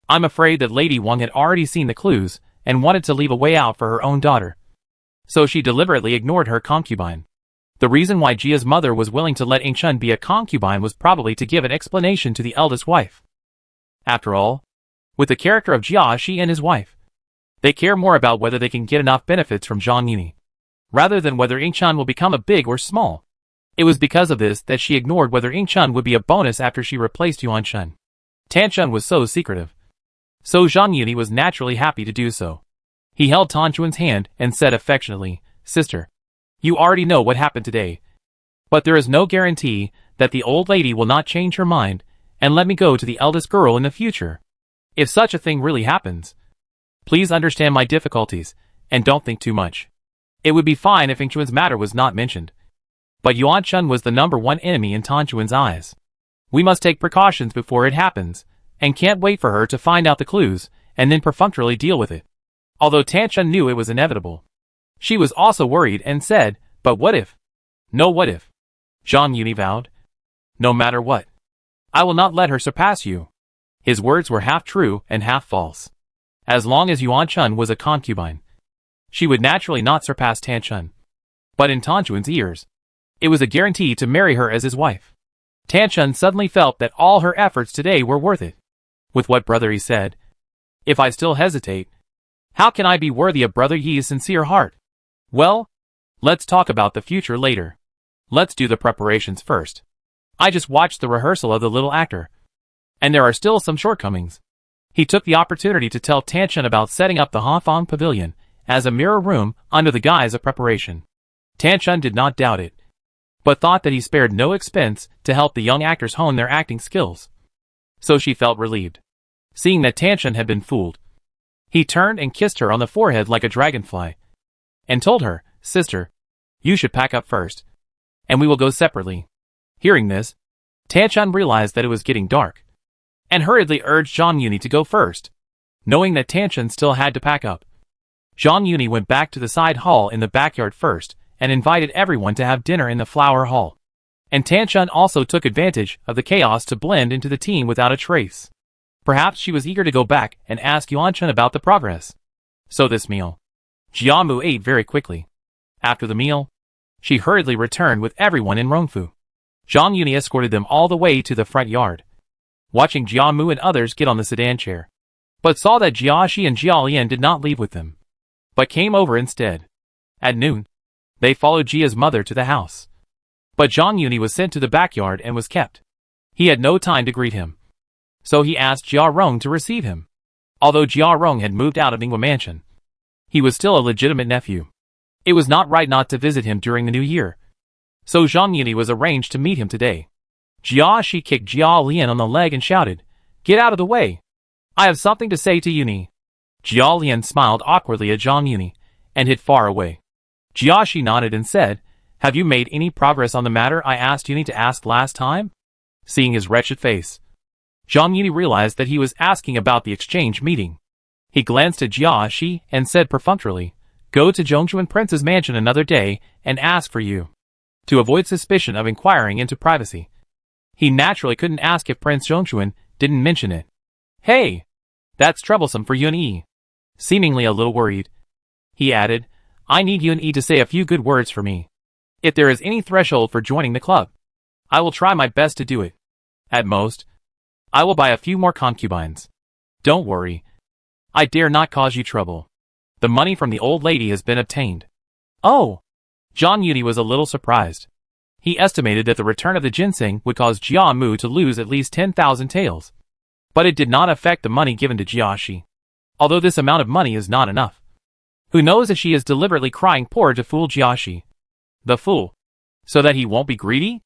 I'm afraid that Lady Wang had already seen the clues and wanted to leave a way out for her own daughter. So she deliberately ignored her concubine. The reason why Jia's mother was willing to let Yingchun be a concubine was probably to give an explanation to the eldest wife. After all, with the character of Jia, Shi and his wife, they care more about whether they can get enough benefits from Zhang Yuni, rather than whether Yingchun will become a big or small. It was because of this that she ignored whether Yingchun would be a bonus after she replaced Yuanchun. Tanchun was so secretive, so Zhang Yuni was naturally happy to do so. He held Tanchuan's hand and said affectionately, "Sister, you already know what happened today, but there is no guarantee that the old lady will not change her mind and let me go to the eldest girl in the future. If such a thing really happens, please understand my difficulties and don't think too much. It would be fine if Yingchun's matter was not mentioned, but Yuanchun was the #1 enemy in Tanchuan's eyes. We must take precautions before it happens, and can't wait for her to find out the clues and then perfunctorily deal with it." Although Tanchun knew it was inevitable, she was also worried and said, "But what if?" "No what if," Zhang Yuni vowed. "No matter what, I will not let her surpass you." His words were half true and half false. As long as Yuanchun was a concubine, she would naturally not surpass Tanchun. But in Tanchuan's ears, it was a guarantee to marry her as his wife. Tanchun suddenly felt that all her efforts today were worth it. With what brother he said, "If I still hesitate, how can I be worthy of Brother Yi's sincere heart?" Well, let's talk about the future later. Let's do the preparations first. I just watched the rehearsal of the little actor, and there are still some shortcomings. He took the opportunity to tell Tanchun about setting up the Hanfang Pavilion as a mirror room under the guise of preparation. Tanchun did not doubt it, but thought that he spared no expense to help the young actors hone their acting skills. So she felt relieved, seeing that Tanchun had been fooled. He turned and kissed her on the forehead like a dragonfly, and told her, "Sister, you should pack up first, and we will go separately." Hearing this, Tanchun realized that it was getting dark, and hurriedly urged Zhang Yuni to go first, knowing that Tanchun still had to pack up. Zhang Yuni went back to the side hall in the backyard first, and invited everyone to have dinner in the flower hall. And Tanchun also took advantage of the chaos to blend into the team without a trace. Perhaps she was eager to go back and ask Yuanchun about the progress. So this meal, Jiamu ate very quickly. After the meal, she hurriedly returned with everyone in Rongfu. Zhang Yuni escorted them all the way to the front yard, watching Jiamu and others get on the sedan chair, but saw that Jiaxi and Jialian did not leave with them, but came over instead. At noon, they followed Jia's mother to the house, but Zhang Yuni was sent to the backyard and was kept. He had no time to greet him. So he asked Jia Rong to receive him. Although Jia Rong had moved out of Ningwa Mansion, he was still a legitimate nephew. It was not right not to visit him during the new year. So Zhang Yuni was arranged to meet him today. Jia Shi kicked Jia Lian on the leg and shouted, "Get out of the way! I have something to say to Yuni." Jia Lian smiled awkwardly at Zhang Yuni and hid far away. Jia Shi nodded and said, "Have you made any progress on the matter I asked Yuni to ask last time?" Seeing his wretched face, Zhang Yuni realized that he was asking about the exchange meeting. He glanced at Jia Shi and said perfunctorily, "Go to Zhongchuan Prince's mansion another day and ask for you." To avoid suspicion of inquiring into privacy, he naturally couldn't ask if Prince Zhongchuan didn't mention it. "Hey, that's troublesome for Yun Yi." Seemingly a little worried, he added, "I need Yun Yi to say a few good words for me. If there is any threshold for joining the club, I will try my best to do it. At most, I will buy a few more concubines. Don't worry. I dare not cause you trouble. The money from the old lady has been obtained." Oh! Zhang Yuni was a little surprised. He estimated that the return of the ginseng would cause Jia Mu to lose at least 10,000 taels. But it did not affect the money given to Jia Shi. Although this amount of money is not enough. Who knows if she is deliberately crying poor to fool Jia Shi? The fool. So that he won't be greedy?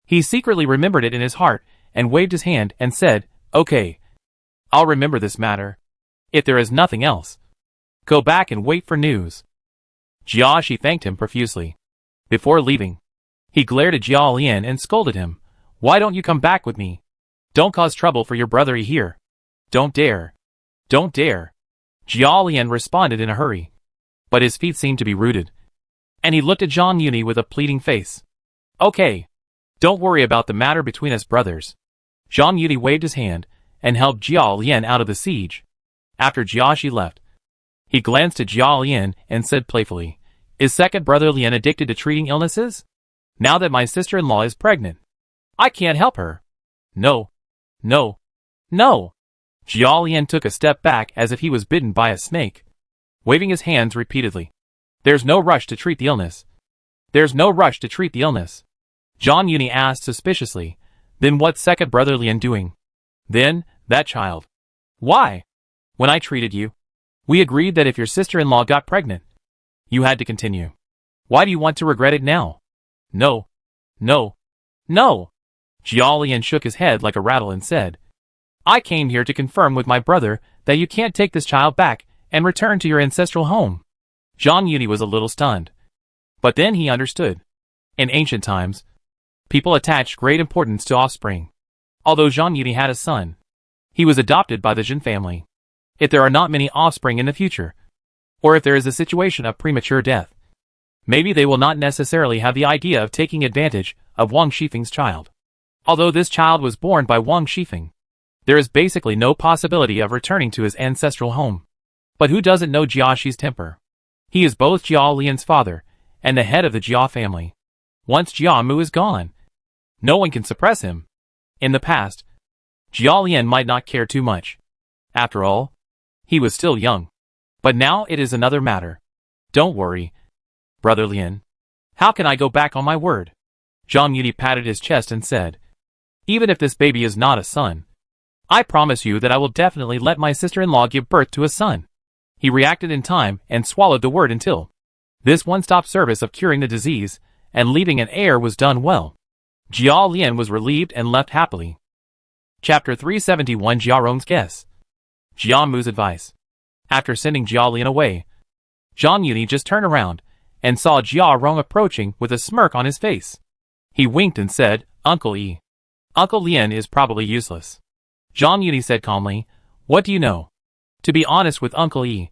He secretly remembered it in his heart and waved his hand and said, "Okay. I'll remember this matter. If there is nothing else, go back and wait for news." Jia Shi thanked him profusely. Before leaving, he glared at Jia Lian and scolded him. "Why don't you come back with me? Don't cause trouble for your brother here. Don't dare. Don't dare." Jia Lian responded in a hurry. But his feet seemed to be rooted. And he looked at Zhang Yuni with a pleading face. "Okay. Don't worry about the matter between us brothers." Zhang Yuni waved his hand and helped Jia Lian out of the siege. After Jia Shi left, he glanced at Jia Lian and said playfully, "Is second brother Lian addicted to treating illnesses? Now that my sister-in-law is pregnant, I can't help her." "No. No. No." Jia Lian took a step back as if he was bitten by a snake, waving his hands repeatedly. "There's no rush to treat the illness. There's no rush to treat the illness." Zhang Yuni asked suspiciously, "Then what's second brother Lian doing?" "Then, that child." "Why? When I treated you, we agreed that if your sister-in-law got pregnant, you had to continue. Why do you want to regret it now?" "No. No. No." Jia Lian shook his head like a rattle and said, "I came here to confirm with my brother that you can't take this child back and return to your ancestral home." Zhang Yuni was a little stunned. But then he understood. In ancient times, people attached great importance to offspring. Although Zhang Yuni had a son, he was adopted by the Jin family. If there are not many offspring in the future, or if there is a situation of premature death, maybe they will not necessarily have the idea of taking advantage of Wang Shifeng's child. Although this child was born by Wang Shifeng, there is basically no possibility of returning to his ancestral home. But who doesn't know Jia Shi's temper? He is both Jia Lian's father and the head of the Jia family. Once Jia Mu is gone, no one can suppress him. In the past, Jia Lian might not care too much. After all, he was still young. But now it is another matter. "Don't worry, brother Lian. How can I go back on my word?" Zhang Yuni patted his chest and said, "Even if this baby is not a son, I promise you that I will definitely let my sister-in-law give birth to a son." He reacted in time and swallowed the word until this one-stop service of curing the disease and leaving an heir was done well. Jia Lian was relieved and left happily. Chapter 371 Jia Rong's Guess. Jia Mu's Advice. After sending Jia Lian away, Zhang Yuni just turned around and saw Jia Rong approaching with a smirk on his face. He winked and said, "Uncle Yi. Uncle Lian is probably useless." Zhang Yuni said calmly, "What do you know?" "To be honest with Uncle Yi,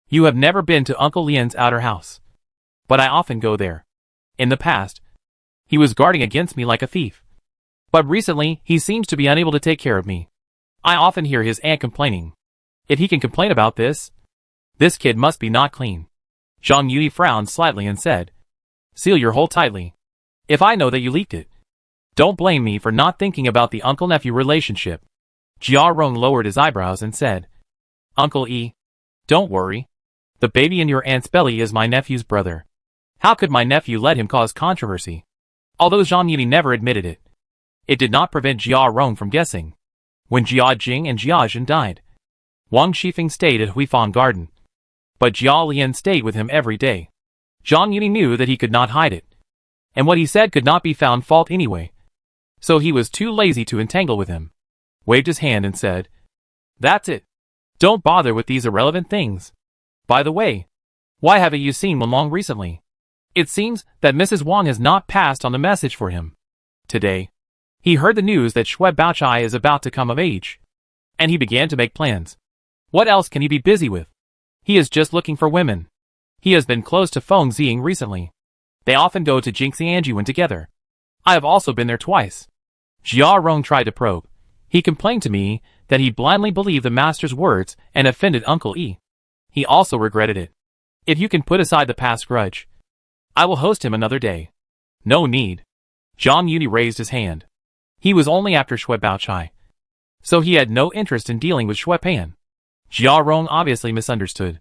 you have never been to Uncle Lian's outer house. But I often go there. In the past, he was guarding against me like a thief. But recently, he seems to be unable to take care of me. I often hear his aunt complaining. If he can complain about this kid must be not clean." Zhang Yuni frowned slightly and said, "Seal your hole tightly. If I know that you leaked it, don't blame me for not thinking about the uncle-nephew relationship." Jia Rong lowered his eyebrows and said, "Uncle Yi, don't worry. The baby in your aunt's belly is my nephew's brother. How could my nephew let him cause controversy?" Although Zhang Yuni never admitted it, It did not prevent Jia Rong from guessing. When Jia Jing and Jia Zhen died, Wang Shifeng stayed at Huifang Garden, but Jia Lian stayed with him every day. Zhang Yuni knew that he could not hide it, and what he said could not be found fault anyway, so he was too lazy to entangle with him. Waved his hand and said, "That's it. Don't bother with these irrelevant things. By the way, why haven't you seen Wang recently? It seems that Mrs. Wang has not passed on the message for him. Today, he heard the news that Shui Baochai is about to come of age, and he began to make plans. What else can he be busy with? He is just looking for women. He has been close to Feng Ziying recently. They often go to Jingxianjuan together. I have also been there twice." Jia Rong tried to probe. He complained to me that he blindly believed the master's words and offended Uncle Yi. He also regretted it. If you can put aside the past grudge, I will host him another day. No need. Zhang Yuni raised his hand. He was only after Shui Baochai, so he had no interest in dealing with Shui Pan. Jia Rong obviously misunderstood,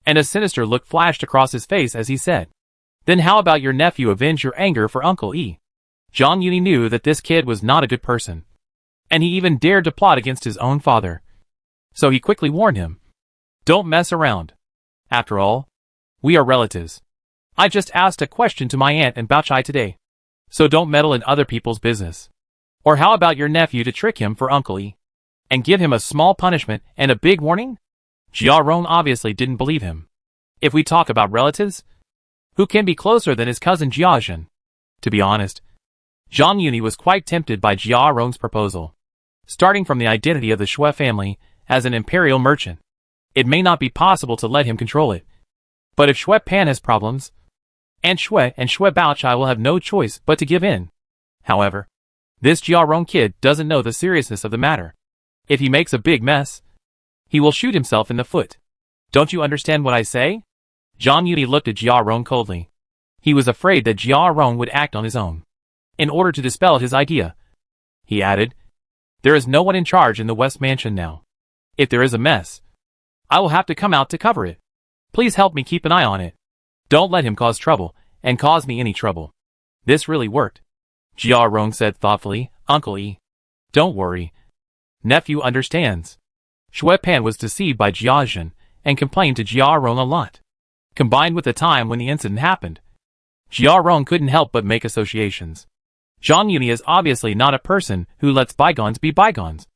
and a sinister look flashed across his face as he said, "Then how about your nephew avenge your anger for Uncle Yi?" Zhang Yuni knew that this kid was not a good person, and he even dared to plot against his own father. So he quickly warned him, "Don't mess around. After all, we are relatives. I just asked a question to my aunt and Baochai today, so don't meddle in other people's business. Or how about your nephew to trick him for Uncle Yi, and give him a small punishment and a big warning?" Jia Rong obviously didn't believe him. If we talk about relatives, who can be closer than his cousin Jia Zhen? To be honest, Zhang Yuni was quite tempted by Jia Rong's proposal. Starting from the identity of the Shui family as an imperial merchant, it may not be possible to let him control it. But if Shui Pan has problems, and Shui Baochai will have no choice but to give in. However, this Jia Rong kid doesn't know the seriousness of the matter. If he makes a big mess, he will shoot himself in the foot. Don't you understand what I say? Zhang Yuni looked at Jia Rong coldly. He was afraid that Jia Rong would act on his own. In order to dispel his idea, he added, "There is no one in charge in the West Mansion now. If there is a mess, I will have to come out to cover it. Please help me keep an eye on it. Don't let him cause trouble, and cause me any trouble." This really worked. Jia Rong said thoughtfully, "Uncle Yi, don't worry. Nephew understands." Shui Pan was deceived by Jia Zhen, and complained to Jia Rong a lot. Combined with the time when the incident happened, Jia Rong couldn't help but make associations. Zhang Yuni is obviously not a person who lets bygones be bygones.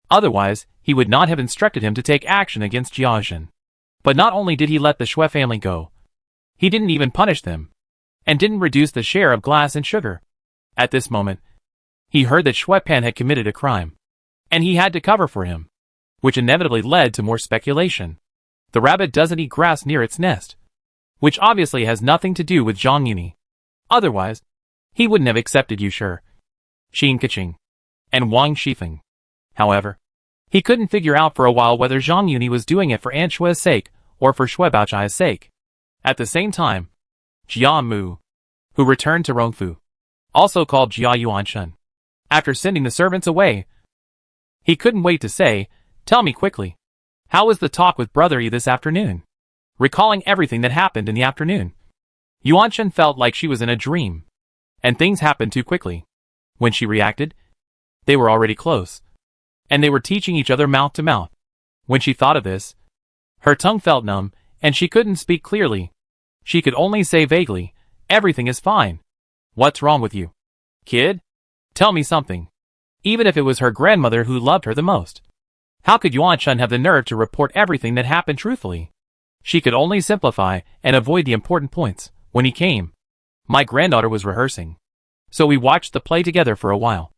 Otherwise, he would not have instructed him to take action against Jia Zhen. But not only did he let the Shui family go, he didn't even punish them, and didn't reduce the share of glass and sugar. At this moment, he heard that Shui Pan had committed a crime, and he had to cover for him, which inevitably led to more speculation. The rabbit doesn't eat grass near its nest, which obviously has nothing to do with Zhang Yuni. Otherwise, he wouldn't have accepted Yushir, Xin Keqing, and Wang Shifeng. However, he couldn't figure out for a while whether Zhang Yuni was doing it for Aunt Shui's sake or for Shui Baochai's sake. At the same time, Jia Mu, who returned to Rongfu, also called Jia Yuanshen, after sending the servants away. He couldn't wait to say, "Tell me quickly, how was the talk with Brother Yi this afternoon?" Recalling everything that happened in the afternoon, Yuanshen felt like she was in a dream, and things happened too quickly. When she reacted, they were already close, and they were teaching each other mouth to mouth. When she thought of this, her tongue felt numb, and she couldn't speak clearly. She could only say vaguely, "Everything is fine. What's wrong with you, kid? Tell me something." Even if it was her grandmother who loved her the most, how could Yuanshen have the nerve to report everything that happened truthfully? She could only simplify and avoid the important points. When he came, my granddaughter was rehearsing, so we watched the play together for a while,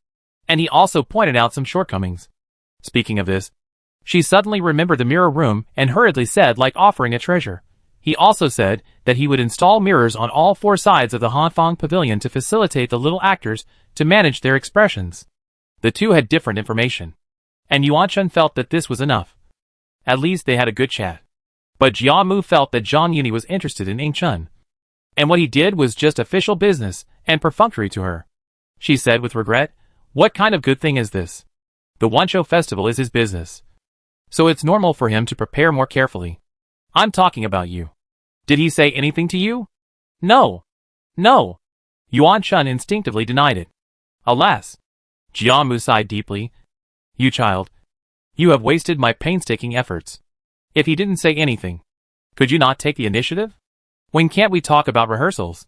and he also pointed out some shortcomings. Speaking of this, she suddenly remembered the mirror room and hurriedly said, like offering a treasure. He also said that he would install mirrors on all four sides of the Hanfang Pavilion to facilitate the little actors to manage their expressions. The two had different information, and Yuanshen felt that this was enough. At least they had a good chat. But Jia Mu felt that Zhang Yuni was interested in Ing Chun, and what he did was just official business and perfunctory to her. She said with regret, "What kind of good thing is this? The Wanshou festival is his business, so it's normal for him to prepare more carefully. I'm talking about you. Did he say anything to you?" "No. No." Yuanshen instinctively denied it. Alas, Jiamu sighed deeply. You child. You have wasted my painstaking efforts. If he didn't say anything, could you not take the initiative? When can't we talk about rehearsals?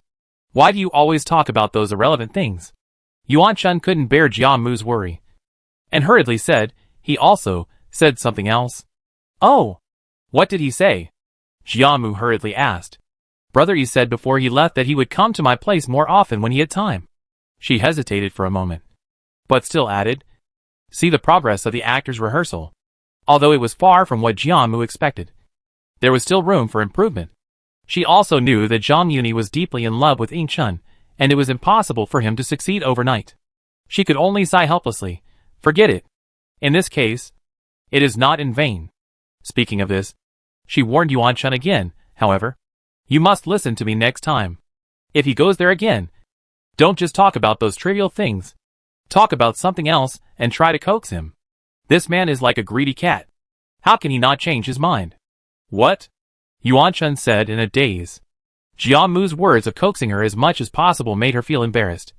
Why do you always talk about those irrelevant things? Yuan Chun couldn't bear Jiamu's worry, and hurriedly said, he also said something else. Oh! What did he say? Jiamu hurriedly asked. Brother, he said before he left that he would come to my place more often when he had time. She hesitated for a moment, but still added, see the progress of the actor's rehearsal. Although it was far from what Jiamu expected, there was still room for improvement. She also knew that Zhang Yuni was deeply in love with Ying Chun, and it was impossible for him to succeed overnight. She could only sigh helplessly. Forget it. In this case, it is not in vain. Speaking of this, she warned Yuan Chun again, however. You must listen to me next time. If he goes there again, don't just talk about those trivial things. Talk about something else and try to coax him. This man is like a greedy cat. How can he not change his mind? What? Yuan Chun said in a daze. Jiamu's words of coaxing her as much as possible made her feel embarrassed,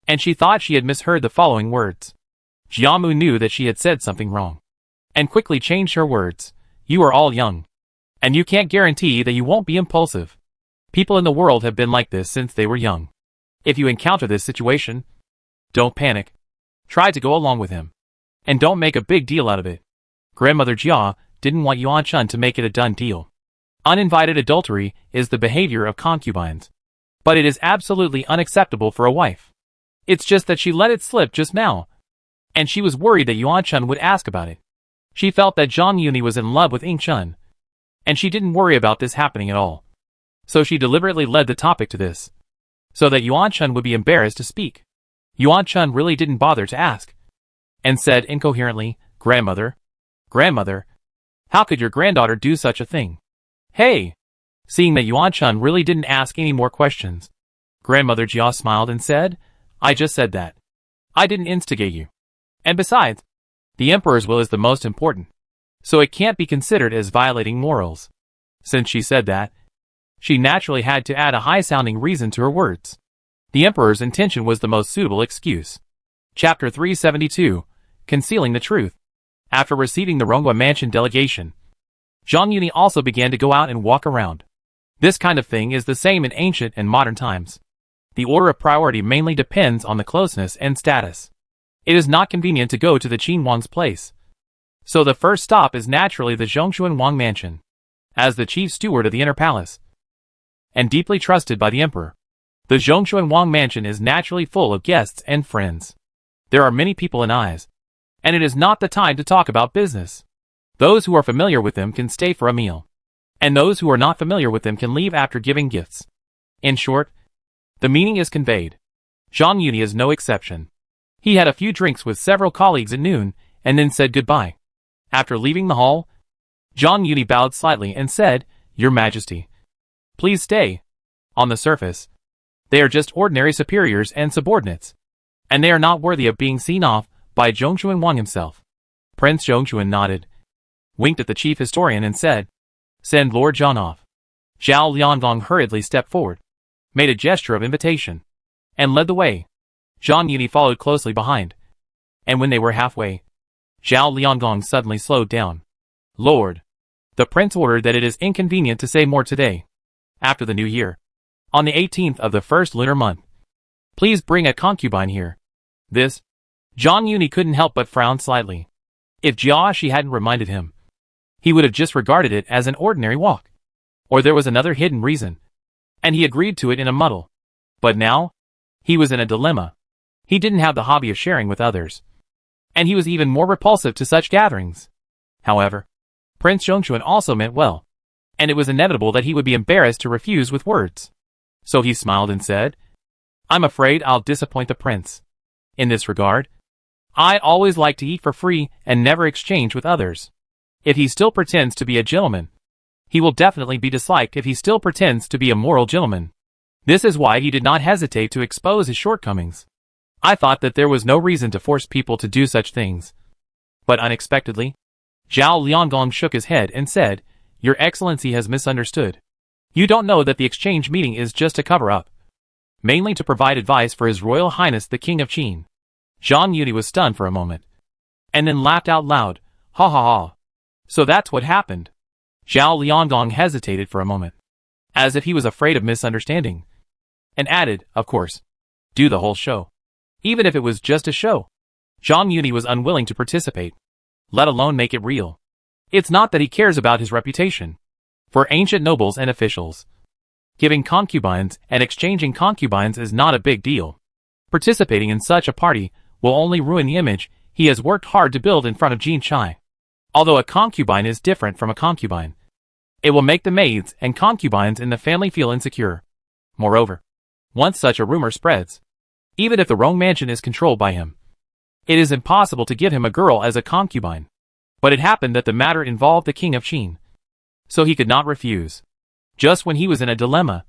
and she thought she had misheard the following words. Jiamu knew that she had said something wrong, and quickly changed her words. You are all young, and you can't guarantee that you won't be impulsive. People in the world have been like this since they were young. If you encounter this situation, don't panic. Try to go along with him, and don't make a big deal out of it. Grandmother Jia didn't want Yuan Chun to make it a done deal. Uninvited adultery is the behavior of concubines, but it is absolutely unacceptable for a wife. It's just that she let it slip just now, and she was worried that Yuan Chun would ask about it. She felt that Zhang Yuni was in love with Ying Chun, and she didn't worry about this happening at all. So she deliberately led the topic to this, so that Yuan Chun would be embarrassed to speak. Yuan Chun really didn't bother to ask, and said incoherently, Grandmother, how could your granddaughter do such a thing? Hey! Seeing that Yuan Chun really didn't ask any more questions, Grandmother Jia smiled and said, I just said that. I didn't instigate you. And besides, the emperor's will is the most important, so it can't be considered as violating morals. Since she said that, she naturally had to add a high-sounding reason to her words. The emperor's intention was the most suitable excuse. Chapter 372, Concealing the Truth. After receiving the Ronghua Mansion delegation, Zhang Yuni also began to go out and walk around. This kind of thing is the same in ancient and modern times. The order of priority mainly depends on the closeness and status. It is not convenient to go to the Qin Wang's place, so the first stop is naturally the Zhongshuan Wang Mansion. As the chief steward of the inner palace, and deeply trusted by the emperor, the Zhongshuan Wang Mansion is naturally full of guests and friends. There are many people and eyes, and it is not the time to talk about business. Those who are familiar with them can stay for a meal, and those who are not familiar with them can leave after giving gifts. In short, the meaning is conveyed. Zhang Yuni is no exception. He had a few drinks with several colleagues at noon, and then said goodbye. After leaving the hall, Zhang Yuni bowed slightly and said, Your Majesty, please stay. On the surface, they are just ordinary superiors and subordinates, and they are not worthy of being seen off by Zhongshuan Wang himself. Prince Zhongshuan nodded, winked at the chief historian and said, Send Lord Zhang off. Zhao Liangong hurriedly stepped forward, made a gesture of invitation, and led the way. Zhang Yuni followed closely behind, and when they were halfway, Zhao Liangong suddenly slowed down. Lord, the prince ordered that it is inconvenient to say more today. After the new year, on the 18th of the first lunar month, please bring a concubine here. This, Zhang Yuni couldn't help but frown slightly. If Jiashi hadn't reminded him, he would have just regarded it as an ordinary walk. Or there was another hidden reason, and he agreed to it in a muddle. But now, he was in a dilemma. He didn't have the hobby of sharing with others, and he was even more repulsive to such gatherings. However, Prince Zhongshuan also meant well, and it was inevitable that he would be embarrassed to refuse with words. So he smiled and said, I'm afraid I'll disappoint the prince. In this regard, I always like to eat for free and never exchange with others. If he still pretends to be a gentleman, he will definitely be disliked if he still pretends to be a moral gentleman. This is why he did not hesitate to expose his shortcomings. I thought that there was no reason to force people to do such things. But unexpectedly, Zhao Liangong shook his head and said, Your Excellency has misunderstood. You don't know that the exchange meeting is just a cover-up, mainly to provide advice for His Royal Highness the King of Qin. Zhang Yuni was stunned for a moment, and then laughed out loud. Ha ha ha. So that's what happened. Zhao Liangong hesitated for a moment, as if he was afraid of misunderstanding, and added, of course, do the whole show. Even if it was just a show. Zhang Yuni was unwilling to participate, let alone make it real. It's not that he cares about his reputation. For ancient nobles and officials, giving concubines and exchanging concubines is not a big deal. Participating in such a party will only ruin the image he has worked hard to build in front of Jin Chai. Although a concubine is different from a concubine, it will make the maids and concubines in the family feel insecure. Moreover, once such a rumor spreads, even if the Rong mansion is controlled by him, it is impossible to give him a girl as a concubine. But it happened that the matter involved the king of Qin, so he could not refuse. Just when he was in a dilemma,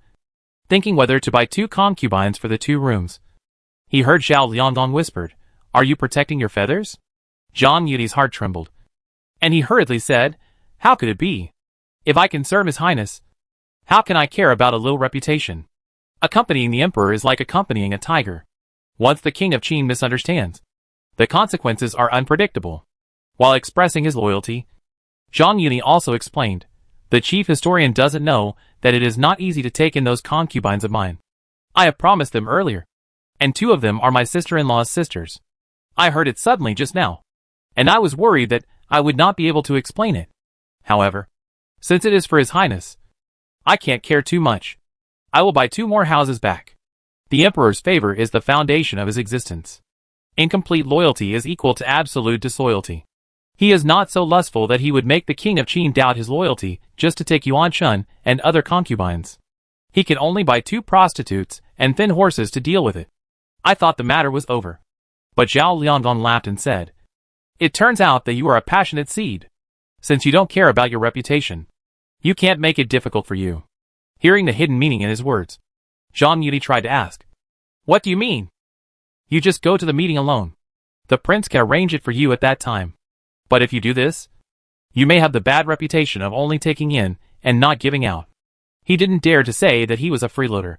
thinking whether to buy 2 concubines for the 2 rooms, he heard Zhao Liangong whispered, "Are you protecting your feathers?" Zhang Yuni's heart trembled, and he hurriedly said, "How could it be? If I can serve His Highness, how can I care about a little reputation? Accompanying the emperor is like accompanying a tiger. Once the king of Qin misunderstands, the consequences are unpredictable." While expressing his loyalty, Zhang Yuni also explained, "The chief historian doesn't know that it is not easy to take in those concubines of mine. I have promised them earlier, and 2 of them are my sister-in-law's sisters. I heard it suddenly just now, and I was worried that I would not be able to explain it. However, since it is for His Highness, I can't care too much. I will buy 2 more houses back. The emperor's favor is the foundation of his existence. Incomplete loyalty is equal to absolute disloyalty. He is not so lustful that he would make the king of Qin doubt his loyalty just to take Yuan Chun and other concubines. He can only buy 2 prostitutes and thin horses to deal with it. I thought the matter was over." But Zhao Liangong laughed and said, "It turns out that you are a passionate seed. Since you don't care about your reputation, you can't make it difficult for you." Hearing the hidden meaning in his words, Zhang Yuni tried to ask, "What do you mean?" "You just go to the meeting alone. The prince can arrange it for you at that time. But if you do this, you may have the bad reputation of only taking in and not giving out." He didn't dare to say that he was a freeloader,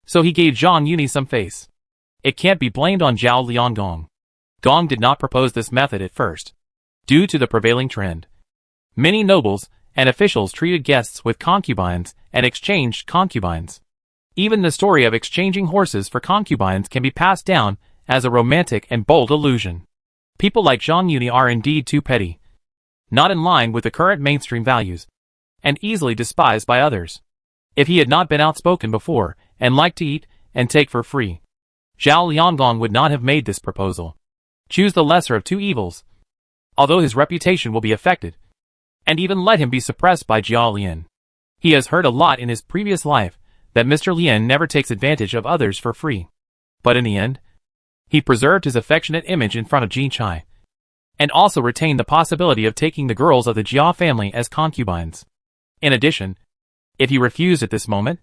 so he gave Zhang Yuni some face. It can't be blamed on Zhao Liangong. Gong did not propose this method at first, due to the prevailing trend. Many nobles and officials treated guests with concubines and exchanged concubines. Even the story of exchanging horses for concubines can be passed down as a romantic and bold illusion. People like Zhang Yuni are indeed too petty, not in line with the current mainstream values, and easily despised by others. If he had not been outspoken before and liked to eat and take for free, Zhao Liangong would not have made this proposal. Choose the lesser of 2 evils, although his reputation will be affected, and even let him be suppressed by Jiao Lian. He has heard a lot in his previous life that Mr. Lian never takes advantage of others for free. But in the end, he preserved his affectionate image in front of Jin Chai, and also retained the possibility of taking the girls of the Jia family as concubines. In addition, if he refused at this moment,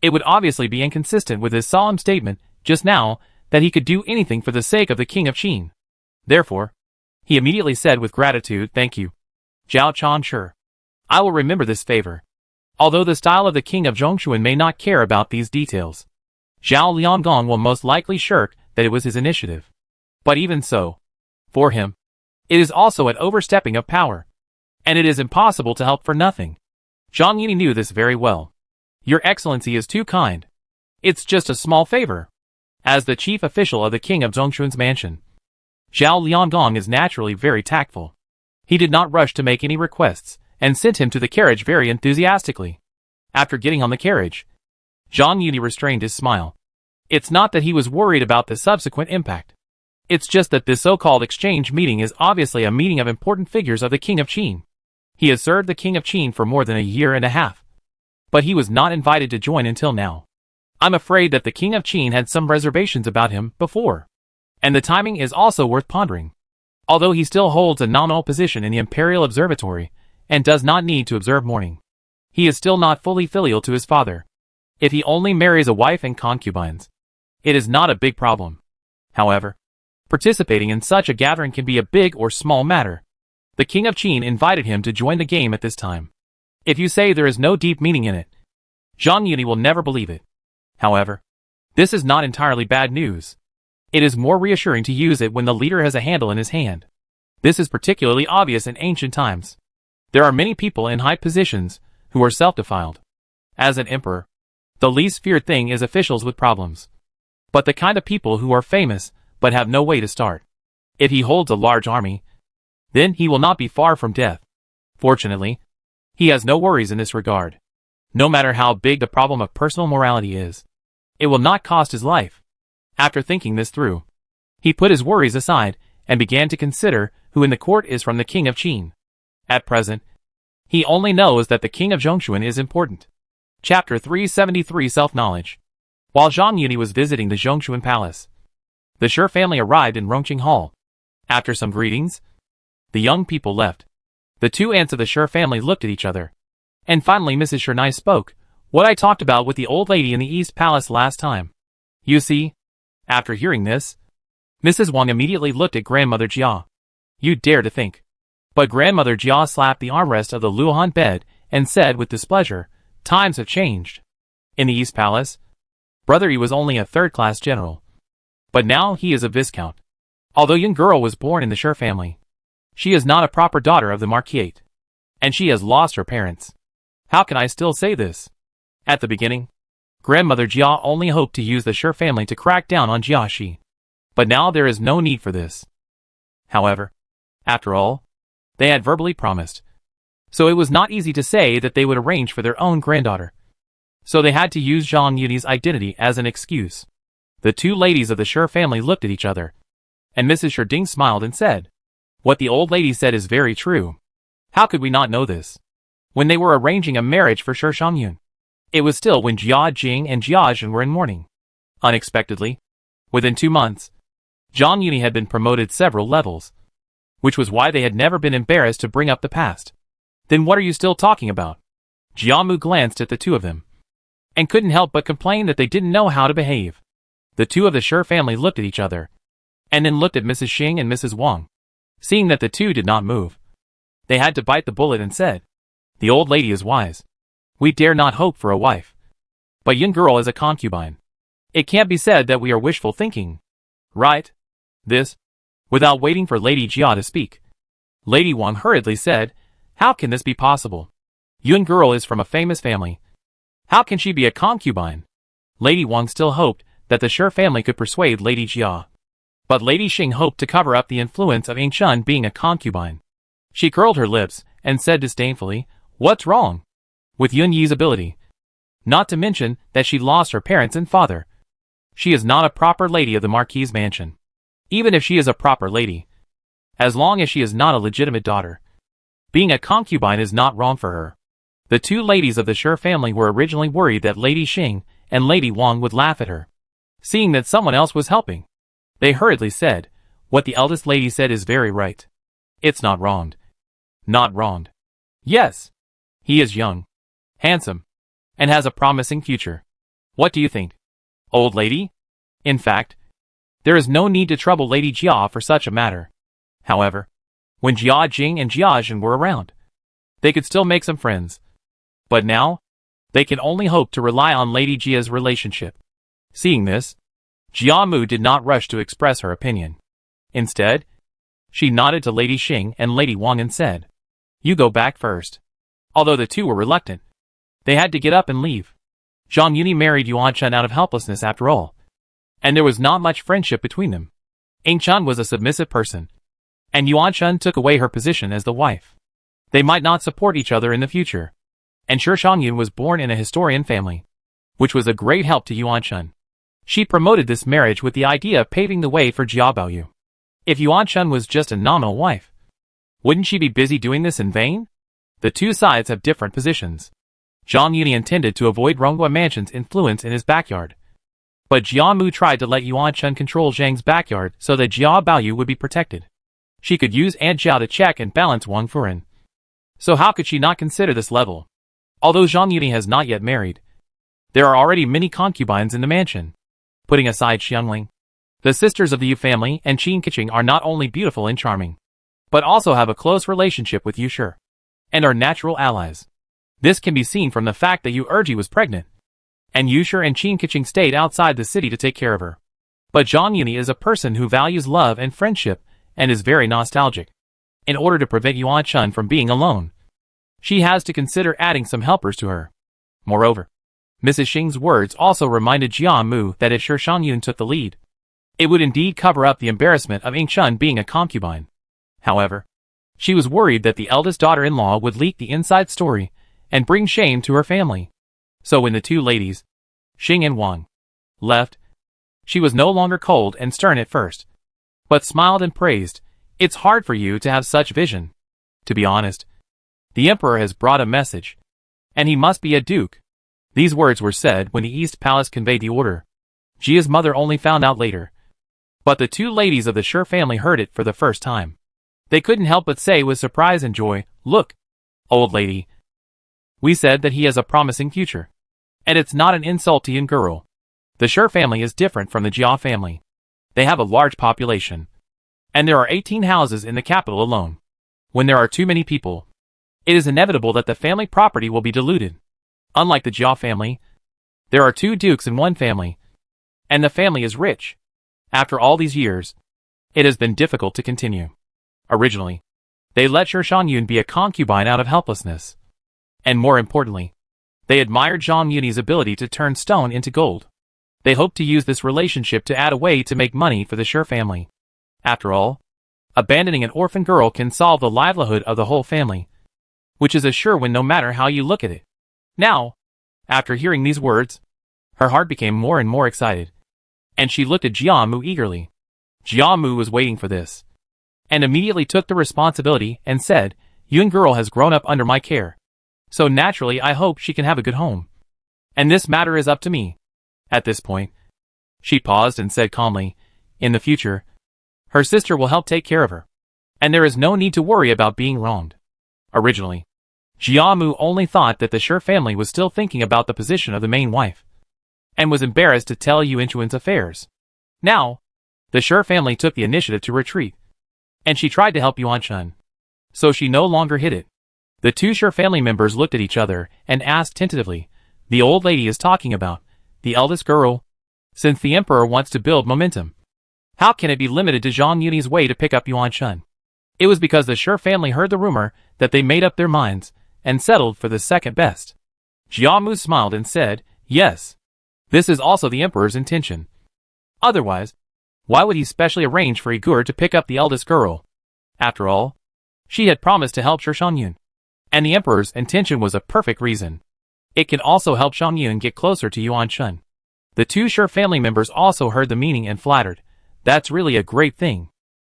it would obviously be inconsistent with his solemn statement just now that he could do anything for the sake of the king of Qin. Therefore, he immediately said with gratitude, "Thank you, Zhao Chan, sure. I will remember this favor." Although the style of the king of Zhongshuan may not care about these details, Zhao Liangong will most likely shirk that it was his initiative. But even so, for him, it is also an overstepping of power, and it is impossible to help for nothing. Zhang Yuni knew this very well. "Your Excellency is too kind. It's just a small favor." As the chief official of the king of Zhongshuan's mansion, Zhao Liangong is naturally very tactful. He did not rush to make any requests, and sent him to the carriage very enthusiastically. After getting on the carriage, Zhang Yuni restrained his smile. It's not that he was worried about the subsequent impact. It's just that this so-called exchange meeting is obviously a meeting of important figures of the king of Qin. He has served the king of Qin for more than a year and a half, but he was not invited to join until now. I'm afraid that the king of Qin had some reservations about him before, and the timing is also worth pondering. Although he still holds a nominal position in the Imperial Observatory, and does not need to observe mourning, he is still not fully filial to his father. If he only marries a wife and concubines, it is not a big problem. However, participating in such a gathering can be a big or small matter. The king of Qin invited him to join the game at this time. If you say there is no deep meaning in it, Zhang Yuni will never believe it. However, this is not entirely bad news. It is more reassuring to use it when the leader has a handle in his hand. This is particularly obvious in ancient times. There are many people in high positions who are self-defiled. As an emperor, the least feared thing is officials with problems. But the kind of people who are famous but have no way to start. If he holds a large army, then he will not be far from death. Fortunately, he has no worries in this regard. No matter how big the problem of personal morality is, it will not cost his life. After thinking this through, he put his worries aside and began to consider who in the court is from the king of Qin. At present, he only knows that the king of Zhongshuan is important. Chapter 373 Self-Knowledge. While Zhang Yuni was visiting the Zhongshuan Palace, the Shi family arrived in Rongqing Hall. After some greetings, the young people left. The two aunts of the Shi family looked at each other. And finally Mrs. Shernai spoke. What I talked about with the old lady in the East Palace last time. You see? After hearing this, Mrs. Wang immediately looked at Grandmother Jia. You dare to think. But Grandmother Jia slapped the armrest of the Luohan bed and said with displeasure, times have changed. In the East Palace, Brother Yi was only a third-class general. But now he is a viscount. Although young girl was born in the Shi family, she is not a proper daughter of the marquisate. And she has lost her parents. How can I still say this? At the beginning, Grandmother Jia only hoped to use the Shi family to crack down on Jiaxi. But now there is no need for this. However, after all, they had verbally promised. So it was not easy to say that they would arrange for their own granddaughter. So they had to use Zhang Yuni's identity as an excuse. The two ladies of the Shi family looked at each other, and Mrs. Sherding smiled and said, what the old lady said is very true. How could we not know this? When they were arranging a marriage for Shi Shangyun, it was still when Jia Jing and Jia Zhen were in mourning. Unexpectedly, within 2 months, Zhang Yuni had been promoted several levels, which was why they had never been embarrassed to bring up the past. Then what are you still talking about? Jiamu glanced at the two of them, and couldn't help but complain that they didn't know how to behave. The two of the Shi family looked at each other, and then looked at Mrs. Xing and Mrs. Wang. Seeing that the two did not move, they had to bite the bullet and said, the old lady is wise. We dare not hope for a wife. But young girl is a concubine. It can't be said that we are wishful thinking. Right? This, without waiting for Lady Jia to speak, Lady Wang hurriedly said, how can this be possible? Young girl is from a famous family. How can she be a concubine? Lady Wang still hoped that the Shi family could persuade Lady Jia. But Lady Xing hoped to cover up the influence of Yingshun being a concubine. She curled her lips and said disdainfully, what's wrong with Yun Yi's ability? Not to mention that she lost her parents and father. She is not a proper lady of the Marquis's mansion. Even if she is a proper lady, as long as she is not a legitimate daughter, being a concubine is not wrong for her. The two ladies of the Shi family were originally worried that Lady Xing and Lady Wang would laugh at her. Seeing that someone else was helping, they hurriedly said, what the eldest lady said is very right. It's not wronged. Not wronged. Yes. He is young, handsome, and has a promising future. What do you think, old lady? In fact, there is no need to trouble Lady Jia for such a matter. However, when Jia Jing and Jia Zhen were around, they could still make some friends. But now, they can only hope to rely on Lady Jia's relationship. Seeing this, Jia Mu did not rush to express her opinion. Instead, she nodded to Lady Xing and Lady Wang and said, you go back first. Although the two were reluctant, they had to get up and leave. Zhang Yuni married Yuan Chun out of helplessness after all, and there was not much friendship between them. Ying Chun was a submissive person, and Yuan Chun took away her position as the wife. They might not support each other in the future, and Shi Shangyun was born in a historian family, which was a great help to Yuan Chun. She promoted this marriage with the idea of paving the way for Jia Baoyu. If Yuan Chun was just a nominal wife, wouldn't she be busy doing this in vain? The two sides have different positions. Zhang Yuni intended to avoid Ronghua Mansion's influence in his backyard, but Jia Mu tried to let Yuan Chun control Zhang's backyard so that Jia Baoyu would be protected. She could use Aunt Zhao to check and balance Wang Furen. So how could she not consider this level? Although Zhang Yuni has not yet married, there are already many concubines in the mansion. Putting aside Xiangling, the sisters of the Yu family and Qin Keqing are not only beautiful and charming, but also have a close relationship with Yu Shi, and are natural allies. This can be seen from the fact that Yu Erji was pregnant, and Yu Shi and Qin Keqing stayed outside the city to take care of her. But Zhang Yuni is a person who values love and friendship and is very nostalgic. In order to prevent Yuan Chun from being alone, she has to consider adding some helpers to her. Moreover, Mrs. Xing's words also reminded Jia Mu that if Shi Shangyun took the lead, it would indeed cover up the embarrassment of Ying Chun being a concubine. However, she was worried that the eldest daughter-in-law would leak the inside story and bring shame to her family. So when the two ladies, Xing and Wang, left, she was no longer cold and stern at first, but smiled and praised. It's hard for you to have such vision. To be honest, the emperor has brought a message, and he must be a duke. These words were said when the East Palace conveyed the order. Jia's mother only found out later. But the two ladies of the Shi family heard it for the first time. They couldn't help but say with surprise and joy, "Look, old lady. We said that he has a promising future. And it's not an insult to young girl. The Shi family is different from the Jia family. They have a large population. And there are 18 houses in the capital alone. When there are too many people, it is inevitable that the family property will be diluted. Unlike the Jia family, there are 2 dukes in one family, and the family is rich. After all these years, it has been difficult to continue. Originally, they let Shi Shangyun be a concubine out of helplessness. And more importantly, they admired Zhang Yuni's ability to turn stone into gold. They hoped to use this relationship to add a way to make money for the Shi family. After all, abandoning an orphan girl can solve the livelihood of the whole family, which is a sure win no matter how you look at it. Now, after hearing these words, her heart became more and more excited, and she looked at Jia Mu eagerly. Jia Mu was waiting for this, and immediately took the responsibility and said, "Yun girl has grown up under my care, so naturally I hope she can have a good home. And this matter is up to me." At this point, she paused and said calmly, "In the future, her sister will help take care of her, and there is no need to worry about being wronged." Originally, Jia Mu only thought that the Shi family was still thinking about the position of the main wife, and was embarrassed to tell Yuan Chun's affairs. Now, the Shi family took the initiative to retreat, and she tried to help Yuan Chun, so she no longer hid it. The 2 Shi family members looked at each other and asked tentatively, "The old lady is talking about the eldest girl, since the emperor wants to build momentum. How can it be limited to Zhang Yuni's way to pick up Yuan Chun?" It was because the Shi family heard the rumor that they made up their minds and settled for the second best. Jia Mu smiled and said, "Yes, this is also the emperor's intention. Otherwise, why would he specially arrange for Igor to pick up the eldest girl? After all, she had promised to help Shi Shangyun, and the emperor's intention was a perfect reason. It can also help Shangyun get closer to Yuan Chun." The 2 Shi family members also heard the meaning and flattered. "That's really a great thing.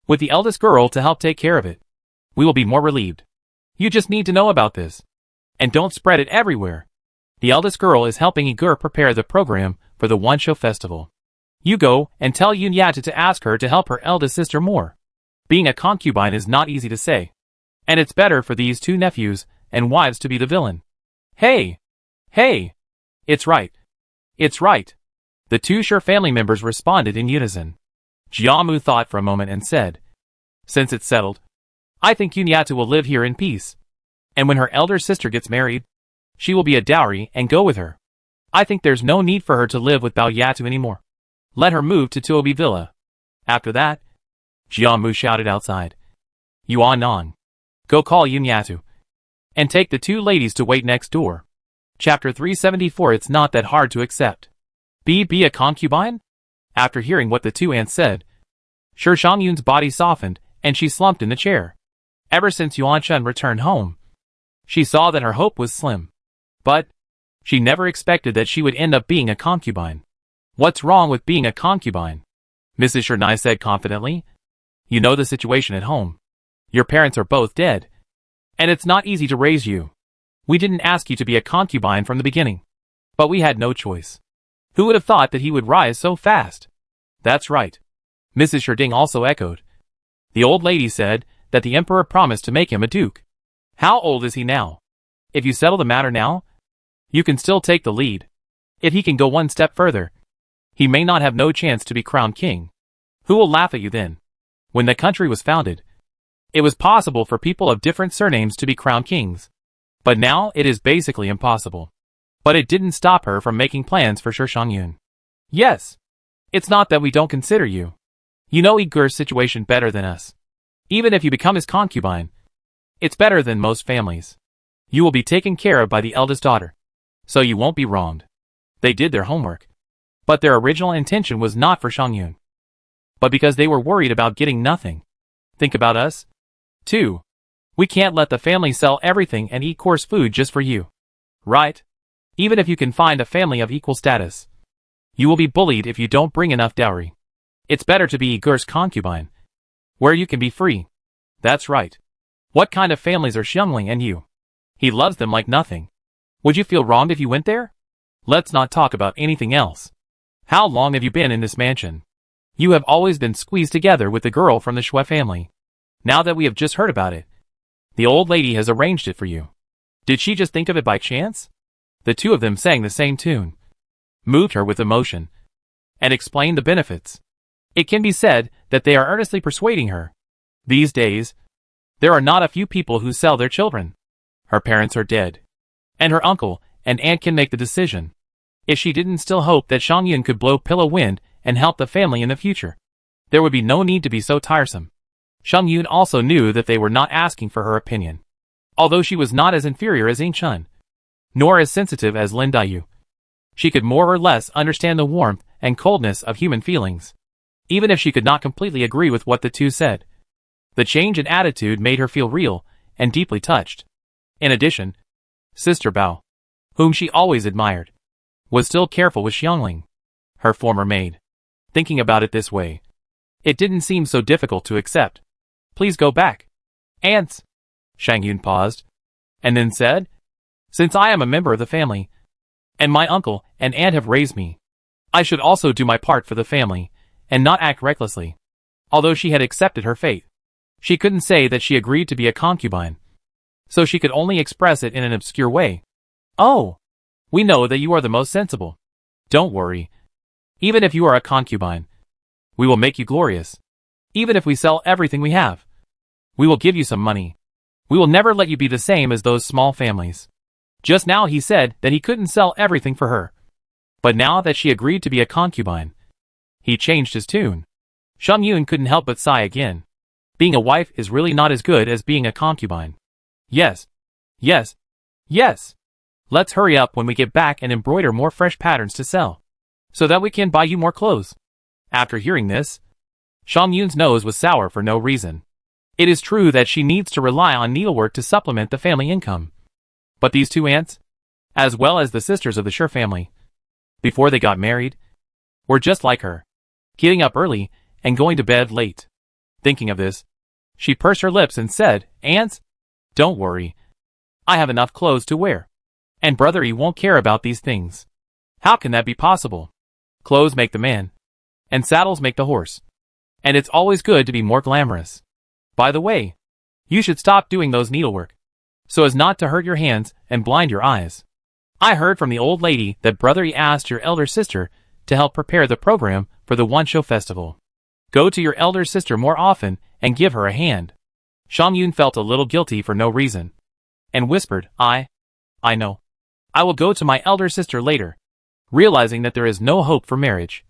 With the eldest girl to help take care of it, we will be more relieved. You just need to know about this, and don't spread it everywhere. The eldest girl is helping Igor prepare the program for the Wansho festival. You go and tell Yun Yata to ask her to help her eldest sister more. Being a concubine is not easy to say, and it's better for these 2 nephews and wives to be the villain." Hey! Hey! It's right. It's right. The 2 Shi family members responded in unison. Jia Mu thought for a moment and said, "Since it's settled, I think Yun Yata will live here in peace. And when her elder sister gets married, she will be a dowry and go with her. I think there's no need for her to live with Bao Yatu anymore. Let her move to Tuobi Villa." After that, Jia Mu shouted outside, "Yuan Nan, go call Yun Yatu, and take the 2 ladies to wait next door." Chapter 374. It's not that hard to accept. Be a concubine? After hearing what the 2 aunts said, Shi Shangyun's body softened, and she slumped in the chair. Ever since Yuan Chun returned home, she saw that her hope was slim. But she never expected that she would end up being a concubine. "What's wrong with being a concubine?" Mrs. Shernai said confidently. "You know the situation at home. Your parents are both dead, and it's not easy to raise you. We didn't ask you to be a concubine from the beginning, but we had no choice. Who would have thought that he would rise so fast?" "That's right," Mrs. Sherding also echoed. "The old lady said that the emperor promised to make him a duke. How old is he now? If you settle the matter now, you can still take the lead. If he can go one step further, he may not have no chance to be crowned king. Who will laugh at you then?" When the country was founded, it was possible for people of different surnames to be crowned kings. But now it is basically impossible. But it didn't stop her from making plans for Shi Shangyun. Yes, It's not that we don't consider you. You know Igor's situation better than us. Even if you become his concubine, it's better than most families. You will be taken care of by the eldest daughter, so you won't be wronged. They did their homework, but their original intention was not for Shangyun, but because they were worried about getting nothing. Think about us, too. We can't let the family sell everything and eat coarse food just for you. Right? Even if you can find a family of equal status, you will be bullied if you don't bring enough dowry. It's better to be Igor's concubine, where you can be free. That's right. What kind of families are Xiangling and you? He loves them like nothing. Would you feel wronged if you went there? Let's not talk about anything else. How long have you been in this mansion? You have always been squeezed together with the girl from the Shui family. Now that we have just heard about it, the old lady has arranged it for you. Did she just think of it by chance? The two of them sang the same tune, moved her with emotion, and explained the benefits. It can be said that they are earnestly persuading her. These days, there are not a few people who sell their children. Her parents are dead, and her uncle and aunt can make the decision. If she didn't still hope that Shangyun could blow pillow wind and help the family in the future, there would be no need to be so tiresome. Shangyun also knew that they were not asking for her opinion. Although she was not as inferior as Ying Chun, nor as sensitive as Lin Daiyu, she could more or less understand the warmth and coldness of human feelings, even if she could not completely agree with what the two said. The change in attitude made her feel real and deeply touched. In addition, Sister Bao, whom she always admired, was still careful with Xiangling, her former maid. Thinking about it this way, it didn't seem so difficult to accept. Please go back. Aunts. Shangyun paused, and then said, since I am a member of the family, and my uncle and aunt have raised me, I should also do my part for the family, and not act recklessly. Although she had accepted her fate, she couldn't say that she agreed to be a concubine, so she could only express it in an obscure way. Oh, we know that you are the most sensible. Don't worry. Even if you are a concubine, we will make you glorious. Even if we sell everything we have, we will give you some money. We will never let you be the same as those small families. Just now he said that he couldn't sell everything for her, but now that she agreed to be a concubine, he changed his tune. Shangyun couldn't help but sigh again. Being a wife is really not as good as being a concubine. Yes. Yes. Yes. Let's hurry up when we get back and embroider more fresh patterns to sell, so that we can buy you more clothes. After hearing this, Shangyun's nose was sour for no reason. It is true that she needs to rely on needlework to supplement the family income. But these two aunts, as well as the sisters of the Shi family, before they got married, were just like her, getting up early and going to bed late. Thinking of this, she pursed her lips and said, Aunts, don't worry. I have enough clothes to wear. And brother Yi won't care about these things. How can that be possible? Clothes make the man, and saddles make the horse. And it's always good to be more glamorous. By the way, you should stop doing those needlework, so as not to hurt your hands and blind your eyes. I heard from the old lady that brother Yi asked your elder sister to help prepare the program for the Wansho festival. Go to your elder sister more often and give her a hand. Shangyun felt a little guilty for no reason, and whispered, I know. I will go to my elder sister later, realizing that there is no hope for marriage.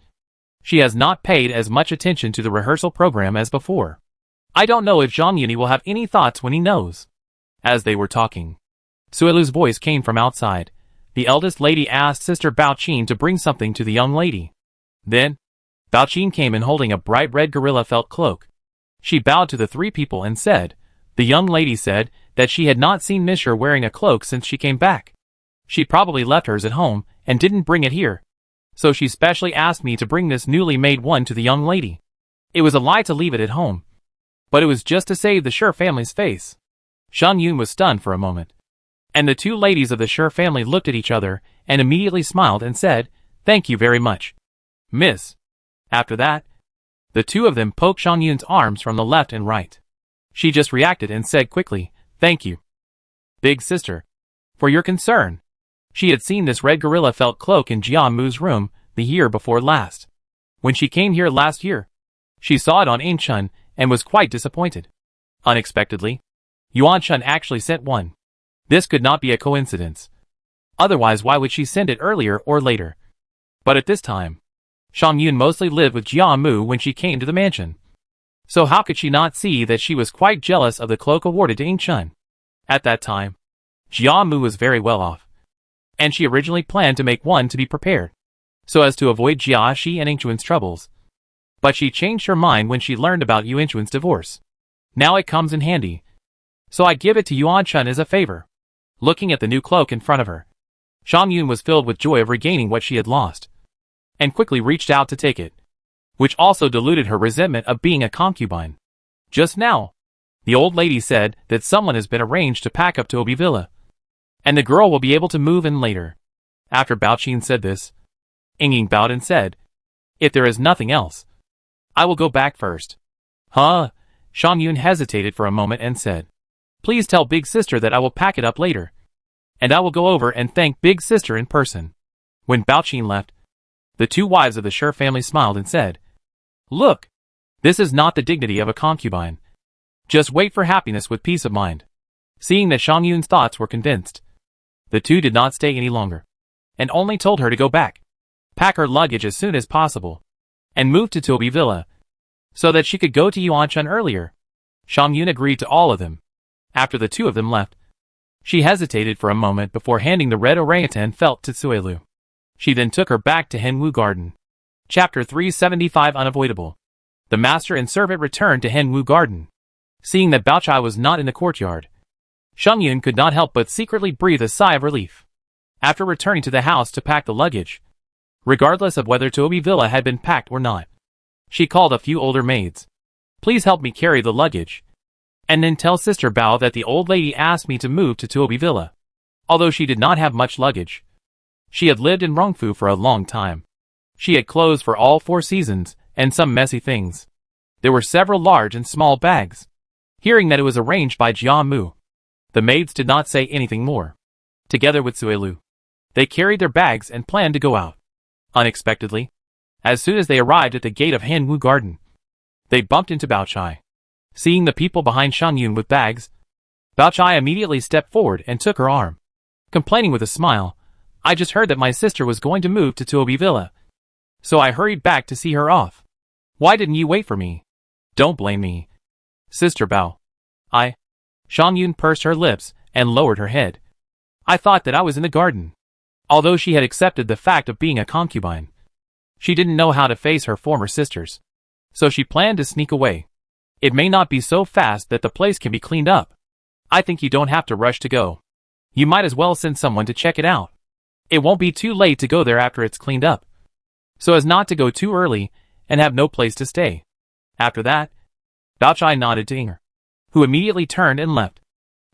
She has not paid as much attention to the rehearsal program as before. I don't know if Zhang Yuni will have any thoughts when he knows. As they were talking, Suelu's voice came from outside. The eldest lady asked Sister Bao Qin to bring something to the young lady. Then, Bao Qin came in holding a bright red gorilla felt cloak. She bowed to the three people and said, the young lady said that she had not seen Miss Shi wearing a cloak since she came back. She probably left hers at home and didn't bring it here. So she specially asked me to bring this newly made one to the young lady. It was a lie to leave it at home, but it was just to save the Shi family's face. Shangyun was stunned for a moment, and the two ladies of the Shi family looked at each other and immediately smiled and said, thank you very much, Miss. After that, the two of them poked Shangyun's arms from the left and right. She just reacted and said quickly, thank you, big sister, for your concern. She had seen this red gorilla felt cloak in Jia Mu's room the year before last. When she came here last year, she saw it on Ain Chun and was quite disappointed. Unexpectedly, Yuan Chun actually sent one. This could not be a coincidence. Otherwise, why would she send it earlier or later? But at this time, Shang Yun mostly lived with Jia Mu when she came to the mansion. So how could she not see that she was quite jealous of the cloak awarded to Ying Chun? At that time, Jia Mu was very well off, and she originally planned to make one to be prepared, so as to avoid Jia Shi and Ying Chun's troubles. But she changed her mind when she learned about Yuan Chun's divorce. Now it comes in handy. So I give it to Yuan Chun as a favor. Looking at the new cloak in front of her, Shang Yun was filled with joy of regaining what she had lost, and quickly reached out to take it, which also diluted her resentment of being a concubine. Just now, the old lady said that someone has been arranged to pack up to Obi Villa, and the girl will be able to move in later. After Bao Qin said this, Ying bowed and said, "If there is nothing else, I will go back first." Huh? Shang Yun hesitated for a moment and said, "Please tell Big Sister that I will pack it up later, and I will go over and thank Big Sister in person." When Bao Qin left, the two wives of the Shi family smiled and said, "Look, this is not the dignity of a concubine. Just wait for happiness with peace of mind." Seeing that Shang Yun's thoughts were convinced, the two did not stay any longer, and only told her to go back, pack her luggage as soon as possible, and move to Tobi Villa, so that she could go to Yuan Chun earlier. Shang Yun agreed to all of them. After the two of them left, she hesitated for a moment before handing the red orangutan felt to Suelu. She then took her back to Henwu Garden. Chapter 375 Unavoidable. The master and servant returned to Henwu Garden. Seeing that Bao Chai was not in the courtyard, Shang Yun could not help but secretly breathe a sigh of relief. After returning to the house to pack the luggage, regardless of whether Tobi Villa had been packed or not, she called a few older maids. "Please help me carry the luggage, and then tell Sister Bao that the old lady asked me to move to Tobi Villa." Although she did not have much luggage, she had lived in Rongfu for a long time. She had clothes for all 4 seasons, and some messy things. There were several large and small bags. Hearing that it was arranged by Jia Mu, the maids did not say anything more. Together with Suelu, they carried their bags and planned to go out. Unexpectedly, as soon as they arrived at the gate of Henwu Garden, they bumped into Bao Chai. Seeing the people behind Shang Yun with bags, Bao Chai immediately stepped forward and took her arm, complaining with a smile, "I just heard that my sister was going to move to Tobi Villa, so I hurried back to see her off. Why didn't you wait for me? Don't blame me, Sister Bao." Shang Yun pursed her lips and lowered her head. "I thought that I was in the garden." Although she had accepted the fact of being a concubine, she didn't know how to face her former sisters, so she planned to sneak away. "It may not be so fast that the place can be cleaned up. I think you don't have to rush to go. You might as well send someone to check it out. It won't be too late to go there after it's cleaned up, so as not to go too early and have no place to stay." After that, Bao Chai nodded to Inger, who immediately turned and left.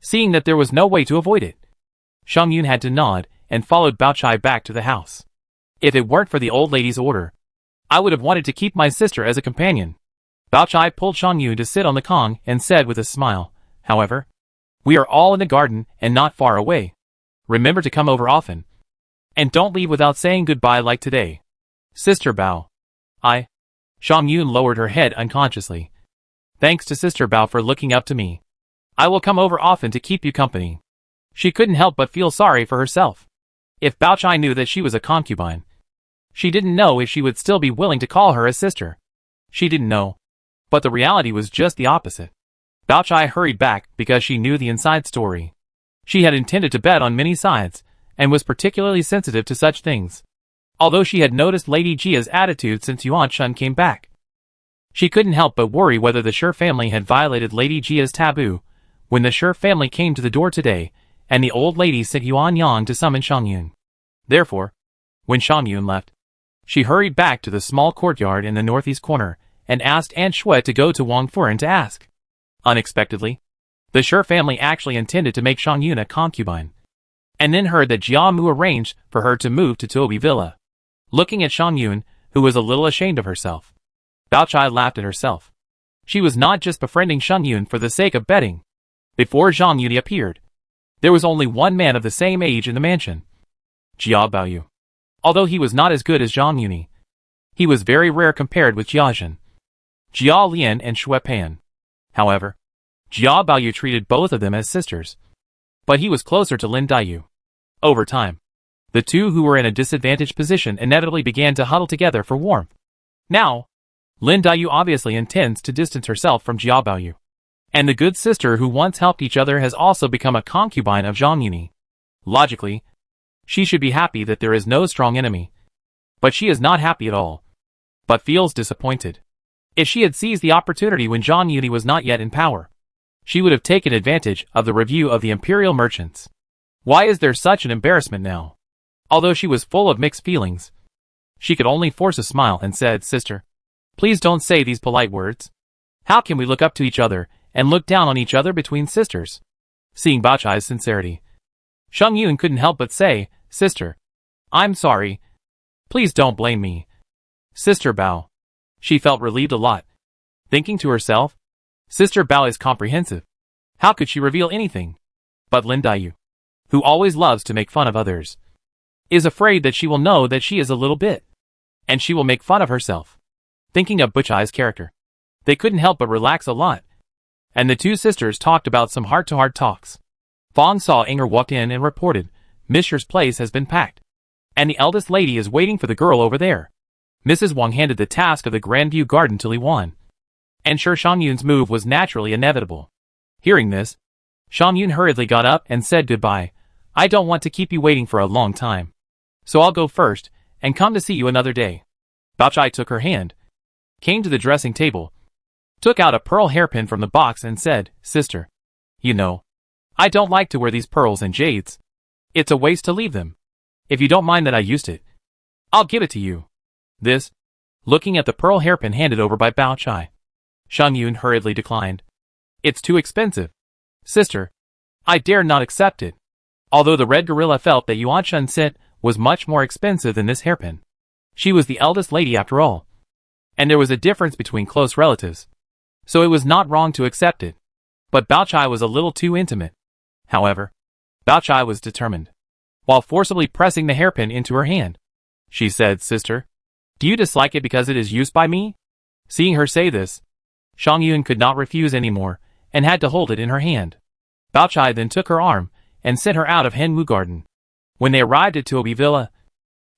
Seeing that there was no way to avoid it, Shang Yun had to nod and followed Bao Chai back to the house. "If it weren't for the old lady's order, I would have wanted to keep my sister as a companion." Bao Chai pulled Shang Yun to sit on the Kong and said with a smile, "However, we are all in the garden and not far away. Remember to come over often. And don't leave without saying goodbye like today. Sister Bao." Shang Yun lowered her head unconsciously. "Thanks to Sister Bao for looking up to me. I will come over often to keep you company." She couldn't help but feel sorry for herself. If Bao Chai knew that she was a concubine, she didn't know if she would still be willing to call her a sister. She didn't know, but the reality was just the opposite. Bao Chai hurried back because she knew the inside story. She had intended to bet on many sides, and was particularly sensitive to such things. Although she had noticed Lady Jia's attitude since Yuan Chun came back, she couldn't help but worry whether the Shi family had violated Lady Jia's taboo. When the Shi family came to the door today, and the old lady sent Yuan Yang to summon Shang Yun. Therefore, when Shang Yun left, she hurried back to the small courtyard in the northeast corner, and asked Aunt Shui to go to Wang Furen to ask. Unexpectedly, the Shi family actually intended to make Shang Yun a concubine, and then heard that Jia Mu arranged for her to move to Tobi Villa. Looking at Shang Yun, who was a little ashamed of herself, Bao Chai laughed at herself. She was not just befriending Shang Yun for the sake of betting. Before Zhang Yuni appeared, there was only one man of the same age in the mansion, Jia Baoyu. Although he was not as good as Zhang Yuni, he was very rare compared with Jia Zhen, Jia Lian and Shui Pan. However, Jia Baoyu treated both of them as sisters, but he was closer to Lin Daiyu. Over time, The two who were in a disadvantaged position inevitably began to huddle together for warmth. Now, Lin Daiyu obviously intends to distance herself from Jia Baoyu. And the good sister who once helped each other has also become a concubine of Zhang Yuni. Logically, she should be happy that there is no strong enemy. But she is not happy at all, but feels disappointed. If she had seized the opportunity when Zhang Yuni was not yet in power, she would have taken advantage of the review of the imperial merchants. Why is there such an embarrassment now? Although she was full of mixed feelings, she could only force a smile and said, "Sister, please don't say these polite words. How can we look up to each other and look down on each other between sisters?" Seeing Bao Chai's sincerity, Shang Yun couldn't help but say, "Sister, I'm sorry. Please don't blame me. Sister Bao." She felt relieved a lot, thinking to herself, Sister Bao is comprehensive. How could she reveal anything? But Lin Daiyu, who always loves to make fun of others, is afraid that she will know that she is a little bit, and she will make fun of herself. Thinking of Butchai's character, they couldn't help but relax a lot, and the two sisters talked about some heart-to-heart talks. Fong saw Inger walked in and reported, "Monsieur's place has been packed, and the eldest lady is waiting for the girl over there." Mrs. Wang handed the task of the Grandview Garden to Li Wan, and sure Shang Yun's move was naturally inevitable. Hearing this, Shang Yun hurriedly got up and said goodbye. "I don't want to keep you waiting for a long time, so I'll go first, and come to see you another day." Bao Chai took her hand, came to the dressing table, took out a pearl hairpin from the box and said, "Sister, you know, I don't like to wear these pearls and jades. It's a waste to leave them. If you don't mind that I used it, I'll give it to you." This, looking at the pearl hairpin handed over by Bao Chai. Shang Yun hurriedly declined. "It's too expensive. Sister, I dare not accept it." Although the red gorilla felt that Yuan Shun sent was much more expensive than this hairpin. She was the eldest lady after all, and there was a difference between close relatives, so it was not wrong to accept it. But Bao Chai was a little too intimate. However, Bao Chai was determined. While forcibly pressing the hairpin into her hand, she said, "Sister, do you dislike it because it is used by me?" Seeing her say this, Shang Yun could not refuse anymore, and had to hold it in her hand. Bao Chai then took her arm, and sent her out of Henwu Garden. When they arrived at Tuobi Villa,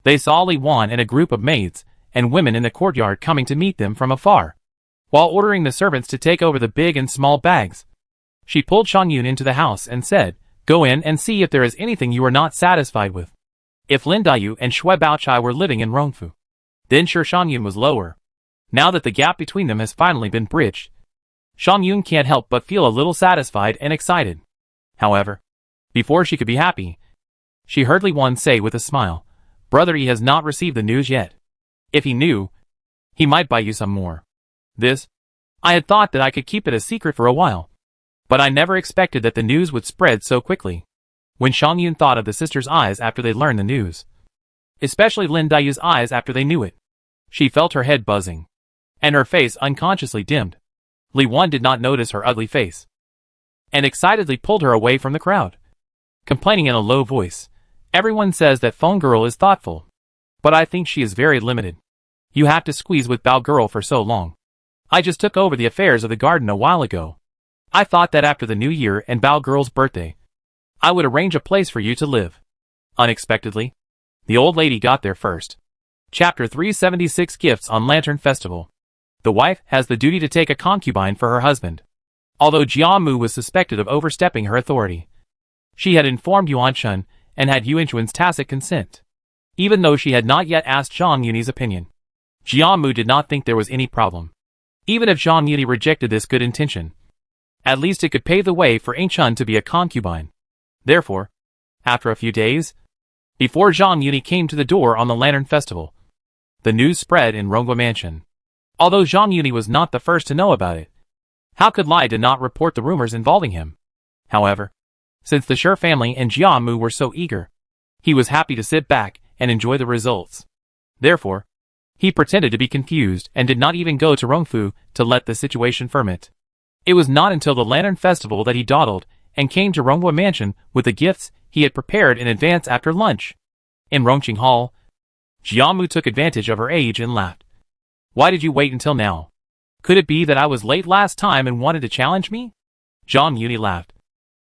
they saw Li Wan and a group of maids and women in the courtyard coming to meet them from afar. While ordering the servants to take over the big and small bags, she pulled Shang Yun into the house and said, "Go in and see if there is anything you are not satisfied with." If Lin Daiyu and Shui Bao Chai were living in Rongfu, then sure Shang Yun was lower. Now that the gap between them has finally been bridged, Shang Yun can't help but feel a little satisfied and excited. However, before she could be happy, she heard Li Wan say with a smile, "Brother E has not received the news yet. If he knew, he might buy you some more." This, I had thought that I could keep it a secret for a while, but I never expected that the news would spread so quickly. When Shang Yun thought of the sisters' eyes after they learned the news, especially Lin Daiyu's eyes after they knew it, she felt her head buzzing, and her face unconsciously dimmed. Li Wan did not notice her ugly face, and excitedly pulled her away from the crowd, complaining in a low voice, "Everyone says that Phone Girl is thoughtful, but I think she is very limited. You have to squeeze with Bao Girl for so long. I just took over the affairs of the garden a while ago. I thought that after the new year and Bao Girl's birthday, I would arrange a place for you to live." Unexpectedly, the old lady got there first. Chapter 376 Gifts on Lantern Festival. The wife has the duty to take a concubine for her husband. Although Jia Mu was suspected of overstepping her authority, she had informed Yuan Shun and had Yuan Chun's tacit consent, even though she had not yet asked Zhang Yuni's opinion. Jia Mu did not think there was any problem. Even if Zhang Yuni rejected this good intention, at least it could pave the way for Ying Chun to be a concubine. Therefore, after a few days, before Zhang Yuni came to the door on the Lantern Festival, the news spread in Ronghua Mansion. Although Zhang Yuni was not the first to know about it, how could Lai did not report the rumors involving him? However, since the Shi family and Jia Mu were so eager, he was happy to sit back and enjoy the results. Therefore, he pretended to be confused and did not even go to Rongfu to let the situation ferment. It was not until the Lantern Festival that he dawdled and came to Ronghua Mansion with the gifts he had prepared in advance after lunch. In Rongqing Hall, Jia Mu took advantage of her age and laughed. "Why did you wait until now? Could it be that I was late last time and wanted to challenge me?" Zhang Yuni laughed.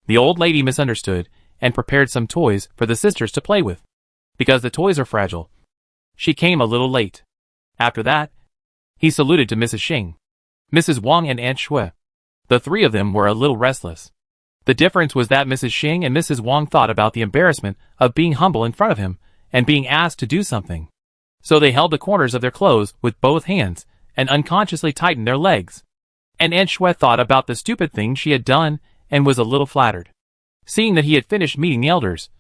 The old lady misunderstood and prepared some toys for the sisters to play with. because the toys are fragile. She came a little late. After that, he saluted to Mrs. Xing, Mrs. Wang and Aunt Shui. The three of them were a little restless. The difference was that Mrs. Xing and Mrs. Wang thought about the embarrassment of being humble in front of him and being asked to do something. So they held the corners of their clothes with both hands and unconsciously tightened their legs. And Aunt Shui thought about the stupid thing she had done and was a little flattered. Seeing that he had finished meeting the elders,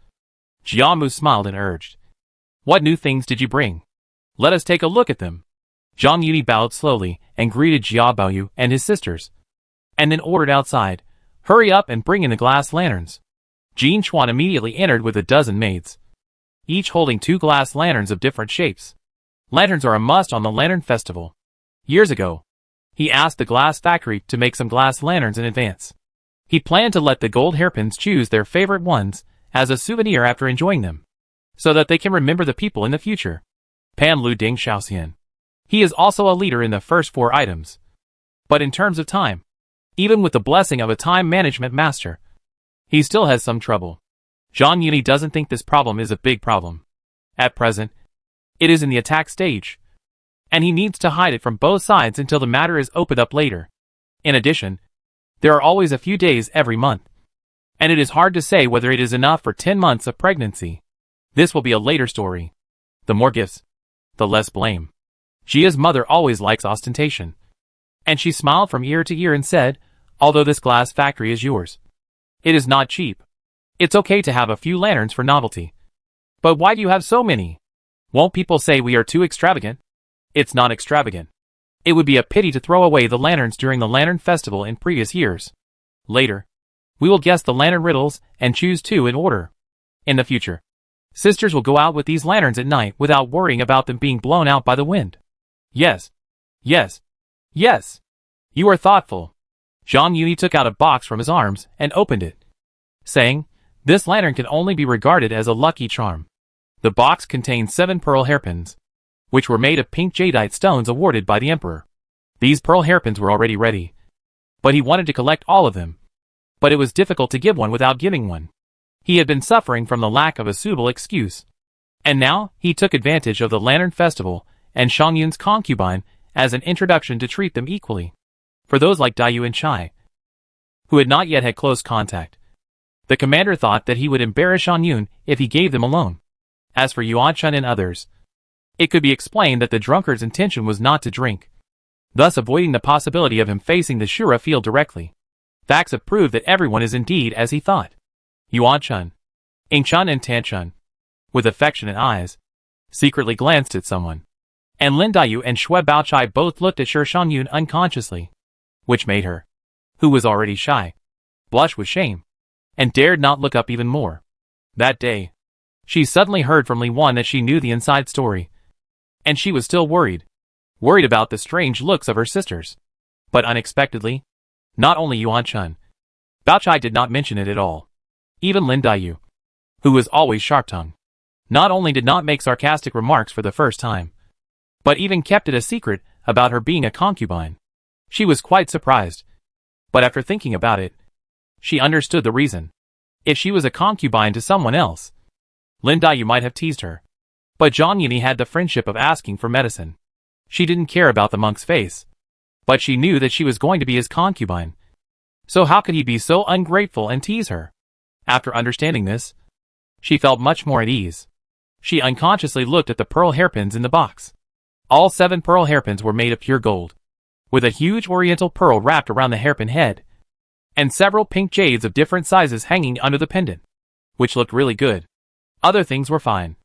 Jiamu smiled and urged, "What new things did you bring? Let us take a look at them." Zhang Yuni bowed slowly and greeted Jia Baoyu and his sisters, and then ordered outside, "Hurry up and bring in the glass lanterns." Jin Chuan immediately entered with a dozen maids, each holding 2 glass lanterns of different shapes. Lanterns are a must on the Lantern Festival. Years ago, he asked the glass factory to make some glass lanterns in advance. He planned to let the gold hairpins choose their favorite ones as a souvenir after enjoying them, so that they can remember the people in the future. Pan Lu Ding Xiaoxian. He is also a leader in the first 4 items. But in terms of time, even with the blessing of a time management master, he still has some trouble. Zhang Yuni doesn't think this problem is a big problem. At present, it is in the attack stage, and he needs to hide it from both sides until the matter is opened up later. In addition, there are always a few days every month, and it is hard to say whether it is enough for 10 months of pregnancy. This will be a later story. The more gifts, the less blame. Jia's mother always likes ostentation, and she smiled from ear to ear and said, "Although this glass factory is yours, it is not cheap. It's okay to have a few lanterns for novelty. But why do you have so many? Won't people say we are too extravagant?" "It's not extravagant. It would be a pity to throw away the lanterns during the Lantern Festival in previous years. Later, we will guess the lantern riddles and choose 2 in order. In the future, sisters will go out with these lanterns at night without worrying about them being blown out by the wind." "Yes. Yes. Yes. You are thoughtful." Zhang Yuni took out a box from his arms and opened it, saying, "This lantern can only be regarded as a lucky charm." The box contained 7 pearl hairpins, which were made of pink jadeite stones awarded by the emperor. These pearl hairpins were already ready, but he wanted to collect all of them. But it was difficult to give one without giving one. He had been suffering from the lack of a suitable excuse. And now, he took advantage of the Lantern Festival and Shangyun's concubine as an introduction to treat them equally. For those like Dayu and Chai, who had not yet had close contact, the commander thought that he would embarrass Shangyun if he gave them alone. As for Yuan Chun and others, it could be explained that the drunkard's intention was not to drink, thus avoiding the possibility of him facing the Shura field directly. Facts have proved that everyone is indeed as he thought. Yuan Chun, Ing Chun and Tan Chun, with affectionate eyes, secretly glanced at someone. And Lin Dayu and Shui Baochai both looked at Shi Shangyun unconsciously, which made her, who was already shy, blush with shame, and dared not look up even more. That day, she suddenly heard from Li Wan that she knew the inside story, and she was still worried about the strange looks of her sisters. But unexpectedly, not only Yuan Chun, Baochai did not mention it at all. Even Lin Dayu, who was always sharp-tongued, not only did not make sarcastic remarks for the first time, but even kept it a secret about her being a concubine. She was quite surprised, but after thinking about it, she understood the reason. If she was a concubine to someone else, Lin Dayu might have teased her. But Zhang Yuni had the friendship of asking for medicine. She didn't care about the monk's face, but she knew that she was going to be his concubine. So how could he be so ungrateful and tease her? After understanding this, she felt much more at ease. She unconsciously looked at the pearl hairpins in the box. All 7 pearl hairpins were made of pure gold, with a huge oriental pearl wrapped around the hairpin head, and several pink jades of different sizes hanging under the pendant, which looked really good. Other things were fine.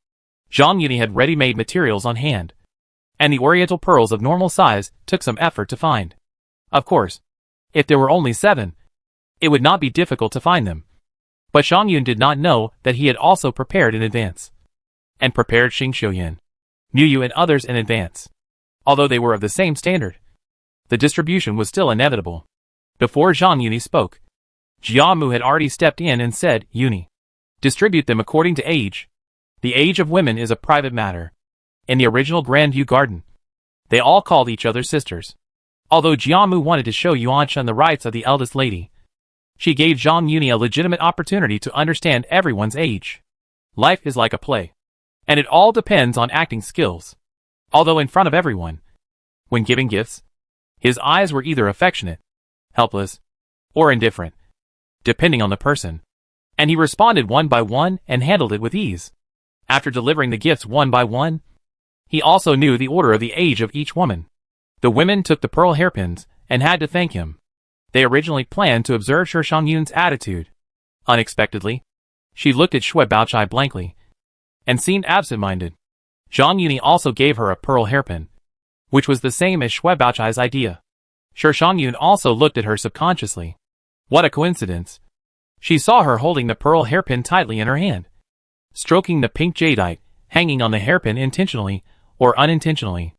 Zhang Yuni had ready-made materials on hand, and the oriental pearls of normal size took some effort to find. Of course, if there were only 7, it would not be difficult to find them. But Shangyun did not know that he had also prepared in advance, and prepared Xing Xiuyan, Muyu and others in advance. Although they were of the same standard, the distribution was still inevitable. Before Zhang Yuni spoke, Jiamu had already stepped in and said, "Yuni, distribute them according to age. The age of women is a private matter." In the original Grandview Garden, they all called each other sisters. Although Jiamu wanted to show Yuan Chun the rights of the eldest lady, she gave Zhang Yuni a legitimate opportunity to understand everyone's age. Life is like a play. And it all depends on acting skills. Although in front of everyone, when giving gifts, his eyes were either affectionate, helpless, or indifferent, depending on the person. And he responded one by one and handled it with ease. After delivering the gifts one by one, he also knew the order of the age of each woman. The women took the pearl hairpins and had to thank him. They originally planned to observe Shi Shangyun's attitude. Unexpectedly, she looked at Shui Baochai blankly and seemed absent-minded. Zhang Yuni also gave her a pearl hairpin, which was the same as Shui Baochai's idea. Shi Shangyun also looked at her subconsciously. What a coincidence. She saw her holding the pearl hairpin tightly in her hand, stroking the pink jadeite hanging on the hairpin intentionally or unintentionally.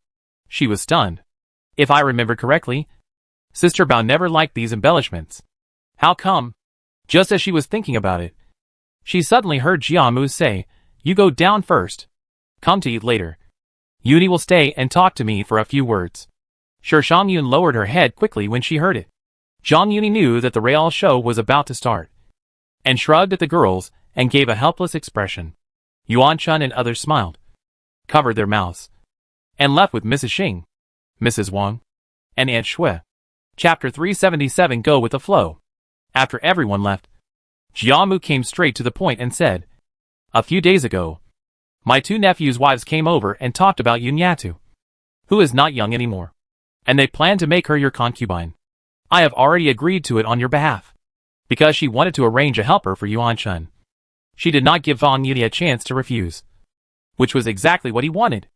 She was stunned. If I remembered correctly, Sister Bao never liked these embellishments. How come? Just as she was thinking about it, she suddenly heard Jiamu say, "You go down first. Come to eat later. Yuni will stay and talk to me for a few words." Shi Shangyun lowered her head quickly when she heard it. Zhang Yuni knew that the real show was about to start, and shrugged at the girls and gave a helpless expression. Yuan Chun and others smiled, covered their mouths, and left with Mrs. Xing, Mrs. Wang, and Aunt Shui. Chapter 377 Go with the Flow. After everyone left, Jiamu came straight to the point and said, "A few days ago, my two nephews' wives came over and talked about Yunyatu, who is not young anymore, and they plan to make her your concubine. I have already agreed to it on your behalf, because she wanted to arrange a helper for Yuan Chun. She did not give Wang Yuni a chance to refuse, which was exactly what he wanted."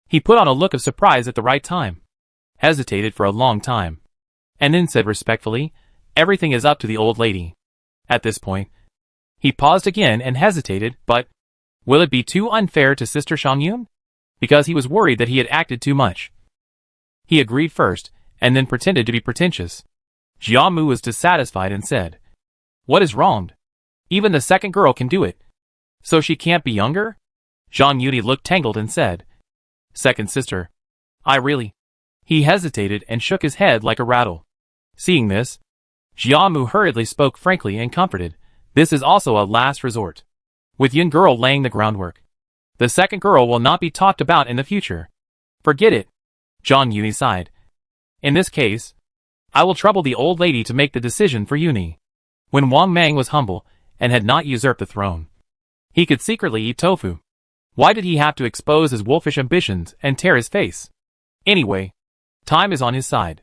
He put on a look of surprise at the right time, hesitated for a long time, and then said respectfully, "Everything is up to the old lady." At this point, he paused again and hesitated, but will it be too unfair to Sister Shangyun? Because he was worried that he had acted too much. He agreed first, and then pretended to be pretentious. Jiamu was dissatisfied and said, "What is wrong? Even the second girl can do it. So she can't be younger?" Zhang Yuni looked tangled and said, "Second sister, I really..." He hesitated and shook his head like a rattle. Seeing this, Jiamu hurriedly spoke frankly and comforted, "This is also a last resort, with Yun girl laying the groundwork. The second girl will not be talked about in the future. Forget it." Zhang Yuni sighed. "In this case, I will trouble the old lady to make the decision for Yuni." When Wang Mang was humble and had not usurped the throne, he could secretly eat tofu. Why did he have to expose his wolfish ambitions and tear his face? Anyway, time is on his side.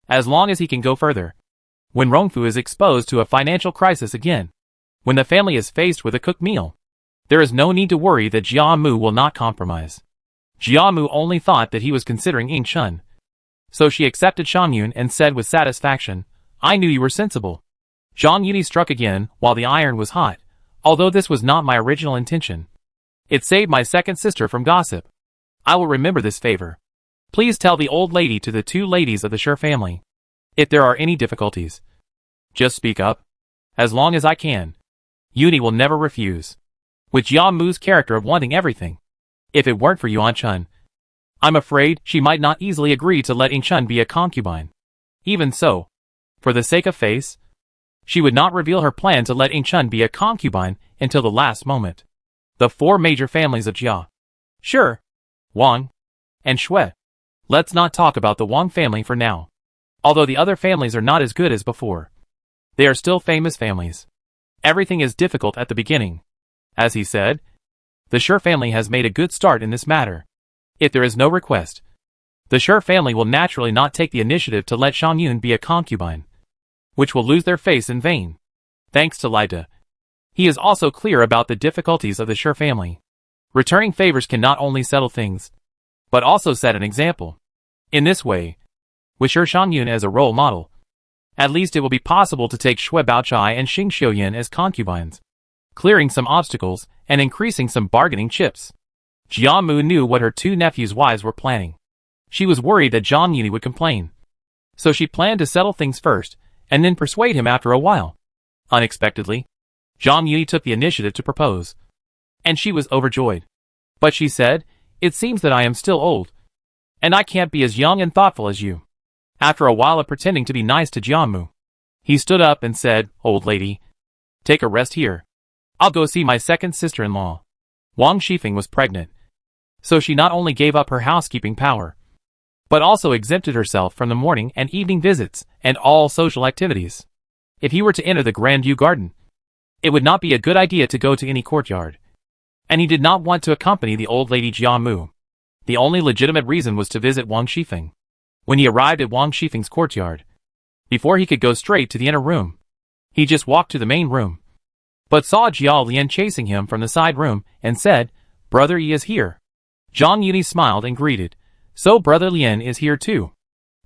As long as he can go further. When Rongfu is exposed to a financial crisis again, when the family is faced with a cooked meal, there is no need to worry that Jiamu will not compromise. Jiamu only thought that he was considering Ying Chun. So she accepted Shangyun and said with satisfaction, "I knew you were sensible." Zhang Yuni struck again while the iron was hot, although this was not my original intention. It saved my second sister from gossip. I will remember this favor. Please tell the old lady to the two ladies of the Shi family. If there are any difficulties, just speak up. As long as I can, Yuni will never refuse. With Jiamu's character of wanting everything, if it weren't for Yuan Chun, I'm afraid she might not easily agree to let Ying Chun be a concubine. Even so, for the sake of face, she would not reveal her plan to let Ying Chun be a concubine until the last moment. The four major families of Jia, Shi, Wang, and Shui. Let's not talk about the Wang family for now. Although the other families are not as good as before, they are still famous families. Everything is difficult at the beginning. As he said, the Shi family has made a good start in this matter. If there is no request, the Shi family will naturally not take the initiative to let Shangyun be a concubine, which will lose their face in vain. Thanks to Lida, he is also clear about the difficulties of the Shi family. Returning favors can not only settle things, but also set an example. In this way, with Shi Shangyun as a role model, at least it will be possible to take Shui Baochai and Xing Xiuyan as concubines, clearing some obstacles and increasing some bargaining chips. Jiamu knew what her two nephews' wives were planning. She was worried that Zhang Yuni would complain, so she planned to settle things first and then persuade him after a while. Unexpectedly, Zhang Yuni took the initiative to propose, and she was overjoyed. But she said, "It seems that I am still old, and I can't be as young and thoughtful as you." After a while of pretending to be nice to Jiamu, he stood up and said, "Old lady, take a rest here. I'll go see my second sister-in-law." Wang Shifeng was pregnant, so she not only gave up her housekeeping power, but also exempted herself from the morning and evening visits and all social activities. If he were to enter the Grandview Garden, it would not be a good idea to go to any courtyard, and he did not want to accompany the old lady Jia Mu. The only legitimate reason was to visit Wang Shifeng. When he arrived at Wang Shifeng's courtyard, before he could go straight to the inner room, he just walked to the main room, but saw Jiao Lian chasing him from the side room and said, "Brother Yi is here." Zhang Yuni smiled and greeted, "So Brother Lian is here too."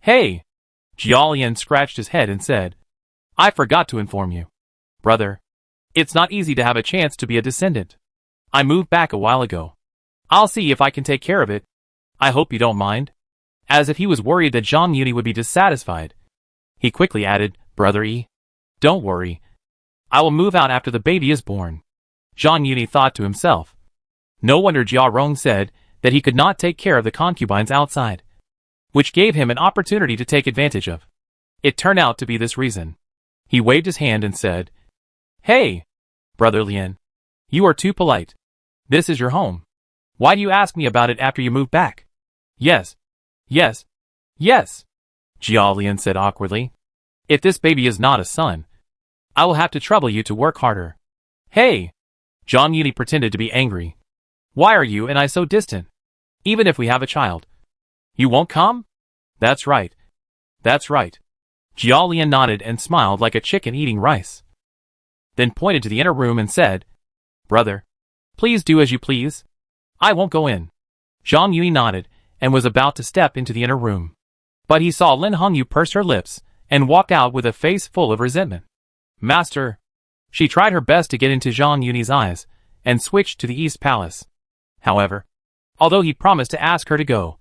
"Hey!" Jiao Lian scratched his head and said, "I forgot to inform you, brother. It's not easy to have a chance to be a descendant. I moved back a while ago. I'll see if I can take care of it. I hope you don't mind." As if he was worried that Zhang Yuni would be dissatisfied, he quickly added, "Brother Yi, don't worry. I will move out after the baby is born." Zhang Yuni thought to himself. No wonder Jia Rong said that he could not take care of the concubines outside, which gave him an opportunity to take advantage of. It turned out to be this reason. He waved his hand and said, "Hey, Brother Lian, you are too polite. This is your home. Why do you ask me about it after you moved back?" Yes, yes, Jia Lian said awkwardly. "If this baby is not a son, I will have to trouble you to work harder." "Hey!" Zhang Yuni pretended to be angry. "Why are you and I so distant? Even if we have a child, you won't come?" That's right. Jia Lian nodded and smiled like a chicken eating rice, then pointed to the inner room and said, "Brother, please do as you please. I won't go in." Zhang Yuni nodded and was about to step into the inner room, but he saw Lin Hongyu purse her lips and walked out with a face full of resentment. "Master." She tried her best to get into Zhang Yuni's eyes and switched to the East Palace. However, although he promised to ask her to go,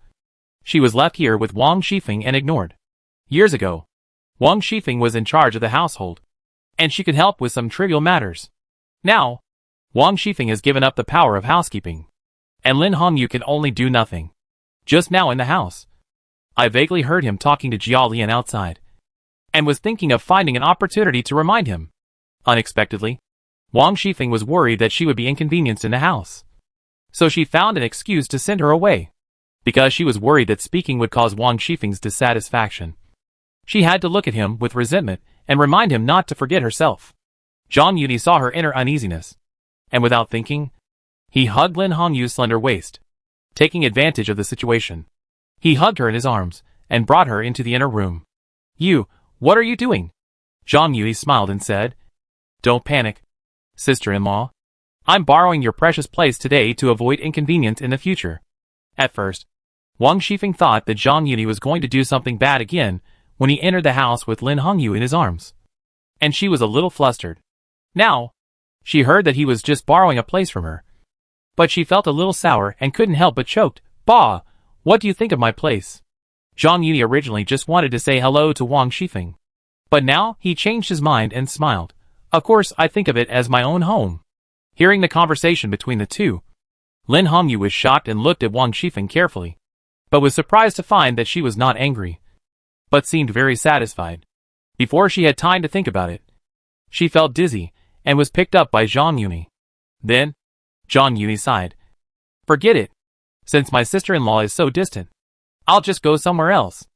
she was left here with Wang Shifeng and ignored. Years ago, Wang Shifeng was in charge of the household, and she could help with some trivial matters. Now, Wang Shifeng has given up the power of housekeeping, and Lin Hongyu can only do nothing. Just now in the house, I vaguely heard him talking to Jia Lian outside, and was thinking of finding an opportunity to remind him. Unexpectedly, Wang Shifeng was worried that she would be inconvenienced in the house, so she found an excuse to send her away. Because she was worried that speaking would cause Wang Shifeng's dissatisfaction, she had to look at him with resentment and remind him not to forget herself. Zhang Yuni saw her inner uneasiness, and without thinking, he hugged Lin Hongyu's slender waist. Taking advantage of the situation, he hugged her in his arms and brought her into the inner room. "You, what are you doing?" Zhang Yuni smiled and said, "Don't panic, sister-in-law. I'm borrowing your precious place today to avoid inconvenience in the future." At first, Wang Shifeng thought that Zhang Yuni was going to do something bad again when he entered the house with Lin Hongyu in his arms, and she was a little flustered. Now, she heard that he was just borrowing a place from her, but she felt a little sour and couldn't help but choked. "Bah, what do you think of my place?" Zhang Yuni originally just wanted to say hello to Wang Shifeng, but now he changed his mind and smiled. "Of course I think of it as my own home." Hearing the conversation between the two, Lin Hongyu was shocked and looked at Wang Shifeng carefully, but was surprised to find that she was not angry, but seemed very satisfied. Before she had time to think about it, she felt dizzy and was picked up by Zhang Yuni. Then, Zhang Yuni sighed. "Forget it. Since my sister-in-law is so distant, I'll just go somewhere else."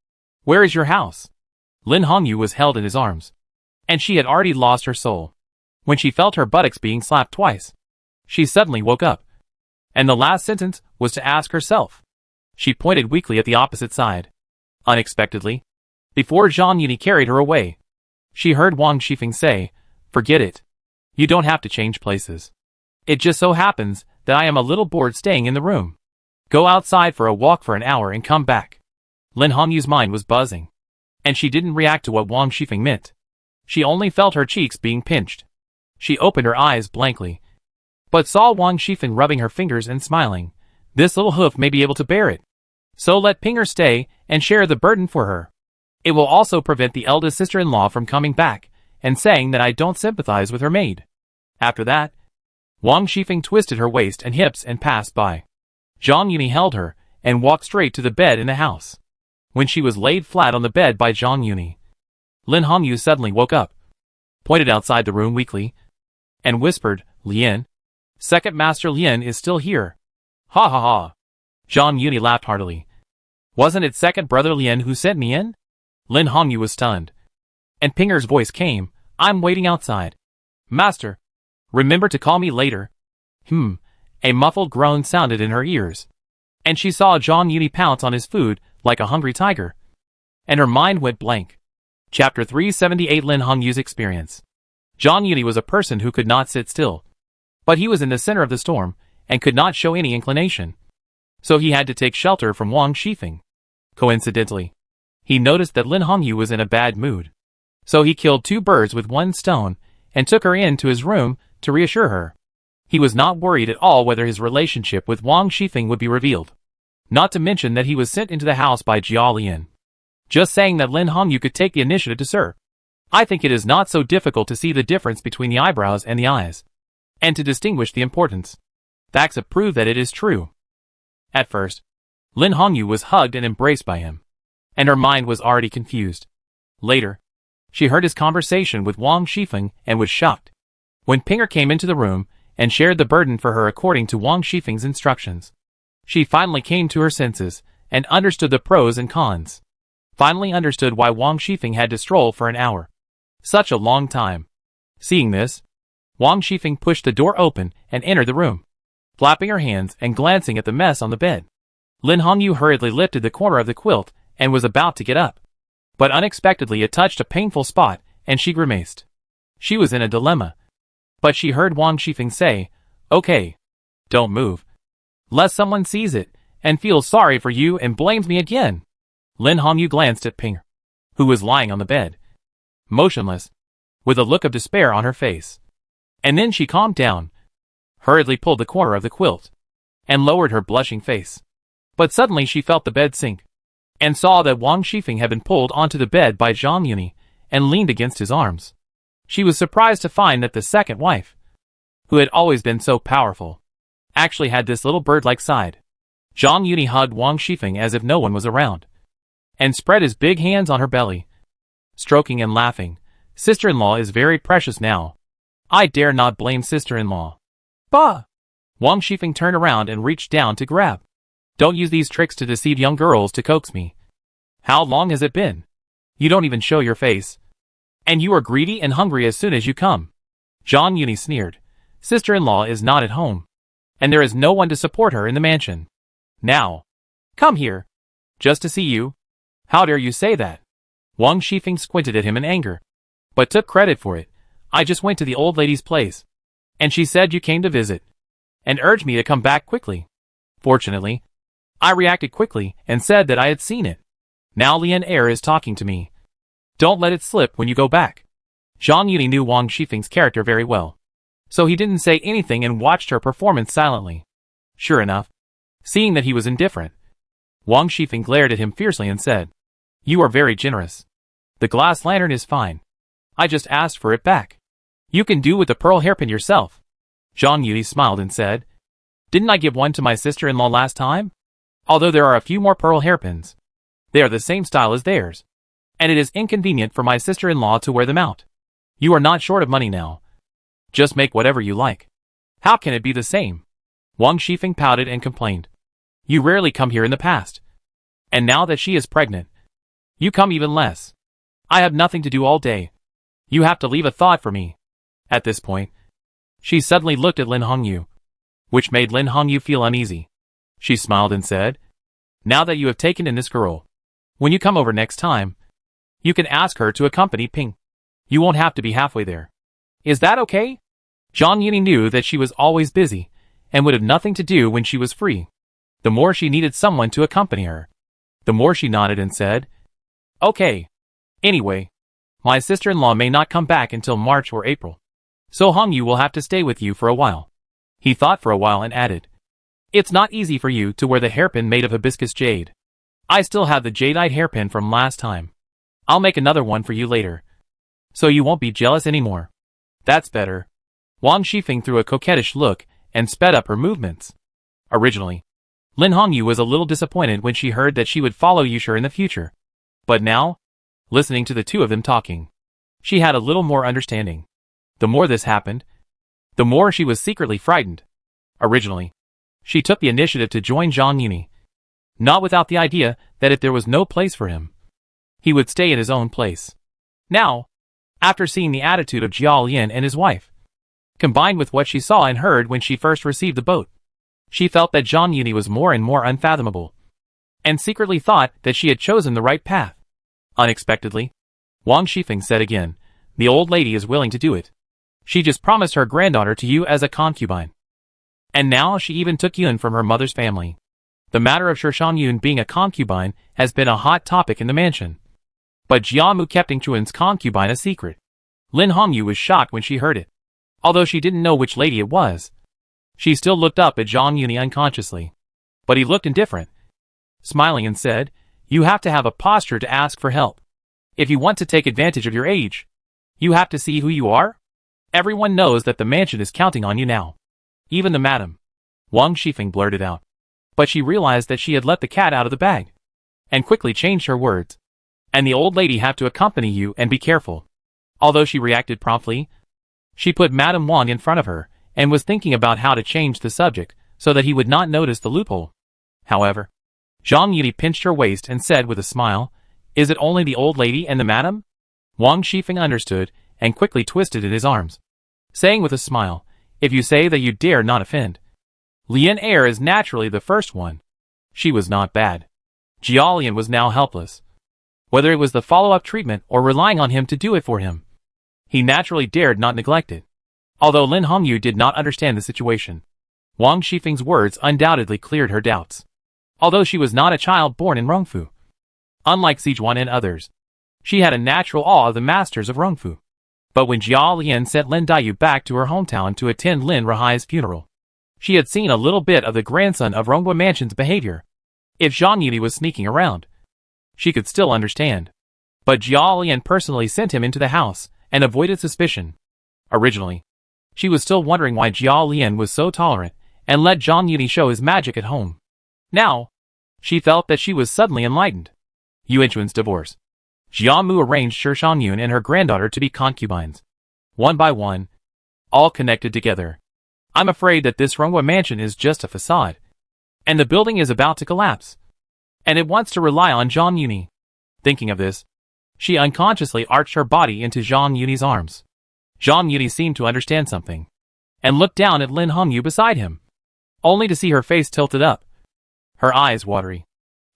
"Where is your house?" Lin Hongyu was held in his arms, and she had already lost her soul. When she felt her buttocks being slapped twice, she suddenly woke up, and the last sentence was to ask herself. She pointed weakly at the opposite side. Unexpectedly, before Zhang Yuni carried her away, she heard Wang Shifeng say, "Forget it. You don't have to change places. It just so happens that I am a little bored staying in the room. Go outside for a walk for an hour and come back." Lin Hongyu's mind was buzzing, and she didn't react to what Wang Shifeng meant. She only felt her cheeks being pinched. She opened her eyes blankly, but saw Wang Shifeng rubbing her fingers and smiling. This little hoof may be able to bear it, so let Pinger stay and share the burden for her. It will also prevent the eldest sister-in-law from coming back and saying that I don't sympathize with her maid. After that, Wang Shifeng twisted her waist and hips and passed by. Zhang Yuni held her and walked straight to the bed in the house. When she was laid flat on the bed by Zhang Yuni, Lin Hongyu suddenly woke up, pointed outside the room weakly, and whispered, "Lian, Second Master Lien is still here. Ha ha ha. Zhang Yuni laughed heartily. Wasn't it second brother Lien who sent me in? Lin Hongyu was stunned. And Pinger's voice came, I'm waiting outside. Master. Remember to call me later. A muffled groan sounded in her ears. And she saw Zhang Yuni pounce on his food like a hungry tiger. And her mind went blank. Chapter 378 Lin Hongyu's experience. Zhang Yuni was a person who could not sit still. But he was in the center of the storm, and could not show any inclination. So he had to take shelter from Wang Shifeng. Coincidentally, he noticed that Lin Hongyu was in a bad mood. So he killed 2 birds with 1 stone, and took her into his room to reassure her. He was not worried at all whether his relationship with Wang Shifeng would be revealed. Not to mention that he was sent into the house by Jia Lian. Just saying that Lin Hongyu could take the initiative to serve. I think it is not so difficult to see the difference between the eyebrows and the eyes, and to distinguish the importance. Facts have proved that it is true. At first, Lin Hongyu was hugged and embraced by him, and her mind was already confused. Later, she heard his conversation with Wang Shifeng and was shocked. When Pinger came into the room and shared the burden for her according to Wang Shifeng's instructions, she finally came to her senses and understood the pros and cons. Finally understood why Wang Shifeng had to stroll for an hour. Such a long time. Seeing this, Wang Shifeng pushed the door open and entered the room, flapping her hands and glancing at the mess on the bed. Lin Hongyu hurriedly lifted the corner of the quilt and was about to get up. But unexpectedly it touched a painful spot, and she grimaced. She was in a dilemma. But she heard Wang Shifeng say, Okay, don't move. Lest someone sees it, and feels sorry for you and blames me again. Lin Hongyu glanced at Pinger, who was lying on the bed, motionless, with a look of despair on her face. And then she calmed down, hurriedly pulled the corner of the quilt, and lowered her blushing face. But suddenly she felt the bed sink, and saw that Wang Shifeng had been pulled onto the bed by Zhang Yuni, and leaned against his arms. She was surprised to find that the second wife, who had always been so powerful, actually had this little bird-like side. Zhang Yuni hugged Wang Shifeng as if no one was around, and spread his big hands on her belly, stroking and laughing. Sister-in-law is very precious now. I dare not blame sister-in-law. Bah! Wang Shifeng turned around and reached down to grab. Don't use these tricks to deceive young girls to coax me. How long has it been? You don't even show your face. And you are greedy and hungry as soon as you come. Zhang Yuni sneered. Sister-in-law is not at home, and there is no one to support her in the mansion. Now, come here, just to see you. How dare you say that? Wang Shifeng squinted at him in anger, but took credit for it. I just went to the old lady's place, and she said you came to visit, and urged me to come back quickly. Fortunately, I reacted quickly and said that I had seen it. Now Lian Er is talking to me. Don't let it slip when you go back. Zhang Yuni knew Wang Shifeng's character very well, so he didn't say anything and watched her performance silently. Sure enough, seeing that he was indifferent, Wang Shifeng glared at him fiercely and said, You are very generous. The glass lantern is fine. I just asked for it back. You can do with the pearl hairpin yourself. Zhang Yuni smiled and said, Didn't I give one to my sister-in-law last time? Although there are a few more pearl hairpins, they are the same style as theirs, and it is inconvenient for my sister-in-law to wear them out. You are not short of money now. Just make whatever you like. How can it be the same? Wang Shifeng pouted and complained. You rarely come here in the past. And now that she is pregnant, you come even less. I have nothing to do all day. You have to leave a thought for me. At this point, she suddenly looked at Lin Hongyu, which made Lin Hongyu feel uneasy. She smiled and said, Now that you have taken in this girl, when you come over next time, you can ask her to accompany Ping. You won't have to be halfway there. Is that okay? Zhang Yuni knew that she was always busy, and would have nothing to do when she was free. The more she needed someone to accompany her, the more she nodded and said, Okay. Anyway, my sister-in-law may not come back until March or April, so Hongyu will have to stay with you for a while. He thought for a while and added, It's not easy for you to wear the hairpin made of hibiscus jade. I still have the jadeite hairpin from last time. I'll make another one for you later, so you won't be jealous anymore. That's better. Wang Shifeng threw a coquettish look and sped up her movements. Originally, Lin Hongyu was a little disappointed when she heard that she would follow Yushur in the future. But now, listening to the two of them talking, she had a little more understanding. The more this happened, the more she was secretly frightened. Originally, she took the initiative to join Zhang Yuni, not without the idea that if there was no place for him, he would stay in his own place. Now, after seeing the attitude of Jia Lian and his wife, combined with what she saw and heard when she first received the boat, she felt that Zhang Yuni was more and more unfathomable, and secretly thought that she had chosen the right path. Unexpectedly, Wang Shifeng said again, "The old lady is willing to do it. She just promised her granddaughter to you as a concubine. And now she even took Yun from her mother's family." The matter of Shishan Yun being a concubine has been a hot topic in the mansion. But Jiamu kept Yun's concubine a secret. Lin Hongyu was shocked when she heard it. Although she didn't know which lady it was, she still looked up at Zhang Yuni unconsciously. But he looked indifferent, smiling and said, "You have to have a posture to ask for help. If you want to take advantage of your age, you have to see who you are. Everyone knows that the mansion is counting on you now. Even the madam." Wang Shifeng blurted out. But she realized that she had let the cat out of the bag, and quickly changed her words. "And the old lady have to accompany you and be careful." Although she reacted promptly, she put Madame Wang in front of her, and was thinking about how to change the subject so that he would not notice the loophole. However, Zhang Yuni pinched her waist and said with a smile, "Is it only the old lady and the madam?" Wang Shifeng understood, and quickly twisted in his arms, saying with a smile, "If you say that you dare not offend. Lian Er is naturally the first one." She was not bad. Jia Lian was now helpless. Whether it was the follow-up treatment or relying on him to do it for him, he naturally dared not neglect it. Although Lin Hongyu did not understand the situation, Wang Shifeng's words undoubtedly cleared her doubts. Although she was not a child born in Rongfu, unlike Sijuan and others, she had a natural awe of the masters of Rongfu. But when Jia Lian sent Lin Daiyu back to her hometown to attend Lin Rahai's funeral, she had seen a little bit of the grandson of Ronghua Mansion's behavior. If Zhang Yuni was sneaking around, she could still understand. But Jia Lian personally sent him into the house and avoided suspicion. Originally, she was still wondering why Jia Lian was so tolerant and let Zhang Yuni show his magic at home. Now, she felt that she was suddenly enlightened. Yuanchuan's divorce. Jia Mu arranged Shishan Yun and her granddaughter to be concubines. One by one, all connected together. "I'm afraid that this Ronghua mansion is just a facade, and the building is about to collapse, and it wants to rely on Zhang Yuni." Thinking of this, she unconsciously arched her body into Zhang Yuni's arms. Zhang Yuni seemed to understand something, and looked down at Lin Hongyu beside him, only to see her face tilted up, her eyes watery,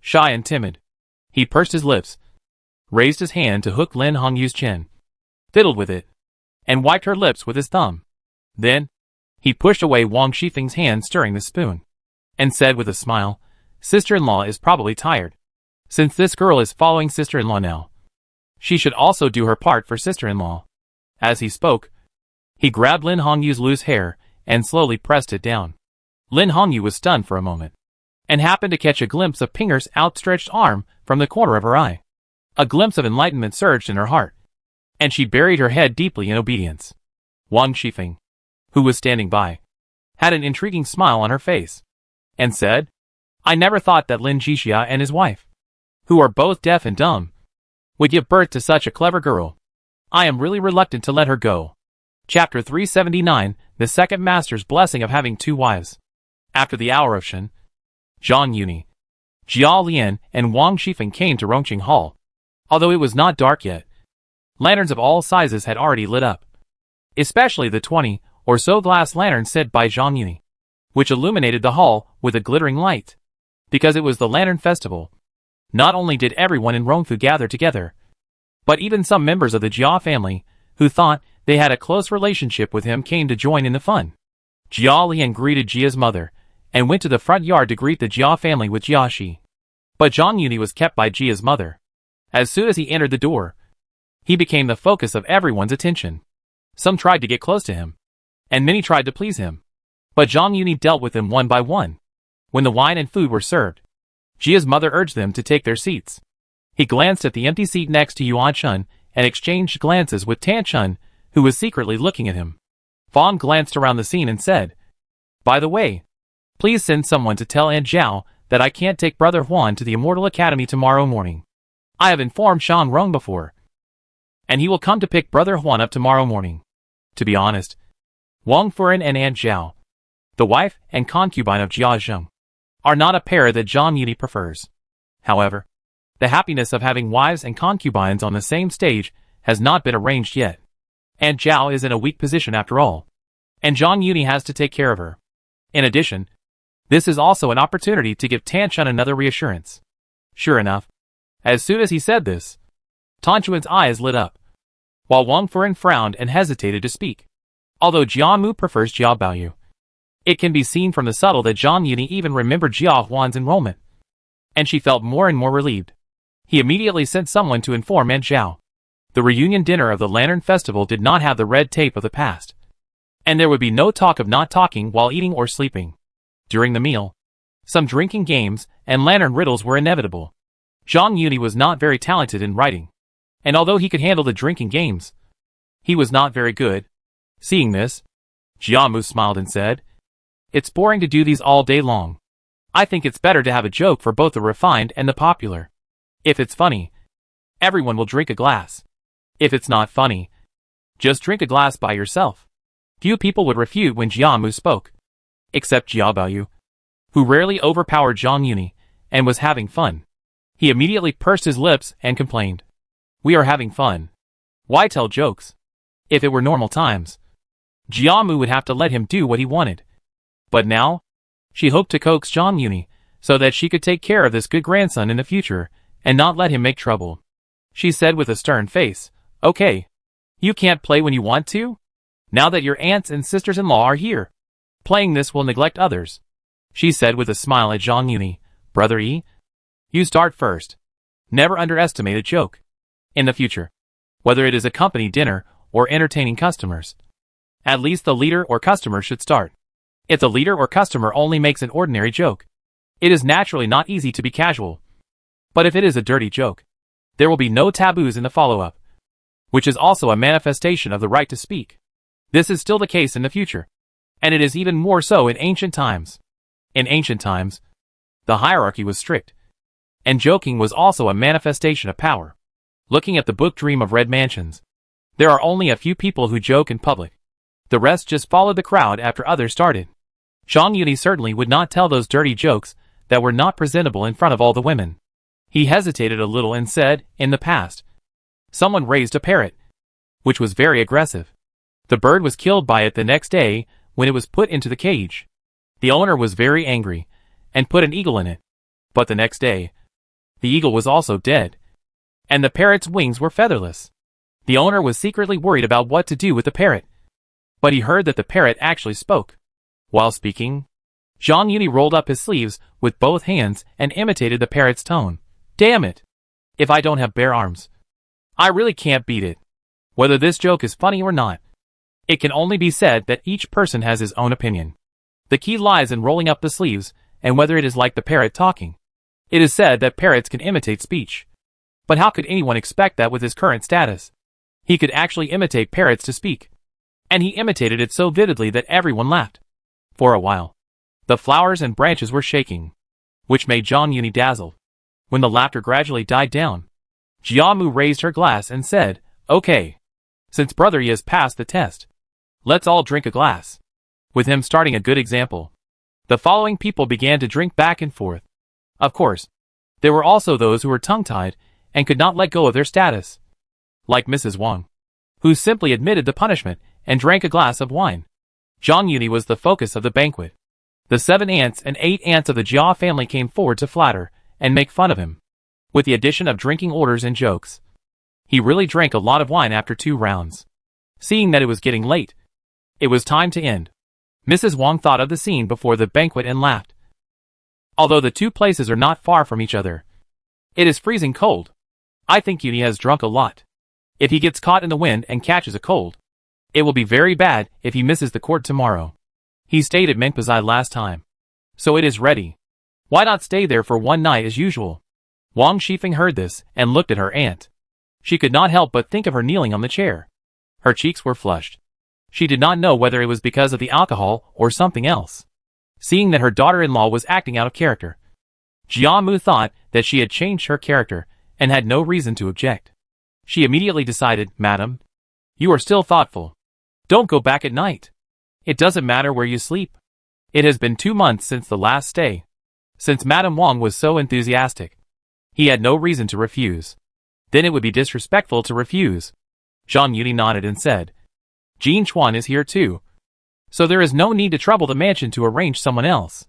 shy and timid. He pursed his lips, raised his hand to hook Lin Hongyu's chin, fiddled with it, and wiped her lips with his thumb. Then, he pushed away Wang Shifeng's hand stirring the spoon, and said with a smile, "Sister-in-law is probably tired. Since this girl is following sister-in-law now, she should also do her part for sister-in-law." As he spoke, he grabbed Lin Hongyu's loose hair and slowly pressed it down. Lin Hongyu was stunned for a moment, and happened to catch a glimpse of Pinger's outstretched arm from the corner of her eye. A glimpse of enlightenment surged in her heart, and she buried her head deeply in obedience. Wang Shifeng, who was standing by, had an intriguing smile on her face, and said, "I never thought that Lin Jixia and his wife, who are both deaf and dumb, would give birth to such a clever girl. I am really reluctant to let her go." Chapter 379, The Second Master's Blessing of Having Two Wives. After the hour of Shen, Zhang Yuni, Jia Lian, and Wang Shifeng came to Rongqing Hall. Although it was not dark yet, lanterns of all sizes had already lit up, especially the 20 or so glass lanterns set by Zhang Yuni, which illuminated the hall with a glittering light. Because it was the Lantern Festival, not only did everyone in Rongfu gather together, but even some members of the Jia family, who thought they had a close relationship with him, came to join in the fun. Jia Lian greeted Jia's mother, and went to the front yard to greet the Jia family with Jiaxi. But Zhang Yuni was kept by Jia's mother. As soon as he entered the door, he became the focus of everyone's attention. Some tried to get close to him, and many tried to please him. But Zhang Yuni dealt with them one by one. When the wine and food were served, Jia's mother urged them to take their seats. He glanced at the empty seat next to Yuan Chun, and exchanged glances with Tan Chun, who was secretly looking at him. Fawn glanced around the scene and said, "By the way, please send someone to tell Aunt Zhao that I can't take Brother Huan to the Immortal Academy tomorrow morning. I have informed Shang Rong before, and he will come to pick Brother Huan up tomorrow morning." To be honest, Wang Furen and Aunt Zhao the wife and concubine of Jia Zheng, are not a pair that Zhang Yuni prefers. However, the happiness of having wives and concubines on the same stage has not been arranged yet. Aunt Zhao is in a weak position after all, and Zhang Yuni has to take care of her. In addition, this is also an opportunity to give Tan Chun another reassurance. Sure enough, as soon as he said this, Tan Chun's eyes lit up, while Wang Furen frowned and hesitated to speak. Although Jia Mu prefers Jia Baoyu, it can be seen from the subtle that Zhang Yuni even remembered Jia Huan's enrollment, and she felt more and more relieved. He immediately sent someone to inform Aunt Zhao. The reunion dinner of the Lantern Festival did not have the red tape of the past, and there would be no talk of not talking while eating or sleeping. During the meal, some drinking games and lantern riddles were inevitable. Zhang Yuni was not very talented in writing, and although he could handle the drinking games, he was not very good. Seeing this, Jia Mu smiled and said, "It's boring to do these all day long. I think it's better to have a joke for both the refined and the popular. If it's funny, everyone will drink a glass. If it's not funny, just drink a glass by yourself." Few people would refute when Jia Mu spoke, except Jia Baoyu, who rarely overpowered Zhang Yuni and was having fun. He immediately pursed his lips and complained, "We are having fun. Why tell jokes? If it were normal times, Jia Mu would have to let him do what he wanted. But now, she hoped to coax Zhang Yuni so that she could take care of this good grandson in the future and not let him make trouble. She said with a stern face, "Okay, you can't play when you want to? Now that your aunts and sisters-in-law are here, playing this will neglect others." She said with a smile at Zhang Yuni, "Brother Yi, you start first. Never underestimate a joke. In the future, whether it is a company dinner or entertaining customers, at least the leader or customer should start. If the leader or customer only makes an ordinary joke, it is naturally not easy to be casual. But if it is a dirty joke, there will be no taboos in the follow-up, which is also a manifestation of the right to speak. This is still the case in the future, and it is even more so in ancient times. In ancient times, the hierarchy was strict, and joking was also a manifestation of power. Looking at the book Dream of Red Mansions, there are only a few people who joke in public. The rest just followed the crowd after others started. Zhang Yuni certainly would not tell those dirty jokes that were not presentable in front of all the women. He hesitated a little and said, "In the past, someone raised a parrot, which was very aggressive. The bird was killed by it the next day when it was put into the cage. The owner was very angry and put an eagle in it. But the next day, the eagle was also dead, and the parrot's wings were featherless. The owner was secretly worried about what to do with the parrot, but he heard that the parrot actually spoke. While speaking, Zhang Yuni rolled up his sleeves with both hands and imitated the parrot's tone. Damn it! If I don't have bare arms, I really can't beat it. Whether this joke is funny or not, it can only be said that each person has his own opinion. The key lies in rolling up the sleeves and whether it is like the parrot talking. It is said that parrots can imitate speech. But how could anyone expect that with his current status? He could actually imitate parrots to speak. And he imitated it so vividly that everyone laughed. For a while, the flowers and branches were shaking, which made Zhang Yuni dazzled. When the laughter gradually died down, Jia Mu raised her glass and said, "Okay, since Brother Yi has passed the test, let's all drink a glass," with him starting a good example. The following people began to drink back and forth. Of course, there were also those who were tongue-tied and could not let go of their status, like Mrs. Wang, who simply admitted the punishment and drank a glass of wine. Zhang Yuni was the focus of the banquet. The 7 aunts and 8 aunts of the Jia family came forward to flatter and make fun of him, with the addition of drinking orders and jokes. He really drank a lot of wine after 2 rounds. Seeing that it was getting late, it was time to end. Mrs. Wang thought of the scene before the banquet and laughed. Although the 2 places are not far from each other, it is freezing cold. I think Yuni has drunk a lot. If he gets caught in the wind and catches a cold, it will be very bad if he misses the court tomorrow. He stayed at Mengpazai last time, so it is ready. Why not stay there for 1 night as usual?" Wang Shifeng heard this and looked at her aunt. She could not help but think of her kneeling on the chair. Her cheeks were flushed. She did not know whether it was because of the alcohol or something else. Seeing that her daughter-in-law was acting out of character, Jia Mu thought that she had changed her character and had no reason to object. She immediately decided, "Madam, you are still thoughtful. Don't go back at night. It doesn't matter where you sleep. It has been 2 months since the last stay. Since Madame Wang was so enthusiastic, he had no reason to refuse. Then it would be disrespectful to refuse. Zhang Yuni nodded and said, Jin Chuan is here too. So there is no need to trouble the mansion to arrange someone else.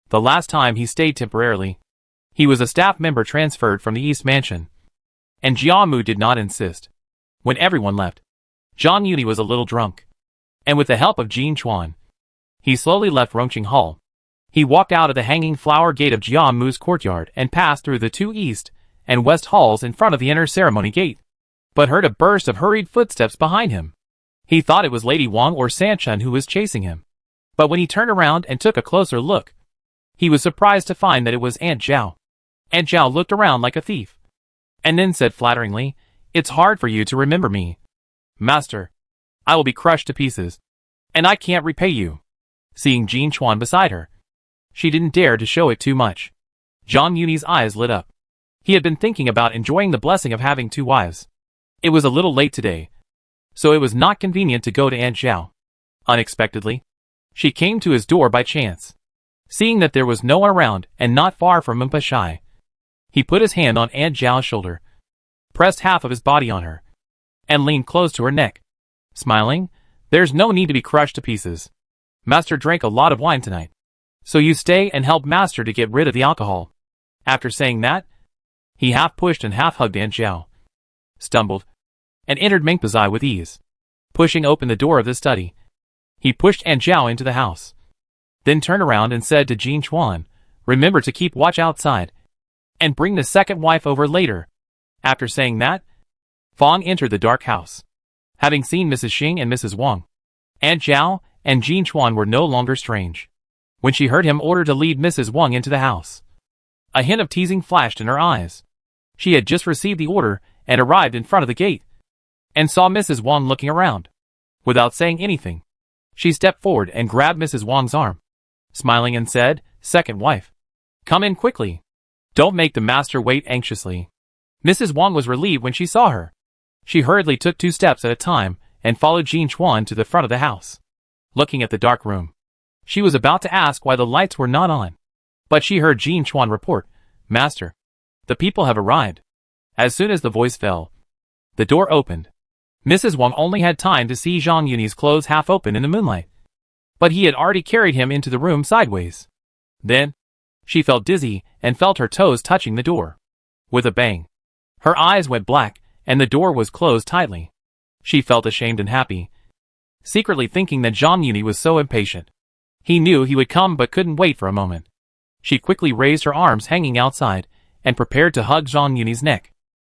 The last time he stayed temporarily, he was a staff member transferred from the East Mansion. And Jiamu did not insist. When everyone left, Zhang Yuni was a little drunk. And with the help of Jin Chuan, he slowly left Rongqing Hall. He walked out of the hanging flower gate of Jiamu's courtyard and passed through the 2 east and west halls in front of the inner ceremony gate, but heard a burst of hurried footsteps behind him. He thought it was Lady Wang or Sanchun who was chasing him. But when he turned around and took a closer look, he was surprised to find that it was Aunt Zhao. Aunt Zhao looked around like a thief, and then said flatteringly, It's hard for you to remember me. Master, I will be crushed to pieces, and I can't repay you. Seeing Jin Chuan beside her, she didn't dare to show it too much. Zhang Yuni's eyes lit up. He had been thinking about enjoying the blessing of having 2 wives. It was a little late today, so it was not convenient to go to Aunt Zhao. Unexpectedly, she came to his door by chance. Seeing that there was no one around and not far from Mpa Shai, he put his hand on Aunt Zhao's shoulder, pressed half of his body on her, and leaned close to her neck. Smiling, There's no need to be crushed to pieces. Master drank a lot of wine tonight, so you stay and help Master to get rid of the alcohol. After saying that, he half pushed and half hugged Aunt Zhao, stumbled, and entered Mengpa's eye with ease. Pushing open the door of the study, he pushed Aunt Zhao into the house, then turned around and said to Jin Chuan, Remember to keep watch outside, and bring the second wife over later. After saying that, Fang entered the dark house. Having seen Mrs. Xing and Mrs. Wang, Aunt Zhao and Jin Chuan were no longer strange. When she heard him order to lead Mrs. Wang into the house, a hint of teasing flashed in her eyes. She had just received the order and arrived in front of the gate, and saw Mrs. Wang looking around. Without saying anything, she stepped forward and grabbed Mrs. Wang's arm, smiling and said, Second wife, come in quickly. Don't make the master wait anxiously. Mrs. Wang was relieved when she saw her. She hurriedly took 2 steps at a time and followed Jin Chuan to the front of the house. Looking at the dark room, she was about to ask why the lights were not on, but she heard Jin Chuan report, Master, the people have arrived. As soon as the voice fell, the door opened. Mrs. Wang only had time to see Zhang Yuni's clothes half open in the moonlight, but he had already carried him into the room sideways. Then, she felt dizzy and felt her toes touching the door. With a bang, her eyes went black and the door was closed tightly. She felt ashamed and happy, secretly thinking that Zhang Yuni was so impatient. He knew he would come but couldn't wait for a moment. She quickly raised her arms hanging outside and prepared to hug Zhang Yuni's neck.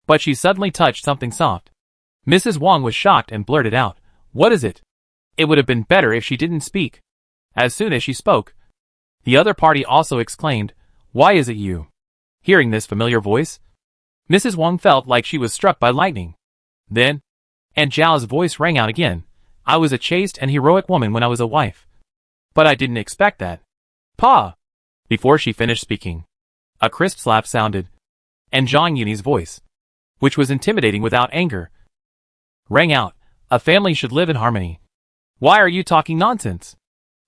But she suddenly touched something soft. Mrs. Wang was shocked and blurted out, What is it? It would have been better if she didn't speak. As soon as she spoke, the other party also exclaimed, Why is it you? Hearing this familiar voice, Mrs. Wang felt like she was struck by lightning. Then, Aunt Zhao's voice rang out again, I was a chaste and heroic woman when I was a wife. But I didn't expect that. Pa! Before she finished speaking, a crisp slap sounded, and Zhang Yuni's voice, which was intimidating without anger, rang out, A family should live in harmony. Why are you talking nonsense?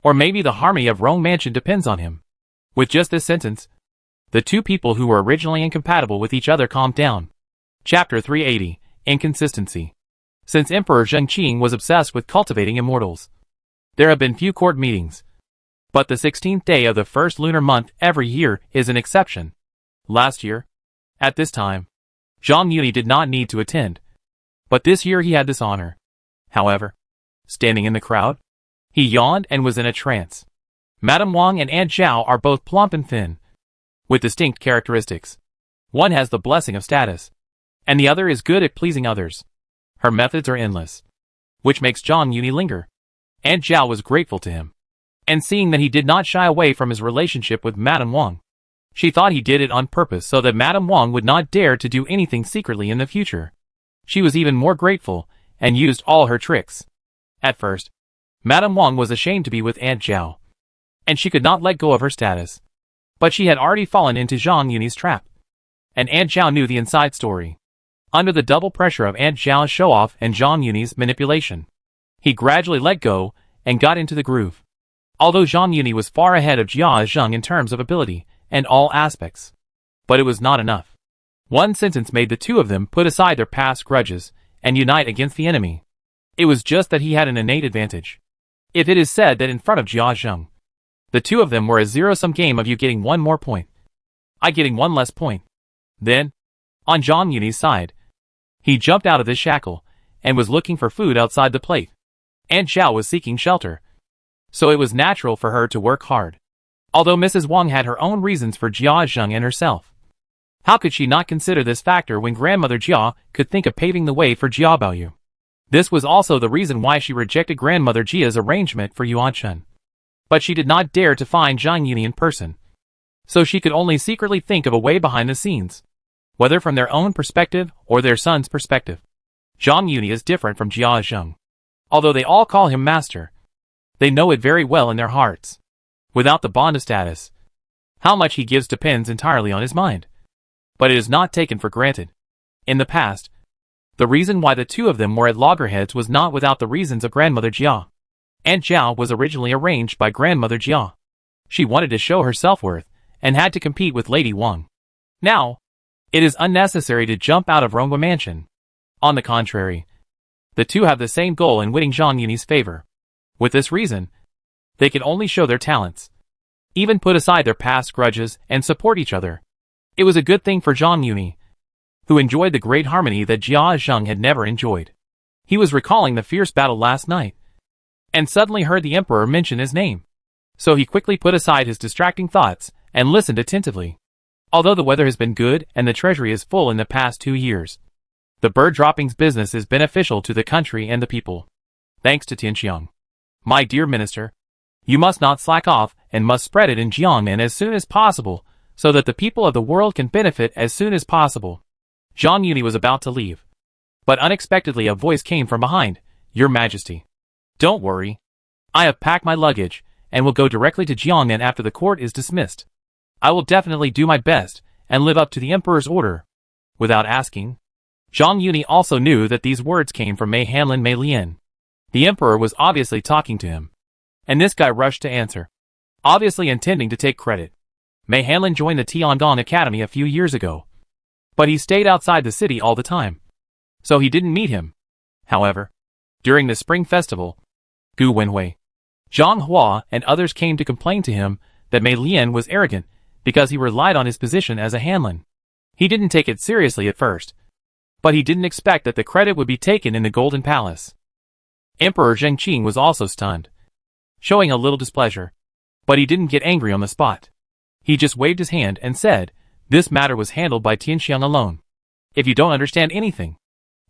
Or maybe the harmony of Rong Mansion depends on him. With just this sentence, the 2 people who were originally incompatible with each other calmed down. Chapter 380, Inconsistency. Since Emperor Zhengqing was obsessed with cultivating immortals, there have been few court meetings. But the 16th day of the first lunar month every year is an exception. Last year, at this time, Zhang Yuni did not need to attend. But this year he had this honor. However, standing in the crowd, he yawned and was in a trance. Madame Wang and Aunt Zhao are both plump and thin, with distinct characteristics. One has the blessing of status, and the other is good at pleasing others. Her methods are endless, which makes Zhang Yuni linger. Aunt Zhao was grateful to him, and seeing that he did not shy away from his relationship with Madame Wang, she thought he did it on purpose so that Madame Wang would not dare to do anything secretly in the future. She was even more grateful, and used all her tricks. At first, Madame Wang was ashamed to be with Aunt Zhao, and she could not let go of her status. But she had already fallen into Zhang Yuni's trap, and Aunt Zhao knew the inside story. Under the double pressure of Aunt Zhao's show-off and Zhang Yuni's manipulation, he gradually let go and got into the groove. although Zhang Yuni was far ahead of Jia Zheng in terms of ability and all aspects. But it was not enough. One sentence made the two of them put aside their past grudges and unite against the enemy. It was just that he had an innate advantage. If it is said that in front of Jia Zheng, the two of them were a zero-sum game of you getting one more point, I getting one less point. Then, on Zhang Yuni's side, he jumped out of his shackle and was looking for food outside the plate. And Xiao was seeking shelter. So it was natural for her to work hard. Although Mrs. Wang had her own reasons for Jia Zheng and herself. How could she not consider this factor when Grandmother Jia could think of paving the way for Jia Baoyu? This was also the reason why she rejected Grandmother Jia's arrangement for Yuan Chen. But she did not dare to find Zhang Yuni in person. So she could only secretly think of a way behind the scenes. Whether from their own perspective or their son's perspective. Zhang Yuni is different from Jia Zheng. Although they all call him master, they know it very well in their hearts. Without the bond of status, how much he gives depends entirely on his mind. But it is not taken for granted. In the past, the reason why the two of them were at loggerheads was not without the reasons of Grandmother Jia. Aunt Zhao was originally arranged by Grandmother Jia. She wanted to show her self-worth and had to compete with Lady Wang. Now, it is unnecessary to jump out of Rongwa Mansion. On the contrary, the two have the same goal in winning Zhang Yuni's favor. With this reason, they can only show their talents, even put aside their past grudges and support each other. It was a good thing for Zhang Yuni, who enjoyed the great harmony that Jia Zheng had never enjoyed. He was recalling the fierce battle last night, and suddenly heard the emperor mention his name. So he quickly put aside his distracting thoughts and listened attentively. Although the weather has been good and the treasury is full in the past 2 years, the bird droppings business is beneficial to the country and the people. Thanks to Tianxiang. My dear minister, you must not slack off and must spread it in Jiangnan as soon as possible, so that the people of the world can benefit as soon as possible. Zhang Yuni was about to leave. But unexpectedly a voice came from behind. Your Majesty. Don't worry. I have packed my luggage, and will go directly to Jiangnan after the court is dismissed. I will definitely do my best, and live up to the emperor's order. Without asking, Zhang Yuni also knew that these words came from Mei Hanlin Mei Lian. The emperor was obviously talking to him. And this guy rushed to answer, obviously intending to take credit. Mei Hanlin joined the Tiangong Academy a few years ago. But he stayed outside the city all the time. So he didn't meet him. However, during the spring festival, Gu Wenhui, Zhang Hua and others came to complain to him that Mei Lian was arrogant because he relied on his position as a Hanlin. He didn't take it seriously at first, but he didn't expect that the credit would be taken in the Golden Palace. Emperor Zheng Qing was also stunned, showing a little displeasure, but he didn't get angry on the spot. He just waved his hand and said, this matter was handled by Tianxiang alone. If you don't understand anything,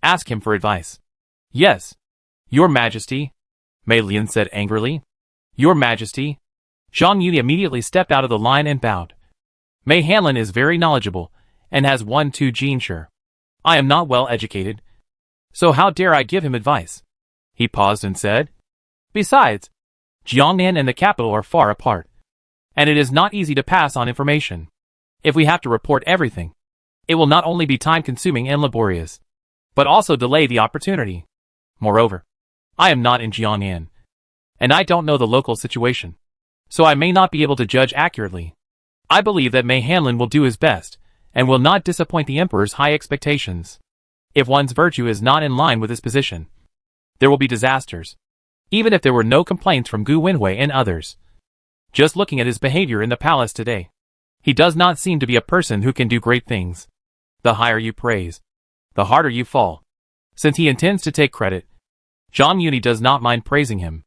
ask him for advice. Yes, Your Majesty, Mei Lian said angrily. Your Majesty. Zhang Yuni immediately stepped out of the line and bowed. Mei Hanlin is very knowledgeable, and has 1-2 gene sure. I am not well educated, so how dare I give him advice? He paused and said. Besides, Jiangnan and the capital are far apart, and it is not easy to pass on information. If we have to report everything, it will not only be time-consuming and laborious, but also delay the opportunity. Moreover, I am not in Jiangnan, and I don't know the local situation, so I may not be able to judge accurately. I believe that Mei Hanlin will do his best, and will not disappoint the emperor's high expectations. If one's virtue is not in line with his position, there will be disasters, even if there were no complaints from Gu Wenhui and others. Just looking at his behavior in the palace today, he does not seem to be a person who can do great things. The higher you praise, the harder you fall. Since he intends to take credit, Zhang Yuni does not mind praising him.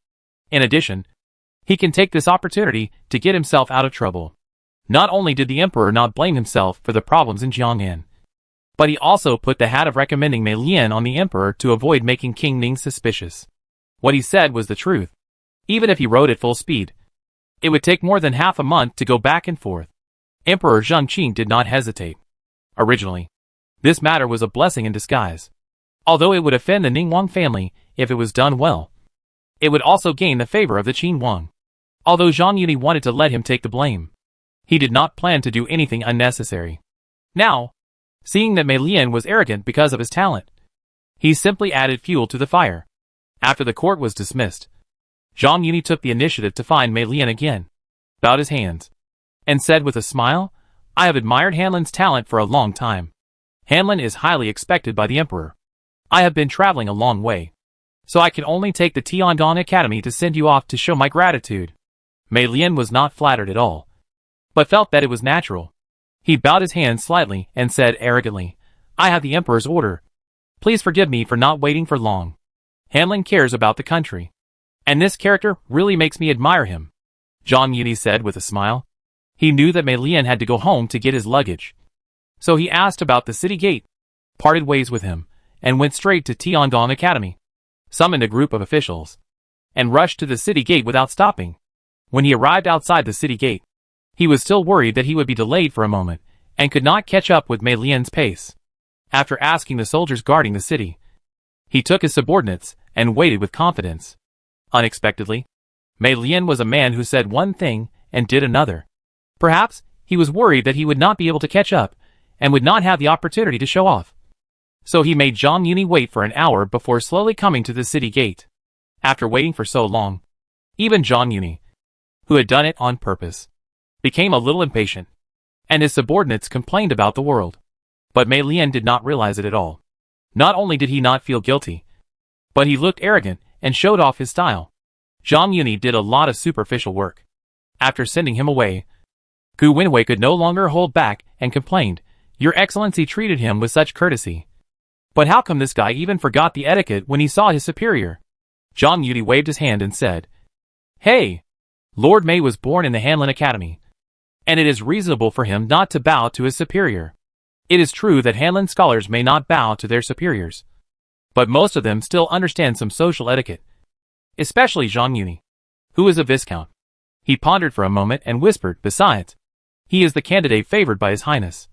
In addition, he can take this opportunity to get himself out of trouble. Not only did the emperor not blame himself for the problems in Jiangnan, but he also put the hat of recommending Mei Lian on the emperor to avoid making King Ning suspicious. What he said was the truth. Even if he rode at full speed, it would take more than half a month to go back and forth. Emperor Zheng Qing did not hesitate. Originally, this matter was a blessing in disguise. Although it would offend the Ningguang family if it was done well, it would also gain the favor of the Qin Wang. Although Zhang Yuni wanted to let him take the blame, he did not plan to do anything unnecessary. Now, seeing that Mei Lian was arrogant because of his talent, he simply added fuel to the fire. After the court was dismissed, Zhang Yuni took the initiative to find Mei Lian again, bowed his hands, and said with a smile, I have admired Hanlin's talent for a long time. Hanlin is highly expected by the Emperor. I have been traveling a long way, so I can only take the Tiandong Academy to send you off to show my gratitude. Mei Lian was not flattered at all, but felt that it was natural. He bowed his hands slightly and said arrogantly, I have the Emperor's order. Please forgive me for not waiting for long. Hanlin cares about the country, and this character really makes me admire him, Zhang Yuni said with a smile. He knew that Mei Lian had to go home to get his luggage, so he asked about the city gate, parted ways with him, and went straight to Tiandong Academy, summoned a group of officials, and rushed to the city gate without stopping. When he arrived outside the city gate, he was still worried that he would be delayed for a moment, and could not catch up with Mei Lian's pace. After asking the soldiers guarding the city, he took his subordinates and waited with confidence. Unexpectedly, Mei Lian was a man who said one thing and did another. Perhaps he was worried that he would not be able to catch up, and would not have the opportunity to show off. So he made Zhang Yuni wait for an hour before slowly coming to the city gate. After waiting for so long, even Zhang Yuni, who had done it on purpose, became a little impatient, and his subordinates complained about the world. But Mei Lian did not realize it at all. Not only did he not feel guilty, but he looked arrogant and showed off his style. Zhang Yuni did a lot of superficial work. After sending him away, Gu Wenwei could no longer hold back and complained, Your Excellency treated him with such courtesy. But how come this guy even forgot the etiquette when he saw his superior? Zhang Yuni waved his hand and said, Hey! Lord Mei was born in the Hanlin Academy, and it is reasonable for him not to bow to his superior. It is true that Hanlin scholars may not bow to their superiors, but most of them still understand some social etiquette, especially Zhang Yuni, who is a viscount. He pondered for a moment and whispered, Besides, he is the candidate favored by His Highness.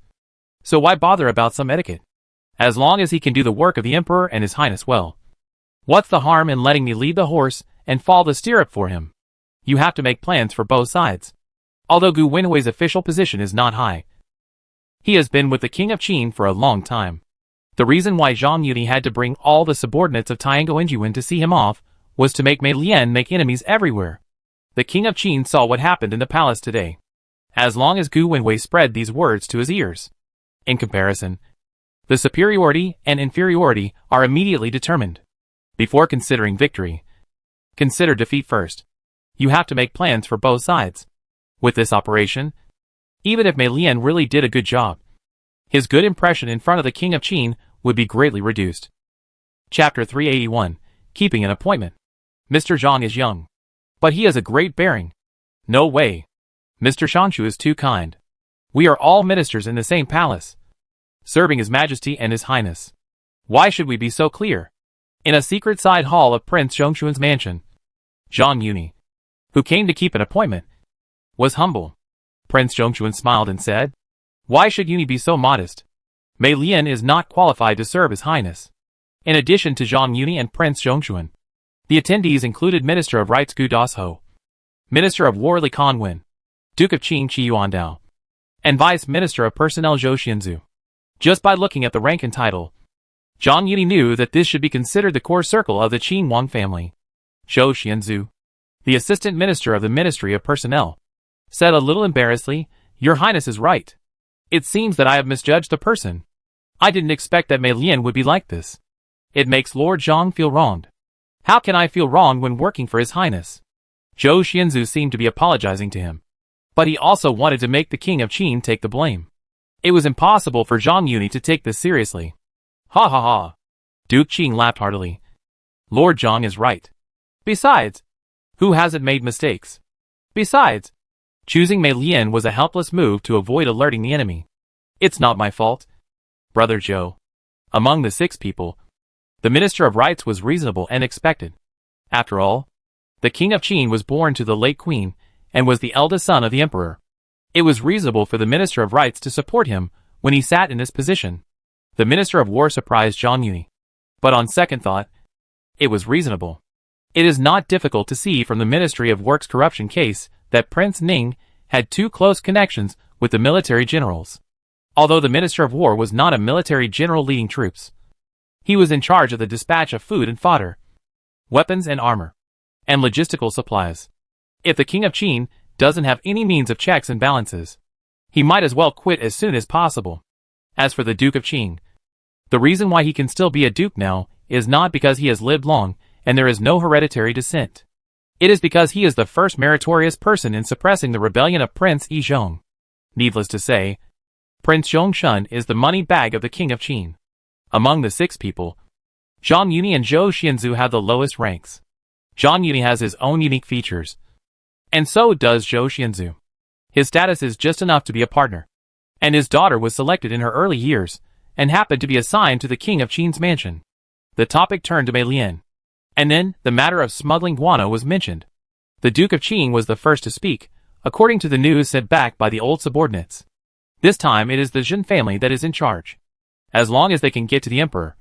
So why bother about some etiquette? As long as he can do the work of the Emperor and His Highness well. What's the harm in letting me lead the horse and fall the stirrup for him? You have to make plans for both sides. Although Gu Wenwei's official position is not high, he has been with the King of Qin for a long time. The reason why Zhang Yuni had to bring all the subordinates of Tiango Enjiwen to see him off was to make Mei Lian make enemies everywhere. The King of Qin saw what happened in the palace today. As long as Gu Wenwei spread these words to his ears. In comparison, the superiority and inferiority are immediately determined. Before considering victory, consider defeat first. You have to make plans for both sides. With this operation, even if Mei Lian really did a good job, his good impression in front of the King of Qin would be greatly reduced. Chapter 381, Keeping an Appointment. Mr. Zhang is young, but he has a great bearing. No way. Mr. Shanshu is too kind. We are all ministers in the same palace, serving His Majesty and His Highness. Why should we be so clear? In a secret side hall of Prince Zhongshuan's mansion, Zhang Yuni, who came to keep an appointment, was humble. Prince Zhongshuan smiled and said, Why should Yuni be so modest? Mei Lian is not qualified to serve His Highness. In addition to Zhang Yuni and Prince Zhongshuan, the attendees included Minister of Rights Gu Dasho, Minister of War Li Conwen, Duke of Qin Qi Yuandao, and Vice Minister of Personnel Zhou Xianzu. Just by looking at the rank and title, Zhang Yuni knew that this should be considered the core circle of the Qin Wang family. Zhou Xianzu, the Assistant Minister of the Ministry of Personnel, said a little embarrassedly, Your Highness is right. It seems that I have misjudged the person. I didn't expect that Mei Lian would be like this. It makes Lord Zhang feel wronged. How can I feel wrong when working for His Highness? Zhou Xianzu seemed to be apologizing to him, but he also wanted to make the King of Qin take the blame. It was impossible for Zhang Yuni to take this seriously. Ha ha ha. Duke Qin laughed heartily. Lord Zhang is right. Besides, who hasn't made mistakes? Besides, choosing Mei Lian was a helpless move to avoid alerting the enemy. It's not my fault, Brother Zhou. Among the 6 people, the Minister of Rights was reasonable and expected. After all, the King of Qin was born to the late Queen, and was the eldest son of the Emperor. It was reasonable for the Minister of Rights to support him when he sat in this position. The Minister of War surprised Zhang Yuni. But on second thought, it was reasonable. It is not difficult to see from the Ministry of Works corruption case that Prince Ning had 2 close connections with the military generals. Although the Minister of War was not a military general leading troops, he was in charge of the dispatch of food and fodder, weapons and armor, and logistical supplies. If the King of Qin doesn't have any means of checks and balances, he might as well quit as soon as possible. As for the Duke of Qin, the reason why he can still be a duke now is not because he has lived long and there is no hereditary descent. It is because he is the first meritorious person in suppressing the rebellion of Prince Yizhong. Needless to say, Prince Zhongshan is the money bag of the King of Qin. Among the 6 people, Zhang Yuni and Zhou Xianzu have the lowest ranks. Zhang Yuni has his own unique features, and so does Zhou Xianzu. His status is just enough to be a partner, and his daughter was selected in her early years and happened to be assigned to the King of Qin's mansion. The topic turned to Mei Lian, and then the matter of smuggling guano was mentioned. The Duke of Qin was the first to speak, according to the news sent back by the old subordinates. This time it is the Jin family that is in charge. As long as they can get to the emperor,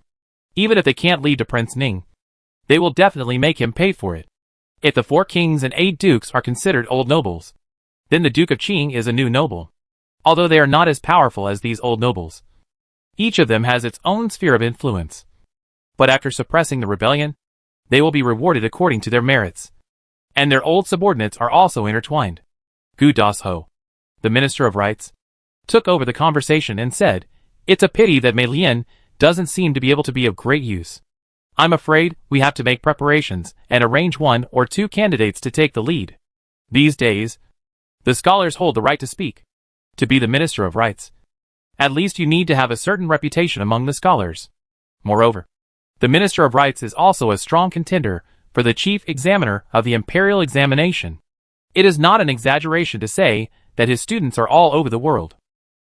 even if they can't lead to Prince Ning, they will definitely make him pay for it. If the 4 kings and 8 dukes are considered old nobles, then the Duke of Qin is a new noble. Although they are not as powerful as these old nobles, each of them has its own sphere of influence. But after suppressing the rebellion, they will be rewarded according to their merits. And their old subordinates are also intertwined. Gu Dasho, the Minister of Rights, took over the conversation and said, "It's a pity that Mei Lian doesn't seem to be able to be of great use. I'm afraid we have to make preparations and arrange 1 or 2 candidates to take the lead. These days, the scholars hold the right to speak. To be the Minister of Rights, at least you need to have a certain reputation among the scholars. Moreover, the Minister of Rights is also a strong contender for the chief examiner of the imperial examination. It is not an exaggeration to say that his students are all over the world."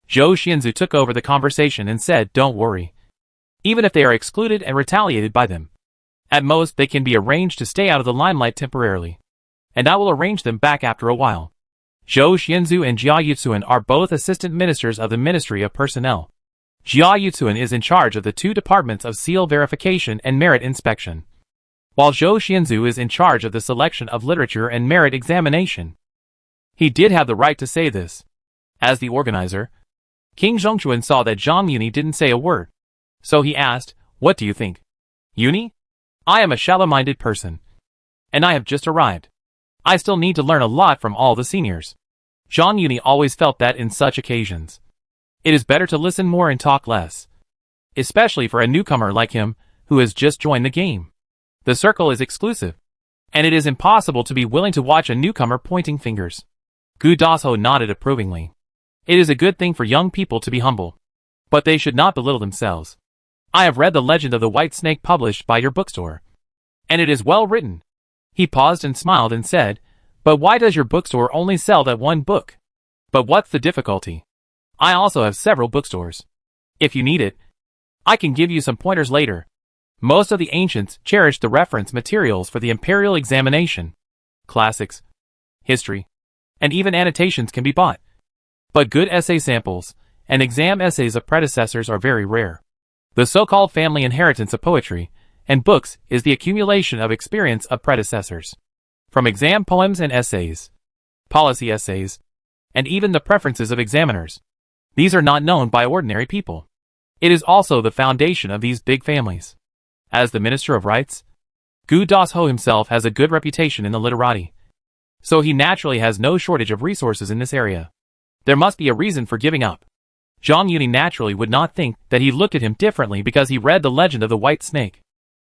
Zhou Xianzu took over the conversation and said, "Don't worry. Even if they are excluded and retaliated by them, at most they can be arranged to stay out of the limelight temporarily, and I will arrange them back after a while." Zhou Xianzu and Jia Yutsuan are both assistant ministers of the Ministry of Personnel. Jia Yutsuan is in charge of the 2 departments of seal verification and merit inspection, while Zhou Xianzu is in charge of the selection of literature and merit examination. He did have the right to say this. As the organizer, King Zhongchuan saw that Zhang Yuni didn't say a word, so he asked, "What do you think, Yuni? I am a shallow-minded person, and I have just arrived. I still need to learn a lot from all the seniors." Zhang Yuni always felt that in such occasions, it is better to listen more and talk less, especially for a newcomer like him who has just joined the game. The circle is exclusive, and it is impossible to be willing to watch a newcomer pointing fingers. Gu Dasho nodded approvingly. It is a good thing for young people to be humble, but they should not belittle themselves. I have read The Legend of the White Snake published by your bookstore, and it is well written. He paused and smiled and said, "But why does your bookstore only sell that one book?" "But what's the difficulty? I also have several bookstores. If you need it, I can give you some pointers later." Most of the ancients cherished the reference materials for the imperial examination. Classics, history, and even annotations can be bought. But good essay samples and exam essays of predecessors are very rare. The so-called family inheritance of poetry and books is the accumulation of experience of predecessors. From exam poems and essays, policy essays, and even the preferences of examiners. These are not known by ordinary people. It is also the foundation of these big families. As the Minister of Rights, Gu Dasho himself has a good reputation in the literati, so he naturally has no shortage of resources in this area. There must be a reason for giving up. Zhang Yuni naturally would not think that he looked at him differently because he read The Legend of the White Snake.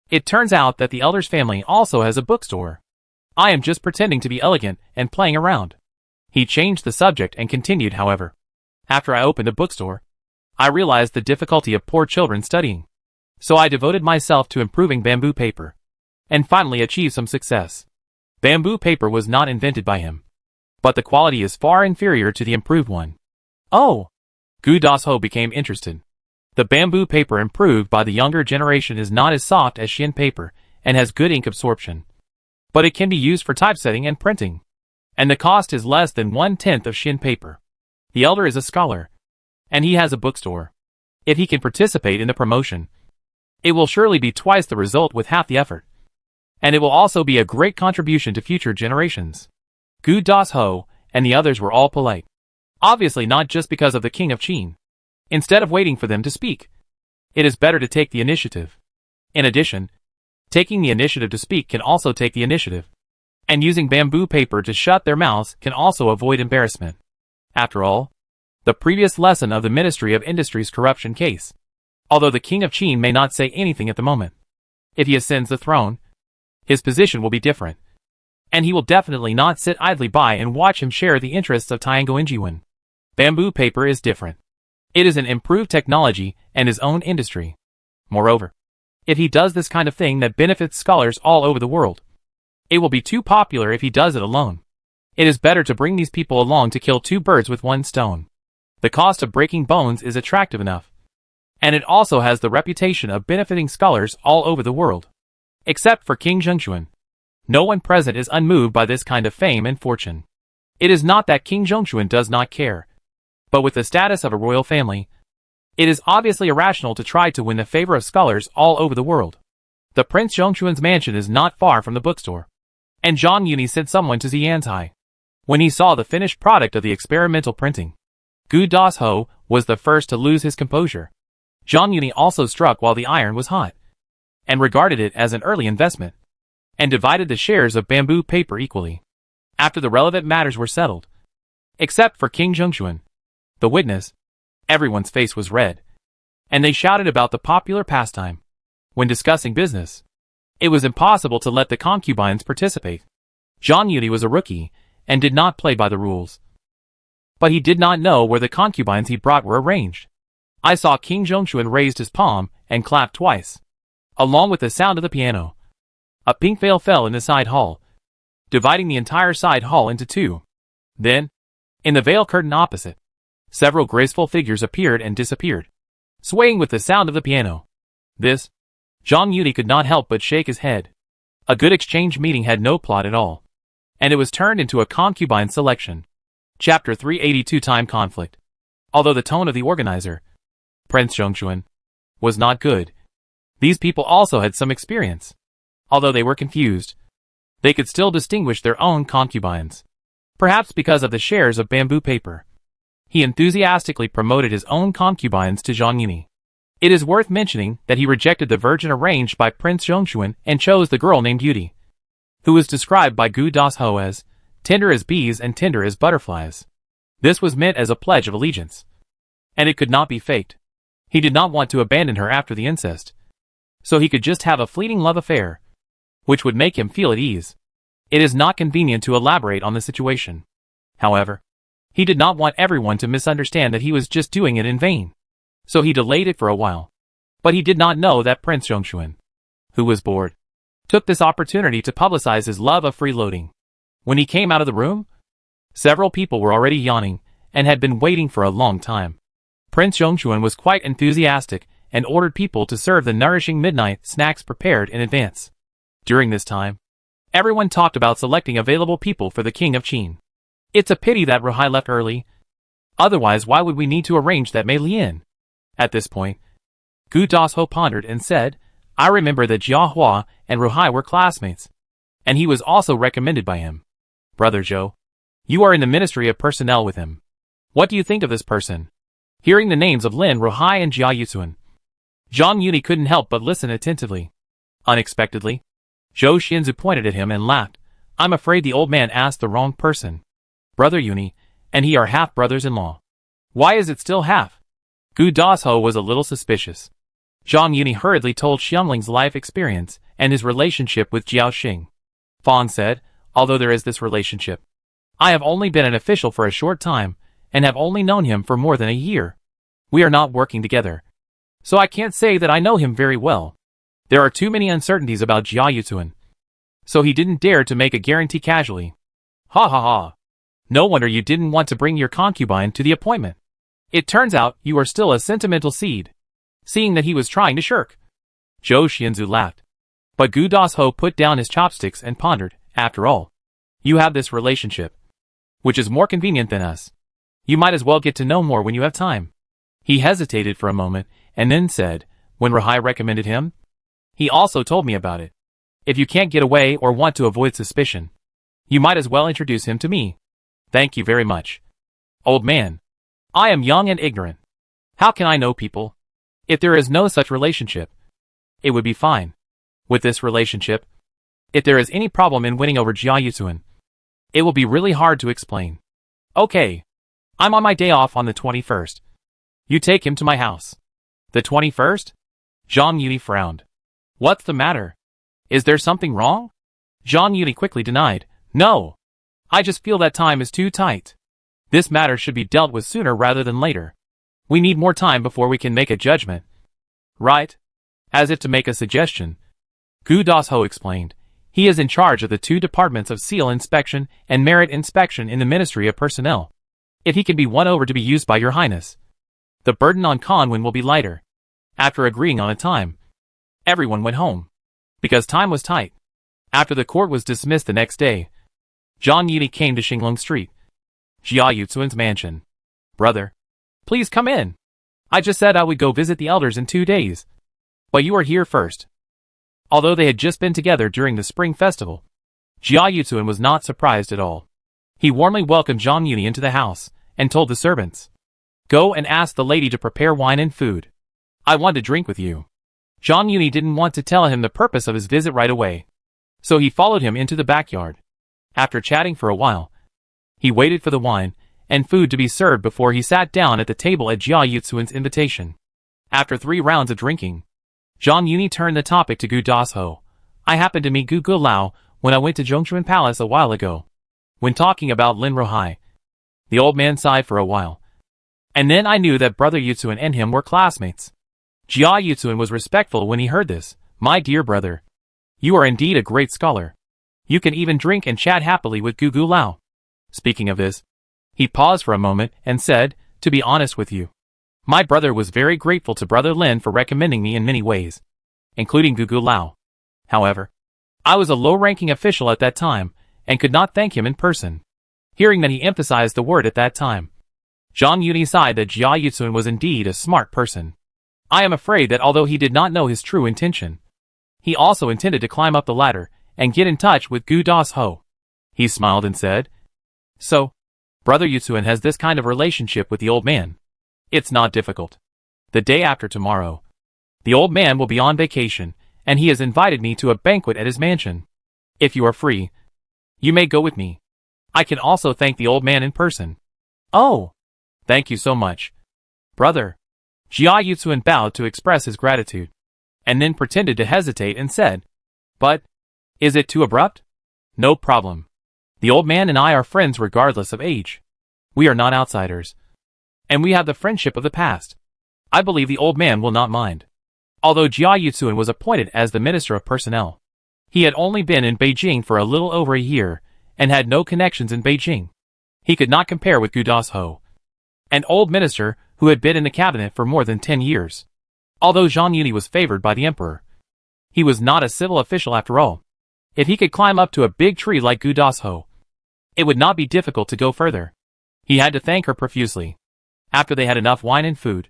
It turns out that the elder's family also has a bookstore. I am just pretending to be elegant and playing around. He changed the subject and continued, however. After I opened a bookstore, I realized the difficulty of poor children studying. So I devoted myself to improving bamboo paper, and finally achieved some success. Bamboo paper was not invented by him, but the quality is far inferior to the improved one. Oh! Gu Dasho became interested. The bamboo paper improved by the younger generation is not as soft as Xin paper and has good ink absorption, but it can be used for typesetting and printing, and the cost is less than 1/10 of Xin paper. The elder is a scholar, and he has a bookstore. If he can participate in the promotion, it will surely be twice the result with half the effort, and it will also be a great contribution to future generations. Gu Dasho and the others were all polite. Obviously not just because of the King of Qin. Instead of waiting for them to speak, it is better to take the initiative. In addition, taking the initiative to speak can also take the initiative. And using bamboo paper to shut their mouths can also avoid embarrassment. After all, the previous lesson of the Ministry of Industry's corruption case. Although the king of Qin may not say anything at the moment, if he ascends the throne, his position will be different. And he will definitely not sit idly by and watch him share the interests of Tiango Injiwan. Bamboo paper is different. It is an improved technology and his own industry. Moreover, if he does this kind of thing that benefits scholars all over the world, it will be too popular if he does it alone. It is better to bring these people along to kill two birds with one stone. The cost of breaking bones is attractive enough. And it also has the reputation of benefiting scholars all over the world. Except for King Zhengxuan. No one present is unmoved by this kind of fame and fortune. It is not that King Zhengxuan does not care. But with the status of a royal family, it is obviously irrational to try to win the favor of scholars all over the world. The Prince Zhengxuan's mansion is not far from the bookstore. And Zhang Yuni sent someone to Ziantai. When he saw the finished product of the experimental printing, Gu Dasho was the first to lose his composure. Zhang Yuni also struck while the iron was hot, and regarded it as an early investment, and divided the shares of bamboo paper equally. After the relevant matters were settled, except for King Zhengxuan, the witness, everyone's face was red, and they shouted about the popular pastime. When discussing business, it was impossible to let the concubines participate. Zhang Yuni was a rookie, and did not play by the rules. But he did not know where the concubines he brought were arranged. I saw King Zhengxuan raised his palm and clapped twice, along with the sound of the piano. A pink veil fell in the side hall, dividing the entire side hall into two. Then, in the veil curtain opposite, several graceful figures appeared and disappeared, swaying with the sound of the piano. This, Zhang Yuni could not help but shake his head. A good exchange meeting had no plot at all, and it was turned into a concubine selection. Chapter 382 Time Conflict. Although the tone of the organizer, Prince Zhengxuan, was not good, these people also had some experience. Although they were confused, they could still distinguish their own concubines. Perhaps because of the shares of bamboo paper, he enthusiastically promoted his own concubines to Zhang Yuni. It is worth mentioning that he rejected the virgin arranged by Prince Zhengxuan and chose the girl named Beauty, who was described by Gu Dasho as tender as bees and tender as butterflies. This was meant as a pledge of allegiance, and it could not be faked. He did not want to abandon her after the incest, so he could just have a fleeting love affair, which would make him feel at ease. It is not convenient to elaborate on the situation. However, he did not want everyone to misunderstand that he was just doing it in vain, so he delayed it for a while. But he did not know that Prince Zhengxuan, who was bored, took this opportunity to publicize his love of freeloading. When he came out of the room, several people were already yawning and had been waiting for a long time. Prince Zhengxuan was quite enthusiastic and ordered people to serve the nourishing midnight snacks prepared in advance. During this time, everyone talked about selecting available people for the King of Qin. It's a pity that Ruhai left early. Otherwise, why would we need to arrange that Mei Lian? At this point, Gu Dasho pondered and said, I remember that Jia Hua and Ruhai were classmates, and he was also recommended by him. Brother Zhou, you are in the Ministry of Personnel with him. What do you think of this person? Hearing the names of Lin Ruhai and Jia Yusuan, Zhang Yuni couldn't help but listen attentively. Unexpectedly, Zhou Xianzu pointed at him and laughed. I'm afraid the old man asked the wrong person. Brother Yuni and he are half-brothers-in-law. Why is it still half? Gu Dasho was a little suspicious. Zhang Yuni hurriedly told Xiangling's life experience and his relationship with Jiao Xing. Fang said, although there is this relationship, I have only been an official for a short time, and have only known him for more than a year. We are not working together, so I can't say that I know him very well. There are too many uncertainties about Jia Yusuan, so he didn't dare to make a guarantee casually. Ha ha ha. No wonder you didn't want to bring your concubine to the appointment. It turns out you are still a sentimental seed. Seeing that he was trying to shirk, Zhou Xianzu laughed. But Gu Dasho put down his chopsticks and pondered, after all, you have this relationship, which is more convenient than us. You might as well get to know more when you have time. He hesitated for a moment, and then said, when Ruhai recommended him, he also told me about it. If you can't get away or want to avoid suspicion, you might as well introduce him to me. Thank you very much. Old man, I am young and ignorant. How can I know people? If there is no such relationship, it would be fine. With this relationship, If there is any problem in winning over Jia Yutuan, it will be really hard to explain. Okay. I'm on my day off on the 21st. You take him to my house. The 21st? Zhang Yuni frowned. What's the matter? Is there something wrong? Zhang Yuni quickly denied. No. I just feel that time is too tight. This matter should be dealt with sooner rather than later. We need more time before we can make a judgment. Right? As if to make a suggestion. Gu Dasho explained. He is in charge of the two departments of seal inspection and merit inspection in the Ministry of Personnel. If he can be won over to be used by your highness, the burden on Conwin will be lighter. After agreeing on a time, everyone went home. Because time was tight. After the court was dismissed the next day, Zhang Yuni came to Xinglong Street, Jia Yutuan's mansion. Brother, please come in. I just said I would go visit the elders in 2 days. But you are here first. Although they had just been together during the spring festival, Jia Yutuan was not surprised at all. He warmly welcomed Zhang Yuni into the house, and told the servants, "Go and ask the lady to prepare wine and food. I want to drink with you." Zhang Yuni didn't want to tell him the purpose of his visit right away, so he followed him into the backyard. After chatting for a while, he waited for the wine and food to be served before he sat down at the table at Jia Yutuan's invitation. After 3 rounds of drinking, Zhang Yuni turned the topic to Gu Dasho. I happened to meet Gu Gulao when I went to Zhongchuan Palace a while ago. When talking about Lin Rohai, the old man sighed for a while. And then I knew that brother Yutuan and him were classmates. Jia Yutuan was respectful when he heard this. My dear brother, you are indeed a great scholar. You can even drink and chat happily with Gu Gulao. Speaking of this, he paused for a moment and said, to be honest with you, my brother was very grateful to Brother Lin for recommending me in many ways, including Gu Gulao. However, I was a low-ranking official at that time, and could not thank him in person. Hearing that he emphasized the word at that time, Zhang Yuni sighed that Jia Yutuan was indeed a smart person. I am afraid that although he did not know his true intention, he also intended to climb up the ladder and get in touch with Gu Dasho. He smiled and said, "So, Brother Yutuan has this kind of relationship with the old man. It's not difficult. The day after tomorrow, the old man will be on vacation, and he has invited me to a banquet at his mansion. If you are free, you may go with me. I can also thank the old man in person." "Oh, thank you so much, brother." Jia Yutuan bowed to express his gratitude, and then pretended to hesitate and said, "But, is it too abrupt?" "No problem. The old man and I are friends regardless of age. We are not outsiders. And we have the friendship of the past. I believe the old man will not mind." Although Jia Yutuan was appointed as the Minister of Personnel, he had only been in Beijing for a little over a year, and had no connections in Beijing. He could not compare with Gu Dasho, an old minister who had been in the cabinet for more than 10 years. Although Zhang Yuni was favored by the emperor, he was not a civil official after all. If he could climb up to a big tree like Gu Dasho, it would not be difficult to go further. He had to thank her profusely. After they had enough wine and food,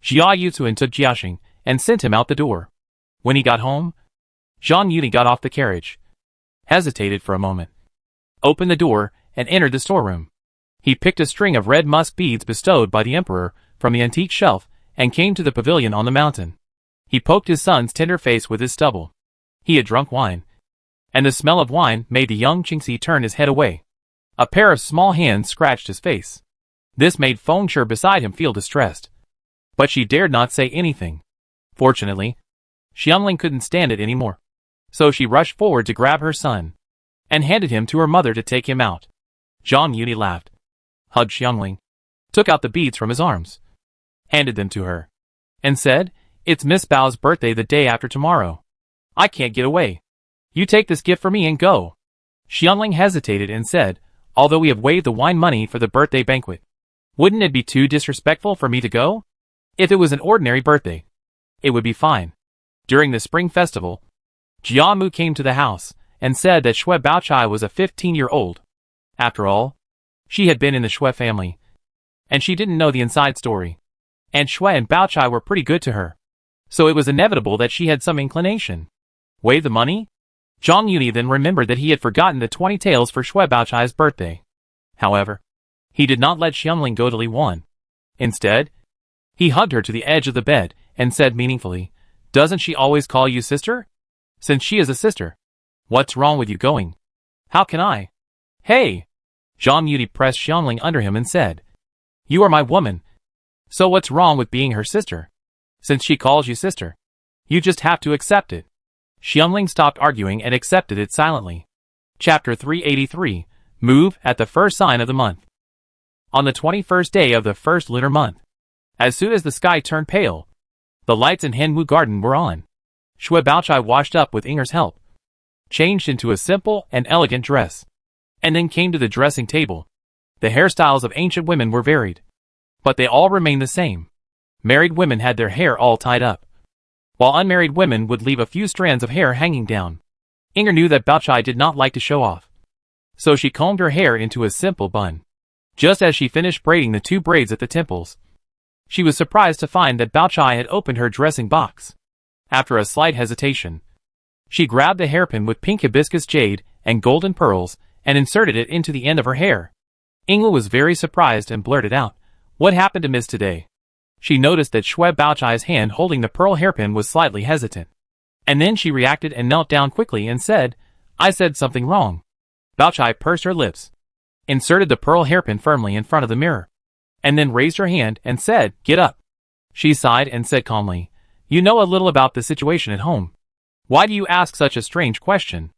Jia Yutuan took Jiaxing and sent him out the door. When he got home, Zhang Yuni got off the carriage, hesitated for a moment, opened the door, and entered the storeroom. He picked a string of red musk beads bestowed by the emperor from the antique shelf and came to the pavilion on the mountain. He poked his son's tender face with his stubble. He had drunk wine, and the smell of wine made the young Qingxi turn his head away. A pair of small hands scratched his face. This made Feng Sher beside him feel distressed, but she dared not say anything. Fortunately, Xiangling couldn't stand it anymore, so she rushed forward to grab her son, and handed him to her mother to take him out. Zhang Yuni laughed, hugged Xiangling, took out the beads from his arms, handed them to her, and said, "It's Miss Bao's birthday the day after tomorrow. I can't get away. You take this gift for me and go." Xiangling hesitated and said, "Although we have waived the wine money for the birthday banquet, wouldn't it be too disrespectful for me to go? If it was an ordinary birthday, it would be fine." During the spring festival, Jiamu came to the house and said that Xue Baochai was a 15-year-old. After all, she had been in the Xue family, and she didn't know the inside story. And Xue and Baochai were pretty good to her, so it was inevitable that she had some inclination. Waive the money? Zhang Yuni then remembered that he had forgotten the 20 taels for Xue Baochai's birthday. However, he did not let Xiangling go to Li Wan. Instead, he hugged her to the edge of the bed and said meaningfully, "Doesn't she always call you sister? Since she is a sister, What's wrong with you going? How can I? Hey! Jean Muti pressed Xiangling under him and said, You are my woman. So what's wrong with being her sister? Since she calls you sister, you just have to accept it. Xiangling stopped arguing and accepted it silently. Chapter 383, Move at the first sign of the month. On the 21st day of the first lunar month, as soon as the sky turned pale, the lights in Henwu Garden were on. Shui Baochai washed up with Inger's help, changed into a simple and elegant dress, and then came to the dressing table. The hairstyles of ancient women were varied, but they all remained the same. Married women had their hair all tied up, while unmarried women would leave a few strands of hair hanging down. Inger knew that Baochai did not like to show off, so she combed her hair into a simple bun. Just as she finished braiding the 2 braids at the temples, she was surprised to find that Baochai had opened her dressing box. After a slight hesitation, she grabbed the hairpin with pink hibiscus jade and golden pearls and inserted it into the end of her hair. Inge was very surprised and blurted out, What happened to Miss today? She noticed that Shui Baochai's hand holding the pearl hairpin was slightly hesitant. And then she reacted and knelt down quickly and said, I said something wrong. Baochai pursed her lips, inserted the pearl hairpin firmly in front of the mirror, and then raised her hand and said, Get up. She sighed and said calmly, You know a little about the situation at home. Why do you ask such a strange question?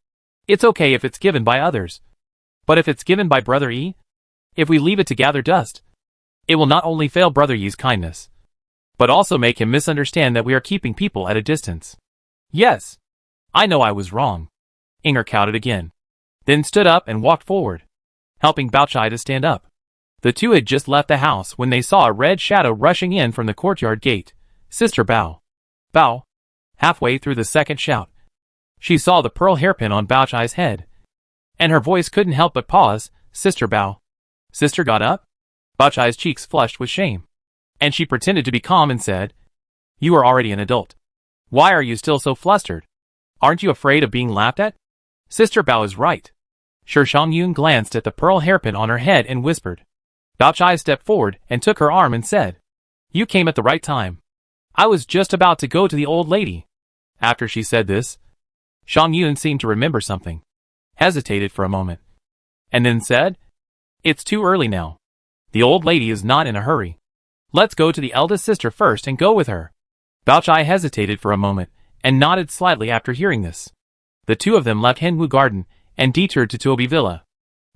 It's okay if it's given by others. But if it's given by Brother Yi? If we leave it to gather dust, it will not only fail Brother Yi's kindness, but also make him misunderstand that we are keeping people at a distance. Yes. I know I was wrong. Inger counted again, then stood up and walked forward, helping Baochai to stand up. The two had just left the house when they saw a red shadow rushing in from the courtyard gate. Sister Bao. Bao. Halfway through the second shout, she saw the pearl hairpin on Baochai's head, and her voice couldn't help but pause. Sister Bao. Sister got up? Baochai's cheeks flushed with shame, and she pretended to be calm and said, You are already an adult. Why are you still so flustered? Aren't you afraid of being laughed at? Sister Bao is right. Shi Shangyun glanced at the pearl hairpin on her head and whispered. Baochai stepped forward and took her arm and said, You came at the right time. I was just about to go to the old lady. After she said this, Shangyun seemed to remember something, hesitated for a moment, and then said, It's too early now. The old lady is not in a hurry. Let's go to the eldest sister first and go with her. Baochai hesitated for a moment and nodded slightly after hearing this. The two of them left Henwu Garden and detoured to Tobi Villa.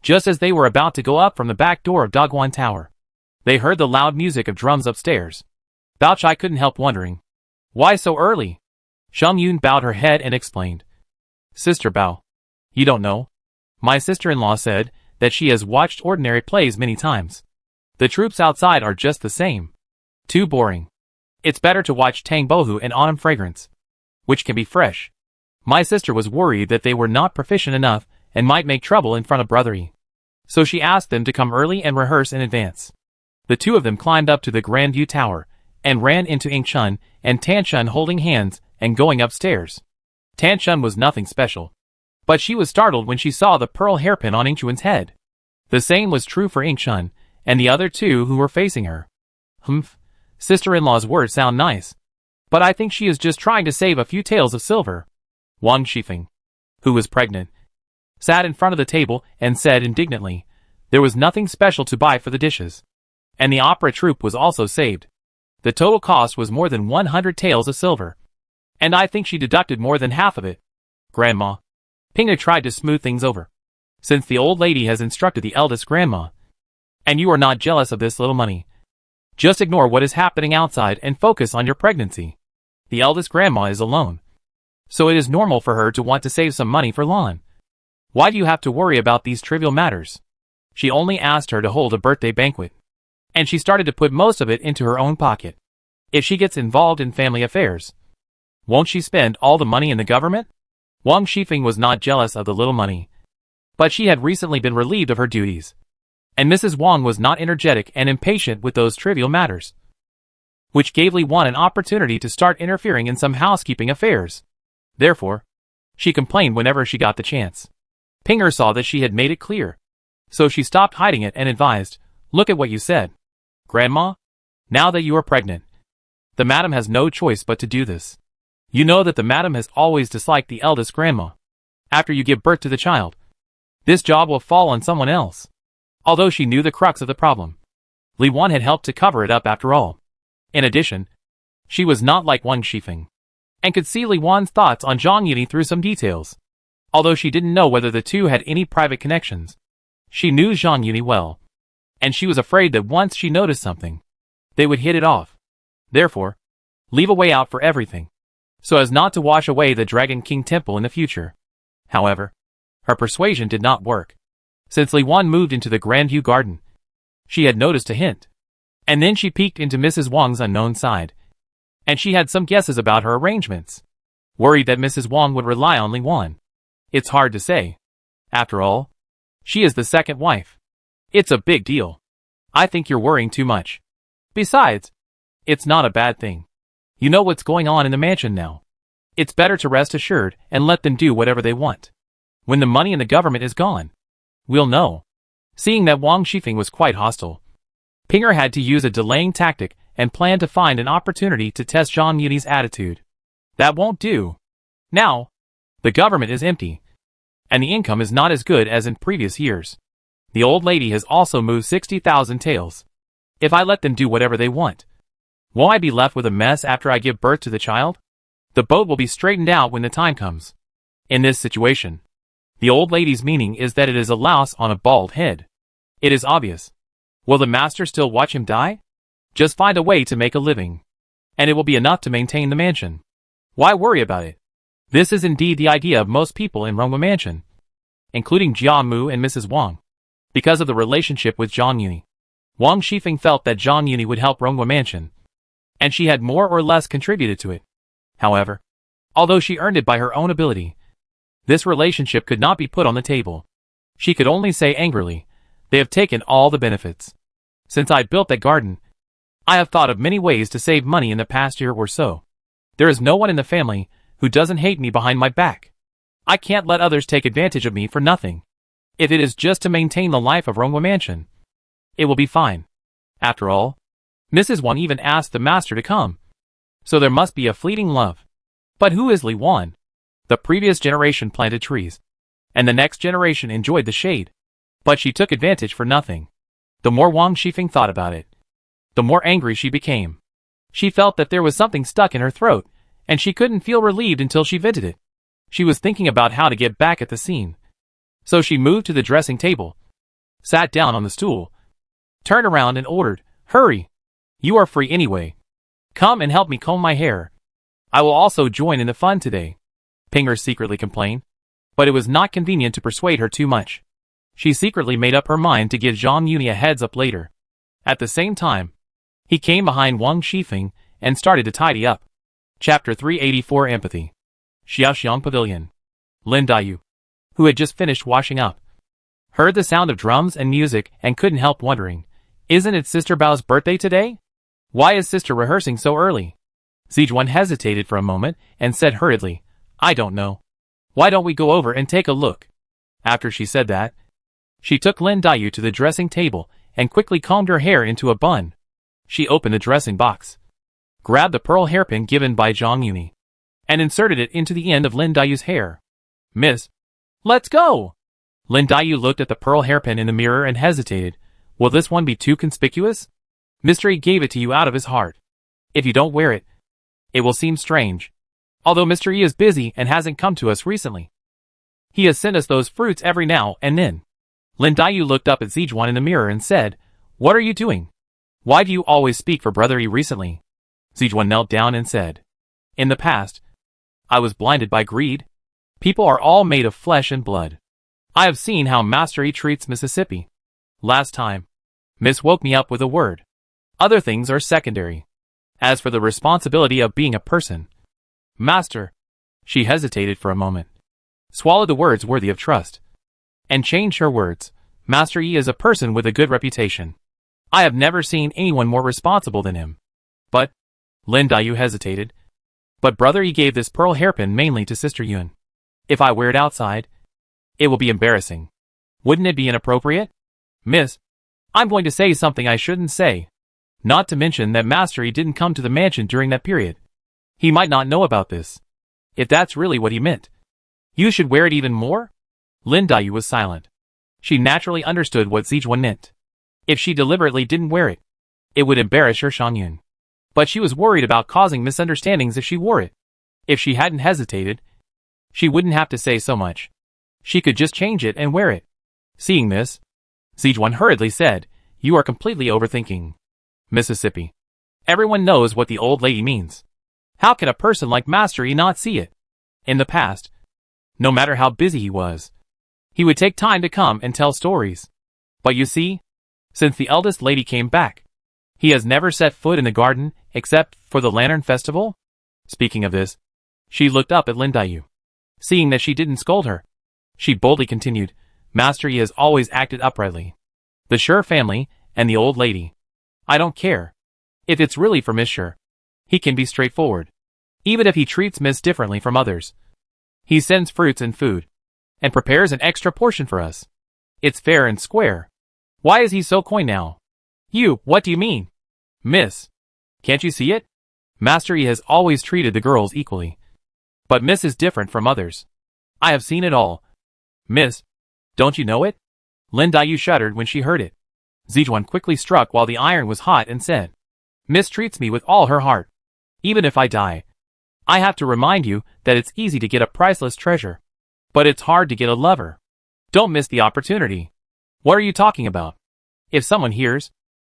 Just as they were about to go up from the back door of Dogwan Tower, they heard the loud music of drums upstairs. Baochai couldn't help wondering, Why so early? Shangyun bowed her head and explained, Sister Bao, you don't know? My sister-in-law said that she has watched ordinary plays many times. The troops outside are just the same. Too boring. It's better to watch Tang Bohu and Autumn Fragrance, which can be fresh. My sister was worried that they were not proficient enough and might make trouble in front of Brother Yi. So she asked them to come early and rehearse in advance. The two of them climbed up to the Grand View Tower and ran into Ing Chun and Tan Chun holding hands and going upstairs. Tan Chun was nothing special, but she was startled when she saw the pearl hairpin on Ing Chun's head. The same was true for Ing Chun and the other two who were facing her. Humph, sister-in-law's words sound nice, but I think she is just trying to save a few taels of silver. Wang Shifeng, who was pregnant, sat in front of the table and said indignantly, There was nothing special to buy for the dishes, and the opera troupe was also saved. The total cost was more than 100 taels of silver, and I think she deducted more than half of it. Grandma. Pinga tried to smooth things over, since the old lady has instructed the eldest grandma. And you are not jealous of this little money. Just ignore what is happening outside and focus on your pregnancy. The eldest grandma is alone, so it is normal for her to want to save some money for Lan. Why do you have to worry about these trivial matters? She only asked her to hold a birthday banquet, and she started to put most of it into her own pocket. If she gets involved in family affairs, won't she spend all the money in the government? Wang Shifeng was not jealous of the little money, but she had recently been relieved of her duties, and Mrs. Wang was not energetic and impatient with those trivial matters, which gave Li Wan an opportunity to start interfering in some housekeeping affairs. Therefore, she complained whenever she got the chance. Pinger saw that she had made it clear, so she stopped hiding it and advised, Look at what you said. Grandma, now that you are pregnant, the madam has no choice but to do this. You know that the madam has always disliked the eldest grandma. after you give birth to the child. This job will fall on someone else. Although she knew the crux of the problem, Li Wan had helped to cover it up after all. In addition, she was not like Wang Shifeng, and could see Li Wan's thoughts on Zhang Yuni through some details. Although she didn't know whether the two had any private connections, she knew Zhang Yuni well, and she was afraid that once she noticed something, they would hit it off. Therefore, leave a way out for everything, so as not to wash away the Dragon King Temple in the future. However, her persuasion did not work. Since Li Wan moved into the Grandview Garden, she had noticed a hint, and then she peeked into Mrs. Wang's unknown side, and she had some guesses about her arrangements, worried that Mrs. Wang would rely on Li Wan. It's hard to say. After all, she is the second wife. It's a big deal. I think you're worrying too much. Besides, it's not a bad thing. You know what's going on in the mansion now. It's better to rest assured and let them do whatever they want. When the money in the government is gone, we'll know. Seeing that Wang Shifeng was quite hostile, Pinger had to use a delaying tactic and plan to find an opportunity to test Zhang Yuni's attitude. That won't do. Now, the government is empty, and the income is not as good as in previous years. The old lady has also moved 60,000 taels. If I let them do whatever they want, won't I be left with a mess after I give birth to the child? The boat will be straightened out when the time comes. In this situation, the old lady's meaning is that it is a louse on a bald head. It is obvious. Will the master still watch him die? Just find a way to make a living, and it will be enough to maintain the mansion. Why worry about it? This is indeed the idea of most people in Rongwa Mansion, including Jia Mu and Mrs. Wang. Because of the relationship with Zhang Yuni, Wang Shifeng felt that Zhang Yuni would help Rongwa Mansion, and she had more or less contributed to it. However, although she earned it by her own ability, this relationship could not be put on the table. She could only say angrily, "They have taken all the benefits. Since I built that garden, I have thought of many ways to save money in the past year or so. There is no one in the family who doesn't hate me behind my back. I can't let others take advantage of me for nothing. If it is just to maintain the life of Rongwa Mansion, it will be fine. After all, Mrs. Wang even asked the master to come, so there must be a fleeting love. But who is Li Wan? The previous generation planted trees, and the next generation enjoyed the shade. But she took advantage for nothing. The more Wang Shifeng thought about it, the more angry she became. She felt that there was something stuck in her throat, and she couldn't feel relieved until she vented it. She was thinking about how to get back at the scene. So she moved to the dressing table, sat down on the stool, turned around and ordered, "Hurry! You are free anyway. Come and help me comb my hair. I will also join in the fun today." Pinger secretly complained, but it was not convenient to persuade her too much. She secretly made up her mind to give Zhang Yuni a heads up later. At the same time, he came behind Wang Shifeng and started to tidy up. Chapter 384 Empathy. Xiaoxiang Pavilion. Lin Dayu, who had just finished washing up, heard the sound of drums and music and couldn't help wondering, isn't it Sister Bao's birthday today? Why is Sister rehearsing so early? Zijuan hesitated for a moment and said hurriedly, "I don't know. Why don't we go over and take a look?" After she said that, she took Lin Dayu to the dressing table and quickly combed her hair into a bun. She opened the dressing box, grabbed the pearl hairpin given by Zhang Yuni, and inserted it into the end of Lin Dayu's hair. "Miss, let's go!" Lin Dayu looked at the pearl hairpin in the mirror and hesitated. Will this one be too conspicuous? Mr. E gave it to you out of his heart. If you don't wear it, it will seem strange. Although Mr. E is busy and hasn't come to us recently, he has sent us those fruits every now and then. Lin Dayu looked up at Zijuan in the mirror and said, "What are you doing? Why do you always speak for Brother E recently?" Zijuan knelt down and said, "In the past, I was blinded by greed. People are all made of flesh and blood. I have seen how Master E treats Mississippi. Last time, Miss woke me up with a word. Other things are secondary. As for the responsibility of being a person, Master," she hesitated for a moment, swallowed the words worthy of trust, and changed her words. "Master E is a person with a good reputation. I have never seen anyone more responsible than him. But," Lin Dayu hesitated, "but Brother E gave this pearl hairpin mainly to Sister Yun. If I wear it outside, it will be embarrassing. Wouldn't it be inappropriate? Miss, I'm going to say something I shouldn't say. Not to mention that Master E didn't come to the mansion during that period. He might not know about this. If that's really what he meant, You should wear it even more? Lin Daiyu was silent. She naturally understood what Zijuan meant. If she deliberately didn't wear it, it would embarrass her Shangyun. But she was worried about causing misunderstandings if she wore it. If she hadn't hesitated, she wouldn't have to say so much. She could just change it and wear it. Seeing this, Zijuan hurriedly said, "You are completely overthinking. Mississippi. Everyone knows what the old lady means. How can a person like Master Yi not see it?" In the past, no matter how busy he was, he would take time to come and tell stories. But you see, since the eldest lady came back, he has never set foot in the garden except for the Lantern Festival. Speaking of this, she looked up at Lin Daiyu. Seeing that she didn't scold her, she boldly continued, "Master Yi has always acted uprightly. The Shi family and the old lady. I don't care. If it's really for Miss Shi, he can be straightforward. Even if he treats Miss differently from others. He sends fruits and food, and prepares an extra portion for us. It's fair and square. Why is he so coy now?" "You, what do you mean?" "Miss, can't you see it? Master Yi has always treated the girls equally. But Miss is different from others. I have seen it all. Miss, don't you know it?" Lin Daiyu shuddered when she heard it. Zijuan quickly struck while the iron was hot and said, "Miss treats me with all her heart. Even if I die, I have to remind you that it's easy to get a priceless treasure. But it's hard to get a lover. Don't miss the opportunity." "What are you talking about?" If someone hears.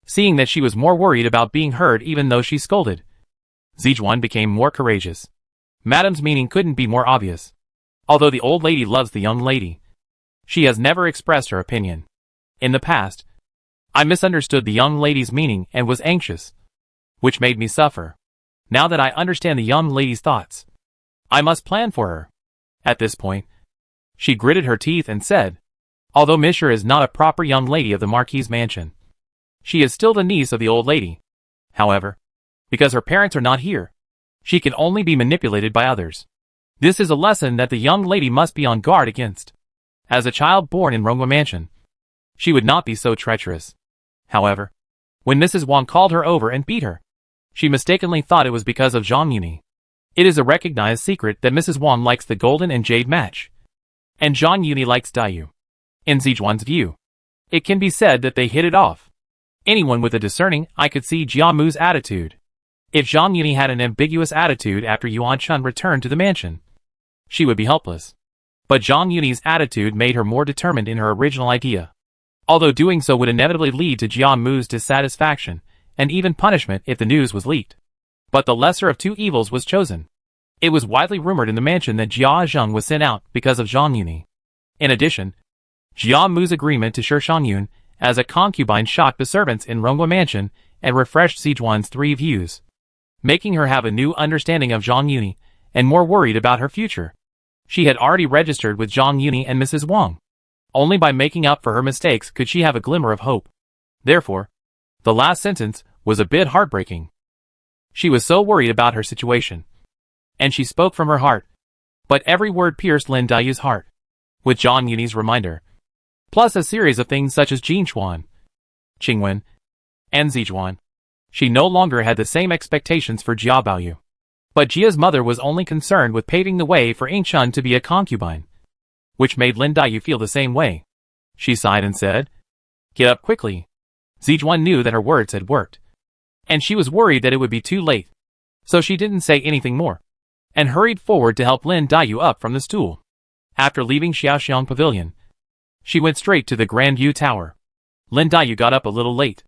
Seeing that she was more worried about being heard even though she scolded, Zijuan became more courageous. Madam's meaning couldn't be more obvious. Although the old lady loves the young lady, she has never expressed her opinion. In the past, I misunderstood the young lady's meaning and was anxious, which made me suffer. Now that I understand the young lady's thoughts, I must plan for her. At this point, she gritted her teeth and said, "Although Miss Shi is not a proper young lady of the Marquis's mansion, she is still the niece of the old lady. However, because her parents are not here, she can only be manipulated by others. This is a lesson that the young lady must be on guard against. As a child born in Ronghua Mansion, she would not be so treacherous. However, when Mrs. Wang called her over and beat her, she mistakenly thought it was because of Zhang Yuni. It is a recognized secret that Mrs. Wang likes the golden and jade match, and Zhang Yuni likes Daiyu. In Zijuan's view, it can be said that they hit it off. Anyone with a discerning eye could see Jiamu's attitude. If Zhang Yuni had an ambiguous attitude after Yuan Chun returned to the mansion, she would be helpless. But Zhang Yuni's attitude made her more determined in her original idea. Although doing so would inevitably lead to Jiamu's dissatisfaction, and even punishment if the news was leaked. But the lesser of two evils was chosen. It was widely rumored in the mansion that Jia Zheng was sent out because of Zhang Yuni. In addition, Jiamu's agreement to Shi Shangyun as a concubine shocked the servants in Ronghua Mansion and refreshed Zijuan's three views, making her have a new understanding of Zhang Yuni and more worried about her future. She had already registered with Zhang Yuni and Mrs. Wang. Only by making up for her mistakes could she have a glimmer of hope. Therefore, the last sentence was a bit heartbreaking. She was so worried about her situation, and she spoke from her heart. But every word pierced Lin Daiyu's heart. With Zhang Yuni's reminder, plus a series of things such as Jin Chuan, Qingwen, and Zijuan, she no longer had the same expectations for Jia Baoyu. But Jia's mother was only concerned with paving the way for Ying Chun to be a concubine, which made Lin Daiyu feel the same way. She sighed and said, "Get up quickly." Zijuan knew that her words had worked, and she was worried that it would be too late, so she didn't say anything more, and hurried forward to help Lin Daiyu up from the stool. After leaving Xiaoxiang Pavilion, she went straight to the Grand View Tower. Lin Daiyu got up a little late,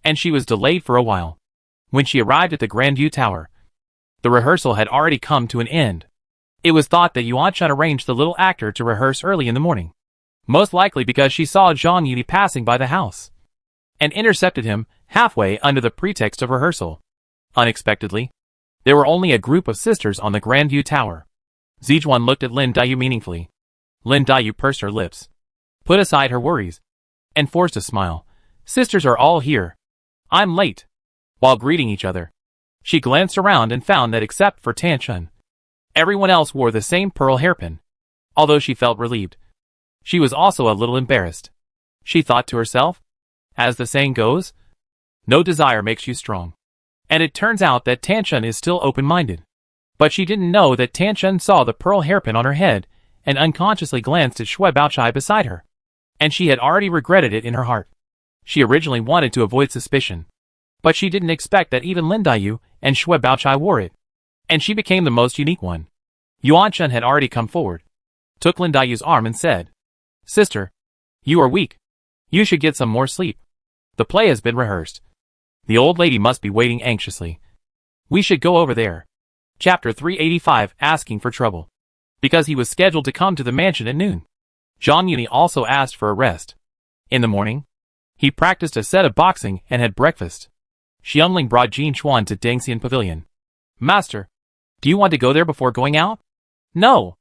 and she was delayed for a while. When she arrived at the Grand View Tower, the rehearsal had already come to an end. It was thought that Yuan Chun arranged the little actor to rehearse early in the morning, most likely because she saw Zhang Yuni passing by the house, and intercepted him halfway under the pretext of rehearsal. Unexpectedly, there were only a group of sisters on the Grand View Tower. Zijuan looked at Lin Daiyu meaningfully. Lin Daiyu pursed her lips, put aside her worries, and forced a smile. "Sisters are all here. I'm late." While greeting each other, she glanced around and found that except for Tan Chun, everyone else wore the same pearl hairpin. Although she felt relieved, she was also a little embarrassed. She thought to herself, as the saying goes, no desire makes you strong. And it turns out that Tan Chun is still open-minded. But she didn't know that Tan Chun saw the pearl hairpin on her head and unconsciously glanced at Xue Baochai beside her. And she had already regretted it in her heart. She originally wanted to avoid suspicion, but she didn't expect that even Lin Daiyu and Xue Baochai wore it. And she became the most unique one. Yuan Chun had already come forward, took Lin Daiyu's arm and said, "Sister, you are weak. You should get some more sleep. The play has been rehearsed. The old lady must be waiting anxiously. We should go over there." Chapter 385, Asking for Trouble. Because he was scheduled to come to the mansion at noon, Zhang Yuni also asked for a rest. In the morning, he practiced a set of boxing and had breakfast. Xiangling brought Jin Chuan to Dengxian Pavilion. "Master, do you want to go there before going out?" "No."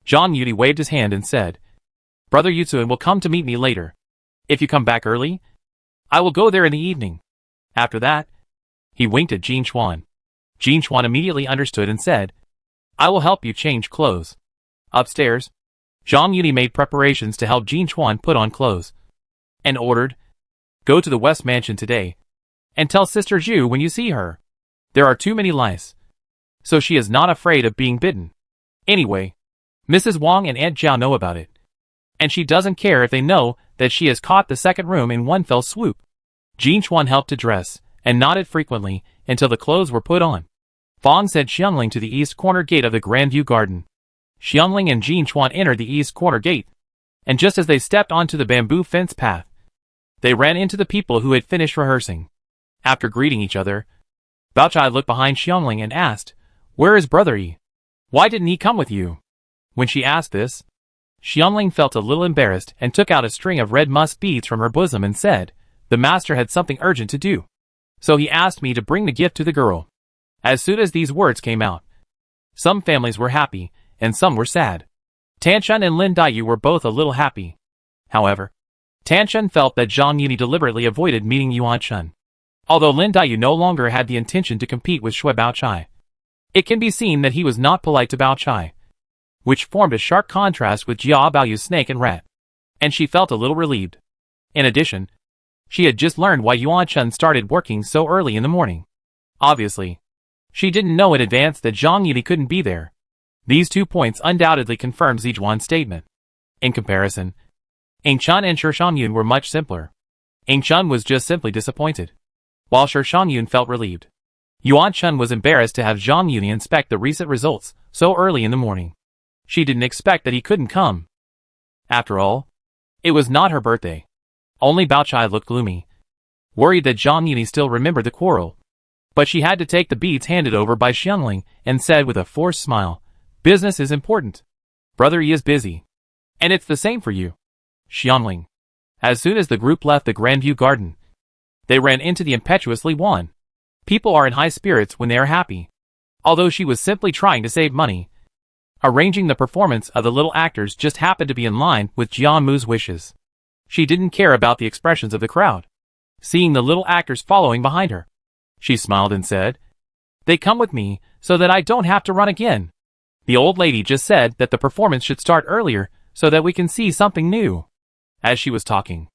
Zhang Yuni waved his hand and said, "Brother Yutsuan will come to meet me later. If you come back early, I will go there in the evening." After that, he winked at Jin Chuan. Jin Chuan immediately understood and said, "I will help you change clothes." Upstairs, Zhang Yuni made preparations to help Jin Chuan put on clothes, and ordered, "Go to the West Mansion today, and tell Sister Zhu when you see her. There are too many lice, so she is not afraid of being bitten. Anyway, Mrs. Wang and Aunt Zhao know about it, and she doesn't care if they know that she has caught the second room in one fell swoop." Jin Chuan helped to dress, and nodded frequently until the clothes were put on. Fang sent Xiangling to the east corner gate of the Grandview Garden. Xiangling and Jin Chuan entered the east corner gate, and just as they stepped onto the bamboo fence path, they ran into the people who had finished rehearsing. After greeting each other, Baochai looked behind Xiangling and asked, "Where is Brother Yi? Why didn't he come with you?" When she asked this, Xiangling felt a little embarrassed and took out a string of red musk beads from her bosom and said, "The master had something urgent to do, so he asked me to bring the gift to the girl." As soon as these words came out, some families were happy, and some were sad. Tanchun and Lin Daiyu were both a little happy. However, Tanchun felt that Zhang Yuni deliberately avoided meeting Yuan Chun. Although Lin Daiyu no longer had the intention to compete with Xue Baochai, it can be seen that he was not polite to Baochai, which formed a sharp contrast with Jia Baoyu's snake and rat, and she felt a little relieved. In addition, she had just learned why Yuan Chun started working so early in the morning. Obviously, she didn't know in advance that Zhang Yuni couldn't be there. These 2 points undoubtedly confirm Zijuan's statement. In comparison, Ing Chun and Shi Shangyun were much simpler. Ing Chun was just simply disappointed, while Shi Shangyun felt relieved. Yuan Chun was embarrassed to have Zhang Yuni inspect the recent results so early in the morning. She didn't expect that he couldn't come. After all, it was not her birthday. Only Baochai looked gloomy, worried that Zhang Yuni still remembered the quarrel. But she had to take the beads handed over by Xiangling and said with a forced smile, "Business is important. Brother Yi is busy. And it's the same for you, Xiangling." As soon as the group left the Grandview Garden, they ran into the impetuous Li Wan. People are in high spirits when they are happy. Although she was simply trying to save money, arranging the performance of the little actors just happened to be in line with Jian Mu's wishes. She didn't care about the expressions of the crowd, seeing the little actors following behind her. She smiled and said, "They come with me so that I don't have to run again. The old lady just said that the performance should start earlier so that we can see something new." As she was talking,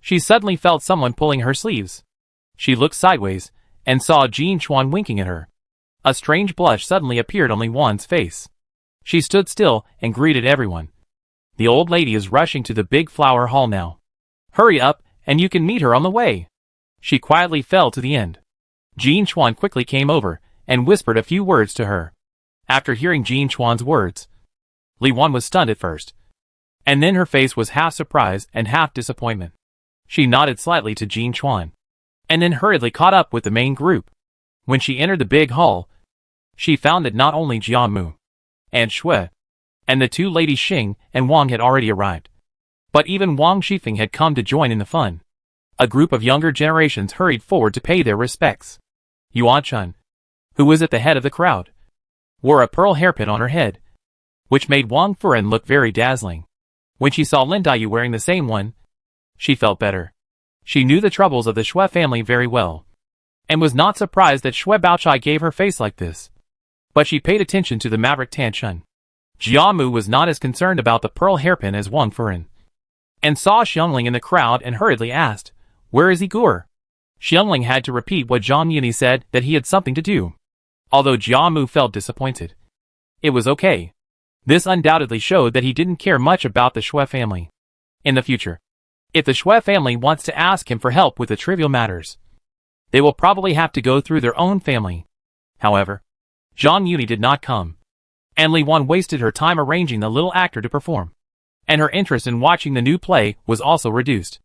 she suddenly felt someone pulling her sleeves. She looked sideways and saw Jin Chuan winking at her. A strange blush suddenly appeared on Li Wan's face. She stood still and greeted everyone. "The old lady is rushing to the big flower hall now. Hurry up and you can meet her on the way." She quietly fell to the end. Jin Chuan quickly came over and whispered a few words to her. After hearing Jin Chuan's words, Li Wan was stunned at first, and then her face was half surprise and half disappointment. She nodded slightly to Jin Chuan, and then hurriedly caught up with the main group. When she entered the big hall, she found that not only Jian Mu, and Xue, and the 2 ladies Xing and Wang had already arrived, but even Wang Shifeng had come to join in the fun. A group of younger generations hurried forward to pay their respects. Yuan Chun, who was at the head of the crowd, wore a pearl hairpin on her head, which made Wang Furen look very dazzling. When she saw Lin Daiyu wearing the same one, she felt better. She knew the troubles of the Xue family very well, and was not surprised that Xue Baochai gave her face like this. But she paid attention to the maverick Tanchun. Jiamu was not as concerned about the pearl hairpin as Wang Furen, and saw Xiangling in the crowd and hurriedly asked, "Where is Igor?" Xiangling had to repeat what Zhang Yuni said, that he had something to do. Although Jiamu felt disappointed, it was okay. This undoubtedly showed that he didn't care much about the Shui family. In the future, if the Shui family wants to ask him for help with the trivial matters, they will probably have to go through their own family. However, Zhang Yuni did not come, and Li Wan wasted her time arranging the little actor to perform, and her interest in watching the new play was also reduced.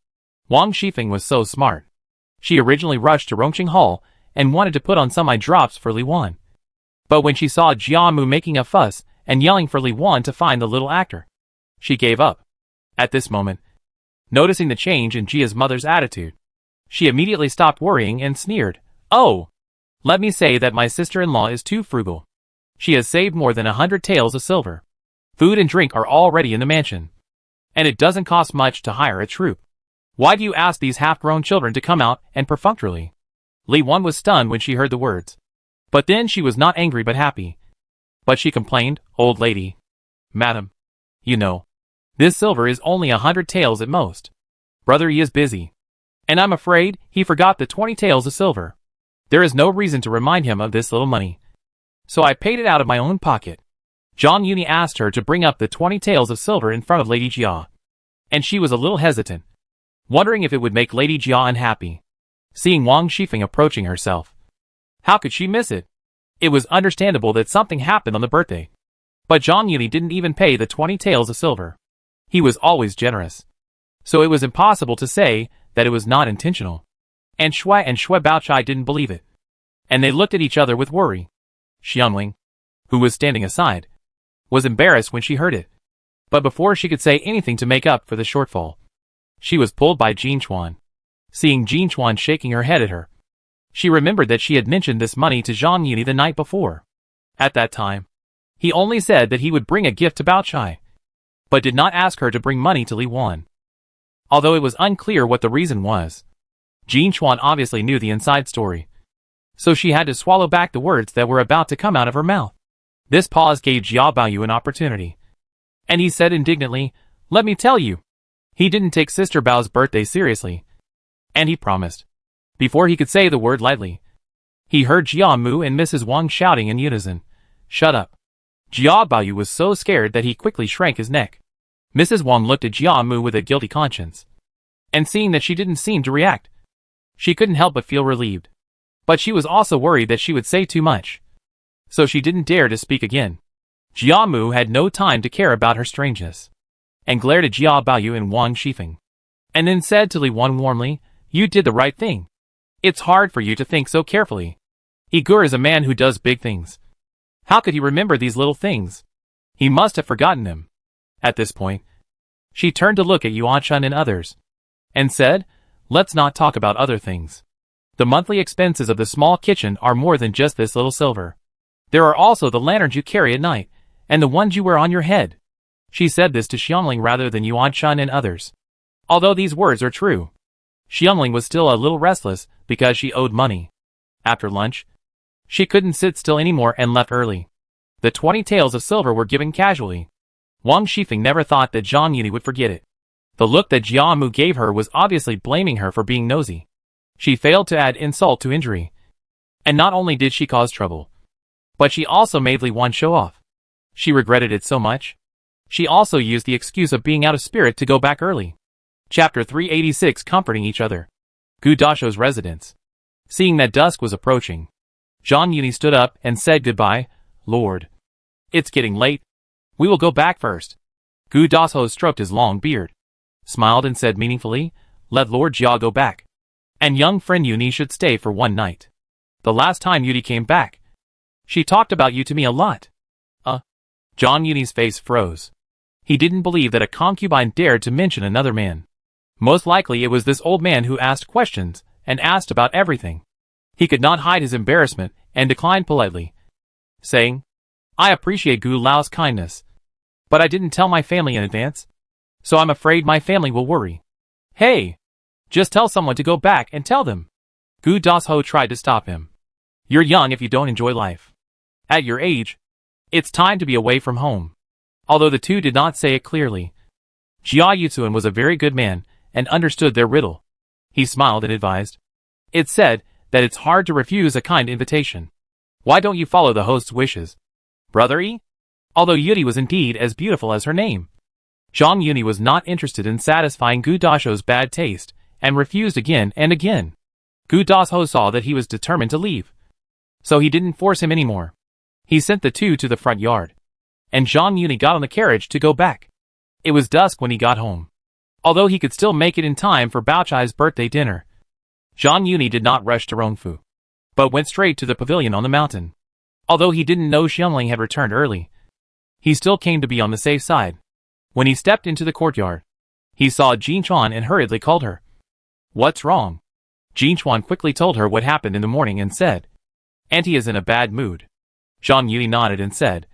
Wang Shifeng was so smart. She originally rushed to Rongqing Hall and wanted to put on some eye drops for Li Wan. But when she saw Jiamu making a fuss and yelling for Li Wan to find the little actor, she gave up. At this moment, noticing the change in Jia's mother's attitude, she immediately stopped worrying and sneered, "Oh! Let me say that my sister-in-law is too frugal. She has saved more than 100 taels of silver. Food and drink are already in the mansion, and it doesn't cost much to hire a troupe. Why do you ask these half-grown children to come out and perfunctorily?" Li Wan was stunned when she heard the words. But then she was not angry but happy. But she complained, "Old lady. Madam. You know, this silver is only 100 taels at most. Brother Yi is busy, and I'm afraid he forgot the 20 taels of silver. There is no reason to remind him of this little money. So I paid it out of my own pocket." Zhang Yuni asked her to bring up the 20 taels of silver in front of Lady Jia, and she was a little hesitant, wondering if it would make Lady Jia unhappy, seeing Wang Shifeng approaching herself. How could she miss it? It was understandable that something happened on the birthday. But Zhang Yuni didn't even pay the 20 taels of silver. He was always generous. So it was impossible to say that it was not intentional. And Shui Baochai didn't believe it. And they looked at each other with worry. Xiangling, who was standing aside, was embarrassed when she heard it. But before she could say anything to make up for the shortfall, she was pulled by Jin Chuan. Seeing Jin Chuan shaking her head at her, she remembered that she had mentioned this money to Zhang Yuni the night before. At that time, he only said that he would bring a gift to Baochai, but did not ask her to bring money to Li Wan. Although it was unclear what the reason was, Jin Chuan obviously knew the inside story, so she had to swallow back the words that were about to come out of her mouth. This pause gave Jia Baoyu an opportunity, and he said indignantly, "Let me tell you, he didn't take Sister Bao's birthday seriously, and he promised." Before he could say the word lightly, he heard Jia Mu and Mrs. Wang shouting in unison, "Shut up." Jia Baoyu was so scared that he quickly shrank his neck. Mrs. Wang looked at Jia Mu with a guilty conscience, and seeing that she didn't seem to react, she couldn't help but feel relieved. But she was also worried that she would say too much, so she didn't dare to speak again. Jia Mu had no time to care about her strangeness, and glared at Jia Baoyu and Wang Shifeng, and then said to Li Wan warmly, "You did the right thing. It's hard for you to think so carefully. Igor is a man who does big things. How could he remember these little things? He must have forgotten them." At this point, she turned to look at Yuanshan and others, and said, "Let's not talk about other things. The monthly expenses of the small kitchen are more than just this little silver. There are also the lanterns you carry at night, and the ones you wear on your head." She said this to Xiangling rather than Yuanshan and others. Although these words are true, Xiangling was still a little restless because she owed money. After lunch, she couldn't sit still anymore and left early. The 20 taels of silver were given casually. Wang Shifeng never thought that Zhang Yuni would forget it. The look that Jia Mu gave her was obviously blaming her for being nosy. She failed to add insult to injury. And not only did she cause trouble, but she also made Li Wan show off. She regretted it so much. She also used the excuse of being out of spirit to go back early. Chapter 386 Comforting Each Other. Gu Dasho's residence. Seeing that dusk was approaching, Zhang Yuni stood up and said goodbye. "Lord, it's getting late. We will go back first." Gu Dasho stroked his long beard, smiled and said meaningfully, "Let Lord Jia go back, and young friend Yuni should stay for one night. The last time Yuni came back, she talked about you to me a lot." Zhang Yuni's face froze. He didn't believe that a concubine dared to mention another man. Most likely it was this old man who asked questions, and asked about everything. He could not hide his embarrassment, and declined politely, saying, "I appreciate Gu Lao's kindness, but I didn't tell my family in advance, so I'm afraid my family will worry." "Hey! Just tell someone to go back and tell them." Gu Dasho tried to stop him. "You're young if you don't enjoy life. At your age, it's time to be away from home." Although the two did not say it clearly, Jia Yutsuan was a very good man, and understood their riddle. He smiled and advised, "It's said that it's hard to refuse a kind invitation. Why don't you follow the host's wishes, Brother E?" although Yuri was indeed as beautiful as her name. Zhang Yuni was not interested in satisfying Gu Dasho's bad taste, and refused again and again. Gu Dasho saw that he was determined to leave, so he didn't force him anymore. He sent the two to the front yard, and Zhang Yuni got on the carriage to go back. It was dusk when he got home, although he could still make it in time for Baochai's birthday dinner. Zhang Yuni did not rush to Rongfu, but went straight to the pavilion on the mountain. Although he didn't know Xiangling had returned early, he still came to be on the safe side. When he stepped into the courtyard, he saw Jin Chuan and hurriedly called her. "What's wrong?" Jin Chuan quickly told her what happened in the morning and said, "Auntie is in a bad mood." Zhang Yuni nodded and said,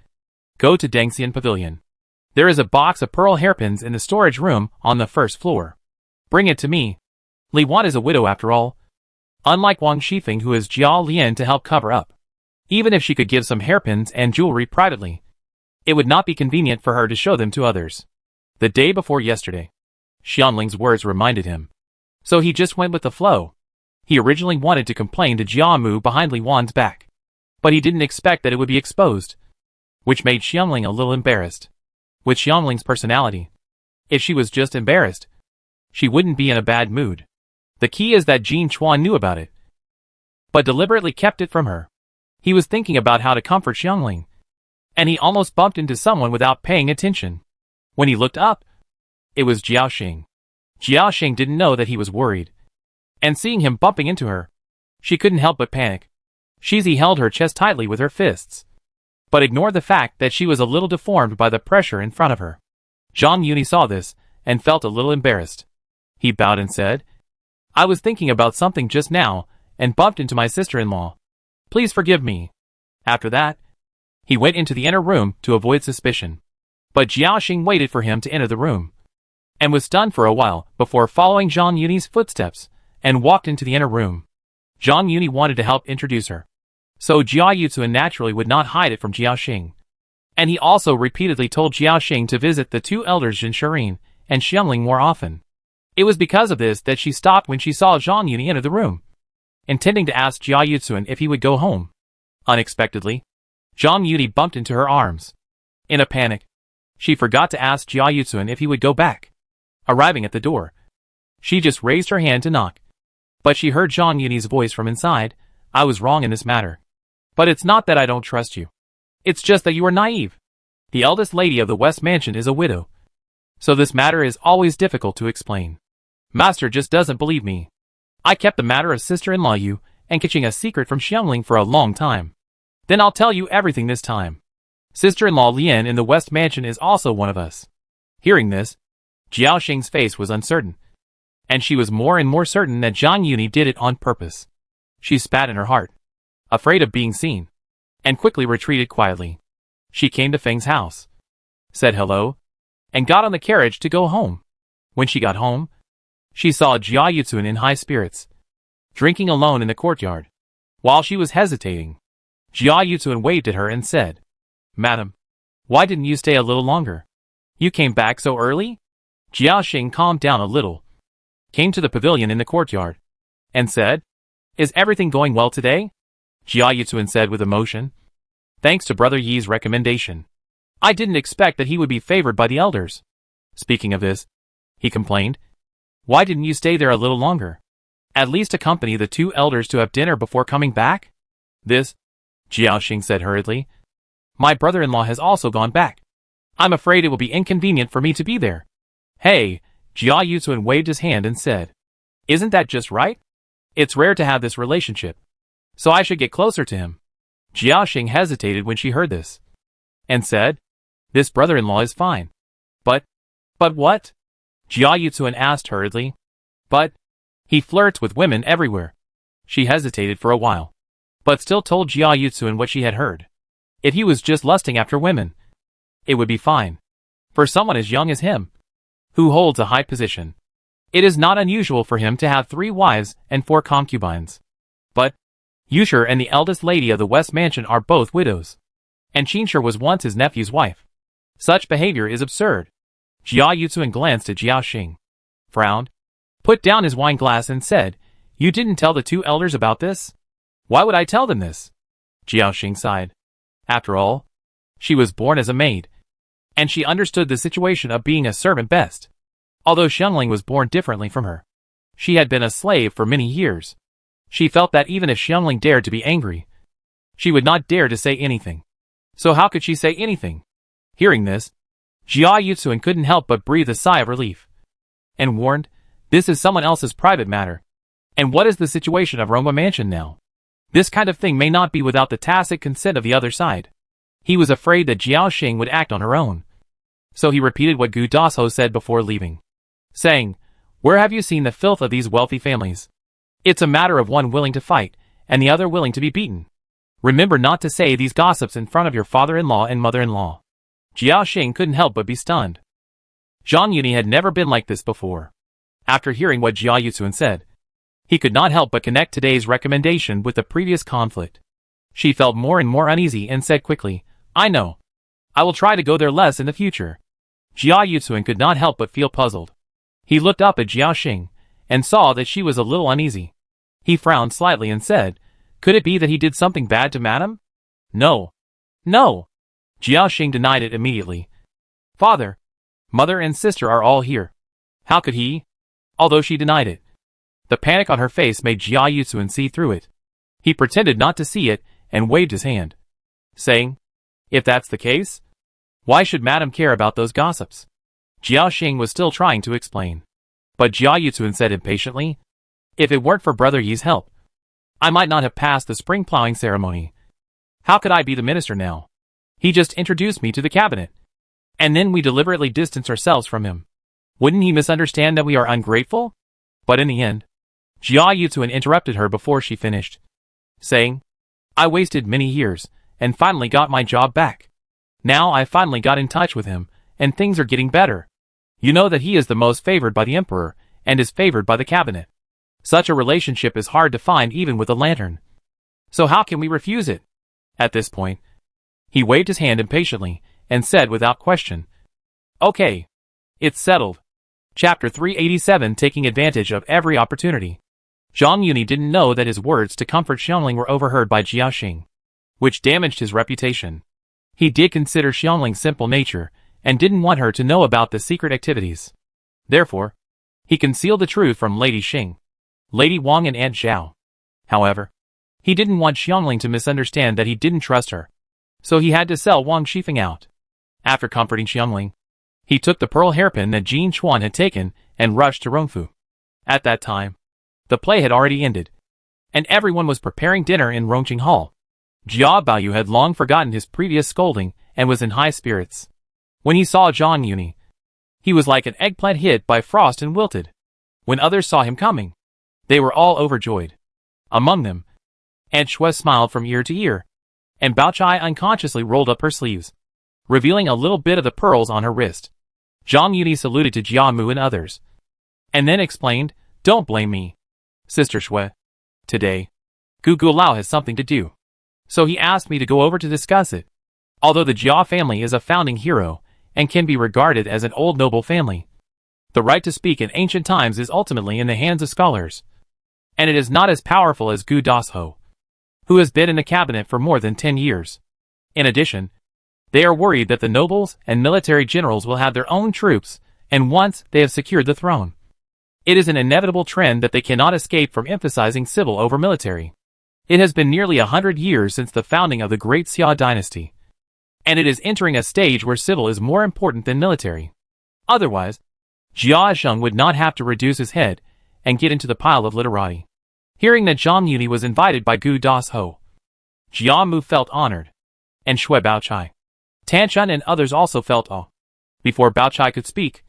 "Go to Dengxian Pavilion. There is a box of pearl hairpins in the storage room on the first floor. Bring it to me. Li Wan is a widow after all. Unlike Wang Shifeng, who is Jiao Lian to help cover up. Even if she could give some hairpins and jewelry privately, it would not be convenient for her to show them to others." The day before yesterday, Xianling's words reminded him, so he just went with the flow. He originally wanted to complain to Jia Mu behind Li Wan's back, but he didn't expect that it would be exposed, which made Xiangling a little embarrassed. With Xiangling's personality, if she was just embarrassed, she wouldn't be in a bad mood. The key is that Jin Chuan knew about it, but deliberately kept it from her. He was thinking about how to comfort Xiangling, and he almost bumped into someone without paying attention. When he looked up, it was Jiaoxing. Jiaoxing didn't know that he was worried, and seeing him bumping into her, she couldn't help but panic. Shizi held her chest tightly with her fists, but ignored the fact that she was a little deformed by the pressure in front of her. Zhang Yuni saw this, and felt a little embarrassed. He bowed and said, "I was thinking about something just now, and bumped into my sister-in-law. Please forgive me." After that, he went into the inner room to avoid suspicion. But Jiaoxing waited for him to enter the room, and was stunned for a while before following Zhang Yuni's footsteps, and walked into the inner room. Zhang Yuni wanted to help introduce her, so Jia Yutsuan naturally would not hide it from Jiaoxing. And he also repeatedly told Jiaoxing to visit the two elders Jin Shirin and Xiangling more often. It was because of this that she stopped when she saw Zhang Yuni enter the room, intending to ask Jia Yutsuan if he would go home. Unexpectedly, Zhang Yuni bumped into her arms. In a panic, she forgot to ask Jia Yutsuan if he would go back. Arriving at the door, she just raised her hand to knock. But she heard Zhang Yuni's voice from inside. "I was wrong in this matter. But it's not that I don't trust you. It's just that you are naive. The eldest lady of the West Mansion is a widow, so this matter is always difficult to explain. Master just doesn't believe me. I kept the matter of sister-in-law you and catching a secret from Xiangling for a long time. Then I'll tell you everything this time. Sister-in-law Lian in the West Mansion is also one of us." Hearing this, Jiaoxing's face was uncertain, and she was more and more certain that Zhang Yuni did it on purpose. She spat in her heart, afraid of being seen, and quickly retreated quietly. She came to Feng's house, said hello, and got on the carriage to go home. When she got home, she saw Jia Yutsuan in high spirits, drinking alone in the courtyard. While she was hesitating, Jia Yutsuan waved at her and said, "Madam, why didn't you stay a little longer? You came back so early?" Jiaoxing calmed down a little, came to the pavilion in the courtyard, and said, "Is everything going well today?" Jia Yutsuan said with emotion, "Thanks to Brother Yi's recommendation. I didn't expect that he would be favored by the elders." Speaking of this, he complained, "Why didn't you stay there a little longer? At least accompany the two elders to have dinner before coming back?" "This," Jiaoxing said hurriedly, "my brother-in-law has also gone back. I'm afraid it will be inconvenient for me to be there." "Hey," Jia Yutsuan waved his hand and said, "Isn't that just right? It's rare to have this relationship, so I should get closer to him." Jiaoxing hesitated when she heard this, and said, "This brother-in-law is fine. But what?" Jia Yutsuan asked hurriedly. "But he flirts with women everywhere." She hesitated for a while, but still told Jia Yutsuan what she had heard. If he was just lusting after women, it would be fine. For someone as young as him, who holds a high position, it is not unusual for him to have 3 wives and 4 concubines. But Yusher and the eldest lady of the West Mansion are both widows, and Qinsher was once his nephew's wife. Such behavior is absurd. Jia Yutsuan glanced at Jiaoxing, frowned, put down his wine glass and said, "You didn't tell the 2 elders about this?" "Why would I tell them this?" Jiaoxing sighed. "After all, She was born as a maid, and she understood the situation of being a servant best. Although Xiangling was born differently from her, she had been a slave for many years. She felt that even if Xiangling dared to be angry, she would not dare to say anything. So how could she say anything? Hearing this, Jia Yutsuan couldn't help but breathe a sigh of relief, and warned, "This is someone else's private matter. And what is the situation of Roma Mansion now? This kind of thing may not be without the tacit consent of the other side." He was afraid that Jiao Xing would act on her own. So he repeated what Gu Dasho said before leaving, saying, "Where have you seen the filth of these wealthy families? It's a matter of one willing to fight, and the other willing to be beaten. Remember not to say these gossips in front of your father-in-law and mother-in-law." Jiao Xing couldn't help but be stunned. Zhang Yuni had never been like this before. After hearing what Jia Yutsuan said, he could not help but connect today's recommendation with the previous conflict. She felt more and more uneasy and said quickly, "I know. I will try to go there less in the future." Jia Yutsuan could not help but feel puzzled. He looked up at Jiao Xing, and saw that she was a little uneasy. He frowned slightly and said, "Could it be that he did something bad to Madam?" "No. No." Jiao Xing denied it immediately. "Father, mother and sister are all here. How could he?" Although she denied it, the panic on her face made Jia Yutsuan see through it. He pretended not to see it and waved his hand, saying, "If that's the case, why should Madam care about those gossips?" Jiao Xing was still trying to explain, but Jia Yutsuan said impatiently, "If it weren't for Brother Yi's help, I might not have passed the spring plowing ceremony. How could I be the minister now? He just introduced me to the cabinet, and then we deliberately distance ourselves from him. Wouldn't he misunderstand that we are ungrateful?" But in the end, Jia Yutsuan interrupted her before she finished, saying, "I wasted many years, and finally got my job back. Now I finally got in touch with him, and things are getting better. You know that he is the most favored by the emperor, and is favored by the cabinet. Such a relationship is hard to find even with a lantern. So how can we refuse it?" At this point, he waved his hand impatiently, and said without question, "Okay. It's settled." Chapter 387, Taking Advantage of Every Opportunity. Zhang Yuni didn't know that his words to comfort Xiangling were overheard by Jiao Xing, which damaged his reputation. He did consider Xiangling's simple nature, and didn't want her to know about the secret activities. Therefore, he concealed the truth from Lady Xing, Lady Wang and Aunt Zhao. However, he didn't want Xiangling to misunderstand that he didn't trust her, so he had to sell Wang Shifeng out. After comforting Xiangling, he took the pearl hairpin that Jin Chuan had taken and rushed to Rongfu. At that time, the play had already ended, and everyone was preparing dinner in Rongqing Hall. Jia Baoyu had long forgotten his previous scolding and was in high spirits. When he saw Zhang Yuni, he was like an eggplant hit by frost and wilted. When others saw him coming, they were all overjoyed. Among them, Aunt Shui smiled from ear to ear, and Bao Chai unconsciously rolled up her sleeves, revealing a little bit of the pearls on her wrist. Zhang Yuni saluted to Jia Mu and others, and then explained, "Don't blame me, Sister Shui. Today, Gu Lao has something to do, so he asked me to go over to discuss it. Although the Jia family is a founding hero, and can be regarded as an old noble family, the right to speak in ancient times is ultimately in the hands of scholars, and it is not as powerful as Gu Dasho, who has been in the cabinet for more than 10 years. In addition, they are worried that the nobles and military generals will have their own troops, and once they have secured the throne, it is an inevitable trend that they cannot escape from emphasizing civil over military. It has been nearly 100 years since the founding of the Great Xia dynasty, and it is entering a stage where civil is more important than military. Otherwise, Jia Zheng would not have to reduce his head and get into the pile of literati." Hearing that Zhang Yuni was invited by Gu Dasho, Jia Mu felt honored, and Shui Baochai, Tanchun and others also felt awe. Before Baochai could speak,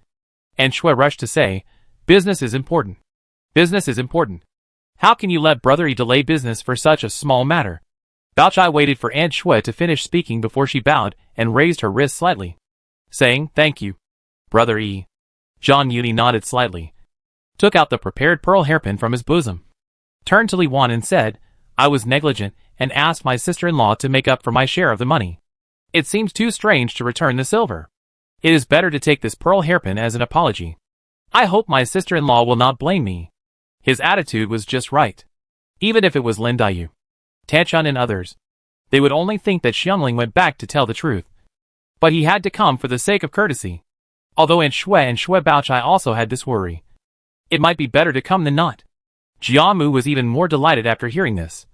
and Shui rushed to say, "Business is important. Business is important. How can you let Brother Yi delay business for such a small matter?" Baochai waited for Aunt Shui to finish speaking before she bowed and raised her wrist slightly, saying, "Thank you, Brother Yi." Zhang Yuni nodded slightly, took out the prepared pearl hairpin from his bosom, turned to Li Wan and said, "I was negligent and asked my sister-in-law to make up for my share of the money. It seems too strange to return the silver. It is better to take this pearl hairpin as an apology. I hope my sister-in-law will not blame me." His attitude was just right. Even if it was Lin Dayu, Tanchun and others, they would only think that Xiangling went back to tell the truth. But he had to come for the sake of courtesy. Although Aunt Shui and Shui Baochai also had this worry. It might be better to come than not. Jiamu was even more delighted after hearing this,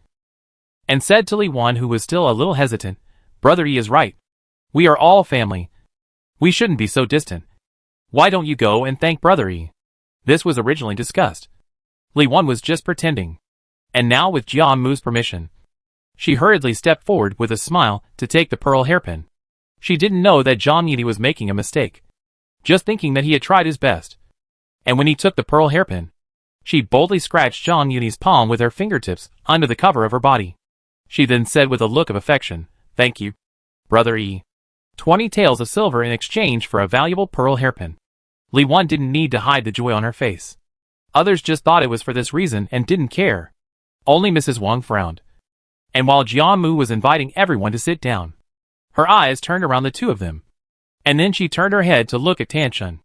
and said to Li Wan, who was still a little hesitant, Brother Yi is right. We are all family. We shouldn't be so distant. Why don't you go and thank Brother Yi? This was originally discussed. Li Wan was just pretending. And now, with Jiamu's permission, she hurriedly stepped forward with a smile to take the pearl hairpin. She didn't know that Zhang Yuni was making a mistake, just thinking that he had tried his best. And when he took the pearl hairpin, she boldly scratched Zhang Yuni's palm with her fingertips under the cover of her body. She then said with a look of affection, Thank you, Brother Yi. 20 taels of silver in exchange for a valuable pearl hairpin. Li Wan didn't need to hide the joy on her face. Others just thought it was for this reason and didn't care. Only Mrs. Wang frowned. And while Jiamu was inviting everyone to sit down, her eyes turned around the two of them. And then she turned her head to look at Tanchun.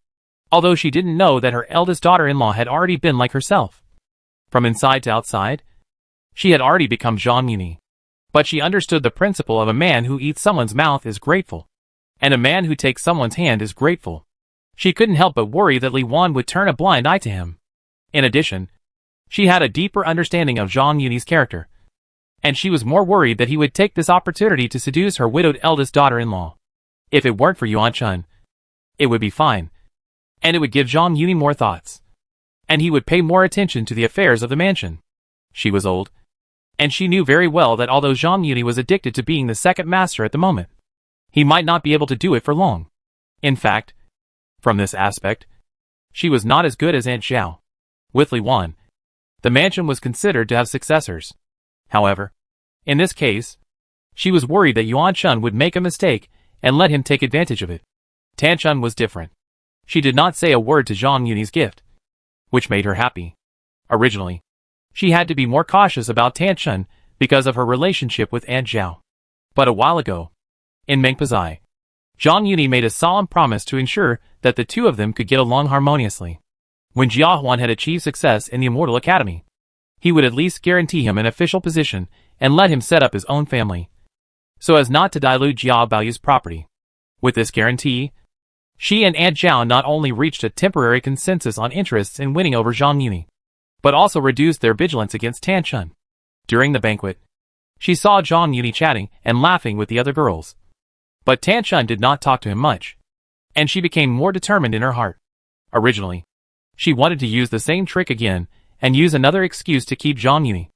Although she didn't know that her eldest daughter-in-law had already been like herself. From inside to outside, she had already become Zhang Yuni. But she understood the principle of a man who eats someone's mouth is grateful, and a man who takes someone's hand is grateful. She couldn't help but worry that Li Wan would turn a blind eye to him. In addition, she had a deeper understanding of Zhang Yuni's character, and she was more worried that he would take this opportunity to seduce her widowed eldest daughter-in-law. If it weren't for Yuan Chun, it would be fine, and it would give Zhang Yuni more thoughts, and he would pay more attention to the affairs of the mansion. She was old, and she knew very well that although Zhang Yuni was addicted to being the second master at the moment, he might not be able to do it for long. In fact, from this aspect, she was not as good as Aunt Zhao. With Li Wan, the mansion was considered to have successors. However, in this case, she was worried that Yuan Chun would make a mistake and let him take advantage of it. Tanchun was different. She did not say a word to Zhang Yuni's gift, which made her happy. Originally, she had to be more cautious about Tanchun because of her relationship with Aunt Zhao. But a while ago, in Mengpazai, Zhang Yuni made a solemn promise to ensure that the two of them could get along harmoniously. When Jia Huan had achieved success in the Immortal Academy, he would at least guarantee him an official position and let him set up his own family, so as not to dilute Jia Baoyu's property. With this guarantee, she and Aunt Zhao not only reached a temporary consensus on interests in winning over Zhang Yuni, but also reduced their vigilance against Tanchun. During the banquet, she saw Zhang Yuni chatting and laughing with the other girls. But Tanchun did not talk to him much, and she became more determined in her heart. Originally, she wanted to use the same trick again and use another excuse to keep Zhang Yuni,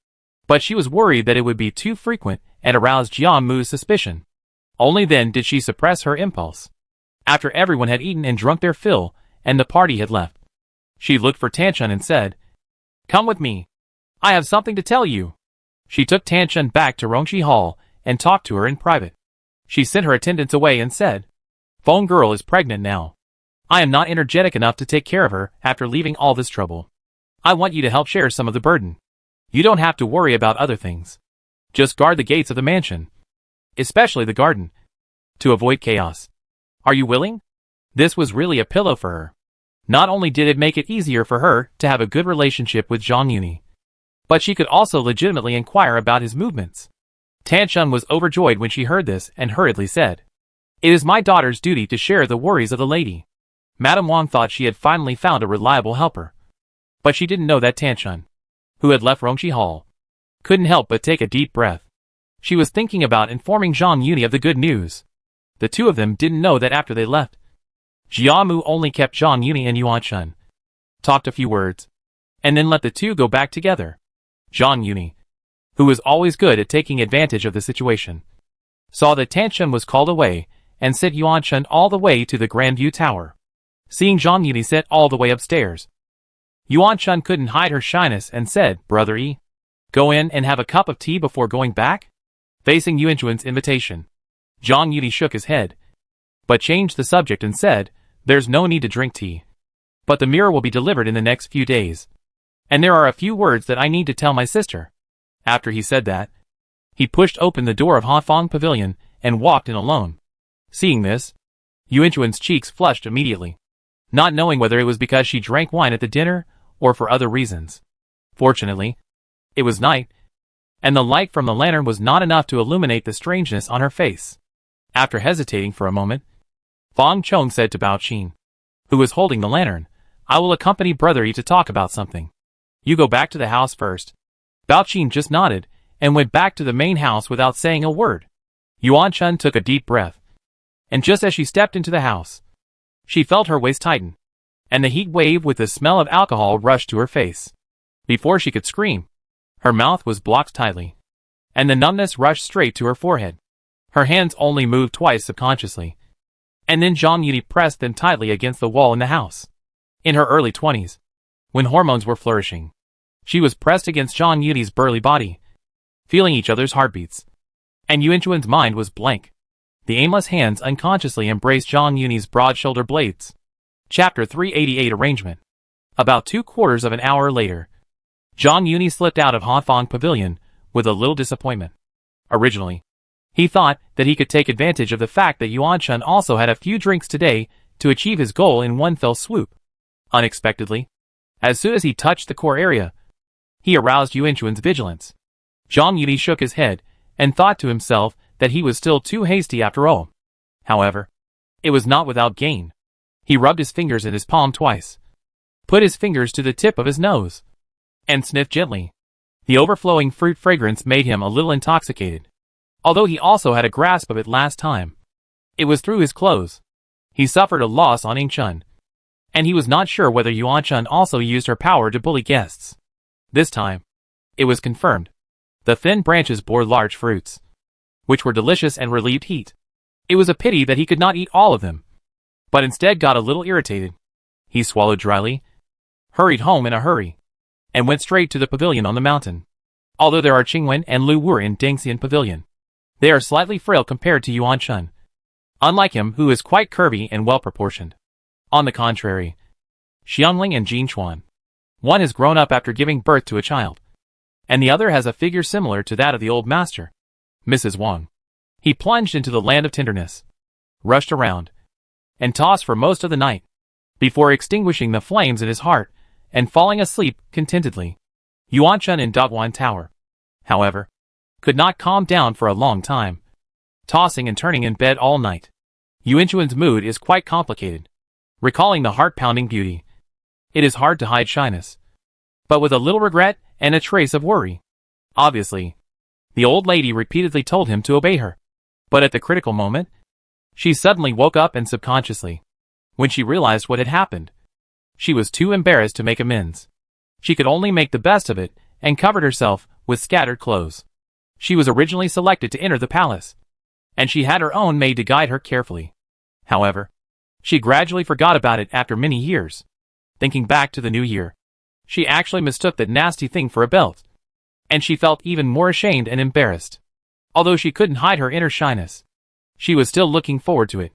but she was worried that it would be too frequent and arouse Jiamu's suspicion. Only then did she suppress her impulse. After everyone had eaten and drunk their fill, and the party had left, she looked for Tanchun and said, Come with me. I have something to tell you. She took Tanchun back to Rongshi Hall and talked to her in private. She sent her attendants away and said, Phone girl is pregnant now. I am not energetic enough to take care of her after leaving all this trouble. I want you to help share some of the burden. You don't have to worry about other things. Just guard the gates of the mansion, especially the garden, to avoid chaos. Are you willing? This was really a pillow for her. Not only did it make it easier for her to have a good relationship with Zhang Yuni, but she could also legitimately inquire about his movements. Tanchun was overjoyed when she heard this and hurriedly said, It is my daughter's duty to share the worries of the lady. Madame Wang thought she had finally found a reliable helper. But she didn't know that Tanchun, who had left Rongshi Hall, couldn't help but take a deep breath. She was thinking about informing Zhang Yuni of the good news. The two of them didn't know that after they left, Jiamu only kept Zhang Yuni and Yuan Chun, talked a few words, and then let the two go back together. Zhang Yuni, who was always good at taking advantage of the situation, saw that Tanchun was called away and sent Yuan Chun all the way to the Grand View Tower. Seeing Zhang Yuni sent all the way upstairs, Yuan Chun couldn't hide her shyness and said, Brother Yi, go in and have a cup of tea before going back? Facing Yuan Chun's invitation, Zhang Yuni shook his head, but changed the subject and said, There's no need to drink tea. But the mirror will be delivered in the next few days. And there are a few words that I need to tell my sister. After he said that, he pushed open the door of Hanfang Pavilion and walked in alone. Seeing this, Yuan Chun's cheeks flushed immediately, not knowing whether it was because she drank wine at the dinner or for other reasons. Fortunately, it was night, and the light from the lantern was not enough to illuminate the strangeness on her face. After hesitating for a moment, Fong Chong said to Bao Qin, who was holding the lantern. I will accompany Brother Yi to talk about something. You go back to the house first. Bao Qin just nodded, and went back to the main house without saying a word. Yuan Chun took a deep breath. And just as she stepped into the house, she felt her waist tighten, and the heat wave with the smell of alcohol rushed to her face. Before she could scream, her mouth was blocked tightly, and the numbness rushed straight to her forehead. Her hands only moved twice subconsciously, and then Zhang Yuni pressed them tightly against the wall in the house. In her early 20s, when hormones were flourishing, she was pressed against Zhang Yuni's burly body, feeling each other's heartbeats. And Yuan Chuan's mind was blank. The aimless hands unconsciously embraced Zhang Yuni's broad shoulder blades. Chapter 388 Arrangement. About 3/4 of an hour later, Zhang Yuni slipped out of Hanfang Pavilion with a little disappointment. Originally, he thought that he could take advantage of the fact that Yuan Chun also had a few drinks today to achieve his goal in one fell swoop. Unexpectedly, as soon as he touched the core area, he aroused Yuan Chuan's vigilance. Zhang Yuni shook his head and thought to himself that he was still too hasty after all. However, it was not without gain. He rubbed his fingers in his palm twice, put his fingers to the tip of his nose, and sniffed gently. The overflowing fruit fragrance made him a little intoxicated, although he also had a grasp of it last time. It was through his clothes. He suffered a loss on Ying Chun, and he was not sure whether Yuan Chun also used her power to bully guests. This time, it was confirmed. The thin branches bore large fruits, which were delicious and relieved heat. It was a pity that he could not eat all of them, but instead got a little irritated. He swallowed dryly, hurried home in a hurry, and went straight to the pavilion on the mountain. Although there are Qingwen and Lu Wu in Dengxian Pavilion, they are slightly frail compared to Yuan Chun, unlike him who is quite curvy and well-proportioned. On the contrary, Xiangling and Jin Chuan, one has grown up after giving birth to a child, and the other has a figure similar to that of the old master, Mrs. Wang. He plunged into the land of tenderness, rushed around, and tossed for most of the night, before extinguishing the flames in his heart and falling asleep contentedly. Yuan Chun in Dogwan Tower, however, could not calm down for a long time, tossing and turning in bed all night. Yuan Chuan's mood is quite complicated. Recalling the heart-pounding beauty, it is hard to hide shyness, but with a little regret and a trace of worry. Obviously, the old lady repeatedly told him to obey her, but at the critical moment, she suddenly woke up and subconsciously, when she realized what had happened, she was too embarrassed to make amends. She could only make the best of it and covered herself with scattered clothes. She was originally selected to enter the palace, and she had her own maid to guide her carefully. However, she gradually forgot about it after many years. Thinking back to the new year, she actually mistook that nasty thing for a belt, and she felt even more ashamed and embarrassed. Although she couldn't hide her inner shyness, she was still looking forward to it.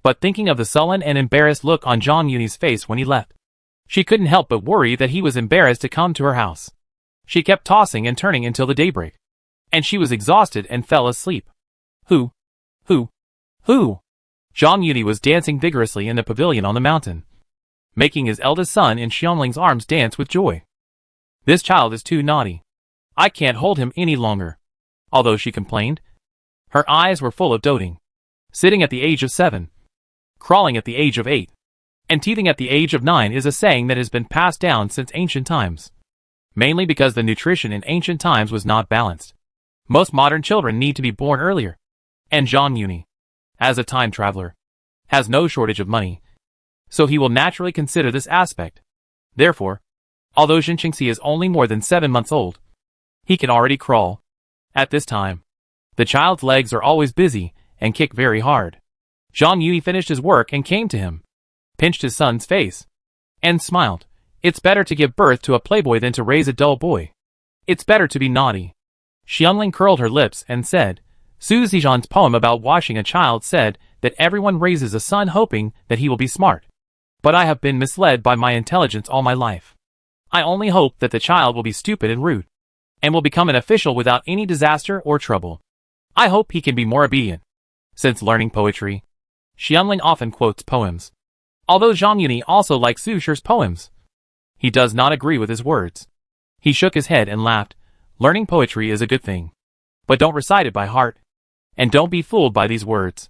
But thinking of the sullen and embarrassed look on Zhang Yuni's face when he left, she couldn't help but worry that he was embarrassed to come to her house. She kept tossing and turning until the daybreak, and she was exhausted and fell asleep. Who? Zhang Yuni was dancing vigorously in the pavilion on the mountain, making his eldest son in Xiangling's arms dance with joy. This child is too naughty. I can't hold him any longer. Although she complained, her eyes were full of doting. Sitting at the age of 7, crawling at the age of 8, and teething at the age of 9 is a saying that has been passed down since ancient times. Mainly because the nutrition in ancient times was not balanced. Most modern children need to be born earlier. And Zhang Yuni, as a time traveler, has no shortage of money, so he will naturally consider this aspect. Therefore, although Xinqingxi is only more than 7 months old, he can already crawl. At this time, the child's legs are always busy and kick very hard. Zhang Yuni finished his work and came to him, pinched his son's face, and smiled. It's better to give birth to a playboy than to raise a dull boy. It's better to be naughty. Xiangling curled her lips and said, Su Zizhan's poem about washing a child said that everyone raises a son hoping that he will be smart. But I have been misled by my intelligence all my life. I only hope that the child will be stupid and rude, and will become an official without any disaster or trouble. I hope he can be more obedient. Since learning poetry, Xiangling often quotes poems. Although Zhang Yuni also likes Su Shi's poems, he does not agree with his words. He shook his head and laughed. Learning poetry is a good thing, but don't recite it by heart. And don't be fooled by these words.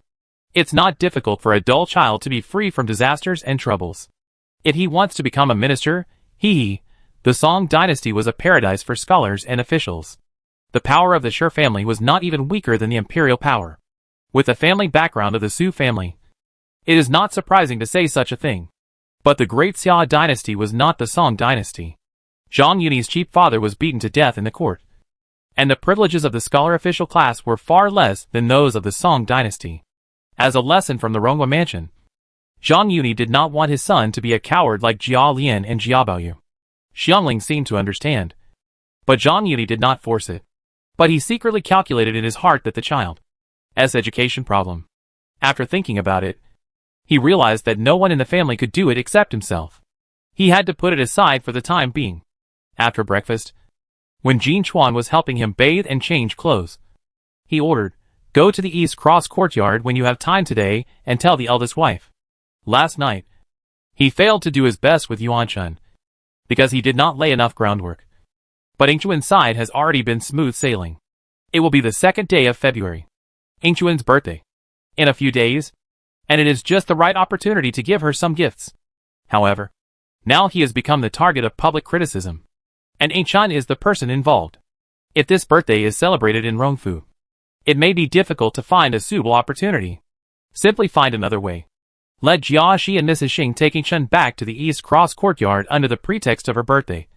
It's not difficult for a dull child to be free from disasters and troubles. If he wants to become a minister, the Song dynasty was a paradise for scholars and officials. The power of the Sher family was not even weaker than the imperial power. With the family background of the Su family, it is not surprising to say such a thing. But the great Xia dynasty was not the Song dynasty. Zhang Yuni's chief father was beaten to death in the court, and the privileges of the scholar official class were far less than those of the Song dynasty. As a lesson from the Ronghua mansion, Zhang Yuni did not want his son to be a coward like Jia Lian and Jia Baoyu. Xiangling seemed to understand, but Zhang Yuni did not force it. But he secretly calculated in his heart that the child's education problem. After thinking about it, he realized that no one in the family could do it except himself. He had to put it aside for the time being. After breakfast, when Jin Chuan was helping him bathe and change clothes, he ordered, "Go to the East Cross courtyard when you have time today and tell the eldest wife." Last night, he failed to do his best with Yuan Chun, because he did not lay enough groundwork. But Yingchuan's side has already been smooth sailing. It will be the 2nd day of February, Yingchuan's birthday, in a few days, and it is just the right opportunity to give her some gifts. However, now he has become the target of public criticism, and Yingchuan is the person involved. If this birthday is celebrated in Rongfu, it may be difficult to find a suitable opportunity. Simply find another way. Let Jia Shi and Mrs. Xing take Yingchuan back to the East Cross courtyard under the pretext of her birthday,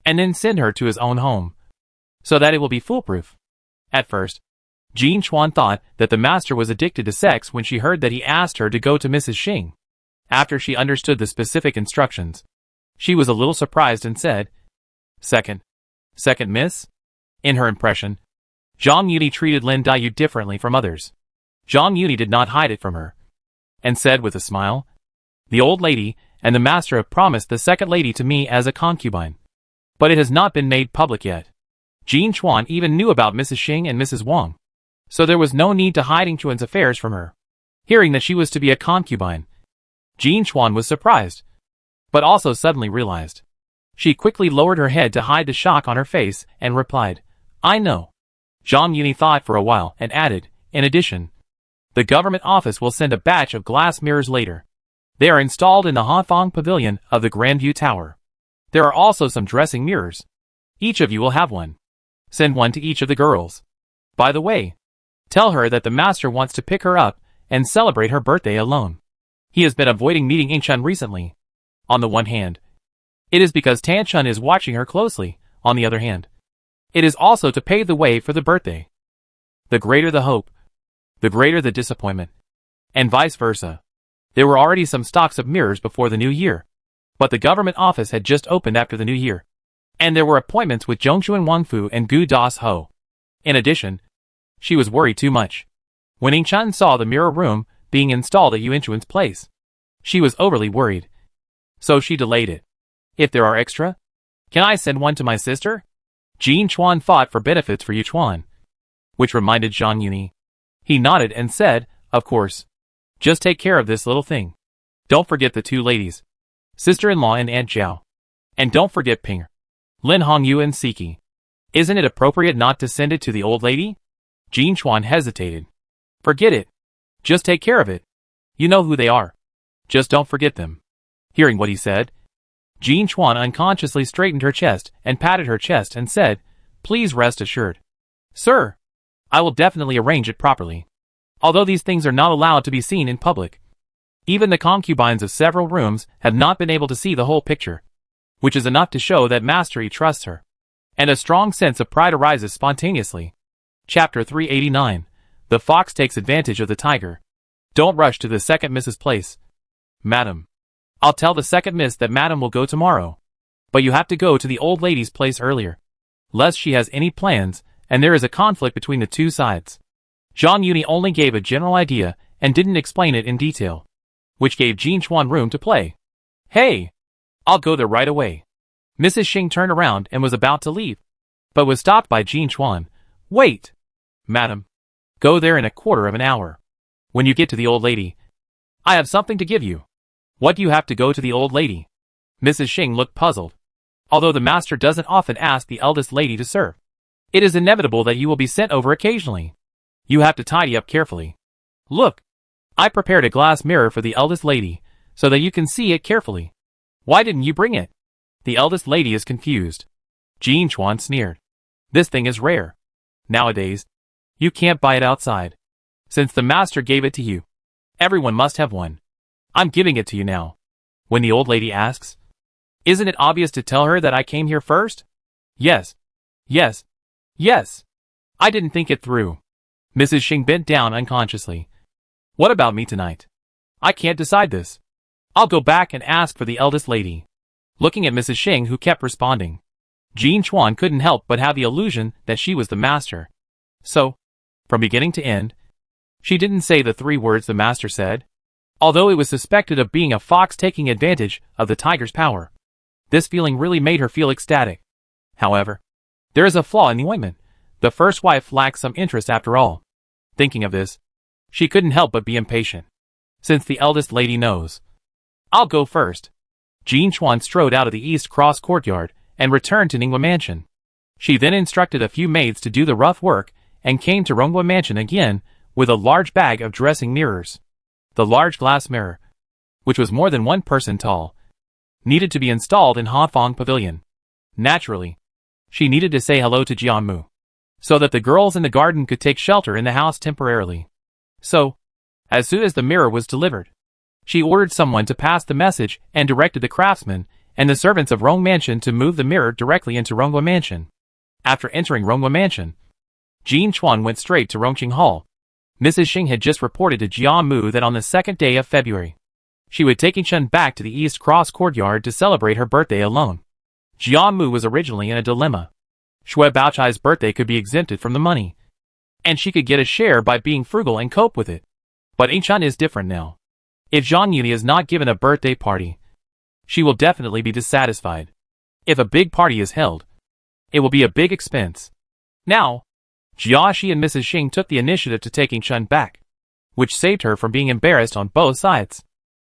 and then send her to his own home, so that it will be foolproof. At first, Jin Chuan thought that the master was addicted to sex when she heard that he asked her to go to Mrs. Xing. After she understood the specific instructions, she was a little surprised and said, Second, miss?" In her impression, Zhang Yuni treated Lin Daiyu differently from others. Zhang Yuni did not hide it from her, and said with a smile, "The old lady and the master have promised the second lady to me as a concubine, but it has not been made public yet." Jin Chuan even knew about Mrs. Xing and Mrs. Wang, so there was no need to hide Yingchuan's affairs from her. Hearing that she was to be a concubine, Jin Chuan was surprised, but also suddenly realized. She quickly lowered her head to hide the shock on her face and replied, "I know." Zhang Yuni thought for a while and added, "In addition, the government office will send a batch of glass mirrors later. They are installed in the Hanfang Pavilion of the Grandview Tower. There are also some dressing mirrors. Each of you will have one. Send one to each of the girls. By the way, tell her that the master wants to pick her up and celebrate her birthday alone. He has been avoiding meeting Yingchuan recently. On the one hand, it is because Tanchun is watching her closely. On the other hand, it is also to pave the way for the birthday. The greater the hope, the greater the disappointment, and vice versa." There were already some stocks of mirrors before the new year, but the government office had just opened after the new year, and there were appointments with Zhongshuan Wangfu and Gu Das Ho. In addition, she was worried too much. When Yingchuan saw the mirror room being installed at Yinchuan's place, she was overly worried, so she delayed it. "If there are extra, can I send one to my sister?" Jin Chuan thought for benefits for Yuchuan, which reminded Zhang Yuni. He nodded and said, "Of course. Just take care of this little thing. Don't forget the two ladies, sister-in-law and Aunt Zhao. And don't forget Ping, Lin Hongyu and Siki. Isn't it appropriate not to send it to the old lady?" Jin Chuan hesitated. "Forget it. Just take care of it. You know who they are. Just don't forget them." Hearing what he said, Jin Chuan unconsciously straightened her chest and patted her chest and said, "Please rest assured, sir. I will definitely arrange it properly. Although these things are not allowed to be seen in public, even the concubines of several rooms have not been able to see the whole picture, which is enough to show that mastery trusts her, and a strong sense of pride arises spontaneously." Chapter 389. The Fox Takes Advantage of the Tiger. Don't rush to the second Miss's place. "Madam, I'll tell the second Miss that Madam will go tomorrow, but you have to go to the old lady's place earlier, lest she has any plans and there is a conflict between the two sides." Zhang Yuni only gave a general idea and didn't explain it in detail, which gave Jin Chuan room to play. "Hey, I'll go there right away." Mrs. Xing turned around and was about to leave, but was stopped by Jin Chuan. "Wait, madam. Go there in a quarter of an hour. When you get to the old lady, I have something to give you." "What do you have to go to the old lady?" Mrs. Xing looked puzzled. Although the master doesn't often ask the eldest lady to serve, it is inevitable that you will be sent over occasionally. You have to tidy up carefully. "Look, I prepared a glass mirror for the eldest lady, so that you can see it carefully. Why didn't you bring it? The eldest lady is confused. Jean Chuan sneered. This thing is rare. Nowadays, you can't buy it outside. Since the master gave it to you, everyone must have one. I'm giving it to you now. When the old lady asks, isn't it obvious to tell her that I came here first? Yes. Yes. Yes. I didn't think it through. Mrs. Xing bent down unconsciously. What about me tonight? I can't decide this. I'll go back and ask for the eldest lady. Looking at Mrs. Xing, who kept responding, Jean Chuan couldn't help but have the illusion that she was the master. So, from beginning to end, she didn't say the 3 words the master said, although it was suspected of being a fox taking advantage of the tiger's power. This feeling really made her feel ecstatic. However, there is a flaw in the ointment. The first wife lacks some interest after all. Thinking of this, she couldn't help but be impatient. Since the eldest lady knows, I'll go first. Jean Chuan strode out of the East Cross courtyard and returned to Ningwa Mansion. She then instructed a few maids to do the rough work and came to Rongwa Mansion again with a large bag of dressing mirrors. The large glass mirror, which was more than 1 person tall, needed to be installed in Hafong Pavilion. Naturally, she needed to say hello to Jianmu, so that the girls in the garden could take shelter in the house temporarily. So, as soon as the mirror was delivered, she ordered someone to pass the message and directed the craftsmen and the servants of Rong Mansion to move the mirror directly into Rongwa Mansion. After entering Rongwa Mansion, Jean Chuan went straight to Rongqing Hall. Mrs. Xing had just reported to Jianmu that on the 2nd day of February, she would take Yichun back to the East Cross courtyard to celebrate her birthday alone. Jianmu was originally in a dilemma. Shui Baochai's birthday could be exempted from the money, and she could get a share by being frugal and cope with it. But Yichun is different now. If Zhang Yuli is not given a birthday party, she will definitely be dissatisfied. If a big party is held, it will be a big expense. Now, Jiaxi and Mrs. Xing took the initiative to take Yichun back, which saved her from being embarrassed on both sides.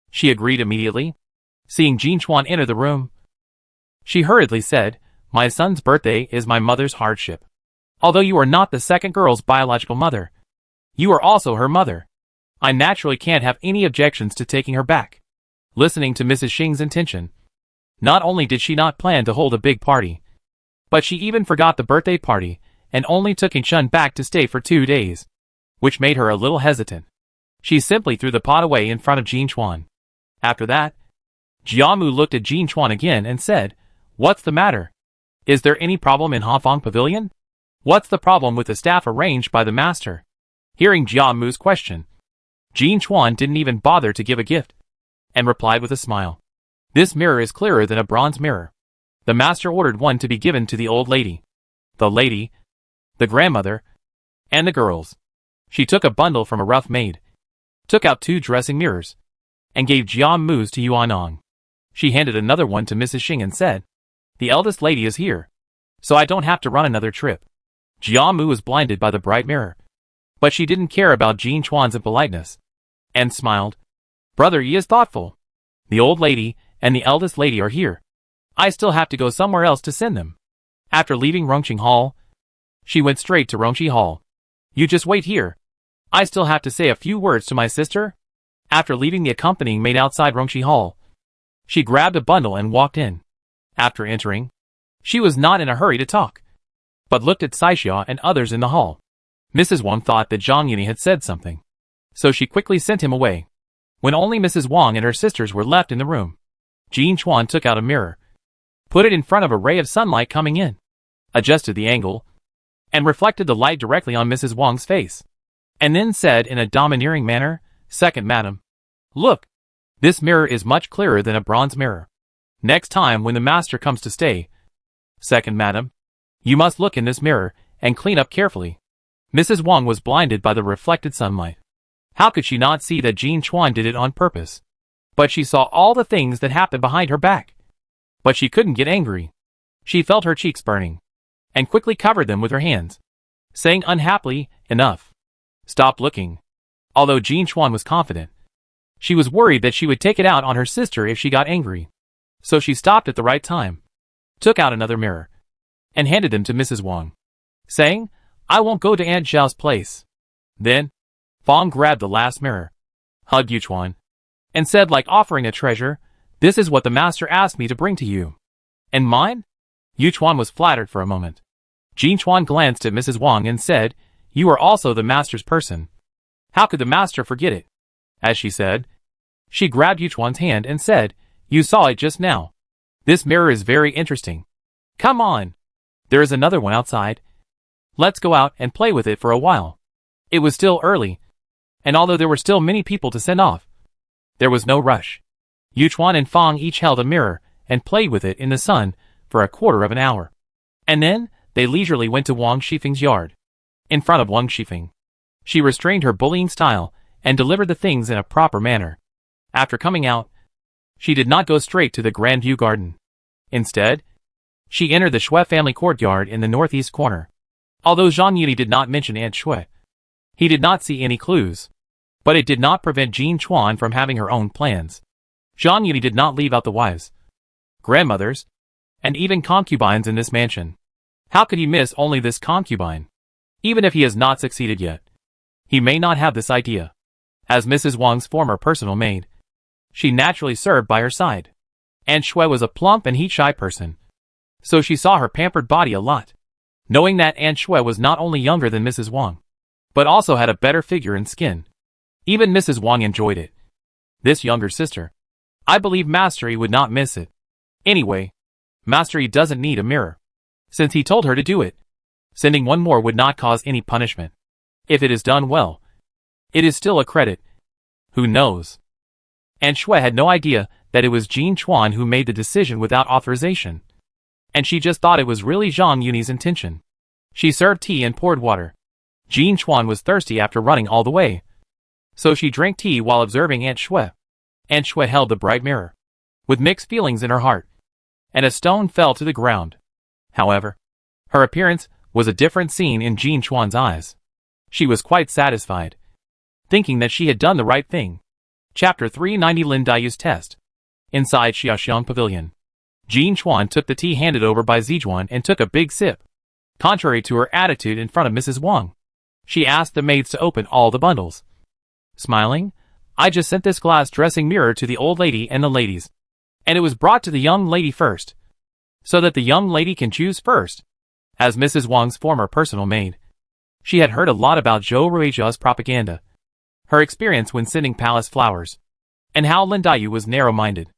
She agreed immediately. Seeing Jean Chuan enter the room, she hurriedly said, My son's birthday is my mother's hardship. Although you are not the second girl's biological mother, you are also her mother. I naturally can't have any objections to taking her back. Listening to Mrs. Xing's intention, not only did she not plan to hold a big party, but she even forgot the birthday party and only took Yichun back to stay for 2 days, which made her a little hesitant. She simply threw the pot away in front of Jean Chuan. After that, Jiamu looked at Jean Chuan again and said, What's the matter? Is there any problem in Hafong Pavilion? What's the problem with the staff arranged by the master? Hearing Jiamu's question, Jean Chuan didn't even bother to give a gift, and replied with a smile. This mirror is clearer than a bronze mirror. The master ordered one to be given to the old lady, the grandmother, and the girls. She took a bundle from a rough maid, took out 2 dressing mirrors, and gave Jiamu's to Yuanong. She handed another one to Mrs. Xing and said, The eldest lady is here, so I don't have to run another trip. Jiamu was blinded by the bright mirror, but she didn't care about Jean Chuan's impoliteness, and smiled. Brother Yi is thoughtful. The old lady and the eldest lady are here. I still have to go somewhere else to send them. After leaving Rongqing Hall, she went straight to Rongqi Hall. You just wait here. I still have to say a few words to my sister. After leaving the accompanying maid outside Rongqi Hall, she grabbed a bundle and walked in. After entering, she was not in a hurry to talk, but looked at Saixia and others in the hall. Mrs. Wang thought that Zhang Yuni had said something, so she quickly sent him away. When only Mrs. Wang and her sisters were left in the room, Jean Chuan took out a mirror, put it in front of a ray of sunlight coming in, adjusted the angle, and reflected the light directly on Mrs. Wang's face, and then said in a domineering manner, Second madam, look, this mirror is much clearer than a bronze mirror. Next time when the master comes to stay, Second madam, you must look in this mirror and clean up carefully. Mrs. Wang was blinded by the reflected sunlight. How could she not see that Jean Chuan did it on purpose? But she saw all the things that happened behind her back. But she couldn't get angry. She felt her cheeks burning, and quickly covered them with her hands, saying unhappily, Enough. Stop looking. Although Jean Chuan was confident, she was worried that she would take it out on her sister if she got angry. So she stopped at the right time, took out another mirror, and handed them to Mrs. Wang, saying, I won't go to Aunt Zhao's place. Then, Fong grabbed the last mirror, hugged Yuchuan, and said like offering a treasure, "This is what the master asked me to bring to you." "And mine?" Yuchuan was flattered for a moment. Jinchuan glanced at Mrs. Wang and said, "You are also the master's person. How could the master forget it?" As she said, she grabbed Yuchuan's hand and said, "You saw it just now. This mirror is very interesting. Come on. There is another one outside. Let's go out and play with it for a while." It was still early, and although there were still many people to send off, there was no rush. Yuchuan and Fang each held a mirror and played with it in the sun for a quarter of an hour. And then, they leisurely went to Wang Shifeng's yard. In front of Wang Shifeng, she restrained her bullying style and delivered the things in a proper manner. After coming out, she did not go straight to the Grand View Garden. Instead, she entered the Shui family courtyard in the northeast corner. Although Zhang Yuni did not mention Aunt Shui, he did not see any clues. But it did not prevent Jin Chuan from having her own plans. Zhang Yuni did not leave out the wives, grandmothers, and even concubines in this mansion. How could he miss only this concubine? Even if he has not succeeded yet, he may not have this idea. As Mrs. Wang's former personal maid, she naturally served by her side. Aunt Shui was a plump and heat-shy person, so she saw her pampered body a lot. Knowing that Aunt Shui was not only younger than Mrs. Wang, but also had a better figure and skin, even Mrs. Wang enjoyed it. This younger sister, I believe Master Yi would not miss it. Anyway, Master Yi doesn't need a mirror, since he told her to do it. Sending one more would not cause any punishment. If it is done well, it is still a credit. Who knows? Aunt Shui had no idea that it was Jin Chuan who made the decision without authorization, and she just thought it was really Zhang Yuni's intention. She served tea and poured water. Jin Chuan was thirsty after running all the way, so she drank tea while observing Aunt Shui. Aunt Shui held the bright mirror, with mixed feelings in her heart, and a stone fell to the ground. However, her appearance was a different scene in Jin Chuan's eyes. She was quite satisfied, thinking that she had done the right thing. Chapter 390 Lin Daiyu's Test. Inside Xiaoxiang Pavilion, Jin Chuan took the tea handed over by Zijuan and took a big sip. Contrary to her attitude in front of Mrs. Wang, she asked the maids to open all the bundles. Smiling, "I just sent this glass dressing mirror to the old lady and the ladies, and it was brought to the young lady first, so that the young lady can choose first." As Mrs. Wang's former personal maid, she had heard a lot about Zhou Ruijia's propaganda, her experience when sending palace flowers, and how Lin Daiyu was narrow-minded.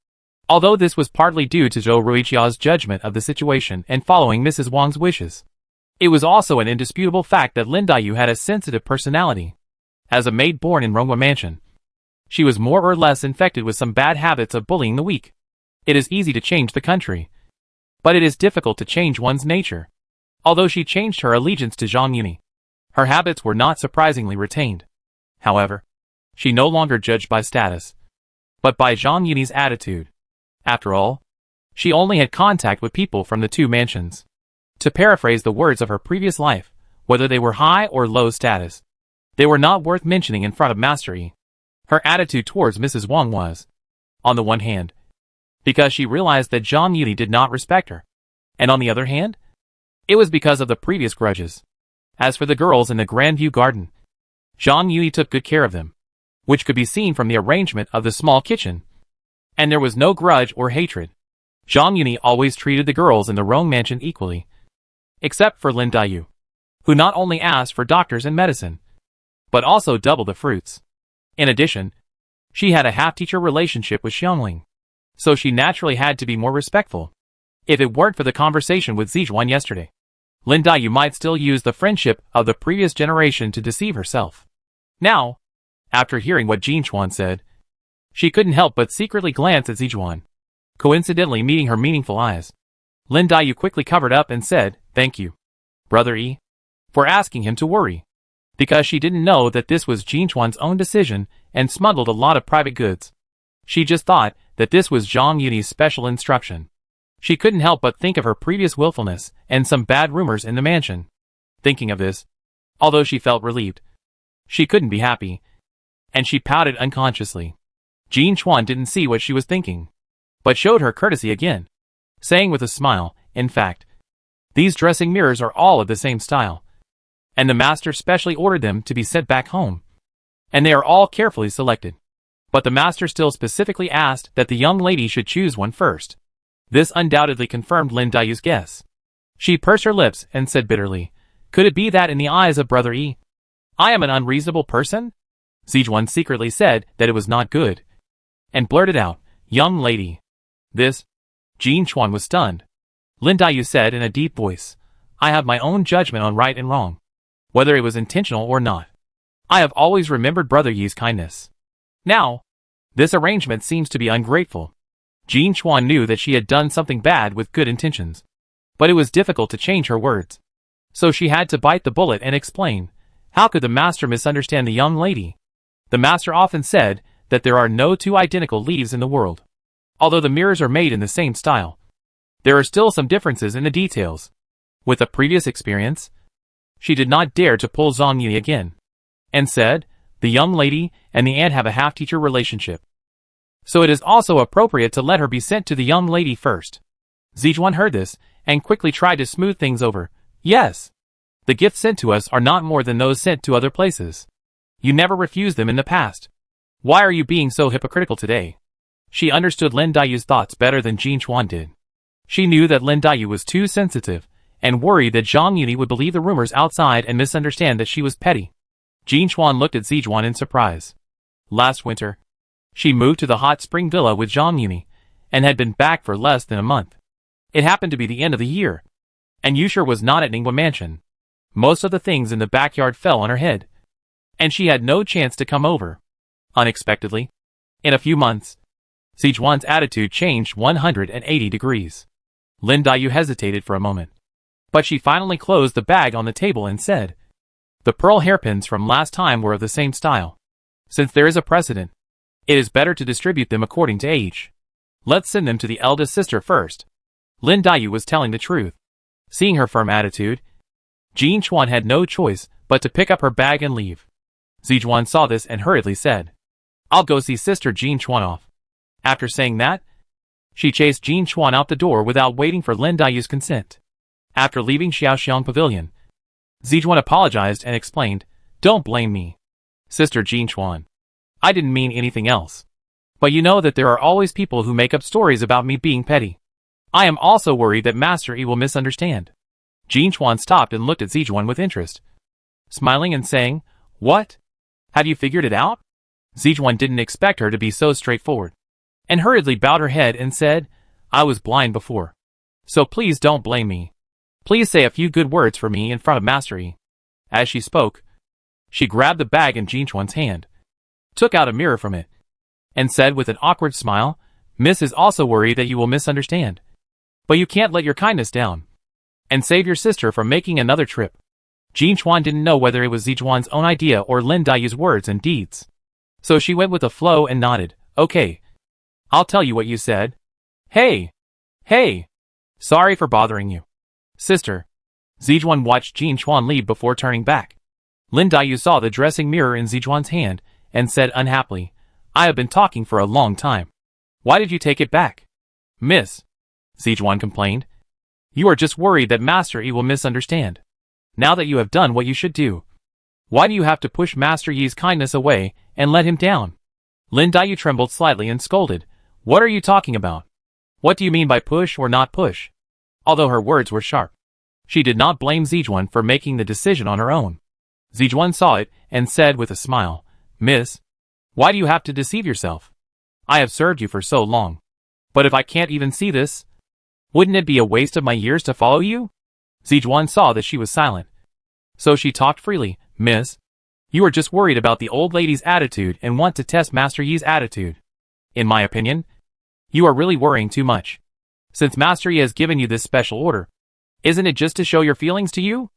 Although this was partly due to Zhou Ruijia's judgment of the situation and following Mrs. Wang's wishes, it was also an indisputable fact that Lin Daiyu had a sensitive personality. As a maid born in Ronghua Mansion, she was more or less infected with some bad habits of bullying the weak. It is easy to change the country, but it is difficult to change one's nature. Although she changed her allegiance to Zhang Yuni, her habits were not surprisingly retained. However, she no longer judged by status, but by Zhang Yuni's attitude. After all, she only had contact with people from the two mansions. To paraphrase the words of her previous life, whether they were high or low status, they were not worth mentioning in front of Master Yi. Her attitude towards Mrs. Wang was, on the one hand, because she realized that Zhang Yuni did not respect her, and on the other hand, it was because of the previous grudges. As for the girls in the Grand View Garden, Zhang Yuni took good care of them, which could be seen from the arrangement of the small kitchen. And there was no grudge or hatred. Zhang Yuni always treated the girls in the Rong Mansion equally, except for Lin Daiyu, who not only asked for doctors and medicine, but also doubled the fruits. In addition, she had a half-teacher relationship with Xiangling, so she naturally had to be more respectful. If it weren't for the conversation with Zijuan yesterday, Lin Daiyu might still use the friendship of the previous generation to deceive herself. Now, after hearing what Jin Chuan said, she couldn't help but secretly glance at Zijuan, coincidentally meeting her meaningful eyes. Lin Daiyu quickly covered up and said, "Thank you, Brother Yi, for asking him to worry," because she didn't know that this was Jin Chuan's own decision and smuggled a lot of private goods. She just thought that this was Zhang Yuni's special instruction. She couldn't help but think of her previous willfulness and some bad rumors in the mansion. Thinking of this, although she felt relieved, she couldn't be happy, and she pouted unconsciously. Jin Chuan didn't see what she was thinking, but showed her courtesy again, saying with a smile, "In fact, these dressing mirrors are all of the same style, and the master specially ordered them to be sent back home, and they are all carefully selected. But the master still specifically asked that the young lady should choose one first. This undoubtedly confirmed Lin Dayu's guess. She pursed her lips and said bitterly, "Could it be that in the eyes of Brother Yi, I am an unreasonable person?" Zijuan secretly said that it was not good, and blurted out, "Young lady." This. Jin Chuan was stunned. Lin Dayu said in a deep voice, "I have my own judgment on right and wrong, whether it was intentional or not. I have always remembered Brother Yi's kindness. Now, this arrangement seems to be ungrateful." Jin Chuan knew that she had done something bad with good intentions, but it was difficult to change her words. So she had to bite the bullet and explain, how could the master misunderstand the young lady? The master often said that there are no two identical leaves in the world. Although the mirrors are made in the same style, there are still some differences in the details. With a previous experience, she did not dare to pull Zhang Yi again, and said, the young lady and the aunt have a half-teacher relationship. So it is also appropriate to let her be sent to the young lady first. Zijuan heard this, and quickly tried to smooth things over. Yes. The gifts sent to us are not more than those sent to other places. You never refused them in the past. Why are you being so hypocritical today? She understood Lin Dayu's thoughts better than Jin Chuan did. She knew that Lin Dayu was too sensitive, and worried that Zhang Yuni would believe the rumors outside and misunderstand that she was petty. Jin Chuan looked at Zijuan in surprise. Last winter, she moved to the hot spring villa with Zhang Yuni, and had been back for less than a month. It happened to be the end of the year, and Yusher was not at Ningguo Mansion. Most of the things in the backyard fell on her head, and she had no chance to come over. Unexpectedly, in a few months, Zijuan's attitude changed 180 degrees. Lin Dayu hesitated for a moment, but she finally closed the bag on the table and said, "The pearl hairpins from last time were of the same style. Since there is a precedent, it is better to distribute them according to age. Let's send them to the eldest sister first." Lin Dayu was telling the truth. Seeing her firm attitude, Jin Chuan had no choice but to pick up her bag and leave. Zijuan saw this and hurriedly said, "I'll go see Sister Jin Chuan off." After saying that, she chased Jin Chuan out the door without waiting for Lin Dayu's consent. After leaving Xiaoxiang Pavilion, Zijuan apologized and explained, "Don't blame me, Sister Jin Chuan. I didn't mean anything else. But you know that there are always people who make up stories about me being petty. I am also worried that Master Yi will misunderstand." Jin Chuan stopped and looked at Zijuan with interest, smiling and saying, "What? Have you figured it out?" Zijuan didn't expect her to be so straightforward, and hurriedly bowed her head and said, "I was blind before, so please don't blame me. Please say a few good words for me in front of Master Yi." As she spoke, she grabbed the bag in Jin Chuan's hand, took out a mirror from it, and said with an awkward smile, "Miss is also worried that you will misunderstand. But you can't let your kindness down, and save your sister from making another trip." Jin Chuan didn't know whether it was Zijuan's own idea or Lin Dayu's words and deeds, so she went with the flow and nodded, "Okay. I'll tell you what you said." Hey! Sorry for bothering you, sister." Zijuan watched Jin Chuan leave before turning back. Lin Dayu saw the dressing mirror in Zijuan's hand, and said unhappily, "I have been talking for a long time. Why did you take it back?" "Miss," Zijuan complained, "you are just worried that Master Yi will misunderstand. Now that you have done what you should do, why do you have to push Master Yi's kindness away and let him down?" Lin Dayu trembled slightly and scolded, "What are you talking about? What do you mean by push or not push?" Although her words were sharp, she did not blame Zijuan for making the decision on her own. Zijuan saw it and said with a smile, "Miss, why do you have to deceive yourself? I have served you for so long. But if I can't even see this, wouldn't it be a waste of my years to follow you?" Zijuan saw that she was silent, so she talked freely, "Miss, you are just worried about the old lady's attitude and want to test Master Yi's attitude. In my opinion, you are really worrying too much. Since Master Yi has given you this special order, isn't it just to show your feelings to you?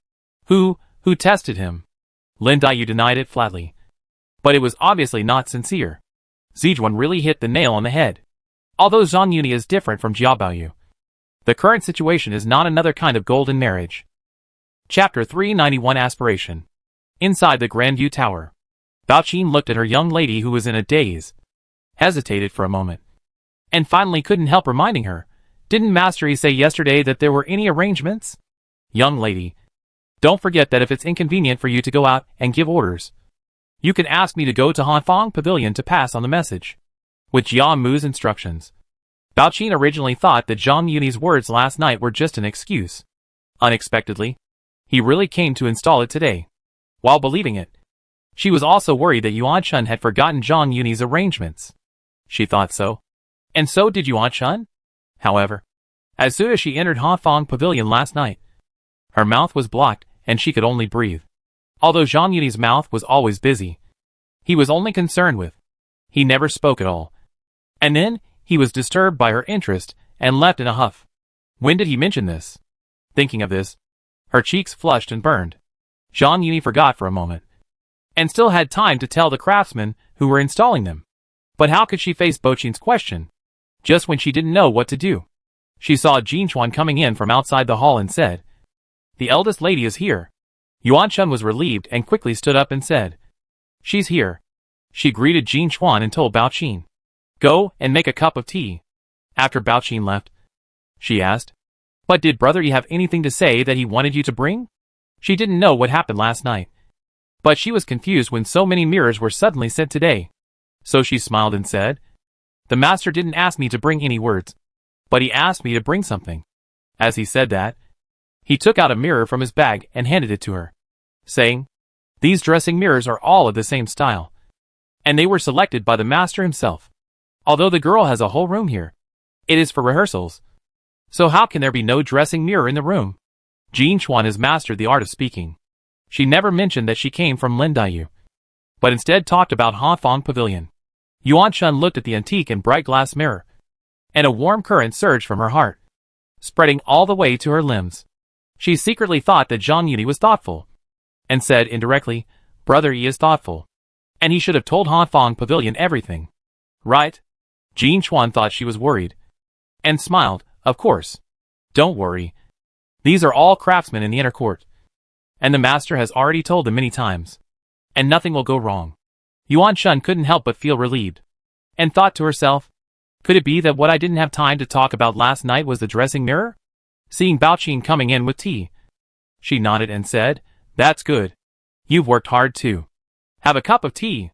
Who tested him?" Lin Dayu denied it flatly, but it was obviously not sincere. Zijuan really hit the nail on the head. Although Zhang Yuni is different from Jia Baoyu, the current situation is not another kind of golden marriage. Chapter 391 Aspiration. Inside the Grandview Tower, Bao Qin looked at her young lady who was in a daze, hesitated for a moment, and finally couldn't help reminding her, "Didn't Master Yi say yesterday that there were any arrangements? Young lady, don't forget that if it's inconvenient for you to go out and give orders, You can ask me to go to Hanfang Pavilion to pass on the message. With Jia Mu's instructions. Bao Qin originally thought that Zhang Yuni's words last night were just an excuse. Unexpectedly, he really came to install it today. While believing it, she was also worried that Yuan Chun had forgotten Zhang Yuni's arrangements. She thought so. And so did Yuan Chun. However, as soon as she entered Hanfang Pavilion last night, her mouth was blocked and she could only breathe. Although Zhang Yuni's mouth was always busy, he was only concerned with. He never spoke at all. And then, he was disturbed by her interest and left in a huff. When did he mention this? Thinking of this, her cheeks flushed and burned. Zhang Yuni forgot for a moment, and still had time to tell the craftsmen who were installing them. But how could she face Bao Qin's question? Just when she didn't know what to do. She saw Jin Chuan coming in from outside the hall and said, "The eldest lady is here." Yuan Chun was relieved and quickly stood up and said, "She's here." She greeted Jin Chuan and told Bao Qin, "Go and make a cup of tea." After Bao Qin left, she asked, "But did Brother Yi have anything to say that he wanted you to bring?" She didn't know what happened last night, but she was confused when so many mirrors were suddenly sent today. So she smiled and said, "The master didn't ask me to bring any words, but he asked me to bring something." As he said that, he took out a mirror from his bag and handed it to her, saying, "These dressing mirrors are all of the same style, and they were selected by the master himself. Although the girl has a whole room here, it is for rehearsals. So how can there be no dressing mirror in the room?" Jin Chuan has mastered the art of speaking. She never mentioned that she came from Lindayu, but instead talked about Hanfang Pavilion. Yuan Chun looked at the antique and bright glass mirror, and a warm current surged from her heart, spreading all the way to her limbs. She secretly thought that Zhang Yuni was thoughtful, and said indirectly, "Brother Yi is thoughtful, and he should have told Hanfang Pavilion everything. Right?" Jin Chuan thought she was worried, and smiled, "Of course. Don't worry. These are all craftsmen in the inner court, and the master has already told them many times, and nothing will go wrong." Yuan Chun couldn't help but feel relieved, and thought to herself, could it be that what I didn't have time to talk about last night was the dressing mirror? Seeing Bao Qin coming in with tea, she nodded and said, "That's good. You've worked hard too. Have a cup of tea."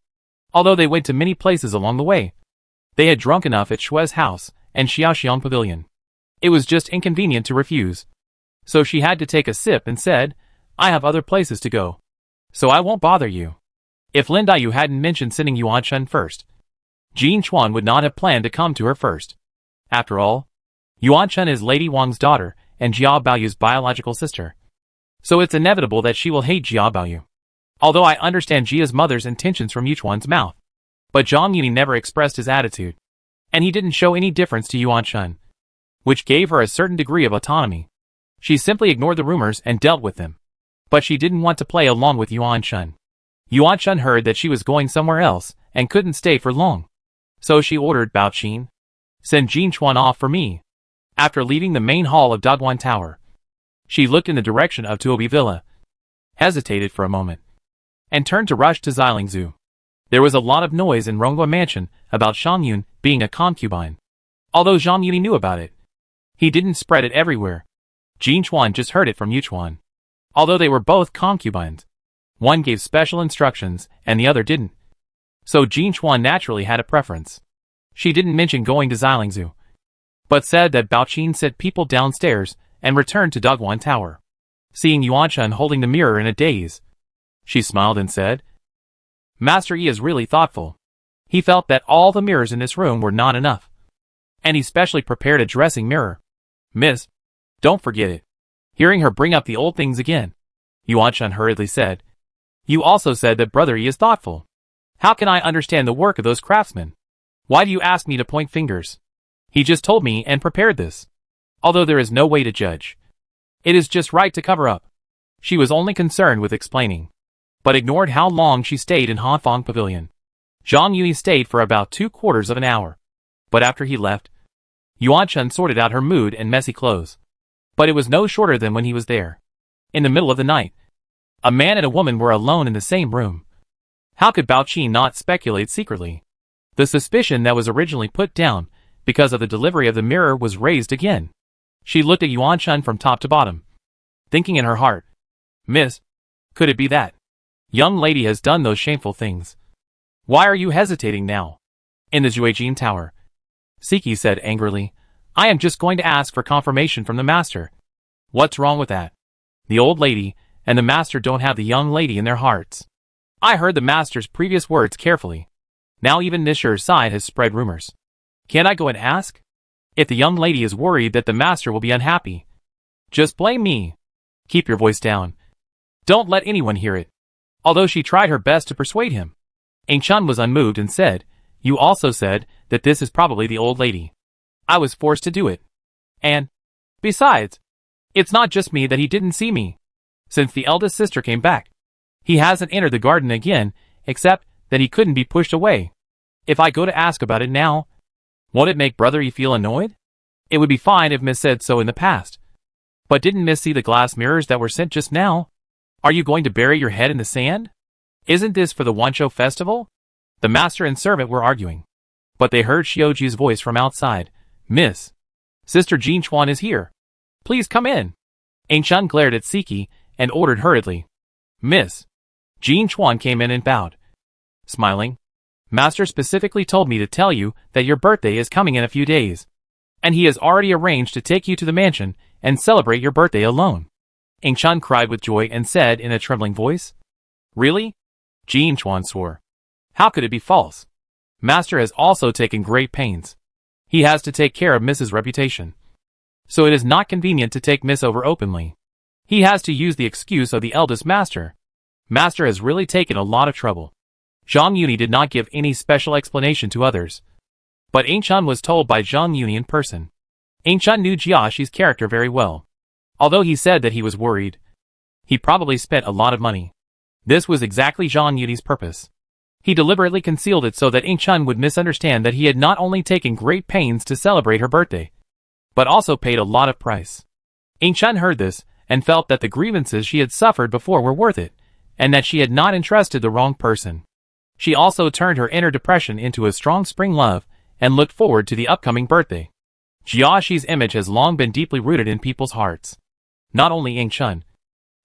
Although they went to many places along the way, they had drunk enough at Shui's house and Xiaoxiang Pavilion. It was just inconvenient to refuse. So she had to take a sip and said, "I have other places to go, so I won't bother you." If Lin Daiyu hadn't mentioned sending Yuan Chun first, Jin Chuan would not have planned to come to her first. After all, Yuan Chun is Lady Wang's daughter and Jia Baoyu's biological sister. So it's inevitable that she will hate Jia Baoyu. Although I understand Jia's mother's intentions from Yuchuan's mouth. But Zhang Yuni never expressed his attitude, and he didn't show any difference to Yuan Chun, which gave her a certain degree of autonomy. She simply ignored the rumors and dealt with them. But she didn't want to play along with Yuan Chun. Yuan Chun heard that she was going somewhere else and couldn't stay for long. So she ordered Bao Qin, "Send Jin Chuan off for me." After leaving the main hall of Dagwan Tower, she looked in the direction of Tuobi Villa, hesitated for a moment, and turned to rush to Xilingzhu. There was a lot of noise in Ronghua Mansion about Shang Yun being a concubine. Although Zhang Yuni knew about it, he didn't spread it everywhere. Jin Chuan just heard it from Yuchuan. Although they were both concubines, one gave special instructions and the other didn't. So Jin Chuan naturally had a preference. She didn't mention going to Xilingzhu, but said that Bao Qin sent people downstairs and returned to Dagwan Tower. Seeing Yuan Chun holding the mirror in a daze, she smiled and said, "Master Yi is really thoughtful. He felt that all the mirrors in this room were not enough, and he specially prepared a dressing mirror. Miss, don't forget it." Hearing her bring up the old things again, Yuan Chun hurriedly said, "You also said that Brother Yi is thoughtful. How can I understand the work of those craftsmen? Why do you ask me to point fingers? He just told me and prepared this. Although there is no way to judge, it is just right to cover up." She was only concerned with explaining, but ignored how long she stayed in Hanfang Pavilion. Zhang Yuni stayed for about 3/4 of an hour. But after he left, Yuan Chun sorted out her mood and messy clothes. But it was no shorter than when he was there. In the middle of the night, a man and a woman were alone in the same room. How could Bao Qin not speculate secretly? The suspicion that was originally put down because of the delivery of the mirror was raised again. She looked at Yuan Chun from top to bottom, thinking in her heart, "Miss, could it be that?" Young lady has done those shameful things. Why are you hesitating now? In the Juejin Tower, Siki said angrily, I am just going to ask for confirmation from the master. What's wrong with that? The old lady and the master don't have the young lady in their hearts. I heard the master's previous words carefully. Now even Nishir's side has spread rumors. Can't I go and ask? If the young lady is worried that the master will be unhappy, just blame me. Keep your voice down. Don't let anyone hear it. Although she tried her best to persuade him, Anchan was unmoved and said, You also said that this is probably the old lady. I was forced to do it. And, besides, it's not just me that he didn't see me. Since the eldest sister came back, he hasn't entered the garden again, except that he couldn't be pushed away. If I go to ask about it now, won't it make brother feel annoyed? It would be fine if Miss said so in the past. But didn't Miss see the glass mirrors that were sent just now? Are you going to bury your head in the sand? Isn't this for the Wansho festival? The master and servant were arguing, but they heard Shioji's voice from outside. Miss, Sister Jin Chuan is here. Please come in. Anchan glared at Siki and ordered hurriedly. Miss. Jin Chuan came in and bowed. Smiling. Master specifically told me to tell you that your birthday is coming in a few days, and he has already arranged to take you to the mansion and celebrate your birthday alone. Anchan cried with joy and said in a trembling voice, Really? Jin Chuan swore. How could it be false? Master has also taken great pains. He has to take care of Miss's reputation. So it is not convenient to take Miss over openly. He has to use the excuse of the eldest master. Master has really taken a lot of trouble. Zhang Yuni did not give any special explanation to others, but Anchan was told by Zhang Yuni in person. Anchan knew Jiaxi's character very well. Although he said that he was worried, he probably spent a lot of money. This was exactly Zhang Yuni's purpose. He deliberately concealed it so that Anchan would misunderstand that he had not only taken great pains to celebrate her birthday, but also paid a lot of price. Anchan heard this and felt that the grievances she had suffered before were worth it, and that she had not entrusted the wrong person. She also turned her inner depression into a strong spring love and looked forward to the upcoming birthday. Jiaxi's image has long been deeply rooted in people's hearts. Not only Anchan,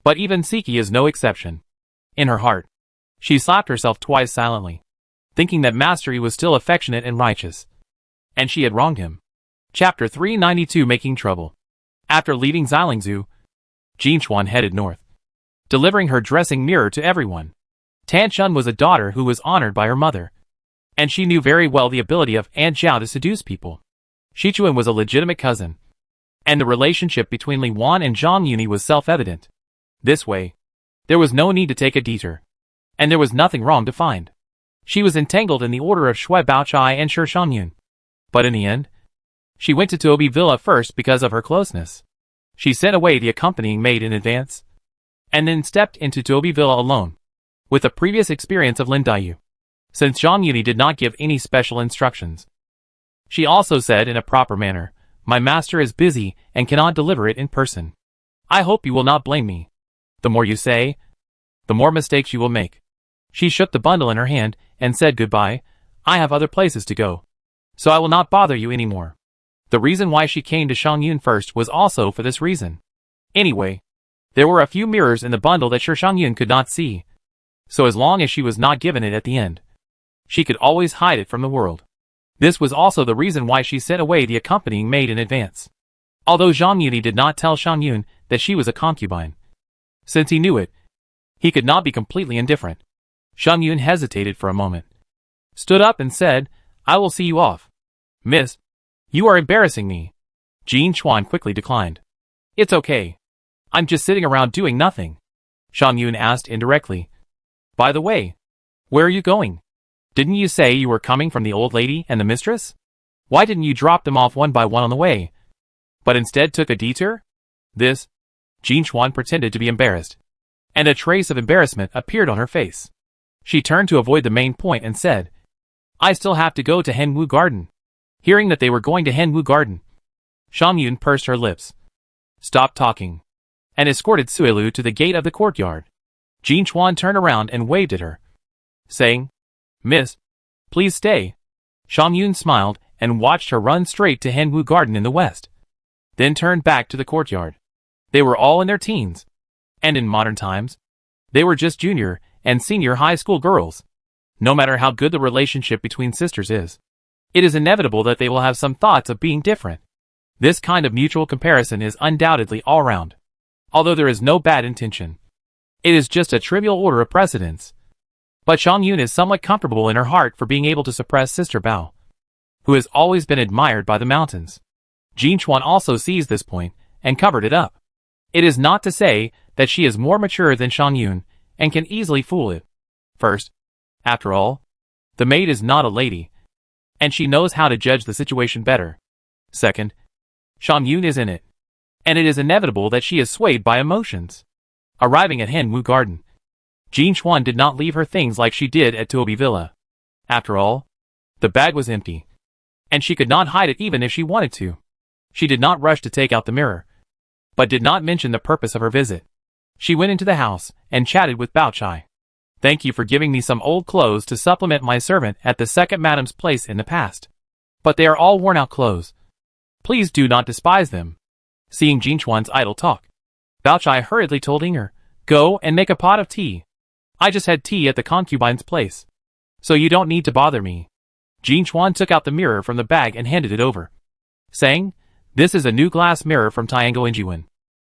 but even Siki is no exception. In her heart, she slapped herself twice silently, thinking that Mastery was still affectionate and righteous, and she had wronged him. Chapter 392 Making Trouble. After leaving Xilingzhu, Jin Chuan headed north, delivering her dressing mirror to everyone. Tan Shun was a daughter who was honored by her mother, and she knew very well the ability of Aunt Zhao to seduce people. Shichuan was a legitimate cousin, and the relationship between Li Wan and Zhang Yuni was self-evident. This way, there was no need to take a detour, and there was nothing wrong to find. She was entangled in the order of Shui Baochai and Shi Shangyun, but in the end, she went to Tobi Villa first because of her closeness. She sent away the accompanying maid in advance, and then stepped into Tobi Villa alone, with the previous experience of Lin Daiyu. Since Zhang Yuni did not give any special instructions, she also said in a proper manner, My master is busy and cannot deliver it in person. I hope you will not blame me. The more you say, the more mistakes you will make. She shook the bundle in her hand and said goodbye. I have other places to go, so I will not bother you anymore. The reason why she came to Shangyun first was also for this reason. Anyway, there were a few mirrors in the bundle that Shi Shangyun could not see, so as long as she was not given it at the end, she could always hide it from the world. This was also the reason why she sent away the accompanying maid in advance. Although Zhang Yuni did not tell Shangyun that she was a concubine, since he knew it, he could not be completely indifferent. Shangyun hesitated for a moment, stood up and said, I will see you off. Miss, you are embarrassing me. Jin Chuan quickly declined. It's okay. I'm just sitting around doing nothing. Shangyun asked indirectly. By the way, where are you going? Didn't you say you were coming from the old lady and the mistress? Why didn't you drop them off one by one on the way, but instead took a detour? This, Jin Chuan pretended to be embarrassed, and a trace of embarrassment appeared on her face. She turned to avoid the main point and said, I still have to go to Henwu Garden. Hearing that they were going to Henwu Garden, Shangyun pursed her lips, stopped talking, and escorted Suelu to the gate of the courtyard. Jin Chuan turned around and waved at her, saying, Miss, please stay. Shangyun smiled and watched her run straight to Henwu Garden in the west, then turned back to the courtyard. They were all in their teens, and in modern times, they were just junior and senior high school girls. No matter how good the relationship between sisters is, it is inevitable that they will have some thoughts of being different. This kind of mutual comparison is undoubtedly all round. Although there is no bad intention, it is just a trivial order of precedence. But Zhang Yun is somewhat comfortable in her heart for being able to suppress Sister Bao, who has always been admired by the mountains. Jin Chuan also sees this point and covered it up. It is not to say that she is more mature than Zhang Yun and can easily fool it. First, after all, the maid is not a lady, and she knows how to judge the situation better. Second, Zhang Yun is in it, and it is inevitable that she is swayed by emotions. Arriving at Henwu Garden, Jin Chuan did not leave her things like she did at Tuobi Villa. After all, the bag was empty, and she could not hide it even if she wanted to. She did not rush to take out the mirror, but did not mention the purpose of her visit. She went into the house and chatted with Bao Chai. Thank you for giving me some old clothes to supplement my servant at the second madam's place in the past. But they are all worn-out clothes. Please do not despise them. Seeing Jin Chuan's idle talk, Bao Chai hurriedly told Inger, go and make a pot of tea. I just had tea at the concubine's place, so you don't need to bother me. Jin Chuan took out the mirror from the bag and handed it over, saying, this is a new glass mirror from Tiango Injiwen.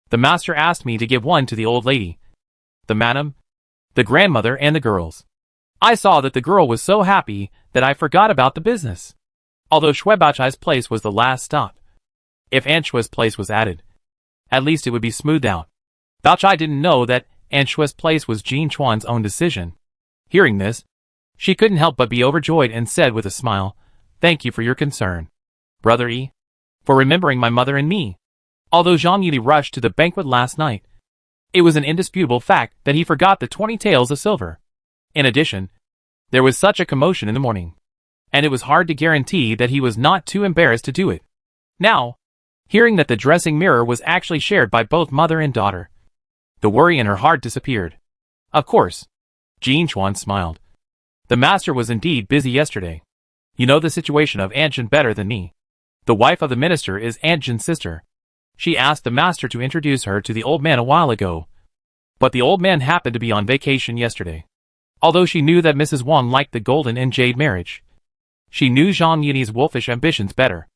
The master asked me to give one to the old lady, the madam, the grandmother and the girls. I saw that the girl was so happy that I forgot about the business. Although Shui Baochai's place was the last stop, if Aunt Shui's place was added, at least it would be smoothed out. Baochai didn't know that Aunt Shui's place was Jin Chuan's own decision. Hearing this, she couldn't help but be overjoyed and said with a smile, thank you for your concern, Brother Yi, for remembering my mother and me. Although Zhang Yuli rushed to the banquet last night, it was an indisputable fact that he forgot the 20 taels of silver. In addition, there was such a commotion in the morning, and it was hard to guarantee that he was not too embarrassed to do it. Now, hearing that the dressing mirror was actually shared by both mother and daughter, the worry in her heart disappeared. Of course, Jin Chuan smiled. The master was indeed busy yesterday. You know the situation of Aunt Jin better than me. The wife of the minister is Aunt Jin's sister. She asked the master to introduce her to the old man a while ago, but the old man happened to be on vacation yesterday. Although she knew that Mrs. Wang liked the golden and jade marriage, she knew Zhang Yuni's wolfish ambitions better.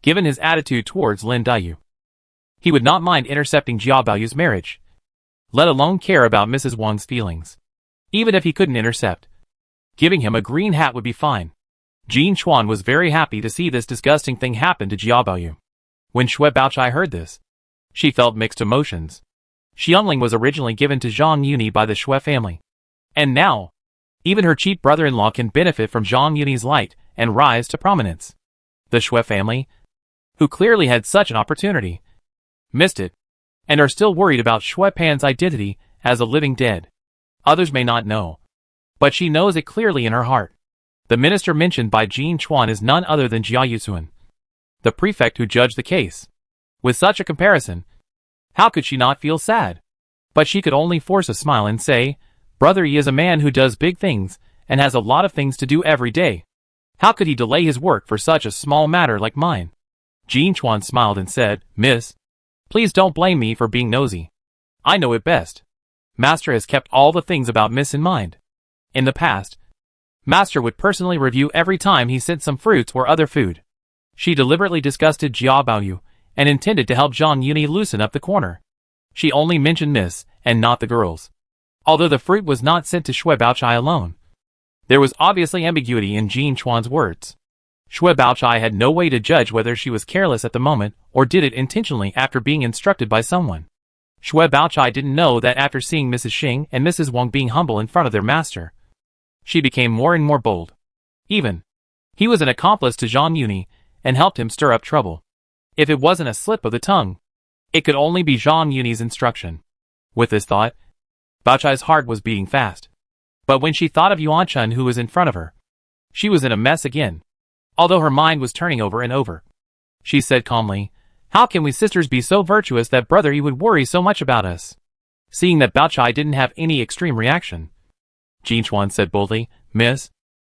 Given his attitude towards Lin Dayu, he would not mind intercepting Jia Baoyu's marriage, let alone care about Mrs. Wang's feelings. Even if he couldn't intercept, giving him a green hat would be fine. Jin Chuan was very happy to see this disgusting thing happen to Jia Baoyu. When Shui Baochai heard this, she felt mixed emotions. Xiangling was originally given to Zhang Yuni by the Shui family, and now, even her cheap brother-in-law can benefit from Zhang Yuni's light and rise to prominence. The Shui family, who clearly had such an opportunity, missed it, and are still worried about Shui Pan's identity as a living dead. Others may not know, but she knows it clearly in her heart. The minister mentioned by Jin Chuan is none other than Jia Yusuan, the prefect who judged the case. With such a comparison, how could she not feel sad? But she could only force a smile and say, Brother Yi is a man who does big things and has a lot of things to do every day. How could he delay his work for such a small matter like mine? Jin Chuan smiled and said, Miss, please don't blame me for being nosy. I know it best. Master has kept all the things about Miss in mind. In the past, Master would personally review every time he sent some fruits or other food. She deliberately disgusted Jia Baoyu and intended to help Zhang Yuni loosen up the corner. She only mentioned Miss and not the girls. Although the fruit was not sent to Shui Baochai alone, there was obviously ambiguity in Jin Chuan's words. Shui Baochai had no way to judge whether she was careless at the moment or did it intentionally after being instructed by someone. Shui Baochai didn't know that after seeing Mrs. Xing and Mrs. Wang being humble in front of their master, she became more and more bold. Even, he was an accomplice to Zhang Yuni and helped him stir up trouble. If it wasn't a slip of the tongue, it could only be Zhang Yuni's instruction. With this thought, Baochai's heart was beating fast. But when she thought of Yuan Chun who was in front of her, she was in a mess again. Although her mind was turning over and over, she said calmly, how can we sisters be so virtuous that Brother Yi would worry so much about us? Seeing that Baochai didn't have any extreme reaction, Jin Chuan said boldly, Miss,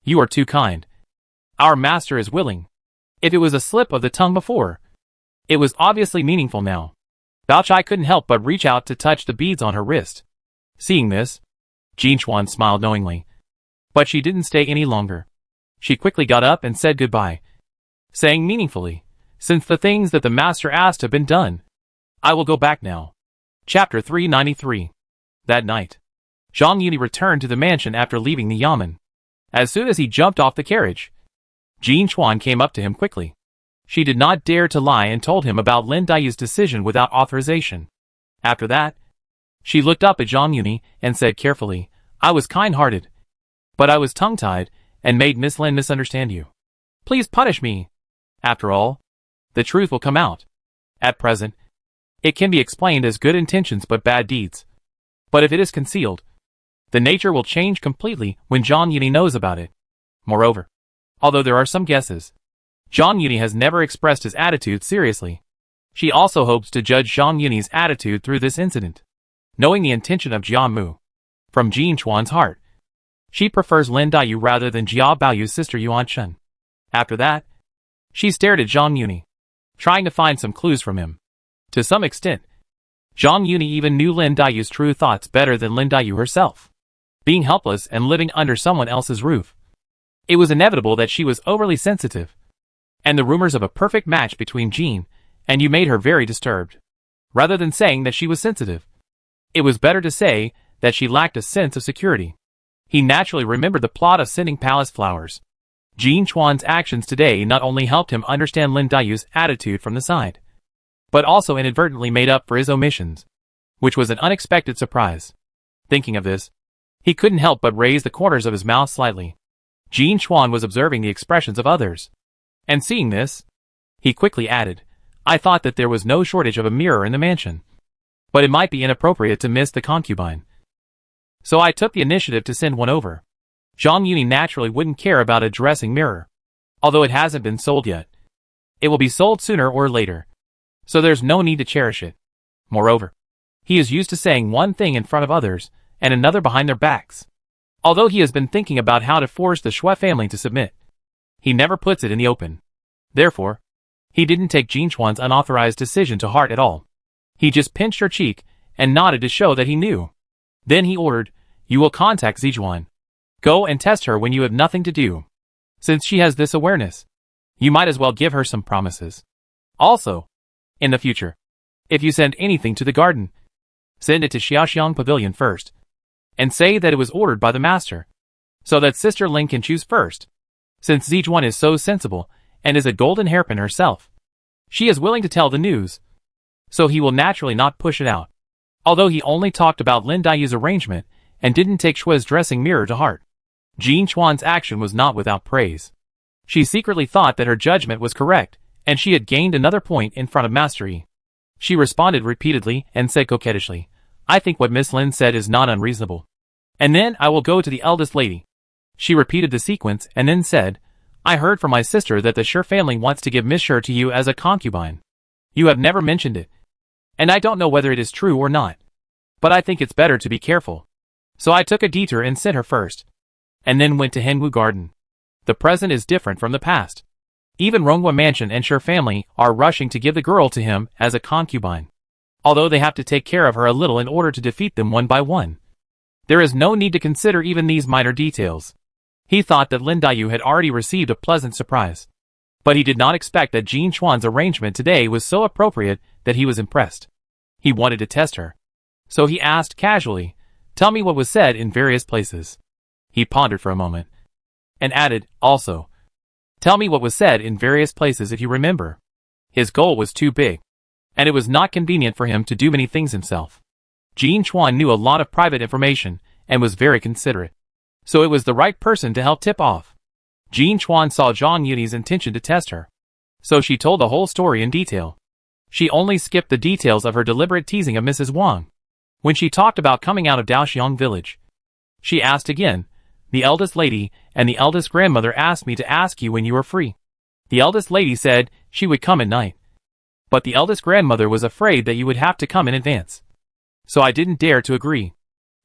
you are too kind. Our master is willing. If it was a slip of the tongue before, it was obviously meaningful now. Baochai couldn't help but reach out to touch the beads on her wrist. Seeing this, Jean Chuan smiled knowingly. But she didn't stay any longer. She quickly got up and said goodbye, saying meaningfully, "Since the things that the master asked have been done, I will go back now." Chapter 393. That night, Zhang Yuni returned to the mansion after leaving the yamen. As soon as he jumped off the carriage, Jean Chuan came up to him quickly. She did not dare to lie and told him about Lin Daiyu's decision without authorization. After that, she looked up at Zhang Yuni and said carefully, "I was kind-hearted, but I was tongue-tied and made Miss Lin misunderstand you. Please punish me. After all, the truth will come out. At present, it can be explained as good intentions but bad deeds. But if it is concealed, the nature will change completely when Zhang Yuni knows about it. Moreover, although there are some guesses, Zhang Yuni has never expressed his attitude seriously. She also hopes to judge Zhang Yuni's attitude through this incident. Knowing the intention of Jia Mu from Jean Chuan's heart, she prefers Lin Daiyu rather than Jia Baoyu's sister Yuan Chen. After that, she stared at Zhang Yuni, trying to find some clues from him. To some extent, Zhang Yuni even knew Lin Daiyu's true thoughts better than Lin Daiyu herself. Being helpless and living under someone else's roof, it was inevitable that she was overly sensitive. And the rumors of a perfect match between Jean and Yu made her very disturbed. Rather than saying that she was sensitive, it was better to say that she lacked a sense of security. He naturally remembered the plot of sending palace flowers. Jean Chuan's actions today not only helped him understand Lin Daiyu's attitude from the side, but also inadvertently made up for his omissions, which was an unexpected surprise. Thinking of this, he couldn't help but raise the corners of his mouth slightly. Jean Chuan was observing the expressions of others, and seeing this, he quickly added, "I thought that there was no shortage of a mirror in the mansion, but it might be inappropriate to miss the concubine. So I took the initiative to send one over." Zhang Yuni naturally wouldn't care about a dressing mirror, although it hasn't been sold yet. It will be sold sooner or later, so there's no need to cherish it. Moreover, he is used to saying one thing in front of others and another behind their backs. Although he has been thinking about how to force the Shui family to submit, he never puts it in the open. Therefore, he didn't take Jean Chuan's unauthorized decision to heart at all. He just pinched her cheek and nodded to show that he knew. Then he ordered, "You will contact Zijuan. Go and test her when you have nothing to do. Since she has this awareness, you might as well give her some promises. Also, in the future, if you send anything to the garden, send it to Xiaoxiang Pavilion first, and say that it was ordered by the master, so that Sister Ling can choose first. Since Zijuan is so sensible and is a golden hairpin herself, she is willing to tell the news, so he will naturally not push it out." Although he only talked about Lin Daiyu's arrangement and didn't take Shui's dressing mirror to heart, Jean Chuan's action was not without praise. She secretly thought that her judgment was correct, and she had gained another point in front of Master Yi. She responded repeatedly and said coquettishly, "I think what Miss Lin said is not unreasonable. And then I will go to the eldest lady." She repeated the sequence and then said, "I heard from my sister that the Shi family wants to give Miss Shi to you as a concubine. You have never mentioned it, and I don't know whether it is true or not. But I think it's better to be careful. So I took a detour and sent her first, and then went to Henwu Garden. The present is different from the past. Even Ronghua Mansion and Shi family are rushing to give the girl to him as a concubine, although they have to take care of her a little in order to defeat them one by one. There is no need to consider even these minor details." He thought that Lin Daiyu had already received a pleasant surprise, but he did not expect that Jean Chuan's arrangement today was so appropriate that he was impressed. He wanted to test her, so he asked casually, "Tell me what was said in various places." He pondered for a moment, and added, "Also, tell me what was said in various places if you remember." His goal was too big, and it was not convenient for him to do many things himself. Jean Chuan knew a lot of private information and was very considerate, so it was the right person to help tip off. Jean Chuan saw Zhang Yuni's intention to test her, so she told the whole story in detail. She only skipped the details of her deliberate teasing of Mrs. Wang. When she talked about coming out of Daoxiang village, she asked again, "The eldest lady and the eldest grandmother asked me to ask you when you were free." The eldest lady said she would come at night, but the eldest grandmother was afraid that you would have to come in advance, so I didn't dare to agree.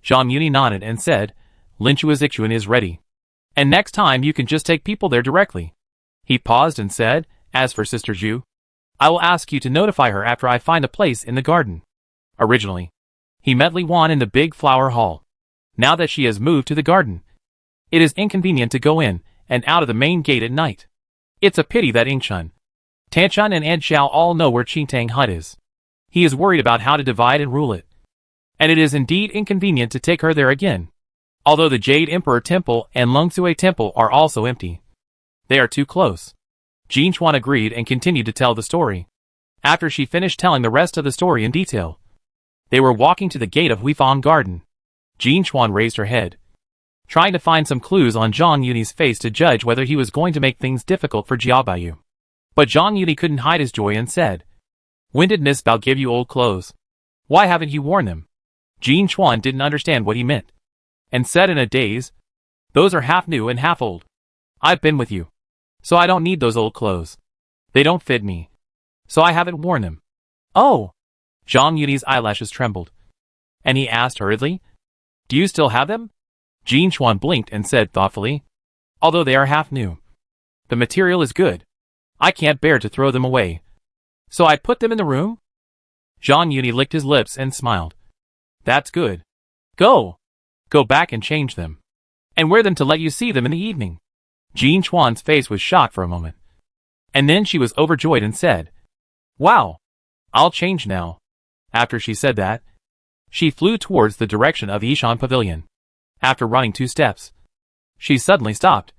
Zhang Yuni nodded and said, "Linchua Zixuan is ready, and next time you can just take people there directly." He paused and said, "As for Sister Zhu, I will ask you to notify her after I find a place in the garden." Originally, he met Li Wan in the big flower hall. now that she has moved to the garden. It is inconvenient to go in and out of the main gate at night. It's a pity that Ingchun, Tanchun and Ed Xiao all know where Qingtang Hut is. He is worried about how to divide and rule it. And it is indeed inconvenient to take her there again. Although the Jade Emperor Temple and Lungsui Temple are also empty. They are too close. Jin Chuan agreed and continued to tell the story. After she finished telling the rest of the story in detail, they were walking to the gate of Huifang Garden. Jin Chuan raised her head, trying to find some clues on Zhang Yuni's face to judge whether he was going to make things difficult for Jiaobaoyu. But Zhang Yuni couldn't hide his joy and said, "When did Miss Bao give you old clothes? Why haven't you worn them?" Jin Chuan didn't understand what he meant, and said in a daze, "Those are half new and half old. I've been with you, so I don't need those old clothes. They don't fit me, so I haven't worn them." "Oh!" Zhang Yuni's eyelashes trembled, and he asked hurriedly, "Do you still have them?" Jin Chuan blinked and said thoughtfully, "Although they are half new, the material is good. I can't bear to throw them away, so I put them in the room." Zhang Yuni licked his lips and smiled. "That's good. Go back and change them, and wear them to let you see them in the evening." Jin Chuan's face was shocked for a moment, and then she was overjoyed and said, "Wow, I'll change now." After she said that, she flew towards the direction of Yishan Pavilion. After running 2 steps, she suddenly stopped,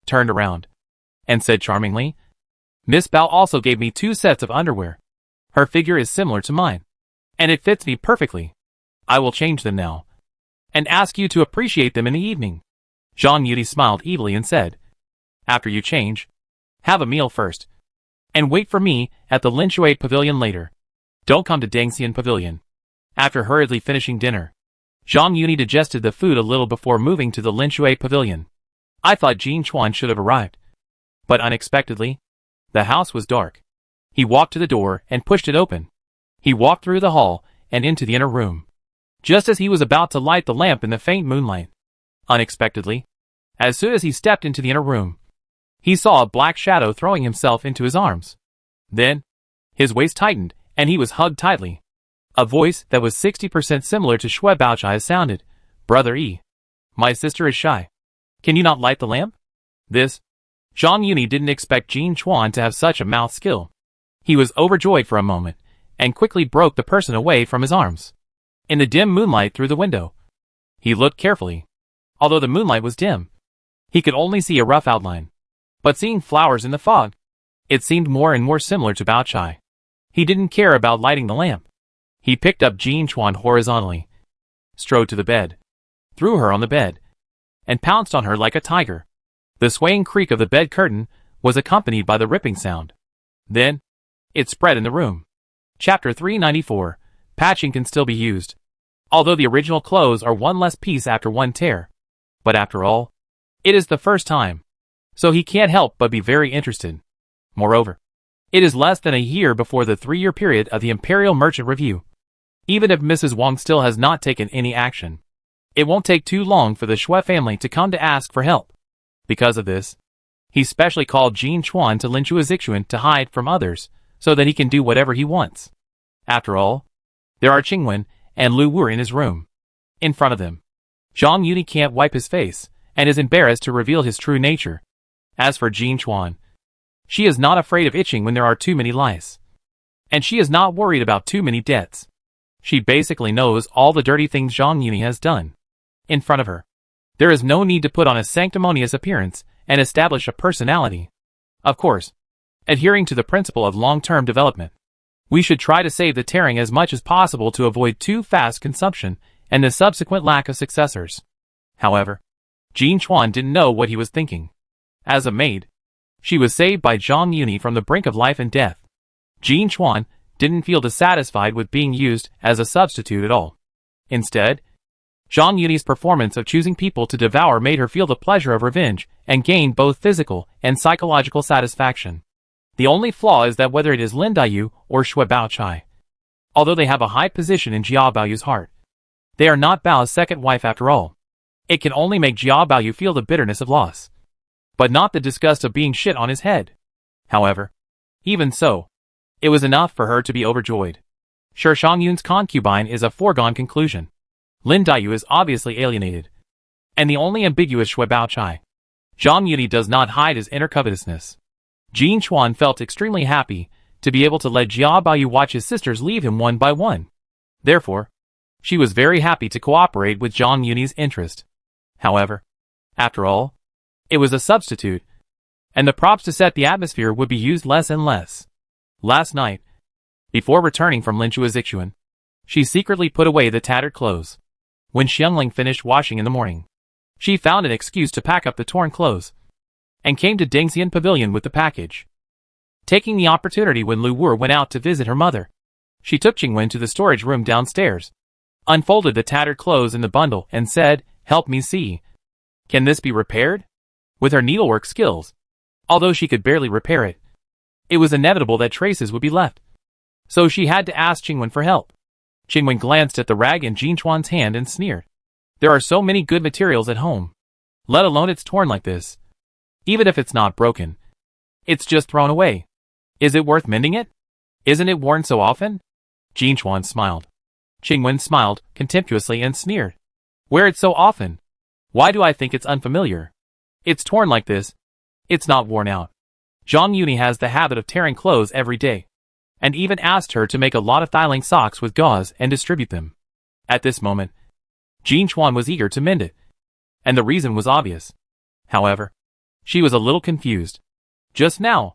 turned around, and said charmingly, "Miss Bao also gave me 2 sets of underwear. Her figure is similar to mine, and it fits me perfectly. I will change them now, and ask you to appreciate them in the evening." Zhang Yuni smiled evilly and said, "After you change, have a meal first, and wait for me at the Linshui Pavilion later. Don't come to Dangxian Pavilion." After hurriedly finishing dinner, Zhang Yuni digested the food a little before moving to the Linshui Pavilion. I thought Jin Chuan should have arrived, but unexpectedly, the house was dark. He walked to the door and pushed it open. He walked through the hall and into the inner room. Just as he was about to light the lamp in the faint moonlight, unexpectedly, as soon as he stepped into the inner room, he saw a black shadow throwing himself into his arms. Then, his waist tightened and he was hugged tightly. A voice that was 60% similar to Shui Baochai's sounded, "Brother E, my sister is shy. Can you not light the lamp?" This, Zhang Yuni didn't expect Jin Chuan to have such a mouth skill. He was overjoyed for a moment, and quickly broke the person away from his arms. In the dim moonlight through the window, he looked carefully. Although the moonlight was dim, he could only see a rough outline. But seeing flowers in the fog, it seemed more and more similar to Baochai. He didn't care about lighting the lamp. He picked up Jin Chuan horizontally, strode to the bed, threw her on the bed, and pounced on her like a tiger. The swaying creak of the bed curtain was accompanied by the ripping sound. Then, it spread in the room. Chapter 394, Patching can still be used. Although the original clothes are one less piece after one tear. But after all, it is the first time, so he can't help but be very interested. Moreover, it is less than a year before the 3-year period of the Imperial Merchant Review. Even if Mrs. Wang still has not taken any action, it won't take too long for the Shui family to come to ask for help. Because of this, he specially called Jin Chuan to Linshui Zixuan to hide from others, so that he can do whatever he wants. After all, there are Qingwen and Lu Wu in his room. In front of them, Zhang Yuni can't wipe his face, and is embarrassed to reveal his true nature. As for Jin Chuan, she is not afraid of itching when there are too many lice. And she is not worried about too many debts. She basically knows all the dirty things Zhang Yuni has done. In front of her, there is no need to put on a sanctimonious appearance and establish a personality. Of course, adhering to the principle of long-term development, we should try to save the tearing as much as possible to avoid too fast consumption and the subsequent lack of successors. However, Jin Chuan didn't know what he was thinking. As a maid, she was saved by Zhang Yuni from the brink of life and death. Jin Chuan didn't feel dissatisfied with being used as a substitute at all. Instead, Zhang Yuni's performance of choosing people to devour made her feel the pleasure of revenge and gain both physical and psychological satisfaction. The only flaw is that whether it is Lin Daiyu or Shui Baochai, although they have a high position in Jia Baoyu's heart, they are not Bao's second wife after all. It can only make Jia Baoyu feel the bitterness of loss, but not the disgust of being shit on his head. However, even so, it was enough for her to be overjoyed. Sure, Shang Yun's concubine is a foregone conclusion. Lin Daiyu is obviously alienated. And the only ambiguous Shui Baochai. Zhang Yuni does not hide his inner covetousness. Jin Chuan felt extremely happy to be able to let Jia Baoyu watch his sisters leave him one by one. Therefore, she was very happy to cooperate with Zhang Yuni's interest. However, after all, it was a substitute, and the props to set the atmosphere would be used less and less. Last night, before returning from Linchua Zixuan, she secretly put away the tattered clothes. When Xiangling finished washing in the morning, she found an excuse to pack up the torn clothes, and came to Dingxian Pavilion with the package. Taking the opportunity when Lu Wu went out to visit her mother, she took Qingwen to the storage room downstairs, unfolded the tattered clothes in the bundle and said, "Help me see. Can this be repaired?" With her needlework skills, although she could barely repair it, it was inevitable that traces would be left. So she had to ask Qingwen for help. Qingwen glanced at the rag in Jin Chuan's hand and sneered. There are so many good materials at home. Let alone it's torn like this. Even if it's not broken, it's just thrown away. Is it worth mending it? Isn't it worn so often? Jin Chuan smiled. Qingwen smiled contemptuously and sneered. Wear it so often. Why do I think it's unfamiliar? It's torn like this. It's not worn out. Zhang Yuni has the habit of tearing clothes every day, and even asked her to make a lot of thiling socks with gauze and distribute them. At this moment, Jin Chuan was eager to mend it, and the reason was obvious. However, she was a little confused. Just now,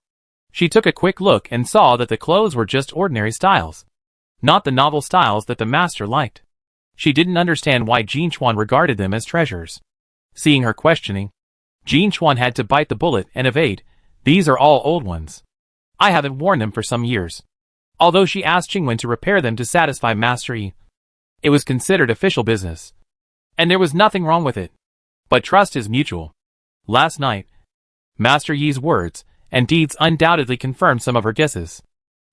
she took a quick look and saw that the clothes were just ordinary styles, not the novel styles that the master liked. She didn't understand why Jin Chuan regarded them as treasures. Seeing her questioning, Jin Chuan had to bite the bullet and evade. These are all old ones. I haven't worn them for some years. Although she asked Qingwen to repair them to satisfy Master Yi, it was considered official business, and there was nothing wrong with it. But trust is mutual. Last night, Master Yi's words and deeds undoubtedly confirmed some of her guesses.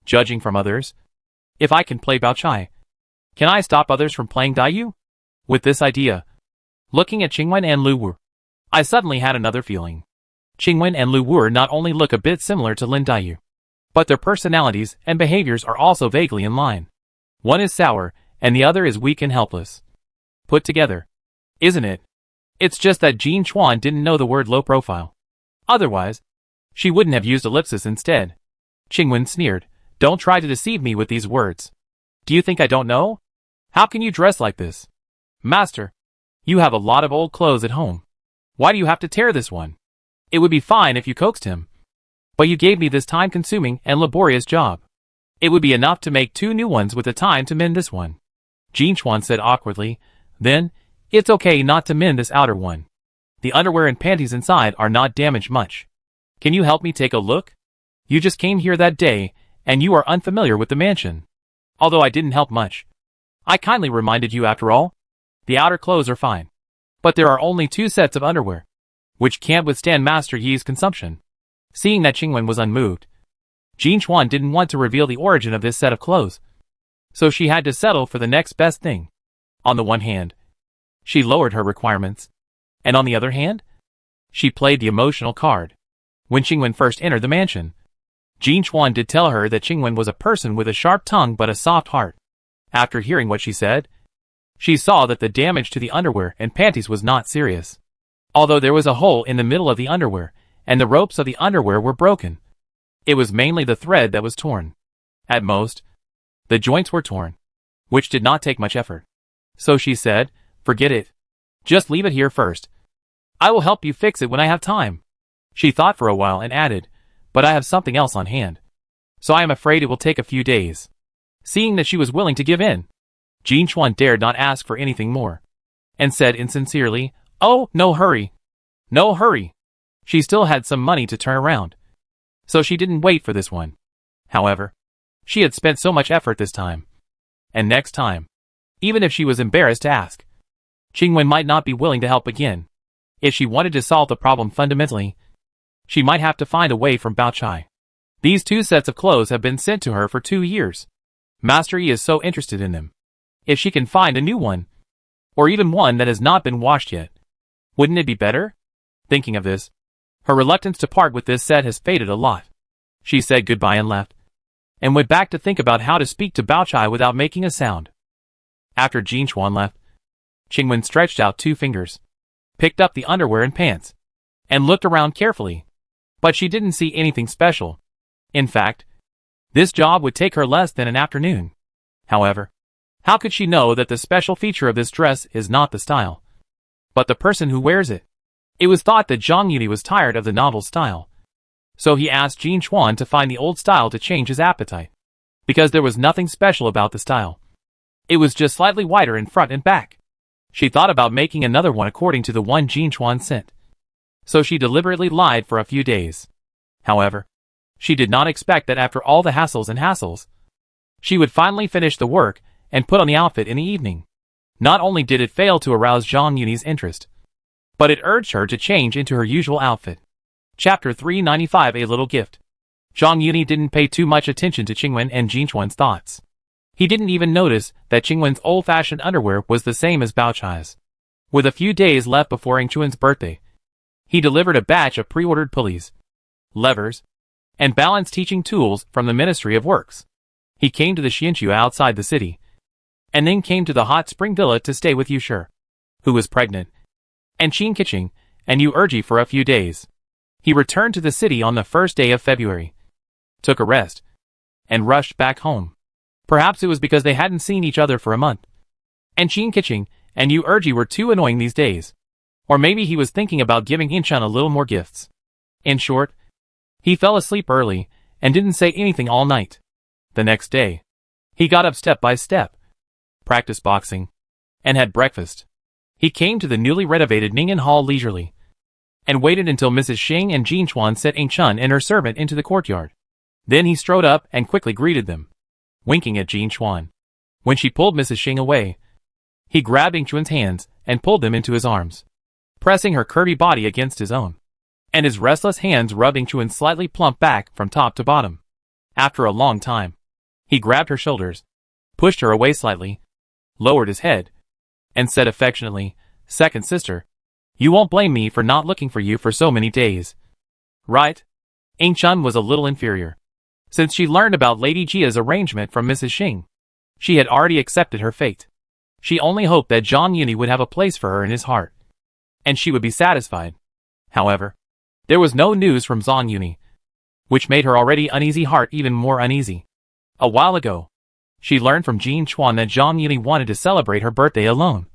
Judging from others, if I can play Baochai, can I stop others from playing Daiyu? With this idea, looking at Qingwen and Lu Wu, I suddenly had another feeling. Qingwen and Lu Wu not only look a bit similar to Lin Daiyu, but their personalities and behaviors are also vaguely in line. One is sour, and the other is weak and helpless. Put together, isn't it? It's just that Jin Chuan didn't know the word low profile. Otherwise, she wouldn't have used ellipsis instead. Qingwen sneered. Don't try to deceive me with these words. Do you think I don't know? How can you dress like this? Master, you have a lot of old clothes at home. Why do you have to tear this one? It would be fine if you coaxed him. But you gave me this time-consuming and laborious job. It would be enough to make 2 new ones with the time to mend this one. Jin Chuan said awkwardly. Then, it's okay not to mend this outer one. The underwear and panties inside are not damaged much. Can you help me take a look? You just came here that day, and you are unfamiliar with the mansion. Although I didn't help much. I kindly reminded you after all. The outer clothes are fine. But there are only 2 sets of underwear, which can't withstand Master Yi's consumption. Seeing that Qingwen was unmoved, Jin Chuan didn't want to reveal the origin of this set of clothes. So she had to settle for the next best thing. On the one hand, she lowered her requirements. And on the other hand, she played the emotional card. When Qingwen first entered the mansion, Jin Chuan did tell her that Qingwen was a person with a sharp tongue but a soft heart. After hearing what she said, she saw that the damage to the underwear and panties was not serious. Although there was a hole in the middle of the underwear, and the ropes of the underwear were broken. It was mainly the thread that was torn. At most, the joints were torn, which did not take much effort. So she said, forget it. Just leave it here first. I will help you fix it when I have time. She thought for a while and added, but I have something else on hand. So I am afraid it will take a few days. Seeing that she was willing to give in, Jin Chuan dared not ask for anything more, and said insincerely, oh, no hurry. No hurry. She still had some money to turn around. So she didn't wait for this one. However, she had spent so much effort this time. And next time, even if she was embarrassed to ask, Qingwen might not be willing to help again. If she wanted to solve the problem fundamentally, she might have to find a way from Baochai. These 2 sets of clothes have been sent to her for 2 years. Master Yi is so interested in them. If she can find a new one, or even one that has not been washed yet, wouldn't it be better? Thinking of this, her reluctance to part with this set has faded a lot. She said goodbye and left, and went back to think about how to speak to Baochai without making a sound. After Jin Chuan left, Qingwen stretched out 2 fingers, picked up the underwear and pants, and looked around carefully. But she didn't see anything special. In fact, this job would take her less than an afternoon. However, how could she know that the special feature of this dress is not the style, but the person who wears it? It was thought that Zhang Yuni was tired of the novel style. So he asked Jin Chuan to find the old style to change his appetite. Because there was nothing special about the style. It was just slightly wider in front and back. She thought about making another one according to the one Jin Chuan sent. So she deliberately lied for a few days. However, she did not expect that after all the hassles, she would finally finish the work and put on the outfit in the evening. Not only did it fail to arouse Zhang Yuni's interest, but it urged her to change into her usual outfit. Chapter 395 A Little Gift. Zhang Yuni didn't pay too much attention to Qingwen and Jin Chuan's thoughts. He didn't even notice that Qingwen's old-fashioned underwear was the same as Bao Chai's. With a few days left before Ing Chuan's birthday, he delivered a batch of pre-ordered pulleys, levers, and balance teaching tools from the Ministry of Works. He came to the Xianqiu outside the city, and then came to the hot spring villa to stay with Yu Shi, who was pregnant, and Qin Keqing, and Yu Erji for a few days. He returned to the city on the first day of February, took a rest, and rushed back home. Perhaps it was because they hadn't seen each other for a month, and Qin Keqing and Yu Erji were too annoying these days. Or maybe he was thinking about giving Inchan a little more gifts. In short, he fell asleep early and didn't say anything all night. The next day, he got up step by step, practiced boxing, and had breakfast. He came to the newly renovated Ningyan Hall leisurely, and waited until Mrs. Xing and Jin Chuan sent Ing Chun and her servant into the courtyard. Then he strode up and quickly greeted them, winking at Jin Chuan. When she pulled Mrs. Xing away, he grabbed Ing Chuan's hands and pulled them into his arms, pressing her curvy body against his own, and his restless hands rubbed Ing Chuan's slightly plump back from top to bottom. After a long time, he grabbed her shoulders, pushed her away slightly, lowered his head, and said affectionately, "Second sister, you won't blame me for not looking for you for so many days, right?" Ing Chun was a little inferior. Since she learned about Lady Jia's arrangement from Mrs. Xing, she had already accepted her fate. She only hoped that Zhang Yuni would have a place for her in his heart, and she would be satisfied. However, there was no news from Zhang Yuni, which made her already uneasy heart even more uneasy. A while ago, she learned from Jin Chuan that Zhang Yuni wanted to celebrate her birthday alone,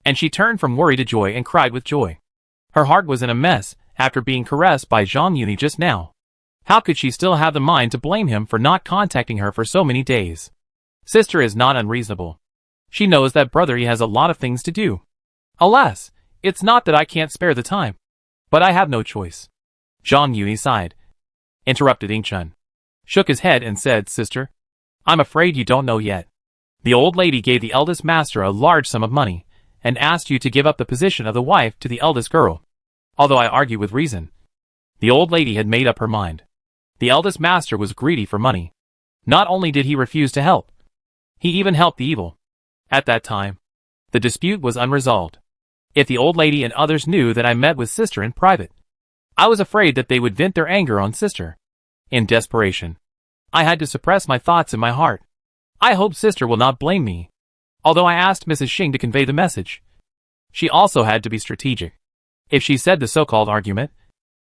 and she turned from worry to joy and cried with joy. Her heart was in a mess after being caressed by Zhang Yuni just now. How could she still have the mind to blame him for not contacting her for so many days? Sister is not unreasonable. She knows that brother has a lot of things to do. Alas, it's not that I can't spare the time, but I have no choice. Zhang Yuni sighed, interrupted Ing Chun, shook his head and said, "Sister, I'm afraid you don't know yet. The old lady gave the eldest master a large sum of money, and asked you to give up the position of the wife to the eldest girl. Although I argue with reason, the old lady had made up her mind. The eldest master was greedy for money. Not only did he refuse to help, he even helped the evil. At that time, the dispute was unresolved. If the old lady and others knew that I met with sister in private, I was afraid that they would vent their anger on sister. In desperation, I had to suppress my thoughts in my heart. I hope sister will not blame me. Although I asked Mrs. Xing to convey the message, she also had to be strategic. If she said the so-called argument,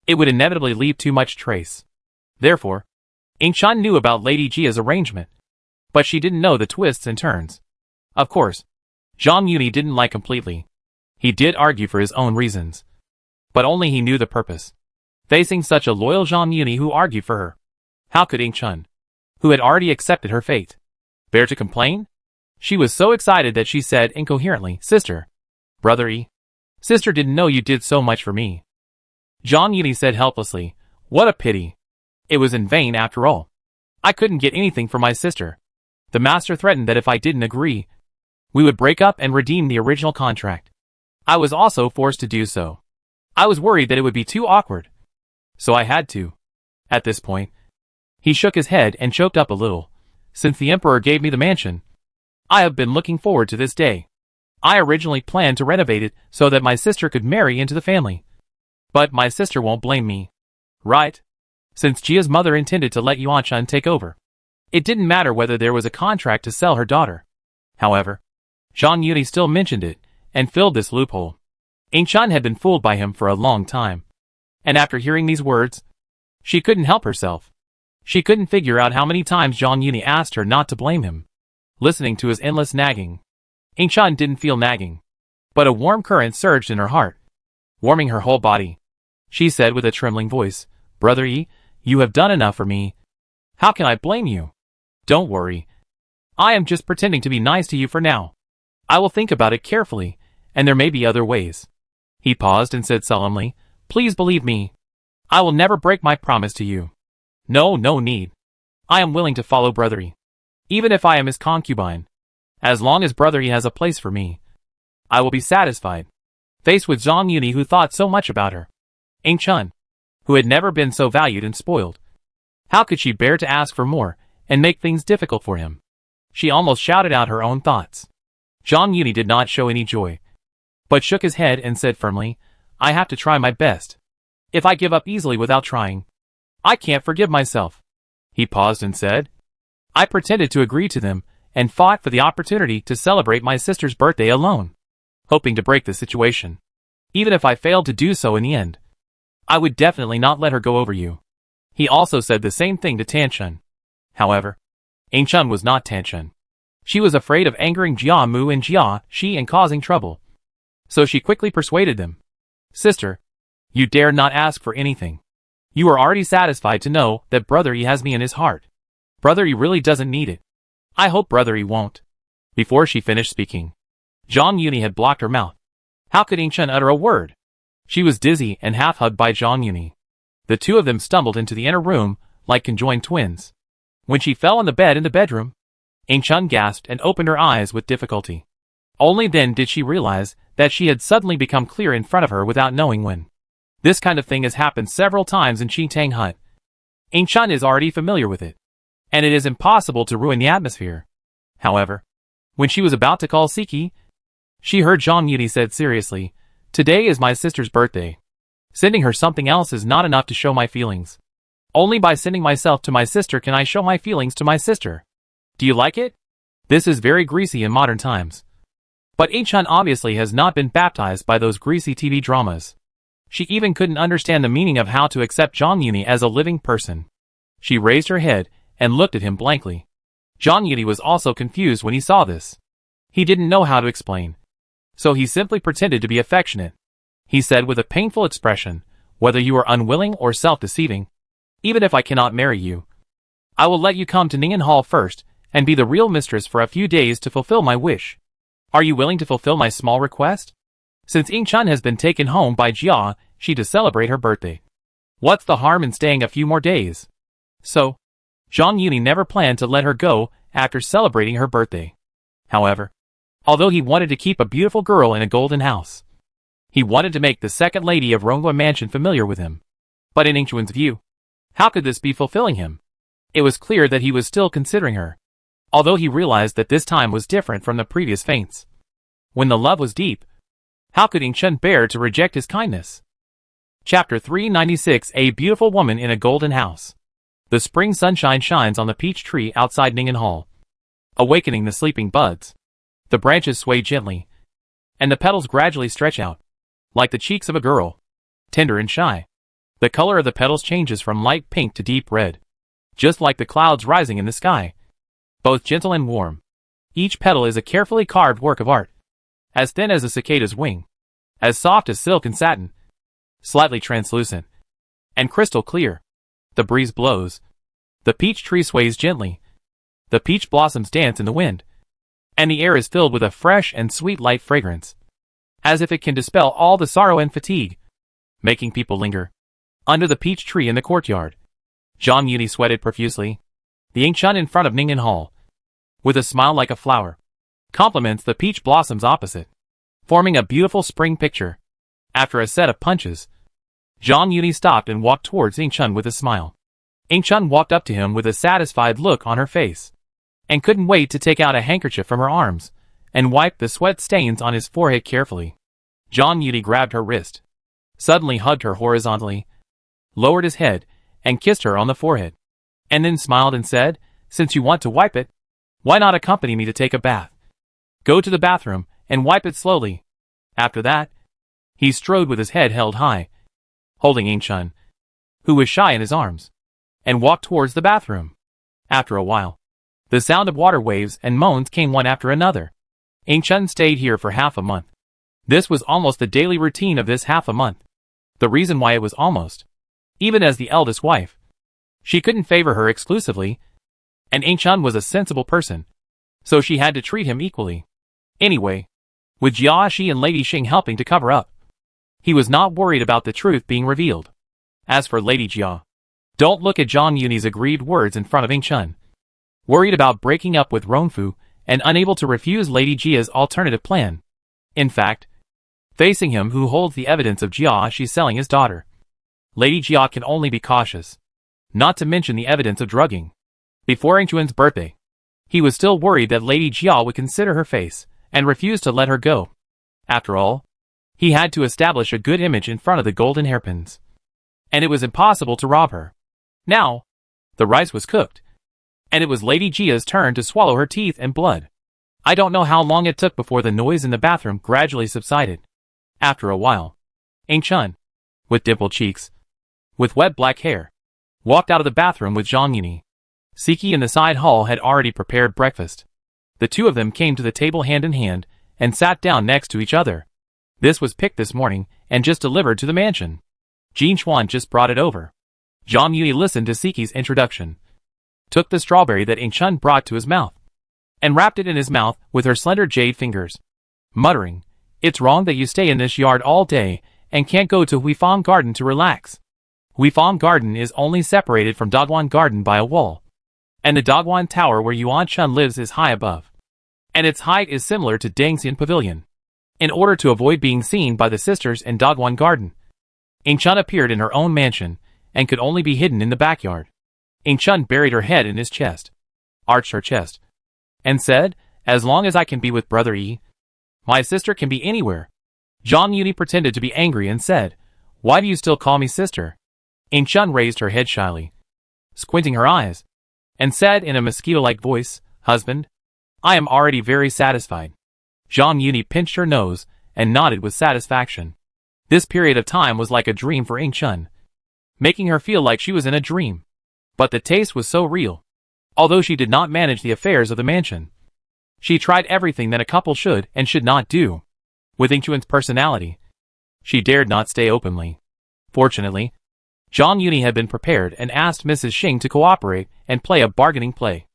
it would inevitably leave too much trace. Therefore, Ing Chun knew about Lady Jia's arrangement, but she didn't know the twists and turns. Of course, Zhang Yuni didn't like completely. He did argue for his own reasons, but only he knew the purpose. Facing such a loyal Zhang Yuni who argued for her, how could Ing Chun, who had already accepted her fate, bear to complain? She was so excited that she said incoherently, "Sister, brother E. Sister didn't know you did so much for me." Zhang Yuni said helplessly, "What a pity. It was in vain after all. I couldn't get anything for my sister. The master threatened that if I didn't agree, we would break up and redeem the original contract. I was also forced to do so. I was worried that it would be too awkward, so I had to." At this point, he shook his head and choked up a little. "Since the emperor gave me the mansion, I have been looking forward to this day. I originally planned to renovate it so that my sister could marry into the family. But my sister won't blame me, right? Since Jia's mother intended to let Yuan-chan take over, it didn't matter whether there was a contract to sell her daughter." However, Zhang Yuni still mentioned it, and filled this loophole. Chun had been fooled by him for a long time. And after hearing these words, she couldn't help herself. She couldn't figure out how many times Zhang Yuni asked her not to blame him. Listening to his endless nagging, Chun didn't feel nagging, but a warm current surged in her heart, warming her whole body. She said with a trembling voice, "Brother Yi, you have done enough for me. How can I blame you? Don't worry. I am just pretending to be nice to you for now. I will think about it carefully, and there may be other ways." He paused and said solemnly, "Please believe me. I will never break my promise to you. No need. I am willing to follow Brother Yi, even if I am his concubine. As long as Brother Yi has a place for me, I will be satisfied." Faced with Zhang Yuni, who thought so much about her, Chun, who had never been so valued and spoiled, how could she bear to ask for more and make things difficult for him? She almost shouted out her own thoughts. Zhang Yuni did not show any joy, but shook his head and said firmly, "I have to try my best. If I give up easily without trying, I can't forgive myself." He paused and said, "I pretended to agree to them and fought for the opportunity to celebrate my sister's birthday alone, hoping to break the situation. Even if I failed to do so in the end, I would definitely not let her go over you." He also said the same thing to Tanchun. However, Chun was not Tanchun. She was afraid of angering Jia Mu and Jia Shi and causing trouble. So she quickly persuaded them. "Sister, you dare not ask for anything. You are already satisfied to know that Brother Yi has me in his heart. Brother Yi really doesn't need it. I hope Brother Yi won't." Before she finished speaking, Zhang Yuni had blocked her mouth. How could Chun utter a word? She was dizzy and half-hugged by Zhang Yuni. The two of them stumbled into the inner room like conjoined twins. When she fell on the bed in the bedroom, Chun gasped and opened her eyes with difficulty. Only then did she realize that she had suddenly become clear in front of her without knowing when. This kind of thing has happened several times in Chi Tang Hut. Chun is already familiar with it, and it is impossible to ruin the atmosphere. However, when she was about to call Siki, she heard Zhang Yuni said seriously, "Today is my sister's birthday. Sending her something else is not enough to show my feelings. Only by sending myself to my sister can I show my feelings to my sister. Do you like it?" This is very greasy in modern times. But Chun obviously has not been baptized by those greasy TV dramas. She even couldn't understand the meaning of how to accept Zhang Yuni as a living person. She raised her head and looked at him blankly. Zhang Yuni was also confused when he saw this. He didn't know how to explain, so he simply pretended to be affectionate. He said with a painful expression, "Whether you are unwilling or self-deceiving, even if I cannot marry you, I will let you come to Ningen Hall first and be the real mistress for a few days to fulfill my wish. Are you willing to fulfill my small request? Since Chun has been taken home by Jia Shi to celebrate her birthday, what's the harm in staying a few more days?" So, Zhang Yuni never planned to let her go after celebrating her birthday. However, although he wanted to keep a beautiful girl in a golden house, he wanted to make the second lady of Ronggua Mansion familiar with him. But in Chun's view, how could this be fulfilling him? It was clear that he was still considering her, although he realized that this time was different from the previous feints. When the love was deep, how could Chun bear to reject his kindness? Chapter 396, A Beautiful Woman in a Golden House. The spring sunshine shines on the peach tree outside Ningen Hall, awakening the sleeping buds. The branches sway gently, and the petals gradually stretch out, like the cheeks of a girl, tender and shy. The color of the petals changes from light pink to deep red, just like the clouds rising in the sky, both gentle and warm. Each petal is a carefully carved work of art, as thin as a cicada's wing, as soft as silk and satin, slightly translucent, and crystal clear. The breeze blows. The peach tree sways gently. The peach blossoms dance in the wind, and the air is filled with a fresh and sweet light fragrance, as if it can dispel all the sorrow and fatigue, making people linger. Under the peach tree in the courtyard, Zhang Yuni sweated profusely. The Chun in front of Ningen Hall, with a smile like a flower, compliments the peach blossoms opposite, forming a beautiful spring picture. After a set of punches, Zhang Yuni stopped and walked towards Chun with a smile. Chun walked up to him with a satisfied look on her face, and couldn't wait to take out a handkerchief from her arms and wipe the sweat stains on his forehead carefully. Zhang Yuni grabbed her wrist, suddenly hugged her horizontally, lowered his head, and kissed her on the forehead, and then smiled and said, "Since you want to wipe it, why not accompany me to take a bath? Go to the bathroom and wipe it slowly." After that, he strode with his head held high, holding Ain-chun, who was shy in his arms, and walked towards the bathroom. After a while, the sound of water waves and moans came one after another. Ain-chun stayed here for half a month. This was almost the daily routine of this half a month. The reason why it was almost, even as the eldest wife, she couldn't favor her exclusively, and Ain-chun was a sensible person, so she had to treat him equally. Anyway, with Jiashi and Lady Xing helping to cover up, he was not worried about the truth being revealed. As for Lady Jia, don't look at Zhang Yuni's aggrieved words in front of Ain-chun. Worried about breaking up with Ronfu and unable to refuse Lady Jia's alternative plan. In fact, facing him who holds the evidence of Jiashi selling his daughter, Lady Jia can only be cautious. Not to mention the evidence of drugging. Before Ain-chun's birthday, he was still worried that Lady Jia would consider her face and refuse to let her go. After all, he had to establish a good image in front of the golden hairpins. And it was impossible to rob her. Now, the rice was cooked, and it was Lady Jia's turn to swallow her teeth and blood. I don't know how long it took before the noise in the bathroom gradually subsided. After a while, Ain-chun, with dimpled cheeks, with wet black hair, walked out of the bathroom with Zhang Yuni. Siki in the side hall had already prepared breakfast. The two of them came to the table hand in hand and sat down next to each other. This was picked this morning and just delivered to the mansion. Jin Chuan just brought it over. Zhang Yuni listened to Siki's introduction, took the strawberry that Ain-chun brought to his mouth, and wrapped it in his mouth with her slender jade fingers, muttering, "It's wrong that you stay in this yard all day and can't go to Huifang Garden to relax. Huifang Garden is only separated from Dogwan Garden by a wall, and the Dogwan Tower where Yuan-chun lives is high above, and its height is similar to Dangxian Pavilion. In order to avoid being seen by the sisters in Dogwan Garden, Ain-chun appeared in her own mansion and could only be hidden in the backyard." Ain-chun buried her head in his chest, arched her chest, and said, "As long as I can be with Brother Yi, my sister can be anywhere." Zhang Yuni pretended to be angry and said, "Why do you still call me sister?" Ain-chun raised her head shyly, squinting her eyes, and said in a mosquito-like voice, "Husband, I am already very satisfied." Zhang Yuni pinched her nose and nodded with satisfaction. This period of time was like a dream for Ain-chun, making her feel like she was in a dream. But the taste was so real. Although she did not manage the affairs of the mansion, she tried everything that a couple should and should not do. With Ain-chun's personality, she dared not stay openly. Fortunately, Zhang Yuni had been prepared and asked Mrs. Xing to cooperate and play a bargaining play,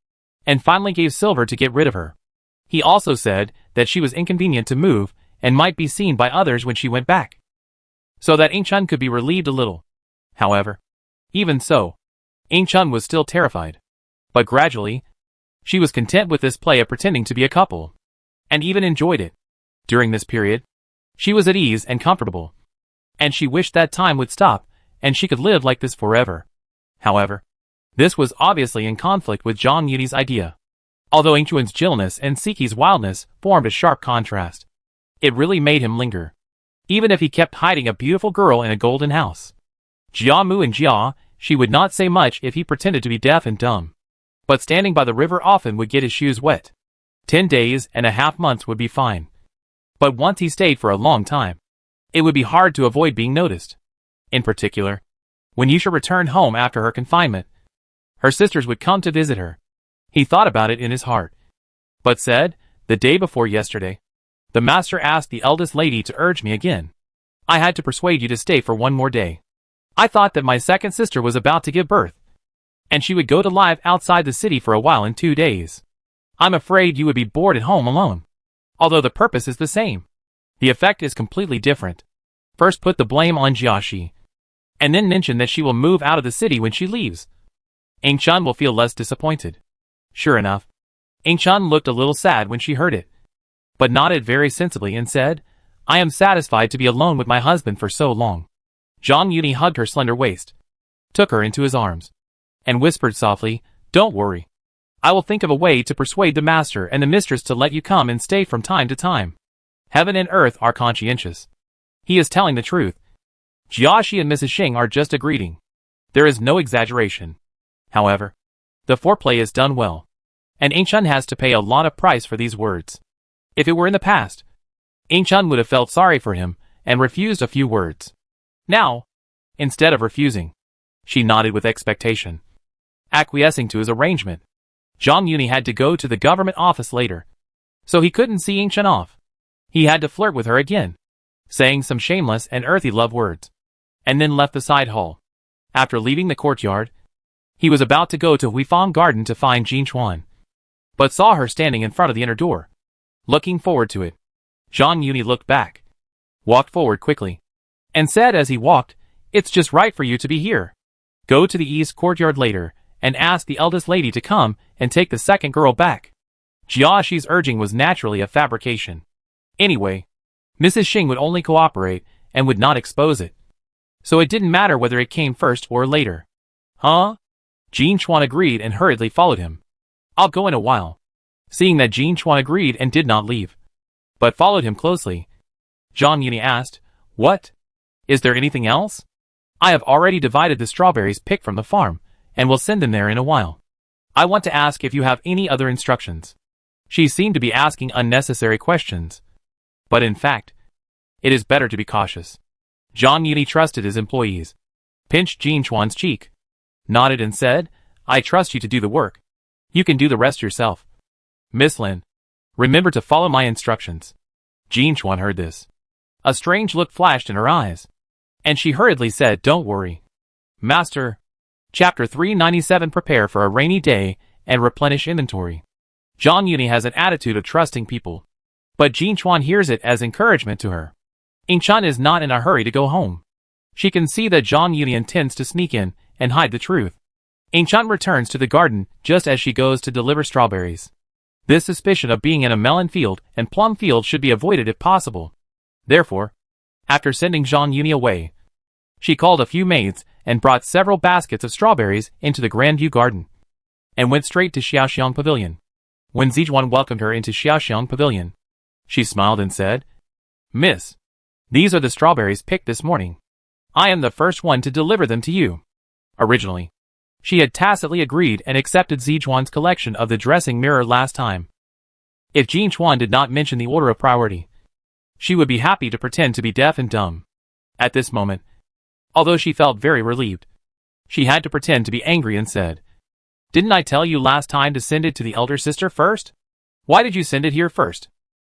and finally gave silver to get rid of her. He also said that she was inconvenient to move and might be seen by others when she went back, so that Ain-chun could be relieved a little. However, even so, Ain-chun was still terrified. But gradually, she was content with this play of pretending to be a couple, and even enjoyed it. During this period, she was at ease and comfortable, and she wished that time would stop and she could live like this forever. However, this was obviously in conflict with Zhang Yuni's idea. Although Ain-chun's gentleness and Siki's wildness formed a sharp contrast, it really made him linger, even if he kept hiding a beautiful girl in a golden house. Jia Mu and Jia, she would not say much if he pretended to be deaf and dumb, but standing by the river often would get his shoes wet. 10 days and a half months would be fine. But once he stayed for a long time, it would be hard to avoid being noticed. In particular, when Yusha returned home after her confinement, her sisters would come to visit her. He thought about it in his heart, but said, "The day before yesterday, the master asked the eldest lady to urge me again. I had to persuade you to stay for one more day. I thought that my second sister was about to give birth, and she would go to live outside the city for a while in 2 days. I'm afraid you would be bored at home alone. Although the purpose is the same, the effect is completely different. First put the blame on Jiashi, and then mention that she will move out of the city when she leaves. Ain-chun will feel less disappointed." Sure enough, Ain-chun looked a little sad when she heard it, but nodded very sensibly and said, "I am satisfied to be alone with my husband for so long." Zhang Yuni hugged her slender waist, took her into his arms, and whispered softly, "Don't worry. I will think of a way to persuade the master and the mistress to let you come and stay from time to time. Heaven and earth are conscientious. He is telling the truth. Jiashi and Mrs. Xing are just agreeing. There is no exaggeration. However, the foreplay is done well, and Ain-chun has to pay a lot of price for these words. If it were in the past, Chun would have felt sorry for him and refused a few words. Now, instead of refusing, she nodded with expectation, acquiescing to his arrangement. Zhang Yuni had to go to the government office later, so he couldn't see Chun off. He had to flirt with her again, saying some shameless and earthy love words, and then left the side hall. After leaving the courtyard, he was about to go to Huifang Garden to find Jin Chuan, but saw her standing in front of the inner door, looking forward to it. Zhang Yuni looked back, walked forward quickly, and said as he walked, "It's just right for you to be here. Go to the east courtyard later and ask the eldest lady to come and take the second girl back." Jia Shi's urging was naturally a fabrication. Anyway, Mrs. Xing would only cooperate and would not expose it, so it didn't matter whether it came first or later. Huh? Jin Chuan agreed and hurriedly followed him. "I'll go in a while." Seeing that Jin Chuan agreed and did not leave, but followed him closely, Zhang Yuni asked, "What? Is there anything else? I have already divided the strawberries picked from the farm, and will send them there in a while. I want to ask if you have any other instructions." She seemed to be asking unnecessary questions, but in fact, it is better to be cautious. Zhang Yuni trusted his employees, pinched Jin Chuan's cheek, nodded and said, "I trust you to do the work. You can do the rest yourself. Miss Lin, remember to follow my instructions." Jin Chuan heard this. A strange look flashed in her eyes, and she hurriedly said, "Don't worry. Master." Chapter 397. Prepare for a rainy day and replenish inventory. Zhang Yuni has an attitude of trusting people, but Jin Chuan hears it as encouragement to her. Chun is not in a hurry to go home. She can see that Zhang Yuni intends to sneak in and hide the truth. Chun returns to the garden just as she goes to deliver strawberries. This suspicion of being in a melon field and plum field should be avoided if possible. Therefore, after sending Zhang Yuni away, she called a few maids and brought several baskets of strawberries into the Grandview Garden, and went straight to Xiaoxiang Pavilion. When Zijuan welcomed her into Xiaoxiang Pavilion, she smiled and said, "Miss, these are the strawberries picked this morning. I am the first one to deliver them to you." Originally, she had tacitly agreed and accepted Zijuan's collection of the dressing mirror last time. If Jin Chuan did not mention the order of priority, she would be happy to pretend to be deaf and dumb. At this moment, although she felt very relieved, she had to pretend to be angry and said, "Didn't I tell you last time to send it to the elder sister first? Why did you send it here first?"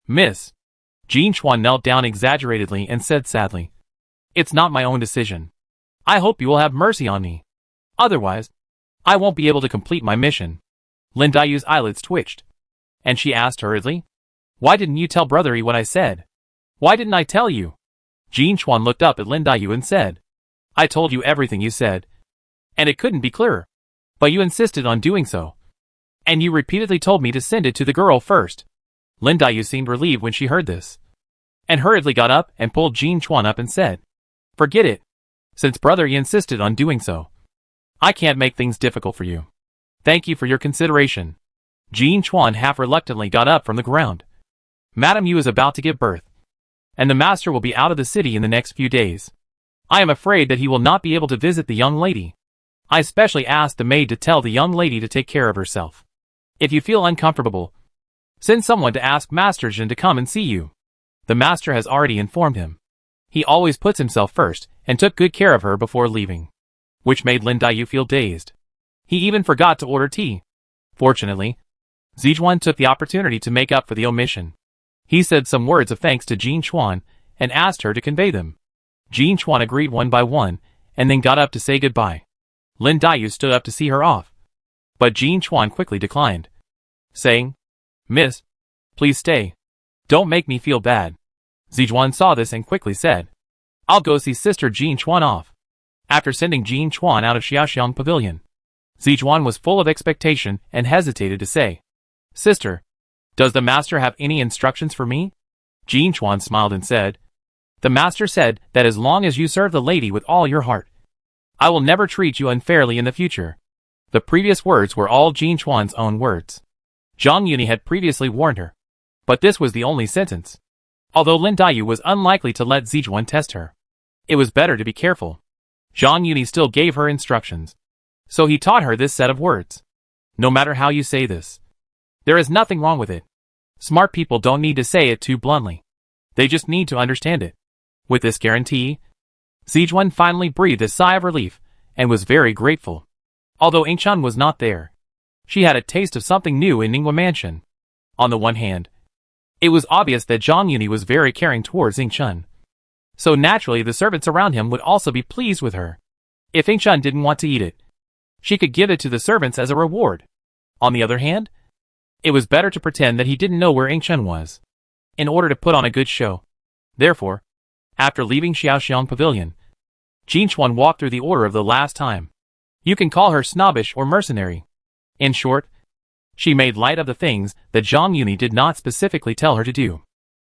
"Miss." Jin Chuan knelt down exaggeratedly and said sadly, "It's not my own decision. I hope you will have mercy on me. Otherwise, I won't be able to complete my mission." Lin Daiyu's eyelids twitched, and she asked hurriedly, "Why didn't you tell Brother Yi what I said? Why didn't I tell you?" Jin Chuan looked up at Lin Daiyu and said, "I told you everything you said, and it couldn't be clearer. But you insisted on doing so, and you repeatedly told me to send it to the girl first." Lin Daiyu seemed relieved when she heard this, and hurriedly got up and pulled Jin Chuan up and said, "Forget it. Since Brother Yi insisted on doing so, I can't make things difficult for you. Thank you for your consideration." Jin Chuan half reluctantly got up from the ground. "Madam Yu is about to give birth, and the master will be out of the city in the next few days. I am afraid that he will not be able to visit the young lady. I specially asked the maid to tell the young lady to take care of herself. If you feel uncomfortable, send someone to ask Master Jin to come and see you. The master has already informed him. He always puts himself first and took good care of her before leaving," which made Lin Daiyu feel dazed. He even forgot to order tea. Fortunately, Zijuan took the opportunity to make up for the omission. He said some words of thanks to Jin Chuan and asked her to convey them. Jin Chuan agreed one by one and then got up to say goodbye. Lin Daiyu stood up to see her off, but Jin Chuan quickly declined, saying, "Miss, please stay. Don't make me feel bad." Zijuan saw this and quickly said, "I'll go see Sister Jin Chuan off." After sending Jin Chuan out of Xiaoxiang Pavilion, Zijuan was full of expectation and hesitated to say, "Sister, does the master have any instructions for me?" Jin Chuan smiled and said, "The master said that as long as you serve the lady with all your heart, I will never treat you unfairly in the future." The previous words were all Jin Chuan's own words. Zhang Yuni had previously warned her, but this was the only sentence. Although Lin Daiyu was unlikely to let Zijuan test her, it was better to be careful. Zhang Yuni still gave her instructions, so he taught her this set of words. No matter how you say this, there is nothing wrong with it. Smart people don't need to say it too bluntly. They just need to understand it. With this guarantee, Zijuan finally breathed a sigh of relief and was very grateful. Although Ingchun was not there, she had a taste of something new in Ningwa Mansion. On the one hand, it was obvious that Zhang Yuni was very caring towards Ingchun. So naturally the servants around him would also be pleased with her. If Ingchun didn't want to eat it, she could give it to the servants as a reward. On the other hand, it was better to pretend that he didn't know where Ingchun was, in order to put on a good show. Therefore, after leaving Xiaoxiang Pavilion, Jin Chuan walked through the order of the last time. You can call her snobbish or mercenary. In short, she made light of the things that Zhang Yuni did not specifically tell her to do.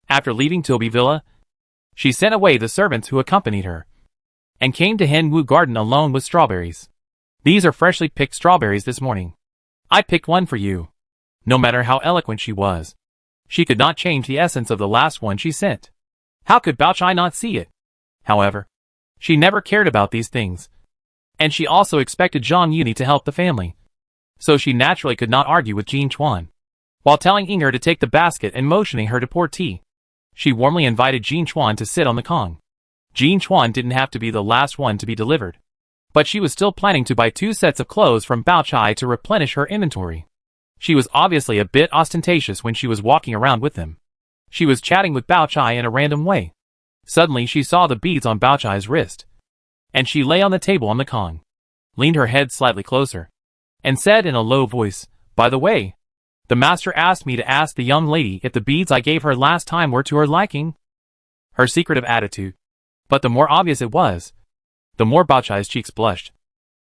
After leaving Tilby Villa, she sent away the servants who accompanied her, and came to Henwu Garden alone with strawberries. These are freshly picked strawberries this morning. I picked one for you. No matter how eloquent she was, she could not change the essence of the last one she sent. How could Baochai not see it? However, she never cared about these things, and she also expected Zhang Yuni to help the family. So she naturally could not argue with Jin Chuan. While telling Inger to take the basket and motioning her to pour tea, she warmly invited Jin Chuan to sit on the Kong. Jin Chuan didn't have to be the last one to be delivered, but she was still planning to buy 2 sets of clothes from Baochai to replenish her inventory. She was obviously a bit ostentatious when she was walking around with them. She was chatting with Baochai in a random way. Suddenly she saw the beads on Baochai's wrist, and she lay on the table on the Kong, leaned her head slightly closer, and said in a low voice, "By the way, the master asked me to ask the young lady if the beads I gave her last time were to her liking." Her secretive attitude. But the more obvious it was, the more Baochai's cheeks blushed,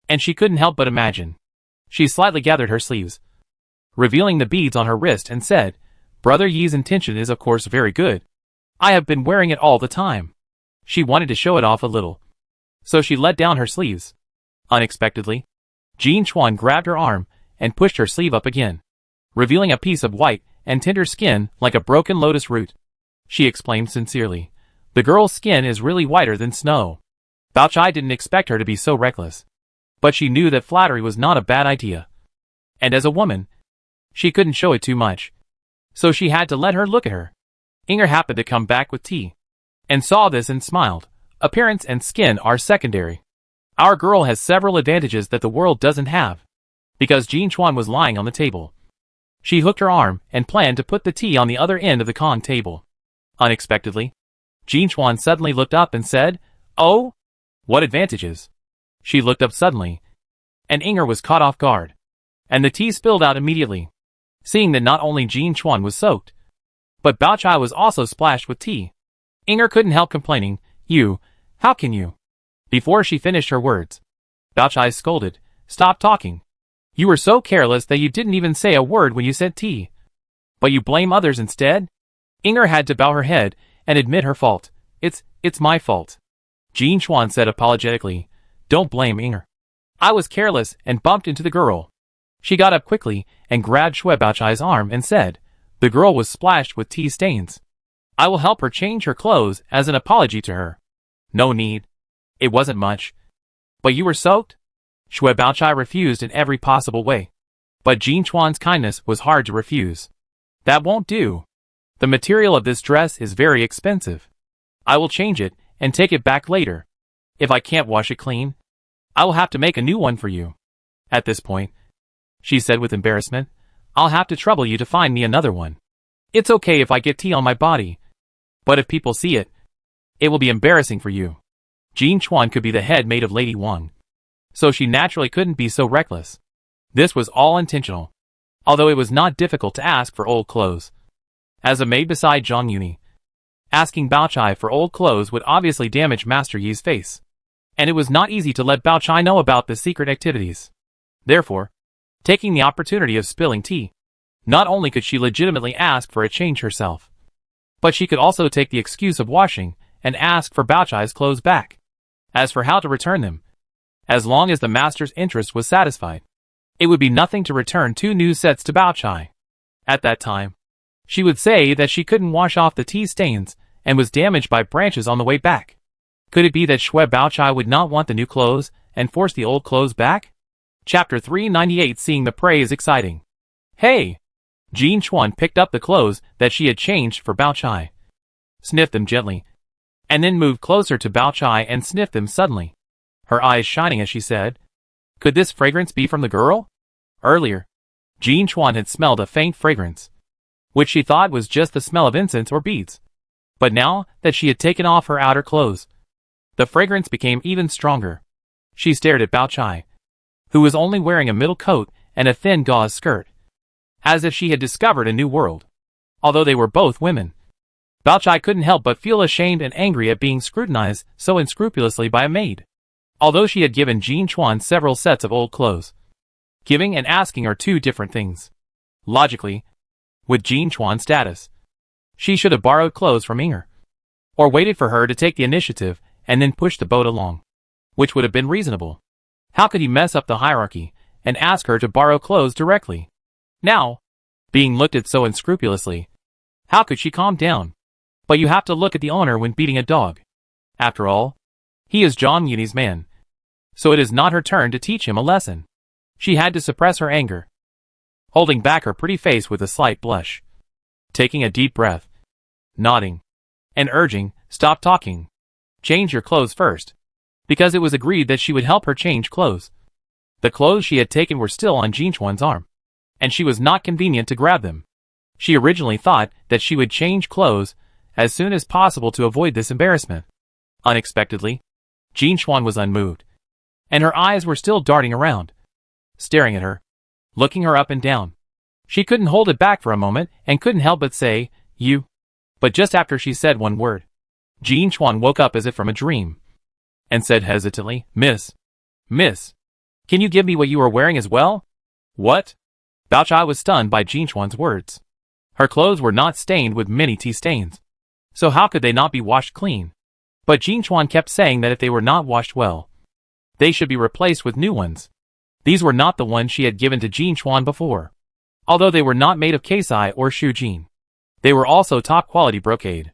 and she couldn't help but imagine. She slightly gathered her sleeves, revealing the beads on her wrist, and said, "Brother Yi's intention is of course very good. I have been wearing it all the time." She wanted to show it off a little, so she let down her sleeves. Unexpectedly, Jin Chuan grabbed her arm and pushed her sleeve up again, revealing a piece of white and tender skin like a broken lotus root. She explained sincerely, "The girl's skin is really whiter than snow." Baochai didn't expect her to be so reckless, but she knew that flattery was not a bad idea. And as a woman, she couldn't show it too much, so she had to let her look at her. Inger happened to come back with tea, and saw this and smiled. "Appearance and skin are secondary. Our girl has several advantages that the world doesn't have." Because Jin Chuan was lying on the table, she hooked her arm and planned to put the tea on the other end of the Kong table. Unexpectedly, Jin Chuan suddenly looked up and said, "Oh? What advantages?" She looked up suddenly, and Inger was caught off guard, and the tea spilled out immediately. Seeing that not only Jin Chuan was soaked, but Baochai was also splashed with tea, Inger couldn't help complaining, How can you?" Before she finished her words, Baochai scolded, "Stop talking. You were so careless that you didn't even say a word when you said tea. But you blame others instead?" Inger had to bow her head and admit her fault. It's my fault." Jin Chuan said apologetically, "Don't blame Inger. I was careless and bumped into the girl." She got up quickly and grabbed Shui Baochai's arm and said, "The girl was splashed with tea stains. I will help her change her clothes as an apology to her." "No need. It wasn't much." "But you were soaked?" Shui Baochai refused in every possible way. But Jin Chuan's kindness was hard to refuse. "That won't do. The material of this dress is very expensive. I will change it and take it back later. If I can't wash it clean, I will have to make a new one for you." At this point, she said with embarrassment, "I'll have to trouble you to find me another one. It's okay if I get tea on my body, but if people see it, it will be embarrassing for you." Jin Chuan could be the head maid of Lady Wang, so she naturally couldn't be so reckless. This was all intentional, although it was not difficult to ask for old clothes. As a maid beside Zhang Yuni, asking Baochai for old clothes would obviously damage Master Yi's face, and it was not easy to let Baochai know about the secret activities. Therefore, taking the opportunity of spilling tea, not only could she legitimately ask for a change herself, but she could also take the excuse of washing and ask for Baochai's clothes back. As for how to return them, as long as the master's interest was satisfied, it would be nothing to return 2 new sets to Baochai. At that time, she would say that she couldn't wash off the tea stains and was damaged by branches on the way back. Could it be that Shui Baochai would not want the new clothes and force the old clothes back? Chapter 398. Seeing the prey is exciting. "Hey!" Jin Chuan picked up the clothes that she had changed for Baochai. sniffed them gently, and then moved closer to Bao Chai and sniffed them suddenly, her eyes shining as she said, "Could this fragrance be from the girl?" Earlier, Jean Chuan had smelled a faint fragrance, which she thought was just the smell of incense or beads. But now that she had taken off her outer clothes, the fragrance became even stronger. She stared at Bao Chai, who was only wearing a middle coat and a thin gauze skirt, as if she had discovered a new world. Although they were both women, Bao Chai couldn't help but feel ashamed and angry at being scrutinized so unscrupulously by a maid. Although she had given Jean Chuan several sets of old clothes, giving and asking are two different things. Logically, with Jean Chuan's status, she should have borrowed clothes from Inger, or waited for her to take the initiative and then push the boat along, which would have been reasonable. How could he mess up the hierarchy and ask her to borrow clothes directly? Now, being looked at so unscrupulously, how could she calm down? But you have to look at the owner when beating a dog. After all, he is Zhang Yuni's man, so it is not her turn to teach him a lesson. She had to suppress her anger, holding back her pretty face with a slight blush, taking a deep breath, nodding, and urging, "Stop talking. Change your clothes first," because it was agreed that she would help her change clothes. The clothes she had taken were still on Jean Chuan's arm, and she was not convenient to grab them. She originally thought that she would change clothes as soon as possible to avoid this embarrassment. Unexpectedly, Jean Chuan was unmoved, and her eyes were still darting around, staring at her, looking her up and down. She couldn't hold it back for a moment and couldn't help but say, "You." But just after she said one word, Jean Chuan woke up as if from a dream, and said hesitantly, Miss, can you give me what you are wearing as well?" "What?" Bao Chai was stunned by Jean Chuan's words. Her clothes were not stained with many tea stains, so how could they not be washed clean? But Jean Chuan kept saying that if they were not washed well, they should be replaced with new ones. These were not the ones she had given to Jean Chuan before. Although they were not made of Kaisai or Shujin, they were also top-quality brocade.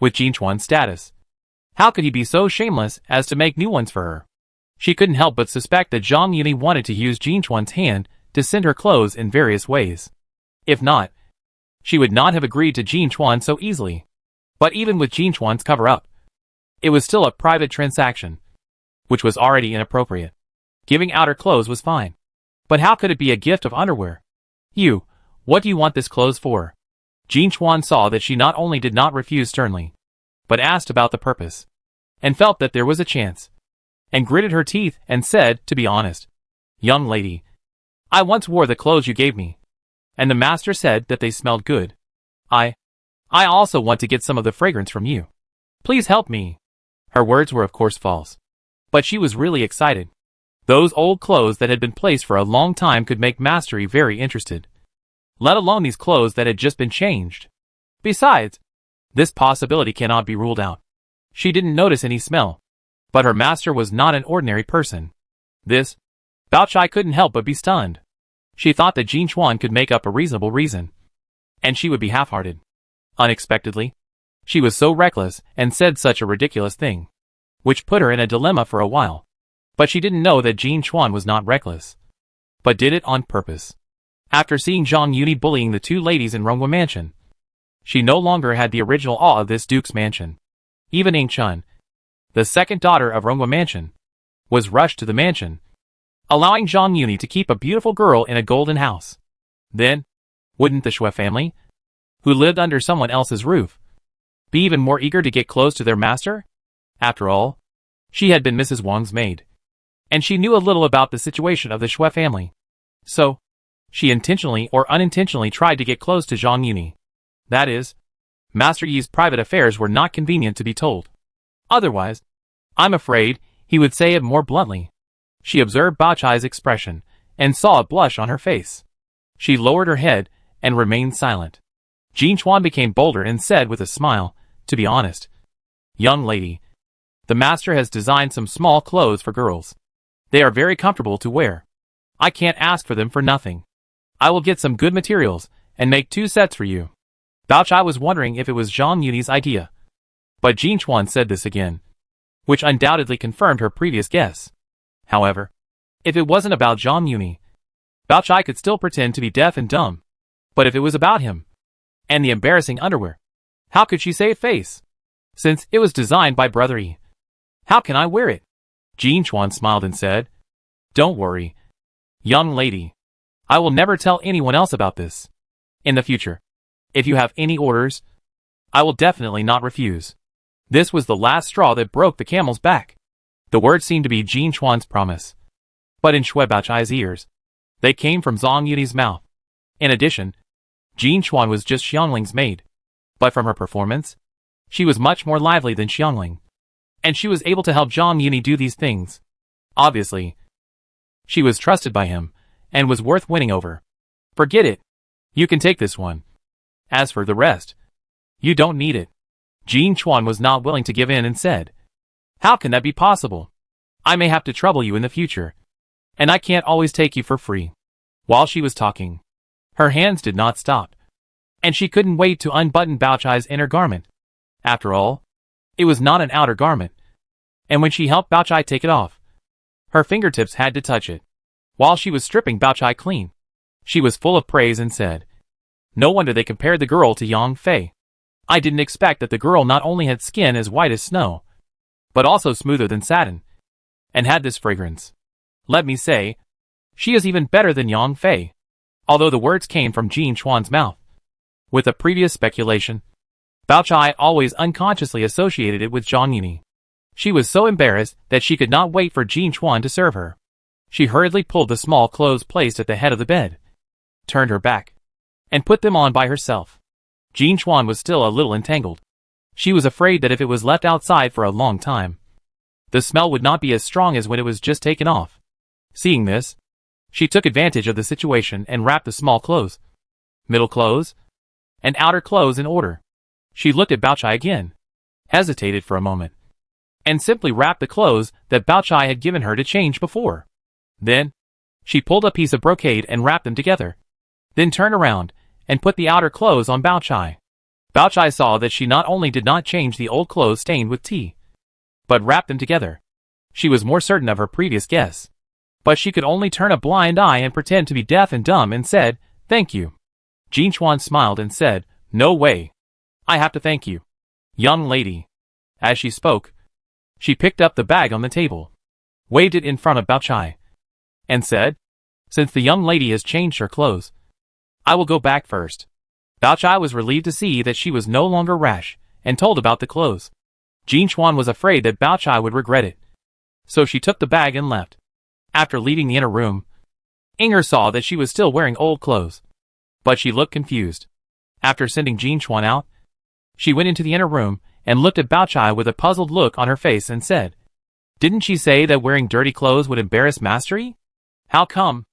With Jean Chuan's status, how could he be so shameless as to make new ones for her? She couldn't help but suspect that Zhang Yuni wanted to use Jean Chuan's hand to send her clothes in various ways. If not, she would not have agreed to Jean Chuan so easily. But even with Jean Chuan's cover-up, it was still a private transaction, which was already inappropriate. Giving out her clothes was fine. But how could it be a gift of underwear? What do you want this clothes for?" Jean Chuan saw that she not only did not refuse sternly, but asked about the purpose, and felt that there was a chance, and gritted her teeth and said, "To be honest, young lady, I once wore the clothes you gave me, and the master said that they smelled good. I also want to get some of the fragrance from you. Please help me." Her words were of course false, but she was really excited. Those old clothes that had been placed for a long time could make Mastery very interested, let alone these clothes that had just been changed. Besides, this possibility cannot be ruled out. She didn't notice any smell, but her master was not an ordinary person. Bao Chai couldn't help but be stunned. She thought that Jean Chuan could make up a reasonable reason, and she would be half-hearted. Unexpectedly, she was so reckless and said such a ridiculous thing, which put her in a dilemma for a while. But she didn't know that Jean Chuan was not reckless, but did it on purpose. After seeing Zhang Yuni bullying the two ladies in Ronghua Mansion, she no longer had the original awe of this duke's mansion. Even Ing Chun, the second daughter of Ronghua Mansion, was rushed to the mansion, allowing Zhang Yuni to keep a beautiful girl in a golden house. Then, wouldn't the Shui family, who lived under someone else's roof, be even more eager to get close to their master? After all, she had been Mrs. Wang's maid, and she knew a little about the situation of the Shui family. So, she intentionally or unintentionally tried to get close to Zhang Yuni. That is, Master Yi's private affairs were not convenient to be told. Otherwise, I'm afraid, he would say it more bluntly. She observed Bao Chai's expression, and saw a blush on her face. She lowered her head, and remained silent. Jean Chuan became bolder and said with a smile, "To be honest, young lady, the master has designed some small clothes for girls. They are very comfortable to wear. I can't ask for them for nothing. I will get some good materials, and make 2 sets for you." Bao Chai was wondering if it was Zhang Yuni's idea. But Jean Chuan said this again, which undoubtedly confirmed her previous guess. However, if it wasn't about Zhang Yuni, Bao Chai could still pretend to be deaf and dumb. But if it was about him, and the embarrassing underwear, how could she save face? since it was designed by Brother E. How can I wear it? Jean Chuan smiled and said, Don't worry, young lady. I will never tell anyone else about this. In the future, if you have any orders, I will definitely not refuse. This was the last straw that broke the camel's back. The words seemed to be Jean Chuan's promise. But in Shui Baochai's ears, they came from Zhang Yuni's mouth. In addition, Jean Chuan was just Xiangling's maid. But from her performance, she was much more lively than Xiangling. And she was able to help Zhang Yuni do these things. Obviously, she was trusted by him, and was worth winning over. Forget it. You can take this one. As for the rest, you don't need it. Jean Chuan was not willing to give in and said, How can that be possible? I may have to trouble you in the future, and I can't always take you for free. While she was talking, her hands did not stop, and she couldn't wait to unbutton Baochai's inner garment. After all, it was not an outer garment, and when she helped Baochai take it off, her fingertips had to touch it. While she was stripping Baochai clean, she was full of praise and said, No wonder they compared the girl to Yang Fei. I didn't expect that the girl not only had skin as white as snow, but also smoother than satin, and had this fragrance. Let me say, she is even better than Yang Fei. Although the words came from Jean Chuan's mouth. With a previous speculation, Baochai always unconsciously associated it with Zhang Yuni. She was so embarrassed that she could not wait for Jean Chuan to serve her. She hurriedly pulled the small clothes placed at the head of the bed, turned her back, and put them on by herself. Jean Chuan was still a little entangled. She was afraid that if it was left outside for a long time, the smell would not be as strong as when it was just taken off. Seeing this, she took advantage of the situation and wrapped the small clothes, middle clothes, and outer clothes in order. She looked at Baochai again, hesitated for a moment, and simply wrapped the clothes that Baochai had given her to change before. Then, she pulled a piece of brocade and wrapped them together, then turned around and put the outer clothes on Baochai. Baochai saw that she not only did not change the old clothes stained with tea, but wrapped them together. She was more certain of her previous guess, but she could only turn a blind eye and pretend to be deaf and dumb and said, Thank you. Jean Chuan smiled and said, No way. I have to thank you, young lady. As she spoke, she picked up the bag on the table, waved it in front of Baochai, and said, Since the young lady has changed her clothes, I will go back first. Baochai was relieved to see that she was no longer rash, and told about the clothes. Jean Chuan was afraid that Baochai would regret it, so she took the bag and left. After leaving the inner room, Inger saw that she was still wearing old clothes, but she looked confused. After sending Jean Chuan out, she went into the inner room and looked at Baochai with a puzzled look on her face and said, Didn't she say that wearing dirty clothes would embarrass Mastery? How come?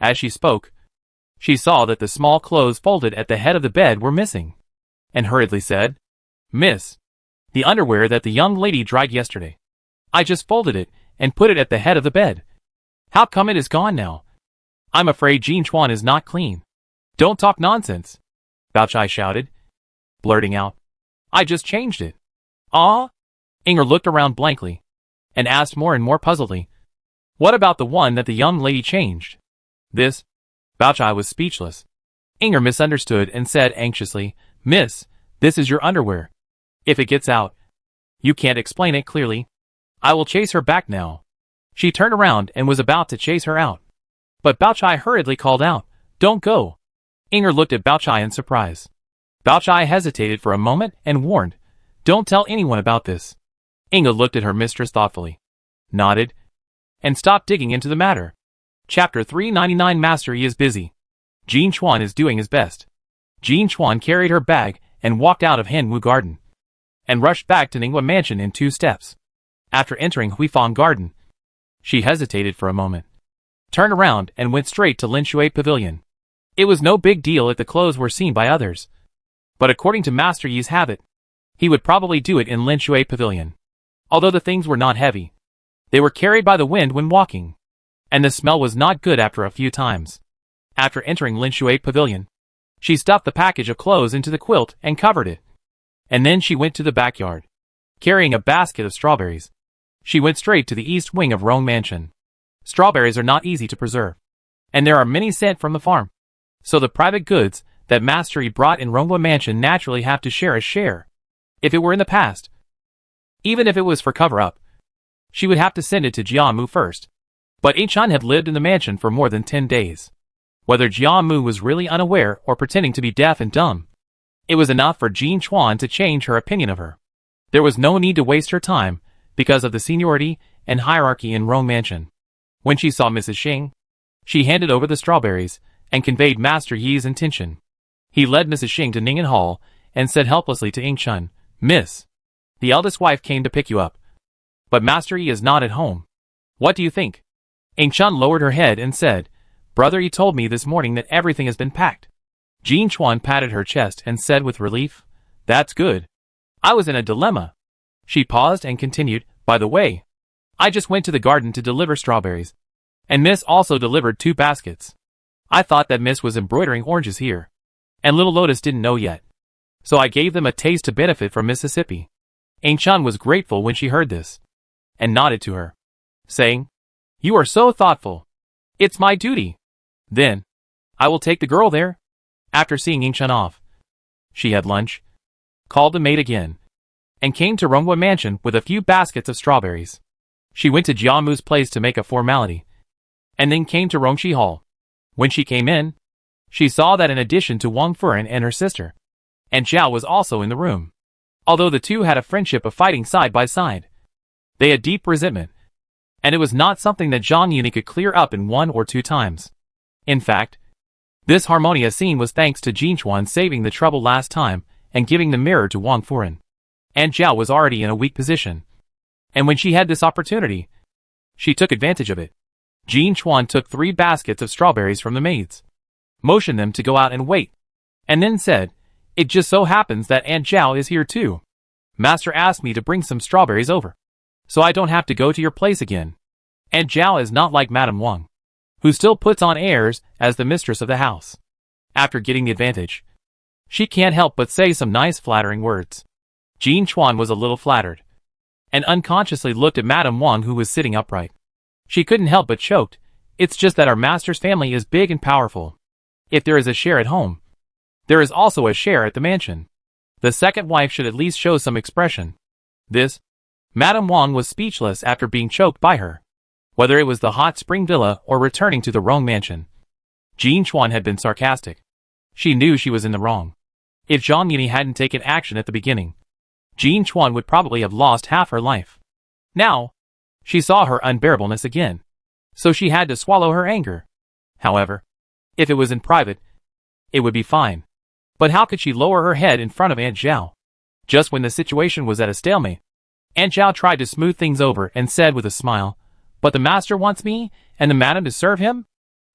As she spoke, she saw that the small clothes folded at the head of the bed were missing, and hurriedly said, Miss, the underwear that the young lady dried yesterday. I just folded it and put it at the head of the bed. How come it is gone now? I'm afraid Jean Chuan is not clean. Don't talk nonsense, Baochai shouted, blurting out, I just changed it. Ah? Inger looked around blankly, and asked more and more puzzledly, What about the one that the young lady changed? This? Baochai was speechless. Inger misunderstood and said anxiously, Miss, this is your underwear. If it gets out, you can't explain it clearly. I will chase her back now. She turned around and was about to chase her out, but Baochai hurriedly called out, Don't go. Inger looked at Baochai in surprise. Baochai hesitated for a moment and warned, Don't tell anyone about this. Inger looked at her mistress thoughtfully, nodded, and stopped digging into the matter. Chapter 399 Master Yi is busy. Jean Chuan is doing his best. Jean Chuan carried her bag and walked out of Henwu Garden, and rushed back to Ningguo Mansion in 2 steps. After entering Huifang Garden, she hesitated for a moment, turned around and went straight to Linshui Pavilion. It was no big deal if the clothes were seen by others, but according to Master Yi's habit, he would probably do it in Linshui Pavilion. Although the things were not heavy, they were carried by the wind when walking, and the smell was not good after a few times. After entering Linshui Pavilion, she stuffed the package of clothes into the quilt and covered it. And then she went to the backyard, carrying a basket of strawberries. She went straight to the east wing of Rong Mansion. Strawberries are not easy to preserve, and there are many sent from the farm, so the private goods that Master Yi brought in Rongguo Mansion naturally have to share a share. If it were in the past, Even if it was for cover-up, she would have to send it to Jiamu first. But Chun had lived in the mansion for more than 10 days. Whether Jiamu was really unaware or pretending to be deaf and dumb, it was enough for Jean Chuan to change her opinion of her. There was no need to waste her time because of the seniority and hierarchy in Rome Mansion. When she saw Mrs. Xing, she handed over the strawberries and conveyed Master Yi's intention. He led Mrs. Xing to Ningen Hall and said helplessly to Ing Chun, "Miss, the eldest wife came to pick you up. But Master Yi is not at home. What do you think?" Ing Chun lowered her head and said, "Brother Yi told me this morning that everything has been packed." Jean Chuan patted her chest and said with relief, "That's good. I was in a dilemma." She paused and continued, "By the way, I just went to the garden to deliver strawberries. And Miss also delivered 2 baskets. I thought that Miss was embroidering oranges here. And little Lotus didn't know yet. So I gave them a taste to benefit from Mississippi." Ing Chun was grateful when she heard this, and nodded to her, saying, "You are so thoughtful. It's my duty. Then, I will take the girl there." After seeing Ing Chun off, she had lunch, called the maid again, and came to Ronghua Mansion with a few baskets of strawberries. She went to Jiamu's place to make a formality, and then came to Rongxi Hall. When she came in, she saw that in addition to Wang Furen and her sister, and Zhao was also in the room. Although the two had a friendship of fighting side by side, they had deep resentment, and it was not something that Zhang Yuni could clear up in 1 or 2 times. In fact, this harmonious scene was thanks to Jean Chuan saving the trouble last time and giving the mirror to Wang Furen. And Zhao was already in a weak position, and when she had this opportunity, she took advantage of it. Jean Chuan took 3 baskets of strawberries from the maids, motioned them to go out and wait, and then said, "It just so happens that Aunt Zhao is here too. Master asked me to bring some strawberries over, so I don't have to go to your place again." Aunt Zhao is not like Madame Wang, who still puts on airs as the mistress of the house. After getting the advantage, she can't help but say some nice flattering words. Jean Chuan was a little flattered, and unconsciously looked at Madame Wang, who was sitting upright. She couldn't help but choked. It's just that our master's family is big and powerful. If there is a share at home, there is also a share at the mansion. The second wife should at least show some expression. This, Madame Wang was speechless after being choked by her. Whether it was the hot spring villa or returning to the Rong Mansion, Jean Chuan had been sarcastic. She knew she was in the wrong. If Zhang Yuni hadn't taken action at the beginning, Jean Chuan would probably have lost half her life. Now, she saw her unbearableness again, so she had to swallow her anger. However, if it was in private, it would be fine. But how could she lower her head in front of Aunt Zhao? Just when the situation was at a stalemate, Aunt Zhao tried to smooth things over and said with a smile, "But the master wants me and the madam to serve him?"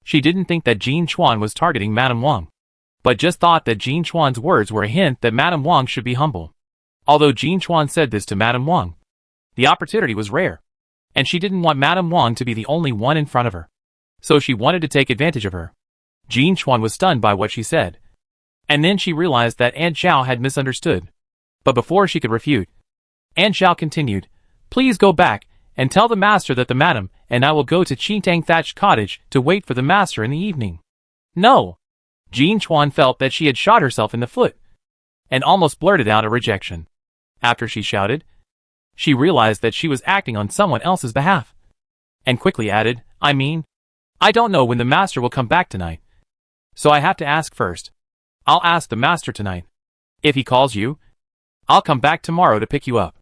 She didn't think that Jean Chuan was targeting Madame Wang, but just thought that Jean Chuan's words were a hint that Madame Wang should be humble. Although Jean Chuan said this to Madame Wang, the opportunity was rare, and she didn't want Madame Wang to be the only one in front of her, so she wanted to take advantage of her. Jean Chuan was stunned by what she said, and then she realized that Aunt Zhao had misunderstood. But before she could refute, Aunt Zhao continued, "Please go back and tell the master that the madam and I will go to Qintang Thatched Cottage to wait for the master in the evening." "No!" Jean Chuan felt that she had shot herself in the foot, and almost blurted out a rejection. After she shouted, she realized that she was acting on someone else's behalf, and quickly added, I don't know when the master will come back tonight, so I have to ask first. I'll ask the master tonight. If he calls you, I'll come back tomorrow to pick you up."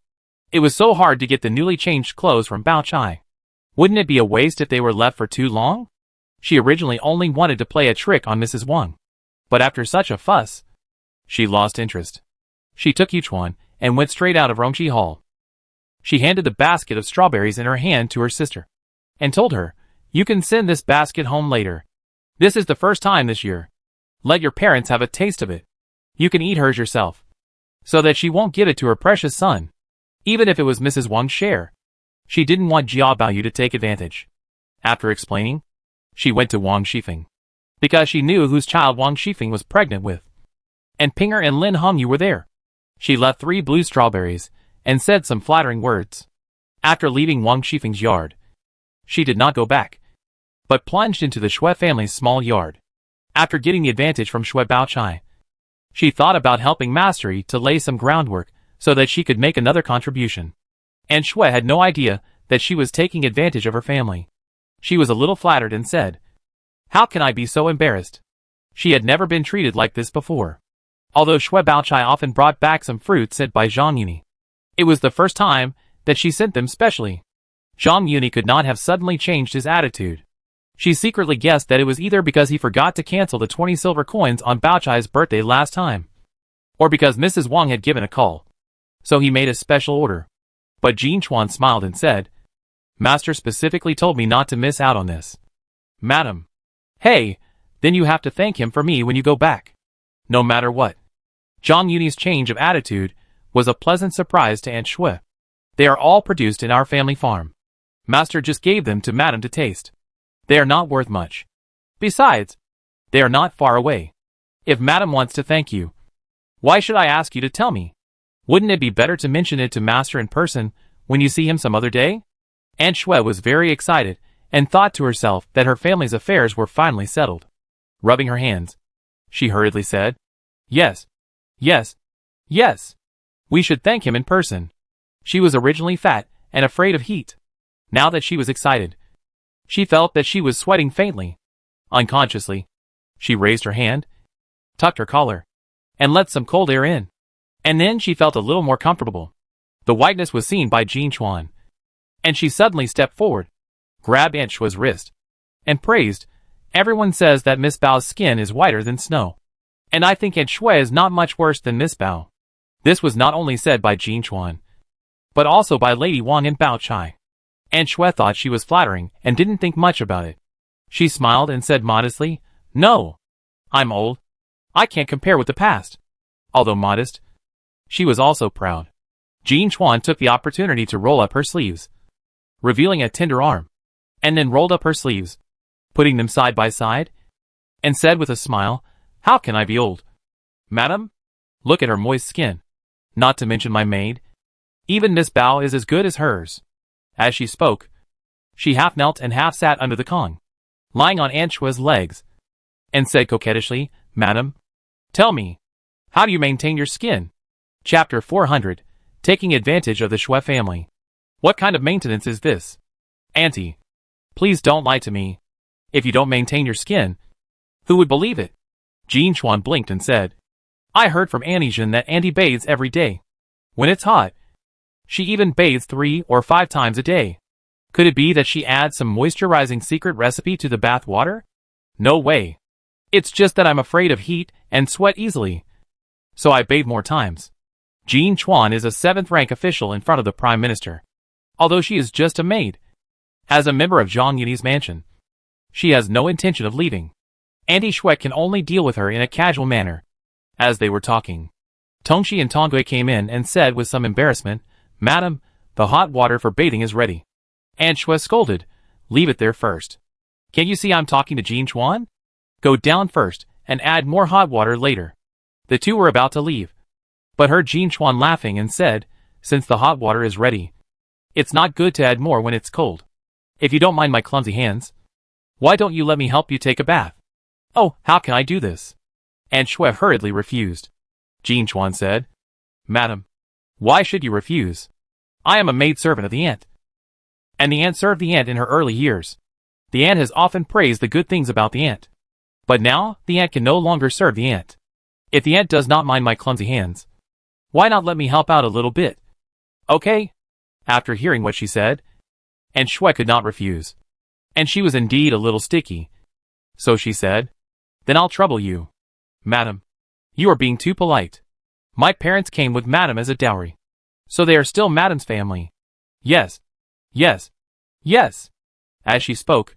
It was so hard to get the newly changed clothes from Bao Chai. Wouldn't it be a waste if they were left for too long? She originally only wanted to play a trick on Mrs. Wang, but after such a fuss, she lost interest. She took each one and went straight out of Rongxi Hall. She handed the basket of strawberries in her hand to her sister, and told her, "You can send this basket home later. This is the first time this year. Let your parents have a taste of it. You can eat hers yourself, so that she won't give it to her precious son." Even if it was Mrs. Wang's share, she didn't want Jia Baoyu to take advantage. After explaining, she went to Wang Shifeng, because she knew whose child Wang Shifeng was pregnant with, and Pinger and Lin Hongyu were there. She left 3 blue strawberries and said some flattering words. After leaving Wang Shifeng's yard, she did not go back, but plunged into the Shui family's small yard. After getting the advantage from Shui Baochai, she thought about helping Mastery to lay some groundwork so that she could make another contribution. Aunt Shui had no idea that she was taking advantage of her family. She was a little flattered and said, "How can I be so embarrassed?" She had never been treated like this before. Although Shui Baochai often brought back some fruit sent by Zhang Yuni, it was the first time that she sent them specially. Zhang Yuni could not have suddenly changed his attitude. She secretly guessed that it was either because he forgot to cancel the 20 silver coins on Baochai's birthday last time, or because Mrs. Wang had given a call. So he made a special order. But Jin Chuan smiled and said, "Master specifically told me not to miss out on this." "Madam." "Hey, then you have to thank him for me when you go back. No matter what." Zhang Yuni's change of attitude was a pleasant surprise to Aunt Shui. "They are all produced in our family farm. Master just gave them to Madam to taste. They are not worth much. Besides, they are not far away. If Madam wants to thank you, why should I ask you to tell me? Wouldn't it be better to mention it to Master in person when you see him some other day?" Aunt Shui was very excited and thought to herself that her family's affairs were finally settled. Rubbing her hands, she hurriedly said, "Yes, yes, yes. We should thank him in person." She was originally fat and afraid of heat. Now that she was excited, she felt that she was sweating faintly. Unconsciously, she raised her hand, tucked her collar, and let some cold air in. And then she felt a little more comfortable. The whiteness was seen by Jin Chuan, and she suddenly stepped forward, grabbed Aunt Shui's wrist, and praised, "Everyone says that Miss Bao's skin is whiter than snow. And I think Aunt Shui is not much worse than Miss Bao." This was not only said by Jin Chuan, but also by Lady Wang and Bao Chai. Aunt Shui thought she was flattering and didn't think much about it. She smiled and said modestly, "No. I'm old. I can't compare with the past." Although modest, she was also proud. Jin Chuan took the opportunity to roll up her sleeves, revealing a tender arm, and then rolled up her sleeves, putting them side by side, and said with a smile, "How can I be old? Madam, look at her moist skin. Not to mention my maid. Even Miss Bao is as good as hers." As she spoke, she half knelt and half sat under the Kong, lying on Aunt Shui's legs, and said coquettishly, "Madam, tell me, how do you maintain your skin?" Chapter 400, Taking Advantage of the Shui Family. "What kind of maintenance is this? Auntie, please don't lie to me. If you don't maintain your skin, who would believe it?" Jin Chuan blinked and said, "I heard from Annie Jin that Auntie bathes every day. When it's hot, she even bathes 3 or 5 times a day. Could it be that she adds some moisturizing secret recipe to the bath water? No way. It's just that I'm afraid of heat and sweat easily, so I bathe more times." Jin Chuan is a 7th-rank official in front of the Prime Minister, although she is just a maid. As a member of Zhang Yuni's mansion, she has no intention of leaving. Auntie Shui can only deal with her in a casual manner. As they were talking, Tongxi and Tongui came in and said with some embarrassment, "Madam, the hot water for bathing is ready." Aunt Shui scolded, "Leave it there first. Can't you see I'm talking to Jin Chuan? Go down first and add more hot water later." The two were about to leave, but heard Jin Chuan laughing and said, "Since the hot water is ready, it's not good to add more when it's cold. If you don't mind my clumsy hands, why don't you let me help you take a bath?" "Oh, how can I do this?" Aunt Shui hurriedly refused. Jin Chuan said, "Madam, why should you refuse? I am a maidservant of the aunt." And the aunt served the aunt in her early years. The aunt has often praised the good things about the aunt. But now, the aunt can no longer serve the aunt. If the aunt does not mind my clumsy hands, why not let me help out a little bit? Okay? After hearing what she said, Aunt Shui could not refuse. And she was indeed a little sticky. So she said, "Then I'll trouble you. Madam, you are being too polite. My parents came with Madam as a dowry, so they are still Madam's family. Yes, yes, yes." As she spoke,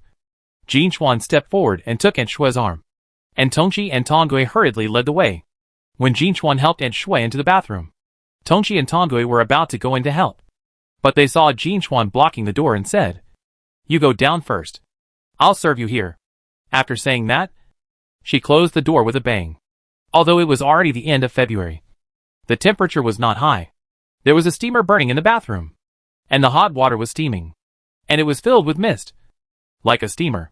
Jin Chuan stepped forward and took Aunt Shui's arm, and Tongxi and Tongui hurriedly led the way. When Jin Chuan helped Aunt Shui into the bathroom, Tongxi and Tongui were about to go in to help, but they saw Jin Chuan blocking the door and said, "You go down first. I'll serve you here." After saying that, she closed the door with a bang. Although it was already the end of February, the temperature was not high. There was a steamer burning in the bathroom, and the hot water was steaming, and it was filled with mist. Like a steamer,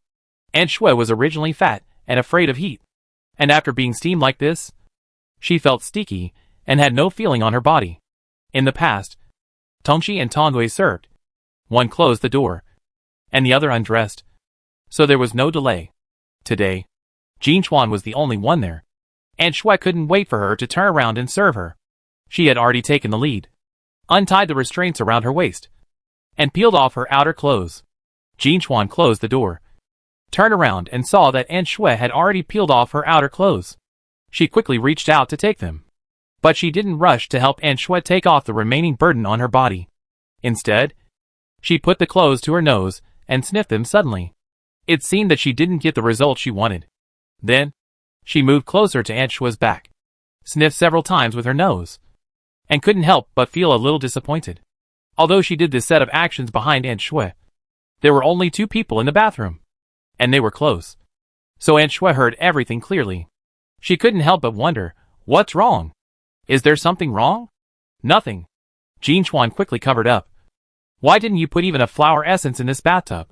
Aunt Shui was originally fat and afraid of heat, and after being steamed like this, she felt sticky and had no feeling on her body. In the past, Tongxi and Tongwei served. One closed the door, and the other undressed. So there was no delay. Today, Jin Chuan was the only one there, and Shui couldn't wait for her to turn around and serve her. She had already taken the lead, untied the restraints around her waist, and peeled off her outer clothes. Jin Chuan closed the door, turned around and saw that An Shui had already peeled off her outer clothes. She quickly reached out to take them, but she didn't rush to help An Shui take off the remaining burden on her body. Instead, she put the clothes to her nose and sniffed them suddenly. It seemed that she didn't get the result she wanted. Then, she moved closer to An Shui's back, sniffed several times with her nose, and couldn't help but feel a little disappointed. Although she did this set of actions behind An Shui, there were only 2 people in the bathroom, and they were close. So An Shui heard everything clearly. She couldn't help but wonder, what's wrong? Is there something wrong? Nothing. Jin Chuan quickly covered up. Why didn't you put even a flower essence in this bathtub?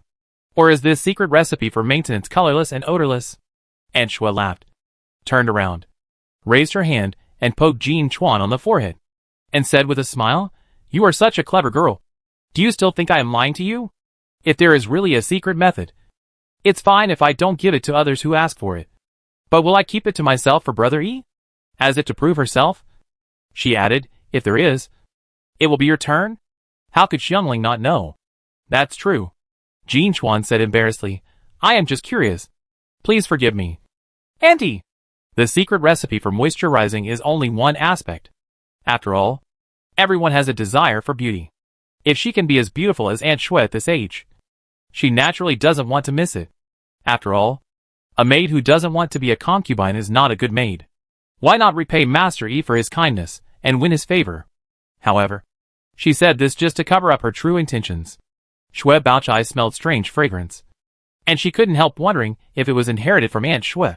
Or is this secret recipe for maintenance colorless and odorless? An Shui laughed, turned around, raised her hand and poked Jin Chuan on the forehead, and said with a smile, "You are such a clever girl. Do you still think I am lying to you? If there is really a secret method, it's fine if I don't give it to others who ask for it. But will I keep it to myself for Brother Yi? As if to prove herself?" She added, "If there is, it will be your turn?" How could Xiangling not know? That's true. Jin Chuan said embarrassedly, "I am just curious. Please forgive me." Auntie! The secret recipe for moisturizing is only one aspect. After all, everyone has a desire for beauty. If she can be as beautiful as An Shui at this age, she naturally doesn't want to miss it. After all, a maid who doesn't want to be a concubine is not a good maid. Why not repay Master Yi for his kindness and win his favor? However, she said this just to cover up her true intentions. Shui Baochai smelled strange fragrance, and she couldn't help wondering if it was inherited from Aunt Shui.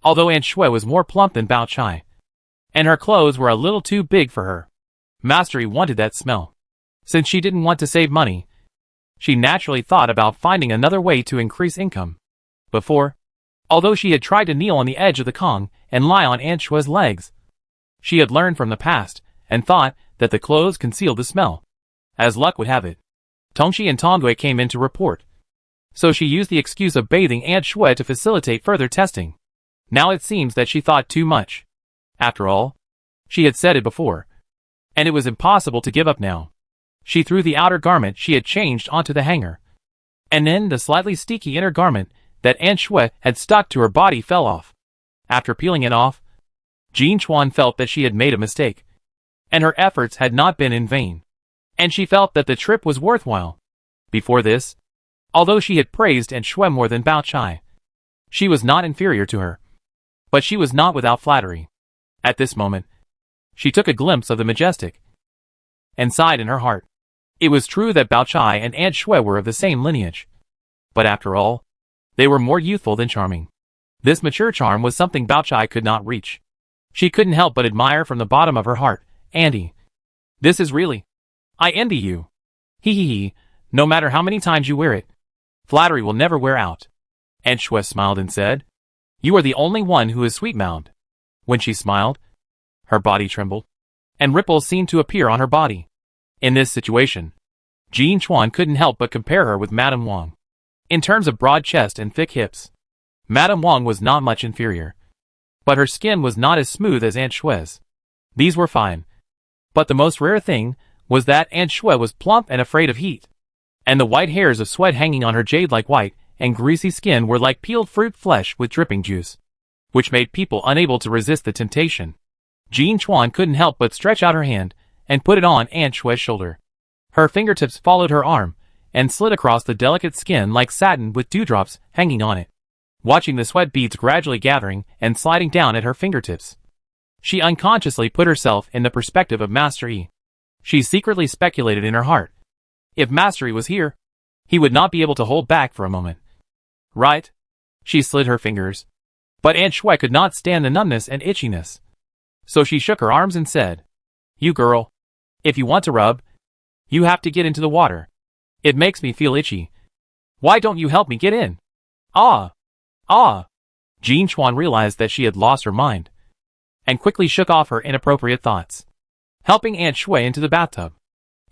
Although Aunt Shui was more plump than Baochai, and her clothes were a little too big for her, Master Yi wanted that smell. Since she didn't want to save money, she naturally thought about finding another way to increase income. Before, although she had tried to kneel on the edge of the Kong and lie on Aunt Shui's legs, she had learned from the past and thought that the clothes concealed the smell. As luck would have it, Tongxi and Tongwei came in to report, so she used the excuse of bathing Aunt Shui to facilitate further testing. Now it seems that she thought too much. After all, she had said it before, and it was impossible to give up now. She threw the outer garment she had changed onto the hanger, and then the slightly sticky inner garment that Aunt Shui had stuck to her body fell off. After peeling it off, Jin Chuan felt that she had made a mistake, and her efforts had not been in vain, and she felt that the trip was worthwhile. Before this, although she had praised Aunt Shui more than Baochai, she was not inferior to her. But she was not without flattery. At this moment, she took a glimpse of the majestic, and sighed in her heart. It was true that Baochai and Aunt Shui were of the same lineage, but after all, they were more youthful than charming. This mature charm was something Baochai could not reach. She couldn't help but admire from the bottom of her heart. "Auntie, this is really... I envy you. Hee hee hee, no matter how many times you wear it, flattery will never wear out." Aunt Shui smiled and said, "You are the only one who is sweet-mouthed." When she smiled, her body trembled, and ripples seemed to appear on her body. In this situation, Jin Chuan couldn't help but compare her with Madame Wang. In terms of broad chest and thick hips, Madame Wang was not much inferior, but her skin was not as smooth as Aunt Shui's. These were fine, but the most rare thing was that Aunt Shui was plump and afraid of heat, and the white hairs of sweat hanging on her jade-like white and greasy skin were like peeled fruit flesh with dripping juice, which made people unable to resist the temptation. Jin Chuan couldn't help but stretch out her hand and put it on Aunt Shui's shoulder. Her fingertips followed her arm and slid across the delicate skin like satin with dewdrops hanging on it. Watching the sweat beads gradually gathering and sliding down at her fingertips, she unconsciously put herself in the perspective of Master Yi. She secretly speculated in her heart, if Master Yi was here, he would not be able to hold back for a moment. Right? She slid her fingers, but Aunt Shui could not stand the numbness and itchiness. So she shook her arms and said, "You girl, if you want to rub, you have to get into the water. It makes me feel itchy. Why don't you help me get in?" Ah! Ah! Jin Chuan realized that she had lost her mind, and quickly shook off her inappropriate thoughts, helping Aunt Shui into the bathtub.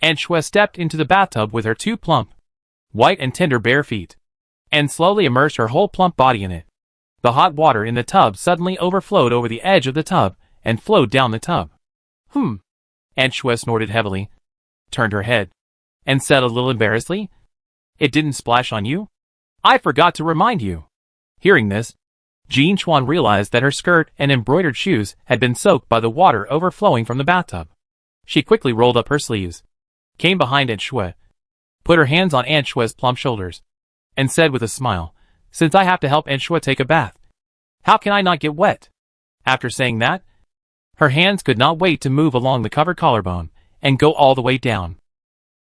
Aunt Shue stepped into the bathtub with her two plump, white and tender bare feet, and slowly immersed her whole plump body in it. The hot water in the tub suddenly overflowed over the edge of the tub and flowed down the tub. Aunt Shue snorted heavily, turned her head, and said a little embarrassedly, "It didn't splash on you? I forgot to remind you." Hearing this, Jean Chuan realized that her skirt and embroidered shoes had been soaked by the water overflowing from the bathtub. She quickly rolled up her sleeves, came behind Aunt Shue, put her hands on Aunt Shue's plump shoulders, and said with a smile, "Since I have to help Aunt Shue take a bath, how can I not get wet?" After saying that, her hands could not wait to move along the covered collarbone and go all the way down.